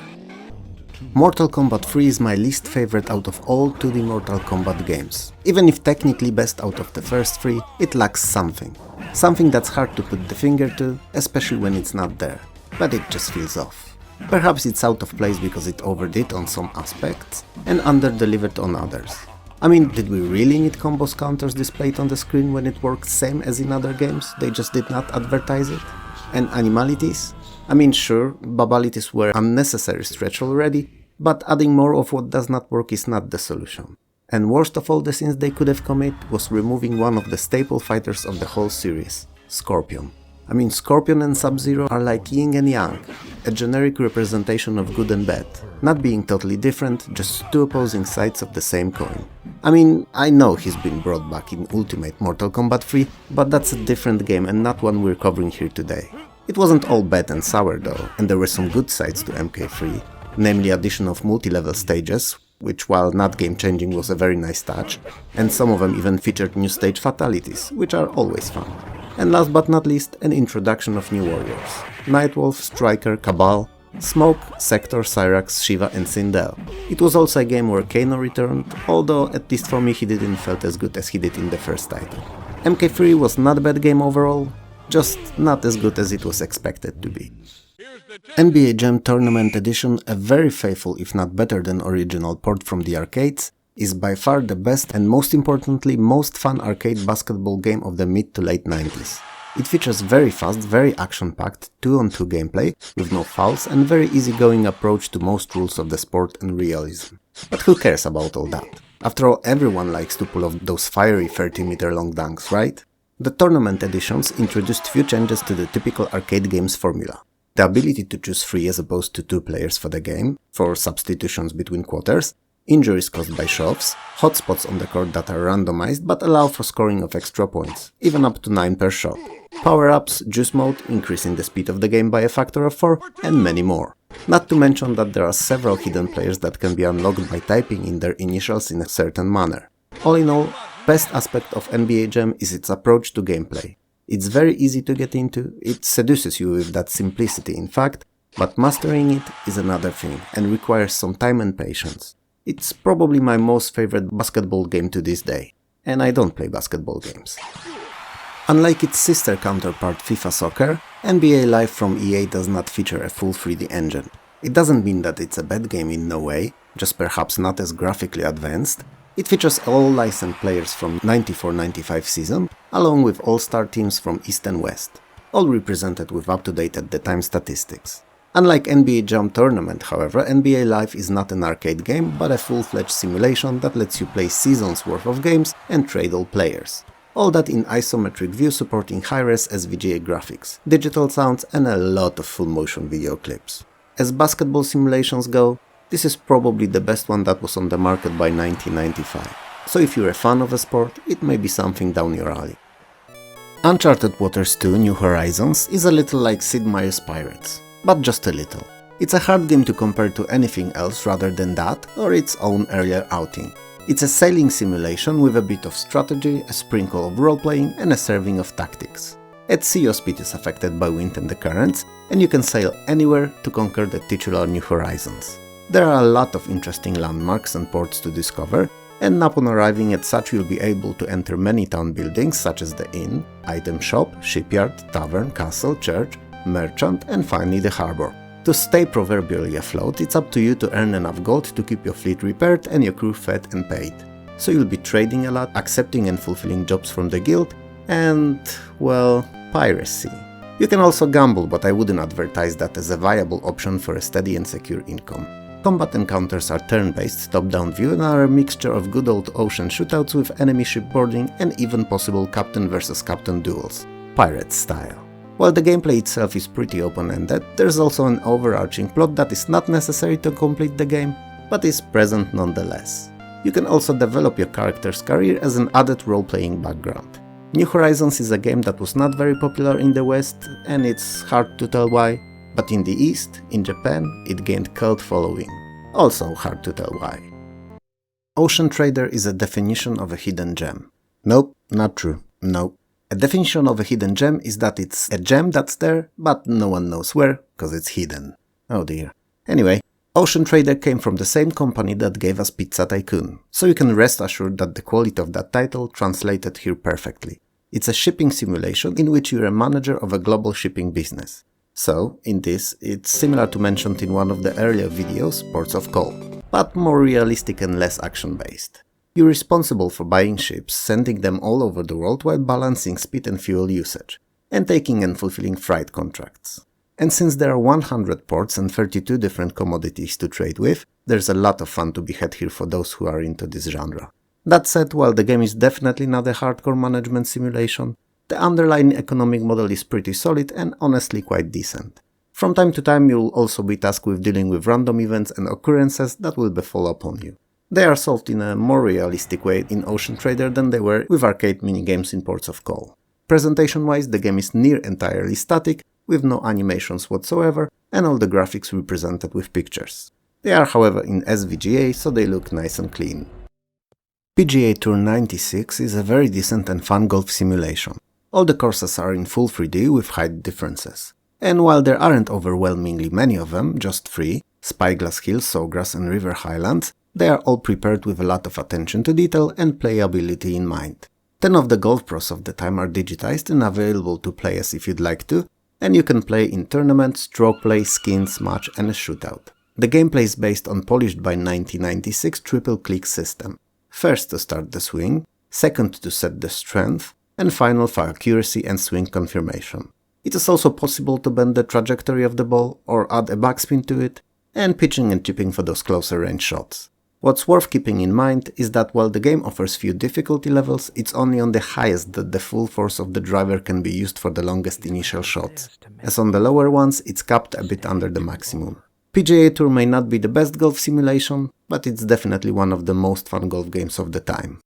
Mortal Kombat 3 is my least favorite out of all 2D Mortal Kombat games. Even if technically best out of the first 3, it lacks something. Something that's hard to put the finger to, especially when it's not there. But it just feels off. Perhaps it's out of place because it overdid on some aspects and under-delivered on others. I mean, did we really need combos counters displayed on the screen when it worked same as in other games? They just did not advertise it? And animalities? I mean, sure, babalities were unnecessary stretch already, but adding more of what does not work is not the solution. And worst of all the sins they could have committed was removing one of the staple fighters of the whole series, Scorpion. I mean, Scorpion and Sub-Zero are like yin and yang, a generic representation of good and bad, not being totally different, just two opposing sides of the same coin. I mean, I know he's been brought back in Ultimate Mortal Kombat 3, but that's a different game and not one we're covering here today. It wasn't all bad and sour though, and there were some good sides to MK3, namely addition of multi-level stages, which while not game-changing was a very nice touch, and some of them even featured new stage fatalities, which are always fun. And last but not least, an introduction of new warriors. Nightwolf, Striker, Cabal, Smoke, Sector, Cyrax, Shiva and Sindel. It was also a game where Kano returned, although at least for me he didn't felt as good as he did in the first title. MK3 was not a bad game overall, just not as good as it was expected to be. NBA Jam Tournament Edition, a very faithful if not better than original port from the arcades, is by far the best and most importantly most fun arcade basketball game of the mid to late 90s. It features very fast, very action-packed 2-on-2 gameplay with no fouls and very easygoing approach to most rules of the sport and realism. But who cares about all that? After all, everyone likes to pull off those fiery 30-meter long dunks, right? The tournament editions introduced few changes to the typical arcade game's formula. The ability to choose 3 as opposed to 2 players for the game, for substitutions between quarters, injuries caused by shoves, hotspots on the court that are randomized but allow for scoring of extra points, even up to 9 per shot, power-ups, juice mode, increasing the speed of the game by a factor of 4, and many more. Not to mention that there are several hidden players that can be unlocked by typing in their initials in a certain manner. All in all, best aspect of NBA Jam is its approach to gameplay. It's very easy to get into, it seduces you with that simplicity in fact, but mastering it is another thing and requires some time and patience. It's probably my most favorite basketball game to this day, and I don't play basketball games. Unlike its sister counterpart FIFA Soccer, NBA Live from EA does not feature a full 3D engine. It doesn't mean that it's a bad game in no way, just perhaps not as graphically advanced. It features all licensed players from 94-95 season, along with all-star teams from East and West, all represented with up-to-date at the time statistics. Unlike NBA Jam Tournament, however, NBA Live is not an arcade game, but a full-fledged simulation that lets you play seasons worth of games and trade all players. All that in isometric view supporting high-res SVGA graphics, digital sounds and a lot of full-motion video clips. As basketball simulations go, this is probably the best one that was on the market by 1995. So if you're a fan of a sport, it may be something down your alley. Uncharted Waters 2 New Horizons is a little like Sid Meier's Pirates, but just a little. It's a hard game to compare to anything else rather than that or its own earlier outing. It's a sailing simulation with a bit of strategy, a sprinkle of role-playing and a serving of tactics. At sea your speed is affected by wind and the currents, and you can sail anywhere to conquer the titular New Horizons. There are a lot of interesting landmarks and ports to discover, and upon arriving at such you'll be able to enter many town buildings such as the inn, item shop, shipyard, tavern, castle, church, merchant and finally the harbor. To stay proverbially afloat, it's up to you to earn enough gold to keep your fleet repaired and your crew fed and paid. So you'll be trading a lot, accepting and fulfilling jobs from the guild, and, well, piracy. You can also gamble, but I wouldn't advertise that as a viable option for a steady and secure income. Combat encounters are turn-based, top-down view and are a mixture of good old ocean shootouts with enemy shipboarding and even possible captain versus captain duels, pirate style. While the gameplay itself is pretty open-ended, there's also an overarching plot that is not necessary to complete the game, but is present nonetheless. You can also develop your character's career as an added role-playing background. New Horizons is a game that was not very popular in the West, and it's hard to tell why, But in the East, in Japan, it gained cult following. Also hard to tell why. Ocean Trader is a definition of a hidden gem. Nope, not true. Nope. A definition of a hidden gem is that it's a gem that's there, but no one knows where, cause it's hidden. Oh dear. Anyway, Ocean Trader came from the same company that gave us Pizza Tycoon, so you can rest assured that the quality of that title translated here perfectly. It's a shipping simulation in which you're a manager of a global shipping business. So, in this, it's similar to mentioned in one of the earlier videos, Ports of Call, but more realistic and less action-based. You're responsible for buying ships, sending them all over the world while balancing speed and fuel usage, and taking and fulfilling freight contracts. And since there are 100 ports and 32 different commodities to trade with, there's a lot of fun to be had here for those who are into this genre. That said, while the game is definitely not a hardcore management simulation, the underlying economic model is pretty solid and honestly quite decent. From time to time you'll also be tasked with dealing with random events and occurrences that will befall upon you. They are solved in a more realistic way in Ocean Trader than they were with arcade minigames in Ports of Call. Presentation-wise, the game is near entirely static, with no animations whatsoever, and all the graphics represented with pictures. They are however in SVGA, so they look nice and clean. PGA Tour 96 is a very decent and fun golf simulation. All the courses are in full 3D with height differences. And while there aren't overwhelmingly many of them, just 3, Spyglass Hills, Sawgrass and River Highlands, they are all prepared with a lot of attention to detail and playability in mind. 10 of the golf pros of the time are digitized and available to play as if you'd like to, and you can play in tournaments, stroke play, skins, match and a shootout. The gameplay is based on polished by 1996 triple-click system. First to start the swing, second to set the strength, and final for accuracy and swing confirmation. It is also possible to bend the trajectory of the ball or add a backspin to it, and pitching and chipping for those closer range shots. What's worth keeping in mind is that while the game offers few difficulty levels, it's only on the highest that the full force of the driver can be used for the longest initial shots, as on the lower ones it's capped a bit under the maximum. PGA Tour may not be the best golf simulation, but it's definitely one of the most fun golf games of the time.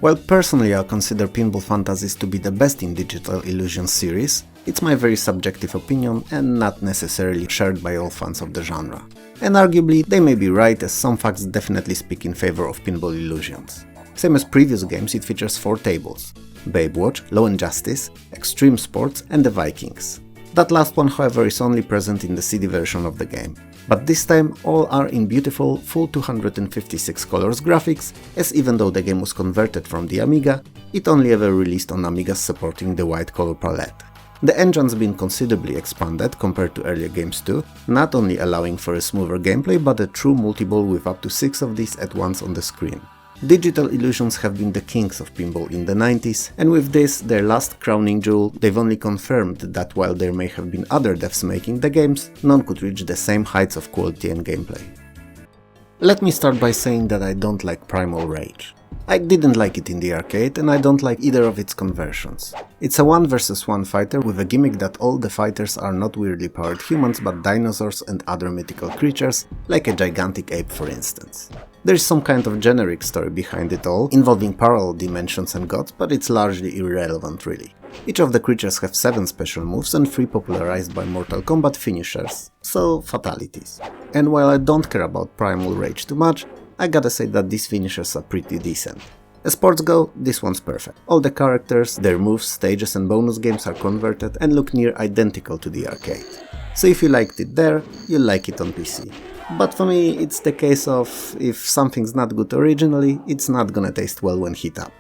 While personally I consider Pinball Fantasies to be the best in Digital Illusion series, it's my very subjective opinion and not necessarily shared by all fans of the genre. And arguably they may be right, as some facts definitely speak in favor of Pinball Illusions. Same as previous games, it features 4 tables: Babe Watch, Law and Justice, Extreme Sports and the Vikings. That last one however is only present in the CD version of the game. But this time all are in beautiful full 256 colors graphics, as even though the game was converted from the Amiga, it only ever released on Amigas supporting the white color palette. The engine's been considerably expanded compared to earlier games too, not only allowing for a smoother gameplay but a true multi-ball with up to 6 of these at once on the screen. Digital Illusions have been the kings of pinball in the 90s, and with this, their last crowning jewel, they've only confirmed that while there may have been other devs making the games, none could reach the same heights of quality and gameplay. Let me start by saying that I don't like Primal Rage. I didn't like it in the arcade, and I don't like either of its conversions. It's a 1 vs 1 fighter with a gimmick that all the fighters are not weirdly powered humans but dinosaurs and other mythical creatures, like a gigantic ape for instance. There is some kind of generic story behind it all, involving parallel dimensions and gods, but it's largely irrelevant really. Each of the creatures have 7 special moves and 3 popularized by Mortal Kombat finishers, so fatalities. And while I don't care about Primal Rage too much, I gotta say that these finishers are pretty decent. As sports go, this one's perfect. All the characters, their moves, stages and bonus games are converted and look near identical to the arcade. So if you liked it there, you'll like it on PC. But for me, it's the case of if something's not good originally, it's not gonna taste well when heat up.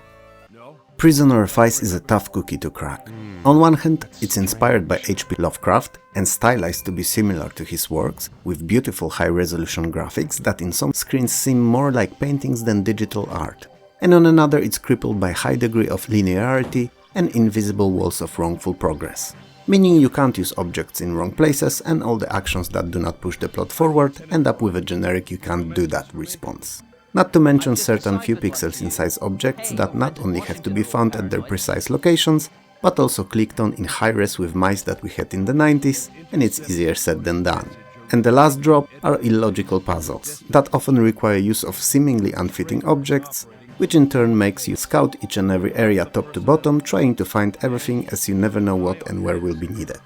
Prisoner of Ice is a tough cookie to crack. On one hand, it's inspired by H.P. Lovecraft and stylized to be similar to his works, with beautiful high-resolution graphics that in some screens seem more like paintings than digital art. And on another, it's crippled by high degree of linearity and invisible walls of wrongful progress. Meaning you can't use objects in wrong places, and all the actions that do not push the plot forward end up with a generic "you can't do that" response. Not to mention certain few pixels in size objects that not only have to be found at their precise locations, but also clicked on in high-res with mice that we had in the 90s, and it's easier said than done. And the last drop are illogical puzzles, that often require use of seemingly unfitting objects, which in turn makes you scout each and every area top to bottom, trying to find everything as you never know what and where will be needed.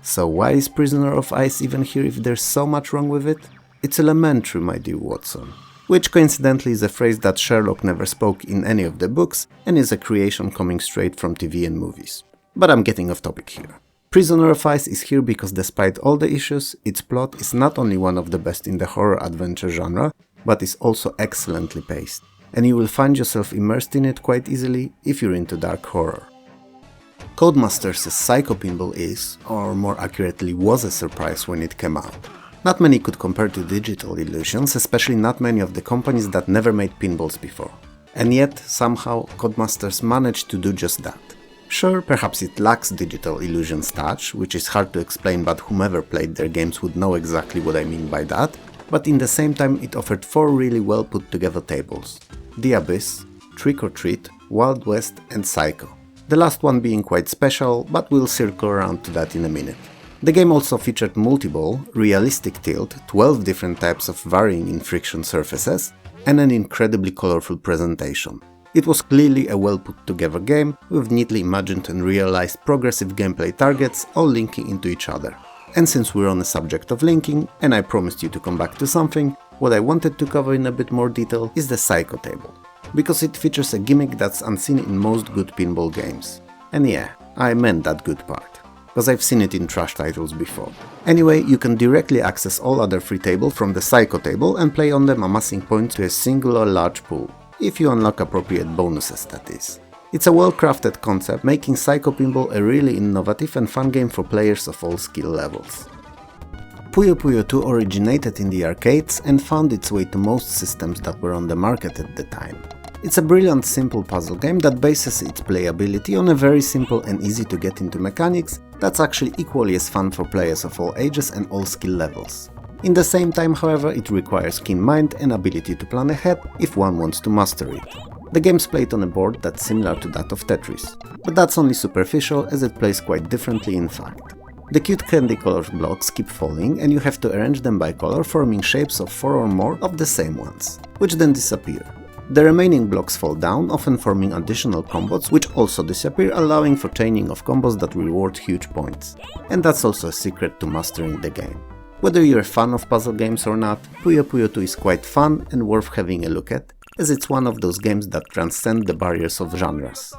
So why is Prisoner of Ice even here if there's so much wrong with it? It's elementary, my dear Watson. Which coincidentally is a phrase that Sherlock never spoke in any of the books and is a creation coming straight from TV and movies. But I'm getting off topic here. Prisoner of Ice is here because despite all the issues, its plot is not only one of the best in the horror adventure genre, but is also excellently paced, and you will find yourself immersed in it quite easily if you're into dark horror. Codemasters' Psycho Pinball is, or more accurately was, a surprise when it came out. Not many could compare to Digital Illusions, especially not many of the companies that never made pinballs before. And yet, somehow, Codemasters managed to do just that. Sure, perhaps it lacks Digital Illusions' touch, which is hard to explain, but whomever played their games would know exactly what I mean by that, but in the same time it offered 4 really well put together tables: The Abyss, Trick or Treat, Wild West and Psycho. The last one being quite special, but we'll circle around to that in a minute. The game also featured multi-ball, realistic tilt, 12 different types of varying in friction surfaces, and an incredibly colorful presentation. It was clearly a well put together game, with neatly imagined and realized progressive gameplay targets all linking into each other. And since we're on the subject of linking, and I promised you to come back to something, what I wanted to cover in a bit more detail is the Psycho table. Because it features a gimmick that's unseen in most good pinball games. And yeah, I meant that good part, because I've seen it in trash titles before. Anyway, you can directly access all other free tables from the Psycho table and play on them, amassing points to a singular large pool, if you unlock appropriate bonuses, that is. It's a well-crafted concept, making Psycho Pinball a really innovative and fun game for players of all skill levels. Puyo Puyo 2 originated in the arcades and found its way to most systems that were on the market at the time. It's a brilliant simple puzzle game that bases its playability on a very simple and easy to get into mechanics that's actually equally as fun for players of all ages and all skill levels. In the same time, however, it requires keen mind and ability to plan ahead if one wants to master it. The game's played on a board that's similar to that of Tetris, but that's only superficial as it plays quite differently in fact. The cute candy-colored blocks keep falling and you have to arrange them by color, forming shapes of 4 or more of the same ones, which then disappear. The remaining blocks fall down, often forming additional combos which also disappear, allowing for chaining of combos that reward huge points. And that's also a secret to mastering the game. Whether you're a fan of puzzle games or not, Puyo Puyo 2 is quite fun and worth having a look at, as it's one of those games that transcend the barriers of genres.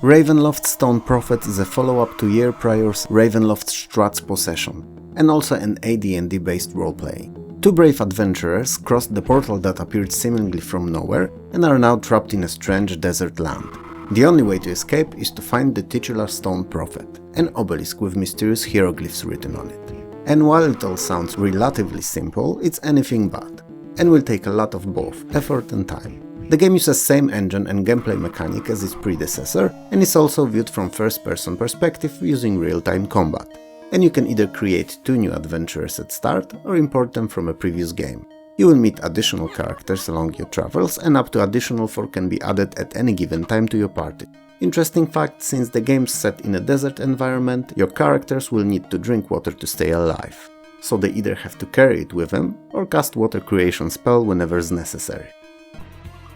Ravenloft's Stone Prophet is a follow-up to year prior's Ravenloft Strat's Possession, and also an AD&D based roleplaying. 2 brave adventurers crossed the portal that appeared seemingly from nowhere and are now trapped in a strange desert land. The only way to escape is to find the titular Stone Prophet, an obelisk with mysterious hieroglyphs written on it. And while it all sounds relatively simple, it's anything but, and will take a lot of both effort and time. The game uses same engine and gameplay mechanic as its predecessor, and is also viewed from first-person perspective using real-time combat. And you can either create 2 new adventurers at start, or import them from a previous game. You will meet additional characters along your travels, and up to additional 4 can be added at any given time to your party. Interesting fact, since the game's set in a desert environment, your characters will need to drink water to stay alive. So they either have to carry it with them, or cast water creation spell whenever is necessary.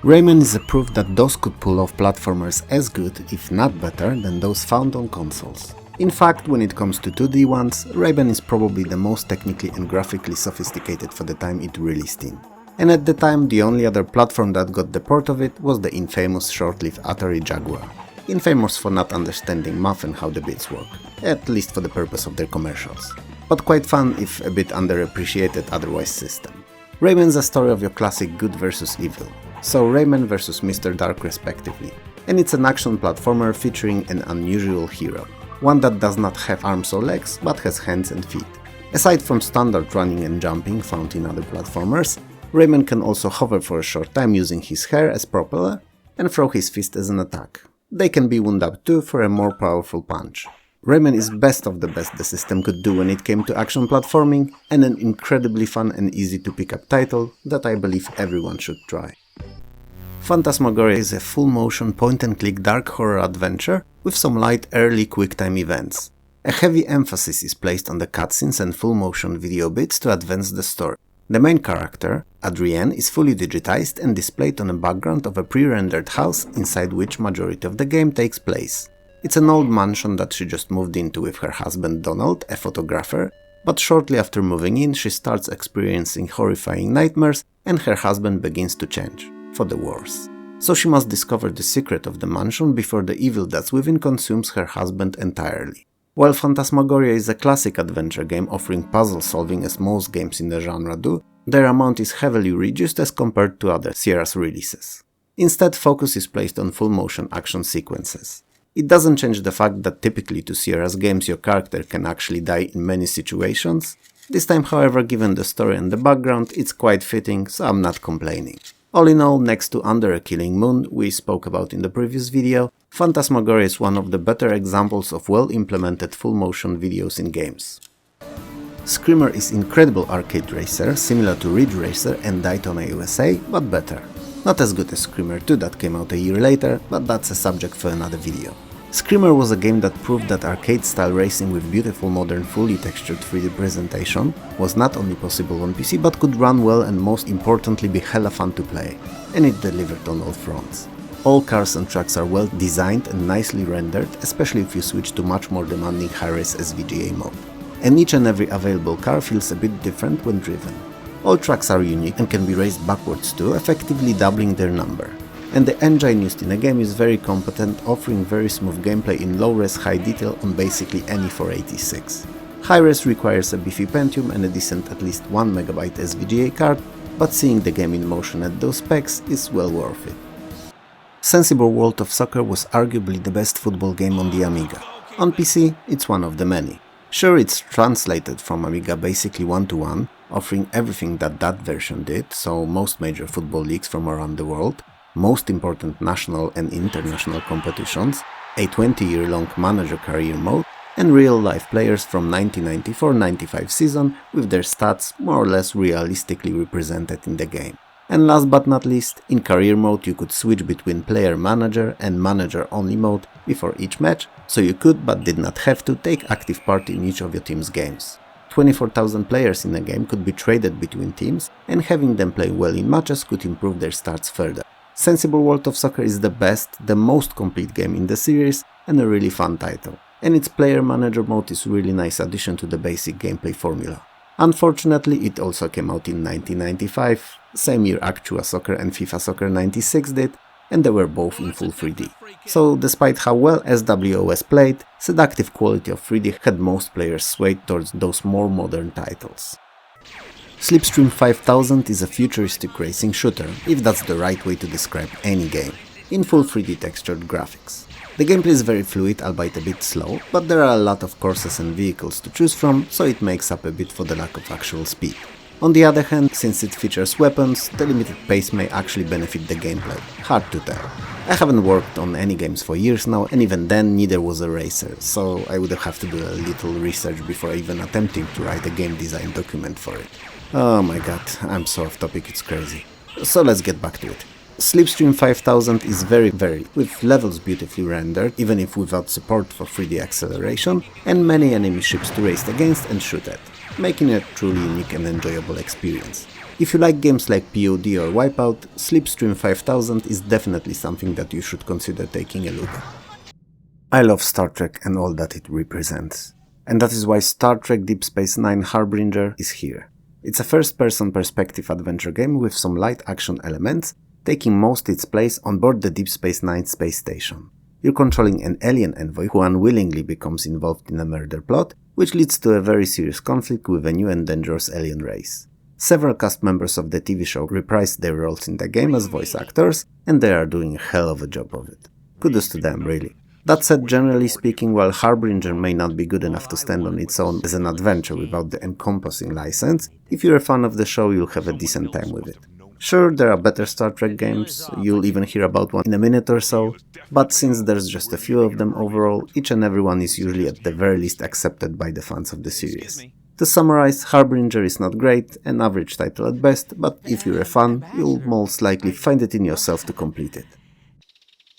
Rayman is a proof that DOS could pull off platformers as good, if not better, than those found on consoles. In fact, when it comes to 2D ones, Rayman is probably the most technically and graphically sophisticated for the time it released in. And at the time, the only other platform that got the port of it was the infamous short-lived Atari Jaguar. Infamous for not understanding math and how the bits work, at least for the purpose of their commercials. But quite fun if a bit underappreciated otherwise system. Rayman's a story of your classic good versus evil, so Rayman versus Mr. Dark respectively, and it's an action platformer featuring an unusual hero, one that does not have arms or legs, but has hands and feet. Aside from standard running and jumping found in other platformers, Rayman can also hover for a short time using his hair as propeller and throw his fist as an attack. They can be wound up too for a more powerful punch. Rayman is best of the best the system could do when it came to action platforming, and an incredibly fun and easy to pick up title that I believe everyone should try. Phantasmagoria is a full-motion point-and-click dark horror adventure with some light early quick-time events. A heavy emphasis is placed on the cutscenes and full-motion video bits to advance the story. The main character, Adrienne, is fully digitized and displayed on a background of a pre-rendered house inside which majority of the game takes place. It's an old mansion that she just moved into with her husband Donald, a photographer, but shortly after moving in she starts experiencing horrifying nightmares and her husband begins to change, for the worse. So she must discover the secret of the mansion before the evil that's within consumes her husband entirely. While Phantasmagoria is a classic adventure game offering puzzle solving as most games in the genre do, their amount is heavily reduced as compared to other Sierra's releases. Instead, focus is placed on full motion action sequences. It doesn't change the fact that typically to Sierra's games your character can actually die in many situations. This time, however, given the story and the background, it's quite fitting, so I'm not complaining. All in all, next to Under a Killing Moon, we spoke about in the previous video, Phantasmagoria is one of the better examples of well-implemented full-motion videos in games. Screamer is incredible arcade racer, similar to Ridge Racer and Daytona USA, but better. Not as good as Screamer 2 that came out a year later, but that's a subject for another video. Screamer was a game that proved that arcade-style racing with beautiful modern fully textured 3D presentation was not only possible on PC but could run well and most importantly be hella fun to play. And it delivered on all fronts. All cars and trucks are well designed and nicely rendered, especially if you switch to much more demanding high-res SVGA mode. And each and every available car feels a bit different when driven. All trucks are unique and can be raced backwards too, effectively doubling their number. And the engine used in the game is very competent, offering very smooth gameplay in low-res high detail on basically any 486. High-res requires a beefy Pentium and a decent at least 1MB SVGA card, but seeing the game in motion at those specs is well worth it. Sensible World of Soccer was arguably the best football game on the Amiga. On PC, it's one of the many. Sure, it's translated from Amiga basically 1-to-1, offering everything that that version did, so most major football leagues from around the world, most important national and international competitions, a 20-year-long manager career mode, and real-life players from 1994-95 season with their stats more or less realistically represented in the game. And last but not least, in career mode you could switch between player-manager and manager-only mode before each match, so you could but did not have to take active part in each of your team's games. 24,000 players in a game could be traded between teams, and having them play well in matches could improve their stats further. Sensible World of Soccer is the best, the most complete game in the series, and a really fun title. And its player manager mode is a really nice addition to the basic gameplay formula. Unfortunately, it also came out in 1995, same year Actua Soccer and FIFA Soccer 96 did, and they were both in full 3D. So despite how well SWOS played, seductive quality of 3D had most players swayed towards those more modern titles. Slipstream 5000 is a futuristic racing shooter, if that's the right way to describe any game, in full 3D textured graphics. The gameplay is very fluid, albeit a bit slow, but there are a lot of courses and vehicles to choose from, so it makes up a bit for the lack of actual speed. On the other hand, since it features weapons, the limited pace may actually benefit the gameplay. Hard to tell. I haven't worked on any games for years now, and even then neither was a racer, so I would have to do a little research before even attempting to write a game design document for it. Oh my god, I'm so off topic, it's crazy. So let's get back to it. Slipstream 5000 is very, with levels beautifully rendered, even if without support for 3D acceleration, and many enemy ships to race against and shoot at, making it a truly unique and enjoyable experience. If you like games like POD or Wipeout, Slipstream 5000 is definitely something that you should consider taking a look at. I love Star Trek and all that it represents, and that is why Star Trek Deep Space Nine Harbinger is here. It's a first-person perspective adventure game with some light action elements, taking most its place on board the Deep Space Nine space station. You're controlling an alien envoy who unwillingly becomes involved in a murder plot, which leads to a very serious conflict with a new and dangerous alien race. Several cast members of the TV show reprised their roles in the game as voice actors, and they are doing a hell of a job of it. Kudos to them, really. That said, generally speaking, while Harbinger may not be good enough to stand on its own as an adventure without the encompassing license, if you're a fan of the show you'll have a decent time with it. Sure, there are better Star Trek games, you'll even hear about one in a minute or so, but since there's just a few of them overall, each and every one is usually at the very least accepted by the fans of the series. To summarize, Harbinger is not great, an average title at best, but if you're a fan, you'll most likely find it in yourself to complete it.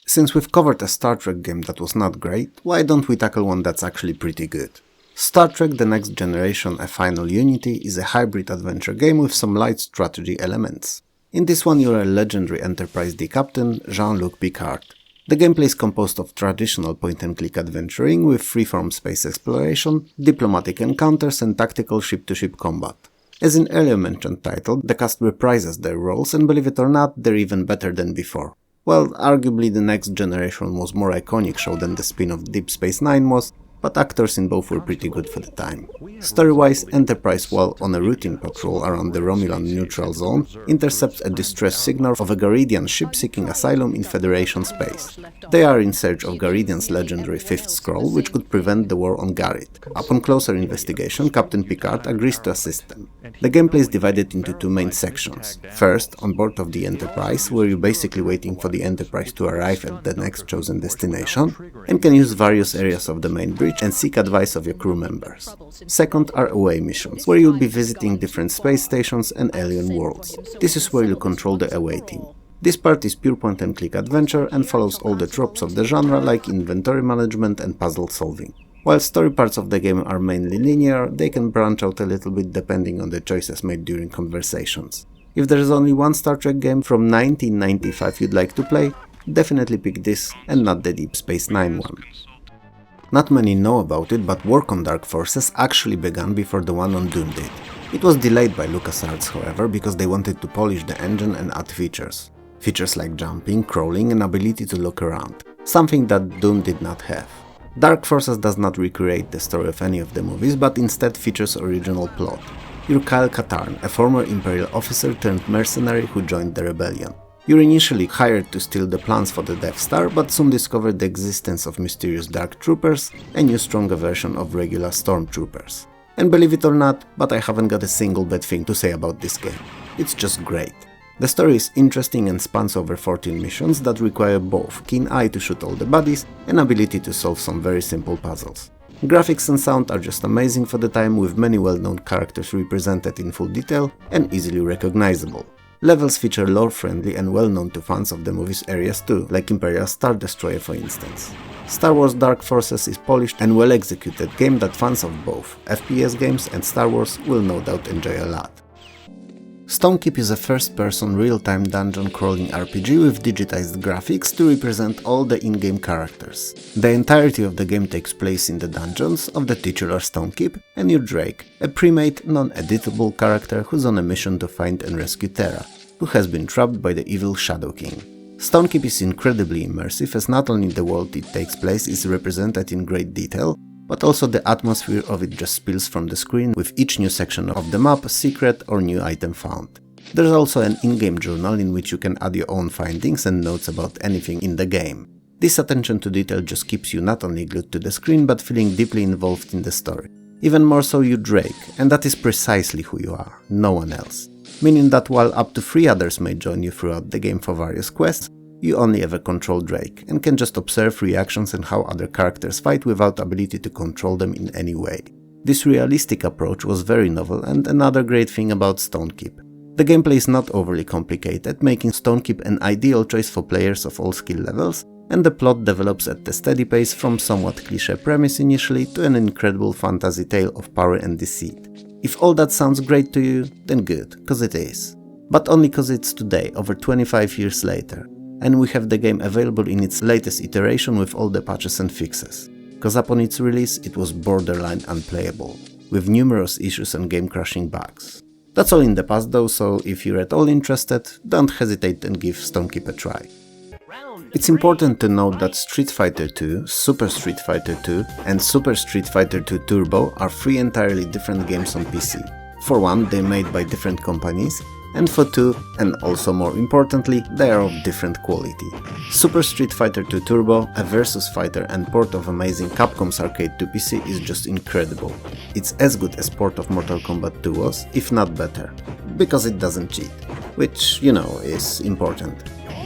Since we've covered a Star Trek game that was not great, why don't we tackle one that's actually pretty good? Star Trek The Next Generation: A Final Unity is a hybrid adventure game with some light strategy elements. In this one you're a legendary Enterprise D captain, Jean-Luc Picard. The gameplay is composed of traditional point-and-click adventuring with freeform space exploration, diplomatic encounters and tactical ship-to-ship combat. As in earlier mentioned title, the cast reprises their roles, and believe it or not, they're even better than before. Well, arguably the Next Generation was more iconic show than the spin-off Deep Space Nine was, but actors in both were pretty good for the time. Story-wise, Enterprise, while on a routine patrol around the Romulan neutral zone, intercepts a distress signal of a Garidian ship seeking asylum in Federation space. They are in search of Garidian's legendary Fifth Scroll, which could prevent the war on Garith. Upon closer investigation, Captain Picard agrees to assist them. The gameplay is divided into two main sections. First, on board of the Enterprise, where you're basically waiting for the Enterprise to arrive at the next chosen destination, and can use various areas of the main bridge and seek advice of your crew members. Second are away missions, where you'll be visiting different space stations and alien worlds. This is where you control the away team. This part is pure point-and-click adventure and follows all the tropes of the genre like inventory management and puzzle solving. While story parts of the game are mainly linear, they can branch out a little bit depending on the choices made during conversations. If there's only one Star Trek game from 1995 you'd like to play, definitely pick this and not the Deep Space Nine one. Not many know about it, but work on Dark Forces actually began before the one on Doom did. It was delayed by LucasArts, however, because they wanted to polish the engine and add features. Features like jumping, crawling and ability to look around, something that Doom did not have. Dark Forces does not recreate the story of any of the movies, but instead features original plot. You're Kyle Katarn, a former Imperial officer turned mercenary who joined the rebellion. You're initially hired to steal the plans for the Death Star, but soon discover the existence of mysterious Dark Troopers, a new stronger version of regular Stormtroopers. And believe it or not, but I haven't got a single bad thing to say about this game. It's just great. The story is interesting and spans over 14 missions that require both keen eye to shoot all the baddies and ability to solve some very simple puzzles. Graphics and sound are just amazing for the time, with many well-known characters represented in full detail and easily recognizable. Levels feature lore-friendly and well-known to fans of the movie's areas too, like Imperial Star Destroyer for instance. Star Wars Dark Forces is polished and well-executed game that fans of both FPS games and Star Wars will no doubt enjoy a lot. Stonekeep is a first-person real-time dungeon crawling RPG with digitized graphics to represent all the in-game characters. The entirety of the game takes place in the dungeons of the titular Stonekeep, and you're Drake, a pre-made, non-editable character who's on a mission to find and rescue Terra, who has been trapped by the evil Shadow King. Stonekeep is incredibly immersive, as not only the world it takes place is represented in great detail, but also the atmosphere of it just spills from the screen with each new section of the map, secret or new item found. There's also an in-game journal in which you can add your own findings and notes about anything in the game. This attention to detail just keeps you not only glued to the screen, but feeling deeply involved in the story. Even more so you Drake, and that is precisely who you are, no one else. Meaning that while up to 3 others may join you throughout the game for various quests, you only ever control Drake, and can just observe reactions and how other characters fight without ability to control them in any way. This realistic approach was very novel and another great thing about Stonekeep. The gameplay is not overly complicated, making Stonekeep an ideal choice for players of all skill levels, and the plot develops at a steady pace from somewhat cliché premise initially to an incredible fantasy tale of power and deceit. If all that sounds great to you, then good, cause it is. But only cause it's today, over 25 years later. And we have the game available in its latest iteration with all the patches and fixes, cause upon its release it was borderline unplayable, with numerous issues and game-crashing bugs. That's all in the past though, so if you're at all interested, don't hesitate and give Stonekeep a try. It's important to note that Street Fighter 2, Super Street Fighter 2 and Super Street Fighter 2 Turbo are 3 entirely different games on PC. For one, they're made by different companies, and for 2, and also more importantly, they are of different quality. Super Street Fighter 2 Turbo, a versus fighter and port of amazing Capcom's arcade to PC, is just incredible. It's as good as port of Mortal Kombat 2 was, if not better, because it doesn't cheat, which, you know, is important.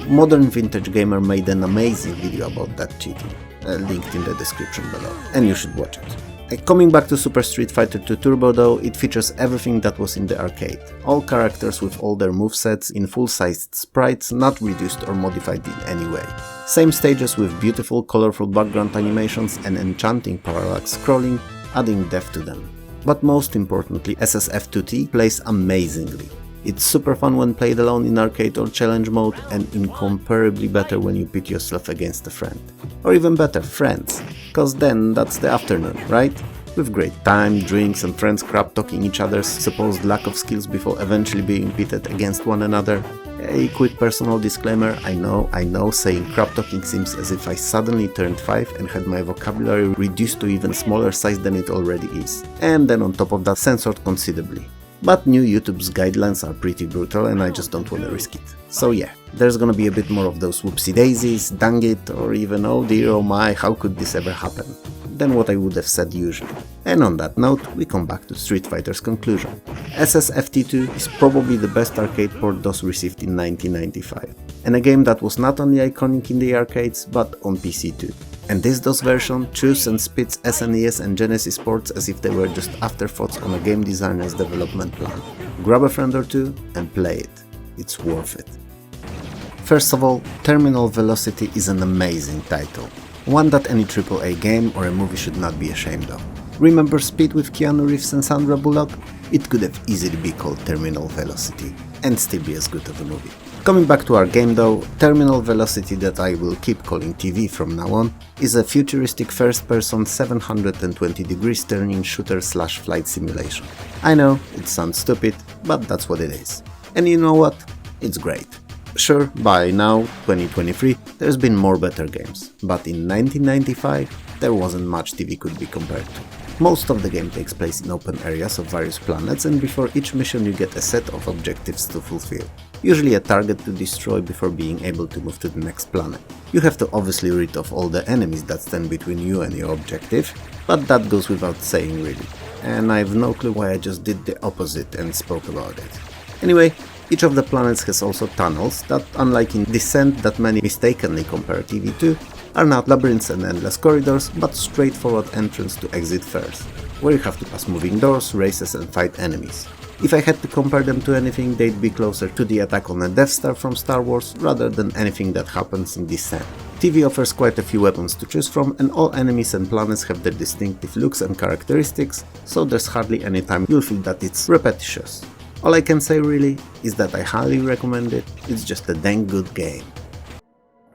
Modern Vintage Gamer made an amazing video about that cheating, linked in the description below, and you should watch it. Coming back to Super Street Fighter 2 Turbo though, it features everything that was in the arcade. All characters with all their movesets in full-sized sprites, not reduced or modified in any way. Same stages with beautiful colorful background animations and enchanting parallax scrolling, adding depth to them. But most importantly, SSF2T plays amazingly. It's super fun when played alone in arcade or challenge mode, and incomparably better when you pit yourself against a friend. Or even better, friends, cause then that's the afternoon, right? With great time, drinks and friends crap talking each other's supposed lack of skills before eventually being pitted against one another. A quick personal disclaimer, I know saying crap talking seems as if I suddenly turned 5 and had my vocabulary reduced to even smaller size than it already is, and then on top of that censored considerably. But new YouTube's guidelines are pretty brutal and I just don't wanna risk it. So yeah, there's gonna be a bit more of those whoopsie daisies, dang it, or even oh dear oh my, how could this ever happen, than what I would have said usually. And on that note, we come back to Street Fighter's conclusion. SSFT2 is probably the best arcade port DOS received in 1995, and a game that was not only iconic in the arcades, but on PC too. And this DOS version chews and spits SNES and Genesis ports as if they were just afterthoughts on a game designer's development plan. Grab a friend or two and play it. It's worth it. First of all, Terminal Velocity is an amazing title. One that any AAA game or a movie should not be ashamed of. Remember Speed with Keanu Reeves and Sandra Bullock? It could have easily be called Terminal Velocity and still be as good of a movie. Coming back to our game though, Terminal Velocity, that I will keep calling TV from now on, is a futuristic first-person 720 degrees turning shooter / flight simulation. I know, it sounds stupid, but that's what it is. And you know what? It's great. Sure, by now, 2023, there's been more better games, but in 1995, there wasn't much TV could be compared to. Most of the game takes place in open areas of various planets, and before each mission you get a set of objectives to fulfill. Usually a target to destroy before being able to move to the next planet. You have to obviously rid off all the enemies that stand between you and your objective, but that goes without saying really. And I have no clue why I just did the opposite and spoke about it. Anyway, each of the planets has also tunnels that, unlike in Descent that many mistakenly compare TV to, are not labyrinths and endless corridors, but straightforward entrance to exit first, where you have to pass moving doors, races and fight enemies. If I had to compare them to anything, they'd be closer to the attack on a Death Star from Star Wars rather than anything that happens in Descent. TV offers quite a few weapons to choose from, and all enemies and planets have their distinctive looks and characteristics, so there's hardly any time you'll feel that it's repetitious. All I can say really is that I highly recommend it, it's just a dang good game.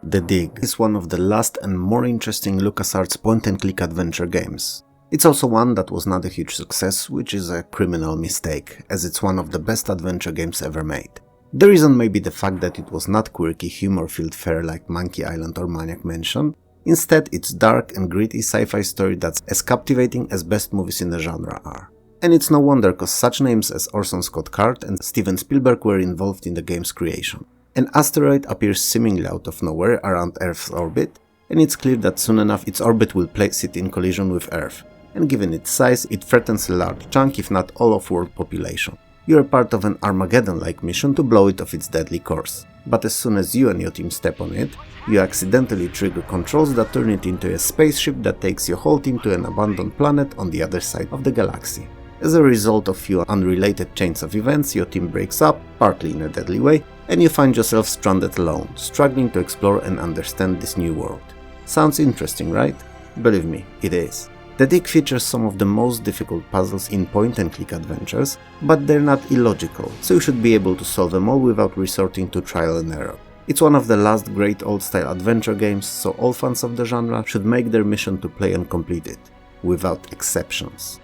The Dig is one of the last and more interesting LucasArts point-and-click adventure games. It's also one that was not a huge success, which is a criminal mistake, as it's one of the best adventure games ever made. The reason may be the fact that it was not quirky humor-filled fare like Monkey Island or Maniac Mansion. Instead, it's dark and gritty sci-fi story that's as captivating as best movies in the genre are. And it's no wonder, cause such names as Orson Scott Card and Steven Spielberg were involved in the game's creation. An asteroid appears seemingly out of nowhere around Earth's orbit, and it's clear that soon enough its orbit will place it in collision with Earth, and given its size, it threatens a large chunk, if not all of world population. You're part of an Armageddon-like mission to blow it off its deadly course, but as soon as you and your team step on it, you accidentally trigger controls that turn it into a spaceship that takes your whole team to an abandoned planet on the other side of the galaxy. As a result of few unrelated chains of events, your team breaks up, partly in a deadly way, and you find yourself stranded alone, struggling to explore and understand this new world. Sounds interesting, right? Believe me, it is. The Dig features some of the most difficult puzzles in point-and-click adventures, but they're not illogical, so you should be able to solve them all without resorting to trial and error. It's one of the last great old-style adventure games, so all fans of the genre should make their mission to play and complete it, without exceptions.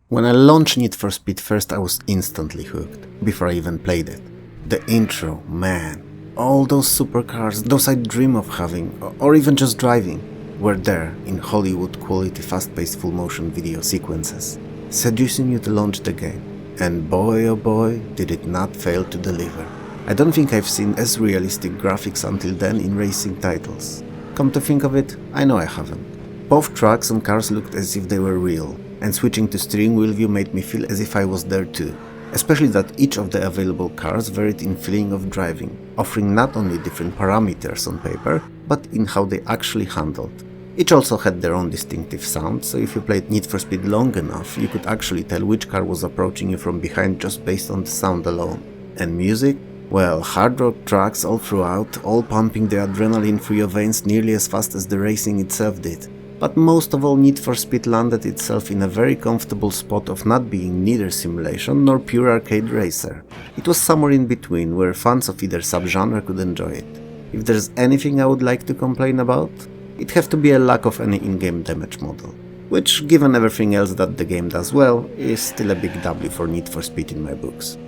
When I launched Need for Speed first, I was instantly hooked, before I even played it. The intro, man, all those supercars, those I dream of having, or even just driving, were there in Hollywood quality fast-paced full-motion video sequences, seducing you to launch the game. And boy oh boy, did it not fail to deliver. I don't think I've seen as realistic graphics until then in racing titles. Come to think of it, I know I haven't. Both trucks and cars looked as if they were real, and switching to steering wheel view made me feel as if I was there too. Especially that each of the available cars varied in feeling of driving, offering not only different parameters on paper, but in how they actually handled. Each also had their own distinctive sound, so if you played Need for Speed long enough, you could actually tell which car was approaching you from behind just based on the sound alone. And music? Well, hard rock tracks all throughout, all pumping the adrenaline through your veins nearly as fast as the racing itself did. But most of all, Need for Speed landed itself in a very comfortable spot of not being neither simulation nor pure arcade racer. It was somewhere in between, where fans of either subgenre could enjoy it. If there's anything I would like to complain about, it'd have to be a lack of any in-game damage model, which, given everything else that the game does well, is still a big W for Need for Speed in my books.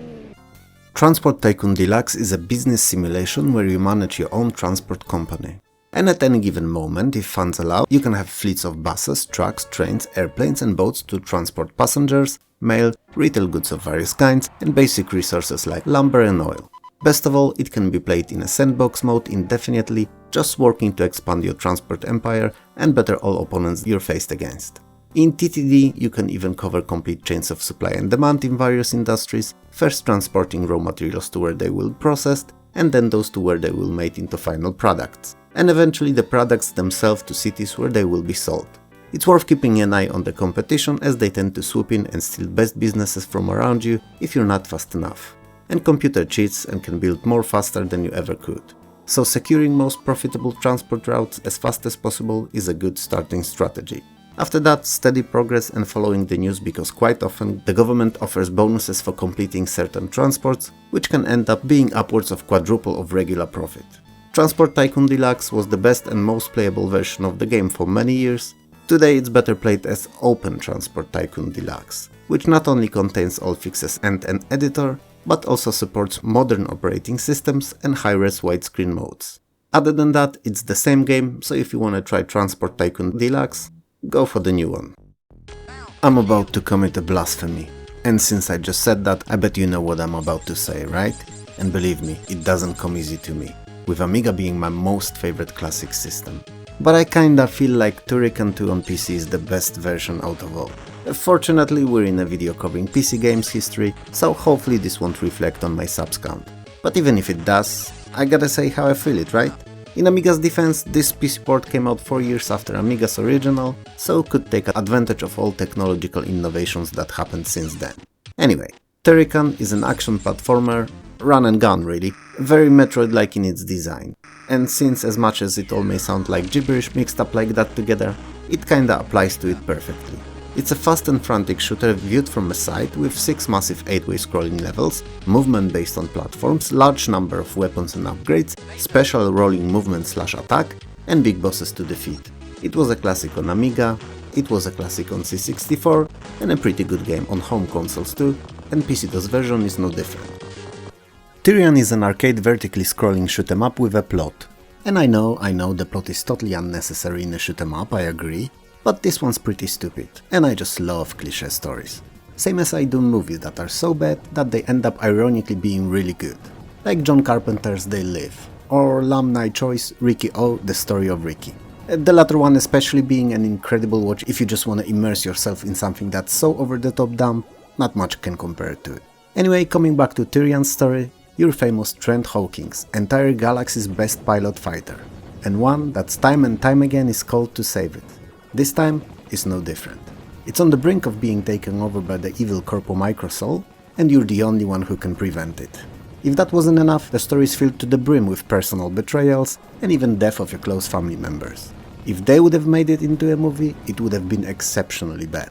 Transport Tycoon Deluxe is a business simulation where you manage your own transport company. And at any given moment, if funds allow, you can have fleets of buses, trucks, trains, airplanes and boats to transport passengers, mail, retail goods of various kinds, and basic resources like lumber and oil. Best of all, it can be played in a sandbox mode indefinitely, just working to expand your transport empire and better all opponents you're faced against. In TTD, you can even cover complete chains of supply and demand in various industries, first transporting raw materials to where they will be processed, and then those to where they will made into final products, and eventually the products themselves to cities where they will be sold. It's worth keeping an eye on the competition, as they tend to swoop in and steal best businesses from around you if you're not fast enough. And computer cheats and can build more faster than you ever could. So securing most profitable transport routes as fast as possible is a good starting strategy. After that, steady progress and following the news, because quite often the government offers bonuses for completing certain transports, which can end up being upwards of quadruple of regular profit. Transport Tycoon Deluxe was the best and most playable version of the game for many years. Today it's better played as Open Transport Tycoon Deluxe, which not only contains all fixes and an editor, but also supports modern operating systems and high-res widescreen modes. Other than that, it's the same game, so if you wanna try Transport Tycoon Deluxe, go for the new one. I'm about to commit a blasphemy, and since I just said that, I bet you know what I'm about to say, right? And believe me, it doesn't come easy to me, with Amiga being my most favorite classic system. But I kinda feel like Turrican 2 on PC is the best version out of all. Fortunately, we're in a video covering PC games history, so hopefully this won't reflect on my subs count. But even if it does, I gotta say how I feel it, right? In Amiga's defense, this PC port came out 4 years after Amiga's original, so could take advantage of all technological innovations that happened since then. Anyway, Turrican is an action platformer, run and gun really, very Metroid-like in its design. And since as much as it all may sound like gibberish mixed up like that together, it kinda applies to it perfectly. It's a fast and frantic shooter viewed from a side with 6 massive 8-way scrolling levels, movement based on platforms, large number of weapons and upgrades, special rolling movement / attack, and big bosses to defeat. It was a classic on Amiga, it was a classic on C64, and a pretty good game on home consoles too, and PC-DOS version is no different. Tyrian is an arcade vertically scrolling shoot 'em up with a plot. And I know the plot is totally unnecessary in a shoot 'em up, I agree. But this one's pretty stupid, and I just love cliché stories. Same as I do movies that are so bad that they end up ironically being really good. Like John Carpenter's They Live, or Lam Nai Choi's Ricky O, The Story of Ricky. The latter one especially being an incredible watch if you just want to immerse yourself in something that's so over the top dumb, not much can compare to it. Anyway, coming back to Tyrian's story, your famous Trent Hawkins, entire galaxy's best pilot fighter, and one that's time and time again is called to save it. This time is no different. It's on the brink of being taken over by the evil Corpo Microsoul, and you're the only one who can prevent it. If that wasn't enough, the story is filled to the brim with personal betrayals and even death of your close family members. If they would have made it into a movie, it would have been exceptionally bad.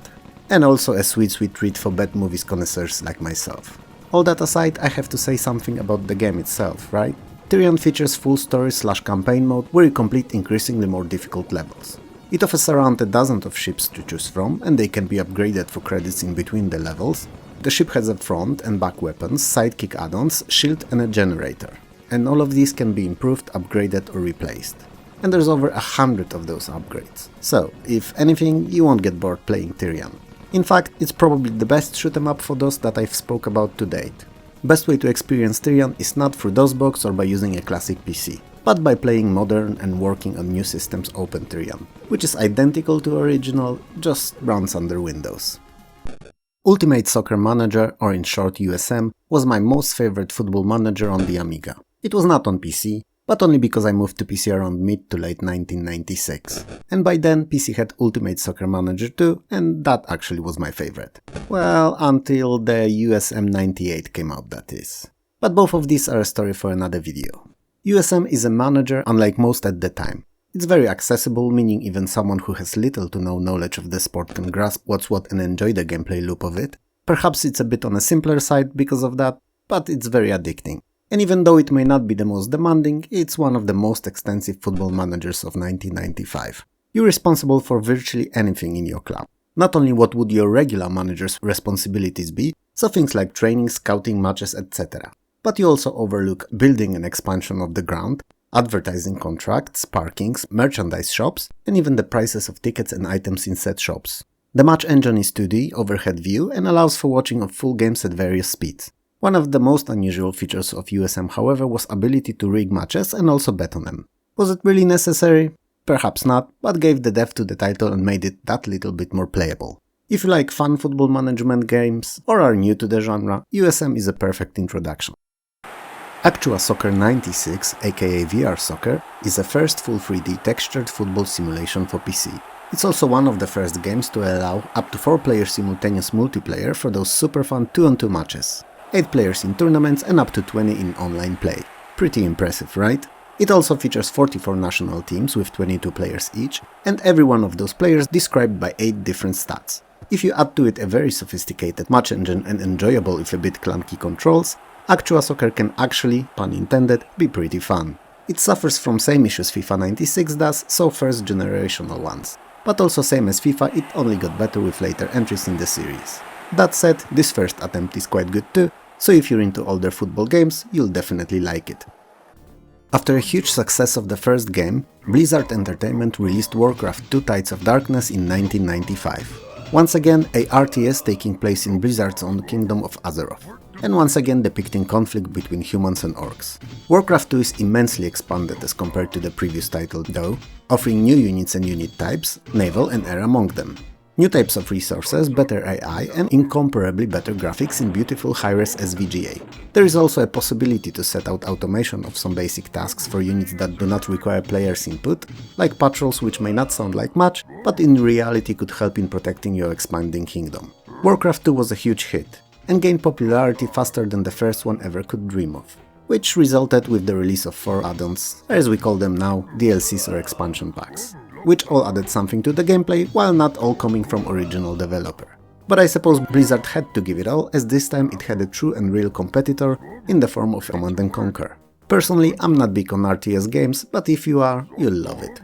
And also a sweet treat for bad movies connoisseurs like myself. All that aside, I have to say something about the game itself, right? Tyrian features full story / campaign mode where you complete increasingly more difficult levels. It offers around a dozen of ships to choose from, and they can be upgraded for credits in between the levels. The ship has a front and back weapons, sidekick add-ons, shield and a generator. And all of these can be improved, upgraded or replaced. And there's over 100 of those upgrades. So, if anything, you won't get bored playing Tyrian. In fact, it's probably the best shoot 'em up for DOS that I've spoke about to date. Best way to experience Tyrian is not through DOSBox or by using a classic PC, but by playing modern and working on new systems Open Tyrian, which is identical to original, just runs under Windows. Ultimate Soccer Manager, or in short USM, was my most favorite football manager on the Amiga. It was not on PC, but only because I moved to PC around mid to late 1996. And by then PC had Ultimate Soccer Manager 2, and that actually was my favorite. Well, until the USM 98 came out, that is. But both of these are a story for another video. USM is a manager unlike most at the time. It's very accessible, meaning even someone who has little to no knowledge of the sport can grasp what's what and enjoy the gameplay loop of it. Perhaps it's a bit on a simpler side because of that, but it's very addicting. And even though it may not be the most demanding, it's one of the most extensive football managers of 1995. You're responsible for virtually anything in your club. Not only what would your regular manager's responsibilities be, so things like training, scouting, matches, etc. But you also overlook building and expansion of the ground, advertising contracts, parkings, merchandise shops, and even the prices of tickets and items in said shops. The match engine is 2D, overhead view, and allows for watching of full games at various speeds. One of the most unusual features of USM, however, was ability to rig matches and also bet on them. Was it really necessary? Perhaps not, but gave the depth to the title and made it that little bit more playable. If you like fun football management games or are new to the genre, USM is a perfect introduction. Actua Soccer 96, aka VR Soccer, is the first full 3D textured football simulation for PC. It's also one of the first games to allow up to 4-player simultaneous multiplayer for those super fun 2-on-2 matches. 8 players in tournaments and up to 20 in online play. Pretty impressive, right? It also features 44 national teams with 22 players each, and every one of those players described by 8 different stats. If you add to it a very sophisticated match engine and enjoyable if a bit clunky controls, Actua Soccer can actually, pun intended, be pretty fun. It suffers from same issues FIFA 96 does, so first generational ones. But also same as FIFA, it only got better with later entries in the series. That said, this first attempt is quite good too, so if you're into older football games, you'll definitely like it. After a huge success of the first game, Blizzard Entertainment released Warcraft 2 Tides of Darkness in 1995. Once again, a RTS taking place in Blizzard's own kingdom of Azeroth, and once again depicting conflict between humans and orcs. Warcraft 2 is immensely expanded as compared to the previous title though, offering new units and unit types, naval and air among them. New types of resources, better AI and incomparably better graphics in beautiful high-res SVGA. There is also a possibility to set out automation of some basic tasks for units that do not require players' input, like patrols, which may not sound like much, but in reality could help in protecting your expanding kingdom. Warcraft 2 was a huge hit, and gained popularity faster than the first one ever could dream of, which resulted with the release of 4 add-ons, or as we call them now, DLCs or expansion packs, which all added something to the gameplay, while not all coming from original developer. But I suppose Blizzard had to give it all, as this time it had a true and real competitor in the form of Command & Conquer. Personally, I'm not big on RTS games, but if you are, you'll love it.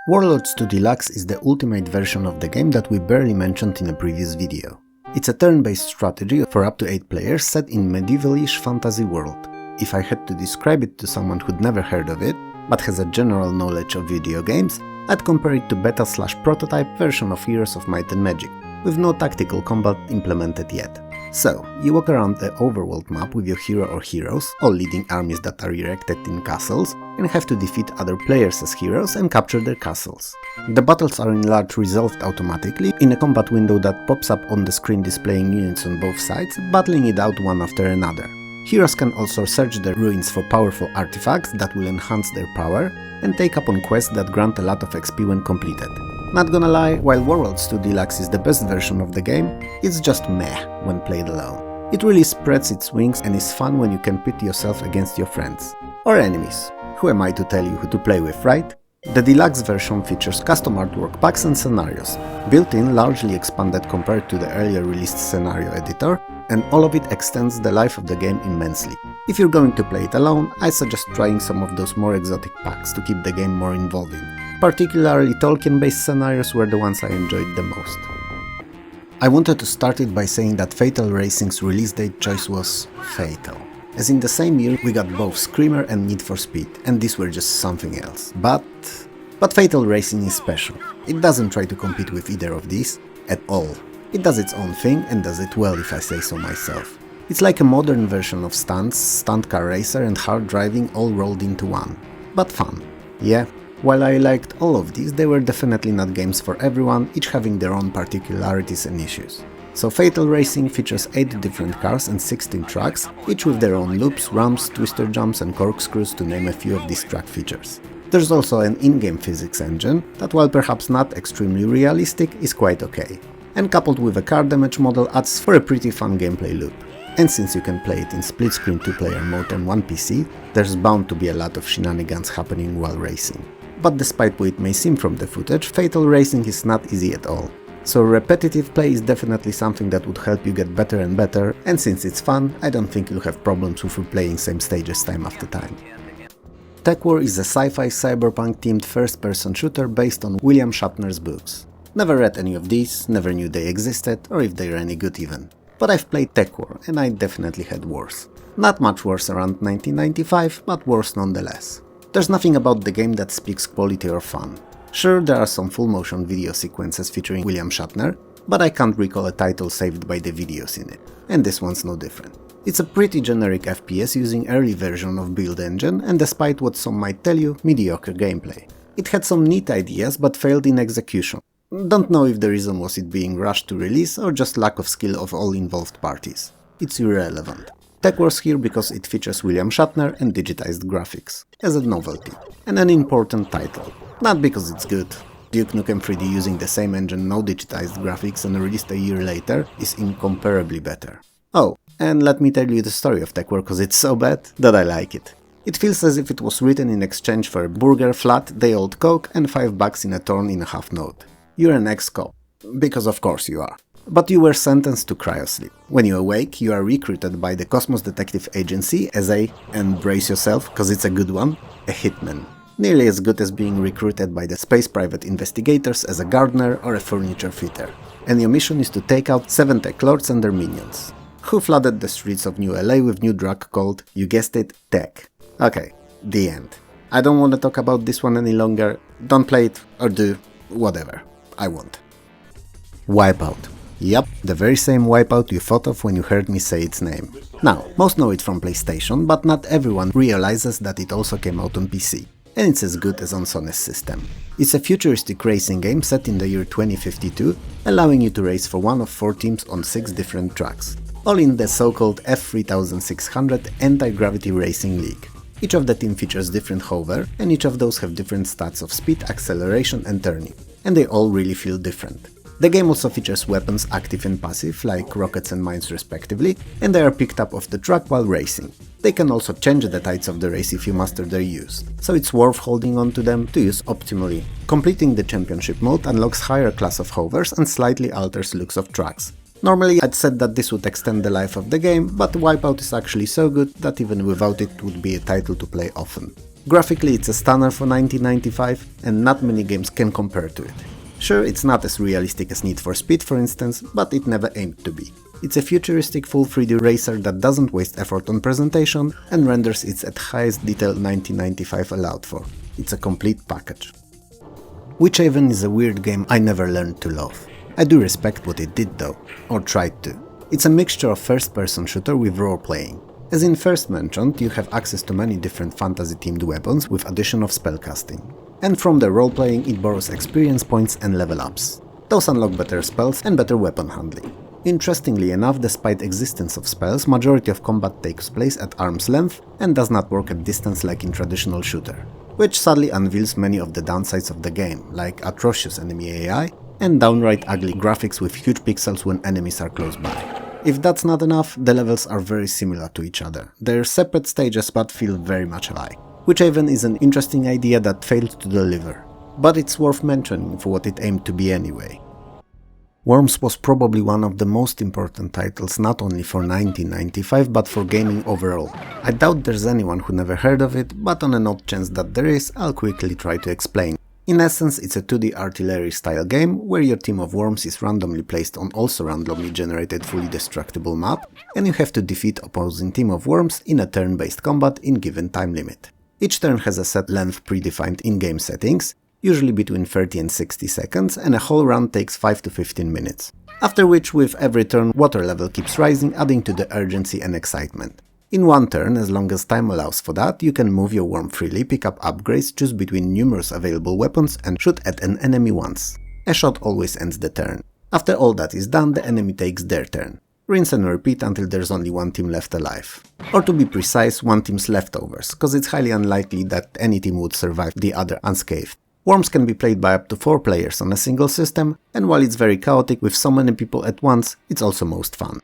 Warlords 2 Deluxe is the ultimate version of the game that we barely mentioned in a previous video. It's a turn-based strategy for up to 8 players set in medievalish fantasy world. If I had to describe it to someone who'd never heard of it, but has a general knowledge of video games, I'd compare it to beta/prototype version of Heroes of Might and Magic, with no tactical combat implemented yet. So, you walk around the overworld map with your hero or heroes, all leading armies that are erected in castles, and have to defeat other players as heroes and capture their castles. The battles are in large resolved automatically in a combat window that pops up on the screen displaying units on both sides, battling it out one after another. Heroes can also search the ruins for powerful artifacts that will enhance their power, and take up on quests that grant a lot of XP when completed. Not gonna lie, while Warlords 2 Deluxe is the best version of the game, it's just meh when played alone. It really spreads its wings and is fun when you can pit yourself against your friends. Or enemies. Who am I to tell you who to play with, right? The deluxe version features custom artwork packs and scenarios, built-in, largely expanded compared to the earlier released scenario editor, and all of it extends the life of the game immensely. If you're going to play it alone, I suggest trying some of those more exotic packs to keep the game more involving. Particularly Tolkien-based scenarios were the ones I enjoyed the most. I wanted to start it by saying that Fatal Racing's release date choice was fatal. As in the same year we got both Screamer and Need for Speed, and these were just something else. But Fatal Racing is special. It doesn't try to compete with either of these, at all. It does its own thing and does it well, if I say so myself. It's like a modern version of stunts, stunt car racer and hard driving all rolled into one. But fun. Yeah, while I liked all of these, they were definitely not games for everyone, each having their own particularities and issues. So Fatal Racing features 8 different cars and 16 tracks, each with their own loops, ramps, twister jumps and corkscrews, to name a few of these track features. There's also an in-game physics engine that, while perhaps not extremely realistic, is quite okay. And coupled with a car damage model adds for a pretty fun gameplay loop. And since you can play it in split-screen 2-player mode on one PC, there's bound to be a lot of shenanigans happening while racing. But despite what it may seem from the footage, Fatal racing is not easy at all. So repetitive play is definitely something that would help you get better and better, and since it's fun, I don't think you'll have problems with replaying same stages time after time. Tech War is a sci-fi cyberpunk themed first-person shooter based on William Shatner's books. Never read any of these, never knew they existed, or if they're any good even. But I've played Tech War, and I definitely had worse. Not much worse around 1995, but worse nonetheless. There's nothing about the game that speaks quality or fun. Sure, there are some full-motion video sequences featuring William Shatner, but I can't recall a title saved by the videos in it, and this one's no different. It's a pretty generic FPS using early version of build engine, and despite what some might tell you, mediocre gameplay. It had some neat ideas, but failed in execution. Don't know if the reason was it being rushed to release, or just lack of skill of all involved parties. It's irrelevant. Tech War's here because it features William Shatner and digitized graphics, as a novelty, and an important title. Not because it's good. Duke Nukem 3D using the same engine, no digitized graphics, and released a year later is incomparably better. Oh, and let me tell you the story of Tech War, cause it's so bad that I like it. It feels as if it was written in exchange for a burger, flat, day-old Coke, and $5 in a torn-in-half note. You're an ex-cop. Because of course you are. But you were sentenced to cryosleep. When you awake, you are recruited by the Cosmos Detective Agency as and brace yourself, cause it's a good one, a hitman. Nearly as good as being recruited by the Space Private Investigators as a gardener or a furniture fitter. And your mission is to take out 7 tech lords and their minions, who flooded the streets of New LA with new drug called, you guessed it, tech. Okay, the end. I don't want to talk about this one any longer, don't play it, or do, whatever, I won't. Wipeout. Yup, the very same Wipeout you thought of when you heard me say its name. Now, most know it from PlayStation, but not everyone realizes that it also came out on PC. And it's as good as on Sony's system. It's a futuristic racing game set in the year 2052, allowing you to race for one of 4 teams on 6 different tracks, all in the so-called F3600 Anti-Gravity Racing League. Each of the team features different hover, and each of those have different stats of speed, acceleration and turning, and they all really feel different. The game also features weapons active and passive, like rockets and mines respectively, and they are picked up off the track while racing. They can also change the tides of the race if you master their use, so it's worth holding on to them to use optimally. Completing the championship mode unlocks higher class of hovers and slightly alters looks of tracks. Normally I'd said that this would extend the life of the game, but Wipeout is actually so good that even without it would be a title to play often. Graphically it's a stunner for 1995, and not many games can compare to it. Sure, it's not as realistic as Need for Speed for instance, but it never aimed to be. It's a futuristic full 3D racer that doesn't waste effort on presentation and renders it at highest detail 1995 allowed for. It's a complete package. Witchhaven is a weird game I never learned to love. I do respect what it did though, or tried to. It's a mixture of first-person shooter with role-playing. As in first mentioned, you have access to many different fantasy-themed weapons with addition of spellcasting. And from the role-playing it borrows experience points and level ups. Those unlock better spells and better weapon handling. Interestingly enough, despite existence of spells, majority of combat takes place at arm's length and does not work at distance like in traditional shooter, which sadly unveils many of the downsides of the game, like atrocious enemy AI and downright ugly graphics with huge pixels when enemies are close by. If that's not enough, the levels are very similar to each other. They're separate stages but feel very much alike. Witchhaven is an interesting idea that failed to deliver, but it's worth mentioning for what it aimed to be anyway. Worms was probably one of the most important titles not only for 1995 but for gaming overall. I doubt there's anyone who never heard of it, but on an odd chance that there is, I'll quickly try to explain. In essence, it's a 2D artillery style game where your team of worms is randomly placed on also randomly generated fully destructible map, and you have to defeat opposing team of worms in a turn-based combat in given time limit. Each turn has a set length predefined in-game settings, usually between 30 and 60 seconds, and a whole round takes 5 to 15 minutes. After which, with every turn, water level keeps rising, adding to the urgency and excitement. In one turn, as long as time allows for that, you can move your worm freely, pick up upgrades, choose between numerous available weapons, and shoot at an enemy once. A shot always ends the turn. After all that is done, the enemy takes their turn. Rinse and repeat until there's only one team left alive. Or to be precise, one team's leftovers, cause it's highly unlikely that any team would survive the other unscathed. Worms can be played by up to 4 players on a single system, and while it's very chaotic with so many people at once, it's also most fun.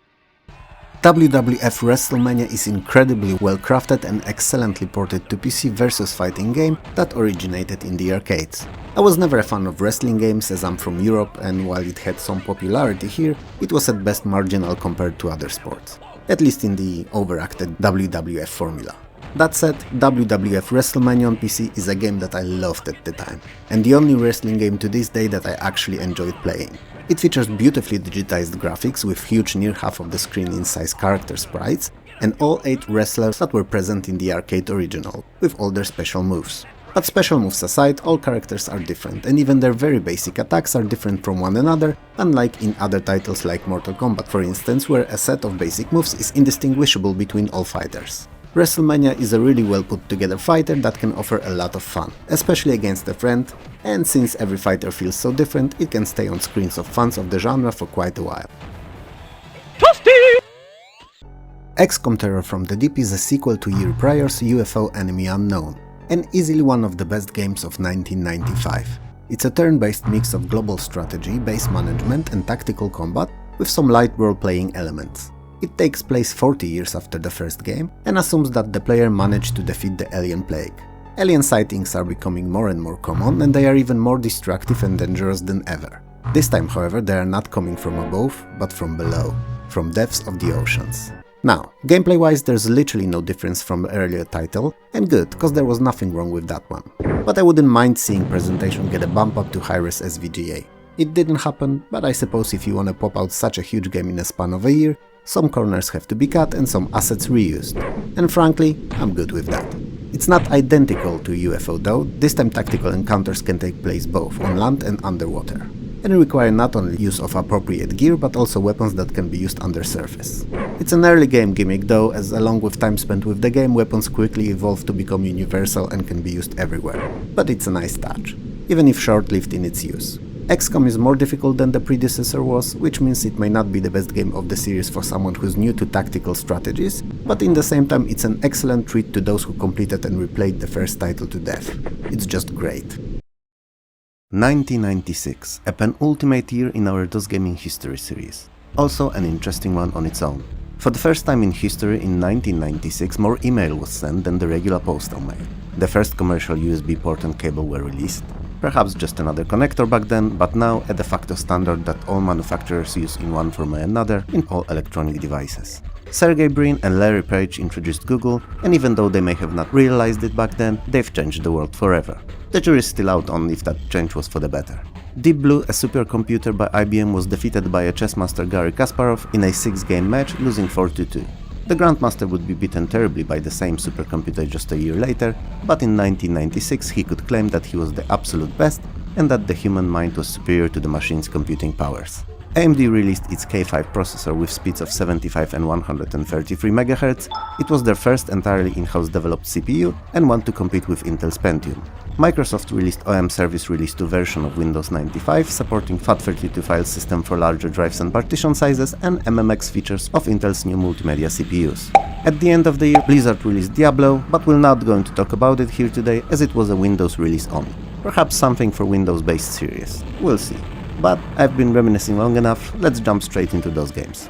WWF WrestleMania is incredibly well crafted and excellently ported to PC versus fighting game that originated in the arcades. I was never a fan of wrestling games as I'm from Europe, and while it had some popularity here, it was at best marginal compared to other sports, at least in the overacted WWF formula. That said, WWF WrestleMania on PC is a game that I loved at the time, and the only wrestling game to this day that I actually enjoyed playing. It features beautifully digitized graphics with huge near half of the screen in size character sprites, and all 8 wrestlers that were present in the arcade original, with all their special moves. But special moves aside, all characters are different, and even their very basic attacks are different from one another, unlike in other titles like Mortal Kombat for instance, where a set of basic moves is indistinguishable between all fighters. WrestleMania is a really well put together fighter that can offer a lot of fun, especially against a friend, and since every fighter feels so different, it can stay on screens of fans of the genre for quite a while. Toasty! XCOM Terror from the Deep is a sequel to year prior's UFO Enemy Unknown, and easily one of the best games of 1995. It's a turn-based mix of global strategy, base management and tactical combat, with some light role-playing elements. It takes place 40 years after the first game, and assumes that the player managed to defeat the alien plague. Alien sightings are becoming more and more common, and they are even more destructive and dangerous than ever. This time, however, they are not coming from above, but from below, from depths of the oceans. Now, gameplay-wise there's literally no difference from the earlier title, and good, cause there was nothing wrong with that one. But I wouldn't mind seeing presentation get a bump up to high-res SVGA. It didn't happen, but I suppose if you wanna pop out such a huge game in a span of a year, some corners have to be cut and some assets reused. And frankly, I'm good with that. It's not identical to UFO though, this time tactical encounters can take place both on land and underwater, and require not only use of appropriate gear but also weapons that can be used under surface. It's an early game gimmick though, as along with time spent with the game, weapons quickly evolve to become universal and can be used everywhere. But it's a nice touch, even if short-lived in its use. XCOM is more difficult than the predecessor was, which means it may not be the best game of the series for someone who's new to tactical strategies, but in the same time it's an excellent treat to those who completed and replayed the first title to death. It's just great. 1996, a penultimate year in our DOS gaming history series. Also an interesting one on its own. For the first time in history, in 1996, more email was sent than the regular postal mail. The first commercial USB port and cable were released. Perhaps just another connector back then, but now a de facto standard that all manufacturers use in one form or another in all electronic devices. Sergey Brin and Larry Page introduced Google, and even though they may have not realized it back then, they've changed the world forever. The jury is still out on if that change was for the better. Deep Blue, a supercomputer by IBM, was defeated by a chess master Garry Kasparov in a 6-game match, losing 4-2. The Grandmaster would be beaten terribly by the same supercomputer just a year later, but in 1996 he could claim that he was the absolute best and that the human mind was superior to the machine's computing powers. AMD released its K5 processor with speeds of 75 and 133 MHz. It was their first entirely in-house developed CPU and one to compete with Intel's Pentium. Microsoft released OM Service Release 2 version of Windows 95, supporting FAT32 file system for larger drives and partition sizes, and MMX features of Intel's new multimedia CPUs. At the end of the year, Blizzard released Diablo, but we're not going to talk about it here today as it was a Windows release only. Perhaps something for Windows-based series. We'll see. But I've been reminiscing long enough, let's jump straight into those games.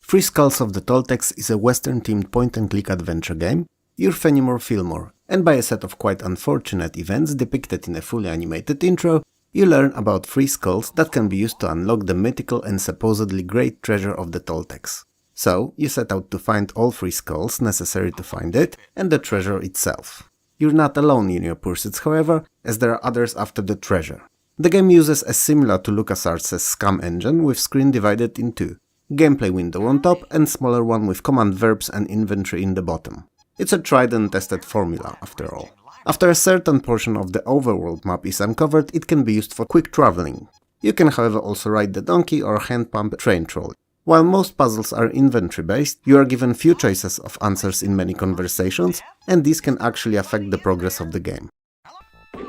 Free Skulls of the Toltecs is a western-themed point-and-click adventure game. You're Fenimore Fillmore, and by a set of quite unfortunate events depicted in a fully animated intro, you learn about free skulls that can be used to unlock the mythical and supposedly great treasure of the Toltecs. So, you set out to find all free skulls necessary to find it, and the treasure itself. You're not alone in your pursuits, however, as there are others after the treasure. The game uses a similar to LucasArts' Scum engine with screen divided in two, gameplay window on top and smaller one with command verbs and inventory in the bottom. It's a tried and tested formula, after all. After a certain portion of the overworld map is uncovered, it can be used for quick traveling. You can however also ride the donkey or hand pump train trolley. While most puzzles are inventory based, you are given few choices of answers in many conversations, and these can actually affect the progress of the game.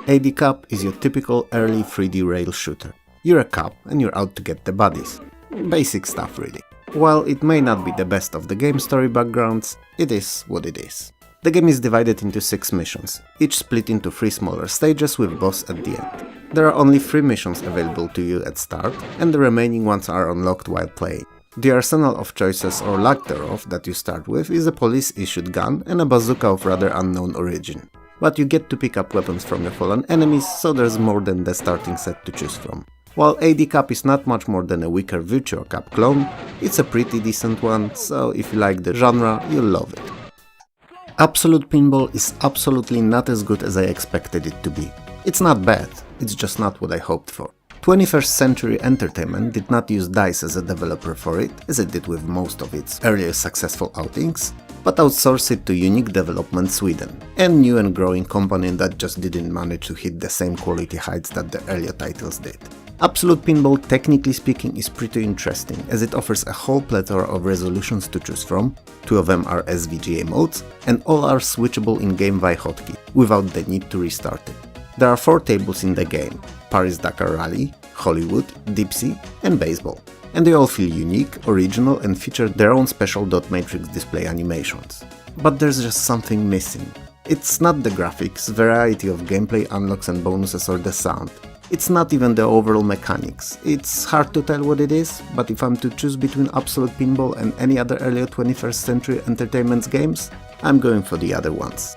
AD Cup is your typical early 3D rail shooter. You're a cop and you're out to get the buddies. Basic stuff really. While it may not be the best of the game story backgrounds, it is what it is. The game is divided into 6 missions, each split into 3 smaller stages with boss at the end. There are only 3 missions available to you at start, and the remaining ones are unlocked while playing. The arsenal of choices, or lack thereof, that you start with is a police-issued gun and a bazooka of rather unknown origin. But you get to pick up weapons from your fallen enemies, so there's more than the starting set to choose from. While AD Cap is not much more than a weaker Virtua Cap clone, it's a pretty decent one, so if you like the genre, you'll love it. Absolute Pinball is absolutely not as good as I expected it to be. It's not bad, it's just not what I hoped for. 21st Century Entertainment did not use DICE as a developer for it, as it did with most of its earlier successful outings, but outsourced it to Unique Development Sweden, a new and growing company that just didn't manage to hit the same quality heights that the earlier titles did. Absolute Pinball, technically speaking, is pretty interesting, as it offers a whole plethora of resolutions to choose from, 2 of them are SVGA modes, and all are switchable in-game via hotkey, without the need to restart it. There are 4 tables in the game: Paris-Dakar Rally, Hollywood, Dipsy, and Baseball, and they all feel unique, original, and feature their own special dot matrix display animations. But there's just something missing. It's not the graphics, variety of gameplay unlocks and bonuses, or the sound. It's not even the overall mechanics. It's hard to tell what it is, but if I'm to choose between Absolute Pinball and any other earlier 21st Century Entertainment's games, I'm going for the other ones.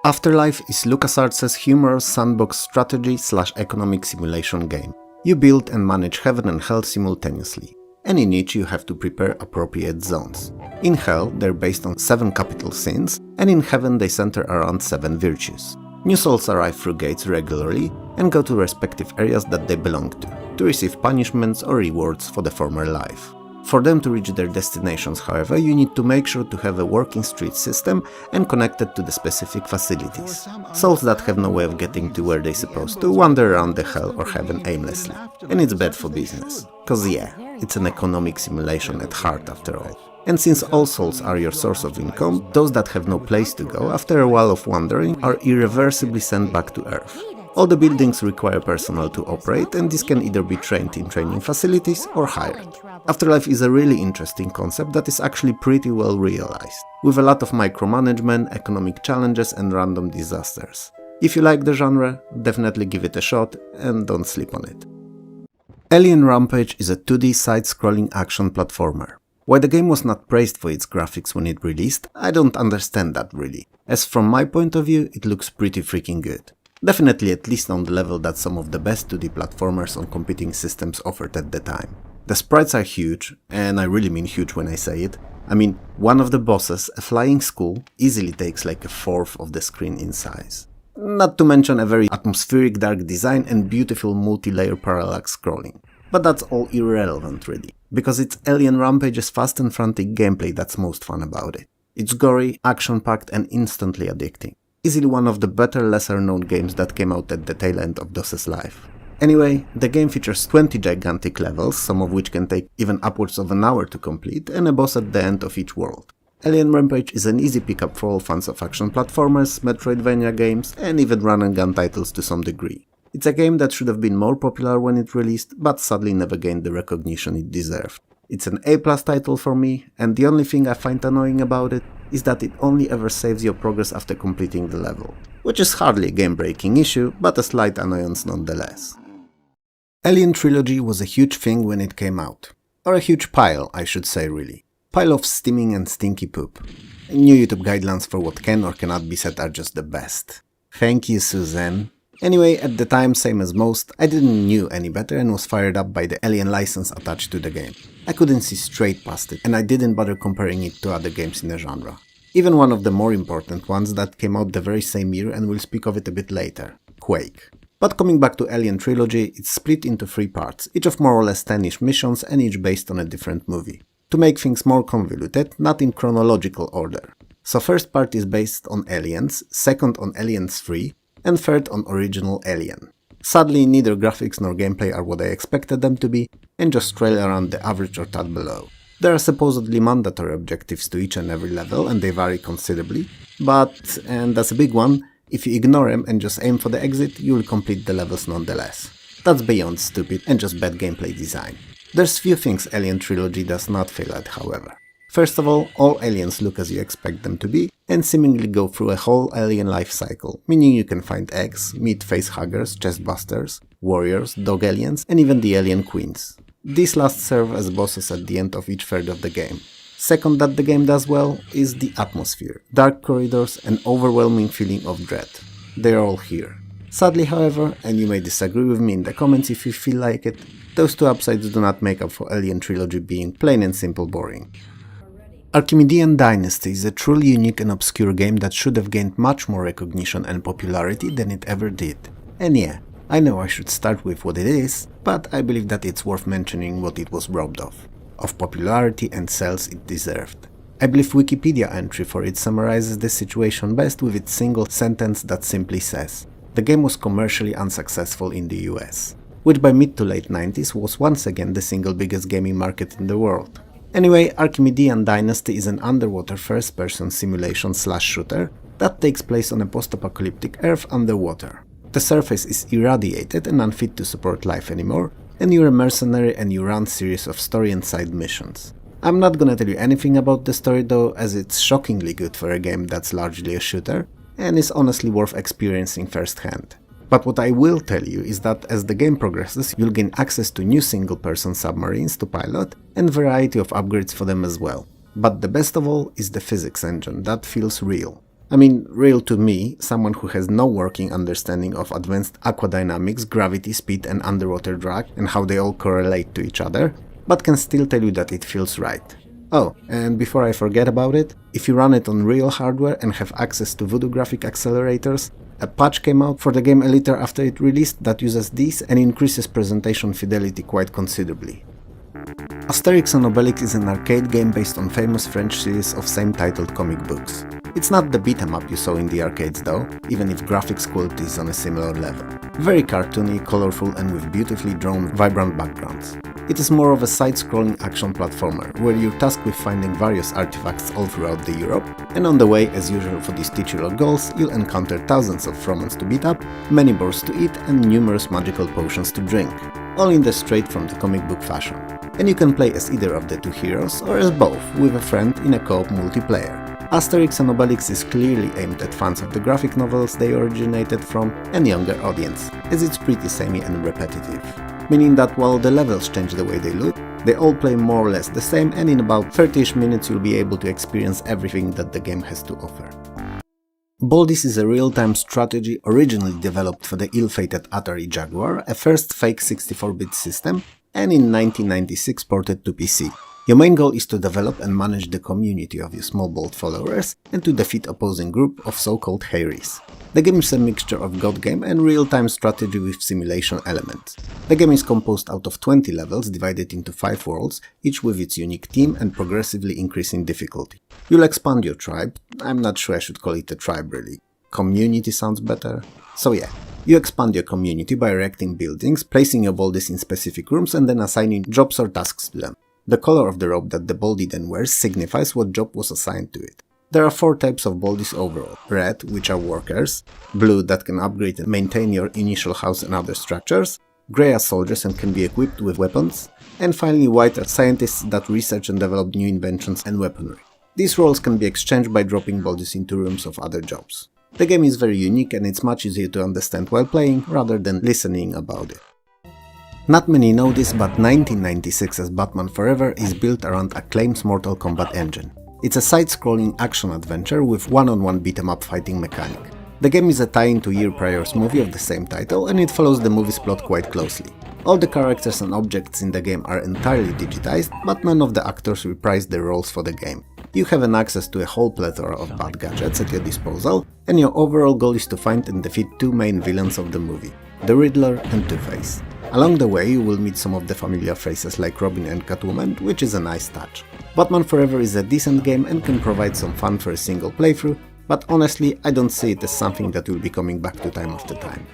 Afterlife is LucasArts' humorous sandbox strategy/economic simulation game. You build and manage heaven and hell simultaneously, and in each you have to prepare appropriate zones. In hell, they're based on 7 capital sins, and in heaven they center around 7 virtues. New souls arrive through gates regularly and go to respective areas that they belong to receive punishments or rewards for the former life. For them to reach their destinations, however, you need to make sure to have a working street system and connected to the specific facilities. Souls that have no way of getting to where they're supposed to wander around the hell or heaven aimlessly. And it's bad for business. Cause yeah, it's an economic simulation at heart after all. And since all souls are your source of income, those that have no place to go after a while of wandering are irreversibly sent back to Earth. All the buildings require personnel to operate, and this can either be trained in training facilities or hired. Afterlife is a really interesting concept that is actually pretty well realized, with a lot of micromanagement, economic challenges and random disasters. If you like the genre, definitely give it a shot and don't sleep on it. Alien Rampage is a 2D side-scrolling action platformer. While the game was not praised for its graphics when it released, I don't understand that really, as from my point of view it looks pretty freaking good. Definitely at least on the level that some of the best 2D platformers on competing systems offered at the time. The sprites are huge, and I really mean huge when I say it. I mean, one of the bosses, a flying skull, easily takes like a fourth of the screen in size. Not to mention a very atmospheric dark design and beautiful multi-layer parallax scrolling. But that's all irrelevant really, because it's Alien Rampage's fast and frantic gameplay that's most fun about it. It's gory, action-packed and instantly addicting. Easily one of the better lesser-known games that came out at the tail end of DOS's life. Anyway, the game features 20 gigantic levels, some of which can take even upwards of an hour to complete, and a boss at the end of each world. Alien Rampage is an easy pickup for all fans of action platformers, Metroidvania games, and even run-and-gun titles to some degree. It's a game that should have been more popular when it released, but sadly never gained the recognition it deserved. It's an A+ title for me, and the only thing I find annoying about it is that it only ever saves your progress after completing the level, which is hardly a game-breaking issue, but a slight annoyance nonetheless. Alien Trilogy was a huge thing when it came out. Or a huge pile, I should say really. Pile of steaming and stinky poop. New YouTube guidelines for what can or cannot be said are just the best. Thank you, Suzanne. Anyway, at the time, same as most, I didn't know any better and was fired up by the Alien license attached to the game. I couldn't see straight past it, and I didn't bother comparing it to other games in the genre. Even one of the more important ones that came out the very same year, and we'll speak of it a bit later, Quake. But coming back to Alien Trilogy, it's split into 3 parts, each of more or less 10-ish missions and each based on a different movie. To make things more convoluted, not in chronological order. So first part is based on Aliens, second on Aliens 3, and third on original Alien. Sadly, neither graphics nor gameplay are what I expected them to be, and just trail around the average or tad below. There are supposedly mandatory objectives to each and every level, and they vary considerably, but, and that's a big one, if you ignore them and just aim for the exit, you'll complete the levels nonetheless. That's beyond stupid and just bad gameplay design. There's few things Alien Trilogy does not fail at, however. First of all aliens look as you expect them to be, and seemingly go through a whole alien life cycle, meaning you can find eggs, meet facehuggers, chestbusters, warriors, dog aliens, and even the alien queens. These last serve as bosses at the end of each third of the game. Second that the game does well is the atmosphere, dark corridors and overwhelming feeling of dread. They're all here. Sadly, however, and you may disagree with me in the comments if you feel like it, those two upsides do not make up for Alien Trilogy being plain and simple boring. Archimedean Dynasty is a truly unique and obscure game that should have gained much more recognition and popularity than it ever did. And yeah, I know I should start with what it is, but I believe that it's worth mentioning what it was robbed of popularity and sales it deserved. I believe Wikipedia entry for it summarizes this situation best with its single sentence that simply says, "The game was commercially unsuccessful in the US," which by mid to late 90s was once again the single biggest gaming market in the world. Anyway, Archimedean Dynasty is an underwater first-person simulation/shooter that takes place on a post-apocalyptic Earth underwater. The surface is irradiated and unfit to support life anymore, and you're a mercenary and you run a series of story and side missions. I'm not gonna tell you anything about the story though, as it's shockingly good for a game that's largely a shooter, and is honestly worth experiencing firsthand. But what I will tell you is that as the game progresses, you'll gain access to new single-person submarines to pilot and variety of upgrades for them as well. But the best of all is the physics engine that feels real. I mean, real to me, someone who has no working understanding of advanced aquadynamics, gravity, speed and underwater drag and how they all correlate to each other, but can still tell you that it feels right. Oh, and before I forget about it, if you run it on real hardware and have access to Voodoo graphic accelerators, a patch came out for the game a little after it released that uses these and increases presentation fidelity quite considerably. Asterix and Obelix is an arcade game based on famous French series of same-titled comic books. It's not the beat-em-up you saw in the arcades though, even if graphics quality is on a similar level. Very cartoony, colorful and with beautifully drawn, vibrant backgrounds. It is more of a side-scrolling action platformer, where you're tasked with finding various artifacts all throughout the Europe, and on the way, as usual for these titular goals, you'll encounter thousands of Fromans to beat up, many boars to eat and numerous magical potions to drink, all in the straight from the comic book fashion. And you can play as either of the two heroes, or as both, with a friend in a co-op multiplayer. Asterix and Obelix is clearly aimed at fans of the graphic novels they originated from and younger audience, as it's pretty samey and repetitive. Meaning that while the levels change the way they look, they all play more or less the same, and in about 30ish minutes you'll be able to experience everything that the game has to offer. Baldies is a real-time strategy originally developed for the ill-fated Atari Jaguar, a first fake 64-bit system, and in 1996 ported to PC. Your main goal is to develop and manage the community of your small bold followers and to defeat opposing group of so-called Harrys. The game is a mixture of god game and real-time strategy with simulation elements. The game is composed out of 20 levels divided into 5 worlds, each with its unique theme and progressively increasing difficulty. You'll expand your tribe. I'm not sure I should call it a tribe really. Community sounds better. So yeah, you expand your community by erecting buildings, placing your baldies in specific rooms and then assigning jobs or tasks to them. The color of the robe that the Baldy then wears signifies what job was assigned to it. There are 4 types of Baldies overall: red, which are workers, blue, that can upgrade and maintain your initial house and other structures, grey are soldiers and can be equipped with weapons, and finally white are scientists that research and develop new inventions and weaponry. These roles can be exchanged by dropping Baldies into rooms of other jobs. The game is very unique and it's much easier to understand while playing rather than listening about it. Not many know this, but 1996's Batman Forever is built around Acclaim's Mortal Kombat engine. It's a side-scrolling action-adventure with one-on-one beat-em-up fighting mechanic. The game is a tie-in to year prior's movie of the same title, and it follows the movie's plot quite closely. All the characters and objects in the game are entirely digitized, but none of the actors reprise their roles for the game. You have an access to a whole plethora of bad gadgets at your disposal, and your overall goal is to find and defeat 2 main villains of the movie, the Riddler and Two-Face. Along the way you will meet some of the familiar faces like Robin and Catwoman, which is a nice touch. Batman Forever is a decent game and can provide some fun for a single playthrough, but honestly I don't see it as something that will be coming back to time after time.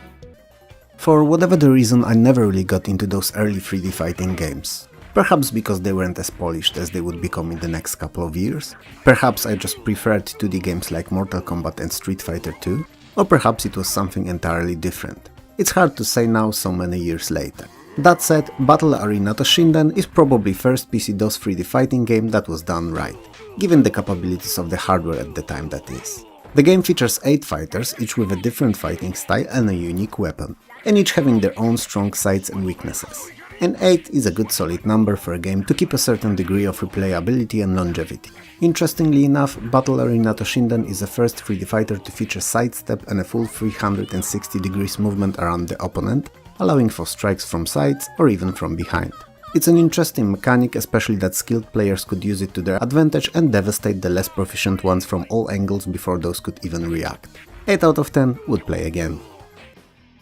For whatever the reason, I never really got into those early 3D fighting games. Perhaps because they weren't as polished as they would become in the next couple of years, perhaps I just preferred 2D games like Mortal Kombat and Street Fighter 2, or perhaps it was something entirely different. It's hard to say now so many years later. That said, Battle Arena Toshinden is probably first PC-DOS 3D fighting game that was done right, given the capabilities of the hardware at the time that is. The game features 8 fighters, each with a different fighting style and a unique weapon, and each having their own strong sides and weaknesses. and 8 is a good solid number for a game to keep a certain degree of replayability and longevity. Interestingly enough, Battle Arena Toshinden is the first 3D fighter to feature sidestep and a full 360 degrees movement around the opponent, allowing for strikes from sides or even from behind. It's an interesting mechanic, especially that skilled players could use it to their advantage and devastate the less proficient ones from all angles before those could even react. 8 out of 10 would play again.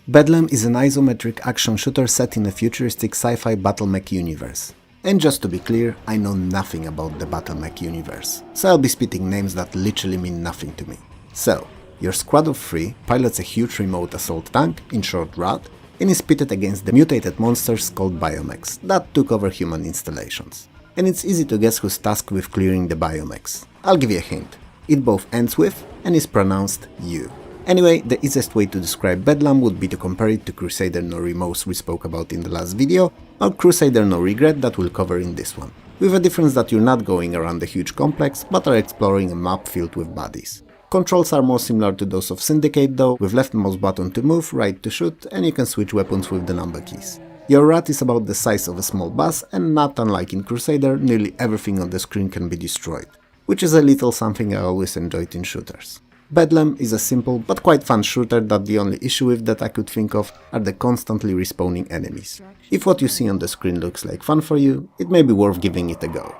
Bedlam is an isometric action shooter set in a futuristic sci-fi battle mech universe. And just to be clear, I know nothing about the battle mech universe, so I'll be spitting names that literally mean nothing to me. So, your squad of 3 pilots a huge remote assault tank, in short RAT, and is pitted against the mutated monsters called biomechs that took over human installations. And it's easy to guess who's tasked with clearing the biomechs. I'll give you a hint. It both ends with and is pronounced you. Anyway, the easiest way to describe Bedlam would be to compare it to Crusader No Remorse we spoke about in the last video, or Crusader No Regret that we'll cover in this one, with a difference that you're not going around a huge complex, but are exploring a map filled with bodies. Controls are more similar to those of Syndicate though, with left mouse button to move, right to shoot, and you can switch weapons with the number keys. Your rat is about the size of a small bus, and not unlike in Crusader, nearly everything on the screen can be destroyed, which is a little something I always enjoyed in shooters. Bedlam is a simple but quite fun shooter that the only issue with that I could think of are the constantly respawning enemies. If what you see on the screen looks like fun for you, it may be worth giving it a go.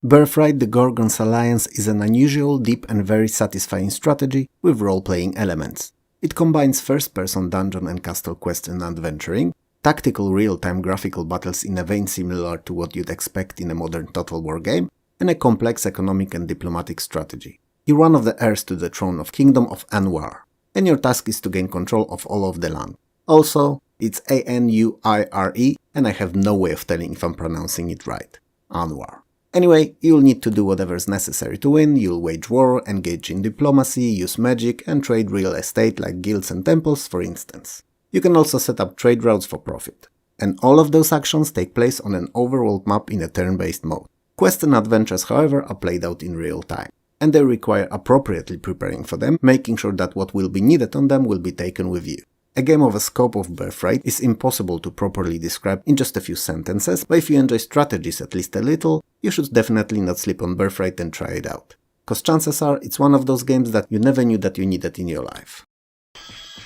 Birthright the Gorgon's Alliance is an unusual, deep and very satisfying strategy with role-playing elements. It combines first-person dungeon and castle quests and adventuring, tactical real-time graphical battles in a vein similar to what you'd expect in a modern Total War game, and a complex economic and diplomatic strategy. You're one of the heirs to the throne of Kingdom of Anwar, and your task is to gain control of all of the land. Also, it's A-N-U-I-R-E, and I have no way of telling if I'm pronouncing it right. Anwar. Anyway, you'll need to do whatever's necessary to win, you'll wage war, engage in diplomacy, use magic, and trade real estate like guilds and temples, for instance. You can also set up trade routes for profit. And all of those actions take place on an overworld map in a turn-based mode. Quests and adventures, however, are played out in real time, and they require appropriately preparing for them, making sure that what will be needed on them will be taken with you. A game of a scope of Birthright is impossible to properly describe in just a few sentences, but if you enjoy strategies at least a little, you should definitely not sleep on Birthright and try it out. Cause chances are it's one of those games that you never knew that you needed in your life.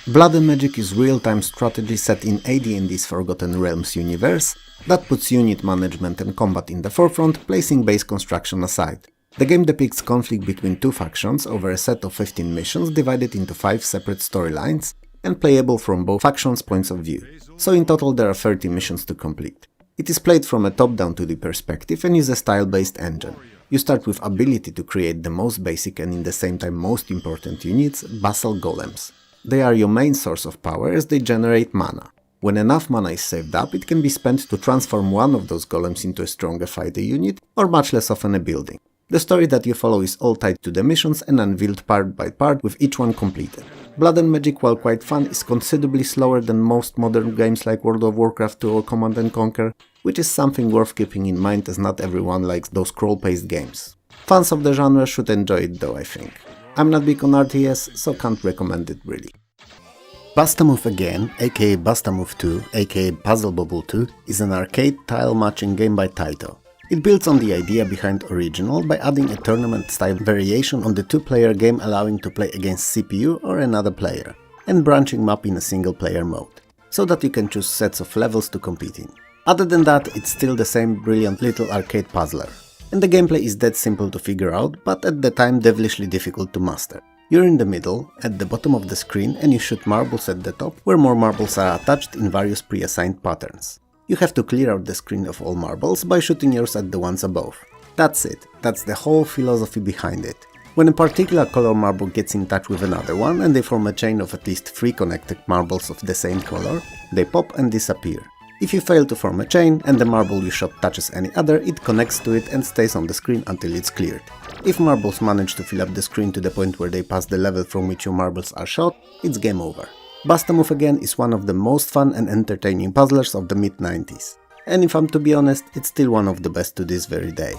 Blood and Magic is real-time strategy set in AD&D's Forgotten Realms universe that puts unit management and combat in the forefront, placing base construction aside. The game depicts conflict between two factions over a set of 15 missions divided into 5 separate storylines, and playable from both factions' points of view, so in total there are 30 missions to complete. It is played from a top-down 2D perspective and is a style-based engine. You start with ability to create the most basic and in the same time most important units, Basal Golems. They are your main source of power as they generate mana. When enough mana is saved up, it can be spent to transform one of those golems into a stronger fighter unit, or much less often a building. The story that you follow is all tied to the missions and unveiled part by part with each one completed. Blood and Magic, while quite fun, is considerably slower than most modern games like World of Warcraft 2 or Command & Conquer, which is something worth keeping in mind as not everyone likes those scroll-paced games. Fans of the genre should enjoy it though, I think. I'm not big on RTS, so can't recommend it really. Basta Move Again, aka Basta Move 2, aka Puzzle Bobble 2, is an arcade tile matching game by Taito. It builds on the idea behind Original by adding a tournament-style variation on the two-player game allowing to play against CPU or another player, and branching map in a single-player mode, so that you can choose sets of levels to compete in. Other than that, it's still the same brilliant little arcade puzzler. And the gameplay is that simple to figure out, but at the time devilishly difficult to master. You're in the middle, at the bottom of the screen, and you shoot marbles at the top, where more marbles are attached in various pre-assigned patterns. You have to clear out the screen of all marbles by shooting yours at the ones above. That's it, that's the whole philosophy behind it. When a particular color marble gets in touch with another one and they form a chain of at least 3 connected marbles of the same color, they pop and disappear. If you fail to form a chain and the marble you shot touches any other, it connects to it and stays on the screen until it's cleared. If marbles manage to fill up the screen to the point where they pass the level from which your marbles are shot, it's game over. Basta Move Again is one of the most fun and entertaining puzzlers of the mid-90s. And if I'm to be honest, it's still one of the best to this very day.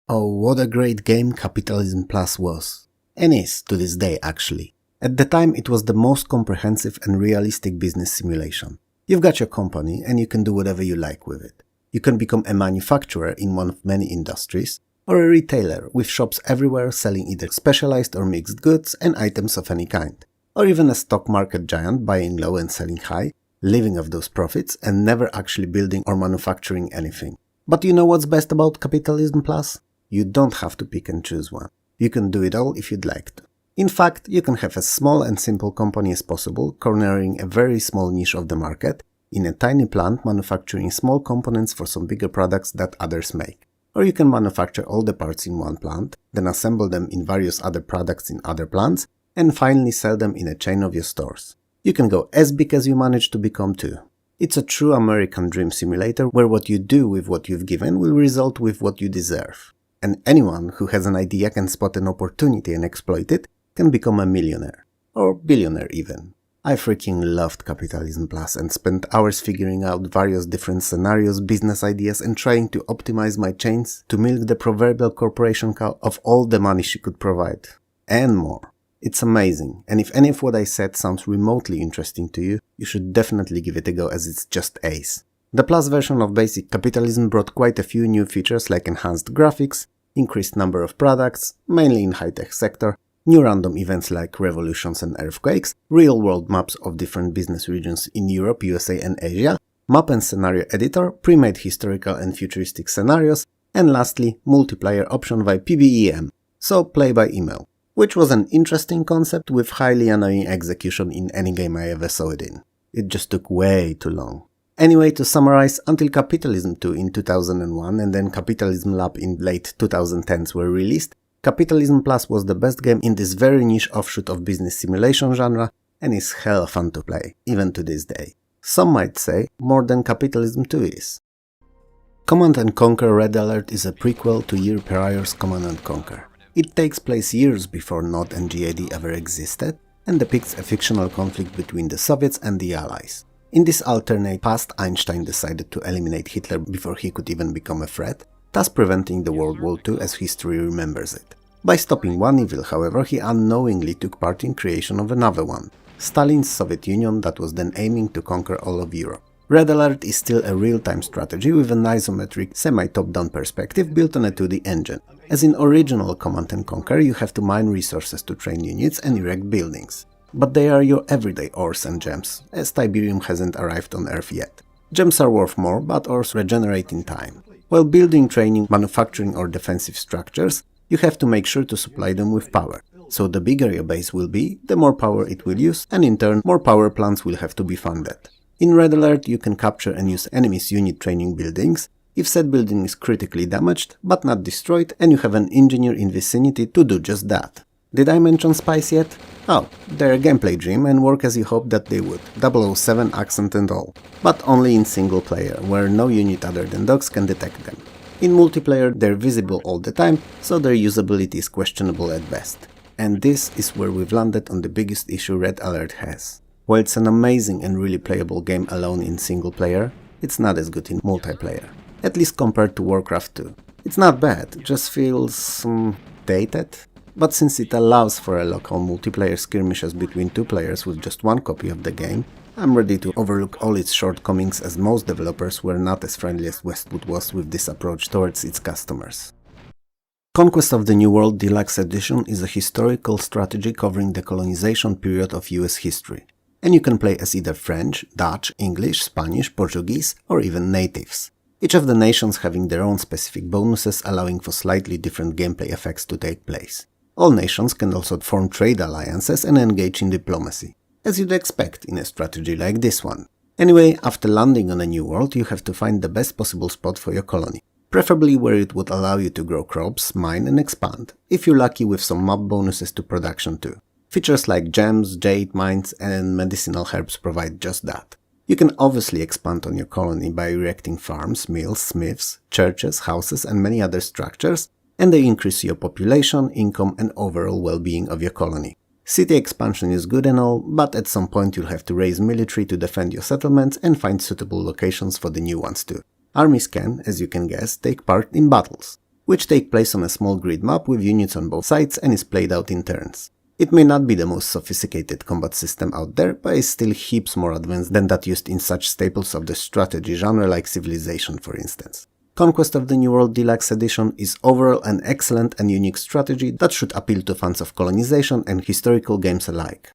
Oh, what a great game Capitalism Plus was. And is, to this day actually. At the time it was the most comprehensive and realistic business simulation. You've got your company and you can do whatever you like with it. You can become a manufacturer in one of many industries, or a retailer with shops everywhere selling either specialized or mixed goods and items of any kind. Or even a stock market giant buying low and selling high, living off those profits and never actually building or manufacturing anything. But you know what's best about Capitalism Plus? You don't have to pick and choose one. You can do it all if you'd like to. In fact, you can have as small and simple company as possible, cornering a very small niche of the market, in a tiny plant manufacturing small components for some bigger products that others make. Or you can manufacture all the parts in one plant, then assemble them in various other products in other plants, and finally sell them in a chain of your stores. You can go as big as you manage to become too. It's a true American dream simulator where what you do with what you've given will result with what you deserve. And anyone who has an idea can spot an opportunity and exploit it, can become a millionaire. Or billionaire even. I freaking loved Capitalism Plus and spent hours figuring out various different scenarios, business ideas and trying to optimize my chains to milk the proverbial corporation cow of all the money she could provide. And more. It's amazing, and if any of what I said sounds remotely interesting to you, you should definitely give it a go as it's just ace. The Plus version of Basic Capitalism brought quite a few new features like enhanced graphics, increased number of products, mainly in high-tech sector, new random events like revolutions and earthquakes, real-world maps of different business regions in Europe, USA and Asia, map and scenario editor, pre-made historical and futuristic scenarios, and lastly, multiplayer option via PBEM, so play by email, which was an interesting concept with highly annoying execution in any game I ever saw it in. It just took way too long. Anyway, to summarize, until Capitalism 2 in 2001 and then Capitalism Lab in late 2010s were released, Capitalism Plus was the best game in this very niche offshoot of business simulation genre and is hell fun to play, even to this day. Some might say more than Capitalism 2 is. Command & Conquer Red Alert is a prequel to year prior's Command & Conquer. It takes place years before NOD and GAD ever existed and depicts a fictional conflict between the Soviets and the Allies. In this alternate past, Einstein decided to eliminate Hitler before he could even become a threat, thus preventing the World War II as history remembers it. By stopping one evil, however, he unknowingly took part in creation of another one, Stalin's Soviet Union that was then aiming to conquer all of Europe. Red Alert is still a real-time strategy with an isometric, semi-top-down perspective built on a 2D engine. As in original Command & Conquer, you have to mine resources to train units and erect buildings. But they are your everyday ores and gems, as Tiberium hasn't arrived on Earth yet. Gems are worth more, but ores regenerate in time. While building, training, manufacturing or defensive structures, you have to make sure to supply them with power. So the bigger your base will be, the more power it will use, and in turn, more power plants will have to be funded. In Red Alert, you can capture and use enemies' unit training buildings, if said building is critically damaged, but not destroyed, and you have an engineer in vicinity to do just that. Did I mention spies yet? Oh, they're a gameplay dream and work as you hoped that they would, 007 accent and all. But only in single player, where no unit other than dogs can detect them. In multiplayer, they're visible all the time, so their usability is questionable at best. And this is where we've landed on the biggest issue Red Alert has. While it's an amazing and really playable game alone in single player, it's not as good in multiplayer. At least compared to Warcraft 2. It's not bad, just feels dated. But since it allows for a local multiplayer skirmishes between two players with just one copy of the game, I'm ready to overlook all its shortcomings as most developers were not as friendly as Westwood was with this approach towards its customers. Conquest of the New World Deluxe Edition is a historical strategy covering the colonization period of US history, and you can play as either French, Dutch, English, Spanish, Portuguese, or even natives. Each of the nations having their own specific bonuses allowing for slightly different gameplay effects to take place. All nations can also form trade alliances and engage in diplomacy, as you'd expect in a strategy like this one. Anyway, after landing on a new world, you have to find the best possible spot for your colony, preferably where it would allow you to grow crops, mine and expand, if you're lucky with some map bonuses to production too. Features like gems, jade, mines and medicinal herbs provide just that. You can obviously expand on your colony by erecting farms, mills, smiths, churches, houses and many other structures, and they increase your population, income and overall well-being of your colony. City expansion is good and all, but at some point you'll have to raise military to defend your settlements and find suitable locations for the new ones too. Armies can, as you can guess, take part in battles, which take place on a small grid map with units on both sides and is played out in turns. It may not be the most sophisticated combat system out there, but it's still heaps more advanced than that used in such staples of the strategy genre like Civilization, for instance. Conquest of the New World Deluxe Edition is overall an excellent and unique strategy that should appeal to fans of colonization and historical games alike.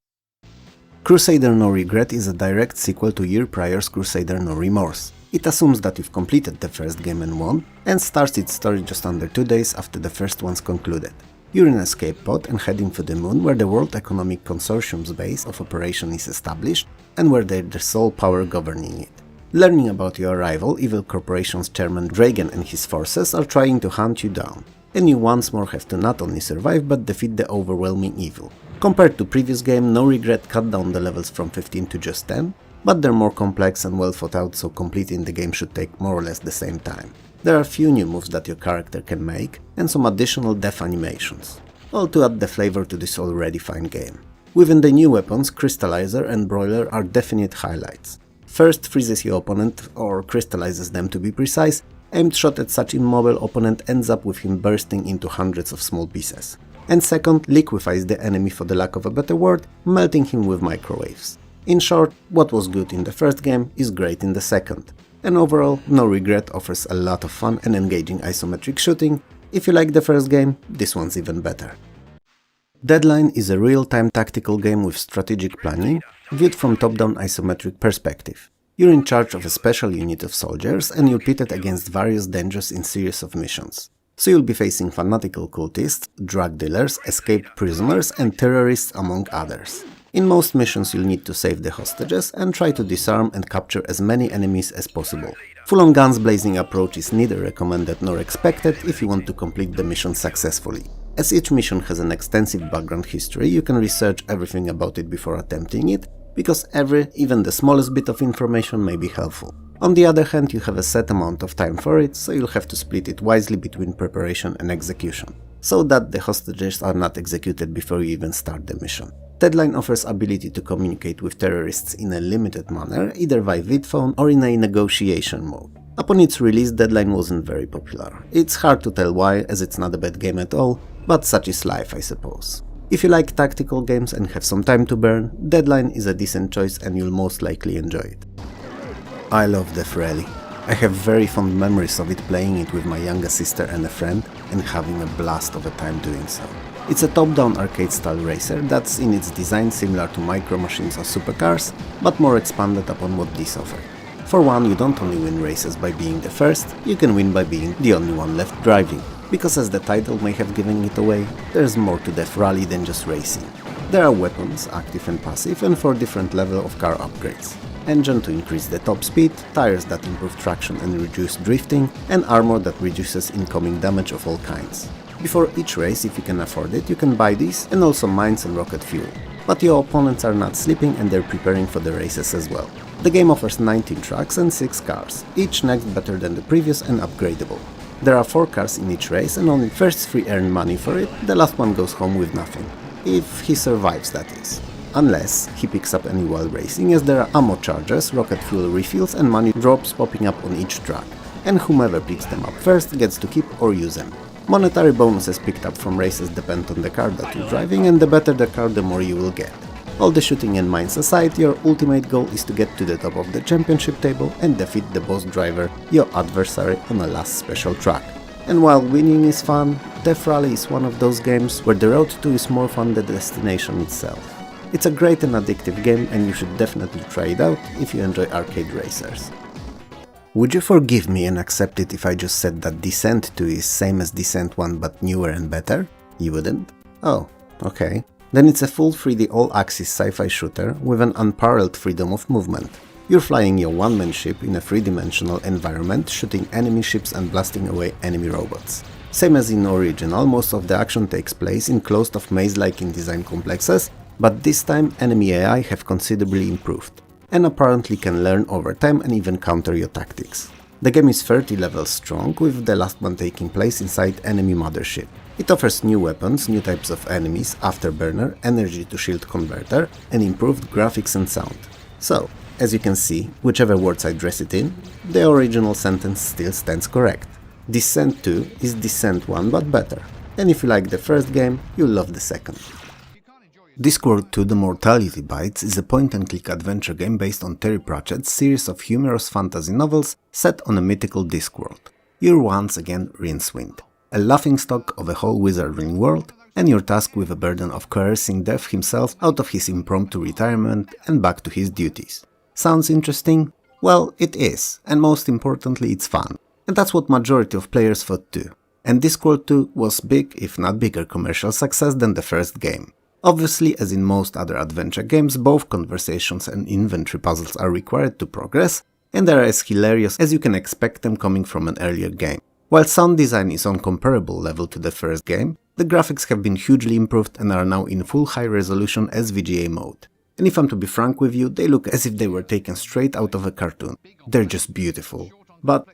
Crusader No Regret is a direct sequel to year prior's Crusader No Remorse. It assumes that you've completed the first game and won, and starts its story just under 2 days after the first one's concluded. You're in an escape pod and heading for the moon, where the World Economic Consortium's base of operation is established and where there's the sole power governing it. Learning about your arrival, Evil Corporation's chairman Dragon and his forces are trying to hunt you down, and you once more have to not only survive but defeat the overwhelming evil. Compared to previous game, No Regret cut down the levels from 15 to just 10, but they're more complex and well thought out, so completing the game should take more or less the same time. There are a few new moves that your character can make, and some additional death animations, all to add the flavor to this already fine game. Within the new weapons, Crystallizer and Broiler are definite highlights. First freezes your opponent, or crystallizes them to be precise. Aimed shot at such immobile opponent ends up with him bursting into hundreds of small pieces. And second, liquefies the enemy, for the lack of a better word, melting him with microwaves. In short, what was good in the first game is great in the second. And overall, No Regret offers a lot of fun and engaging isometric shooting. If you like the first game, this one's even better. Deadline is a real-time tactical game with strategic planning, viewed from top-down isometric perspective. You're in charge of a special unit of soldiers and you're pitted against various dangers in series of missions. So you'll be facing fanatical cultists, drug dealers, escaped prisoners and terrorists among others. In most missions you'll need to save the hostages and try to disarm and capture as many enemies as possible. Full-on guns blazing approach is neither recommended nor expected if you want to complete the mission successfully. As each mission has an extensive background history, you can research everything about it before attempting it, because even the smallest bit of information may be helpful. On the other hand, you have a set amount of time for it, so you'll have to split it wisely between preparation and execution, so that the hostages are not executed before you even start the mission. Deadline offers ability to communicate with terrorists in a limited manner, either via vidphone or in a negotiation mode. Upon its release, Deadline wasn't very popular. It's hard to tell why, as it's not a bad game at all, but such is life, I suppose. If you like tactical games and have some time to burn, Deadline is a decent choice and you'll most likely enjoy it. I love Death Rally. I have very fond memories of it, playing it with my younger sister and a friend, and having a blast of a time doing so. It's a top-down arcade-style racer that's in its design similar to Micro Machines or supercars, but more expanded upon what these offer. For one, you don't only win races by being the first, you can win by being the only one left driving, because as the title may have given it away, there's more to Death Rally than just racing. There are weapons, active and passive, and 4 different levels of car upgrades. Engine to increase the top speed, tires that improve traction and reduce drifting, and armor that reduces incoming damage of all kinds. Before each race, if you can afford it, you can buy these, and also mines and rocket fuel. But your opponents are not sleeping and they're preparing for the races as well. The game offers 19 tracks and 6 cars, each next better than the previous and upgradable. There are 4 cars in each race and only first 3 earn money for it, the last one goes home with nothing. If he survives, that is. Unless he picks up any while racing, as there are ammo charges, rocket fuel refills and money drops popping up on each track, and whomever picks them up first gets to keep or use them. Monetary bonuses picked up from races depend on the car that you're driving, and the better the car, the more you will get. All the shooting and mines aside, your ultimate goal is to get to the top of the championship table and defeat the boss driver, your adversary, on a last special track. And while winning is fun, Death Rally is one of those games where the road to is more fun than the destination itself. It's a great and addictive game, and you should definitely try it out if you enjoy arcade racers. Would you forgive me and accept it if I just said that Descent 2 is same as Descent 1 but newer and better? You wouldn't? Oh, okay. Then it's a full 3D all-axis sci-fi shooter with an unparalleled freedom of movement. You're flying your one-man ship in a 3-dimensional environment, shooting enemy ships and blasting away enemy robots. Same as in original, most of the action takes place in closed-off maze-like in design complexes, but this time enemy AI have considerably improved, and apparently can learn over time and even counter your tactics. The game is 30 levels strong, with the last one taking place inside enemy mothership. It offers new weapons, new types of enemies, afterburner, energy to shield converter, and improved graphics and sound. So, as you can see, whichever words I dress it in, the original sentence still stands correct. Descent 2 is Descent 1 but better, and if you like the first game, you'll love the second. Discworld 2 The Mortality Bites is a point-and-click adventure game based on Terry Pratchett's series of humorous fantasy novels set on a mythical Discworld. You're once again Rincewind, a laughingstock of a whole wizarding world, and you're tasked with a burden of coercing Death himself out of his impromptu retirement and back to his duties. Sounds interesting? Well, it is, and most importantly it's fun. And that's what majority of players thought too. And Discworld 2 was big, if not bigger commercial success than the first game. Obviously, as in most other adventure games, both conversations and inventory puzzles are required to progress, and they are as hilarious as you can expect them coming from an earlier game. While sound design is on comparable level to the first game, the graphics have been hugely improved and are now in full high-resolution SVGA mode. And if I'm to be frank with you, they look as if they were taken straight out of a cartoon. They're just beautiful. But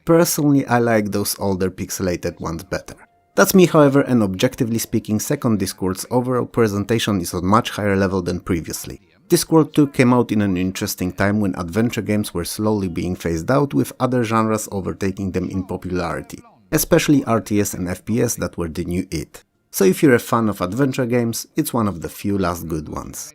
personally I like those older pixelated ones better. That's me, however, and objectively speaking, second Discworld's overall presentation is on much higher level than previously. Discworld 2 came out in an interesting time when adventure games were slowly being phased out, with other genres overtaking them in popularity, especially RTS and FPS that were the new it. So if you're a fan of adventure games, it's one of the few last good ones.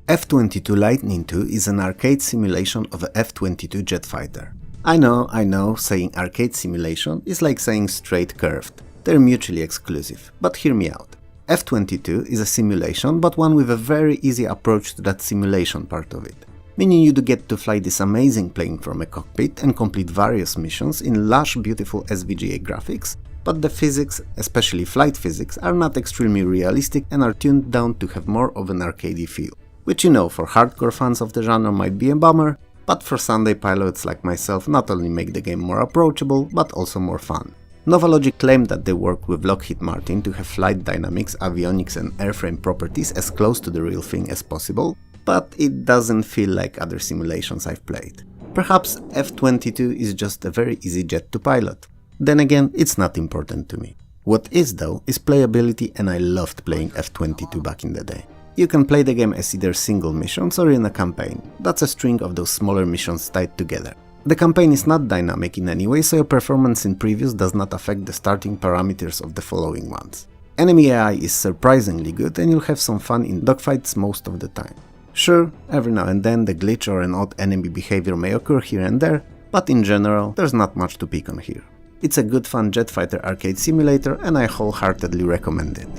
F-22 Lightning II is an arcade simulation of a F-22 jet fighter. I know, saying arcade simulation is like saying straight curved. They're mutually exclusive, but hear me out. F-22 is a simulation, but one with a very easy approach to that simulation part of it. Meaning you do get to fly this amazing plane from a cockpit and complete various missions in lush, beautiful SVGA graphics, but the physics, especially flight physics, are not extremely realistic and are tuned down to have more of an arcadey feel. Which for hardcore fans of the genre might be a bummer, but for Sunday pilots like myself not only make the game more approachable, but also more fun. Novalogic claimed that they worked with Lockheed Martin to have flight dynamics, avionics and airframe properties as close to the real thing as possible, but it doesn't feel like other simulations I've played. Perhaps F-22 is just a very easy jet to pilot. Then again, it's not important to me. What is though is playability, and I loved playing F-22 back in the day. You can play the game as either single missions or in a campaign. That's a string of those smaller missions tied together. The campaign is not dynamic in any way, so your performance in previews does not affect the starting parameters of the following ones. Enemy AI is surprisingly good, and you'll have some fun in dogfights most of the time. Sure, every now and then the glitch or an odd enemy behavior may occur here and there, but in general there's not much to pick on here. It's a good fun jet fighter arcade simulator, and I wholeheartedly recommend it.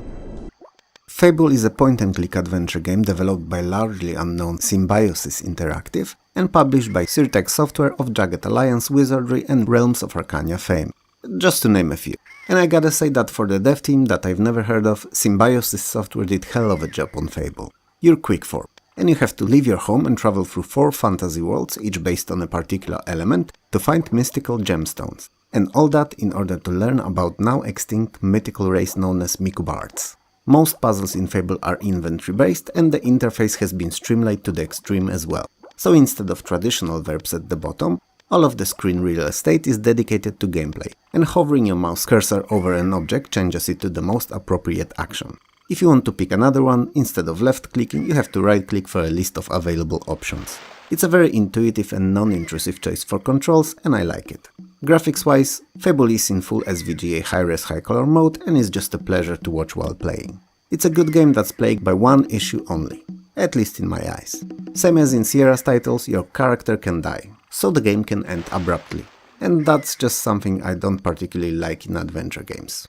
Fable is a point-and-click adventure game developed by largely unknown Symbiosis Interactive and published by Sirtex Software of Jagged Alliance, Wizardry and Realms of Arcania fame, just to name a few. And I gotta say that for the dev team that I've never heard of, Symbiosis Software did hell of a job on Fable. You're quick form, and you have to leave your home and travel through 4 fantasy worlds, each based on a particular element, to find mystical gemstones, and all that in order to learn about now extinct mythical race known as Mikubards. Most puzzles in Fable are inventory based, and the interface has been streamlined to the extreme as well. So instead of traditional verbs at the bottom, all of the screen real estate is dedicated to gameplay, and hovering your mouse cursor over an object changes it to the most appropriate action. If you want to pick another one, instead of left clicking, you have to right click for a list of available options. It's a very intuitive and non-intrusive choice for controls, and I like it. Graphics wise, Fable is in full SVGA high-res high-color mode and is just a pleasure to watch while playing. It's a good game that's plagued by one issue only, at least in my eyes. Same as in Sierra's titles, your character can die, so the game can end abruptly. And that's just something I don't particularly like in adventure games.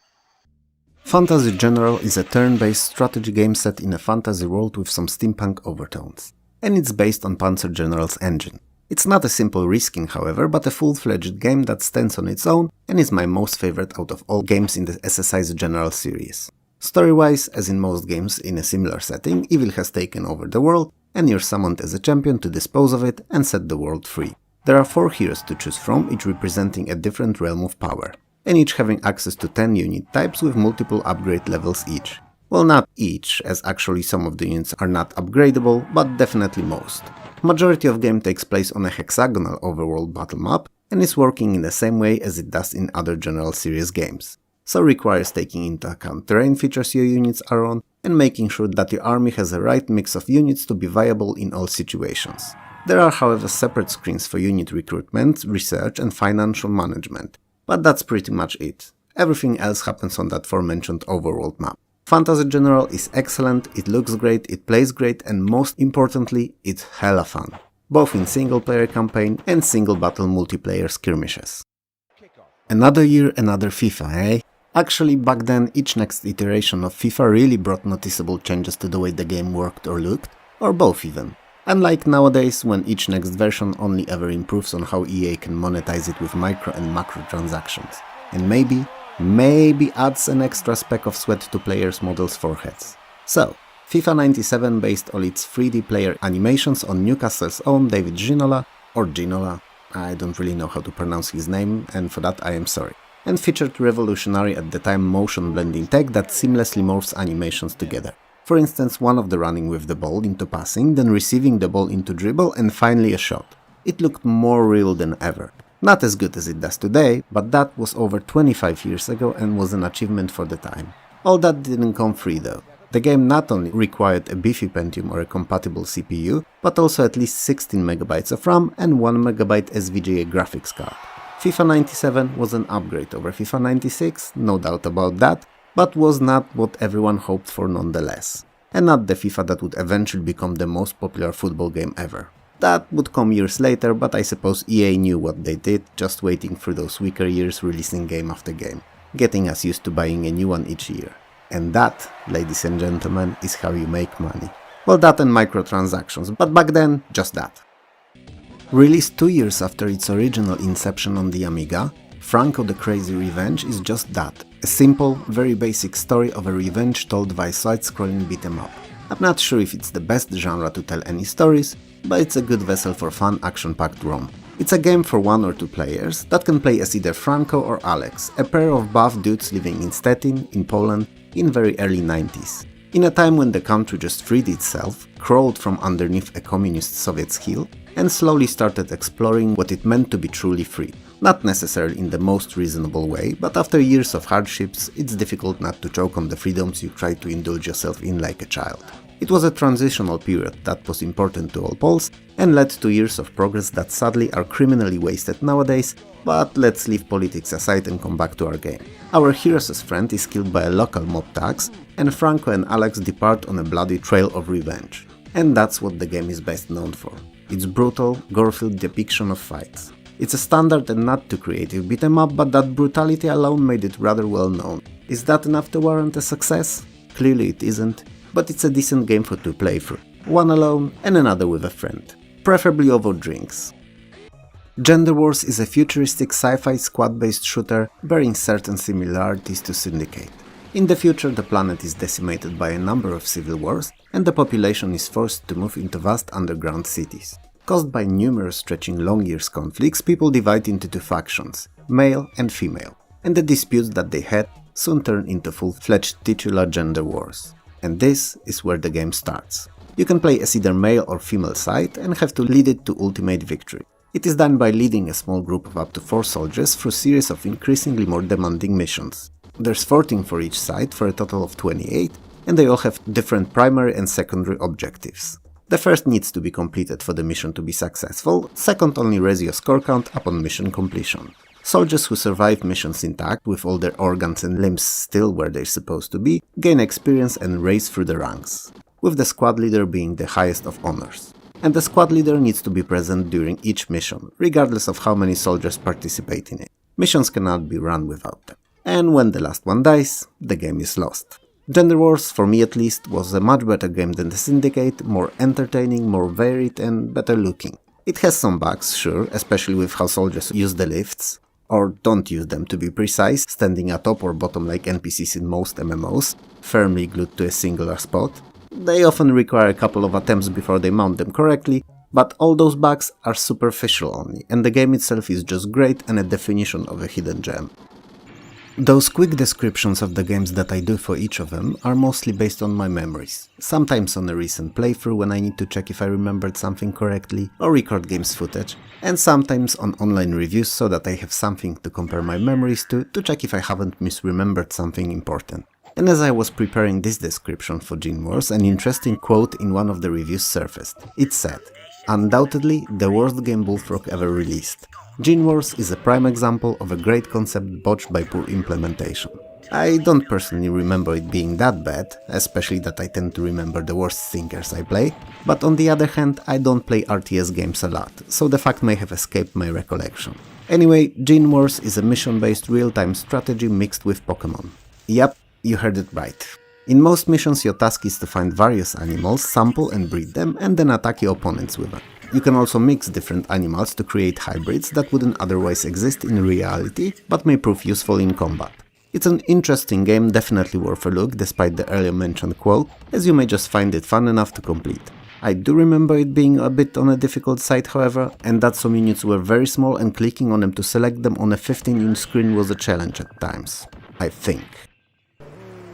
Fantasy General is a turn-based strategy game set in a fantasy world with some steampunk overtones. And it's based on Panzer General's engine. It's not a simple reskin, however, but a full-fledged game that stands on its own and is my most favorite out of all games in the SSI's General series. Story-wise, as in most games in a similar setting, evil has taken over the world, and you're summoned as a champion to dispose of it and set the world free. There are 4 heroes to choose from, each representing a different realm of power, and each having access to 10 unit types with multiple upgrade levels each. Well, not each, as actually some of the units are not upgradable, but definitely most. Majority of game takes place on a hexagonal overworld battle map, and is working in the same way as it does in other General Series games. So requires taking into account terrain features your units are on, and making sure that your army has the right mix of units to be viable in all situations. There are however separate screens for unit recruitment, research and financial management, but that's pretty much it. Everything else happens on that aforementioned overworld map. Fantasy General is excellent, it looks great, it plays great, and most importantly, it's hella fun, both in single-player campaign and single-battle multiplayer skirmishes. Another year, another FIFA, eh? Actually, back then, each next iteration of FIFA really brought noticeable changes to the way the game worked or looked, or both even. Unlike nowadays, when each next version only ever improves on how EA can monetize it with micro and macro transactions. And maybe adds an extra speck of sweat to players' models' foreheads. So, FIFA 97 based all its 3D player animations on Newcastle's own David Ginola, or Ginola, I don't really know how to pronounce his name, and for that I am sorry, and featured revolutionary at the time motion blending tech that seamlessly morphs animations together. For instance, one of the running with the ball into passing, then receiving the ball into dribble, and finally a shot. It looked more real than ever. Not as good as it does today, but that was over 25 years ago and was an achievement for the time. All that didn't come free though. The game not only required a beefy Pentium or a compatible CPU, but also at least 16 MB of RAM and 1 MB SVGA graphics card. FIFA 97 was an upgrade over FIFA 96, no doubt about that, but was not what everyone hoped for nonetheless. And not the FIFA that would eventually become the most popular football game ever. That would come years later, but I suppose EA knew what they did, just waiting through those weaker years releasing game after game, getting us used to buying a new one each year. And that, ladies and gentlemen, is how you make money. Well, that and microtransactions, but back then, just that. Released 2 years after its original inception on the Amiga, Franco the Crazy Revenge is just that, a simple, very basic story of a revenge told via side-scrolling beat-em-up. I'm not sure if it's the best genre to tell any stories, but it's a good vessel for fun action-packed ROM. It's a game for 1 or 2 players that can play as either Franco or Alex, a pair of buff dudes living in Stettin, in Poland, in very early 90s. In a time when the country just freed itself, crawled from underneath a communist Soviet's heel, and slowly started exploring what it meant to be truly free. Not necessarily in the most reasonable way, but after years of hardships, it's difficult not to choke on the freedoms you try to indulge yourself in like a child. It was a transitional period that was important to all Poles and led to years of progress that sadly are criminally wasted nowadays, but let's leave politics aside and come back to our game. Our hero's friend is killed by a local mob tax, and Franco and Alex depart on a bloody trail of revenge. And that's what the game is best known for. Its brutal, gore-filled depiction of fights. It's a standard and not too creative beat-em-up, but that brutality alone made it rather well known. Is that enough to warrant a success? Clearly it isn't, but it's a decent game for 2 play through. One alone and another with a friend. Preferably over drinks. Gender Wars is a futuristic sci-fi squad-based shooter bearing certain similarities to Syndicate. In the future, the planet is decimated by a number of civil wars, and the population is forced to move into vast underground cities. Caused by numerous stretching long years conflicts, people divide into 2 factions, male and female, and the disputes that they had soon turn into full-fledged titular gender wars. And this is where the game starts. You can play as either male or female side and have to lead it to ultimate victory. It is done by leading a small group of up to 4 soldiers through a series of increasingly more demanding missions. There's 14 for each side for a total of 28, and they all have different primary and secondary objectives. The first needs to be completed for the mission to be successful, second only raise your score count upon mission completion. Soldiers who survive missions intact, with all their organs and limbs still where they're supposed to be, gain experience and raise through the ranks, with the squad leader being the highest of honors. And the squad leader needs to be present during each mission, regardless of how many soldiers participate in it. Missions cannot be run without them. And when the last one dies, the game is lost. Gender Wars, for me at least, was a much better game than the Syndicate, more entertaining, more varied and better looking. It has some bugs, sure, especially with how soldiers use the lifts, or don't use them to be precise, standing at top or bottom like NPCs in most MMOs, firmly glued to a singular spot. They often require a couple of attempts before they mount them correctly, but all those bugs are superficial only, and the game itself is just great and a definition of a hidden gem. Those quick descriptions of the games that I do for each of them are mostly based on my memories, sometimes on a recent playthrough when I need to check if I remembered something correctly, or record games footage, and sometimes on online reviews so that I have something to compare my memories to check if I haven't misremembered something important. And as I was preparing this description for Gene Wars, an interesting quote in one of the reviews surfaced. It said, "Undoubtedly the worst game Bullfrog ever released. Gene Wars is a prime example of a great concept botched by poor implementation." I don't personally remember it being that bad, especially that I tend to remember the worst thinkers I play, but on the other hand, I don't play RTS games a lot, so the fact may have escaped my recollection. Anyway, Gene Wars is a mission-based real-time strategy mixed with Pokémon. Yep, you heard it right. In most missions your task is to find various animals, sample and breed them, and then attack your opponents with them. You can also mix different animals to create hybrids that wouldn't otherwise exist in reality, but may prove useful in combat. It's an interesting game, definitely worth a look despite the earlier mentioned quote, as you may just find it fun enough to complete. I do remember it being a bit on a difficult side however, and that some units were very small and clicking on them to select them on a 15-inch screen was a challenge at times. I think.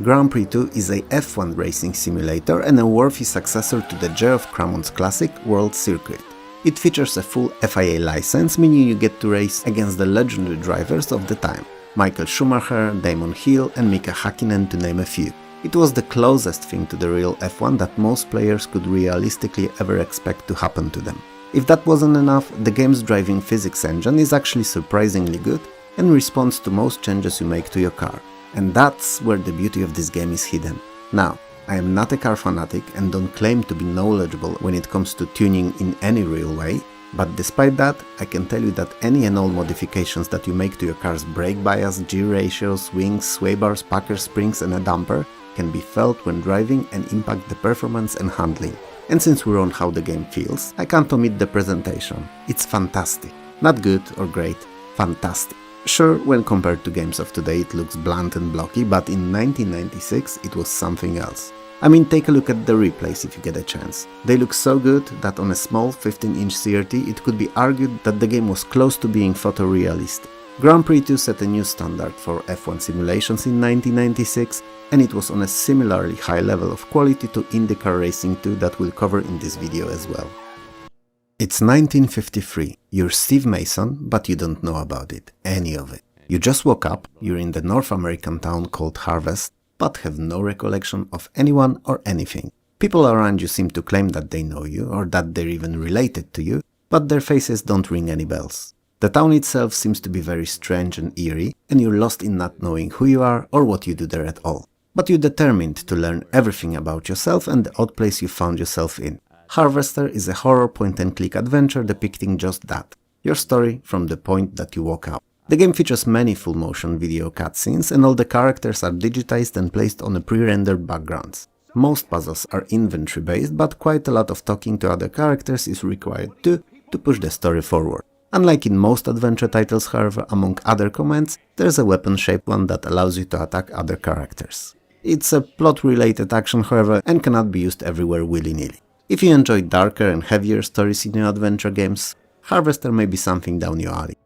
Grand Prix 2 is a F1 racing simulator and a worthy successor to the Geoff Cramon's classic World Circuit. It features a full FIA license, meaning you get to race against the legendary drivers of the time. Michael Schumacher, Damon Hill and Mika Häkkinen to name a few. It was the closest thing to the real F1 that most players could realistically ever expect to happen to them. If that wasn't enough, the game's driving physics engine is actually surprisingly good and responds to most changes you make to your car. And that's where the beauty of this game is hidden. Now, I am not a car fanatic and don't claim to be knowledgeable when it comes to tuning in any real way, but despite that, I can tell you that any and all modifications that you make to your car's brake bias, gear ratios, wings, sway bars, packer springs and a damper can be felt when driving and impact the performance and handling. And since we're on how the game feels, I can't omit the presentation. It's fantastic. Not good or great, fantastic. Sure, when compared to games of today it looks blunt and blocky, but in 1996 it was something else. I mean, take a look at the replays if you get a chance. They look so good that on a small 15-inch CRT it could be argued that the game was close to being photorealistic. Grand Prix 2 set a new standard for F1 simulations in 1996, and it was on a similarly high level of quality to IndyCar Racing 2 that we'll cover in this video as well. It's 1953, you're Steve Mason, but you don't know about it, any of it. You just woke up, you're in the North American town called Harvest, but have no recollection of anyone or anything. People around you seem to claim that they know you, or that they're even related to you, but their faces don't ring any bells. The town itself seems to be very strange and eerie, and you're lost in not knowing who you are or what you do there at all. But you're determined to learn everything about yourself and the odd place you found yourself in. Harvester is a horror point-and-click adventure depicting just that, your story from the point that you woke up. The game features many full-motion video cutscenes and all the characters are digitized and placed on a pre-rendered backgrounds. Most puzzles are inventory-based, but quite a lot of talking to other characters is required too to push the story forward. Unlike in most adventure titles, however, among other commands, there's a weapon-shaped one that allows you to attack other characters. It's a plot-related action, however, and cannot be used everywhere willy-nilly. If you enjoy darker and heavier stories in your adventure games, Harvester may be something down your alley.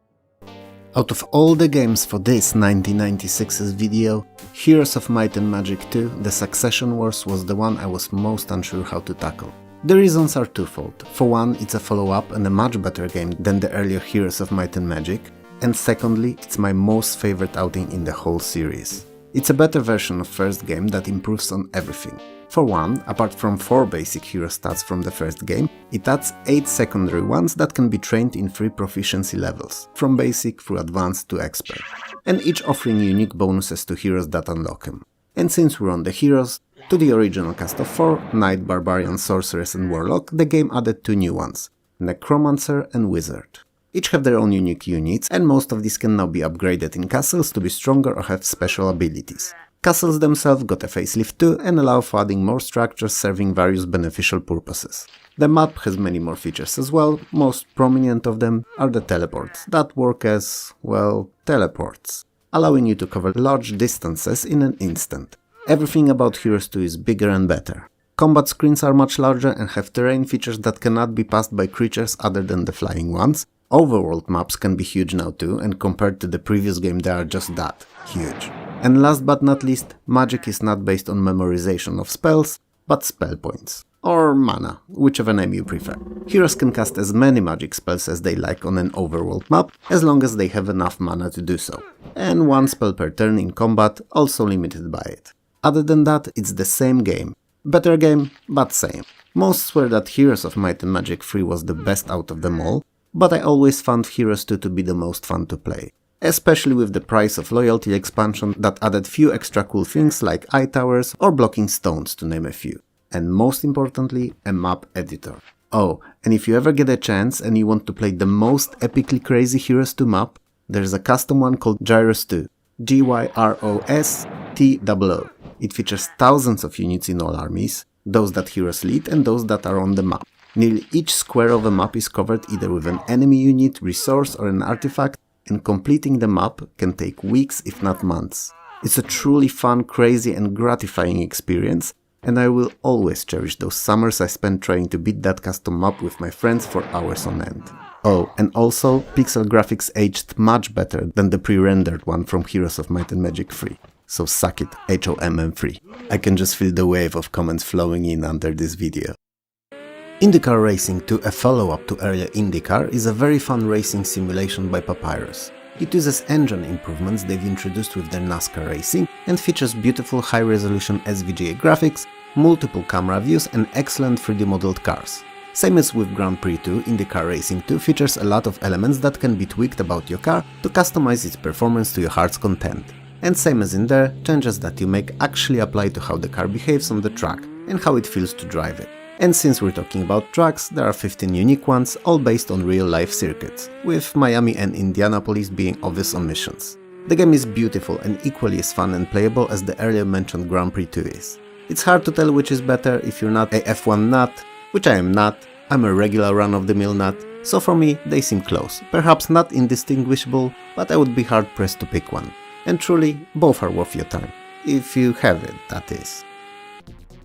Out of all the games for this 1996's video, Heroes of Might and Magic 2: The Succession Wars was the one I was most unsure how to tackle. The reasons are twofold. For one, it's a follow-up and a much better game than the earlier Heroes of Might and Magic, and secondly, it's my most favorite outing in the whole series. It's a better version of first game that improves on everything. For one, apart from 4 basic hero stats from the first game, it adds 8 secondary ones that can be trained in 3 proficiency levels, from basic through advanced to expert, and each offering unique bonuses to heroes that unlock them. And since we're on the heroes, to the original cast of 4, Knight, Barbarian, Sorceress and Warlock, the game added 2 new ones, Necromancer and Wizard. Each have their own unique units, and most of these can now be upgraded in castles to be stronger or have special abilities. Castles themselves got a facelift too and allow for adding more structures serving various beneficial purposes. The map has many more features as well, most prominent of them are the teleports, that work as, well, teleports, allowing you to cover large distances in an instant. Everything about Heroes 2 is bigger and better. Combat screens are much larger and have terrain features that cannot be passed by creatures other than the flying ones. Overworld maps can be huge now too, and compared to the previous game they are just that, huge. And last but not least, magic is not based on memorization of spells, but spell points. Or mana, whichever name you prefer. Heroes can cast as many magic spells as they like on an overworld map, as long as they have enough mana to do so. And 1 spell per turn in combat, also limited by it. Other than that, it's the same game. Better game, but same. Most swear that Heroes of Might and Magic 3 was the best out of them all, but I always found Heroes 2 to be the most fun to play. especially with the Price of Loyalty expansion that added few extra cool things like eye towers or blocking stones, to name a few. And most importantly, a map editor. Oh, and if you ever get a chance and you want to play the most epically crazy Heroes 2 map, there's a custom one called Gyros 2, GYROSTOO. It features thousands of units in all armies, those that heroes lead and those that are on the map. Nearly each square of a map is covered either with an enemy unit, resource or an artifact, and completing the map can take weeks if not months. It's a truly fun, crazy and gratifying experience, and I will always cherish those summers I spent trying to beat that custom map with my friends for hours on end. Oh, and also, pixel graphics aged much better than the pre-rendered one from Heroes of Might and Magic 3. So suck it, HOMM3. I can just feel the wave of comments flowing in under this video. IndyCar Racing 2, a follow-up to earlier IndyCar, is a very fun racing simulation by Papyrus. It uses engine improvements they've introduced with their NASCAR racing and features beautiful high-resolution SVGA graphics, multiple camera views and excellent 3D modeled cars. Same as with Grand Prix 2, IndyCar Racing 2 features a lot of elements that can be tweaked about your car to customize its performance to your heart's content. And same as in there, changes that you make actually apply to how the car behaves on the track and how it feels to drive it. And since we're talking about tracks, there are 15 unique ones, all based on real-life circuits, with Miami and Indianapolis being obvious omissions. The game is beautiful and equally as fun and playable as the earlier mentioned Grand Prix 2 is. It's hard to tell which is better if you're not a F1 nut, which I am not. I'm a regular run-of-the-mill nut, so for me they seem close, perhaps not indistinguishable, but I would be hard-pressed to pick one. And truly, both are worth your time. If you have it, that is.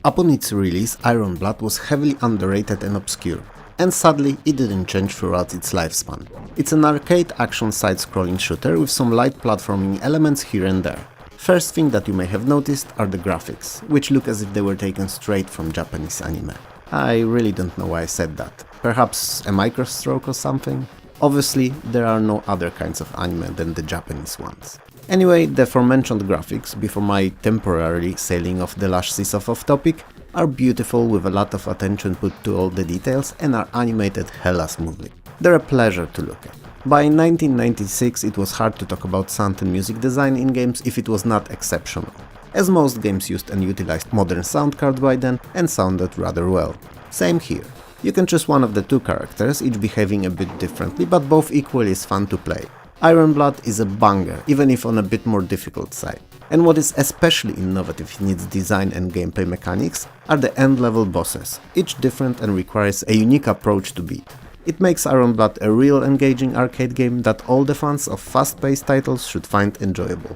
Upon its release, Iron Blood was heavily underrated and obscure, and sadly it didn't change throughout its lifespan. It's an arcade action side-scrolling shooter with some light platforming elements here and there. First thing that you may have noticed are the graphics, which look as if they were taken straight from Japanese anime. I really don't know why I said that. Perhaps a microstroke or something? Obviously, there are no other kinds of anime than the Japanese ones. Anyway, the aforementioned graphics, before my temporarily sailing off the lush seas of off-topic, are beautiful with a lot of attention put to all the details and are animated hella smoothly. They're a pleasure to look at. By 1996 it was hard to talk about sound and music design in games if it was not exceptional, as most games used and utilized modern sound cards by then and sounded rather well. Same here. You can choose one of the two characters, each behaving a bit differently, but both equally as fun to play. Iron Blood is a banger, even if on a bit more difficult side. And what is especially innovative in its design and gameplay mechanics are the end-level bosses, each different and requires a unique approach to beat. It makes Iron Blood a real engaging arcade game that all the fans of fast-paced titles should find enjoyable.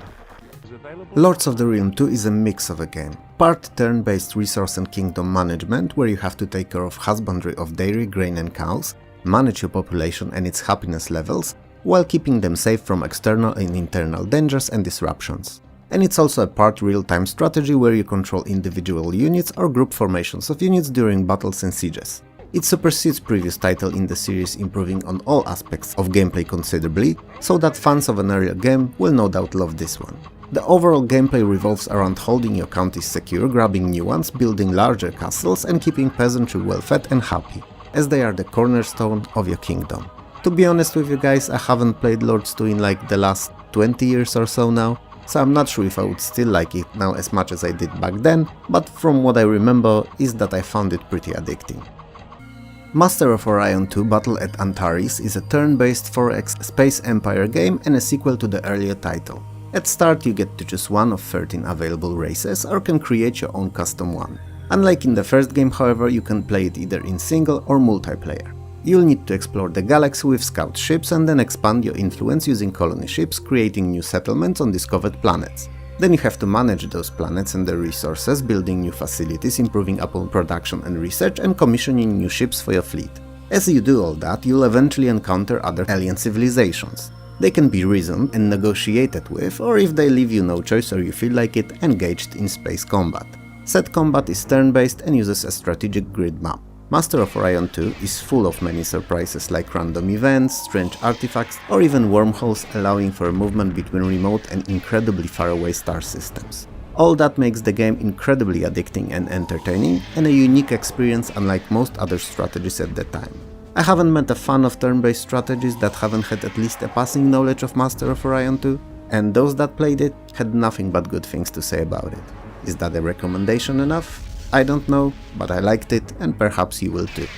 Lords of the Realm 2 is a mix of a game. Part turn-based resource and kingdom management, where you have to take care of husbandry of dairy, grain and cows, manage your population and its happiness levels, while keeping them safe from external and internal dangers and disruptions. And it's also a part real-time strategy where you control individual units or group formations of units during battles and sieges. It supersedes previous title in the series, improving on all aspects of gameplay considerably, so that fans of an earlier game will no doubt love this one. The overall gameplay revolves around holding your counties secure, grabbing new ones, building larger castles and keeping peasantry well fed and happy, as they are the cornerstone of your kingdom. To be honest with you guys, I haven't played Lords 2 in like the last 20 years or so now, so I'm not sure if I would still like it now as much as I did back then, but from what I remember is that I found it pretty addicting. Master of Orion 2 Battle at Antares is a turn-based 4X Space Empire game and a sequel to the earlier title. At start you get to choose one of 13 available races or can create your own custom one. Unlike in the first game, however, you can play it either in single or multiplayer. You'll need to explore the galaxy with scout ships and then expand your influence using colony ships, creating new settlements on discovered planets. Then you have to manage those planets and their resources, building new facilities, improving upon production and research, and commissioning new ships for your fleet. As you do all that, you'll eventually encounter other alien civilizations. They can be reasoned and negotiated with, or if they leave you no choice or you feel like it, engaged in space combat. Said combat is turn-based and uses a strategic grid map. Master of Orion 2 is full of many surprises like random events, strange artifacts, or even wormholes, allowing for movement between remote and incredibly faraway star systems. All that makes the game incredibly addicting and entertaining, and a unique experience unlike most other strategies at the time. I haven't met a fan of turn-based strategies that haven't had at least a passing knowledge of Master of Orion 2, and those that played it had nothing but good things to say about it. Is that a recommendation enough? I don't know, but I liked it, and perhaps you will too.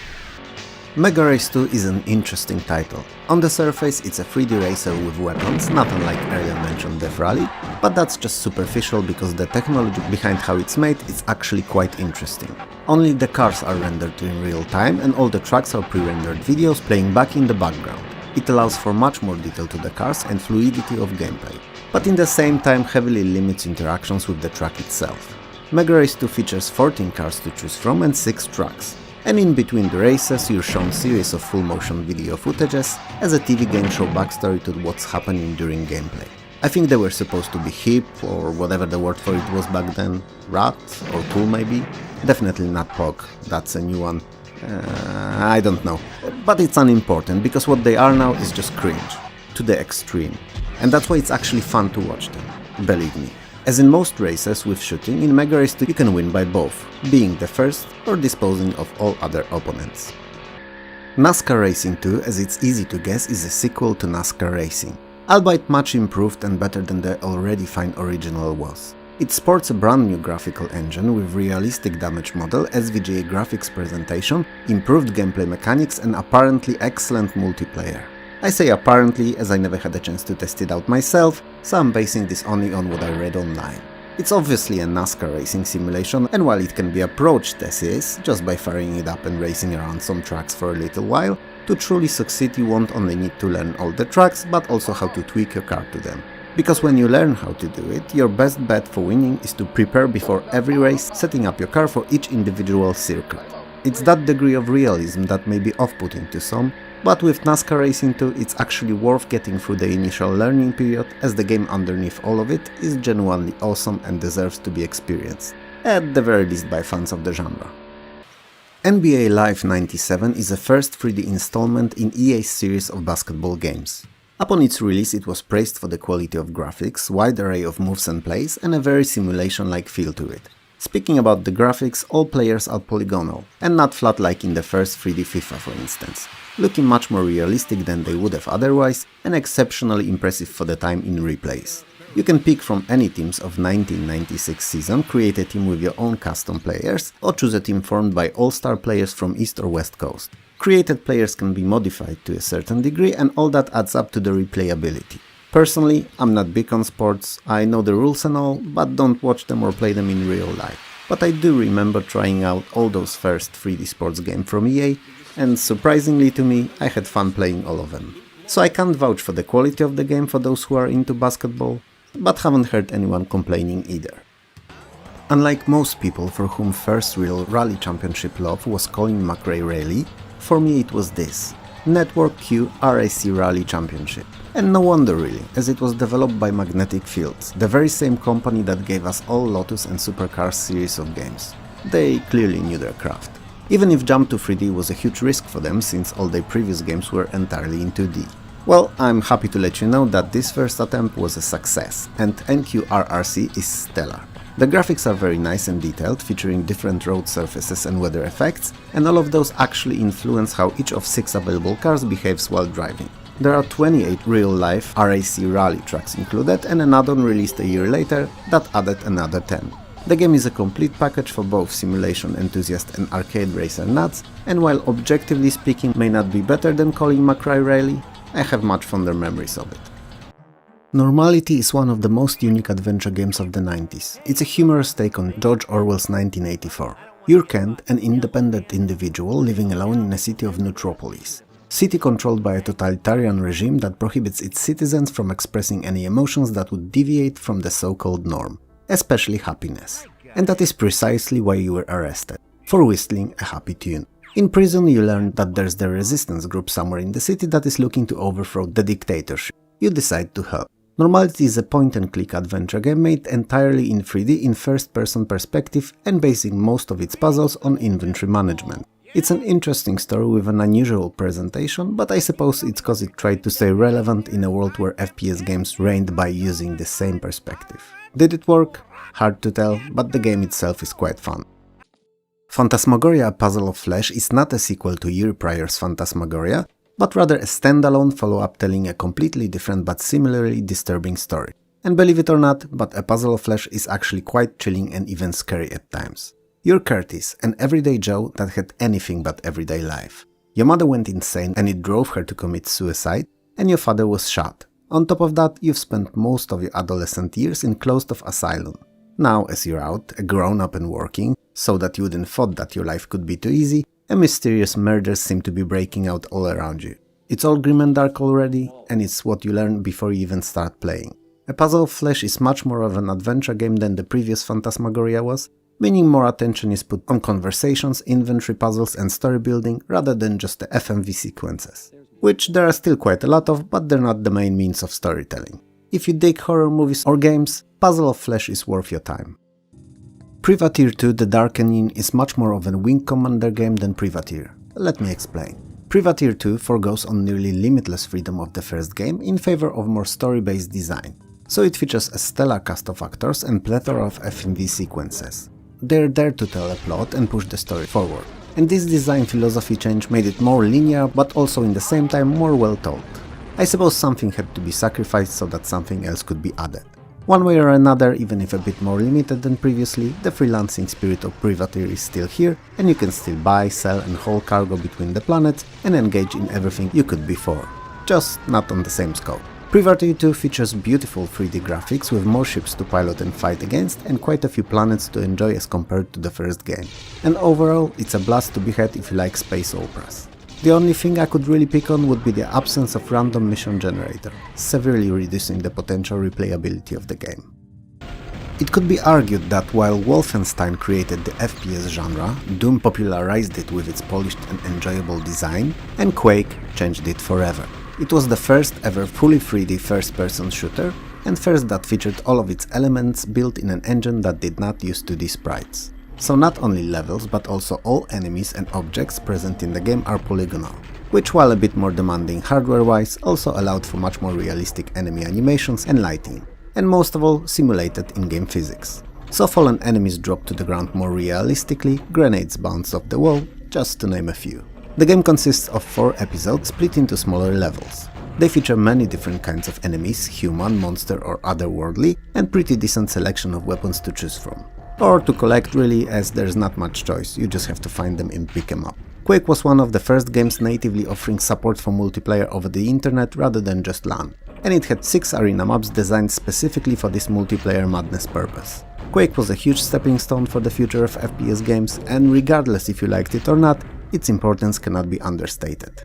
Mega Race 2 is an interesting title. On the surface, it's a 3D racer with weapons, not unlike earlier mentioned Death Rally, but that's just superficial because the technology behind how it's made is actually quite interesting. Only the cars are rendered in real time and all the tracks are pre-rendered videos playing back in the background. It allows for much more detail to the cars and fluidity of gameplay, but in the same time heavily limits interactions with the track itself. Mega Race 2 features 14 cars to choose from and 6 tracks. And in between the races you're shown a series of full motion video footages as a TV game show backstory to what's happening during gameplay. I think they were supposed to be hip, or whatever the word for it was back then, rat or cool maybe. Definitely not POG, that's a new one. I don't know. But it's unimportant because what they are now is just cringe, to the extreme. And that's why it's actually fun to watch them, believe me. As in most races with shooting, in Mega Race 2 you can win by both, being the first or disposing of all other opponents. NASCAR Racing 2, as it's easy to guess, is a sequel to NASCAR Racing, albeit much improved and better than the already fine original was. It sports a brand new graphical engine with realistic damage model, SVGA graphics presentation, improved gameplay mechanics and apparently excellent multiplayer. I say apparently as I never had a chance to test it out myself, so I'm basing this only on what I read online. It's obviously a NASCAR racing simulation, and while it can be approached as is, just by firing it up and racing around some tracks for a little while, to truly succeed you won't only need to learn all the tracks, but also how to tweak your car to them. Because when you learn how to do it, your best bet for winning is to prepare before every race, setting up your car for each individual circuit. It's that degree of realism that may be off-putting to some, but with NASCAR Racing 2 it's actually worth getting through the initial learning period, as the game underneath all of it is genuinely awesome and deserves to be experienced, at the very least by fans of the genre. NBA Live 97 is the first 3D installment in EA's series of basketball games. Upon its release it was praised for the quality of graphics, wide array of moves and plays, and a very simulation-like feel to it. Speaking about the graphics, all players are polygonal, and not flat like in the first 3D FIFA for instance, looking much more realistic than they would have otherwise, and exceptionally impressive for the time in replays. You can pick from any teams of 1996 season, create a team with your own custom players, or choose a team formed by all-star players from East or West Coast. Created players can be modified to a certain degree, and all that adds up to the replayability. Personally, I'm not big on sports, I know the rules and all, but don't watch them or play them in real life. But I do remember trying out all those first 3D sports games from EA, and surprisingly to me, I had fun playing all of them. So I can't vouch for the quality of the game for those who are into basketball, but haven't heard anyone complaining either. Unlike most people for whom first real rally championship love was Colin McRae Rally, for me it was this, Network Q RAC Rally Championship. And no wonder really, as it was developed by Magnetic Fields, the very same company that gave us all Lotus and Supercars series of games. They clearly knew their craft. Even if jump to 3D was a huge risk for them since all their previous games were entirely in 2D. Well, I'm happy to let you know that this first attempt was a success, and NQRRC is stellar. The graphics are very nice and detailed, featuring different road surfaces and weather effects, and all of those actually influence how each of 6 available cars behaves while driving. There are 28 real-life RAC rally tracks included, and an add-on released a year later that added another 10. The game is a complete package for both simulation enthusiast and arcade racer nuts, and while objectively speaking may not be better than Colin McRae Rally, I have much fonder memories of it. Normality is one of the most unique adventure games of the 90s. It's a humorous take on George Orwell's 1984. You're Kent, an independent individual living alone in a city of Neutropolis. City controlled by a totalitarian regime that prohibits its citizens from expressing any emotions that would deviate from the so-called norm, especially happiness. And that is precisely why you were arrested, for whistling a happy tune. In prison you learn that there's the resistance group somewhere in the city that is looking to overthrow the dictatorship. You decide to help. Normality is a point-and-click adventure game made entirely in 3D in first-person perspective and basing most of its puzzles on inventory management. It's an interesting story with an unusual presentation, but I suppose it's cause it tried to stay relevant in a world where FPS games reigned by using the same perspective. Did it work? Hard to tell, but the game itself is quite fun. Phantasmagoria: A Puzzle of Flesh is not a sequel to year prior's Phantasmagoria, but rather a standalone follow-up telling a completely different but similarly disturbing story. And believe it or not, but A Puzzle of Flesh is actually quite chilling and even scary at times. You're Curtis, an everyday Joe that had anything but everyday life. Your mother went insane and it drove her to commit suicide, and your father was shot. On top of that, you've spent most of your adolescent years in closed-off asylum. Now, as you're out, a grown-up and working, so that you wouldn't thought that your life could be too easy, a mysterious murders seem to be breaking out all around you. It's all grim and dark already, and it's what you learn before you even start playing. A Puzzle of Flesh is much more of an adventure game than the previous Phantasmagoria was, meaning more attention is put on conversations, inventory puzzles and story building rather than just the FMV sequences. Which there are still quite a lot of, but they're not the main means of storytelling. If you dig horror movies or games, Puzzle of Flesh is worth your time. Privateer 2: The Darkening is much more of a Wing Commander game than Privateer. Let me explain. Privateer 2 forgoes on nearly limitless freedom of the first game in favor of more story-based design, so it features a stellar cast of actors and plethora of FMV sequences. They're there to tell a plot and push the story forward. And this design philosophy change made it more linear, but also in the same time more well told. I suppose something had to be sacrificed so that something else could be added. One way or another, even if a bit more limited than previously, the freelancing spirit of Privateer is still here, and you can still buy, sell and haul cargo between the planets and engage in everything you could before. Just not on the same scope. Privateer 2 features beautiful 3D graphics with more ships to pilot and fight against and quite a few planets to enjoy as compared to the first game. And overall, it's a blast to be had if you like space operas. The only thing I could really pick on would be the absence of random mission generator, severely reducing the potential replayability of the game. It could be argued that while Wolfenstein created the FPS genre, Doom popularized it with its polished and enjoyable design, and Quake changed it forever. It was the first ever fully 3D first-person shooter, and first that featured all of its elements built in an engine that did not use 2D sprites. So not only levels, but also all enemies and objects present in the game are polygonal, which while a bit more demanding hardware-wise, also allowed for much more realistic enemy animations and lighting, and most of all, simulated in-game physics. So fallen enemies drop to the ground more realistically, grenades bounce off the wall, just to name a few. The game consists of 4 episodes split into smaller levels. They feature many different kinds of enemies, human, monster or otherworldly, and pretty decent selection of weapons to choose from. Or to collect really, as there's not much choice, you just have to find them and pick them up. Quake was one of the first games natively offering support for multiplayer over the internet rather than just LAN, and it had 6 arena maps designed specifically for this multiplayer madness purpose. Quake was a huge stepping stone for the future of FPS games, and regardless if you liked it or not, its importance cannot be understated.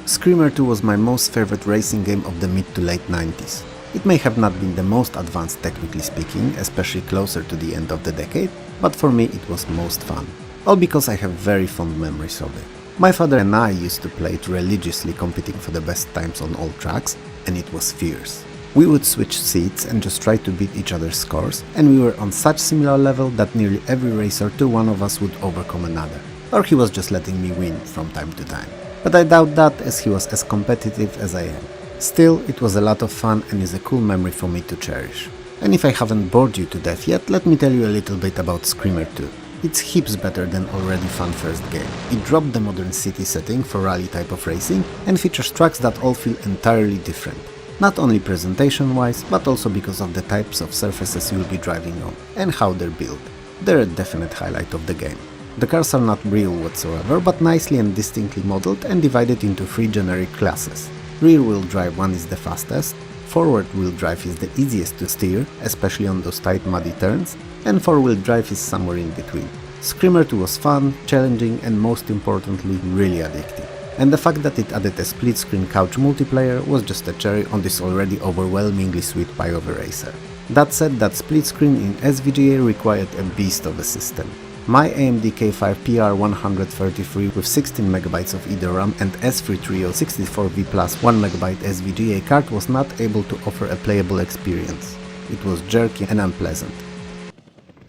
Screamer 2 was my most favorite racing game of the mid to late 90s. It may have not been the most advanced technically speaking, especially closer to the end of the decade, but for me it was most fun. All because I have very fond memories of it. My father and I used to play it religiously, competing for the best times on all tracks, and it was fierce. We would switch seats and just try to beat each other's scores, and we were on such similar level that nearly every race or two one of us would overcome another. Or he was just letting me win from time to time. But I doubt that, as he was as competitive as I am. Still, it was a lot of fun and is a cool memory for me to cherish. And if I haven't bored you to death yet, let me tell you a little bit about Screamer 2. It's heaps better than already fun first game. It dropped the modern city setting for rally type of racing and features tracks that all feel entirely different. Not only presentation wise, but also because of the types of surfaces you'll be driving on and how they're built. They're a definite highlight of the game. The cars are not real whatsoever, but nicely and distinctly modeled and divided into 3 generic classes. Rear-wheel drive one is the fastest, forward-wheel drive is the easiest to steer, especially on those tight muddy turns, and 4-wheel drive is somewhere in between. Screamer 2 was fun, challenging and most importantly really addictive. And the fact that it added a split-screen couch multiplayer was just a cherry on this already overwhelmingly sweet pie of a racer. That said, that split screen in SVGA required a beast of a system. My AMD K5 PR133 with 16MB of either RAM and S3 Trio 64V plus 1MB SVGA card was not able to offer a playable experience. It was jerky and unpleasant.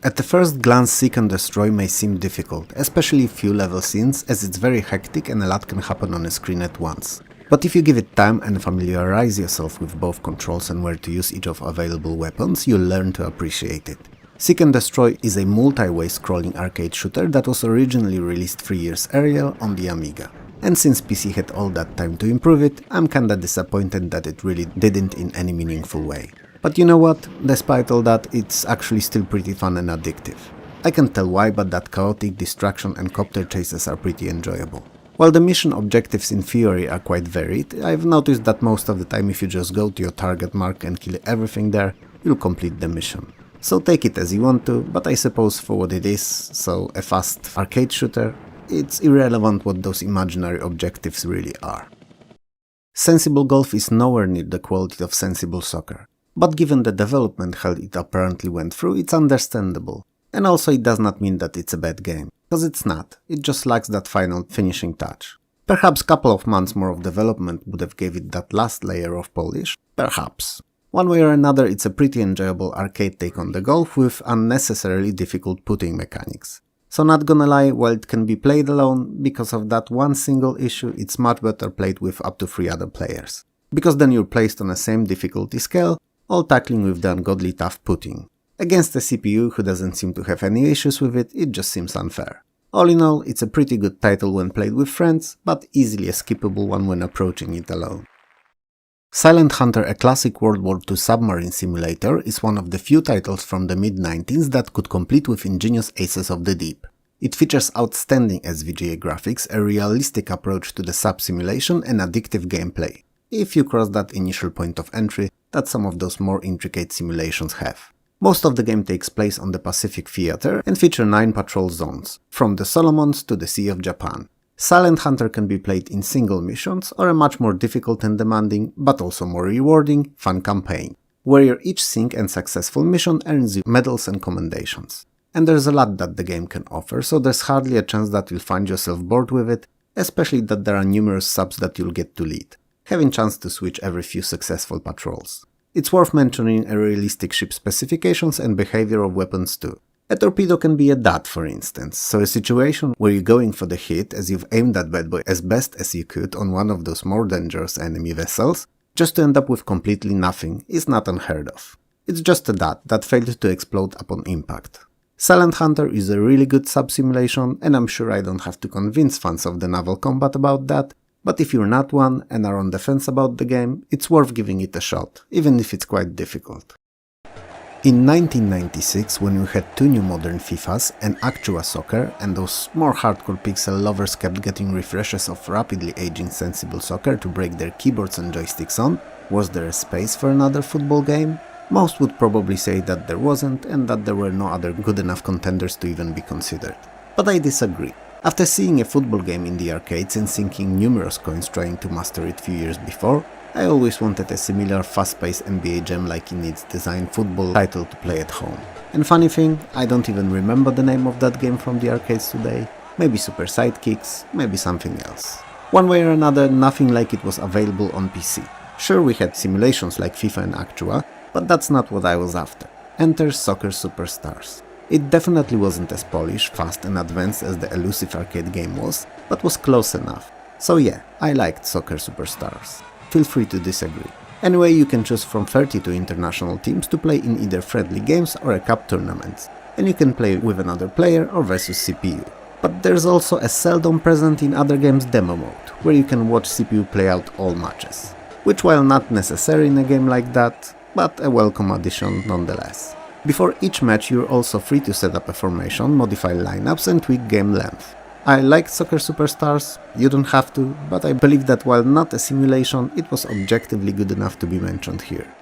At the first glance, Seek and Destroy may seem difficult, especially few level scenes, as it's very hectic and a lot can happen on a screen at once. But if you give it time and familiarize yourself with both controls and where to use each of available weapons, you'll learn to appreciate it. Seek and Destroy is a multi-way scrolling arcade shooter that was originally released 3 years earlier on the Amiga. And since PC had all that time to improve it, I'm kinda disappointed that it really didn't in any meaningful way. But you know what, despite all that, it's actually still pretty fun and addictive. I can't tell why, but that chaotic distraction and copter chases are pretty enjoyable. While the mission objectives in theory are quite varied, I've noticed that most of the time if you just go to your target mark and kill everything there, you'll complete the mission. So take it as you want to, but I suppose for what it is, so a fast arcade shooter, it's irrelevant what those imaginary objectives really are. Sensible Golf is nowhere near the quality of Sensible Soccer, but given the development hell it apparently went through, it's understandable. And also it does not mean that it's a bad game, because it's not, it just lacks that final finishing touch. Perhaps a couple of months more of development would have gave it that last layer of polish, perhaps. One way or another, it's a pretty enjoyable arcade take on the golf with unnecessarily difficult putting mechanics. So not gonna lie, while it can be played alone, because of that one single issue, it's much better played with up to 3 other players. Because then you're placed on the same difficulty scale, all tackling with the ungodly tough putting. Against a CPU who doesn't seem to have any issues with it, it just seems unfair. All in all, it's a pretty good title when played with friends, but easily a skippable one when approaching it alone. Silent Hunter, a classic World War II submarine simulator, is one of the few titles from the mid-90s that could compete with ingenious aces of the deep. It features outstanding SVGA graphics, a realistic approach to the sub-simulation and addictive gameplay, if you cross that initial point of entry that some of those more intricate simulations have. Most of the game takes place on the Pacific Theater and feature 9 patrol zones, from the Solomons to the Sea of Japan. Silent Hunter can be played in single missions or a much more difficult and demanding, but also more rewarding, fun campaign, where each sync and successful mission earns you medals and commendations. And there's a lot that the game can offer, so there's hardly a chance that you'll find yourself bored with it, especially that there are numerous subs that you'll get to lead, having chance to switch every few successful patrols. It's worth mentioning a realistic ship specifications and behavior of weapons too. A torpedo can be a dot, for instance, so a situation where you're going for the hit as you've aimed that bad boy as best as you could on one of those more dangerous enemy vessels, just to end up with completely nothing, is not unheard of. It's just a dot that failed to explode upon impact. Silent Hunter is a really good sub-simulation, and I'm sure I don't have to convince fans of the naval combat about that, but if you're not one and are on the fence about the game, it's worth giving it a shot, even if it's quite difficult. In 1996, when we had 2 new modern FIFAs and Actua Soccer, and those more hardcore pixel lovers kept getting refreshes of rapidly aging Sensible Soccer to break their keyboards and joysticks on, was there a space for another football game? Most would probably say that there wasn't and that there were no other good enough contenders to even be considered. But I disagree. After seeing a football game in the arcades and sinking numerous coins trying to master it few years before, I always wanted a similar fast-paced NBA jam like in its design football title to play at home. And funny thing, I don't even remember the name of that game from the arcades today. Maybe Super Sidekicks, maybe something else. One way or another, nothing like it was available on PC. Sure, we had simulations like FIFA and Actua, but that's not what I was after. Enter Soccer Superstars. It definitely wasn't as polished, fast and advanced as the elusive arcade game was, but was close enough. So yeah, I liked Soccer Superstars. Feel free to disagree. Anyway, you can choose from 32 international teams to play in either friendly games or a cup tournaments, and you can play with another player or versus CPU. But there's also a seldom present in other games demo mode, where you can watch CPU play out all matches, which while not necessary in a game like that, but a welcome addition nonetheless. Before each match you're also free to set up a formation, modify lineups and tweak game length. I liked Soccer Superstars, you don't have to, but I believe that while not a simulation, it was objectively good enough to be mentioned here.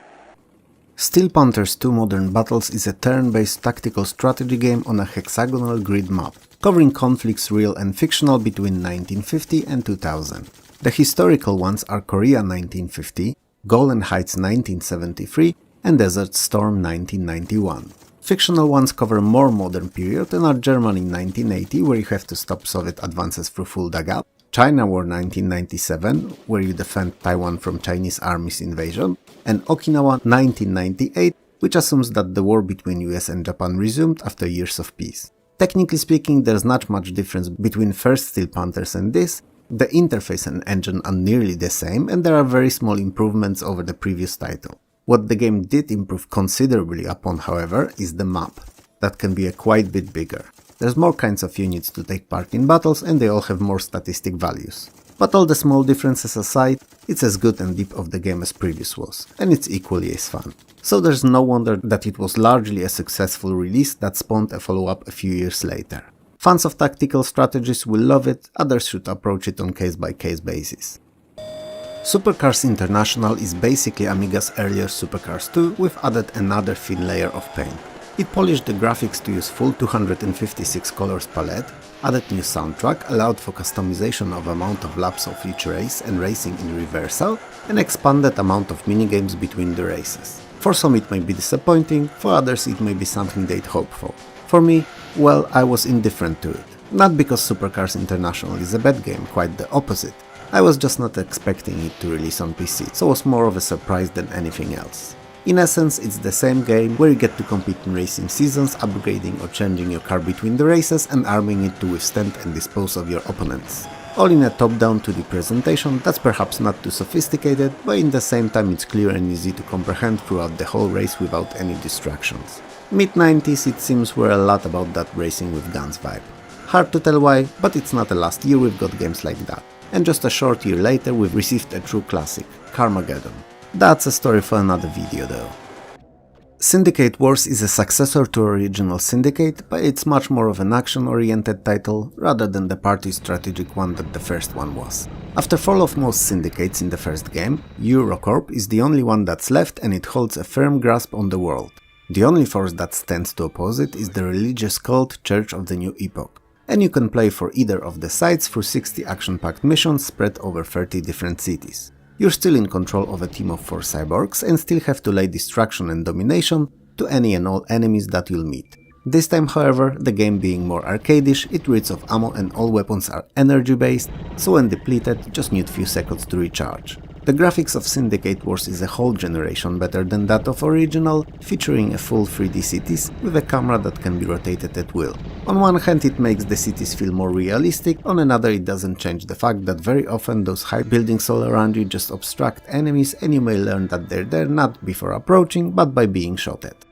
Steel Panthers 2 Modern Battles is a turn-based tactical strategy game on a hexagonal grid map, covering conflicts real and fictional between 1950 and 2000. The historical ones are Korea 1950, Golan Heights 1973, and Desert Storm 1991. Fictional ones cover more modern period and are Germany 1980, where you have to stop Soviet advances through full dugout, China War 1997, where you defend Taiwan from Chinese army's invasion, and Okinawa 1998, which assumes that the war between US and Japan resumed after years of peace. Technically speaking, there's not much difference between first Steel Panthers and this. The interface and engine are nearly the same, and there are very small improvements over the previous title. What the game did improve considerably upon, however, is the map. that can be a quite bit bigger. There's more kinds of units to take part in battles and they all have more statistic values. But all the small differences aside, it's as good and deep of the game as previous was, and it's equally as fun. So there's no wonder that it was largely a successful release that spawned a follow-up a few years later. Fans of tactical strategies will love it, others should approach it on case-by-case basis. Supercars International is basically Amiga's earlier Supercars 2 with added another thin layer of paint. It polished the graphics to use full 256 colors palette, added new soundtrack, allowed for customization of amount of laps of each race and racing in reversal, and expanded amount of minigames between the races. For some it may be disappointing, for others it may be something they'd hope for. For me, well, I was indifferent to it. Not because Supercars International is a bad game, quite the opposite. I was just not expecting it to release on PC, so it was more of a surprise than anything else. In essence, it's the same game where you get to compete in racing seasons, upgrading or changing your car between the races and arming it to withstand and dispose of your opponents. All in a top-down 2D presentation that's perhaps not too sophisticated, but in the same time it's clear and easy to comprehend throughout the whole race without any distractions. Mid-90s it seems were a lot about that racing with guns vibe. Hard to tell why, but it's not the last year we've got games like that. And just a short year later we've received a true classic, Carmageddon. That's a story for another video though. Syndicate Wars is a successor to original Syndicate, but it's much more of an action-oriented title rather than the party strategic one that the first one was. After fall of most syndicates in the first game, Eurocorp is the only one that's left and it holds a firm grasp on the world. The only force that stands to oppose it is the religious cult Church of the New Epoch, and you can play for either of the sides through 60 action-packed missions spread over 30 different cities. You're still in control of a team of 4 cyborgs and still have to lay destruction and domination to any and all enemies that you'll meet. This time, however, the game being more arcadish, it reads of ammo and all weapons are energy based, so when depleted, just need few seconds to recharge. The graphics of Syndicate Wars is a whole generation better than that of original, featuring a full 3D cities with a camera that can be rotated at will. On one hand it makes the cities feel more realistic, on another it doesn't change the fact that very often those high buildings all around you just obstruct enemies and you may learn that they're there not before approaching, but by being shot at.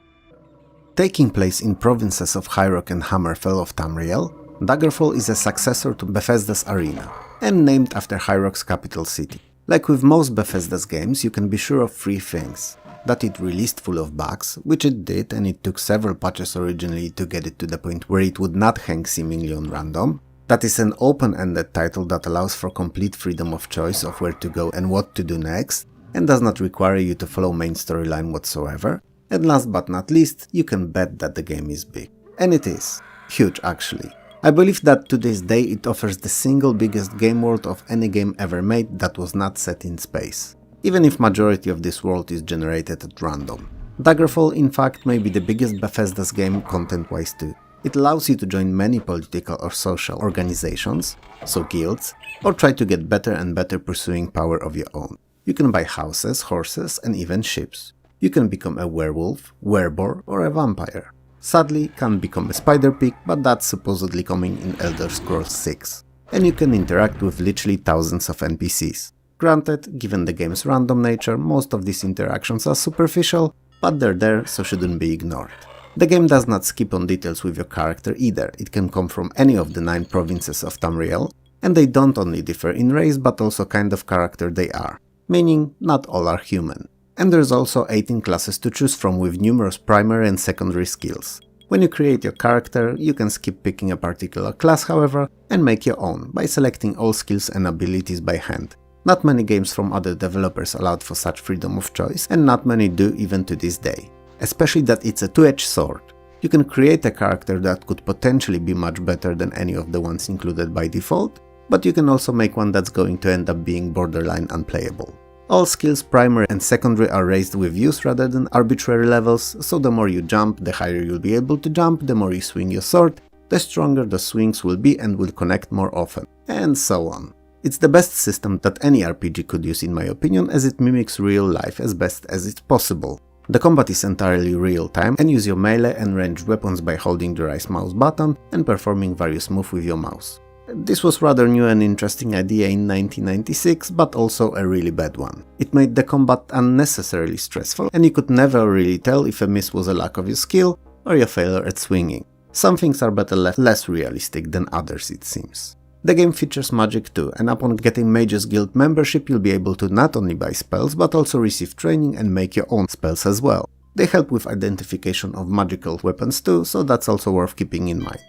Taking place in provinces of High Rock and Hammerfell of Tamriel, Daggerfall is a successor to Bethesda's Arena, and named after High Rock's capital city. Like with most Bethesda's games, you can be sure of 3 things. That it released full of bugs, which it did, and it took several patches originally to get it to the point where it would not hang seemingly on random. That is an open-ended title that allows for complete freedom of choice of where to go and what to do next, and does not require you to follow main storyline whatsoever. And last but not least, you can bet that the game is big. And it is. Huge actually. I believe that to this day it offers the single biggest game world of any game ever made that was not set in space, even if majority of this world is generated at random. Daggerfall in fact may be the biggest Bethesda's game content-wise too. It allows you to join many political or social organizations, so guilds, or try to get better and better pursuing power of your own. You can buy houses, horses and even ships. You can become a werewolf, wereboar or a vampire. Sadly, can't become a spider pig, but that's supposedly coming in Elder Scrolls 6. And you can interact with literally thousands of NPCs. Granted, given the game's random nature, most of these interactions are superficial, but they're there, so shouldn't be ignored. The game does not skip on details with your character either. It can come from any of the 9 provinces of Tamriel, and they don't only differ in race, but also kind of character they are. Meaning, not all are human. And there's also 18 classes to choose from with numerous primary and secondary skills. When you create your character, you can skip picking a particular class however, and make your own, by selecting all skills and abilities by hand. Not many games from other developers allowed for such freedom of choice, and not many do even to this day. Especially that it's a two-edged sword. You can create a character that could potentially be much better than any of the ones included by default, but you can also make one that's going to end up being borderline unplayable. All skills, primary and secondary, are raised with use rather than arbitrary levels, so the more you jump, the higher you'll be able to jump, the more you swing your sword, the stronger the swings will be and will connect more often, and so on. It's the best system that any RPG could use in my opinion, as it mimics real life as best as it's possible. The combat is entirely real time and use your melee and ranged weapons by holding the right mouse button and performing various moves with your mouse. This was rather new and interesting idea in 1996, but also a really bad one. It made the combat unnecessarily stressful, and you could never really tell if a miss was a lack of your skill, or your failure at swinging. Some things are better left less realistic than others, it seems. The game features magic too, and upon getting Mages Guild membership you'll be able to not only buy spells but also receive training and make your own spells as well. They help with identification of magical weapons too, so that's also worth keeping in mind.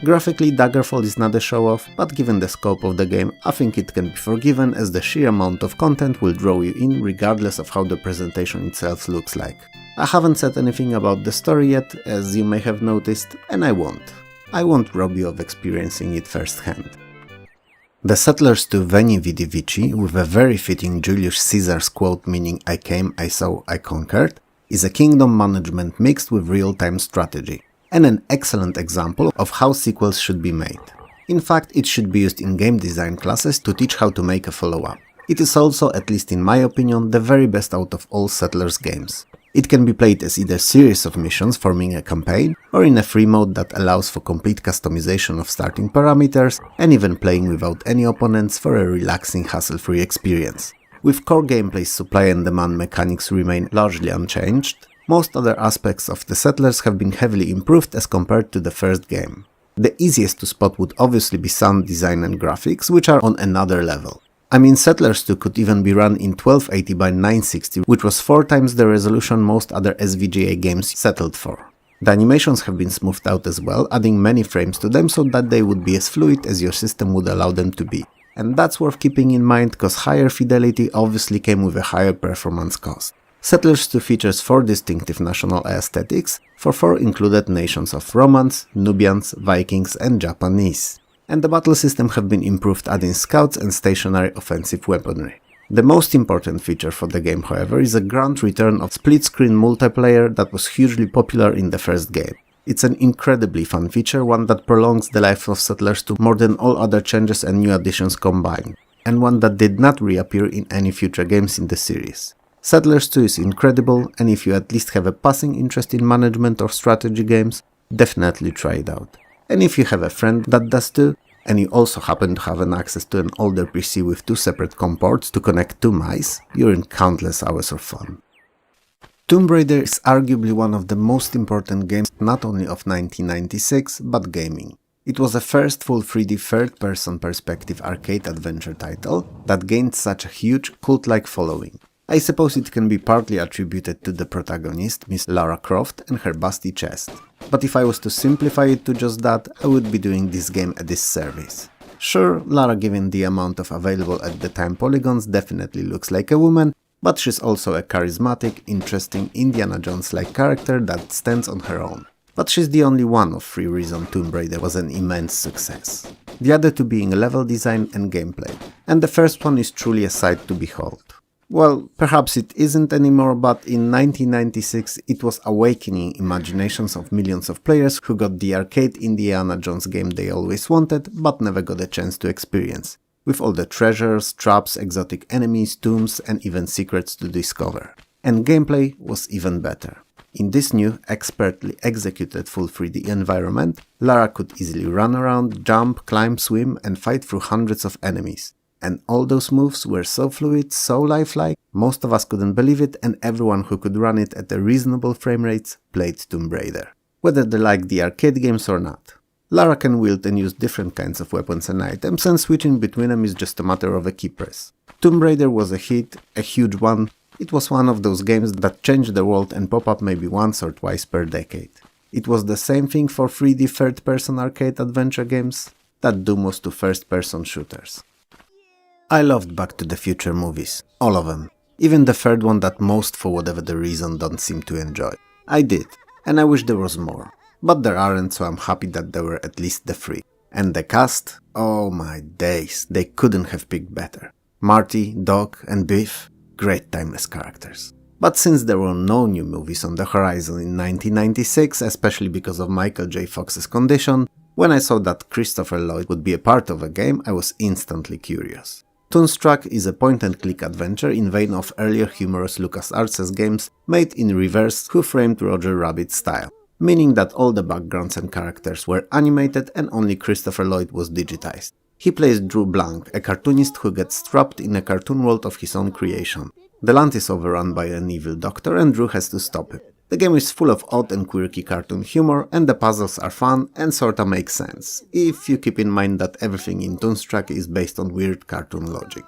Graphically, Daggerfall is not a show-off, but given the scope of the game, I think it can be forgiven as the sheer amount of content will draw you in regardless of how the presentation itself looks like. I haven't said anything about the story yet, as you may have noticed, and I won't. I won't rob you of experiencing it firsthand. The Settlers to Veni Vidi Vici, with a very fitting Julius Caesar's quote meaning "I came, I saw, I conquered," is a kingdom management mixed with real-time strategy, and an excellent example of how sequels should be made. In fact, it should be used in game design classes to teach how to make a follow-up. It is also, at least in my opinion, the very best out of all Settlers games. It can be played as either a series of missions forming a campaign, or in a free mode that allows for complete customization of starting parameters, and even playing without any opponents for a relaxing, hassle-free experience. With core gameplay's supply and demand mechanics remain largely unchanged, most other aspects of the Settlers have been heavily improved as compared to the first game. The easiest to spot would obviously be sound design and graphics, which are on another level. I mean, Settlers 2 could even be run in 1280 by 960, which was 4 times the resolution most other SVGA games settled for. The animations have been smoothed out as well, adding many frames to them so that they would be as fluid as your system would allow them to be. And that's worth keeping in mind, cause higher fidelity obviously came with a higher performance cost. Settlers 2 features 4 distinctive national aesthetics for 4 included nations of Romans, Nubians, Vikings and Japanese. And the battle system have been improved, adding scouts and stationary offensive weaponry. The most important feature for the game, however, is a grand return of split-screen multiplayer that was hugely popular in the first game. It's an incredibly fun feature, one that prolongs the life of Settlers 2 more than all other changes and new additions combined, and one that did not reappear in any future games in the series. Settlers 2 is incredible, and if you at least have a passing interest in management or strategy games, definitely try it out. And if you have a friend that does too, and you also happen to have an access to an older PC with 2 separate COM ports to connect 2 mice, you're in countless hours of fun. Tomb Raider is arguably one of the most important games not only of 1996, but gaming. It was the first full 3D third-person perspective arcade adventure title that gained such a huge cult-like following. I suppose it can be partly attributed to the protagonist, Miss Lara Croft, and her busty chest. But if I was to simplify it to just that, I would be doing this game a disservice. Sure, Lara, given the amount of available at the time polygons, definitely looks like a woman, but she's also a charismatic, interesting Indiana Jones-like character that stands on her own. But she's the only one of 3 reasons Tomb Raider was an immense success. The other 2 being level design and gameplay, and the first one is truly a sight to behold. Well, perhaps it isn't anymore, but in 1996 it was awakening imaginations of millions of players who got the arcade Indiana Jones game they always wanted, but never got a chance to experience, with all the treasures, traps, exotic enemies, tombs and even secrets to discover. And gameplay was even better. In this new, expertly executed full 3D environment, Lara could easily run around, jump, climb, swim and fight through hundreds of enemies. And all those moves were so fluid, so lifelike, most of us couldn't believe it, and everyone who could run it at a reasonable frame rates played Tomb Raider, whether they liked the arcade games or not. Lara can wield and use different kinds of weapons and items, and switching between them is just a matter of a key press. Tomb Raider was a hit, a huge one. It was one of those games that changed the world and pop up maybe once or twice per decade. It was the same thing for 3D third-person arcade adventure games that Doom was to first-person shooters. I loved Back to the Future movies, all of them, even the third one that most, for whatever the reason, don't seem to enjoy. I did, and I wish there was more, but there aren't, so I'm happy that there were at least the 3. And the cast? Oh my days, they couldn't have picked better. Marty, Doc and Biff, great timeless characters. But since there were no new movies on the horizon in 1996, especially because of Michael J. Fox's condition, when I saw that Christopher Lloyd would be a part of a game, I was instantly curious. Toonstruck is a point-and-click adventure in vein of earlier humorous LucasArts games made in reverse Who Framed Roger Rabbit style, meaning that all the backgrounds and characters were animated and only Christopher Lloyd was digitized. He plays Drew Blank, a cartoonist who gets trapped in a cartoon world of his own creation. The land is overrun by an evil doctor and Drew has to stop him. The game is full of odd and quirky cartoon humor, and the puzzles are fun and sorta make sense, if you keep in mind that everything in Toonstruck is based on weird cartoon logic.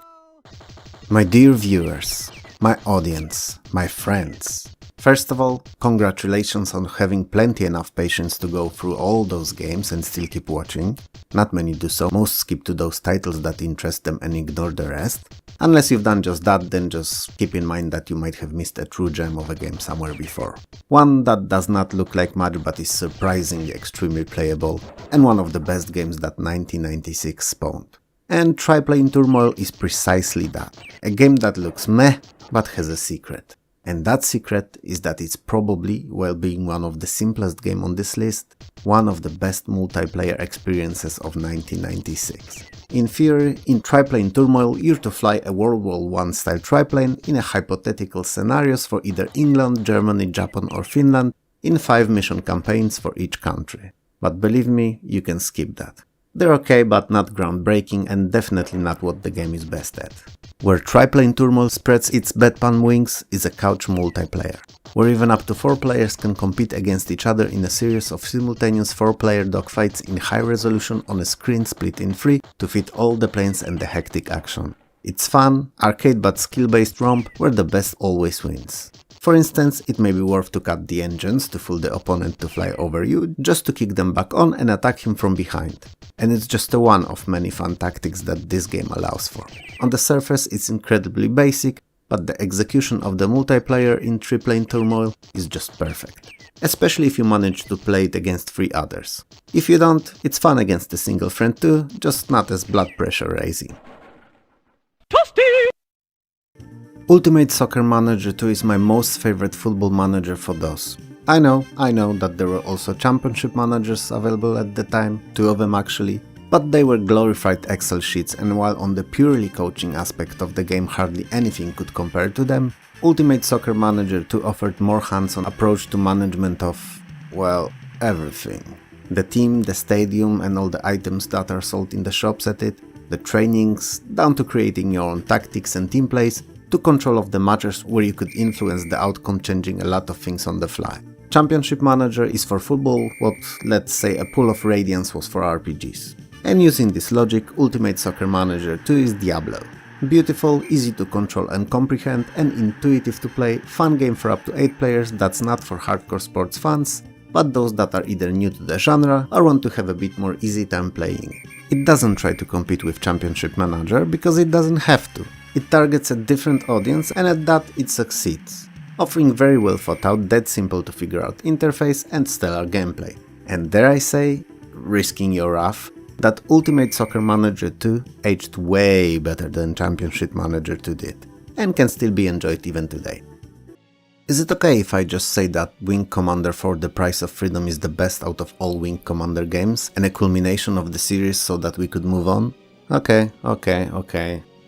My dear viewers, my audience, my friends. First of all, congratulations on having plenty enough patience to go through all those games and still keep watching. Not many do so, most skip to those titles that interest them and ignore the rest. Unless you've done just that, then just keep in mind that you might have missed a true gem of a game somewhere before. One that does not look like much but is surprisingly extremely playable, and one of the best games that 1996 spawned. And Triplane Turmoil is precisely that. A game that looks meh, but has a secret. And that secret is that it's probably, while being one of the simplest games on this list, one of the best multiplayer experiences of 1996. In theory, in Triplane Turmoil, you're to fly a World War I style triplane in a hypothetical scenarios for either England, Germany, Japan or Finland, in 5 mission campaigns for each country. But believe me, you can skip that. They're okay, but not groundbreaking and definitely not what the game is best at. Where Triplane Turmoil spreads its bedpan wings is a couch multiplayer, where even up to 4 players can compete against each other in a series of simultaneous 4-player dogfights in high resolution on a screen split in 3 to fit all the planes and the hectic action. It's fun, arcade but skill-based romp where the best always wins. For instance, it may be worth to cut the engines to fool the opponent to fly over you, just to kick them back on and attack him from behind. And it's just one of many fun tactics that this game allows for. On the surface it's incredibly basic, but the execution of the multiplayer in Triplane Turmoil is just perfect. Especially if you manage to play it against 3 others. If you don't, it's fun against a single friend too, just not as blood pressure raising. Ultimate Soccer Manager 2 is my most favorite football manager for DOS. I know that there were also championship managers available at the time, 2 of them actually, but they were glorified Excel sheets, and while on the purely coaching aspect of the game hardly anything could compare to them, Ultimate Soccer Manager 2 offered more hands-on approach to management of, well, everything. The team, the stadium and all the items that are sold in the shops at it, the trainings, down to creating your own tactics and team plays, to control of the matches where you could influence the outcome, changing a lot of things on the fly. Championship Manager is for football what, let's say, a Pool of Radiance was for RPGs. And using this logic, Ultimate Soccer Manager 2 is Diablo. Beautiful, easy to control and comprehend, and intuitive to play, fun game for up to 8 players that's not for hardcore sports fans, but those that are either new to the genre or want to have a bit more easy time playing. It doesn't try to compete with Championship Manager because it doesn't have to. It targets a different audience and at that it succeeds, offering very well thought out, dead simple to figure out interface and stellar gameplay. And dare I say, risking your wrath, that Ultimate Soccer Manager 2 aged way better than Championship Manager 2 did, and can still be enjoyed even today. Is it okay if I just say that Wing Commander 4 The Price of Freedom is the best out of all Wing Commander games, and a culmination of the series so that we could move on? Okay.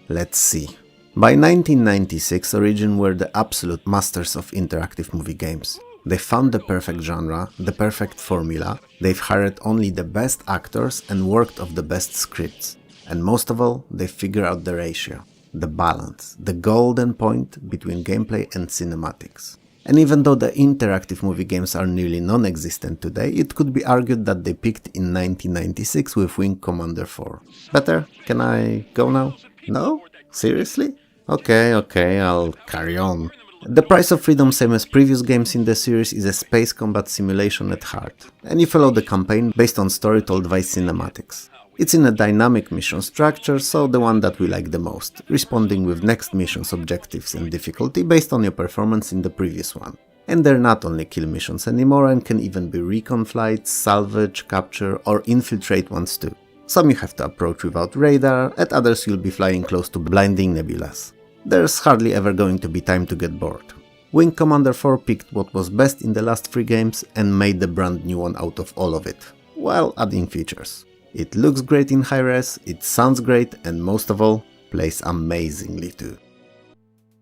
Let's see. By 1996, Origin were the absolute masters of interactive movie games. They found the perfect genre, the perfect formula, they've hired only the best actors and worked off the best scripts. And most of all, they figure out the ratio, the balance, the golden point between gameplay and cinematics. And even though the interactive movie games are nearly non-existent today, it could be argued that they peaked in 1996 with Wing Commander 4. Better? Can I go now? No? Seriously? Okay, I'll carry on. The Price of Freedom, same as previous games in the series, is a space combat simulation at heart, and you follow the campaign based on story told via cinematics. It's in a dynamic mission structure, so the one that we like the most, responding with next mission's objectives and difficulty based on your performance in the previous one. And they're not only kill missions anymore and can even be recon flights, salvage, capture or infiltrate ones too. Some you have to approach without radar, at others you'll be flying close to blinding nebulas. There's hardly ever going to be time to get bored. Wing Commander 4 picked what was best in the last 3 games and made the brand new one out of all of it, while adding features. It looks great in high res, it sounds great, and most of all, plays amazingly too.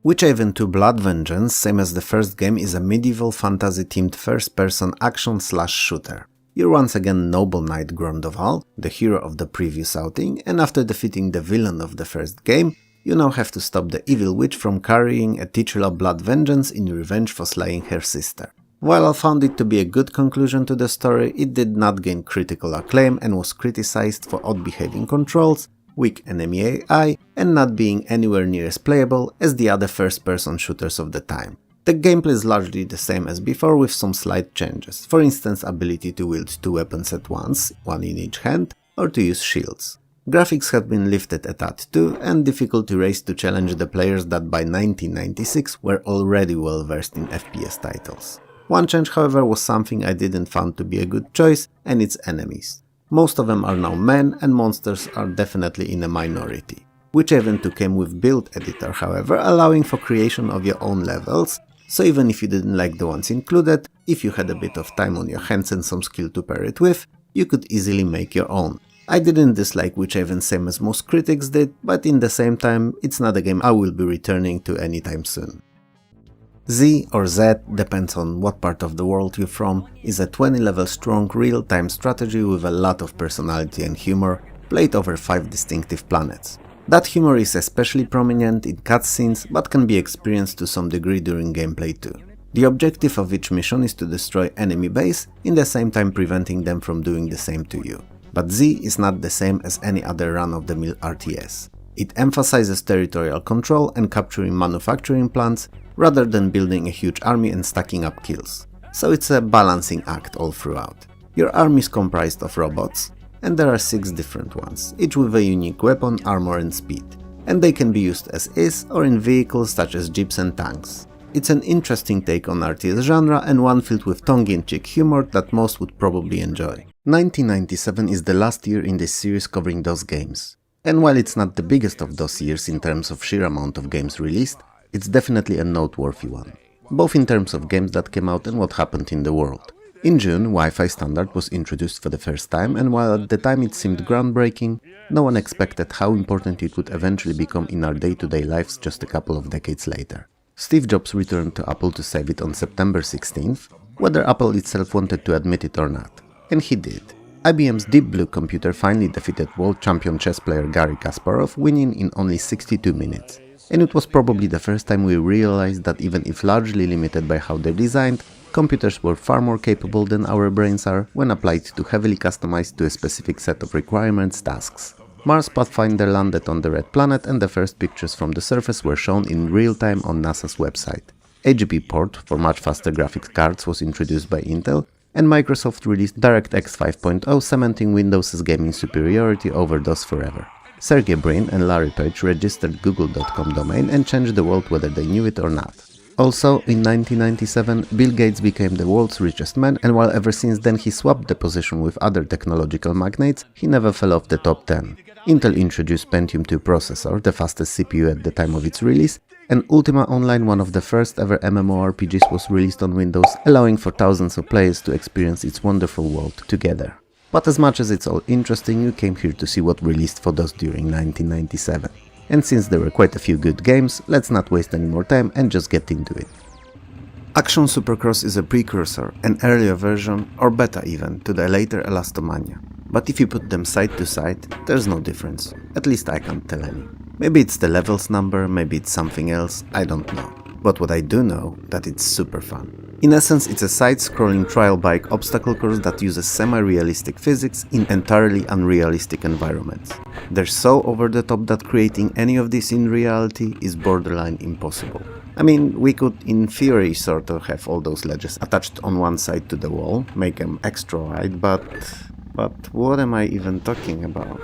Witcher Haven 2 Blood Vengeance, same as the first game, is a medieval fantasy themed first-person action/shooter. You're once again Noble Knight Grondoval, the hero of the previous outing, and after defeating the villain of the first game, you now have to stop the evil witch from carrying a titular blood vengeance in revenge for slaying her sister. While I found it to be a good conclusion to the story, it did not gain critical acclaim and was criticized for odd behaving controls, weak enemy AI, and not being anywhere near as playable as the other first-person shooters of the time. The gameplay is largely the same as before with some slight changes, for instance ability to wield 2 weapons at once, one in each hand, or to use shields. Graphics have been lifted a tad too, and difficulty raised to challenge the players that by 1996 were already well versed in FPS titles. One change, however, was something I didn't find to be a good choice, and it's enemies. Most of them are now men, and monsters are definitely in a minority. Which Event 2 came with build editor, however, allowing for creation of your own levels, so even if you didn't like the ones included, if you had a bit of time on your hands and some skill to pair it with, you could easily make your own. I didn't dislike Witch Haven same as most critics did, but in the same time, it's not a game I will be returning to anytime soon. Z or Z, depends on what part of the world you're from, is a 20-level strong real-time strategy with a lot of personality and humor, played over 5 distinctive planets. That humor is especially prominent in cutscenes, but can be experienced to some degree during gameplay too. The objective of each mission is to destroy enemy base, in the same time preventing them from doing the same to you. But Z is not the same as any other run-of-the-mill RTS. It emphasizes territorial control and capturing manufacturing plants, rather than building a huge army and stacking up kills. So it's a balancing act all throughout. Your army is comprised of robots, and there are 6 different ones, each with a unique weapon, armor and speed. And they can be used as is or in vehicles such as jeeps and tanks. It's an interesting take on RTS genre and one filled with tongue-in-cheek humor that most would probably enjoy. 1997 is the last year in this series covering those games. And while it's not the biggest of those years in terms of sheer amount of games released, it's definitely a noteworthy one, both in terms of games that came out and what happened in the world. In June, Wi-Fi standard was introduced for the first time, and while at the time it seemed groundbreaking, no one expected how important it would eventually become in our day-to-day lives just a couple of decades later. Steve Jobs returned to Apple to save it on September 16th, whether Apple itself wanted to admit it or not. And he did. IBM's Deep Blue computer finally defeated world champion chess player Garry Kasparov, winning in only 62 minutes. And it was probably the first time we realized that even if largely limited by how they're designed, computers were far more capable than our brains are when applied to heavily customized to a specific set of requirements tasks. Mars Pathfinder landed on the Red Planet and the first pictures from the surface were shown in real time on NASA's website. AGP port for much faster graphics cards was introduced by Intel, and Microsoft released DirectX 5.0, cementing Windows' gaming superiority over DOS forever. Sergey Brin and Larry Page registered Google.com domain and changed the world whether they knew it or not. Also, in 1997, Bill Gates became the world's richest man, and while ever since then he swapped the position with other technological magnates, he never fell off the top 10. Intel introduced Pentium 2 processor, the fastest CPU at the time of its release, and Ultima Online, one of the first ever MMORPGs, was released on Windows, allowing for thousands of players to experience its wonderful world together. But as much as it's all interesting, you came here to see what released for DOS during 1997. And since there were quite a few good games, let's not waste any more time and just get into it. Action Supercross is a precursor, an earlier version, or beta even, to the later Elastomania. But if you put them side to side, there's no difference. At least I can't tell any. Maybe it's the levels number, maybe it's something else, I don't know. But what I do know, that it's super fun. In essence, it's a side-scrolling trial bike obstacle course that uses semi-realistic physics in entirely unrealistic environments. They're so over the top that creating any of this in reality is borderline impossible. I mean, we could in theory sort of have all those ledges attached on one side to the wall, make them extra wide, but what am I even talking about?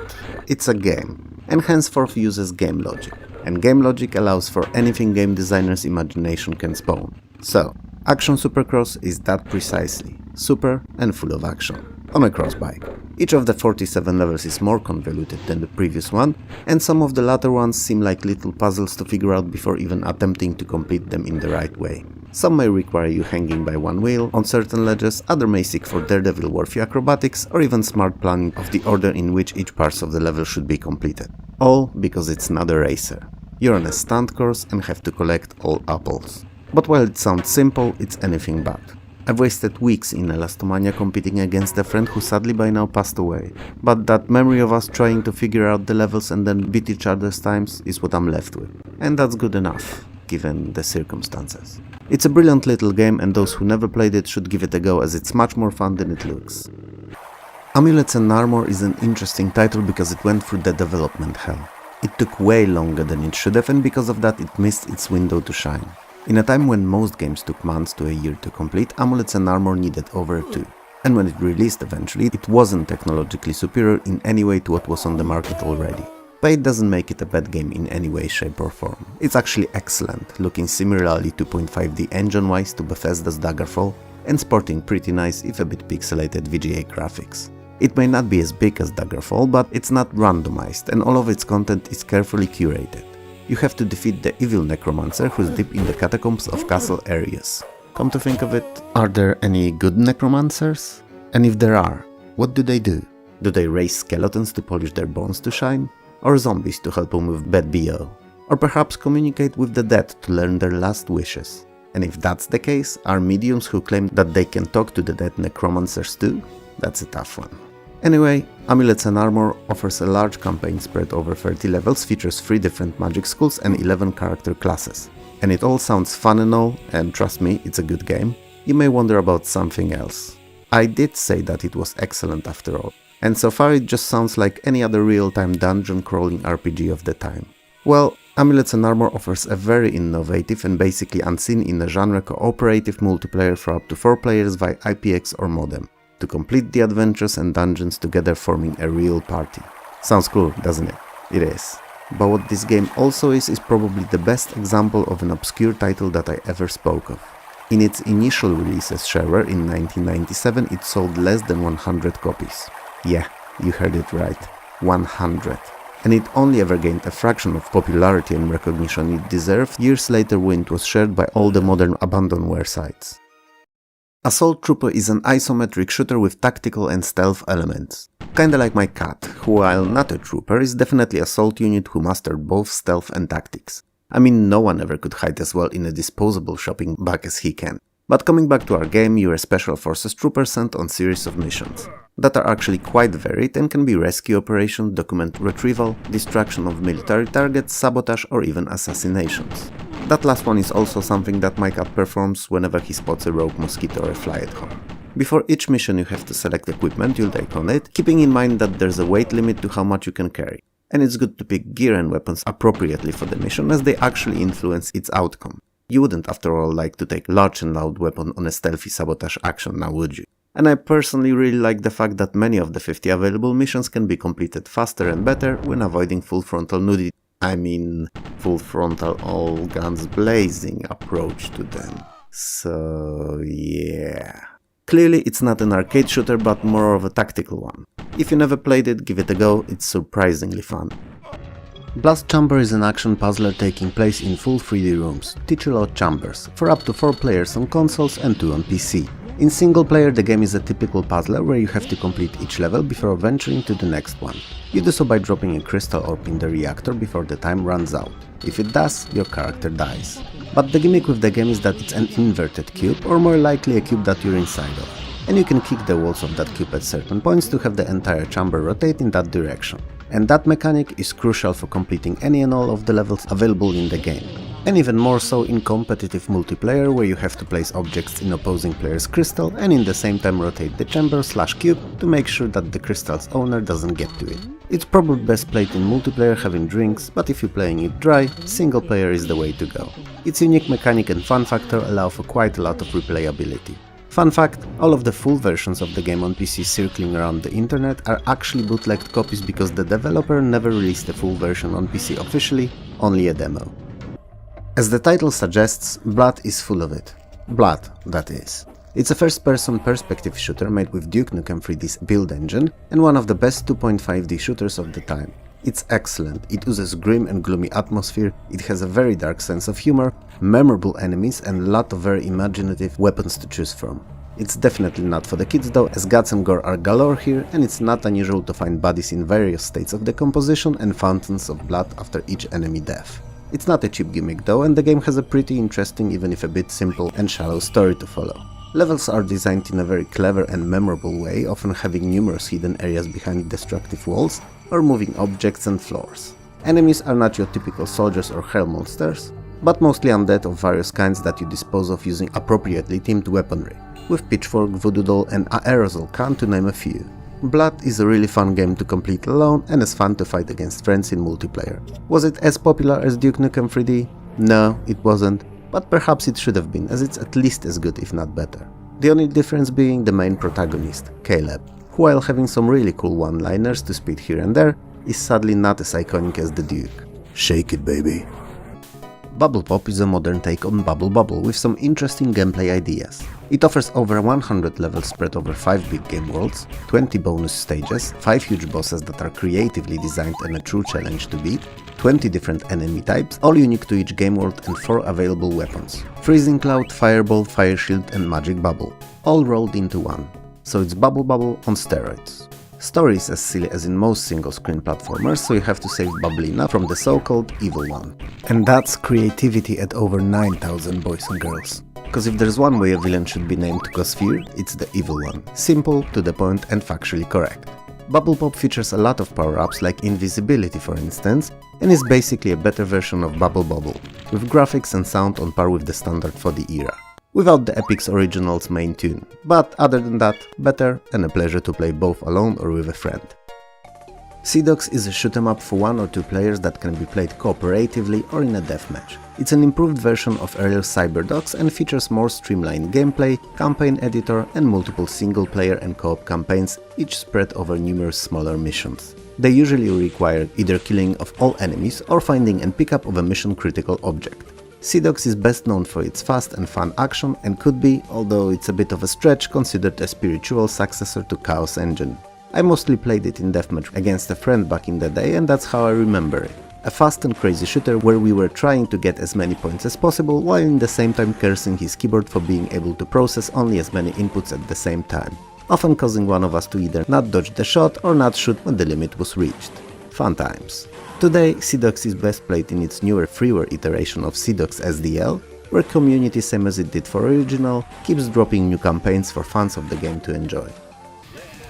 It's a game, and henceforth uses game logic. And game logic allows for anything game designers' imagination can spawn. So, Action Supercross is that precisely, super and full of action, on a cross bike. Each of the 47 levels is more convoluted than the previous one, and some of the latter ones seem like little puzzles to figure out before even attempting to complete them in the right way. Some may require you hanging by one wheel on certain ledges, others may seek for daredevil-worthy acrobatics or even smart planning of the order in which each part of the level should be completed. All because it's not a racer. You're on a stunt course and have to collect all apples. But while it sounds simple, it's anything but. I've wasted weeks in Elastomania competing against a friend who sadly by now passed away. But that memory of us trying to figure out the levels and then beat each other's times is what I'm left with. And that's good enough. given the circumstances. It's a brilliant little game, and those who never played it should give it a go, as it's much more fun than it looks. Amulets and Armor is an interesting title because it went through the development hell. It took way longer than it should have, and because of that it missed its window to shine. In a time when most games took months to a year to complete, Amulets and Armor needed over 2. And when it released eventually, it wasn't technologically superior in any way to what was on the market already. But it doesn't make it a bad game in any way, shape or form. It's actually excellent, looking similarly 2.5D engine-wise to Bethesda's Daggerfall, and sporting pretty nice, if a bit pixelated VGA graphics. It may not be as big as Daggerfall, but it's not randomized, and all of its content is carefully curated. You have to defeat the evil necromancer who's deep in the catacombs of castle areas. Come to think of it, are there any good necromancers? And if there are, what do they do? Do they raise skeletons to polish their bones to shine? Or zombies to help them with bad BO? Or perhaps communicate with the dead to learn their last wishes? And if that's the case, are mediums who claim that they can talk to the dead necromancers too? That's a tough one. Anyway, Amulets and Armor offers a large campaign spread over 30 levels, features 3 different magic schools and 11 character classes. And it all sounds fun and all, and trust me, it's a good game. You may wonder about something else. I did say that it was excellent after all, and so far it just sounds like any other real-time dungeon crawling RPG of the time. Well, Amulets and Armor offers a very innovative and basically unseen in the genre cooperative multiplayer for up to 4 players via IPX or modem, to complete the adventures and dungeons together, forming a real party. Sounds cool, doesn't it? It is. But what this game also is probably the best example of an obscure title that I ever spoke of. In its initial release as shareware in 1997, it sold less than 100 copies. Yeah, you heard it right, 100. And it only ever gained a fraction of popularity and recognition it deserved years later when it was shared by all the modern abandonware sites. Assault Trooper is an isometric shooter with tactical and stealth elements. Kinda like my cat, who while not a trooper is definitely a assault unit who mastered both stealth and tactics. I mean, no one ever could hide as well in a disposable shopping bag as he can. But coming back to our game, you're a Special Forces trooper sent on series of missions that are actually quite varied and can be rescue operations, document retrieval, destruction of military targets, sabotage or even assassinations. That last one is also something that my cat performs whenever he spots a rogue mosquito or a fly at home. Before each mission you have to select equipment you'll take on it, keeping in mind that there's a weight limit to how much you can carry. And it's good to pick gear and weapons appropriately for the mission, as they actually influence its outcome. You wouldn't after all like to take large and loud weapon on a stealthy sabotage action, now would you? And I personally really like the fact that many of the 50 available missions can be completed faster and better when avoiding full frontal nudity. I mean, full frontal all guns blazing approach to them. So yeah. Clearly it's not an arcade shooter but more of a tactical one. If you never played it, give it a go, it's surprisingly fun. Blast Chamber is an action puzzler taking place in full 3D rooms, titular chambers, for up to 4 players on consoles and 2 on PC. In single player the game is a typical puzzler where you have to complete each level before venturing to the next one. You do so by dropping a crystal orb in the reactor before the time runs out. If it does, your character dies. But the gimmick with the game is that it's an inverted cube, or more likely a cube that you're inside of. And you can kick the walls of that cube at certain points to have the entire chamber rotate in that direction. And that mechanic is crucial for completing any and all of the levels available in the game. And even more so in competitive multiplayer, where you have to place objects in opposing players' crystal and in the same time rotate the chamber/cube to make sure that the crystal's owner doesn't get to it. It's probably best played in multiplayer having drinks, but if you're playing it dry, single player is the way to go. Its unique mechanic and fun factor allow for quite a lot of replayability. Fun fact, all of the full versions of the game on PC circling around the internet are actually bootlegged copies because the developer never released a full version on PC officially, only a demo. As the title suggests, blood is full of it. Blood, that is. It's a first-person perspective shooter made with Duke Nukem 3D's build engine and one of the best 2.5D shooters of the time. It's excellent, it oozes grim and gloomy atmosphere, it has a very dark sense of humor, memorable enemies and a lot of very imaginative weapons to choose from. It's definitely not for the kids though, as guts and gore are galore here, and it's not unusual to find bodies in various states of decomposition and fountains of blood after each enemy death. It's not a cheap gimmick though, and the game has a pretty interesting, even if a bit simple and shallow story to follow. Levels are designed in a very clever and memorable way, often having numerous hidden areas behind destructive walls or moving objects and floors. Enemies are not your typical soldiers or hell monsters, but mostly undead of various kinds that you dispose of using appropriately themed weaponry, with pitchfork, voodoo doll and aerosol can to name a few. Blood is a really fun game to complete alone and is fun to fight against friends in multiplayer. Was it as popular as Duke Nukem 3D? No, it wasn't, but perhaps it should have been, as it's at least as good if not better. The only difference being the main protagonist, Caleb, who while having some really cool one-liners to spit here and there, is sadly not as iconic as the Duke. Shake it, baby. Bubble Pop is a modern take on Bubble Bobble with some interesting gameplay ideas. It offers over 100 levels spread over 5 big game worlds, 20 bonus stages, 5 huge bosses that are creatively designed and a true challenge to beat, 20 different enemy types, all unique to each game world, and 4 available weapons: Freezing Cloud, Fireball, Fire Shield and Magic Bubble, all rolled into one. So it's Bubble Bubble on steroids. Story is as silly as in most single-screen platformers, so you have to save Bubblina from the so-called Evil One. And that's creativity at over 9,000 boys and girls. Cause if there's one way a villain should be named to cause fear, it's the Evil One. Simple, to the point and factually correct. Bubble Pop features a lot of power-ups like invisibility for instance, and is basically a better version of Bubble Bobble, with graphics and sound on par with the standard for the era, without the Epic's Original's main tune, but other than that, better and a pleasure to play both alone or with a friend. Sea Dogs is a shoot-em-up for 1 or 2 players that can be played cooperatively or in a deathmatch. It's an improved version of earlier Cyber Dogs and features more streamlined gameplay, campaign editor and multiple single-player and co-op campaigns, each spread over numerous smaller missions. They usually require either killing of all enemies or finding and pickup of a mission-critical object. Sea Dogs is best known for its fast and fun action and could be, although it's a bit of a stretch, considered a spiritual successor to Chaos Engine. I mostly played it in deathmatch against a friend back in the day and that's how I remember it. A fast and crazy shooter where we were trying to get as many points as possible while in the same time cursing his keyboard for being able to process only as many inputs at the same time, often causing one of us to either not dodge the shot or not shoot when the limit was reached. Fun times. Today, Sea Dogs is best played in its newer freeware iteration of Sea Dogs SDL, where community, same as it did for original, keeps dropping new campaigns for fans of the game to enjoy.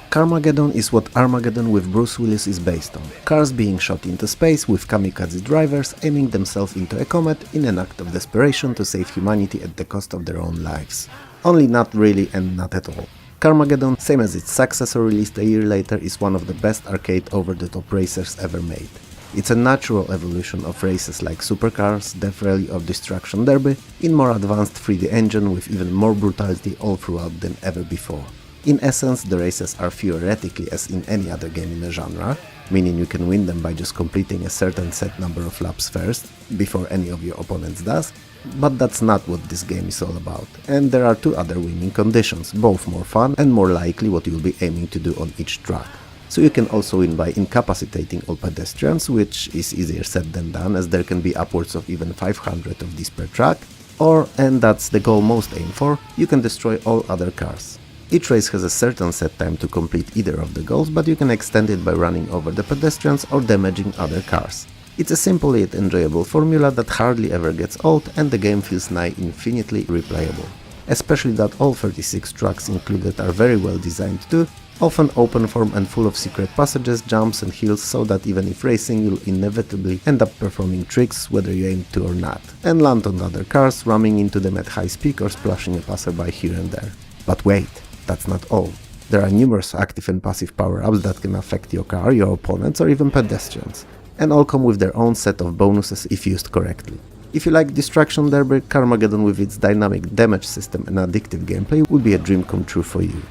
Carmageddon is what Armageddon with Bruce Willis is based on, cars being shot into space with kamikaze drivers aiming themselves into a comet in an act of desperation to save humanity at the cost of their own lives. Only not really and not at all. Carmageddon, same as its successor released a year later, is one of the best arcade over-the-top racers ever made. It's a natural evolution of races like Supercars, Death Rally or Destruction Derby in more advanced 3D engine with even more brutality all throughout than ever before. In essence, the races are theoretically as in any other game in the genre, meaning you can win them by just completing a certain set number of laps first, before any of your opponents does, but that's not what this game is all about, and there are 2 other winning conditions, both more fun and more likely what you'll be aiming to do on each track. So you can also win by incapacitating all pedestrians, which is easier said than done as there can be upwards of even 500 of these per track, or, and that's the goal most aim for, you can destroy all other cars. Each race has a certain set time to complete either of the goals, but you can extend it by running over the pedestrians or damaging other cars. It's a simple yet enjoyable formula that hardly ever gets old and the game feels nigh infinitely replayable. Especially that all 36 tracks included are very well designed too, often open form and full of secret passages, jumps and hills, so that even if racing you'll inevitably end up performing tricks whether you aim to or not, and land on other cars, ramming into them at high speed or splashing a passerby here and there. But wait, that's not all. There are numerous active and passive power-ups that can affect your car, your opponents or even pedestrians, and all come with their own set of bonuses if used correctly. If you like Destruction Derby, Carmageddon with its dynamic damage system and addictive gameplay would be a dream come true for you.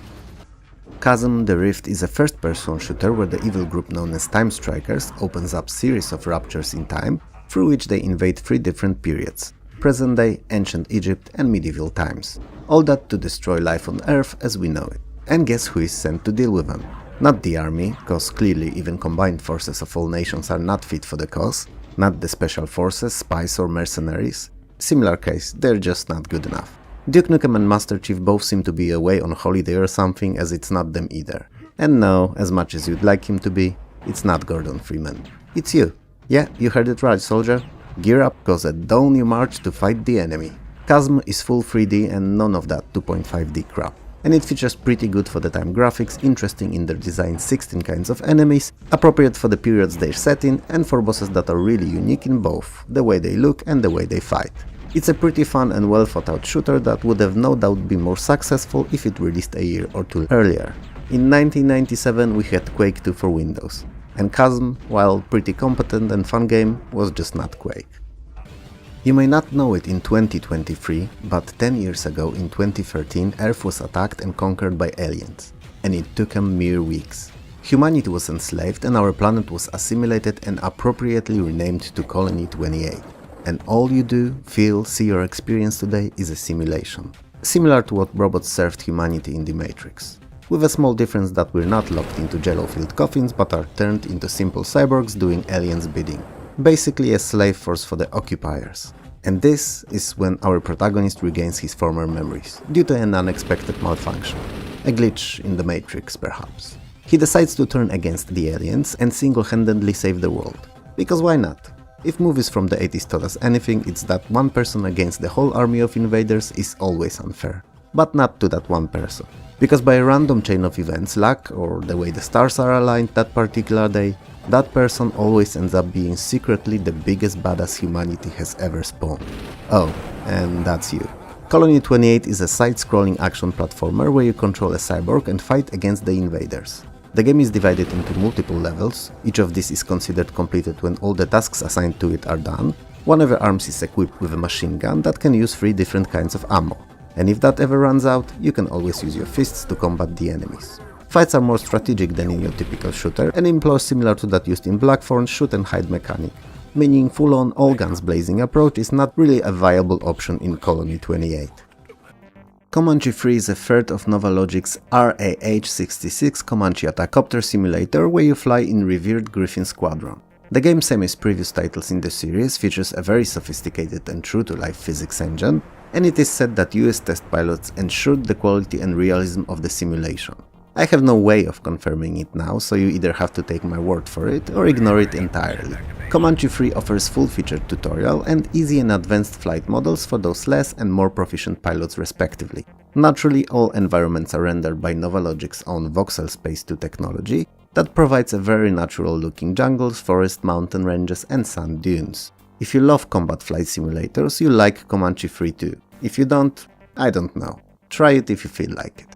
Chasm the Rift is a first-person shooter where the evil group known as Time Strikers opens up series of raptures in time, through which they invade 3 different periods: present day, ancient Egypt and medieval times. All that to destroy life on Earth as we know it. And guess who is sent to deal with them? Not the army, cause clearly even combined forces of all nations are not fit for the cause, not the special forces, spies or mercenaries. Similar case, they're just not good enough. Duke Nukem and Master Chief both seem to be away on holiday or something, as it's not them either. And no, as much as you'd like him to be, it's not Gordon Freeman. It's you. Yeah, you heard it right, soldier. Gear up, cause at dawn you march to fight the enemy. Chasm is full 3D and none of that 2.5D crap. and it features pretty good for the time graphics, interesting in their design 16 kinds of enemies, appropriate for the periods they're set in, and for bosses that are really unique in both the way they look and the way they fight. It's a pretty fun and well thought out shooter that would have no doubt been more successful if it released a year or two earlier. In 1997 we had Quake 2 for Windows, and Chasm, while pretty competent and fun game, was just not Quake. You may not know it in 2023, but 10 years ago in 2013 Earth was attacked and conquered by aliens, and it took them mere weeks. Humanity was enslaved and our planet was assimilated and appropriately renamed to Colony 28. And all you do, feel, see or experience today is a simulation. Similar to what robots served humanity in the Matrix. With a small difference that we're not locked into jello-filled coffins but are turned into simple cyborgs doing aliens' bidding. Basically a slave force for the occupiers. And this is when our protagonist regains his former memories, due to an unexpected malfunction. A glitch in the Matrix, perhaps. He decides to turn against the aliens and single-handedly save the world. Because why not? If movies from the 80s taught us anything, it's that one person against the whole army of invaders is always unfair. But not to that one person. Because by a random chain of events, luck, or the way the stars are aligned that particular day, that person always ends up being secretly the biggest badass humanity has ever spawned. Oh, and that's you. Colony 28 is a side-scrolling action platformer where you control a cyborg and fight against the invaders. The game is divided into multiple levels, each of these is considered completed when all the tasks assigned to it are done. One of the arms is equipped with a machine gun that can use 3 different kinds of ammo, and if that ever runs out, you can always use your fists to combat the enemies. Fights are more strategic than in your typical shooter and employ similar to that used in Blackthorn's shoot and hide mechanic, meaning full-on all guns blazing approach is not really a viable option in Colony 28. Comanche 3 is a third of Novalogic's RAH-66 Comanche Attacopter simulator where you fly in revered Griffin Squadron. The game, same as previous titles in the series, features a very sophisticated and true-to-life physics engine, and it is said that US test pilots ensured the quality and realism of the simulation. I have no way of confirming it now, so you either have to take my word for it or ignore it entirely. Comanche 3 offers full-featured tutorial and easy and advanced flight models for those less and more proficient pilots respectively. Naturally, all environments are rendered by Novalogic's own voxel space 2 technology that provides a very natural-looking jungles, forest, mountain ranges and sand dunes. If you love combat flight simulators, you'll like Comanche 3 too. If you don't, I don't know. Try it if you feel like it.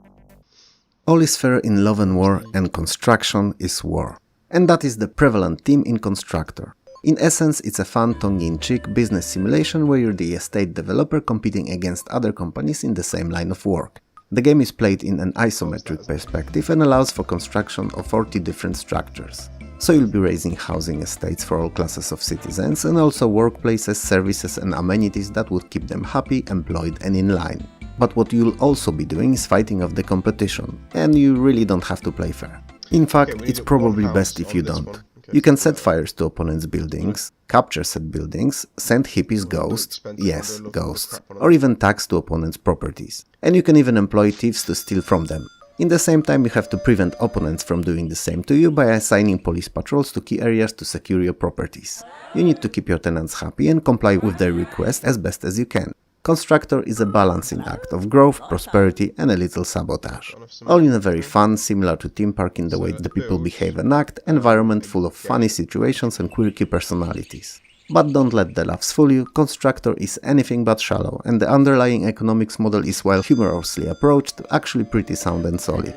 All is fair in love and war, and construction is war. And that is the prevalent theme in Constructor. In essence, it's a fun tongue-in-cheek business simulation where you're the estate developer competing against other companies in the same line of work. The game is played in an isometric perspective and allows for construction of 40 different structures. So you'll be raising housing estates for all classes of citizens and also workplaces, services and amenities that would keep them happy, employed and in line. But what you'll also be doing is fighting off the competition, and you really don't have to play fair. In fact, it's probably best if you don't. You can set fires to opponents' buildings, capture said buildings, send hippies ghosts, yes, ghosts, or even tax to opponents' properties. And you can even employ thieves to steal from them. In the same time, you have to prevent opponents from doing the same to you by assigning police patrols to key areas to secure your properties. You need to keep your tenants happy and comply with their requests as best as you can. Constructor is a balancing act of growth, prosperity and a little sabotage. All in a very fun, similar to Theme Park in the way the people behave and act, environment full of funny situations and quirky personalities. But don't let the laughs fool you, Constructor is anything but shallow, and the underlying economics model is, while humorously approached, actually pretty sound and solid.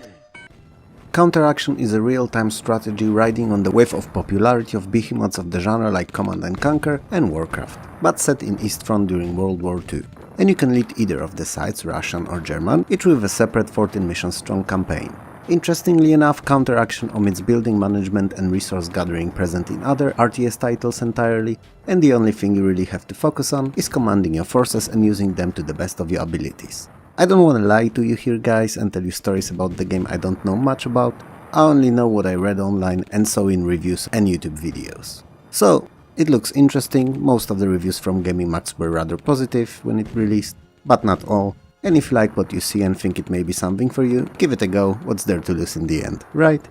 Counteraction is a real-time strategy riding on the wave of popularity of behemoths of the genre like Command & Conquer and Warcraft, but set in East Front during World War II. And you can lead either of the sides, Russian or German, each with a separate 14 missions strong campaign. Interestingly enough, Counteraction omits building management and resource gathering present in other RTS titles entirely, and the only thing you really have to focus on is commanding your forces and using them to the best of your abilities. I don't want to lie to you here guys and tell you stories about the game I don't know much about. I only know what I read online and saw in reviews and YouTube videos. So, it looks interesting. Most of the reviews from Gaming Max were rather positive when it released, but not all. And if you like what you see and think it may be something for you, give it a go, what's there to lose in the end, right?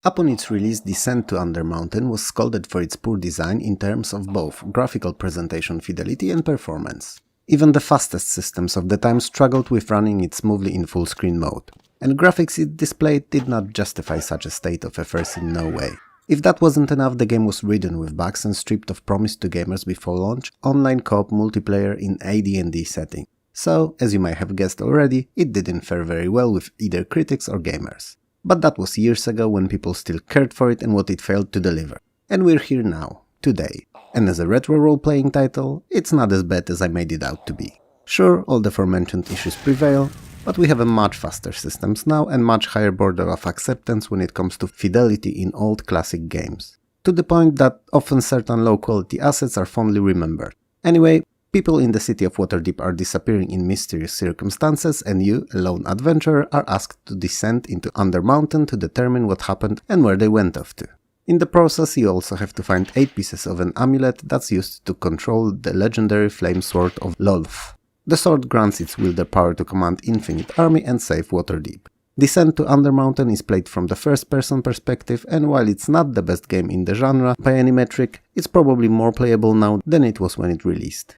Upon its release, Descent to Undermountain was scolded for its poor design in terms of both graphical presentation fidelity and performance. Even the fastest systems of the time struggled with running it smoothly in full screen mode, and graphics it displayed did not justify such a state of affairs in no way. If that wasn't enough, the game was ridden with bugs and stripped of promise to gamers before launch, online co-op multiplayer in AD&D setting. So, as you might have guessed already, it didn't fare very well with either critics or gamers. But that was years ago when people still cared for it and what it failed to deliver. And we're here now, today. And as a retro role-playing title, it's not as bad as I made it out to be. Sure, all the aforementioned issues prevail, but we have a much faster systems now and much higher border of acceptance when it comes to fidelity in old classic games. To the point that often certain low-quality assets are fondly remembered. Anyway, people in the city of Waterdeep are disappearing in mysterious circumstances and you, a lone adventurer, are asked to descend into Undermountain to determine what happened and where they went off to. In the process, you also have to find 8 pieces of an amulet that's used to control the legendary flame sword of Lolth. The sword grants its wielder power to command infinite army and save Waterdeep. Descent to Undermountain is played from the first-person perspective, and while it's not the best game in the genre by any metric, it's probably more playable now than it was when it released.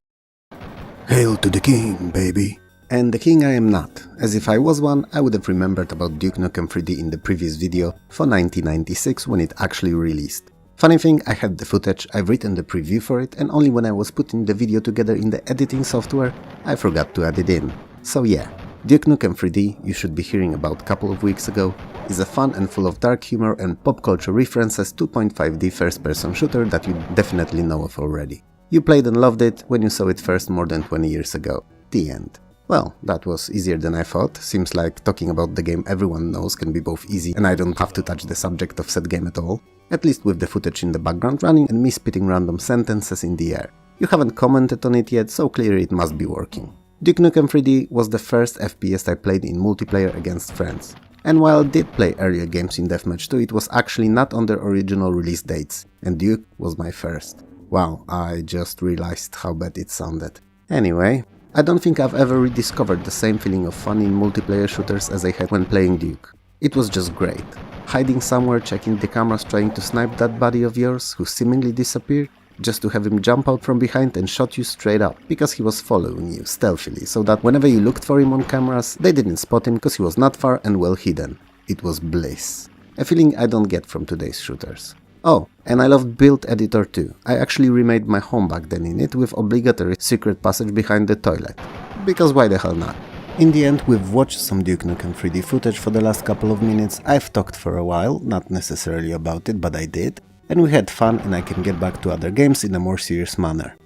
Hail to the king, baby! And the king I am not, as if I was one, I would have remembered about Duke Nukem 3D in the previous video for 1996 when it actually released. Funny thing, I had the footage, I've written the preview for it, and only when I was putting the video together in the editing software, I forgot to add it in. So yeah, Duke Nukem 3D, you should be hearing about a couple of weeks ago, is a fun and full of dark humor and pop culture references 2.5D first-person shooter that you definitely know of already. You played and loved it when you saw it first more than 20 years ago. The end. Well, that was easier than I thought. Seems like talking about the game everyone knows can be both easy and I don't have to touch the subject of said game at all. At least with the footage in the background running and me spitting random sentences in the air. You haven't commented on it yet, so clearly it must be working. Duke Nukem 3D was the first FPS I played in multiplayer against friends. And while I did play earlier games in Deathmatch 2, it was actually not on their original release dates, and Duke was my first. Wow, I just realized how bad it sounded. Anyway, I don't think I've ever rediscovered the same feeling of fun in multiplayer shooters as I had when playing Duke. It was just great. Hiding somewhere, checking the cameras, trying to snipe that buddy of yours who seemingly disappeared, just to have him jump out from behind and shot you straight up, because he was following you stealthily, so that whenever you looked for him on cameras, they didn't spot him because he was not far and well hidden. It was bliss. A feeling I don't get from today's shooters. Oh, and I loved Build Editor too. I actually remade my home back then in it with obligatory secret passage behind the toilet. Because why the hell not? In the end, we've watched some Duke Nukem 3D footage for the last couple of minutes. I've talked for a while, not necessarily about it, but I did. And we had fun and I can get back to other games in a more serious manner.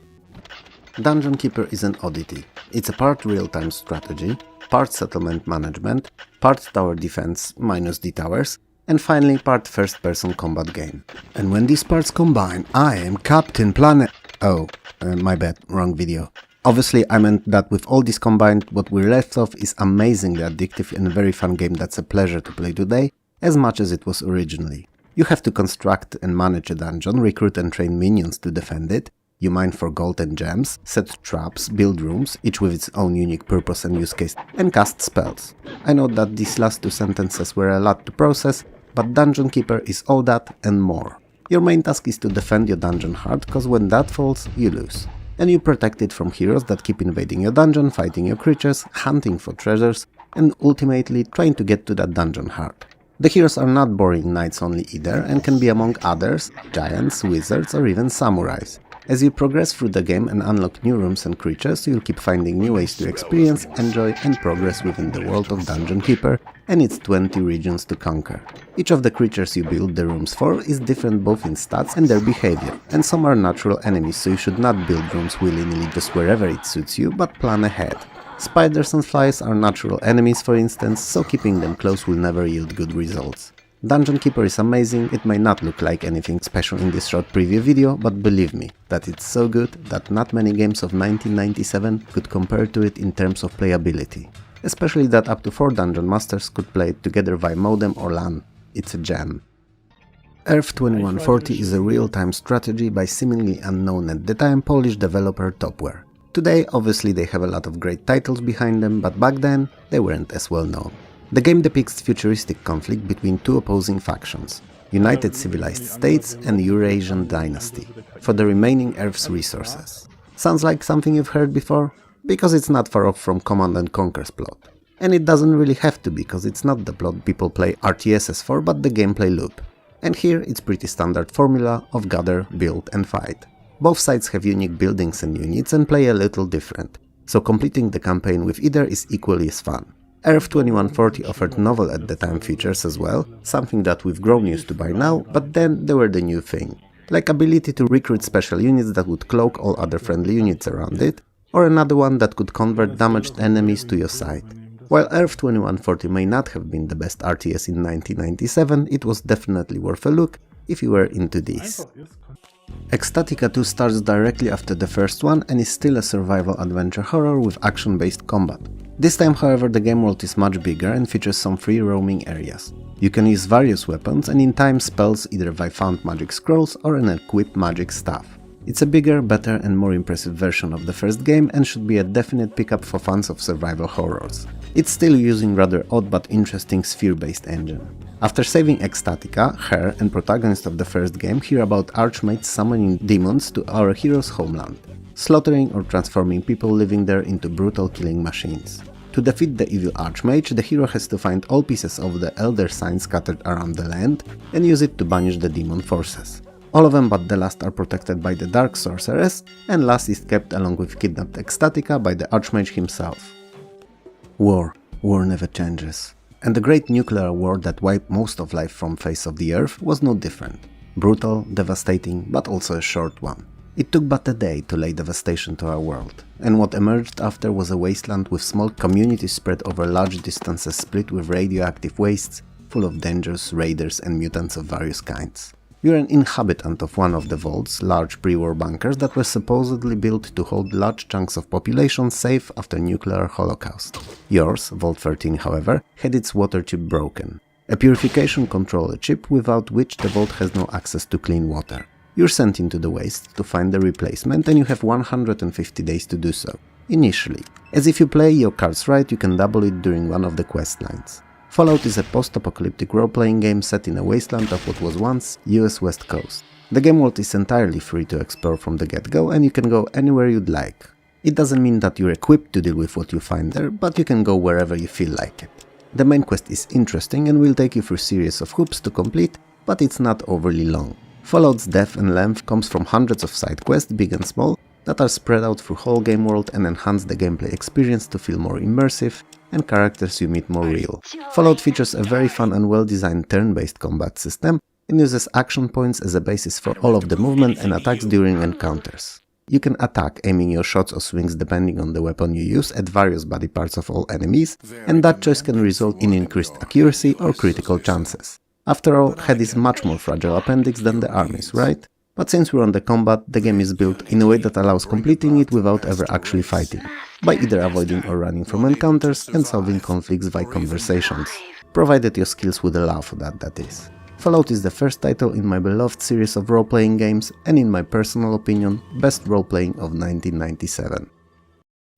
Dungeon Keeper is an oddity. It's a part real-time strategy, part settlement management, part tower defense minus the towers, and finally part first-person combat game. And when these parts combine, I am Captain Planet... Oh, my bad, wrong video. Obviously, I meant that with all this combined, what we're left of is amazingly addictive and a very fun game that's a pleasure to play today, as much as it was originally. You have to construct and manage a dungeon, recruit and train minions to defend it, you mine for gold and gems, set traps, build rooms, each with its own unique purpose and use case, and cast spells. I know that these last two sentences were a lot to process, but Dungeon Keeper is all that and more. Your main task is to defend your dungeon hard, cause when that falls, you lose. And you protect it from heroes that keep invading your dungeon, fighting your creatures, hunting for treasures, and ultimately trying to get to that dungeon heart. The heroes are not boring knights only either, and can be among others, giants, wizards, or even samurais. As you progress through the game and unlock new rooms and creatures, you'll keep finding new ways to experience, enjoy, and progress within the world of Dungeon Keeper and its 20 regions to conquer. Each of the creatures you build the rooms for is different both in stats and their behavior, and some are natural enemies, so you should not build rooms willy-nilly just wherever it suits you, but plan ahead. Spiders and flies are natural enemies, for instance, so keeping them close will never yield good results. Dungeon Keeper is amazing. It may not look like anything special in this short preview video, but believe me, that it's so good that not many games of 1997 could compare to it in terms of playability. Especially that up to 4 Dungeon Masters could play it together via modem or LAN. It's a gem. Earth 2140 is a real-time strategy by seemingly unknown at the time Polish developer Topware. Today, obviously they have a lot of great titles behind them, but back then they weren't as well known. The game depicts futuristic conflict between two opposing factions, United Civilized States and Eurasian Dynasty, for the remaining Earth's resources. Sounds like something you've heard before? because it's not far off from Command & Conquer's plot. And it doesn't really have to be, because it's not the plot people play RTSs for, but the gameplay loop. And here it's pretty standard formula of gather, build and fight. Both sides have unique buildings and units and play a little different, so completing the campaign with either is equally as fun. Earth 2140 offered novel at the time features as well, something that we've grown used to by now, but then they were the new thing. Like ability to recruit special units that would cloak all other friendly units around it, or another one that could convert damaged enemies to your side. While Earth 2140 may not have been the best RTS in 1997, it was definitely worth a look if you were into this. Ecstatica 2 starts directly after the first one and is still a survival adventure horror with action-based combat. This time, however, the game world is much bigger and features some free roaming areas. You can use various weapons and in time spells either by found magic scrolls or an equipped magic staff. It's a bigger, better and more impressive version of the first game and should be a definite pickup for fans of survival horrors. It's still using rather odd but interesting sphere-based engine. After saving Ecstatica, her and protagonist of the first game hear about archmages summoning demons to our hero's homeland, slaughtering or transforming people living there into brutal killing machines. To defeat the evil archmage, the hero has to find all pieces of the Elder Sign scattered around the land and use it to banish the demon forces. All of them but the last are protected by the Dark Sorceress, and last is kept along with kidnapped Ecstatica by the archmage himself. War. War never changes. And the great nuclear war that wiped most of life from face of the earth was no different. Brutal, devastating, but also a short one. It took but a day to lay devastation to our world, and what emerged after was a wasteland with small communities spread over large distances split with radioactive wastes, full of dangers, raiders and mutants of various kinds. You're an inhabitant of one of the vaults, large pre-war bunkers that were supposedly built to hold large chunks of population safe after nuclear holocaust. Yours, Vault 13, however, had its water chip broken. A purification controller chip without which the vault has no access to clean water. You're sent into the waste to find the replacement and you have 150 days to do so, initially. As if you play your cards right, you can double it during one of the quest lines. Fallout is a post-apocalyptic role-playing game set in a wasteland of what was once US West Coast. The game world is entirely free to explore from the get-go and you can go anywhere you'd like. It doesn't mean that you're equipped to deal with what you find there, but you can go wherever you feel like it. The main quest is interesting and will take you through a series of hoops to complete, but it's not overly long. Fallout's depth and length comes from hundreds of side quests, big and small, that are spread out through whole game world and enhance the gameplay experience to feel more immersive and characters you meet more real. Fallout features a very fun and well-designed turn-based combat system and uses action points as a basis for all of the movement and attacks during encounters. You can attack, aiming your shots or swings depending on the weapon you use at various body parts of all enemies, and that choice can result in increased accuracy or critical chances. After all, head is much more fragile appendix than the armies, right? But since we're on the combat, the game is built in a way that allows completing it without ever actually fighting, by either avoiding or running from encounters and solving conflicts via conversations, provided your skills would allow for that, that is. Fallout is the first title in my beloved series of role-playing games and in my personal opinion, best role-playing of 1997.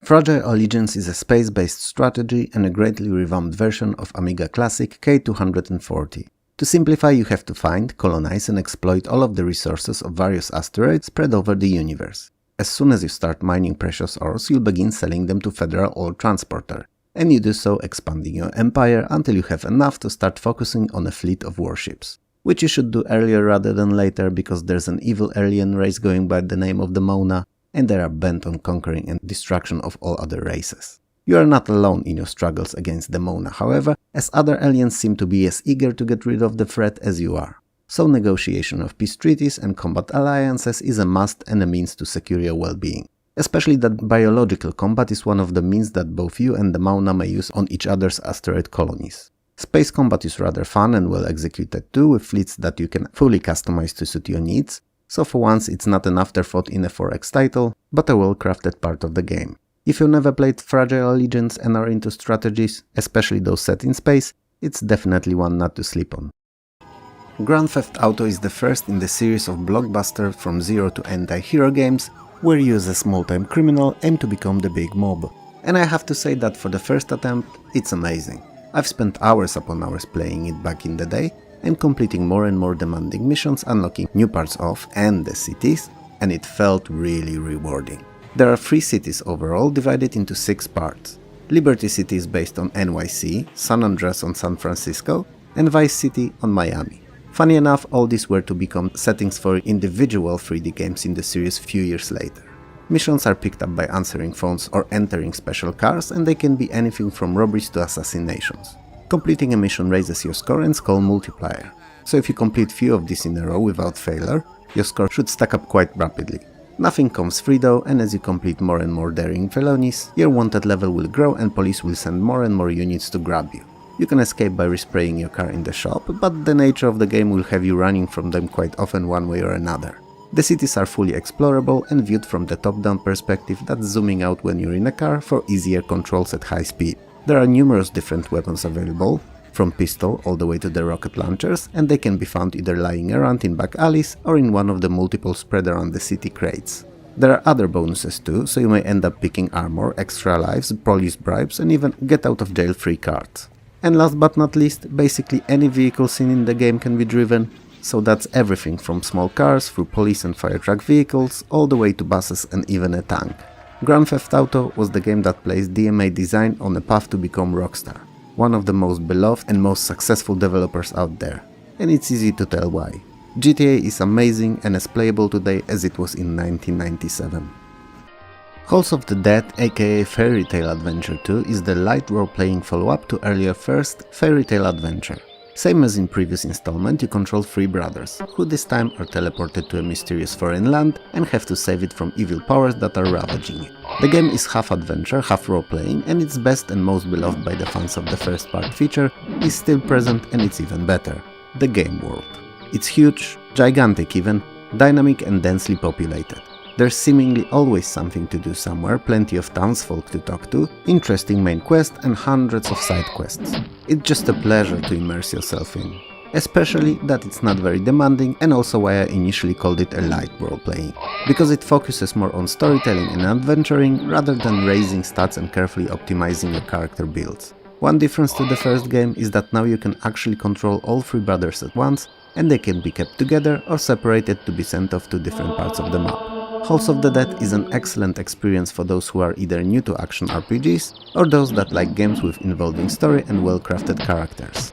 Fragile Allegiance is a space-based strategy and a greatly revamped version of Amiga Classic K240. To simplify, you have to find, colonize and exploit all of the resources of various asteroids spread over the universe. As soon as you start mining precious ores, you'll begin selling them to Federal Ore Transporter, and you do so expanding your empire until you have enough to start focusing on a fleet of warships. Which you should do earlier rather than later, because there's an evil alien race going by the name of the Mona, and they are bent on conquering and destruction of all other races. You are not alone in your struggles against the Mona, however, as other aliens seem to be as eager to get rid of the threat as you are. So negotiation of peace treaties and combat alliances is a must and a means to secure your well-being. Especially that biological combat is one of the means that both you and the Mona may use on each other's asteroid colonies. Space combat is rather fun and well executed too, with fleets that you can fully customize to suit your needs, so for once it's not an afterthought in a 4X title, but a well-crafted part of the game. If you've never played Fragile Allegiance and are into strategies, especially those set in space, it's definitely one not to sleep on. Grand Theft Auto is the first in the series of blockbusters from zero to anti-hero games, where you as a small-time criminal aim to become the big mob. And I have to say that for the first attempt, it's amazing. I've spent hours upon hours playing it back in the day, and completing more and more demanding missions, unlocking new parts of and the cities, and it felt really rewarding. There are 3 cities overall, divided into 6 parts. Liberty City is based on NYC, San Andreas on San Francisco, and Vice City on Miami. Funny enough, all these were to become settings for individual 3D games in the series few years later. Missions are picked up by answering phones or entering special cars, and they can be anything from robberies to assassinations. Completing a mission raises your score and skull multiplier. So if you complete few of these in a row without failure, your score should stack up quite rapidly. Nothing comes free though, and as you complete more and more daring felonies, your wanted level will grow and police will send more and more units to grab you. You can escape by respraying your car in the shop, but the nature of the game will have you running from them quite often one way or another. The cities are fully explorable and viewed from the top-down perspective, that's zooming out when you're in a car for easier controls at high speed. There are numerous different weapons available, from pistol all the way to the rocket launchers, and they can be found either lying around in back alleys or in one of the multiple spread around the city crates. There are other bonuses too, so you may end up picking armor, extra lives, police bribes, and even get out of jail free cards. And last but not least, basically any vehicle seen in the game can be driven, so that's everything from small cars through police and fire truck vehicles, all the way to buses and even a tank. Grand Theft Auto was the game that placed DMA Design on a path to become Rockstar, one of the most beloved and most successful developers out there. And it's easy to tell why. GTA is amazing and as playable today as it was in 1997. Halls of the Dead, aka Fairy Tail Adventure 2, is the light role-playing follow-up to earlier first Fairy Tail Adventure. Same as in previous installment, you control 3 brothers, who this time are teleported to a mysterious foreign land and have to save it from evil powers that are ravaging it. The game is half adventure, half role-playing, and its best and most beloved by the fans of the first part feature is still present, and it's even better: the game world. It's huge, gigantic even, dynamic and densely populated. There's seemingly always something to do somewhere, plenty of townsfolk to talk to, interesting main quest and hundreds of side quests. It's just a pleasure to immerse yourself in. Especially that it's not very demanding, and also why I initially called it a light role-playing, because it focuses more on storytelling and adventuring rather than raising stats and carefully optimizing your character builds. One difference to the first game is that now you can actually control all 3 brothers at once, and they can be kept together or separated to be sent off to different parts of the map. Halls of the Dead is an excellent experience for those who are either new to action RPGs or those that like games with involving story and well-crafted characters.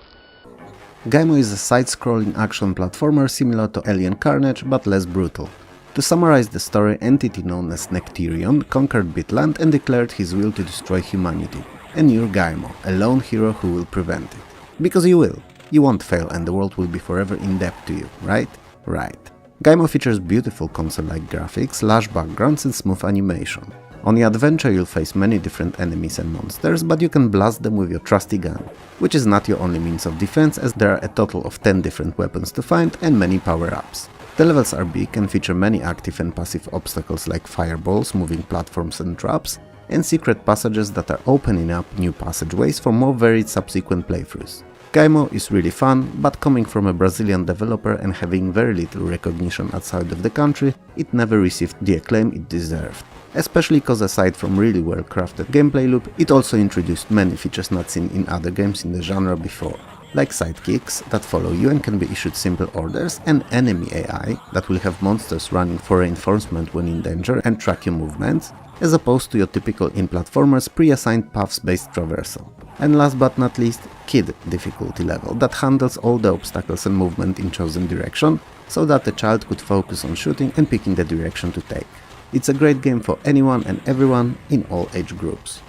Gaimo is a side-scrolling action platformer similar to Alien Carnage but less brutal. To summarize the story, entity known as Nectarion conquered Bitland and declared his will to destroy humanity. And you're Gaimo, a lone hero who will prevent it. Because you will. You won't fail and the world will be forever in debt to you, right? Right. Gaimo features beautiful console-like graphics, lush backgrounds and smooth animation. On the adventure you'll face many different enemies and monsters, but you can blast them with your trusty gun, which is not your only means of defense, as there are a total of 10 different weapons to find and many power-ups. The levels are big and feature many active and passive obstacles like fireballs, moving platforms and traps, and secret passages that are opening up new passageways for more varied subsequent playthroughs. Gaimo is really fun, but coming from a Brazilian developer and having very little recognition outside of the country, it never received the acclaim it deserved. Especially because aside from really well-crafted gameplay loop, it also introduced many features not seen in other games in the genre before, like sidekicks that follow you and can be issued simple orders, and enemy AI that will have monsters running for reinforcement when in danger and track your movements, as opposed to your typical in-platformers pre-assigned paths-based traversal. And last but not least, Kid difficulty level that handles all the obstacles and movement in chosen direction, so that the child could focus on shooting and picking the direction to take. It's a great game for anyone and everyone in all age groups.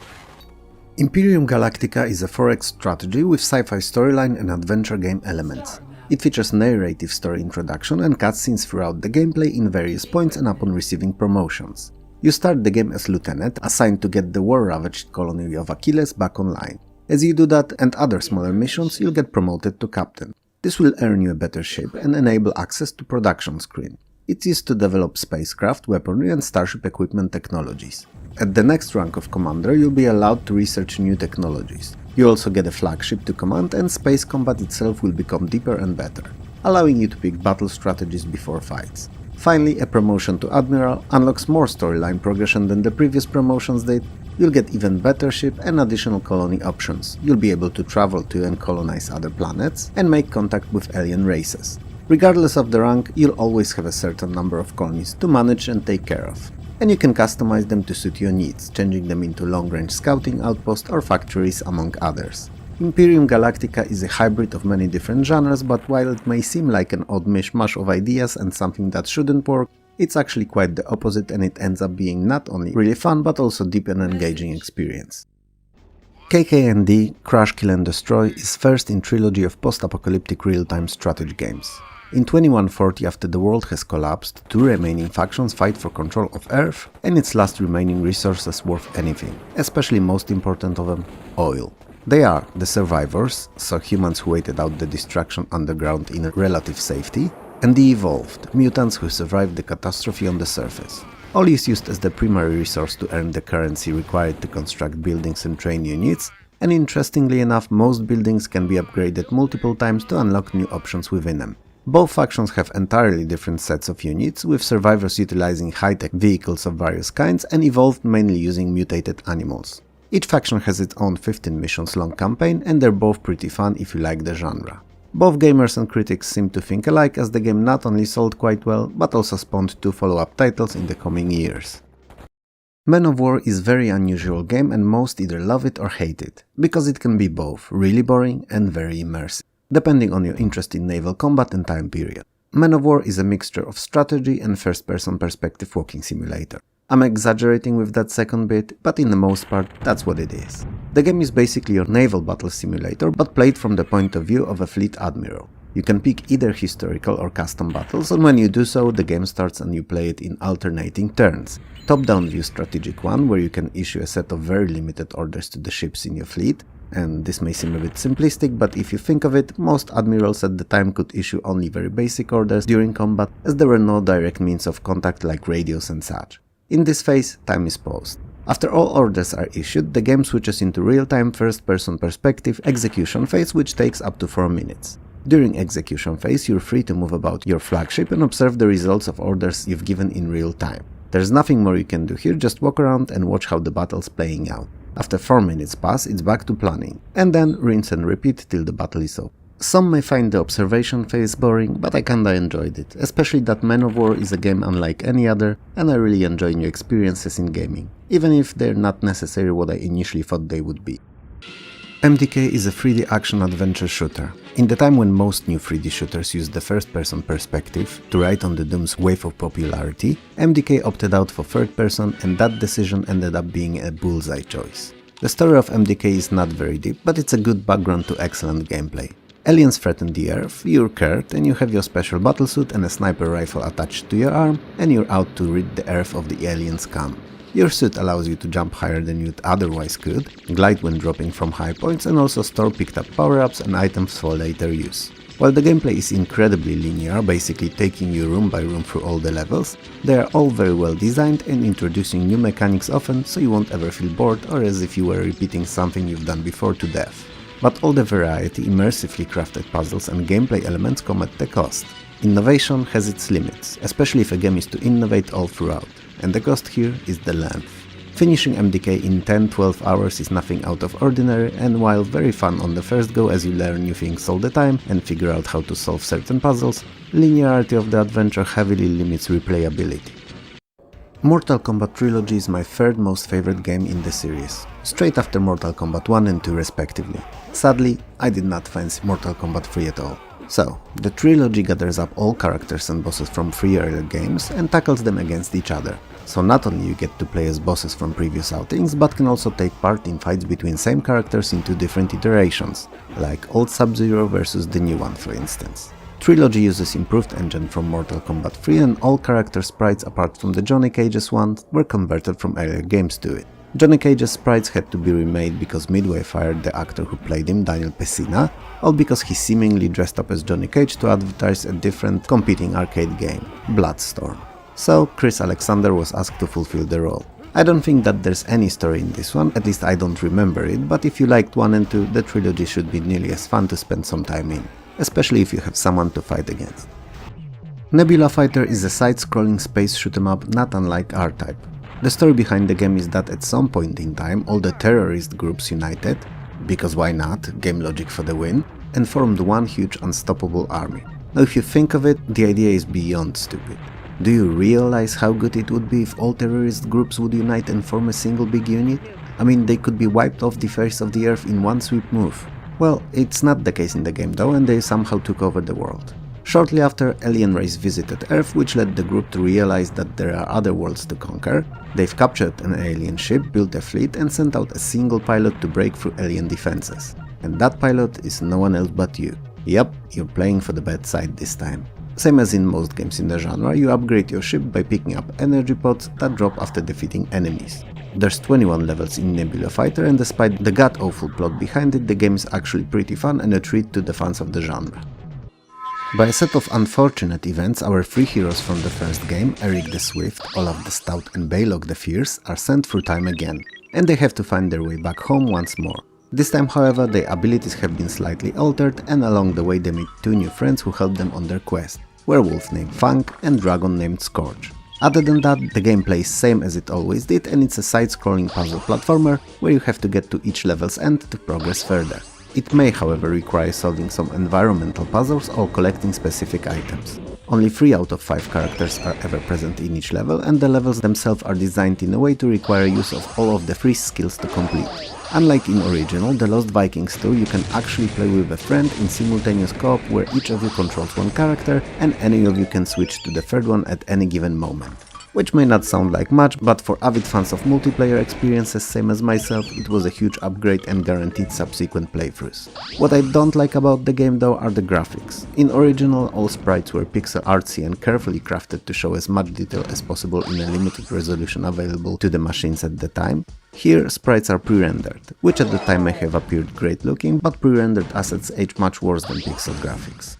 Imperium Galactica is a 4X strategy with sci-fi storyline and adventure game elements. It features narrative story introduction and cutscenes throughout the gameplay in various points and upon receiving promotions. You start the game as Lieutenant, assigned to get the war-ravaged colony of Achilles back online. As you do that and other smaller missions, you'll get promoted to Captain. This will earn you a better ship and enable access to production screen. It's used to develop spacecraft, weaponry and starship equipment technologies. At the next rank of Commander, you'll be allowed to research new technologies. You also get a flagship to command, and space combat itself will become deeper and better, allowing you to pick battle strategies before fights. Finally, a promotion to Admiral unlocks more storyline progression than the previous promotions did. You'll get even better ship and additional colony options. You'll be able to travel to and colonize other planets and make contact with alien races. Regardless of the rank, you'll always have a certain number of colonies to manage and take care of. and you can customize them to suit your needs, changing them into long-range scouting outposts or factories among others. Imperium Galactica is a hybrid of many different genres, but while it may seem like an odd mishmash of ideas and something that shouldn't work, it's actually quite the opposite, and it ends up being not only really fun but also deep and engaging experience. KKND Crash Kill and Destroy is first in trilogy of post-apocalyptic real-time strategy games. In 2140, after the world has collapsed, two remaining factions fight for control of Earth and its last remaining resources worth anything, especially most important of them, oil. They are the survivors, so humans who waited out the destruction underground in relative safety, and the evolved, mutants who survived the catastrophe on the surface. Oil is used as the primary resource to earn the currency required to construct buildings and train units, and interestingly enough, most buildings can be upgraded multiple times to unlock new options within them. Both factions have entirely different sets of units, with survivors utilizing high-tech vehicles of various kinds and evolved mainly using mutated animals. Each faction has its own 15 missions long campaign, and they're both pretty fun if you like the genre. Both gamers and critics seem to think alike, as the game not only sold quite well, but also spawned 2 follow-up titles in the coming years. Man of War is a very unusual game, and most either love it or hate it, because it can be both really boring and very immersive, depending on your interest in naval combat and time period. Man of War is a mixture of strategy and first-person perspective walking simulator. I'm exaggerating with that second bit, but in the most part, that's what it is. The game is basically your naval battle simulator, but played from the point of view of a fleet admiral. You can pick either historical or custom battles, and when you do so, the game starts and you play it in alternating turns. Top-down view strategic one, where you can issue a set of very limited orders to the ships in your fleet, and this may seem a bit simplistic, but if you think of it, most admirals at the time could issue only very basic orders during combat, as there were no direct means of contact like radios and such. In this phase, time is paused. After all orders are issued, the game switches into real-time first-person perspective execution phase, which takes up to 4 minutes. During execution phase, you're free to move about your flagship and observe the results of orders you've given in real time. There's nothing more you can do here, just walk around and watch how the battle's playing out. After 4 minutes pass, it's back to planning, and then rinse and repeat till the battle is over. Some may find the observation phase boring, but I kinda enjoyed it, especially that Man of War is a game unlike any other, and I really enjoy new experiences in gaming, even if they're not necessarily what I initially thought they would be. MDK is a 3D action adventure shooter. In the time when most new 3D shooters used the first-person perspective to ride on the Doom's wave of popularity, MDK opted out for third-person, and that decision ended up being a bullseye choice. The story of MDK is not very deep, but it's a good background to excellent gameplay. Aliens threaten the Earth, you're Kurt, and you have your special battlesuit and a sniper rifle attached to your arm, and you're out to rid the Earth of the alien scum. Your suit allows you to jump higher than you'd otherwise could, glide when dropping from high points, and also store picked up power-ups and items for later use. While the gameplay is incredibly linear, basically taking you room by room through all the levels, they are all very well designed and introducing new mechanics often, so you won't ever feel bored or as if you were repeating something you've done before to death. But all the variety, immersively crafted puzzles and gameplay elements come at the cost. Innovation has its limits, especially if a game is to innovate all throughout, and the cost here is the length. Finishing MDK in 10-12 hours is nothing out of ordinary, and while very fun on the first go as you learn new things all the time and figure out how to solve certain puzzles, linearity of the adventure heavily limits replayability. Mortal Kombat Trilogy is my third most favorite game in the series, straight after Mortal Kombat 1 and 2 respectively. Sadly, I did not fancy Mortal Kombat 3 at all. So, the trilogy gathers up all characters and bosses from 3 earlier games and tackles them against each other. So not only you get to play as bosses from previous outings, but can also take part in fights between same characters in 2 different iterations, like old Sub-Zero versus the new one for instance. Trilogy uses improved engine from Mortal Kombat 3, and all character sprites apart from the Johnny Cage's ones were converted from earlier games to it. Johnny Cage's sprites had to be remade because Midway fired the actor who played him, Daniel Pesina, all because he seemingly dressed up as Johnny Cage to advertise a different competing arcade game, Bloodstorm. So Chris Alexander was asked to fulfill the role. I don't think that there's any story in this one, at least I don't remember it, but if you liked 1 and 2, the trilogy should be nearly as fun to spend some time in, especially if you have someone to fight against. Nebula Fighter is a side-scrolling space shoot-em-up not unlike R-Type. The story behind the game is that at some point in time all the terrorist groups united, because why not, game logic for the win, and formed one huge unstoppable army. Now if you think of it, the idea is beyond stupid. Do you realize how good it would be if all terrorist groups would unite and form a single big unit? I mean, they could be wiped off the face of the earth in one sweep move. Well, it's not the case in the game though, and they somehow took over the world. Shortly after, alien race visited Earth, which led the group to realize that there are other worlds to conquer. They've captured an alien ship, built a fleet, and sent out a single pilot to break through alien defenses. And that pilot is no one else but you. Yep, you're playing for the bad side this time. Same as in most games in the genre, you upgrade your ship by picking up energy pods that drop after defeating enemies. There's 21 levels in Nebula Fighter, and despite the god-awful plot behind it, the game is actually pretty fun and a treat to the fans of the genre. By a set of unfortunate events, our three heroes from the first game, Eric the Swift, Olaf the Stout and Balog the Fierce, are sent through time again, and they have to find their way back home once more. This time, however, their abilities have been slightly altered, and along the way they meet two new friends who help them on their quest, werewolf named Funk and dragon named Scourge. Other than that, the gameplay is same as it always did, and it's a side-scrolling puzzle platformer where you have to get to each level's end to progress further. It may, however, require solving some environmental puzzles or collecting specific items. Only 3 out of 5 characters are ever present in each level, and the levels themselves are designed in a way to require use of all of the 3 skills to complete. Unlike in original, The Lost Vikings 2, you can actually play with a friend in simultaneous co-op where each of you controls one character and any of you can switch to the third one at any given moment. Which may not sound like much, but for avid fans of multiplayer experiences same as myself, it was a huge upgrade and guaranteed subsequent playthroughs. What I don't like about the game though are the graphics. In original, all sprites were pixel artsy and carefully crafted to show as much detail as possible in a limited resolution available to the machines at the time. Here, sprites are pre-rendered, which at the time may have appeared great looking, but pre-rendered assets age much worse than pixel graphics.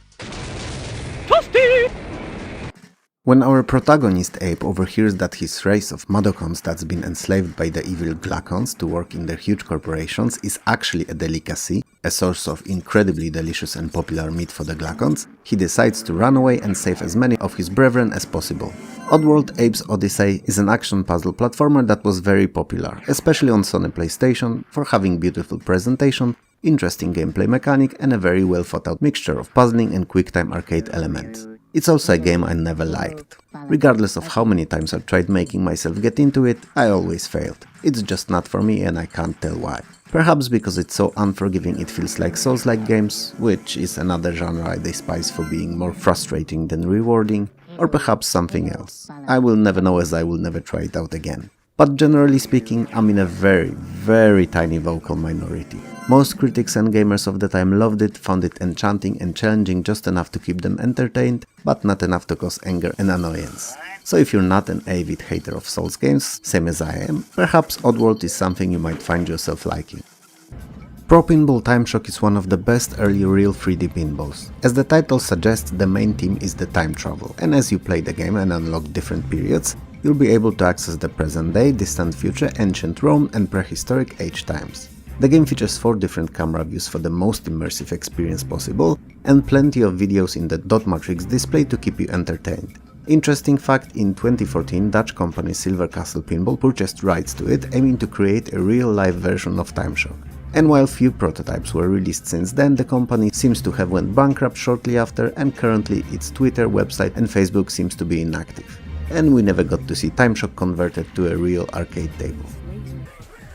When our protagonist Abe overhears that his race of Madokons that's been enslaved by the evil Glacons to work in their huge corporations is actually a delicacy, a source of incredibly delicious and popular meat for the Glacons, he decides to run away and save as many of his brethren as possible. Oddworld Abe's Odyssey is an action puzzle platformer that was very popular, especially on Sony PlayStation, for having beautiful presentation, interesting gameplay mechanic and a very well thought out mixture of puzzling and quick-time arcade elements. It's also a game I never liked. Regardless of how many times I tried making myself get into it, I always failed. It's just not for me and I can't tell why. Perhaps because it's so unforgiving it feels like Souls-like games, which is another genre I despise for being more frustrating than rewarding, or perhaps something else. I will never know as I will never try it out again. But generally speaking, I'm in a very tiny vocal minority. Most critics and gamers of the time loved it, found it enchanting and challenging just enough to keep them entertained, but not enough to cause anger and annoyance. So if you're not an avid hater of Souls games, same as I am, perhaps Oddworld is something you might find yourself liking. Pro Pinball Time Shock is one of the best early real 3D pinballs. As the title suggests, the main theme is the time travel, and as you play the game and unlock different periods, you'll be able to access the present day, distant future, ancient Rome and prehistoric age times. The game features 4 different camera views for the most immersive experience possible, and plenty of videos in the dot matrix display to keep you entertained. Interesting fact, in 2014 Dutch company Silver Castle Pinball purchased rights to it, aiming to create a real-life version of Time Shock. And while few prototypes were released since then, the company seems to have went bankrupt shortly after, and currently its Twitter, website and Facebook seems to be inactive. And we never got to see Time Shock converted to a real arcade table.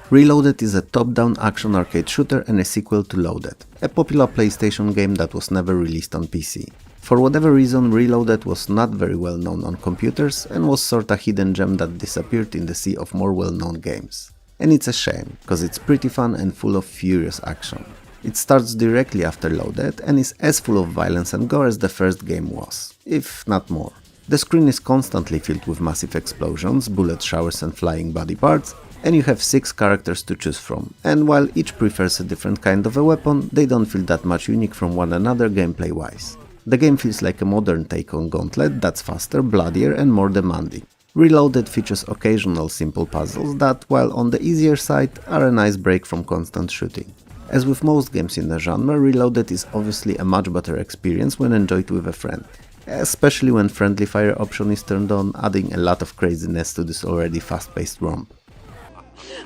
Reloaded is a top-down action arcade shooter and a sequel to Loaded, a popular PlayStation game that was never released on PC. For whatever reason, Reloaded was not very well known on computers and was sorta hidden gem that disappeared in the sea of more well-known games. And it's a shame, cause it's pretty fun and full of furious action. It starts directly after Loaded and is as full of violence and gore as the first game was, if not more. The screen is constantly filled with massive explosions, bullet showers and flying body parts, and you have 6 characters to choose from, and while each prefers a different kind of a weapon, they don't feel that much unique from one another gameplay-wise. The game feels like a modern take on Gauntlet that's faster, bloodier and more demanding. Reloaded features occasional simple puzzles that, while on the easier side, are a nice break from constant shooting. As with most games in the genre, Reloaded is obviously a much better experience when enjoyed with a friend, especially when friendly fire option is turned on, adding a lot of craziness to this already fast-paced romp.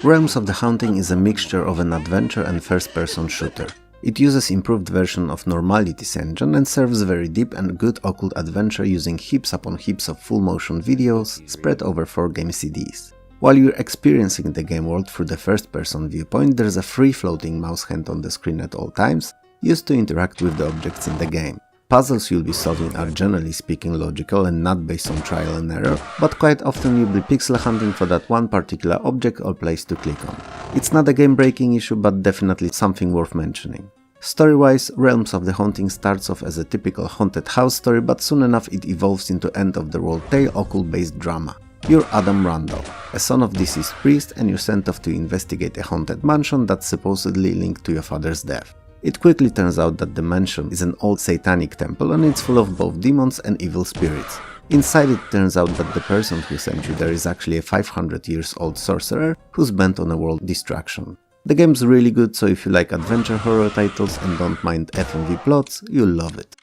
Realms of the Haunting is a mixture of an adventure and first-person shooter. It uses improved version of Normality's engine and serves very deep and good occult adventure using heaps upon heaps of full-motion videos spread over 4 game CDs. While you're experiencing the game world through the first-person viewpoint, there's a free floating mouse hand on the screen at all times, used to interact with the objects in the game. Puzzles you'll be solving are generally speaking logical and not based on trial and error, but quite often you'll be pixel hunting for that one particular object or place to click on. It's not a game-breaking issue, but definitely something worth mentioning. Story-wise, Realms of the Haunting starts off as a typical haunted house story, but soon enough it evolves into end-of-the-world tale occult-based drama. You're Adam Randall, a son of deceased priest, and you're sent off to investigate a haunted mansion that's supposedly linked to your father's death. It quickly turns out that the mansion is an old satanic temple and it's full of both demons and evil spirits. Inside it turns out that the person who sent you there is actually a 500 years old sorcerer who's bent on a world destruction. The game's really good, so if you like adventure horror titles and don't mind FMV plots, you'll love it.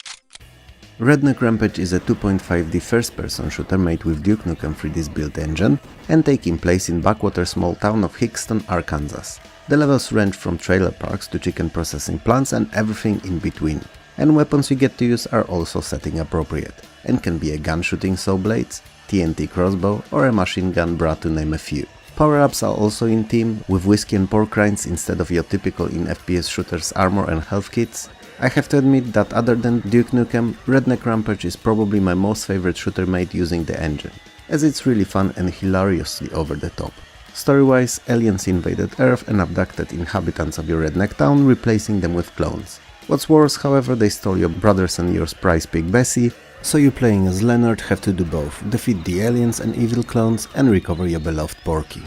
Redneck Rampage is a 2.5D first-person shooter made with Duke Nukem 3D's build engine and taking place in backwater small town of Hickston, Arkansas. The levels range from trailer parks to chicken processing plants and everything in between. And weapons you get to use are also setting appropriate, and can be a gun shooting saw blades, TNT crossbow or a machine gun bra to name a few. Power-ups are also in theme, with whiskey and pork rinds instead of your typical in FPS shooters armor and health kits. I have to admit that other than Duke Nukem, Redneck Rampage is probably my most favorite shooter made using the engine, as it's really fun and hilariously over the top. Story-wise, aliens invaded Earth and abducted inhabitants of your redneck town, replacing them with clones. What's worse, however, they stole your brothers and yours prize pig Bessie, so you playing as Leonard have to do both, defeat the aliens and evil clones and recover your beloved Porky.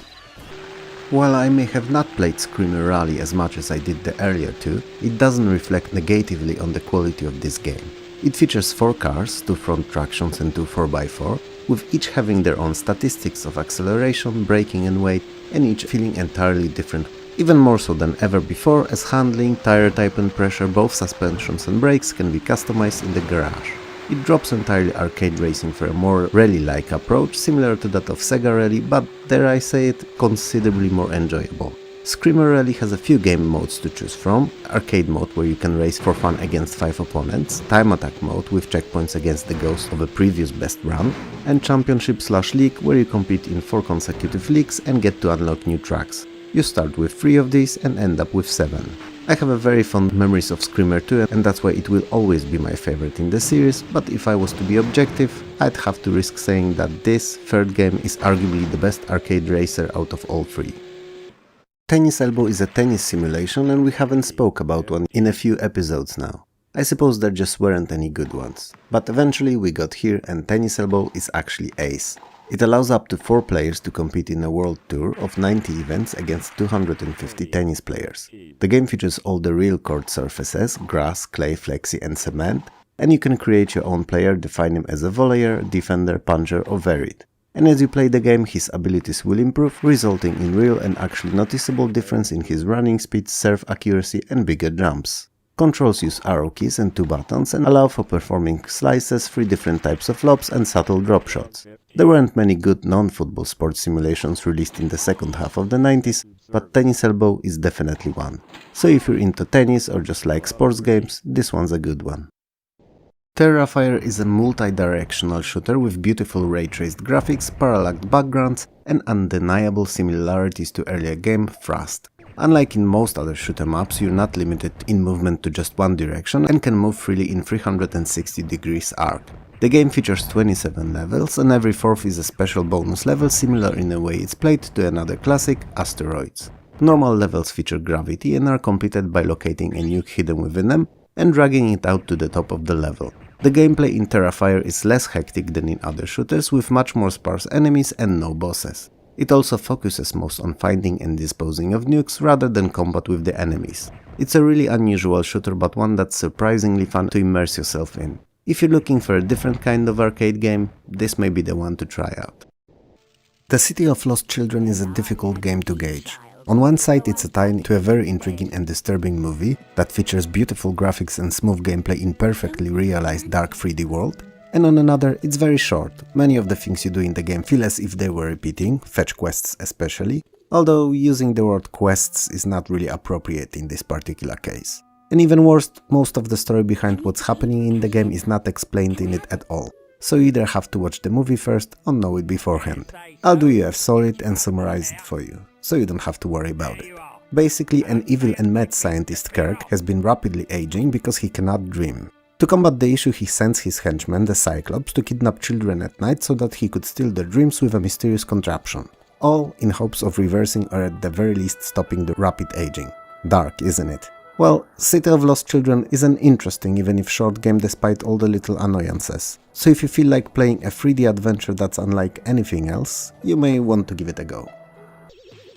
While I may have not played Screamer Rally as much as I did the earlier two, it doesn't reflect negatively on the quality of this game. It features 4 cars, 2 front tractions and 2 4x4, with each having their own statistics of acceleration, braking and weight, and each feeling entirely different, even more so than ever before, as handling, tire type and pressure, both suspensions and brakes can be customized in the garage. It drops entirely arcade racing for a more rally-like approach, similar to that of Sega Rally, but dare I say it, considerably more enjoyable. Screamer Rally has a few game modes to choose from: arcade mode where you can race for fun against 5 opponents, time attack mode with checkpoints against the ghost of a previous best run, and championship/league where you compete in 4 consecutive leagues and get to unlock new tracks. You start with 3 of these and end up with 7. I have a very fond memories of Screamer 2 and that's why it will always be my favorite in the series, but if I was to be objective, I'd have to risk saying that this third game is arguably the best arcade racer out of all 3. Tennis Elbow is a tennis simulation and we haven't spoke about one in a few episodes now. I suppose there just weren't any good ones. But eventually we got here and Tennis Elbow is actually ace. It allows up to 4 players to compete in a world tour of 90 events against 250 tennis players. The game features all the real court surfaces, grass, clay, flexi and cement, and you can create your own player, define him as a volleyer, defender, puncher or varied. And as you play the game, his abilities will improve, resulting in real and actually noticeable difference in his running speed, serve accuracy and bigger jumps. Controls use arrow keys and 2 buttons and allow for performing slices, 3 different types of lobs and subtle drop shots. There weren't many good non-football sports simulations released in the second half of the 90s, but Tennis Elbow is definitely one. So if you're into tennis or just like sports games, this one's a good one. Terrifier is a multi-directional shooter with beautiful ray-traced graphics, parallaxed backgrounds, and undeniable similarities to earlier game Thrust. Unlike in most other shooter maps, you're not limited in movement to just one direction and can move freely in 360 degrees arc. The game features 27 levels and every 4th is a special bonus level similar in a way it's played to another classic, Asteroids. Normal levels feature gravity and are completed by locating a nuke hidden within them and dragging it out to the top of the level. The gameplay in Terrifier is less hectic than in other shooters, with much more sparse enemies and no bosses. It also focuses most on finding and disposing of nukes rather than combat with the enemies. It's a really unusual shooter, but one that's surprisingly fun to immerse yourself in. If you're looking for a different kind of arcade game, this may be the one to try out. The City of Lost Children is a difficult game to gauge. On one side, it's a tie to a very intriguing and disturbing movie that features beautiful graphics and smooth gameplay in perfectly realized dark 3D world, and on another, it's very short. Many of the things you do in the game feel as if they were repeating, fetch quests especially, although using the word quests is not really appropriate in this particular case. And even worse, most of the story behind what's happening in the game is not explained in it at all. So you either have to watch the movie first or know it beforehand. I'll do you a solid and summarize it for you, so you don't have to worry about it. Basically, an evil and mad scientist Kirk has been rapidly aging because he cannot dream. To combat the issue, he sends his henchman, the Cyclops, to kidnap children at night so that he could steal their dreams with a mysterious contraption. All in hopes of reversing or at the very least stopping the rapid aging. Dark, isn't it? Well, City of Lost Children is an interesting, even if short game despite all the little annoyances. So if you feel like playing a 3D adventure that's unlike anything else, you may want to give it a go.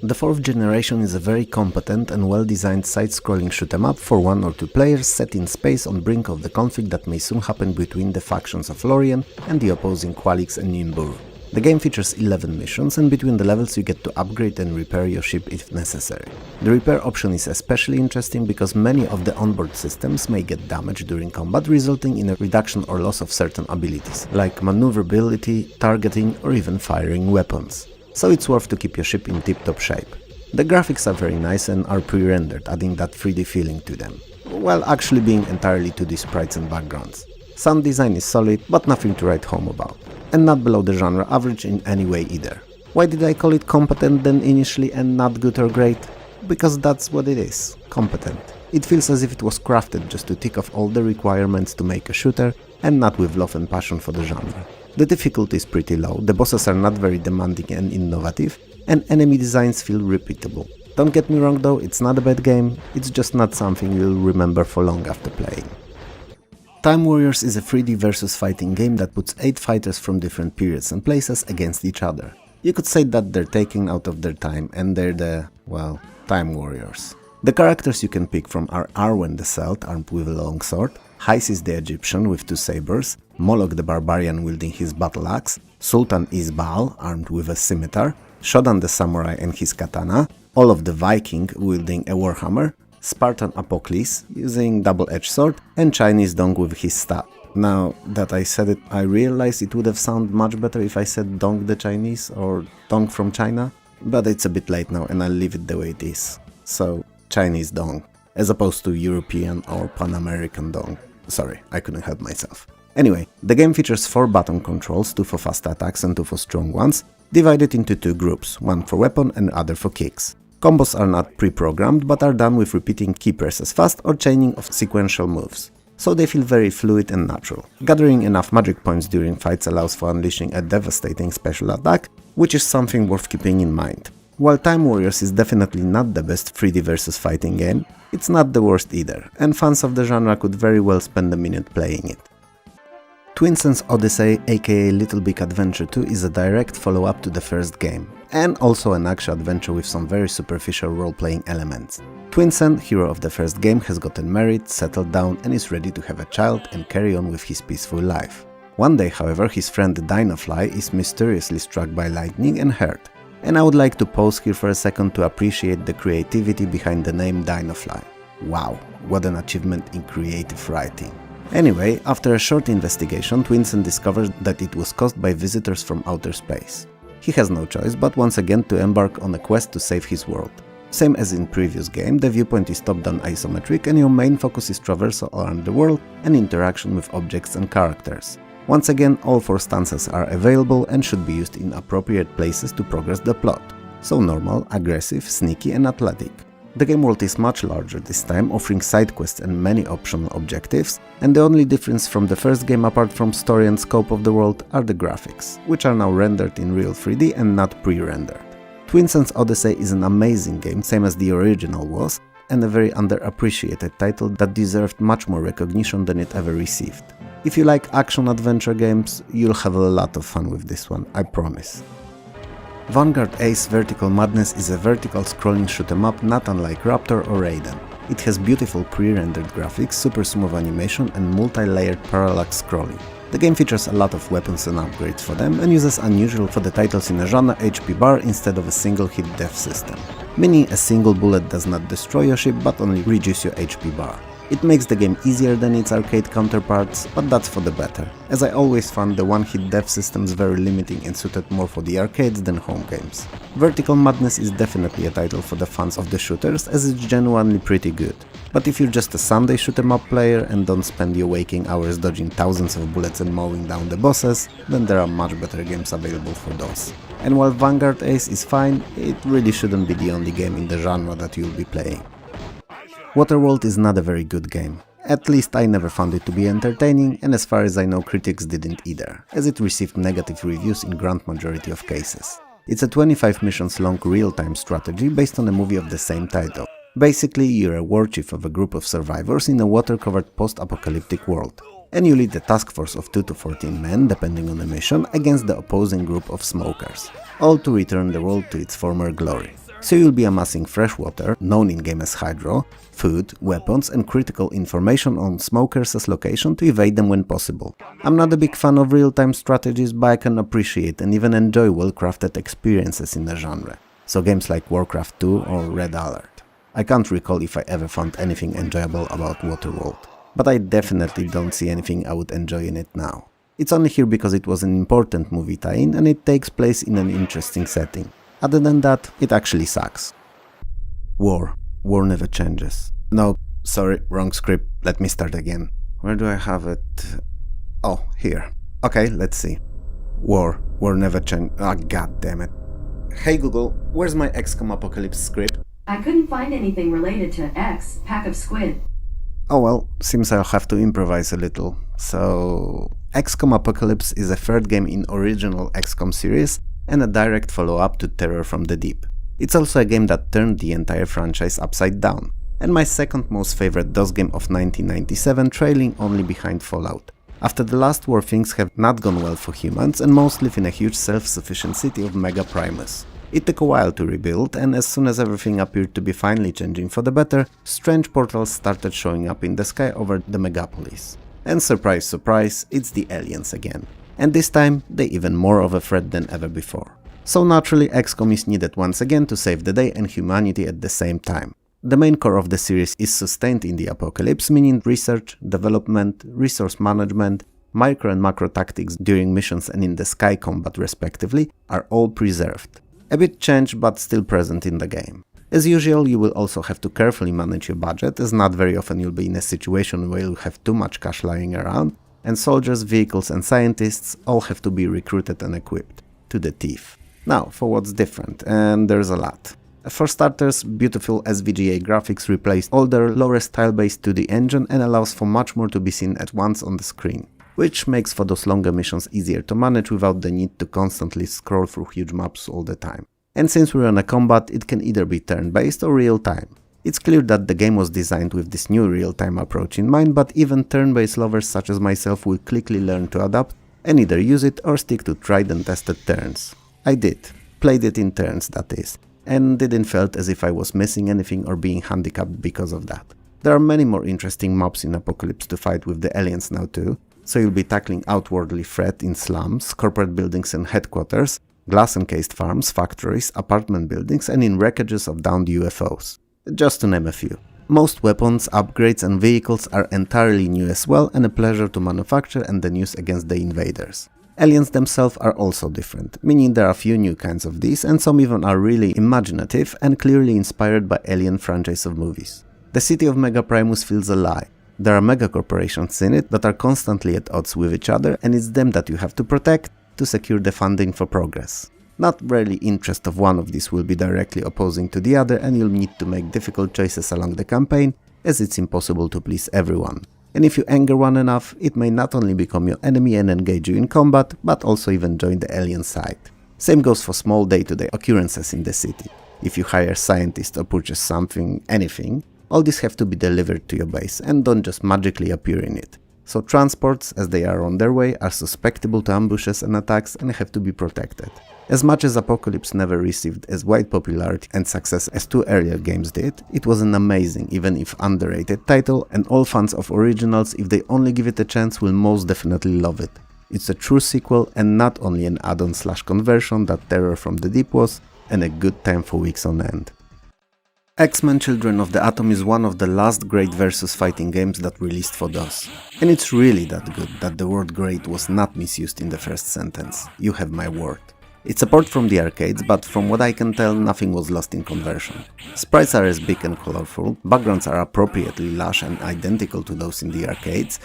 The 4th generation is a very competent and well-designed side-scrolling shoot-em-up for 1 or 2 players set in space on brink of the conflict that may soon happen between the factions of Lorien and the opposing Qualix and Nimbur. The game features 11 missions, and between the levels you get to upgrade and repair your ship if necessary. The repair option is especially interesting because many of the onboard systems may get damaged during combat, resulting in a reduction or loss of certain abilities, like maneuverability, targeting or even firing weapons. So it's worth to keep your ship in tip-top shape. The graphics are very nice and are pre-rendered, adding that 3D feeling to them, while actually being entirely 2D sprites and backgrounds. Sound design is solid, but nothing to write home about. And not below the genre average in any way either. Why did I call it competent then initially and not good or great? Because that's what it is, competent. It feels as if it was crafted just to tick off all the requirements to make a shooter, and not with love and passion for the genre. The difficulty is pretty low, the bosses are not very demanding and innovative, and enemy designs feel repeatable. Don't get me wrong though, it's not a bad game, it's just not something you'll remember for long after playing. Time Warriors is a 3D versus fighting game that puts 8 fighters from different periods and places against each other. You could say that they're taken out of their time and they're the, well, Time Warriors. The characters you can pick from are Arwen the Celt armed with a longsword, Hysis the Egyptian with 2 sabers, Moloch the Barbarian wielding his battle axe, Sultan Isbaal armed with a scimitar, Shodan the Samurai and his katana, Olaf the Viking wielding a warhammer, Spartan Apoklis using double-edged sword, and Chinese Dong with his staff. Now that I said it, I realized it would have sounded much better if I said Dong the Chinese or Dong from China, but it's a bit late now and I'll leave it the way it is. So, Chinese Dong, as opposed to European or Pan-American Dong. Sorry, I couldn't help myself. Anyway, the game features 4 button controls, 2 for fast attacks and 2 for strong ones, divided into 2 groups, one for weapon and other for kicks. Combos are not pre-programmed, but are done with repeating key presses fast or chaining of sequential moves, so they feel very fluid and natural. Gathering enough magic points during fights allows for unleashing a devastating special attack, which is something worth keeping in mind. While Time Warriors is definitely not the best 3D versus fighting game, it's not the worst either, and fans of the genre could very well spend a minute playing it. Twin Sense Odyssey, aka Little Big Adventure 2, is a direct follow-up to the first game, and also an action adventure with some very superficial role-playing elements. Twin Sen, hero of the first game, has gotten married, settled down and is ready to have a child and carry on with his peaceful life. One day, however, his friend Dinofly is mysteriously struck by lightning and hurt. And I would like to pause here for a second to appreciate the creativity behind the name Dinofly. Wow, what an achievement in creative writing. Anyway, after a short investigation, Twinsen discovers that it was caused by visitors from outer space. He has no choice but once again to embark on a quest to save his world. Same as in previous game, the viewpoint is top-down isometric and your main focus is traversal around the world and interaction with objects and characters. Once again, all 4 stances are available and should be used in appropriate places to progress the plot. So normal, aggressive, sneaky and athletic. The game world is much larger this time, offering side quests and many optional objectives, and the only difference from the first game apart from story and scope of the world are the graphics, which are now rendered in real 3D and not pre-rendered. Twin Sense Odyssey is an amazing game, same as the original was, and a very underappreciated title that deserved much more recognition than it ever received. If you like action-adventure games, you'll have a lot of fun with this one, I promise. Vanguard Ace Vertical Madness is a vertical scrolling shoot-em-up not unlike Raptor or Raiden. It has beautiful pre-rendered graphics, super smooth animation and multi-layered parallax scrolling. The game features a lot of weapons and upgrades for them and uses unusual for the titles in a genre HP bar instead of a single hit death system, meaning a single bullet does not destroy your ship but only reduce your HP bar. It makes the game easier than its arcade counterparts, but that's for the better, as I always found the one-hit death systems very limiting and suited more for the arcades than home games. Vertical Madness is definitely a title for the fans of the shooters, as it's genuinely pretty good. But if you're just a Sunday shoot-em-up player and don't spend your waking hours dodging thousands of bullets and mowing down the bosses, then there are much better games available for those. And while Vanguard Ace is fine, it really shouldn't be the only game in the genre that you'll be playing. Waterworld is not a very good game. At least I never found it to be entertaining, and as far as I know critics didn't either, as it received negative reviews in grand majority of cases. It's a 25 missions long real-time strategy based on a movie of the same title. Basically, you're a war chief of a group of survivors in a water-covered post-apocalyptic world, and you lead a task force of 2 to 14 men, depending on the mission, against the opposing group of smokers, all to return the world to its former glory. So you'll be amassing fresh water, known in-game as hydro, food, weapons and critical information on smokers' location to evade them when possible. I'm not a big fan of real-time strategies, but I can appreciate and even enjoy well-crafted experiences in the genre, so games like Warcraft 2 or Red Alert. I can't recall if I ever found anything enjoyable about Waterworld, but I definitely don't see anything I would enjoy in it now. It's only here because it was an important movie tie-in and it takes place in an interesting setting. Other than that, it actually sucks. War. War never changes. No, sorry, wrong script. Let me start again. Where do I have it? Oh, here. Okay, let's see. War. War never changes. Ah, god damn it. Hey Google, where's my XCOM Apocalypse script? I couldn't find anything related to X, Pack of Squid. Oh well, seems I'll have to improvise a little. So, XCOM Apocalypse is a third game in original XCOM series and a direct follow-up to Terror from the Deep. It's also a game that turned the entire franchise upside down, and my second most favorite DOS game of 1997, trailing only behind Fallout. After the last war, things have not gone well for humans and most live in a huge self-sufficient city of Mega Primus. It took a while to rebuild, and as soon as everything appeared to be finally changing for the better, strange portals started showing up in the sky over the megapolis. And surprise surprise, it's the aliens again. And this time, they're even more of a threat than ever before. So naturally, XCOM is needed once again to save the day and humanity at the same time. The main core of the series is sustained in the apocalypse, meaning research, development, resource management, micro and macro tactics during missions and in the sky combat respectively are all preserved. A bit changed but still present in the game. As usual, you will also have to carefully manage your budget, as not very often you'll be in a situation where you have too much cash lying around, and soldiers, vehicles and scientists all have to be recruited and equipped to the teeth. Now, for what's different, and there's a lot. For starters, beautiful SVGA graphics replaced older, lower style-based 2D engine and allows for much more to be seen at once on the screen, which makes for those longer missions easier to manage without the need to constantly scroll through huge maps all the time. And since we're on a combat, it can either be turn-based or real-time. It's clear that the game was designed with this new real-time approach in mind, but even turn-based lovers such as myself will quickly learn to adapt and either use it or stick to tried and tested turns. I did. Played it in turns, that is, and didn't felt as if I was missing anything or being handicapped because of that. There are many more interesting mobs in Apocalypse to fight with the aliens now too, so you'll be tackling outwardly threat in slums, corporate buildings and headquarters, glass-encased farms, factories, apartment buildings and in wreckages of downed UFOs. Just to name a few. Most weapons, upgrades and vehicles are entirely new as well and a pleasure to manufacture and then use against the invaders. Aliens themselves are also different, meaning there are a few new kinds of these and some even are really imaginative and clearly inspired by Alien franchise of movies. The city of Mega Primus feels alive. There are mega corporations in it that are constantly at odds with each other and it's them that you have to protect to secure the funding for progress. Not really interest of one of these will be directly opposing to the other and you'll need to make difficult choices along the campaign as it's impossible to please everyone. And if you anger one enough, it may not only become your enemy and engage you in combat, but also even join the alien side. Same goes for small day-to-day occurrences in the city. If you hire scientists or purchase something, anything, all these have to be delivered to your base and don't just magically appear in it. So transports, as they are on their way, are susceptible to ambushes and attacks and have to be protected. As much as Apocalypse never received as wide popularity and success as two earlier games did, it was an amazing, even if underrated title, and all fans of originals, if they only give it a chance, will most definitely love it. It's a true sequel and not only an add-on / conversion that Terror from the Deep was, and a good time for weeks on end. X-Men Children of the Atom is one of the last great versus fighting games that released for DOS. And it's really that good that the word great was not misused in the first sentence. You have my word. It's a port from the arcades, but from what I can tell, nothing was lost in conversion. Sprites are as big and colorful, backgrounds are appropriately lush and identical to those in the arcades,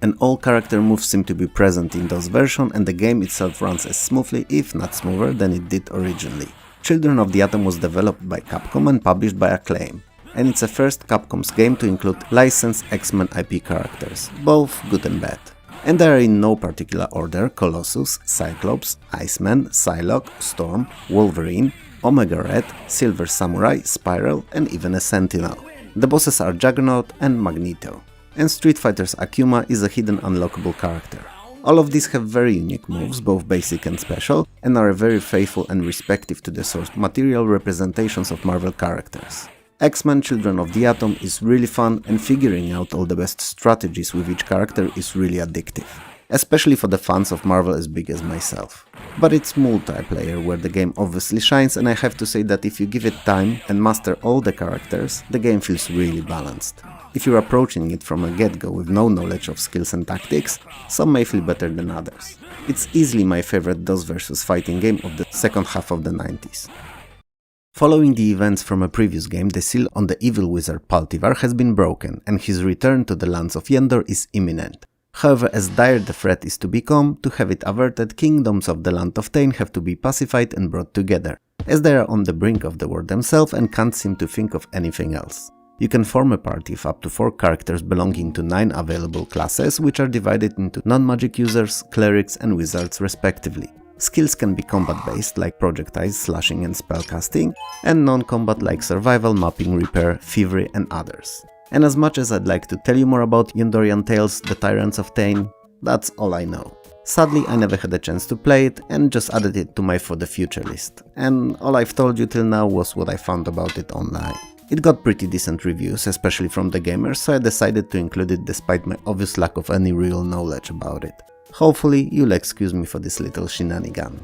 and all character moves seem to be present in DOS version, and the game itself runs as smoothly, if not smoother, than it did originally. Children of the Atom was developed by Capcom and published by Acclaim, and it's the first Capcom's game to include licensed X-Men IP characters, both good and bad. And they are in no particular order: Colossus, Cyclops, Iceman, Psylocke, Storm, Wolverine, Omega Red, Silver Samurai, Spiral, and even a Sentinel. The bosses are Juggernaut and Magneto. And Street Fighter's Akuma is a hidden unlockable character. All of these have very unique moves, both basic and special, and are very faithful and respective to the source material representations of Marvel characters. X-Men Children of the Atom is really fun, and figuring out all the best strategies with each character is really addictive, especially for the fans of Marvel as big as myself. But it's multiplayer where the game obviously shines, and I have to say that if you give it time and master all the characters, the game feels really balanced. If you're approaching it from a get-go with no knowledge of skills and tactics, some may feel better than others. It's easily my favorite DOS versus fighting game of the second half of the 90s. Following the events from a previous game, the seal on the evil wizard Paltivar has been broken, and his return to the lands of Yendor is imminent. However, as dire the threat is to become, to have it averted, kingdoms of the land of Tain have to be pacified and brought together, as they are on the brink of the war themselves and can't seem to think of anything else. You can form a party of up to 4 characters belonging to 9 available classes, which are divided into non-magic users, clerics and wizards respectively. Skills can be combat-based, like projectiles, slashing and spellcasting, and non-combat like survival, mapping, repair, thievery and others. And as much as I'd like to tell you more about Yendorian Tales, the Tyrants of Tain, that's all I know. Sadly, I never had a chance to play it and just added it to my for the future list. And all I've told you till now was what I found about it online. It got pretty decent reviews, especially from the gamers, so I decided to include it despite my obvious lack of any real knowledge about it. Hopefully, you'll excuse me for this little shenanigan.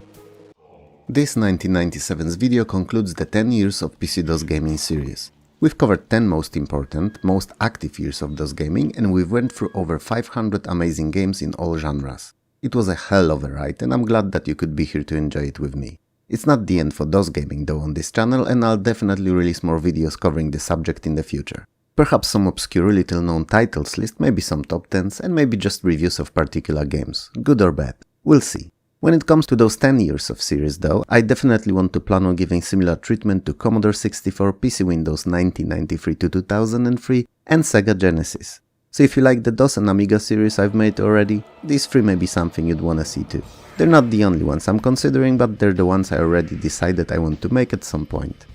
This 1997's video concludes the 10 years of PC-DOS gaming series. We've covered 10 most important, most active years of DOS gaming, and we've went through over 500 amazing games in all genres. It was a hell of a ride, and I'm glad that you could be here to enjoy it with me. It's not the end for DOS gaming though on this channel, and I'll definitely release more videos covering the subject in the future. Perhaps some obscure little known titles list, maybe some top 10s, and maybe just reviews of particular games, good or bad. We'll see. When it comes to those 10 years of series though, I definitely want to plan on giving similar treatment to Commodore 64, PC Windows 1993 to 2003, and Sega Genesis. So if you like the DOS and Amiga series I've made already, these 3 may be something you'd wanna see too. They're not the only ones I'm considering, but they're the ones I already decided I want to make at some point.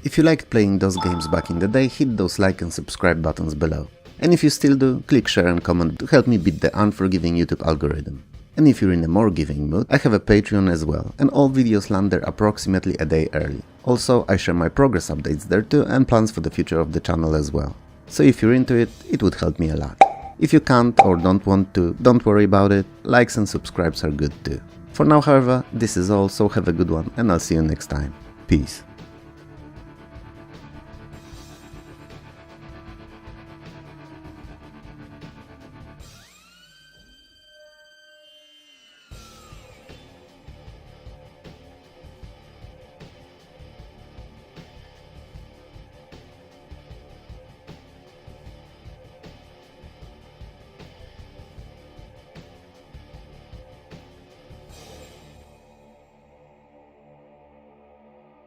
If you liked playing those games back in the day, hit those like and subscribe buttons below. And if you still do, click share and comment to help me beat the unforgiving YouTube algorithm. And if you're in a more giving mood, I have a Patreon as well, and all videos land there approximately a day early. Also, I share my progress updates there too, and plans for the future of the channel as well. So if you're into it, it would help me a lot. If you can't or don't want to, don't worry about it, likes and subscribes are good too. For now however, this is all, so have a good one and I'll see you next time. Peace.